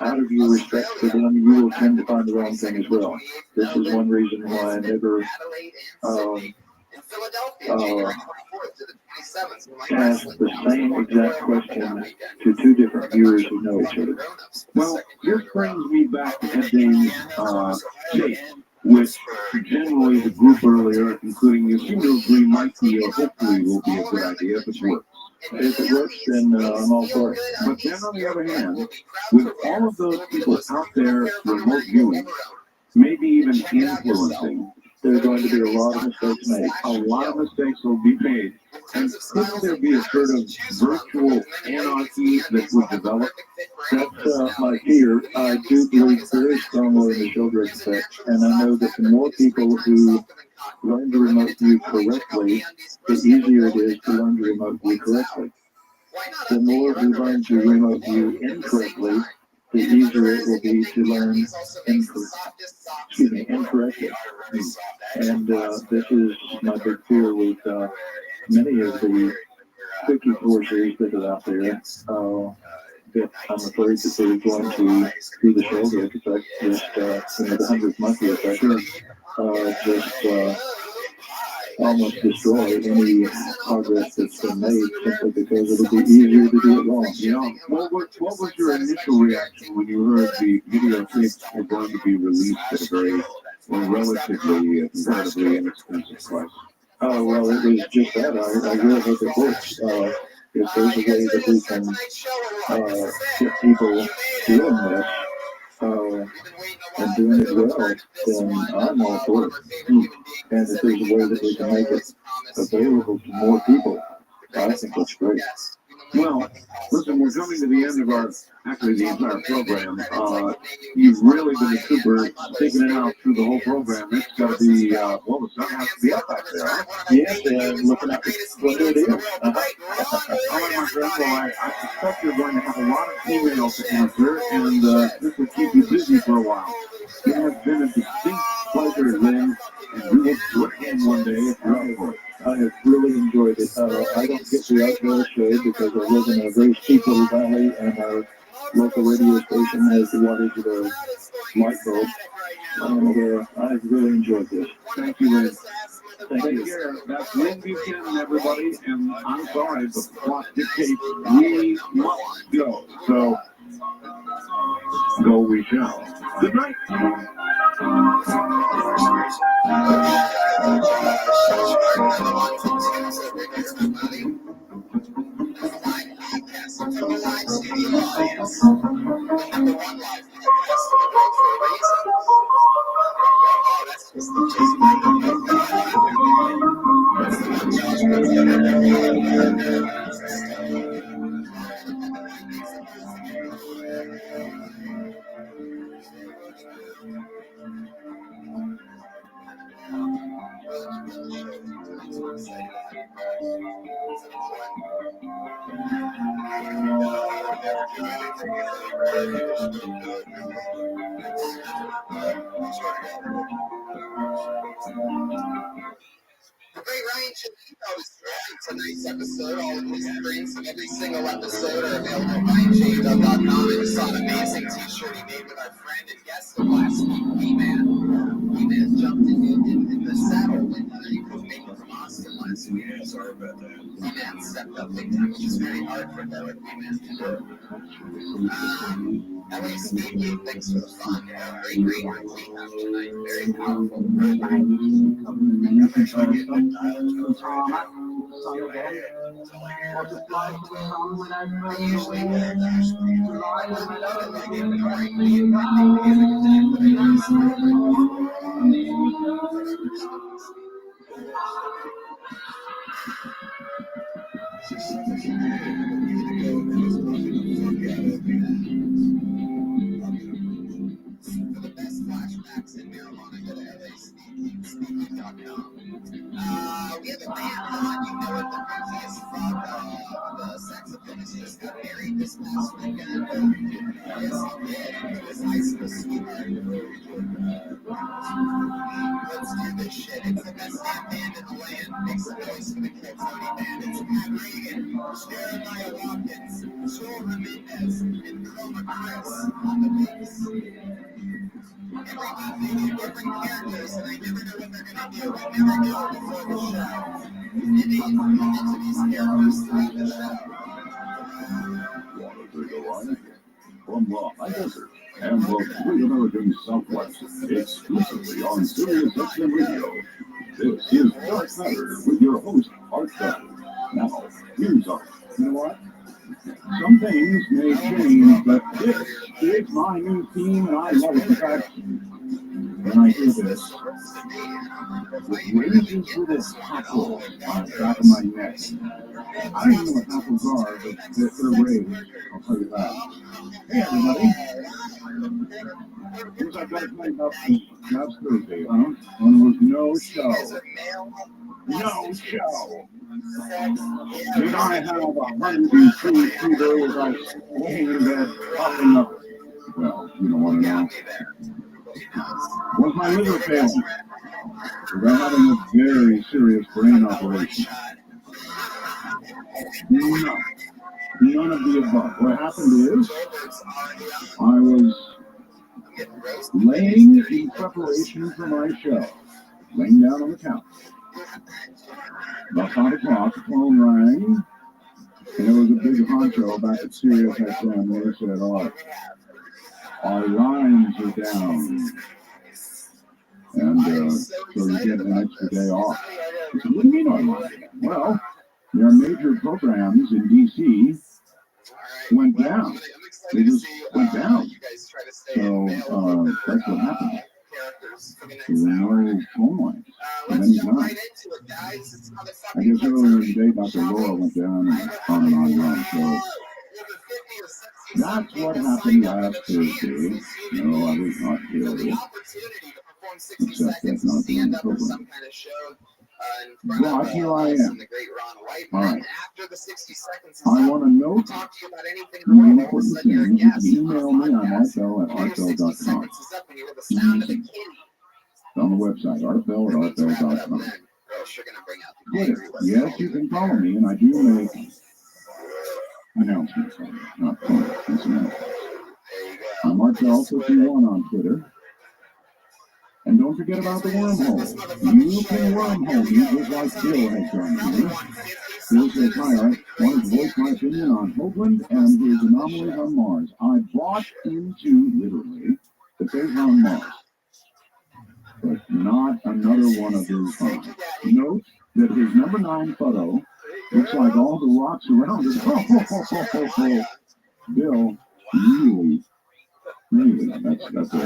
out of your respect for them, you will tend to find the wrong thing as well. This is one reason why I never ask the same exact question to two different viewers who know each other. Well, this brings me back to Eddane's case, which generally the group earlier, including you, seem to agree might be or hopefully will be a good idea if it works. If it works, then I'm all for it. But then on the other hand, with all of those people out there remote viewing, maybe even influencing, there's going to be a lot of mistakes made. A lot of mistakes will be made. And could there be a sort of virtual anarchy that would develop? That's my fear. I do believe very strongly in the shoulder effect, and I know that the more people who learn to remote view correctly, the easier it is to learn to remote view correctly. The more we learn to remote view incorrectly, the easier it will be to learn incorrectly. And this is my big fear with many of the quickie courses that are out there. That I'm afraid that they're going to, through the shoulder effect, just the 100th monkey effect, almost destroy any progress that's been made simply because it'll be easier to do it wrong. Yeah. What was your initial reaction when you heard the videotapes were going to be released at a very, relatively, comparatively inexpensive price? Well, it was just that. I really hope it works. If there's a way that we can get people doing this and doing it well, then I'm all for it. And if there's a way that we can make it available to more people, I think that's great. Well, listen, we're coming to the end of the entire program. You've really been a trooper, sticking it out through the whole program. It's got to be, the sun has to be up back there, huh? Yes, looking at what it is. All right, my friend, well, I suspect you're going to have a lot of emails to answer, and this will keep you busy for a while. It has been a distinct pleasure, Lynn, and we will do it again one day if you're up for it. I have really enjoyed it. I don't get the outdoor show because I live in a very steep little valley, and our local radio station has the wattage of a light bulb. And I've really enjoyed this. Thank you, Lynn. Thank you. That's Lynn Buchanan, everybody, and I'm sorry, but the clock dictates we must go. So, go we shall. Good night. The great Ryan Chivito is tonight's episode. All of his prints of every single episode are available at RyanChivito.com. I just saw an amazing t-shirt he made with our friend and guest of last week, Wee-Man. Wee-Man jumped in the saddle when he was making from Austin last week. Sorry about that. Wee-Man stepped up big time, which is very hard for a guy like Wee-Man to do. At least Steve, thanks for the fun. Great recap tonight. Very powerful. For the best flashbacks in marijuana, go to LASpeaking.com. We have a band on, you know it, the craziest frog, the saxophonist just got married this past weekend. Yes, he did. To his high school sweetheart. Let's do this shit. It's the best damn band in the land. Make some noise for the Kiltony band. It's Pat Regan, Jeremiah Watkins, Joel Ramirez, and Chroma Chris on the bass. Every different characters, and I never know what they're going to do. I never know before the show. And they come into these characters throughout the show. Want to take a ride? From the high desert and the great American Southwest, exclusively on Sirius XM Radio. This is Dark Matter with your host, Art Bell. Now, here's Art. You know what? Some things may change, but this is my new theme, and I love it. In fact, when I hear this, it raises with this hackle on the back of my neck. I don't even know what hackles are, but they're raised. I'll tell you that. Hey, everybody. Here's our guys night up last Thursday, huh? When there was no show. No show. Did I have 102 fever as I laying in bed, popping up? Well, you don't want to know. Was my liver failing? Was I having a very serious brain operation? No. None of the above. What happened is, I was laying in preparation for my show, laying down on the couch. About 5 o'clock, the phone rang, and there was a big honcho back at Sirius XM, and they said, "Oh, our lines are down, and so you're getting an extra day off." I said, "What do you mean our lines are down?" "Well, their major programs in D.C. went down. They just went down. So that's what happened. There were no phone lines of any kind. I guess earlier in the day, Dr. Laura went down and on and on and on. So that's what happened last Thursday. No, I was not ill, except that's not the program. But here I am. All right. I want to note the important thing. You can email me on artbell@artbell.com. It's on the website, artbell@artbell.com. Twitter. Yes, you can follow me, and I do make announcements on it, not comments. I'm artbell51 on Twitter. And don't forget about the wormhole. You can wormhole me just like Bill has done here. Bill says, "Hi, Art. Wanted to voice my opinion on Hoagland and his anomalies on Mars. I bought into, literally, that they're on Mars. but not another one of his vines. Note that his number 9 photo looks like all the rocks around it. Bill, really, that's a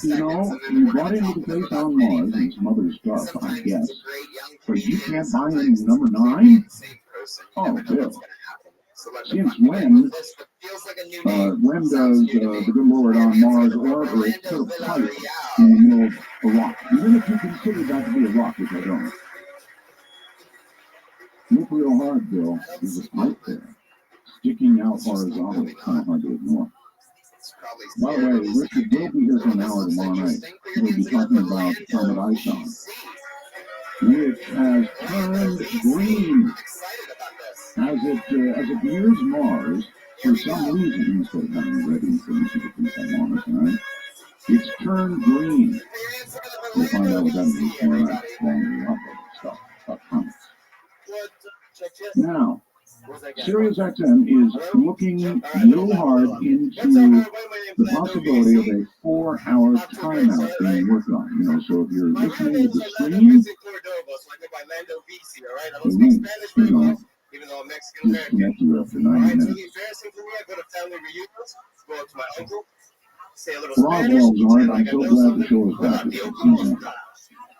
you know, you brought into the face on Mars and some other stuff, I guess. But you can't buy him number 9? Oh, Bill. Since when does the good Lord on Mars or Earth put a pipe in the middle of a rock? Even if you consider that to be a rock, which I don't. Look real hard, Bill. There's a pipe there, sticking out horizontally. It's kind of hard to ignore. By the way, Richard will be here for an hour tomorrow night. We'll be talking about the comet Ison, which has turned green. As it nears Mars, for some reason, instead of having red information to keep them on tonight, it's turned green. We'll find out what that means tomorrow night along the stuff. Now, SiriusXM is looking real hard into the possibility of a 4-hour timeout being worked on. You know, so if you're listening to the stream, even though I'm Mexican American, after 90 minutes. Embarrassing for me. I go to family reunions, go up to my uncle, say a little Spanish. I'm so glad the show is back.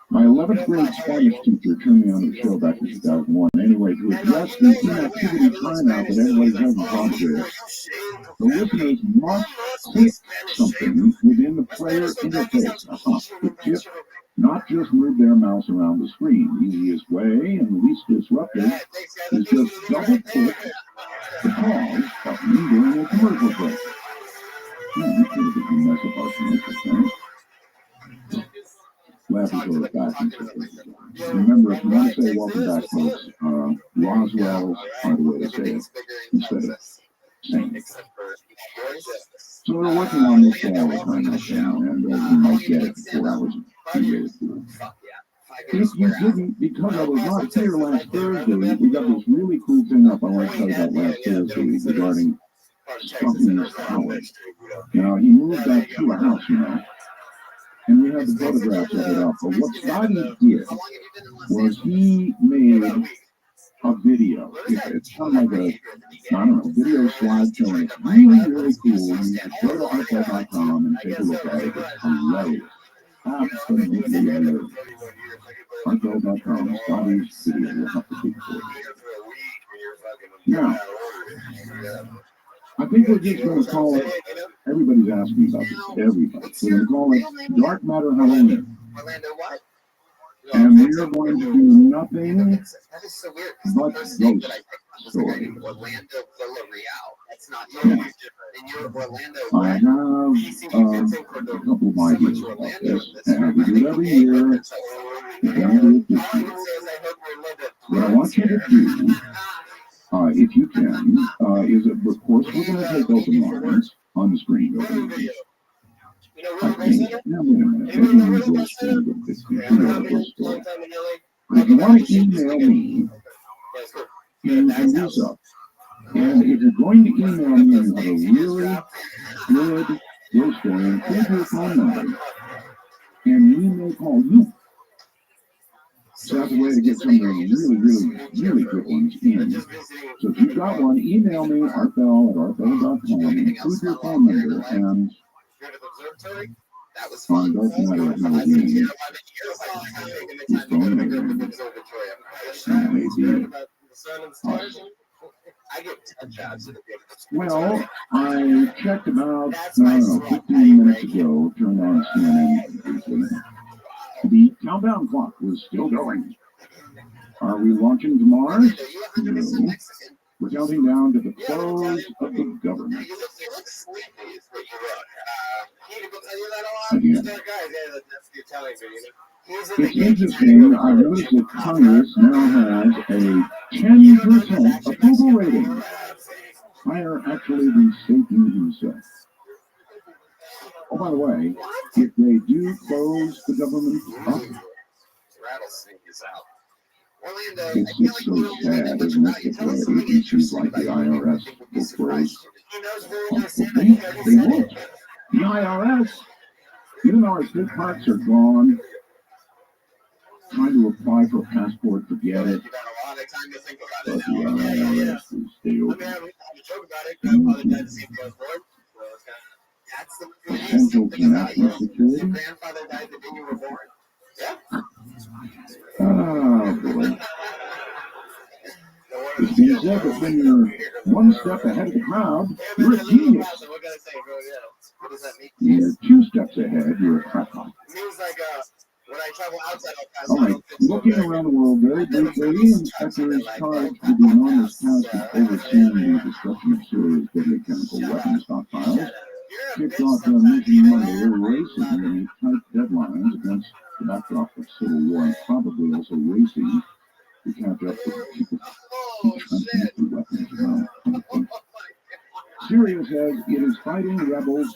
My 11th grade Spanish teacher turned me on to the show back in 2001. Anyway, to address the inactivity timeout that everybody's having problems with, the listeners must click something within the player interface. The tip, not just move their mouse around the screen. The easiest way and the least disruptive is just double-click the pause button during a commercial break. We should have mess up our commercials, right? Laughing for the back. Remember, if you want to say welcome back, folks, Roswell are the way to say it instead of saying it. So we're working on this all the time, and you might get it before I was created. If you didn't, because I was not here last Thursday, we got this really cool thing up I want to tell you about last Thursday regarding Stumpy's house. Now, he moved back to a house, you know. And we have the photographs of it up. But what Scotty did was he made a video. It's kind of like video slideshow. It's really, really cool. You can go to archive.com and take a look at it. It's hilarious. Absolutely hilarious. Archive.com, Scotty's video. You'll have to dig for it. Now, I think we're just going to call it, everybody's asking about this, everybody. We're going to call it Dark Matter Halloween. And we're going to do nothing but ghost stories. I have a couple of ideas about this, and we do it every year. We're going to do it this year. What I want you to do, if you can, is that, of course, we're going to take open lines on the screen. I think, now wait a minute, if you want to email me, and this up. And if you're going to email me and you have a really good ghost story, include your phone number, and we may call you. So that's a way to get some of the really good ones in. So if you've got one, email me, artbell@artbell.com, include your phone number, and on Dark Matter Halloween, your phone number, and maybe well, I checked about, 15 minutes ago, turned on CNN briefly. The countdown clock was still going. Are we launching to Mars? No. We're counting down to the close of the government. Again. It's interesting, I noticed that Congress now has a 10% approval rating. Higher actually than Satan himself. Oh, by the way, if they do close the government up, it's just so sad, isn't it, that agencies like the IRS will close. They won't. The IRS, even though our state parks are gone, trying to apply for a passport, forget it. You got a lot of time to think about But it the now. IRS will stay I mean, open. I joke about it. Grandfather died the same day I was born. So it's kind of, that's the Essential to national security. Your grandfather died the day you were born. Yeah. Oh, boy. It's been said that when you're one step ahead of the crowd, you're a genius. What can I say, bro? Yeah. What does that mean? When you're 2 steps ahead, you're a crackpot. It means like when I travel outside El Paso, All right, looking around the world very briefly, inspectors charged with the enormous task of overseeing the destruction of Syria's deadly chemical weapons stockpiles kicked off their mission Monday, racing to meet tight deadlines against the backdrop of civil war and probably also racing to catch up with cheapest nuclear weapons around the country. Syria says it is fighting rebels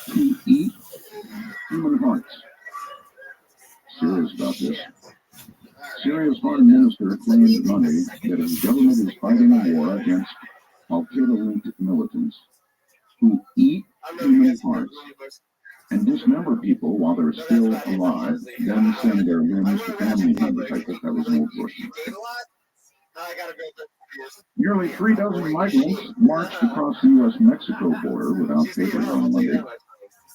to eat human hearts. Serious about this. Syria's foreign minister claimed Monday that his government is fighting a war against Al-Qaeda-linked militants who eat human hearts and dismember people while they're still alive, then send their limbs to family members. I think that was an old version. Nearly 3 dozen migrants marched across the U.S.-Mexico border without papers on Monday.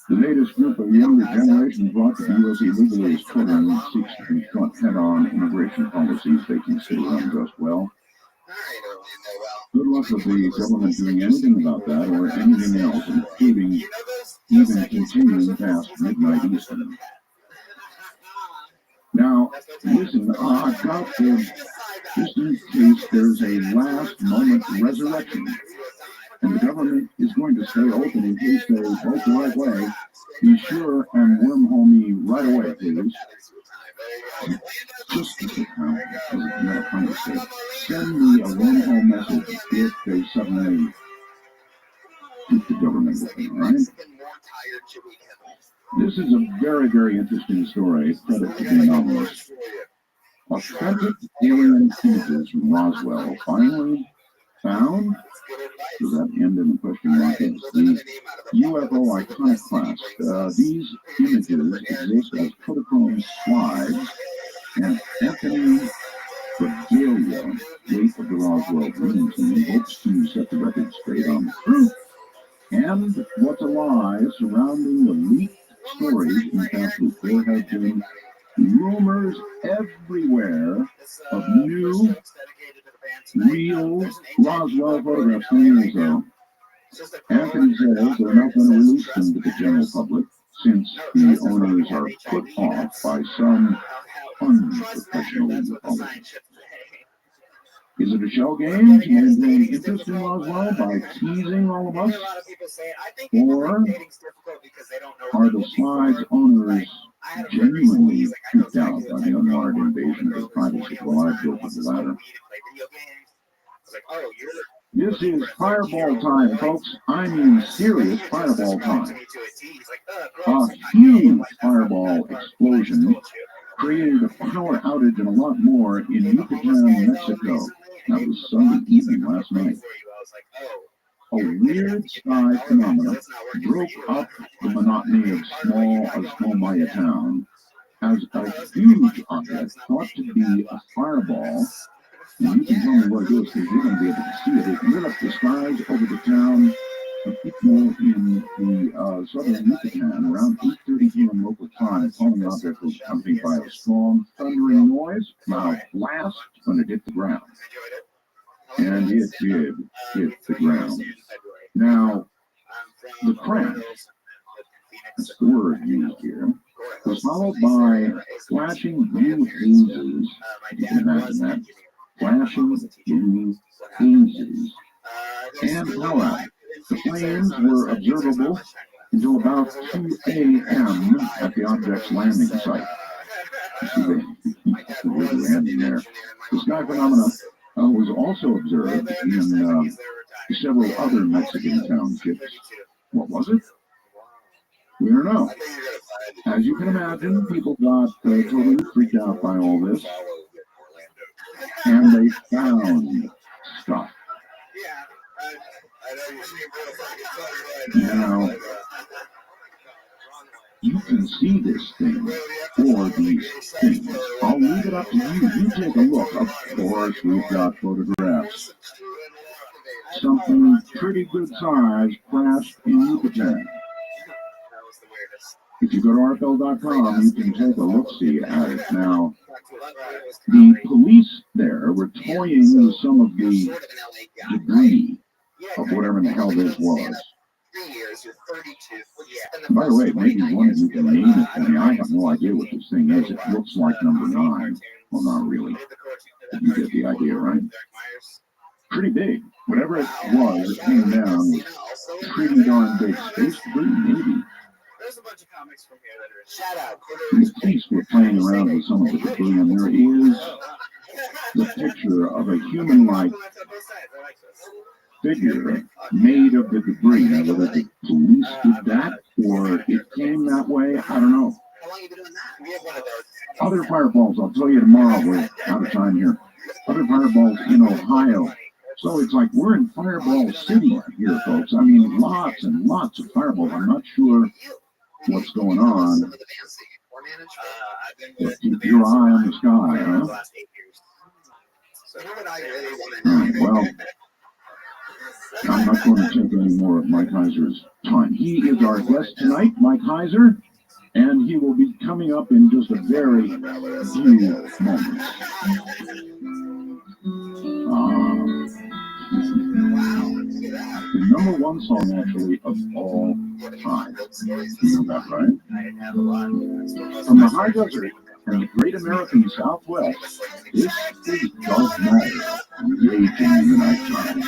The latest group of younger generations brought to the U.S. illegally as children seeks to confront head-on immigration policies they consider unjust. Well, good luck with the government doing anything about that or anything else, including even continuing past midnight Eastern. Now, listen, I've got this in case there's a last-moment resurrection, and the government is going to stay open in case they vote the right way. Be sure and wormhole me right away, please. Just as a matter of conversation, send me a wormhole message if they suddenly keep the government open, all right? This is a very, very interesting story. Credit to the anomalous. Authentic alien images from Roswell finally found. Does that end in a question mark? The UFO iconoclast. These images exist as Kodachrome slides, and Anthony Bedelia, late of the Roswell Dream Team, hopes to set the record straight on the truth and what's a lie surrounding the leaked stories. In fact, there have been rumors everywhere of new, real Roswell photographs 10 years ago. Anthony says they're not going to release them to the general public since the owners are put off by some unprofessional ufologists. Is it a shell game to maintain interest in Roswell by teasing all of us? Or are the slide's owners genuinely freaked out by the unwanted invasion of their privacy? Well, I built the latter. This is fireball time, folks. I mean serious fireball time. A huge fireball explosion created a power outage and a lot more in Yucatan, Mexico. That was Sunday evening last night. A weird sky phenomenon broke up the monotony of small Maya town as a huge object thought to be a fireball. And you can tell me what it is because you're going to be able to see it. It lit up the skies over the town of people in the southern Yucatan around 8:30 p.m. local time. The falling object was accompanied by a strong thundering noise, loud blast when it hit the ground. And it did hit the ground. Now, the crash, that's the word used here, was followed by flashing blue hazes. You can imagine that. Flashing blue hazes. And power. The flames were observable until about 2 a.m. at the object's landing site. You see the landing there. The sky phenomena was also observed in several other Mexican townships. What was it? We don't know. As you can imagine, people got totally freaked out by all this. And they found stuff. Now, You can see this thing or these things. I'll leave it up to you. You take a look. Of course, we've got photographs. Something pretty good size crashed in Yucatan. If you go to rfl.com, you can take a look-see at it. Now, the police there were toying with some of the debris of whatever the hell this was. By the way, maybe one of you can name it for me. I have no idea what this thing is. It looks like number 9. Well, not really. But you get the idea, right? Pretty big. Whatever it was, it came down with pretty darn big space debris, maybe. There's a bunch of comics from here that are shout out. The police were playing around with some of the debris, and there is the picture of a human-like figure made of the debris. Now, whether the police did that or it came that way, I don't know. Other fireballs, I'll tell you tomorrow. We're out of time here. Other fireballs in Ohio. So it's like we're in Fireball City here, folks. I mean, lots and lots of fireballs. I'm not sure what's going on. Keep your eye on the sky, huh? Well, I'm not going to take any more of Mike Heiser's time. He is our guest tonight, Mike Heiser, and he will be coming up in just a very few moments. The number 1 song, actually, of all time. You know that, right? From the high desert and the great American Southwest, this is Dark Matter, raging in the nighttime.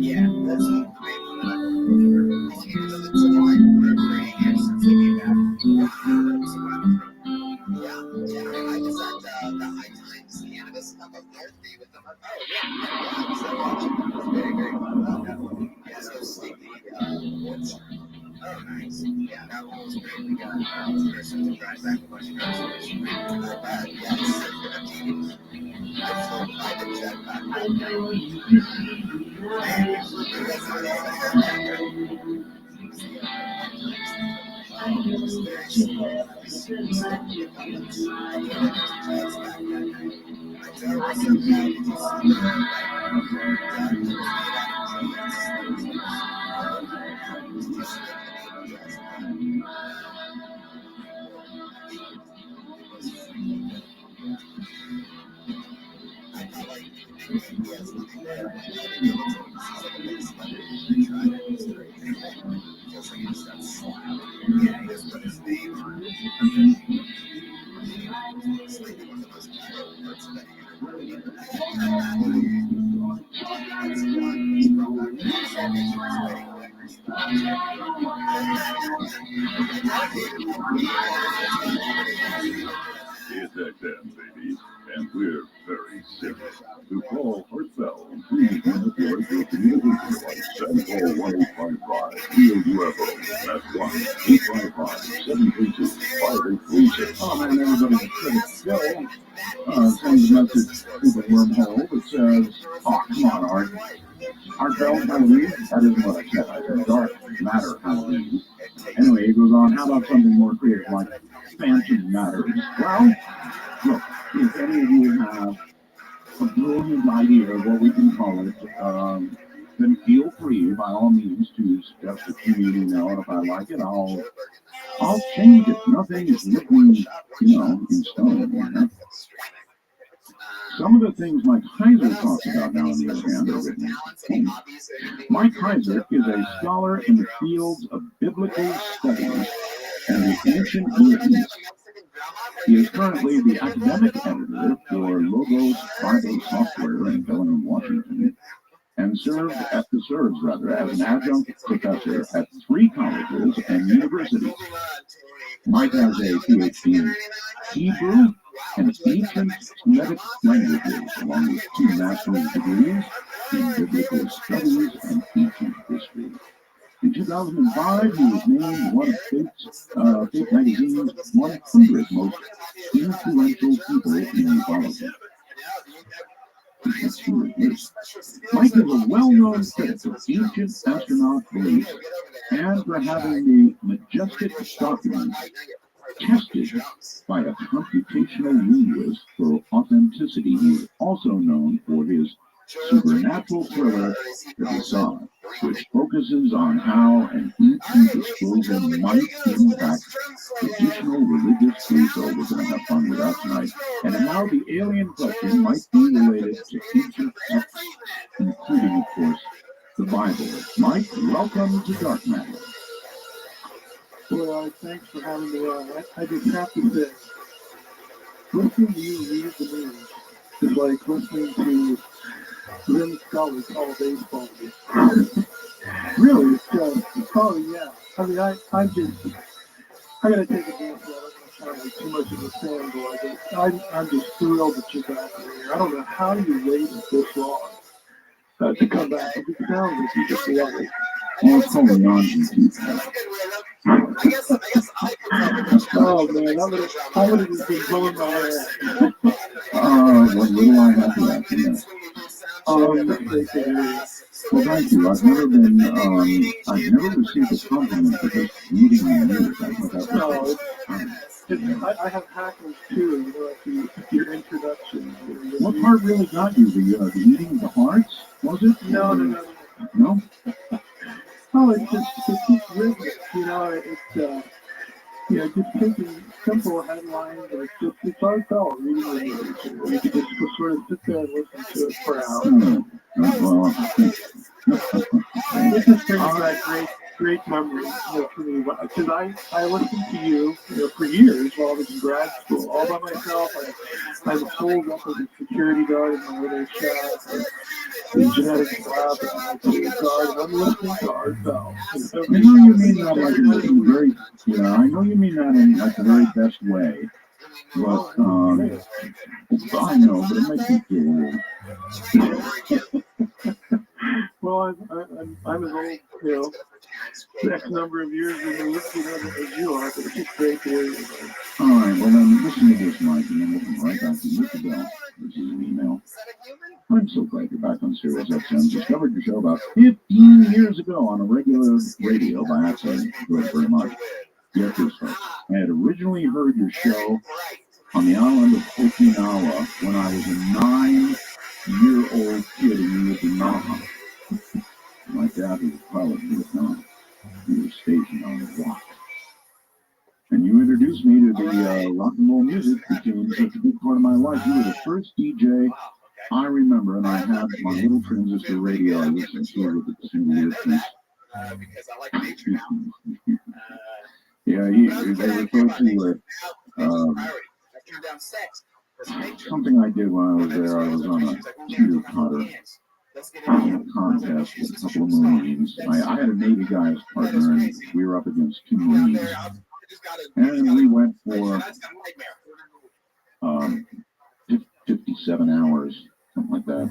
Yeah, that's the main one that I've been for 3 years since they came back. I was at the High Times Cannabis up north with them. Oh, yeah. So it was very, very fun. Yeah, so Sticky, Rothschild. Oh, nice. Yeah, that one was great. We got a person to drive back a bunch of cars. Yeah, it's private jet back. I know you can see. It's XM, baby, and we're very serious. To call Rothschild, please manipulate your communication device and call 1-855 UFO. That's 1-855-732-5836. Oh man, everybody's pretty still. Sends a message through the wormhole that says, oh, come on, Art. Art Bell Halloween? That isn't what I said. I said Dark Matter Halloween. Anyway, he goes on, how about something more creative like Phantom Matters? Well, look, if any of you have a brilliant idea of what we can call it, then feel free, by all means, to suggest a community email, and if I like it, I'll change it. Nothing is written, in stone. Some of the things Mike Heiser talks about now, on the other hand, are written in stone. Mike Heiser is a scholar in the fields of biblical studies and the ancient Near East. He is currently the academic editor for Logos Bible Software in Bellingham, Washington, and serves as an adjunct professor at 3 colleges and universities. Mike has a PhD in Hebrew and ancient Semitic languages, along with 2 master's degrees in biblical studies and ancient history. In 2005, he was named one of Fate magazine's 100 most influential people in ufology. Mike is a well-known critic of ancient astronaut beliefs and for having the majestic documents tested by a computational linguist for authenticity. He is also known for his supernatural thriller, The Facade, which focuses on how an ET explosion might impact traditional religious beliefs. So we're going to have fun with that tonight. And how the alien question might be related to ancient texts, including, of course, the Bible. Mike, welcome to Dark Matter. Well, thanks for having me on. I just have to say, listening to you read the news is like listening to Lynn Scully call baseball. Really? Oh, yeah. I mean, I gotta take a deep breath. I don't want to sound like too much of a fanboy, but I'm just thrilled that you're back here. I don't know how you waited this long to come back. It sounds like you just love it. Well, it's called a non-GT. Oh man, I would have just been blowing my hair. What little I have to ask you. Well, thank you. I've never received a compliment for just reading the news. I thought that was I have hackles too, like your introduction. What part really got you? The eating of the hearts? Was it? No. No? Oh, it's just rhythmic, just taking simple headlines, and it's heartfelt reading the news. You can just sort of sit there and listen to it for hours. It just brings back great memories for me, because I listened to you, for years while I was in grad school, all by myself. I was holed up as a security guard in my little shack, the genetics lab, and I'm listening to Ardbell. I know you mean that like in the very, I know you mean that in like the very best way, but I know, but it makes me feel old. Well, I'm as old, X number of years removed, as you are, but it's just great to hear you. All right, well then, listen to this, Mike, and then we'll come right back to you. This is an email. I'm so glad you're back on Sirius XM. Discovered your show about 15 years ago on a regular radio by accident. Good very much. Get this, folks. I had originally heard your show on the island of Okinawa when I was a 9-year-old kid who lived in Naha. My dad was a pilot in Vietnam. He was stationed on the block. And you introduced me to the rock and roll music, became such a big part of my life. You were the first DJ I remember, and I had my little transistor radio I listened to with the single earpiece. Yeah, they referred to it. Something I did when I was there, I was on a teeter-totter contest with a couple of Marines. I had a Navy guy as partner, and we were up against 2 Marines. And we went for 57 hours, something like that.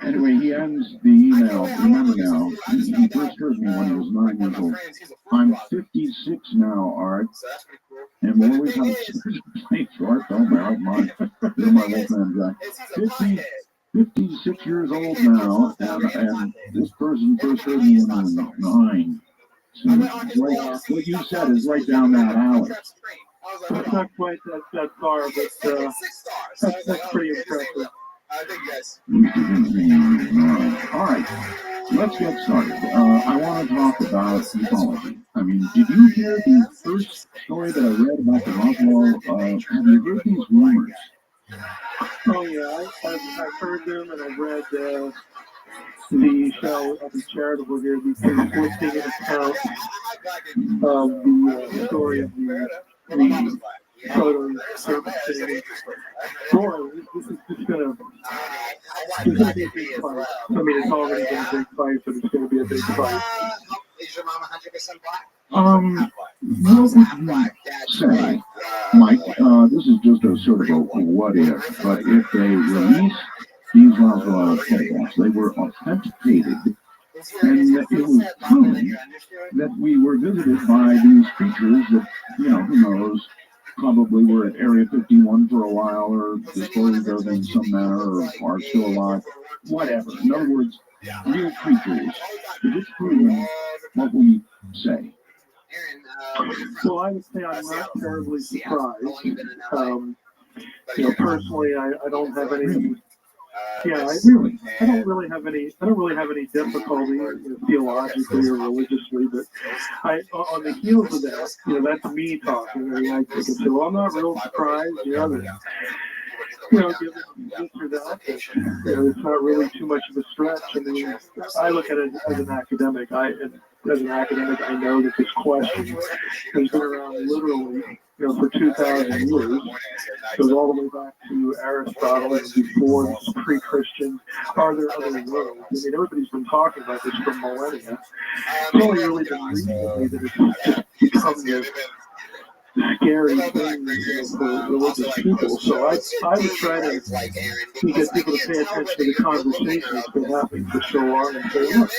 Anyway, he ends the email. Remember now, he first heard me when he was 9 years old. I'm 56 now, Art. And we'll always have a place for Art. Don't you're my Wolfman guy. 56 years old now, and this person first heard me when I was 9. So what you said is right down that alley. It's not quite that far, but that's pretty impressive. All right, let's get started. I want to talk about ufology. I mean, did you hear the first story that I read about the Rothschild? Have you heard these rumors? Oh yeah, I've heard them, and I've read the I'll be charitable here, the conflicting account of the story of the proto-surfacing. Boy, this is just gonna be a big fight. I mean, it's already been a big fight, but it's gonna be a big fight. What would you say, Mike? This is just a sort of a what if, but if they release these Roswell photographs, they were authenticated And it was proven that we were visited by these creatures that, who knows, probably were at Area 51 for a while, or disposed of in some manner, or are still alive, whatever. In other words, real creatures. Is it proven what we say? Well, I would say I'm not terribly surprised. Personally, I don't have any. Yeah, I don't really have any difficulty theologically or religiously, but on the heels of that, that's me talking. I mean, I can say, well, I'm not real surprised, that, given this or that, it's not really too much of a stretch. I mean, I look at it as an academic. I know that this question has been around literally, for 2,000 years. Goes all the way back to Aristotle and before, this is pre-Christian. Are there other worlds? I mean, everybody's been talking about this for millennia. It's only really been recently that it's just become this scary thing for religious people. So I would try to get people to pay attention to the conversation that's been happening for so long and say, look,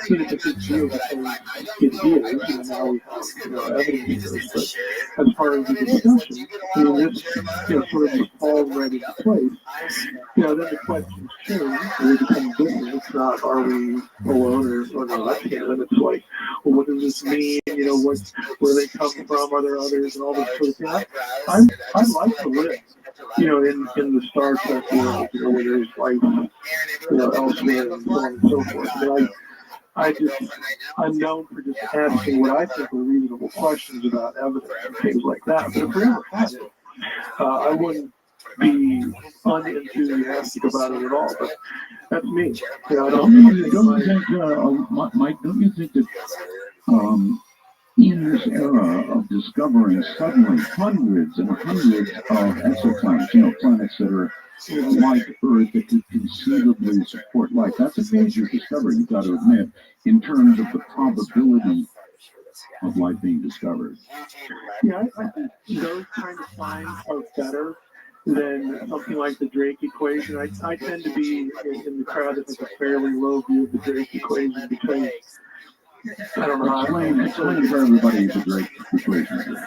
it's a big deal because it is, now we have evidence for this. But as far as the discussion, this sort of just falls right into place. Then the questions change, they become different. It's not, are we alone or no, that's it. Then it's like, well, what does this mean? Where they come from? Are there others? And all this sort of thing. I'd like to live, in the Star Trek world, where there's life, elsewhere and so on and so forth. But I'm known for just asking what I think are reasonable questions about evidence and things like that. But if we ever had it, I wouldn't be unenthusiastic about it at all. But that's me. Don't you think that in this era of discovering suddenly hundreds and hundreds of exoplanets, planets that are like Earth that could conceivably support life, that's a major discovery, you've got to admit, in terms of the probability of life being discovered. Yeah, I think those kind of finds are better than something like the Drake equation. I tend to be in the crowd that has a fairly low view of the Drake equation because I don't know. Explain for everybody the Drake equation.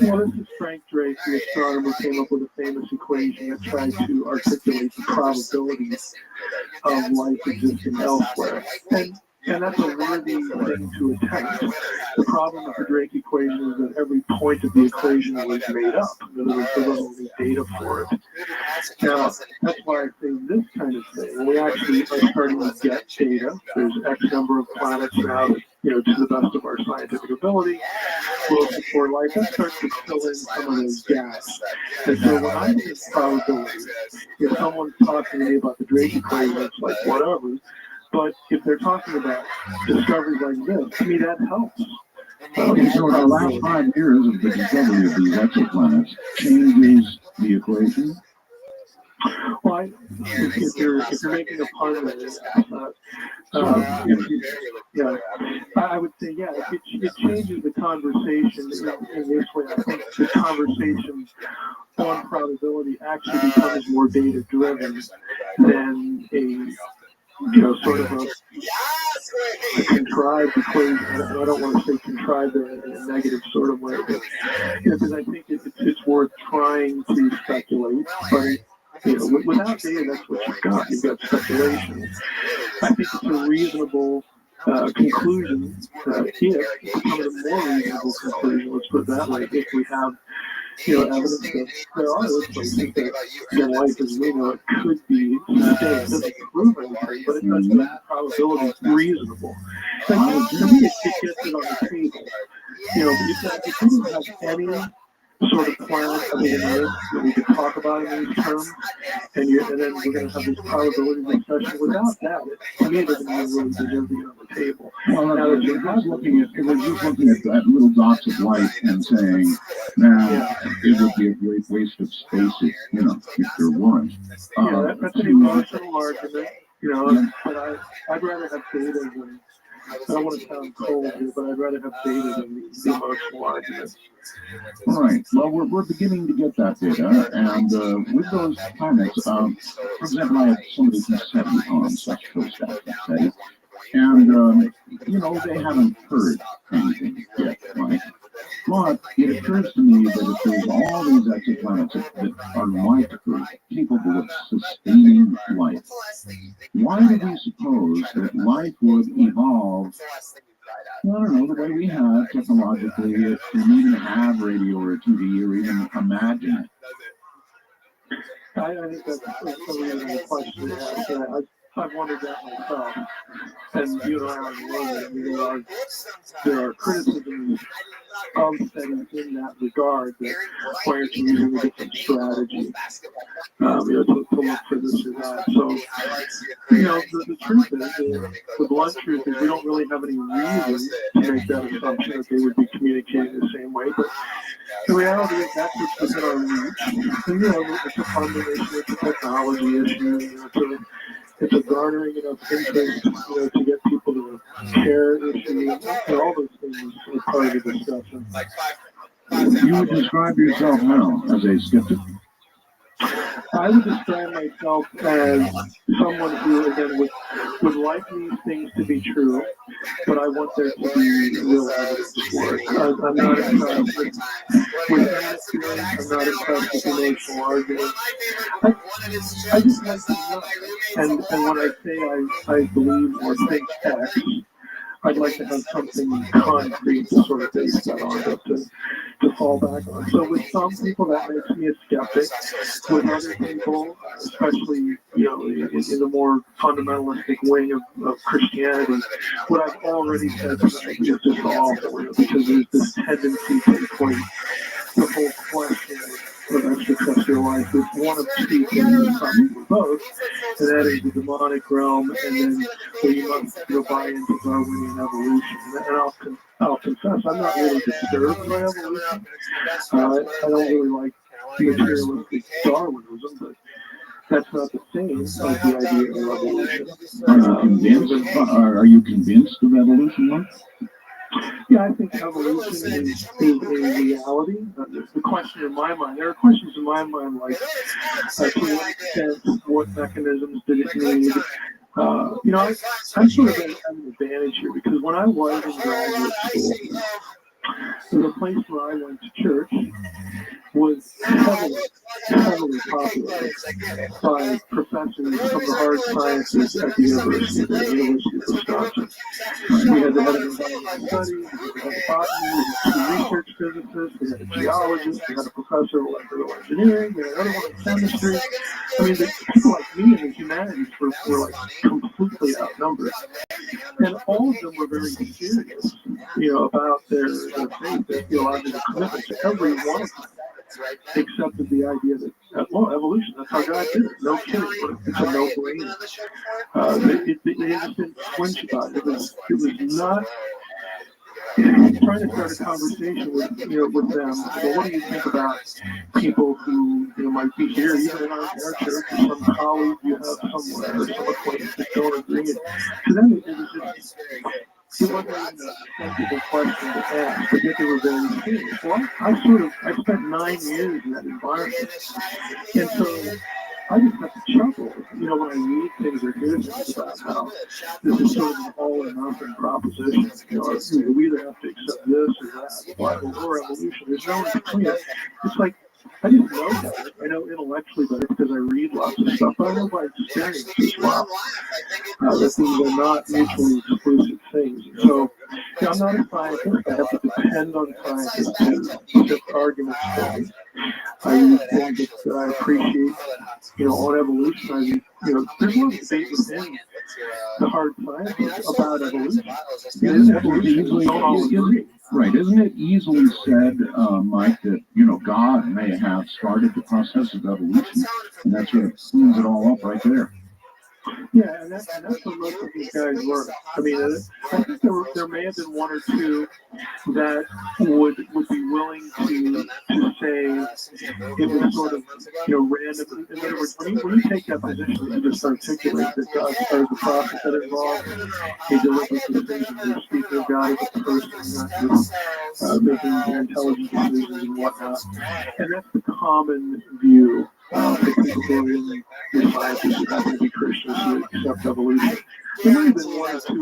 Well, this is Frank Drake, the astronomer, came up with a famous equation that tried to articulate the probabilities of life existing elsewhere. And that's a worthy thing to attempt. The problem with the Drake equation is that every point of the equation was made up. There wasn't any data for it. Now, that's why I say this kind of thing. When we actually are starting to get data, there's X number of planets now that, to the best of our scientific ability, will support life. That starts to fill in some of those gaps. And so when I think probability, if someone's talking to me about the Drake equation, it's like whatever. But if they're talking about discoveries like this, to me that helps. Okay, so the last 5 years of the discovery of these exoplanets changes the equation? Well, if you're making a pun with it, I would say, yeah, it changes the conversation in this way. I think the conversation on probability actually becomes more data-driven than a sort of a contrived equation. I don't want to say contrived in a negative sort of way, but because I think it's worth trying to speculate. But without data, that's what you've got. You've got speculation. I think it's a reasonable conclusion. If it becomes a more reasonable conclusion, let's put it that way, if we have evidence that there are those places that life as we know it could be sustained. It doesn't prove anything, but it does make the probability reasonable. And to me, it gets it on the table. If you don't have any sort of plan other than this that we could talk about in these terms, and then we're going to have this probability discussion. Without that, to me, it doesn't even really deserve to get on the table. Well, now that you're not looking at, we're just looking at little dots of light and saying, it would be a great waste of space if there weren't. That's an emotional argument, but I'd rather have data than. I don't want to sound cold here, but I'd rather have data than the emotional argument. All right. Well, we're beginning to get that data, and with those planets, for example, I have somebody from SETI on, Spectroscopic SETI, And, they haven't heard anything yet, right? But it occurs to me that if there's all these exoplanets that are like Earth, capable of sustaining life, why do we suppose that life would evolve, I don't know, the way we have technologically, and even have radio or TV or even imagine it? I think that's a reasonable question to ask. I've wondered that myself. And you and I are learning. There are criticisms of studies in that regard that require to using a different strategy, to look for this or that. So, the truth is, the blunt truth is, we don't really have any reason to make that assumption that they would be communicating the same way. But the reality is that's what's within our reach. And, it's a combination, it's a technology issue, it's a garnering enough interest, to get people to care issue, all those things are part of the discussion. You would describe yourself now as a skeptic? I would describe myself as someone who, again, would like these things to be true, but I want there to be real evidence for it. I'm not impressed with anecdotes. I'm not impressed with emotional arguments. I just like to know. And when I say I believe or think X, I'd like to have something concrete to sort of base that on, to fall back on. So with some people, that makes me a skeptic. With other people, especially, in the more fundamentalistic wing of Christianity, what I've already said tonight is just awful, because there's this tendency to equate the whole question of extraterrestrial life with one of two things, probably both, and that is the demonic realm, and then you must buy into Darwinian evolution. And I'll confess, I'm not really disturbed by evolution. I don't really like materialistic Darwinism, but that's not the same as the idea of evolution. Are you convinced of evolution, Mark? Yeah, I think evolution is a reality. The question in my mind, there are questions in my mind like, to what extent, what mechanisms did it need? I'm sort of at an advantage here, because when I was in graduate school, the place where I went to church was heavily populated by professors from the hard sciences at the University of Wisconsin. We had the head of environmental studies, we had a botany, we had two research physicists, we had a geologist, we had a professor of electrical engineering, we had another one in chemistry. I mean, the people like me in the humanities were like completely outnumbered. And all of them were very serious, about their faith, their theological commitment to every one of them. Accepted the idea that, evolution, that's how God did it. No kidding, it's a no-brainer. They just didn't flinch about it. It was not trying to start a conversation with them. Well, what do you think about people who might be here, even in our church, some colleague you have somewhere, or some acquaintance that don't agree? To them, it was just. It wasn't even a sensible question to ask, but yet they were very serious. Well, I spent 9 years in that environment, and so I just have to chuckle, when I read things or hear things about how this is sort of an all or nothing proposition. We either have to accept this or that, the Bible or evolution. There's no in between. It's like, I just know better. I know intellectually better because I read lots of stuff. I know by experience as well. That these are not mutually exclusive things. So, I'm not a scientist. I have to depend on scientists to shift arguments for me. I read things that I appreciate, on evolution. There's no debate within the hard sciences about evolution. Right. Isn't it easily said, Mike, that, God may have started the process of evolution, and that's what cleans it all up right there? Yeah, and that's what most of these guys were. I mean, I think there may have been one or two that would be willing to say it was sort of, random. In other words, when you take that position, you just articulate that God started the process that involved a deliberate decision. You're speaking of God as a person, not just making intelligent decisions and whatnot. And that's the common view for people who are in the sciences who happen to be Christians who accept evolution. There might have been one or two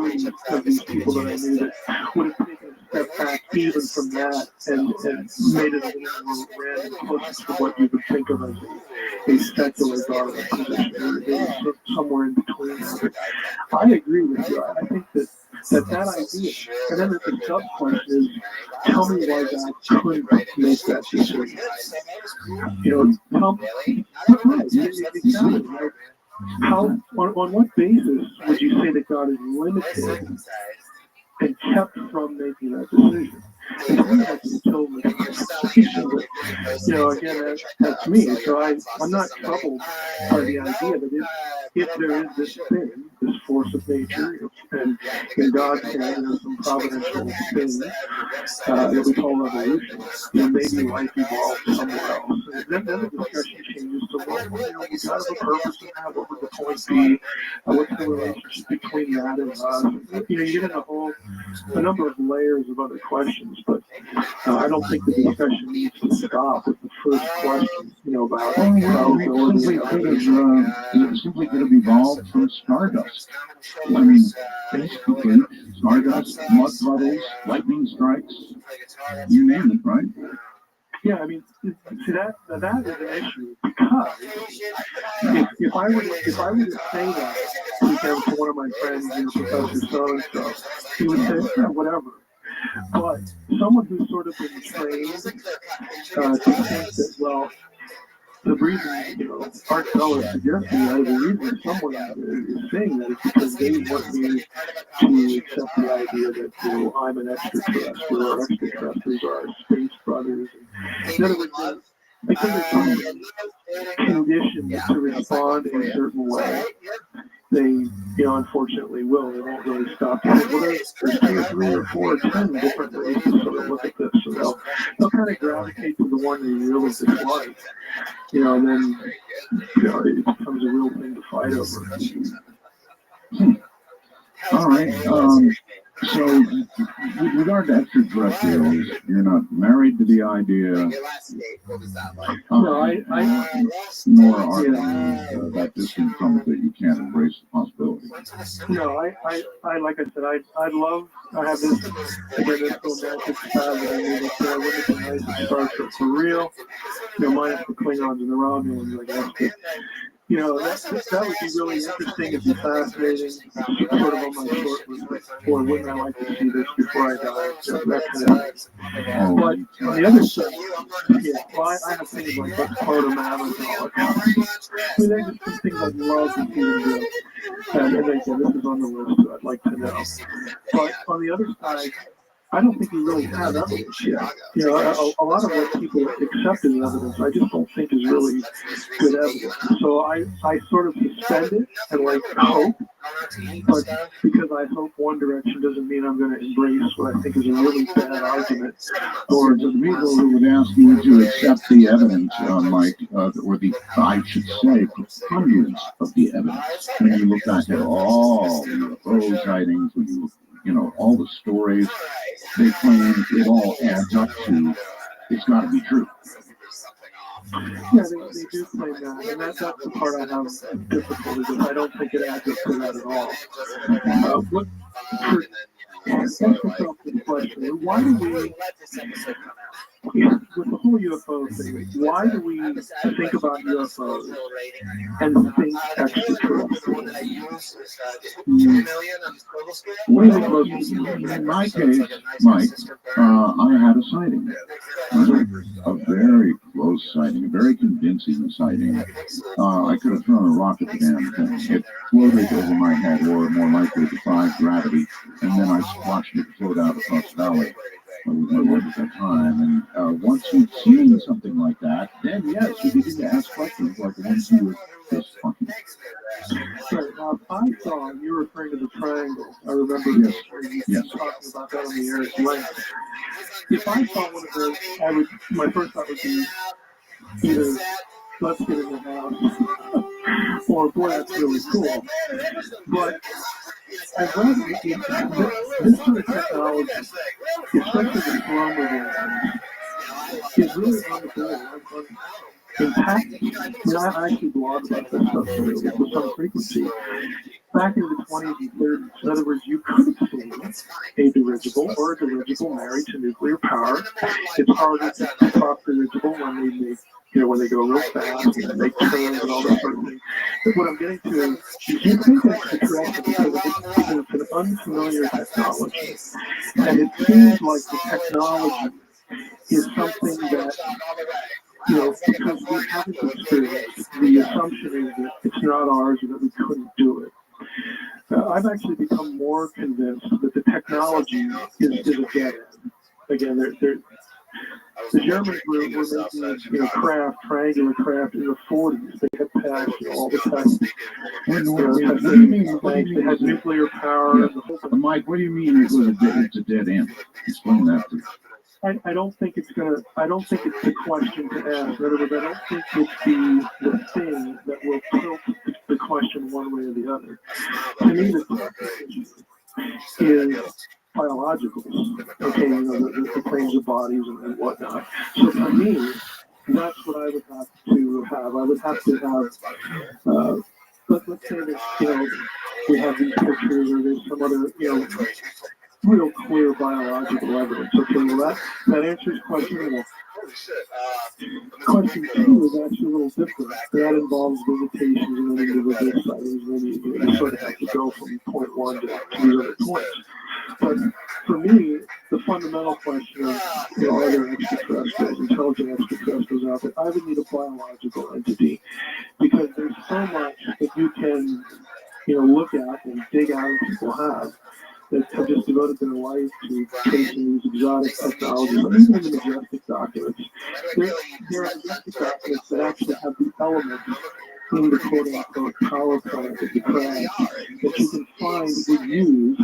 of these people that I knew that would have taken a step back even from that and made it a little more random, closer to what you would think of as a secular Darwin position. They were somewhere in between. I agree with you. I think that idea, and then the sub-question is, tell me why God couldn't make that decision. Tell me, exactly. How, on what basis would you say that God is limited and kept from making that decision? And to me, that's a totally conversation. But, again, that's me. So I'm not troubled by the idea that if there is this thing, this force of nature, and in God's hand, there's some providential thing that we call evolution, maybe life evolved somewhere else. And then the discussion changes to, well, we got a purpose in that, what would the point be, what's the relationship between that and us? You get into a number of layers of other questions, but I don't think the discussion needs to stop with the first question, about probability. Simply could have evolved from stardust. I mean, basically, stardust, mud puddles, lightning strikes, you name it, right? Yeah, I mean, see, that is an issue, because if I were to say that to one of my friends, Professor so-and-so, he would say, yeah, whatever. But someone who's sort of been trained to think that, well, the reason, Art Bell is suggesting that, the reason someone is saying that is because they want me to accept the idea that, I'm an extraterrestrial, or extraterrestrials are space brothers. In other words, because they're conditioned to respond in a certain way, they, unfortunately will. They won't really stop. Well, there's 2 or 3 or 4 or 10 different ways to sort of look at this. So they'll kind of gravitate to the one they really dislike. And then, it becomes a real thing to fight over. All right. So, with regard to extraterrestrials, you're not married to the idea. No, nor are you that distant from it that you can't embrace the possibility. No, I like I said, I have this romantic style that I mean, it's wouldn't it be nice if Star Trek for real? Minus the Klingons and the Romulans, I guess. But, that would be really interesting. It'd be fascinating. Sort of on my short list. Or wouldn't I like to see this before I die? That kind of thing. But on the other side, I have things like Proto-Mammon and all that kind of stuff. I mean, there's just things I'd love to see them do. And again, this is on the list, so I'd like to know. But on the other side, I don't think we really have evidence yet. A lot of what people accept as evidence, I just don't think is really good evidence. So I sort of suspend it and hope, but because I hope one direction doesn't mean I'm going to embrace what I think is a really bad argument. Or the people who would ask you to accept the evidence, Mike, I should say, preponderance of the evidence. When you look back at all the UFO sightings, when you look, all the stories, they claim it all adds up to it's got to be true. Yeah, they do claim that, and that's the part I have difficulty with. I don't think it adds up to that at all. Ask yourself this question: why do we, with the whole UFO thing, why do we think about UFOs and think extraterrestrials? Well, in my case, Mike, I had a sighting, a very close sighting, a very convincing sighting. I could have thrown a rock at the damn thing. It floated over my head, or more likely defied gravity, and then I watched it float out across the valley. With my wife at that time, and once you've seen something like that, then yes, you begin to ask questions like the ones you were just talking about. I saw you were referring to the triangle. I remember yes. Talking about that on the air as well. If I saw one of those, my first thought would be either let's get in the house, or boy, that's really cool. But I've read this sort of technology, especially the stronger ones, is really on the board. in patents. I actually blog about this stuff with some frequency. Back in the 20s and 30s, in other words, you could have seen a dirigible or a dirigible married to nuclear power. It's harder to talk dirigible when they make, when they go real fast and make turns and all that sort of thing. But what I'm getting to is you think extraterrestrial because it's an unfamiliar technology, and it seems like the technology is something that, because we haven't experienced, the assumption is that it's not ours or that we couldn't do it. I've actually become more convinced that the technology is a dead end. Again, the Germans were making triangular craft in the 40s. They had passed all the tests. They had nuclear power. Yeah. Mike, what do you mean it's a dead end? Explain that to me. I don't think it's the question to ask. In other words, I don't think it's the thing that will tilt the question one way or the other. To me, the question is biologicals. Okay, the claims of bodies and whatnot. So for me, that's what I would have to have. I would have to have, let's say that, we have these pictures or there's some other, real clear biological evidence. Okay, well that answers question one. Question two is actually a little different. That involves visitations and then individual sightings, and then you sort of have to go from point one to these other points. But for me, the fundamental question of, are there extraterrestrials, intelligent extraterrestrials out there? I would need a biological entity, because there's so much that you can, look at and dig out and people have that have just devoted their life to chasing these exotic technologies. But even in the majestic documents, there are majestic documents that actually have the elements in the quote-unquote power plant of the crash that you can find was used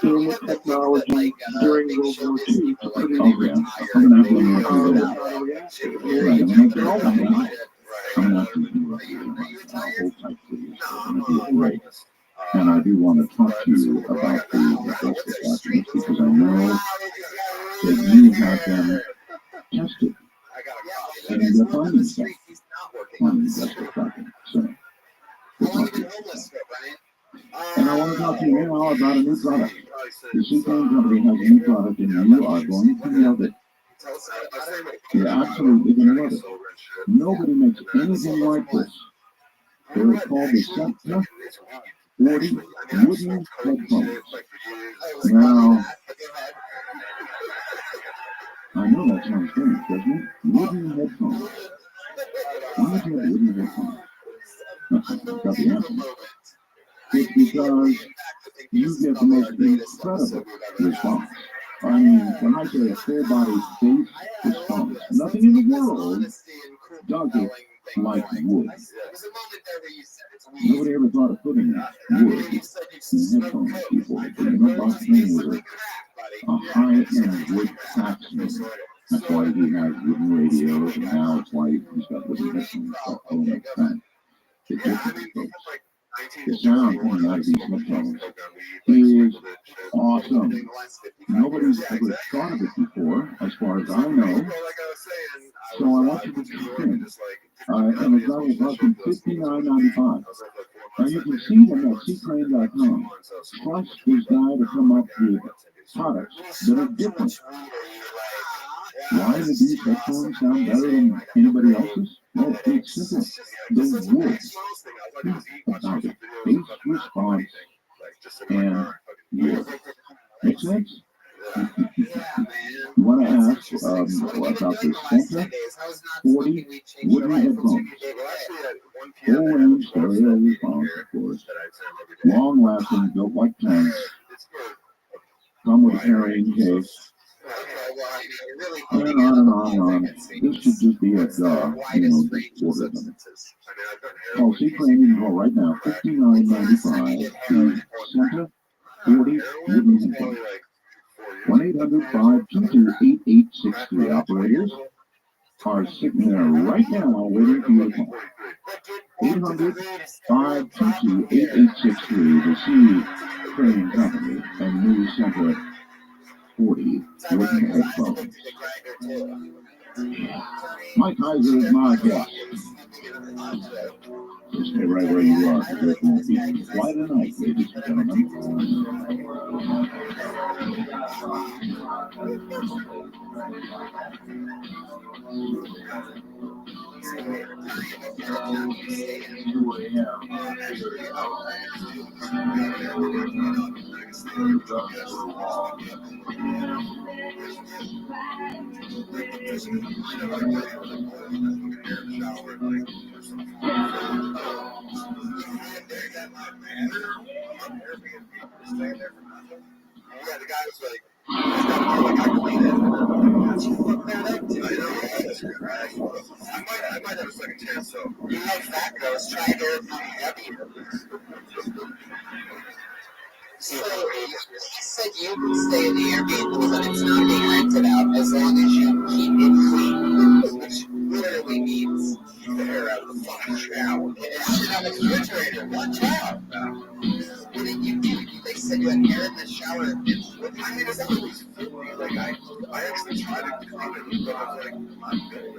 in the technology during World War II to produce and I do want to talk to you about the majestic documents because I know that you have been tested and you're finding stuff on the majestic documents. So, and I want to talk to you now about a new product. The Seaplane Company has a new product and you are going to love it. You're absolutely going to love it. Nobody makes anything like this. They're called the Sentinel 40 wooden headphones. Now, I know that sounds strange, doesn't it? Wooden headphones. Why would you have wooden headphones? Got the answer. It's because you get the most incredible response. I mean, when I say a full body bass response, nothing in the world does it like wood. Nobody ever thought of putting wood in headphones before. But Bob King was a high-end wood craftsman. That's why he has wooden radios, and now it's why he's got wooden headphones. That all makes sense. The difference, folks. The sound coming out of these headphones is awesome. Nobody's ever thought of it before, as far as I know. So I want you to try it. And it's only costing $59.95. Now you can see them at seaplane.com. Trust this guy to come up with products that are different. Why do these headphones sound better than anybody else's? Well, it's simple. The wood about it. Bass response and wood. Make sense? You want to ask about the Sentinel 40 wooden headphones. Full range stereo response, of course. Long lasting, built like tanks. Come with a carrying case. And on and on and on. This should just be a just order them. Call Seaplane, you can call right now, $59.95 to Santa 40 wooden headphones. 1-800-522-8863 operators are sitting there right now waiting for you to call. 800-522-8863 to see Seaplane Company and new Santa 40 wooden headphones. Mike Heiser is my guest. So stay right where you are, because it won't be quite a night, ladies and gentlemen. Yeah, the guy was like, I cleaned it. How'd you fuck that up, dude? I know, I might have a second chance, though. You like fat girls, try Airbnb. So, he said you can stay in the Airbnb, but it's not being rented out as long as you keep it clean, which literally means keep the hair out of the fucking shower. And shit on the refrigerator, watch out. What did you do? They said you had hair in the shower. I mean, it's always filthy. Like, I actually tried to clean it, but I was like, I'm good.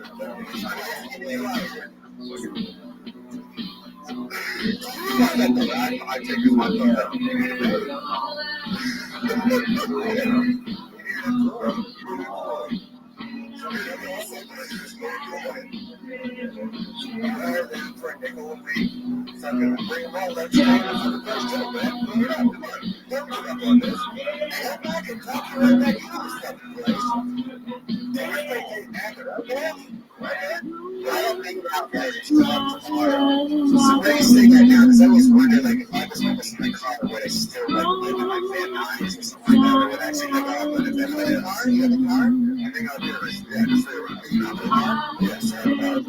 I take it my for a nickel a week. So I'm going to bring them all that stuff for the first time, man. Don't give up on this. Hey, I'm back and talk to you right back into this fucking place. Hey, you're making it happen, okay? I don't think about that tomorrow. So what are you saying right now? Because I always wonder, like, if I was missing my car, would I still like live in my Van Nuys or something like that? Or would I actually like, oh, I'm going to live in a car? You have a car? I think I'll do it. Yeah, just say, you know, a car? Yeah, sorry about it.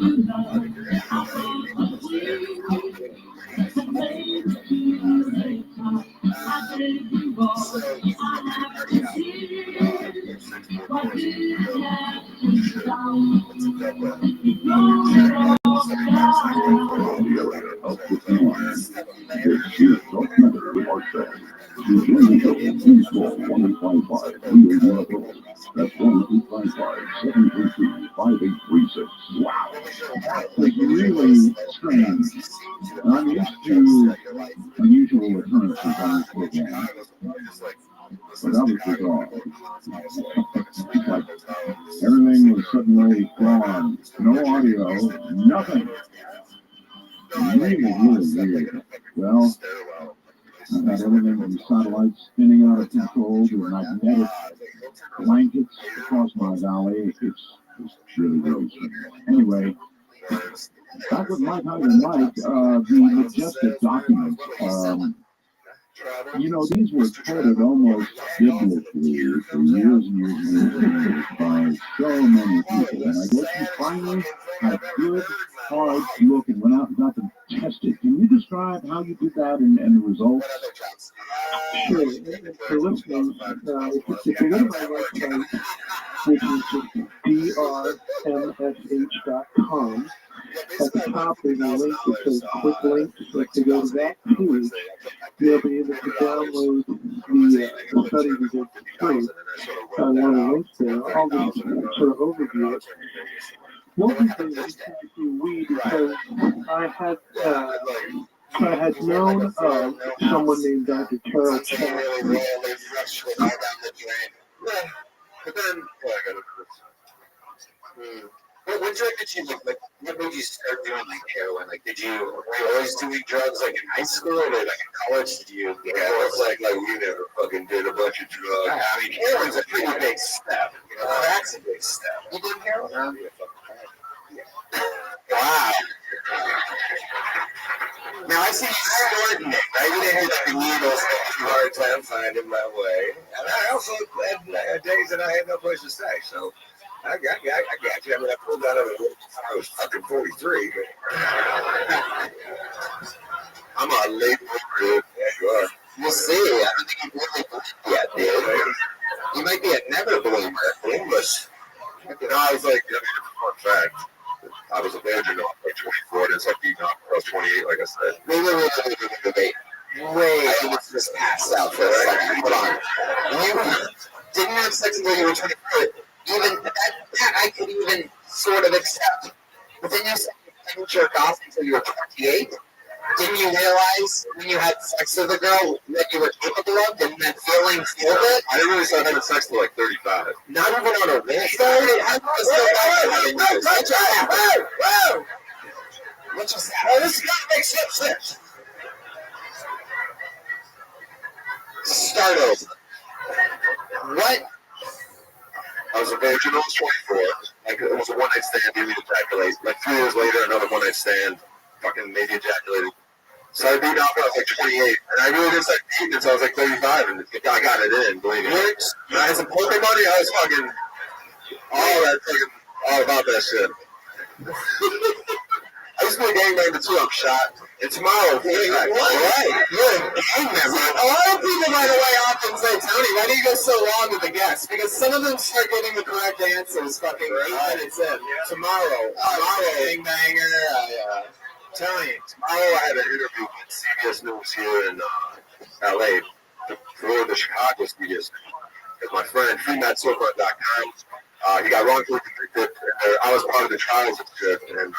That's 1-855-733-5836. Wow. It's really strange. I'm used to unusual occurrences on this program, but that was bizarre. Like everything was suddenly gone. No audio, nothing. Really weird. Well, I've got everything from satellites spinning out of control to magnetic blankets across my valley. It's really strange. Anyway, back with Mike Heiser and Mike, the majestic documents. You know, these were quoted almost biblically for years and years by so many people. And I guess you finally had a good, hard look and went out and got them tested. Can you describe how you did that and the results? Sure. For listeners, if you go to my website, which is drmsh.com, at the top there's a link that says quick links. So if you go to that page, you'll be able to download the study we did for free. One of the links there, I'll just sort of overview it. What we did is because I had known someone named Dr. Carol Chapman. What drug did you like? What made you start doing like heroin? Like, were you always doing drugs like in high school or like in college? Did you? Yeah, it's like we never fucking did a bunch of drugs. I mean, heroin's a pretty big step. You know, crack's a big step. You did heroin? Wow. Now I see you starting it, right? You didn't do like the needles. I had a hard time finding my way. And I also had days that I had no place to stay, so. I got you. I mean, I pulled out of it when I was fucking 43. But I'm a late bloomer. Yeah, you are. We'll see. I don't think you've really bloomed yet, dude. You might be a never bloomer. English. You know, I was like, fun fact. I was a virgin at 24, and it's like being up. I was 28, like I said. Wait. I almost just passed out for a second. Hold on. You didn't have sex until you were 24. Even that I could even sort of accept. But then you said you didn't jerk off until you were 28. Didn't you realize when you had sex with a girl what you were capable of? Didn't that feeling feel good? I didn't really start having sex till like 35. Not even on a Wednesday? What just happened? Oh, this is not make sense. Start over. What? I was a virgin, I was 24. Like, it was a one-night stand, didn't even ejaculate. Like 3 years later, another one-night stand, fucking maybe ejaculated. So I beat off when I was like 28, and I really didn't start beating until I was like 35, and I got it in, believe me. When I had some poker money, I was fucking all about that shit. I used to be a gangbanger too, I'm shot. And tomorrow, right, you're a gang member. A lot of people, by the way, often say, Tony, why do you go so long with the guests? Because some of them start getting the correct answers fucking 8 minutes in. Tomorrow, gangbanger, Tony, tomorrow I had an interview with CBS News here in LA for the Chicago CBS News. With my friend, freematsofa.com. He got wrongfully convicted. I was part of the trials and shit, and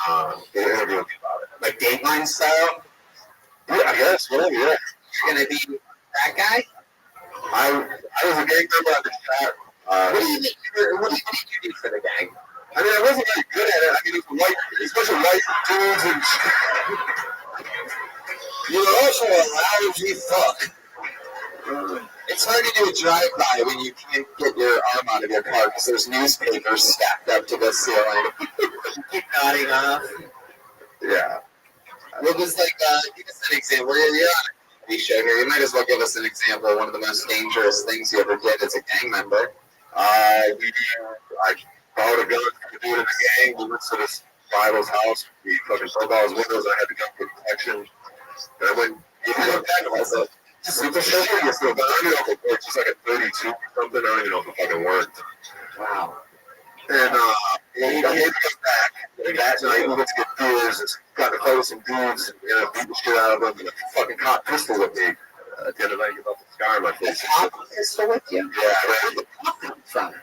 they were interviewing me about it. Like Dateline style? Yeah, I guess, whatever, yeah. You're going to be that guy? I was a gang member at the chat. What do you think you do for the gang? I mean, I wasn't very good at it. I mean, it was white, especially white dudes and you were also a lousy fuck. It's hard to do a drive-by when you can't get your arm out of your car because there's newspapers stacked up to the ceiling. Keep nodding off. Yeah. What was like, give us an example. You're on a TV show here. You might as well give us an example of one of the most dangerous things you ever did as a gang member. I borrowed a gun from a dude in the gang. We went to this rival's house. We fucking broke all his windows. I had to gun for protection. And I went, What gun was it? Super Soaker? Yes, no, but I don't even know if it worked. Just like a 32 or something. I don't even know if it fucking worked. Wow. And he came back. And that night we went to get beers. Got to play with some dudes. And beat the shit out of them. And a fucking cop pistol with me. At the end of the night, he left a scar on my face. A cop pistol with you? Yeah, where did the cop come from?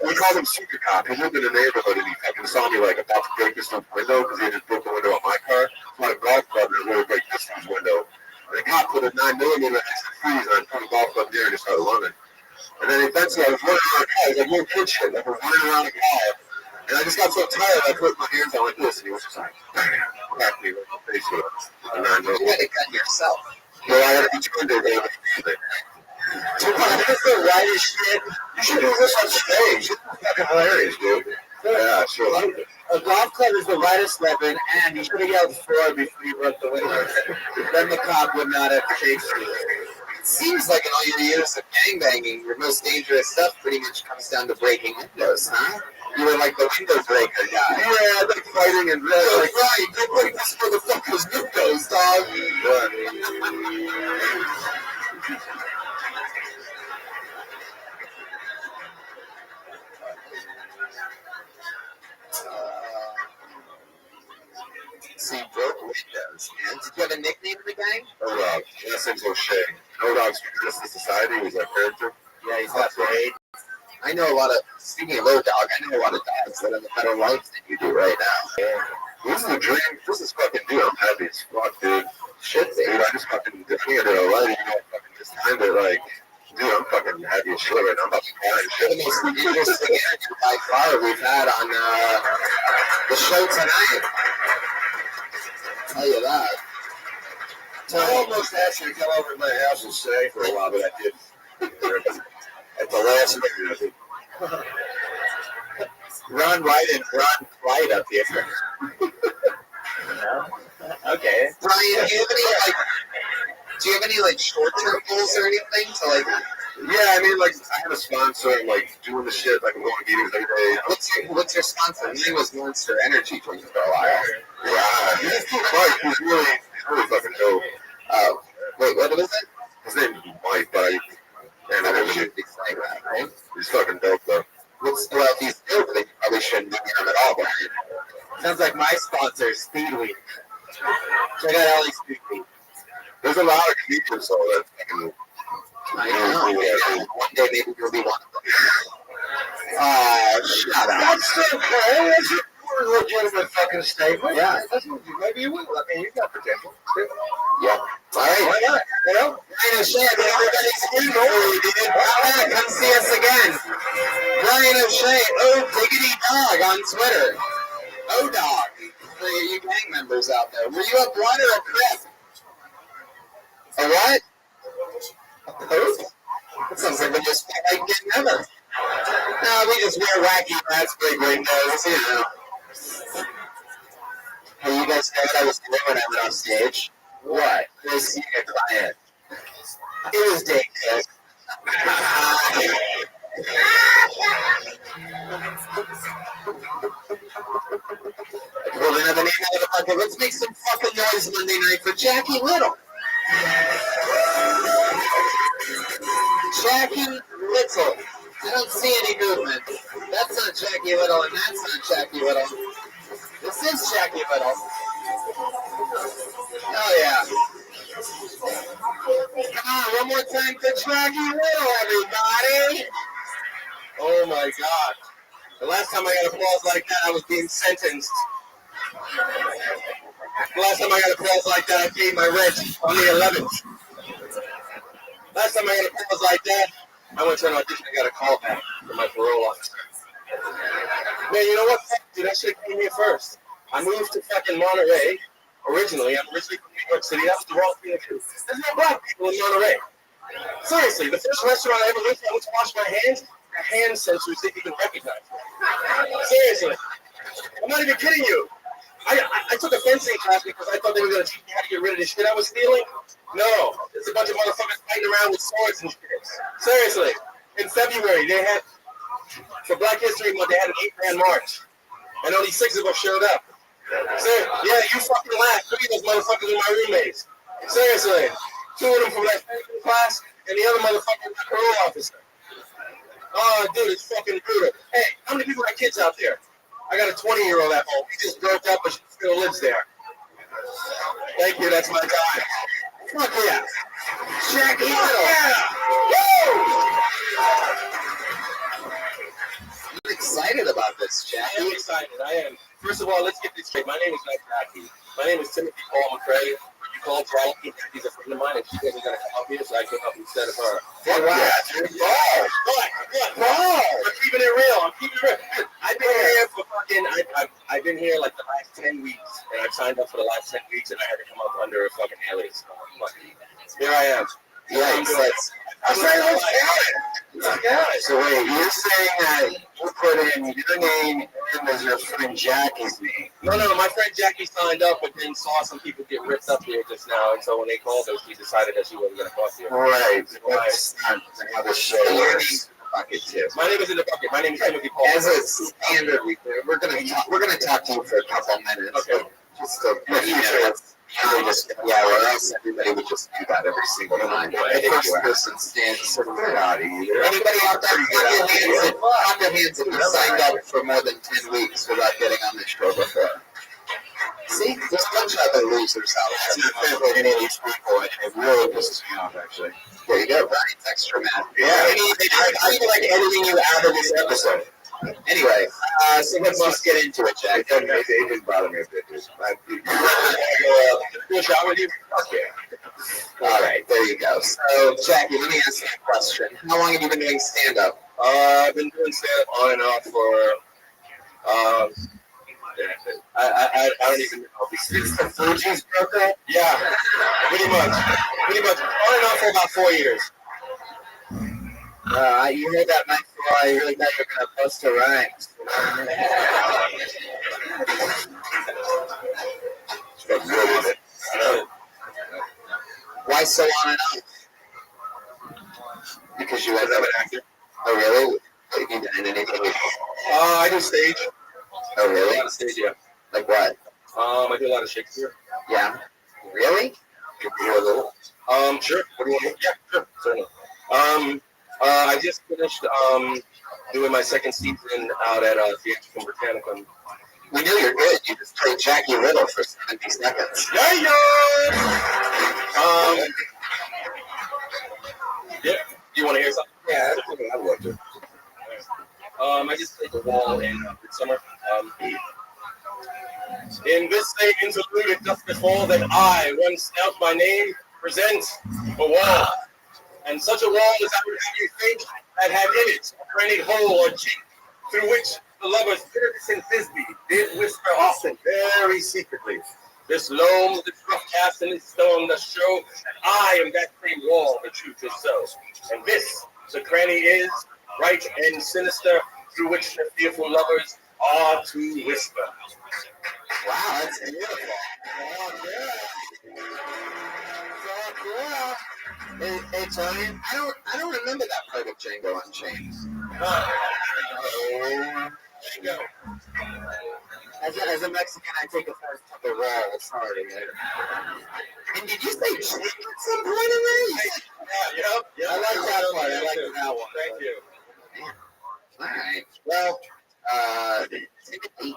We called him Super Cop. He lived in the neighborhood and he fucking saw me like about to break this dude's window because he had just broke the window on my car. So I had a golf club and I wanted to break this dude's window. And the cop put a 9mm next to the freeze and I put a golf club there and just started running. And then eventually I was running around the car. It was like little kid shit. Like I was running around the car. And I just got so tired I put my hands on like this and he was just like, cracked me with my face with a 9mm. You had a gun yourself. No, I had a beach window there. That's the whitest shit. You should do this on stage. It's fucking hilarious, dude. Yeah, sure. A golf club is the lightest weapon, and you should have yelled "4" before you broke the window. Then the cop would not have chased you. It seems like in all your years of gangbanging, your most dangerous stuff pretty much comes down to breaking windows, huh? You were like the window breaker guy. Yeah, like fighting and like, Ryan, go break this motherfucker's windows, dog. So you broke windows, man. Did you have a nickname in the gang? No-Dog. That's him O'Shea. No-Dog's from Justice Society. He was that character. Yeah, he's got great. I know a lot of, speaking of Low Dog, I know a lot of dogs that have a better life than you do right now. Yeah. This is a dream. This is fucking, dude, I'm happy as fuck, dude. Shit, dude. I just fucking defeated it already, you know, fucking this time, but like, dude, I'm fucking happy as shit right now. I'm about to cry and shit. The most interesting interview by far we've had on the show tonight. I'll tell you that. I almost asked you to come over to my house and stay for a while, but I didn't. At the last minute, I think. Run right up here. No? Okay. Brian, do you have any short-term goals or anything to Yeah, I mean, I have a sponsor, doing the shit, I'm going to meetings every day. What's your sponsor? His name was Monster Energy drink for a while. Wow. He's really fucking dope. Oh, wait, what was it? His name is Mike, but I shouldn't be saying that, right? He's fucking dope, though. Well, if he's dope, then you probably shouldn't be him at all, Brian. Sounds like my sponsor, Speedweed. Check out Alex Speedweed. There's a lot of comedians, so that fucking... I know. One day maybe you'll be one of them. Shut up. That's okay. That's a legitimate fucking statement. Yeah. Maybe you will. I mean, you got potential. Yeah. All right. Why not? You know? Brian O'Shea, everybody's in for you, dude. Come see us again. Brian O'Shea, Diggity Dog on Twitter. O-Dog. For you gang members out there. Were you a blood or a crip? A what? A poop? That sounds like the most polite getting ever. No, we just wear wacky hats, big windows, you know. Hey, you guys know what I was doing when I went off stage? What? I was seeing a client. It was dangerous. Well, another name out of the bucket. Let's make some fucking noise Monday night for Jackie Little. Jackie Little. I don't see any movement. That's not Jackie Little, and that's not Jackie Little. This is Jackie Little. Oh, yeah. Come on, one more time for Jackie Little, everybody. Oh, my God. The last time I got applause like that, I was being sentenced. The last time I got applause like that, I paid my rent on the 11th. Last time I got applause like that, I went to an audition and got a call back from my parole officer. Man, you know what? Dude, I should have came here first. I moved to fucking Monterey. Originally, I'm originally from New York City. That was the wrong thing to do. There's no black people in Monterey. Seriously, the first restaurant I ever went to, I went to wash my hands. The hand sensors didn't even recognize me. Seriously. I'm not even kidding you. I took a fencing class because I thought they were going to teach me how to get rid of the shit I was stealing. No. There's a bunch of motherfuckers fighting around with swords and shit. Seriously. In February, they had, for Black History Month, they had an 8-man march. And only 6 of us showed up. Yeah, you fucking laugh. 3 of those motherfuckers were my roommates. Seriously. 2 of them from that class, and the other motherfucker was my parole officer. Oh, dude, it's fucking brutal. Hey, how many people got kids out there? I got a 20-year-old at home. He just broke up, but she still lives there. Thank you, that's my guy. Fuck yeah. Jackie Little. Yeah. Woo! I'm excited about this, Jackie. I am excited. I am. First of all, let's get this straight. My name is not Jackie. My name is Timothy Paul McCray. You call Jackie. Jackie's a friend of mine, and she wasn't going to come up here, so I came up instead of her. Fuck yeah, dude. What? I'm keeping it real. I'm keeping it real. I've been here for fucking, I've been here like the last 10 weeks, and I've signed up for the last 10 weeks, and I had to come up under a fucking alias. Here I am. Yeah, I'm saying so wait, you're saying that you put in your name and as your friend Jackie's name? No, my friend Jackie signed up, but then saw some people get ripped up here just now, and so when they called her, she decided that she wasn't going to come up here. Right. That's not how the show works. Bucket too. My name is in the bucket. My name is Timothy Paul. As a standard, we're gonna talk to you for a couple minutes. Okay. Just to make sure. Yeah, or else everybody would just do that every single time. The first person stands sort of out either. Anybody out there, clap your hands if you signed up for more than 10 weeks without getting on the show before. See, there's a bunch of other losers out there. It's not fair for any of these people, and it really pisses me off, actually. There you go, Brian's extra mad. Yeah, I feel like editing you out of this episode. Anyway, so let's just get into it, Jack. It didn't bother me a bit. We'll shot with you? Okay. All right, there you go. So, Jackie, let me ask you a question. How long have you been doing stand-up? I've been doing stand-up on and off for, I don't even know. Since the Fugees broke up? Yeah, pretty much. On and off for about 4 years. You heard that night before. I really thought you were going to bust a rhymes. Why so on and off? Because you had an actor. Oh, really? Have you done anything? I do stage. Oh, really? A lot of stage, yeah. Like what? I do a lot of Shakespeare. Yeah. Really? Could you do a little? Sure. What do you want? Yeah, sure. Certainly. I just finished doing my second season out at Theatrical Britannicum. We knew you're good. You just played Jackie Little for 70 seconds. Yeah. Yeah. Do you want to hear something? Yeah, I'd love to. In this same interlude, it doth befall that I, one stout by name, present a wall. And such a wall as I would have you think that had in it a granite hole or chink, through which the lovers Pyrrhus and Thisbe did whisper often, very secretly. This loam, this rough cast, and this stone does show that I am that same wall, the truth is so. And this, the cranny is, right and sinister, through which the fearful lovers are to whisper. Wow, that's beautiful. Oh, yeah. So cool. Hey, Tony, I don't remember that part of Django Unchained. Django. As a Mexican, I take offense to the wall. Sorry. And did you say chick at some point in there? Yeah. I like that part. I like that one. Thank you. All right. Well, Timothy,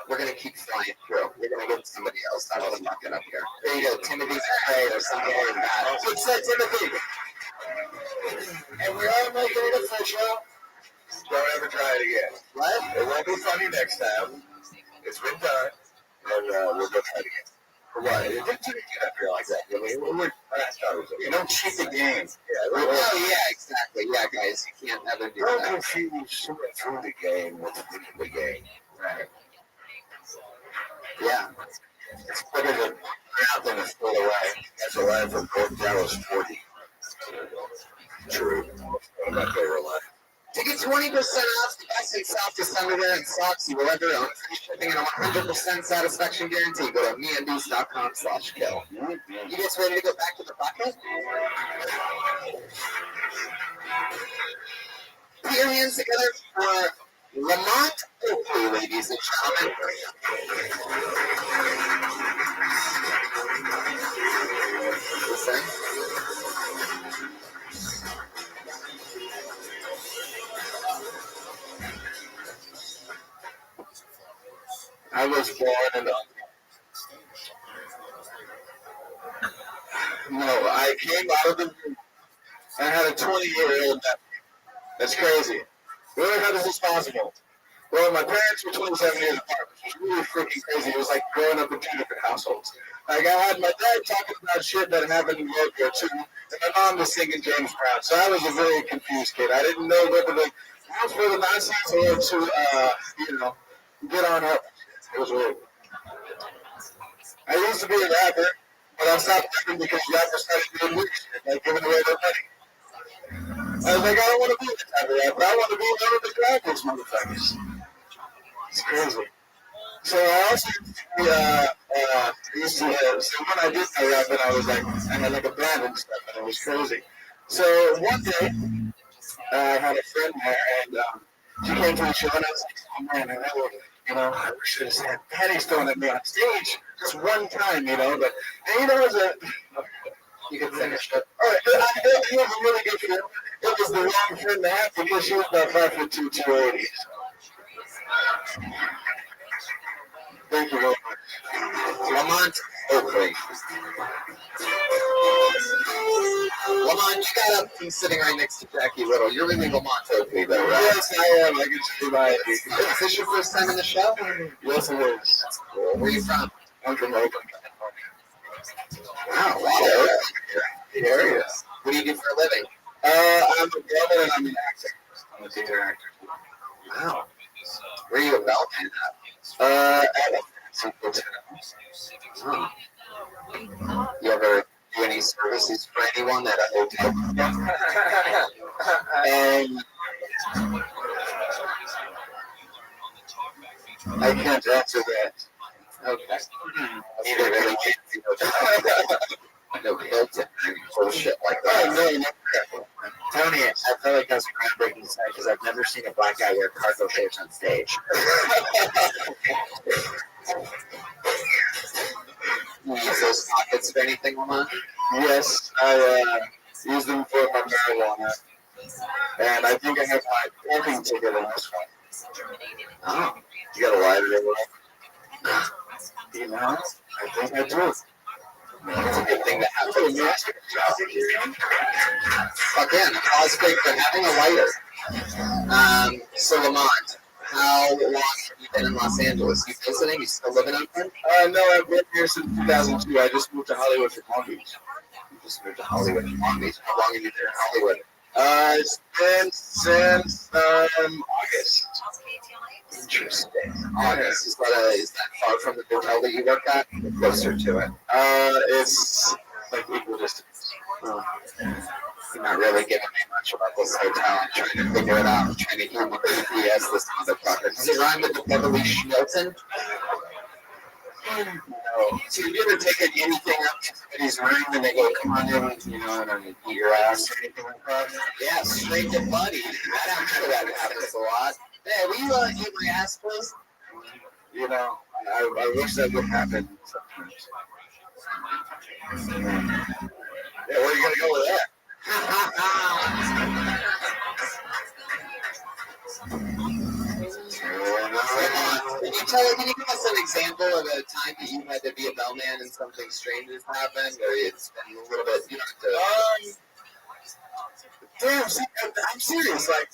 we're going to keep flying through. We're going to get somebody else out of the bucket up here. There you go. Timothy's afraid or something like that. What's that, Timothy? And we are making it official. Don't ever try it again. What? It won't be funny next time. It's been done. And we'll go try it again. For what? It didn't get up here like that. I mean, you don't cheat the game. Yeah, exactly. Yeah, guys, you can't ever do Don't that. confuse through the game with the game. Right. Yeah. It's better to out than to throw away. That's a line from Gordon Dallas 40. True. One of my favorite lines. To get 20% off the best in South underwear and socks you will ever own, free shipping and a 100% satisfaction guarantee. Go to meandies.com/kill. You guys ready to go back to the bucket? Put your hands together for Lamont Oakley, ladies and gentlemen. Listen. I was born in the... No, I came out of the room. I had a 20-year-old nephew. That's crazy. Really, how is this possible? Well, my parents were 27 years apart, which was really freaking crazy. It was like growing up in two different households. Like, I had my dad talking about shit that happened in World War II, and my mom was singing James Brown. So I was a very confused kid. I didn't know whether the house for the Nazis or to, get on up. It was weird. I used to be a rapper, but I stopped rapping because rappers started doing weird shit, like giving away their money. I was like, I don't want to be that type of rapper. I want to be one of the grabbers, motherfuckers. It's crazy. So I also used to, so when I did my rapping, I had like a band and stuff, and it was crazy. So one day, I had a friend there, and she came to the show, and I was like, oh man, I wish I had said Patty's throwing at me on stage just one time, but, and it was you can finish it. All right, it was a really good friend. It was the wrong friend to have because she was about 5'2", 280. Thank you very much. Lamont Oakley. Lamont, you got up and sitting right next to Jackie Little. You're really Lamont Oakley, though, right? Yes, I am. I can see my ID. Is this your first time in the show? Yes, it is. That's cool. Where are you from? I'm from Oakland. Wow, wow. Good area. What do you do for a living? I'm a drummer and I'm an actor. I'm a theater actor. Wow. Where are you a bellman at? Oh. You ever do any services for anyone at a hotel? I can't answer that. Okay. Neither really no Hilton bullshit like that. No. Tony, I feel like that's a groundbreaking sight because I've never seen a black guy wear cargo shorts on stage. You use those pockets for anything, Lamont? Yes, I use them for my marijuana. And I think I have my parking ticket in this one. Oh. You got a lighter there? I think I do. It's a good thing to have. Again, a cause break for having a lighter. So Lamont, How long have you been in Los Angeles? You visiting? You still living out there? No, I've been here since 2002. I just moved to Hollywood from Long Beach. Just moved to Hollywood from Long Beach. How long have you been in Hollywood? It's been since August. Interesting. August. Is that far from the hotel that you work at? Or closer to it? It's like equal distance. You're not really giving me much about this hotel. I'm trying to figure it out. I'm trying to hear what GPS this motherfucker. Does it rhyme with the Beverly Schmilton? No. So you ever taken anything up to somebody's room and they go, come on in, you know, and eat your ass or anything like that? Yeah, straight to buddy. That happens a lot. Hey, will you eat my ass, please? You know, I wish that would happen sometimes. Yeah, where are you going to go with that? Can you give us an example of a time that you had to be a bellman and something strange has happened, or it's been a little bit, you don't have to... Damn, see, I'm serious. Like,